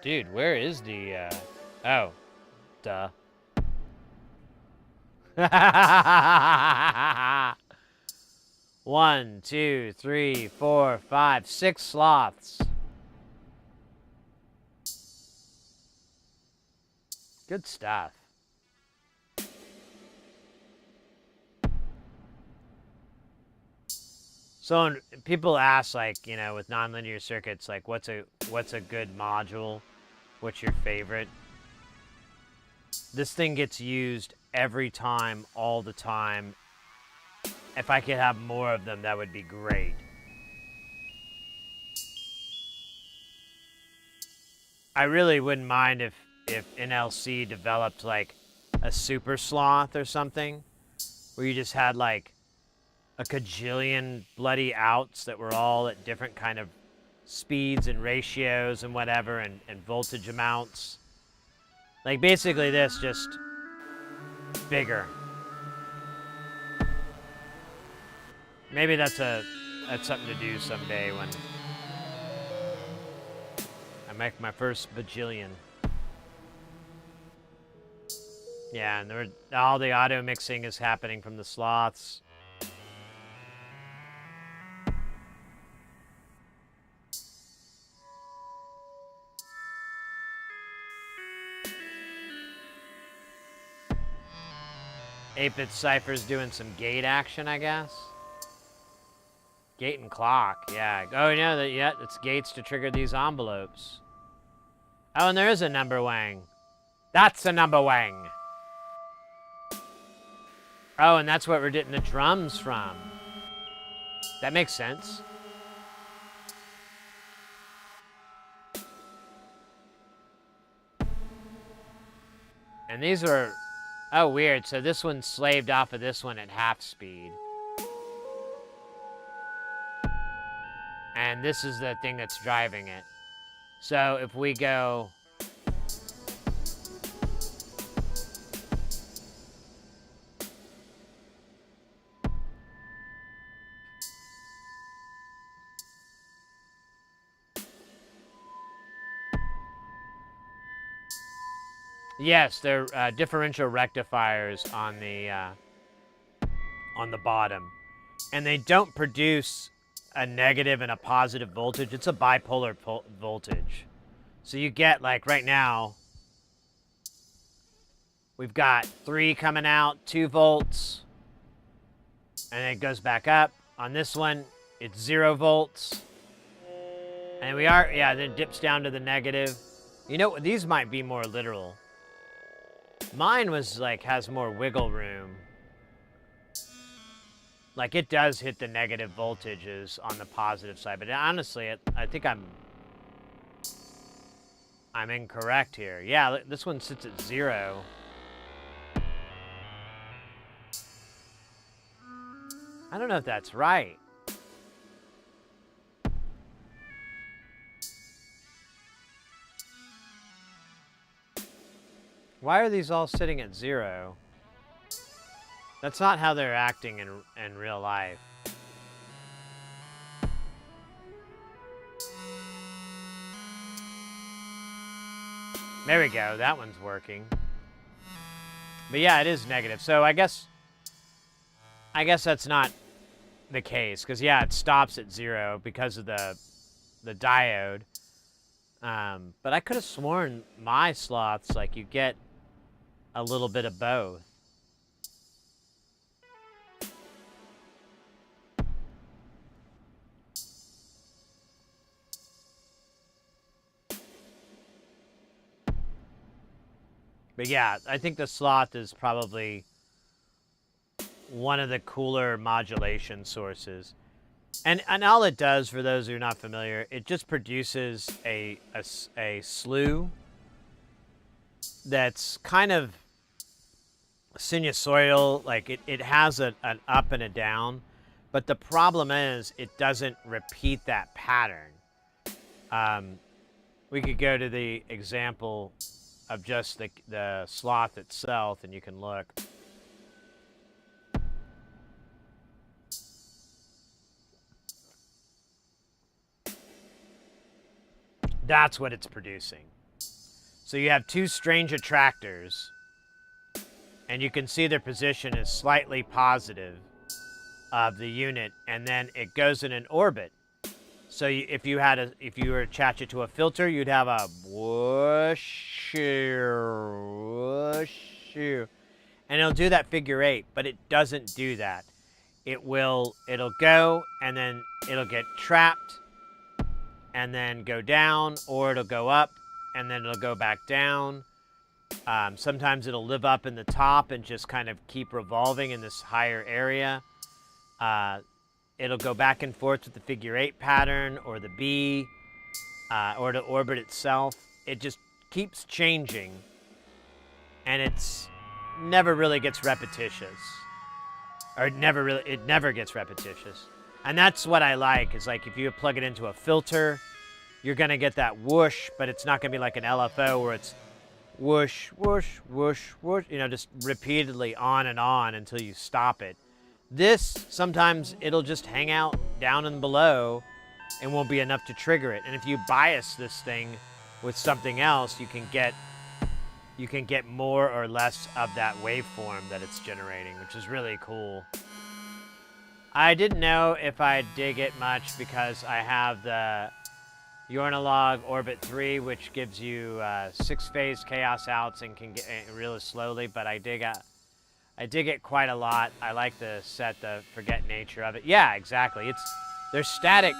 Dude, where is the, oh. Duh. 1, 2, 3, 4, 5, 6 sloths. Good stuff. So people ask, like, you know, with nonlinear circuits, like, what's a good module? What's your favorite? This thing gets used every time, all the time. If I could have more of them, that would be great. I really wouldn't mind if NLC developed like a super sloth or something, where you just had like a cajillion bloody outs that were all at different kind of speeds and ratios and whatever, and voltage amounts. Like basically this, just bigger. Maybe that's something to do someday when I make my first bajillion. Yeah, and all the auto mixing is happening from the sloths. Eight-bit Cypher's doing some gate action, I guess. Gate and clock, yeah. Oh, you know, yeah, it's gates to trigger these envelopes. Oh, and there is a number wang. That's a number wang. Oh, and that's what we're getting the drums from. That makes sense. And these are... Oh, weird. So this one's slaved off of this one at half speed. And this is the thing that's driving it. So if we go... Yes, they're differential rectifiers on the bottom, and they don't produce a negative and a positive voltage. It's a bipolar voltage. So you get, like right now, we've got 3 coming out, 2 volts, and then it goes back up. On this one, it's 0 volts. And then it dips down to the negative. You know, these might be more literal. Mine was like, has more wiggle room. Like, it does hit the negative voltages on the positive side, but honestly, I think I'm incorrect here. Yeah, this one sits at 0. I don't know if that's right. Why are these all sitting at 0? That's not how they're acting in real life. There we go. That one's working. But yeah, it is negative. So I guess that's not the case, because yeah, it stops at 0 because of the diode. But I could have sworn my sloths, like, you get a little bit of both. But yeah, I think the sloth is probably one of the cooler modulation sources. And all it does, for those who are not familiar, it just produces a slew that's kind of sinusoidal. Like, it has an up and a down, but the problem is it doesn't repeat that pattern. We could go to the example of just the sloth itself, and you can look. That's what it's producing. So you have 2 strange attractors, and you can see their position is slightly positive of the unit, and then it goes in an orbit. So if you were to attach it to a filter, you'd have a whoosh, whoosh, and it'll do that figure 8, but it doesn't do that. It'll go, and then it'll get trapped, and then go down, or it'll go up, and then it'll go back down. Sometimes it'll live up in the top and just kind of keep revolving in this higher area. It'll go back and forth with the figure 8 pattern, or the B, or the orbit itself. It just keeps changing, and it's never really gets repetitious. Or it never gets repetitious. And that's what I like, is like, if you plug it into a filter, you're gonna get that whoosh, but it's not gonna be like an LFO where it's whoosh, whoosh, whoosh, whoosh, just repeatedly on and on until you stop it. This, sometimes it'll just hang out down and below and won't be enough to trigger it. And if you bias this thing with something else, you can get more or less of that waveform that it's generating, which is really cool. I didn't know if I'd dig it much because I have the Yornalog Orbit 3, which gives you 6-phase chaos outs and can get really slowly, but I dig it quite a lot. I like the forget nature of it. Yeah, exactly. They're static.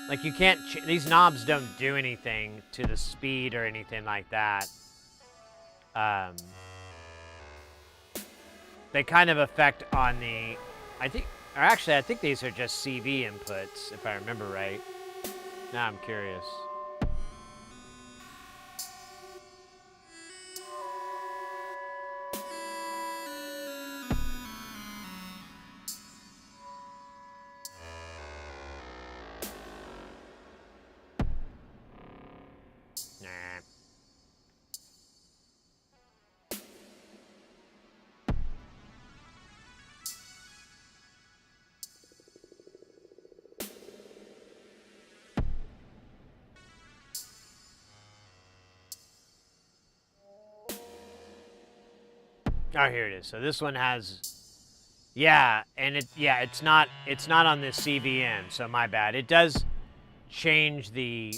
Like, you can't, these knobs don't do anything to the speed or anything like that. They kind of affect on the, I think these are just CV inputs, if I remember right. Now I'm curious. Oh, here it is. So this one has, yeah, and it's not on this CBN, so my bad. It does change the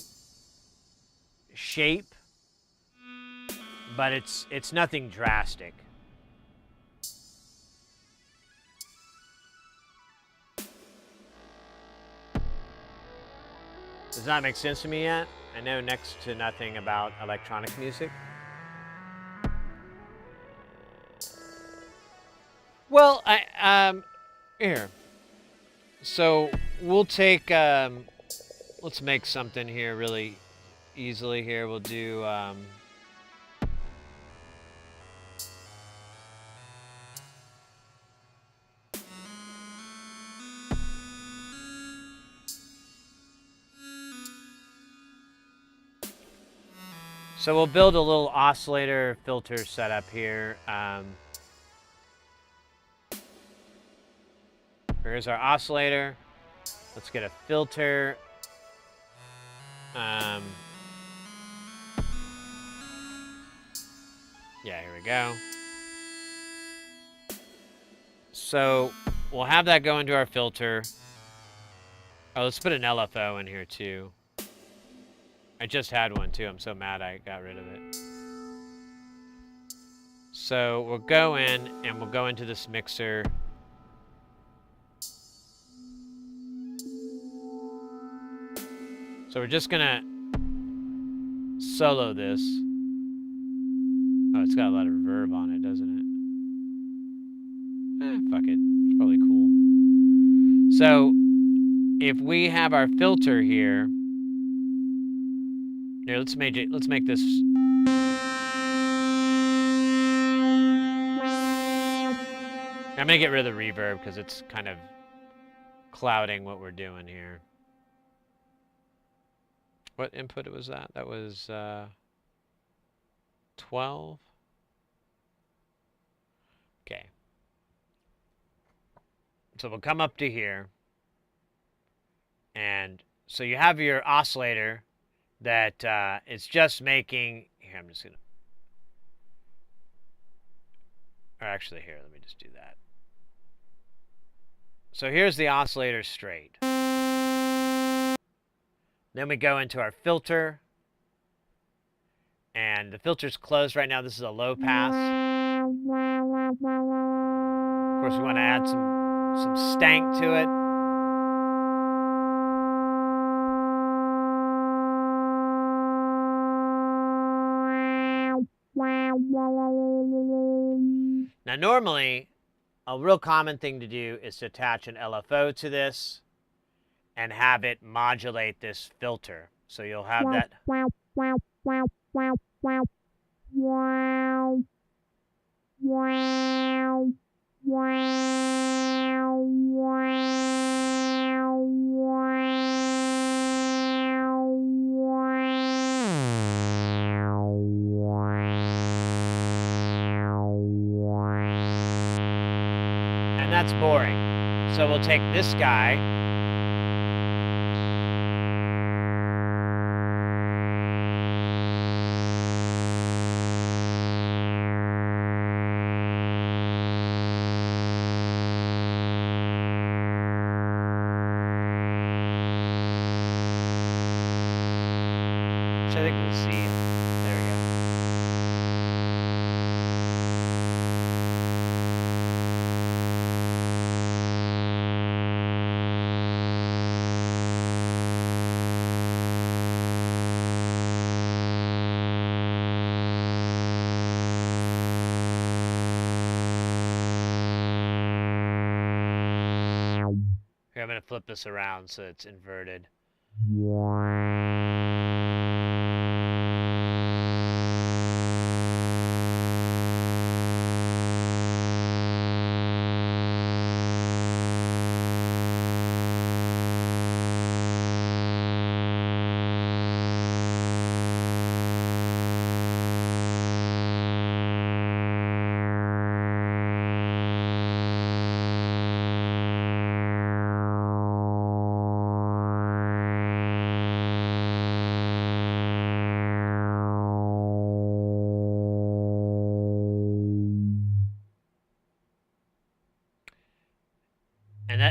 shape, but it's nothing drastic. Does that make sense to me yet? I know next to nothing about electronic music. Well, here. So we'll take, let's make something here really easily here. We'll do, so we'll build a little oscillator filter setup here. Here's our oscillator. Let's get a filter. Yeah, here we go. So we'll have that go into our filter. Oh, let's put an LFO in here too. I just had one too. I'm so mad I got rid of it. So we'll go in and we'll go into this mixer. So we're just gonna solo this. Oh, it's got a lot of reverb on it, doesn't it? Fuck it. It's probably cool. So if we have our filter here, let's make this. I'm gonna get rid of the reverb because it's kind of clouding what we're doing here. What input was that? That was 12. Okay. So we'll come up to here. And so you have your oscillator that it's just making, here, I'm just going to, or actually here, let me just do that. So here's the oscillator straight. Then we go into our filter. And the filter's closed right now. This is a low pass. Of course, we want to add some stank to it. Now, normally, a real common thing to do is to attach an LFO to this and have it modulate this filter. So you'll have that. And that's boring. So we'll take this guy. Which I think we'll see. There we go. Here, I'm going to flip this around so it's inverted.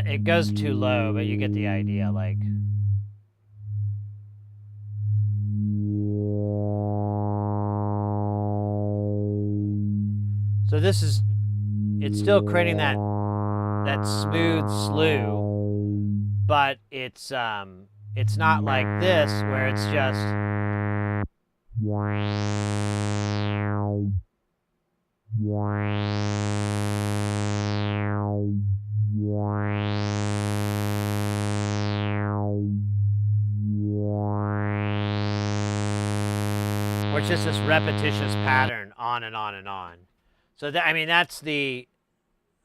it goes too low, but you get the idea, like. So this is, it's still creating that smooth slew, but it's not like this where it's just or it's just this repetitious pattern on and on and on. So that, I mean, that's the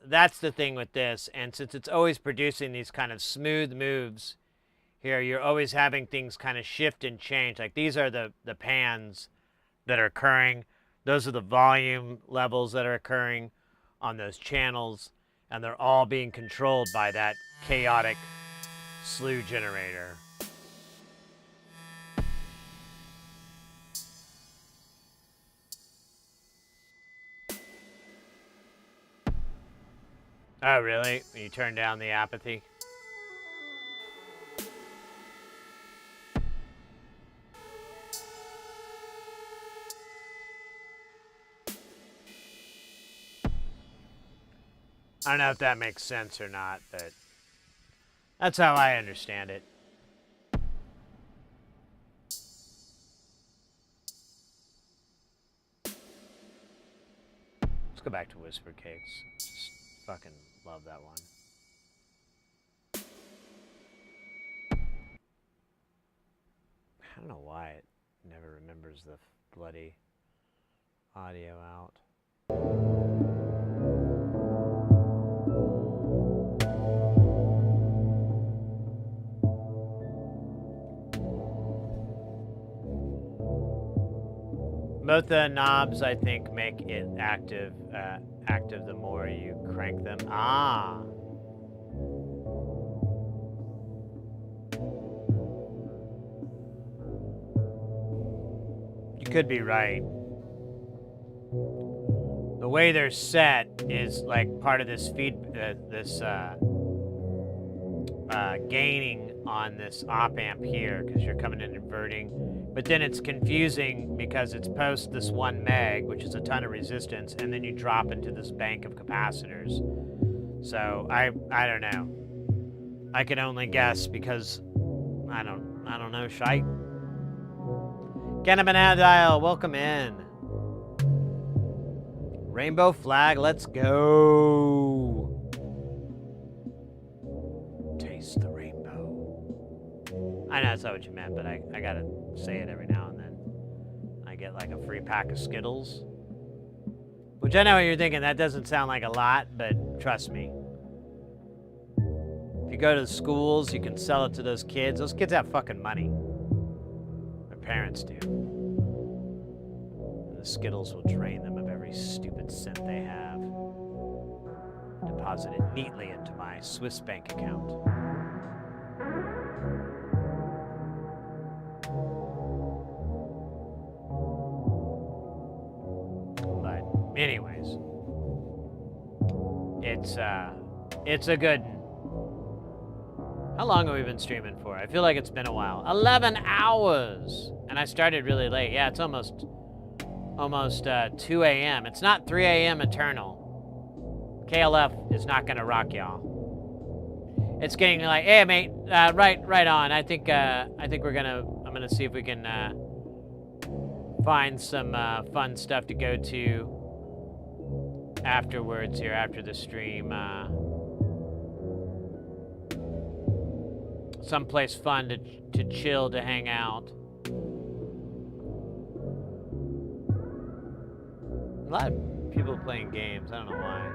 thing with this. And since it's always producing these kind of smooth moves here, you're always having things kind of shift and change. Like these are the pans that are occurring. Those are the volume levels that are occurring on those channels. And they're all being controlled by that chaotic slew generator. Oh, really? You turn down the apathy? I don't know if that makes sense or not, but that's how I understand it. Let's go back to Whisper Cakes. Just fucking love that one. I don't know why it never remembers the bloody audio out. Both the knobs, I think, make it active the more you crank them. Ah. You could be right. The way they're set is like part of this gaining on this op amp here, because you're coming in inverting. But then it's confusing because it's post this 1 meg, which is a ton of resistance, and then you drop into this bank of capacitors. So I don't know. I can only guess because I don't know shite. Cannabinadile, welcome in. Rainbow flag, let's go. Taste the rainbow. I know that's not what you meant, but I gotta say it every now and then. I get like a free pack of Skittles. Which I know what you're thinking, that doesn't sound like a lot, but trust me. If you go to the schools, you can sell it to those kids. Those kids have fucking money. Their parents do. And the Skittles will drain them of every stupid cent they have. Deposit it neatly into my Swiss bank account. But anyways, it's a good one. How long have we been streaming for? I feel like it's been a while. 11 hours! And I started really late. Yeah, it's almost 2 a.m. It's not 3 a.m. eternal. KLF is not gonna rock y'all. It's getting like, hey mate, right on. I think we're gonna, I'm gonna see if we can find some fun stuff to go to afterwards here, after the stream. Someplace fun to chill, to hang out. A lot of people playing games, I don't know why.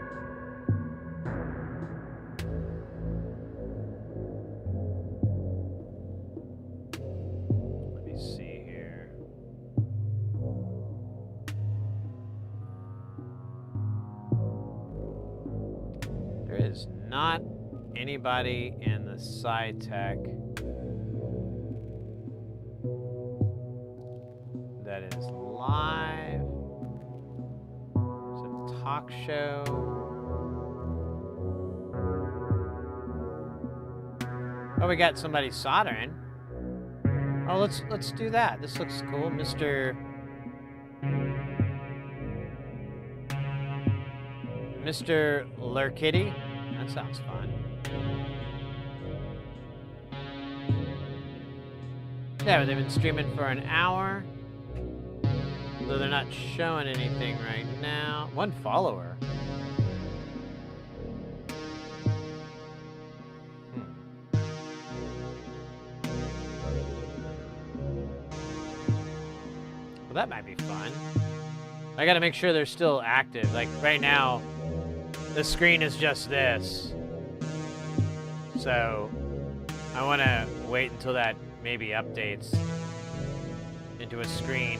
Let me see here. There is not anybody in the side tech that is live. It's a talk show. Oh, we got somebody soldering. Oh, let's do that. This looks cool, Mr. Lurkitty. That sounds fun. Yeah, they've been streaming for an hour. Though they're not showing anything right now. 1 follower. Well, that might be fun. I gotta make sure they're still active. Like, right now, the screen is just this. So, I wanna wait until that maybe updates into a screen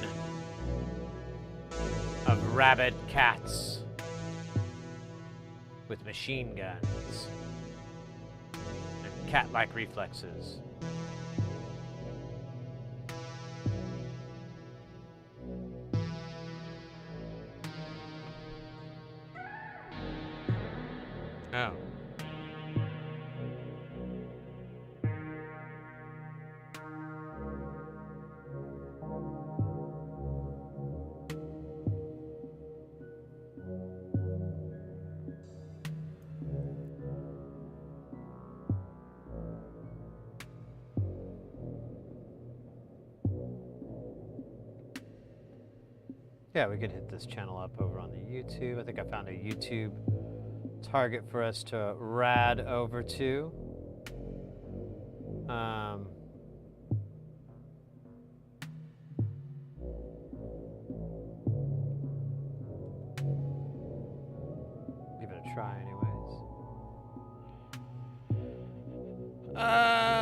of rabid cats with machine guns and cat-like reflexes. Oh. Yeah, we could hit this channel up over on the YouTube. I think I found a YouTube target for us to rad over to. Give it a try anyways.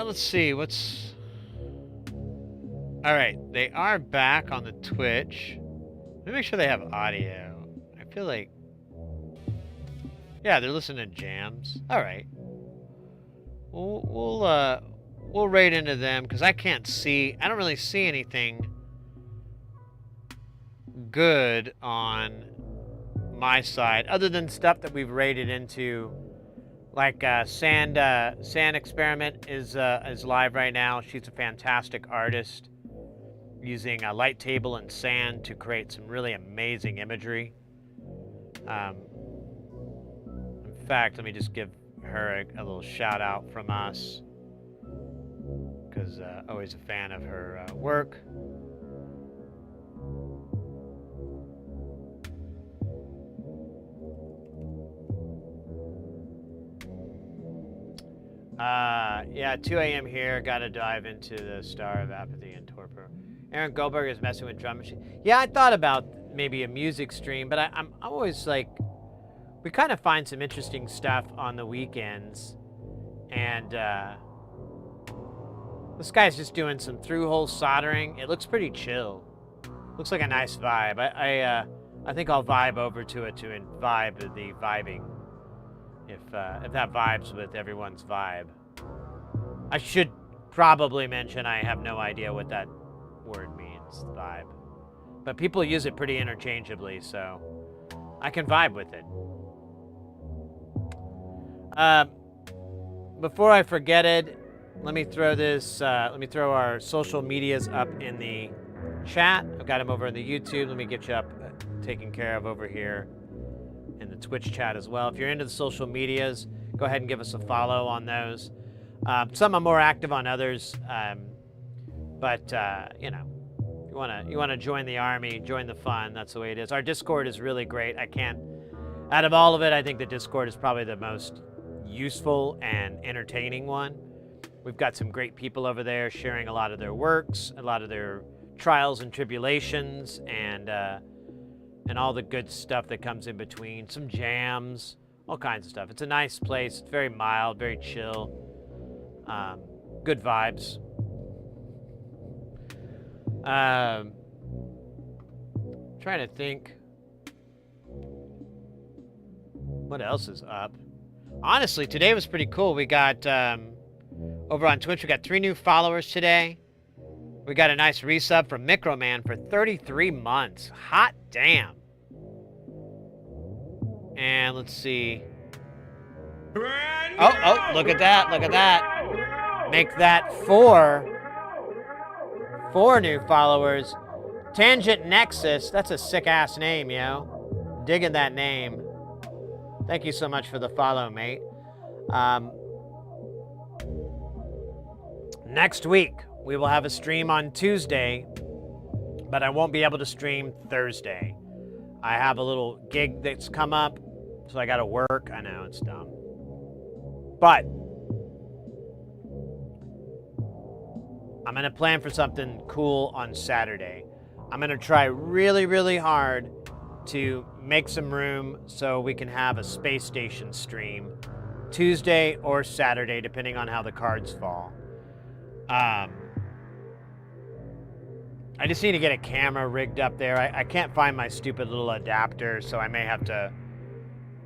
Let's see, what's... Alright, they are back on the Twitch. Let me make sure they have audio. I feel like... Yeah, they're listening to jams. Alright. We'll raid into them, because I can't see... I don't really see anything good on my side, other than stuff that we've raided into. Like, Sand Experiment is live right now. She's a fantastic artist, using a light table and sand to create some really amazing imagery. In fact, let me just give her a little shout out from us, because always a fan of her work. Yeah, 2 a.m. here. Got to dive into the Star of Apathy and Torpor. Aaron Goldberg is messing with drum machine. Yeah, I thought about maybe a music stream, but I'm always like, we kind of find some interesting stuff on the weekends, and this guy's just doing some through-hole soldering. It looks pretty chill. Looks like a nice vibe. I think I'll vibe over to it to vibe the vibing, if that vibes with everyone's vibe. I should probably mention I have no idea what that word means, vibe. But people use it pretty interchangeably, so I can vibe with it. Before I forget it, let me throw our social medias up in the chat. I've got them over in the YouTube. Let me get you up taken care of over here in the Twitch chat as well. If you're into the social medias, go ahead and give us a follow on those. Some I'm more active on others, but you know, you wanna join the army, join the fun. That's the way it is. Our Discord is really great. Out of all of it, I think the Discord is probably the most useful and entertaining one. We've got some great people over there sharing a lot of their works, a lot of their trials and tribulations, and all the good stuff that comes in between. Some jams, all kinds of stuff. It's a nice place. It's very mild, very chill. Good vibes. Trying to think what else is up. Honestly, today was pretty cool. We got over on Twitch, we got 3 new followers today. We got a nice resub from Microman for 33 months. Hot damn. And let's see. Oh, look at that. Look at that. Make that 4 new followers. Tangent Nexus, that's a sick-ass name, yo. Digging that name. Thank you so much for the follow, mate. Next week, we will have a stream on Tuesday, but I won't be able to stream Thursday. I have a little gig that's come up, so I gotta work. I know, it's dumb. But I'm gonna plan for something cool on Saturday. I'm gonna try really, really hard to make some room so we can have a space station stream Tuesday or Saturday, depending on how the cards fall. I just need to get a camera rigged up there. I can't find my stupid little adapter, so I may have to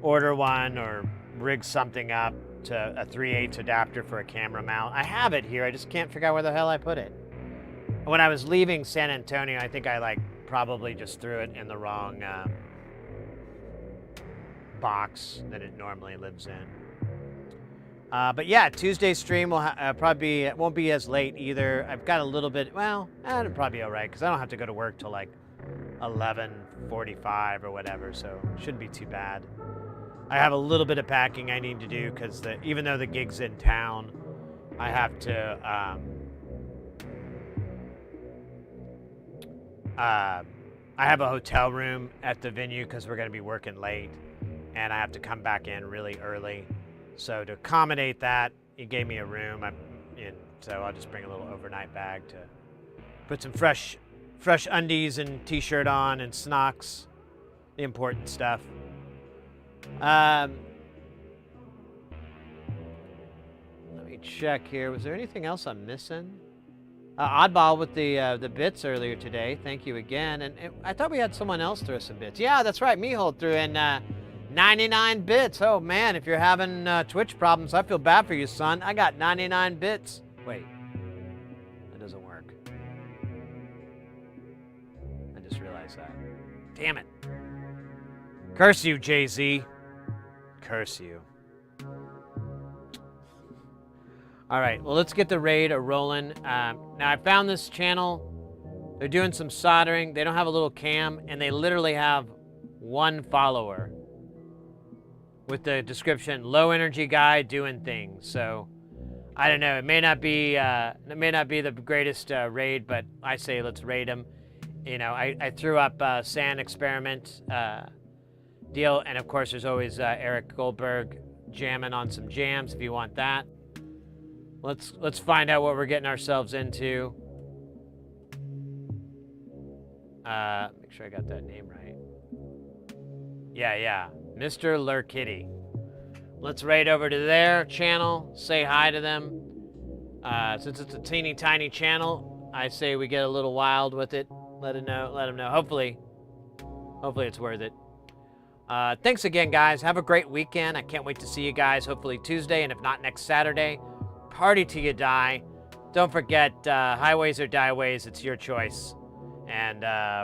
order one or rig something up to a 3/8 adapter for a camera mount. I have it here, I just can't figure out where the hell I put it. When I was leaving San Antonio, I think I probably just threw it in the wrong box that it normally lives in. But yeah, Tuesday's stream will it won't be as late either. I've got a little bit, well, it'll probably be all right because I don't have to go to work till 11:45 or whatever, so it shouldn't be too bad. I have a little bit of packing I need to do because even though the gig's in town, I have to I have a hotel room at the venue because we're going to be working late, and I have to come back in really early. So to accommodate that, he gave me a room, so I'll just bring a little overnight bag to put some fresh undies and t-shirt on and snocks, the important stuff. Let me check here. Was there anything else I'm missing? Oddball with the bits earlier today. Thank you again. And I thought we had someone else throw some bits. Yeah, that's right. Mihold threw in 99 bits. Oh man, if you're having Twitch problems, I feel bad for you, son. I got 99 bits. Wait, that doesn't work. I just realized that. Damn it. Curse you, Jay-Z. Curse you. All right, well, let's get the raid rolling. Now, I found this channel. They're doing some soldering. They don't have a little cam, and they literally have 1 follower with the description, low energy guy doing things. So, I don't know. It may not be the greatest raid, but I say let's raid him. You know, I threw up sand experiment deal, and of course, there's always Eric Goldberg jamming on some jams if you want that. Let's find out what we're getting ourselves into. Make sure I got that name right. Yeah, Mr. Lurkitty. Let's raid over to their channel, say hi to them. Since it's a teeny tiny channel, I say we get a little wild with it. Let them know. Hopefully it's worth it. Thanks again, guys. Have a great weekend. I can't wait to see you guys. Hopefully Tuesday, and if not, next Saturday. Party till you die. Don't forget, highways or dieways, it's your choice. And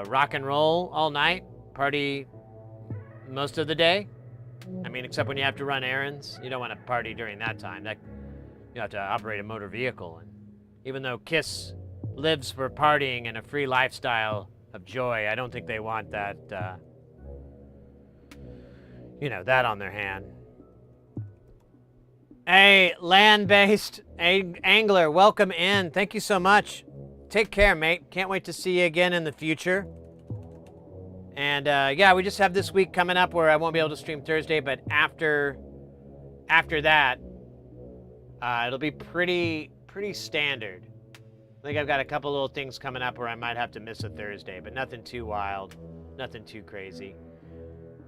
rock and roll all night. Party most of the day. I mean, except when you have to run errands. You don't want to party during that time. You have to operate a motor vehicle. And even though KISS lives for partying and a free lifestyle of joy, I don't think they want that, that on their hand. Hey, land-based angler, welcome in. Thank you so much. Take care, mate. Can't wait to see you again in the future. And yeah, we just have this week coming up where I won't be able to stream Thursday, but after that, it'll be pretty standard. I think I've got a couple little things coming up where I might have to miss a Thursday, but nothing too wild, nothing too crazy.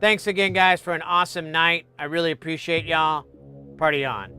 Thanks again, guys, for an awesome night. I really appreciate y'all. Party on.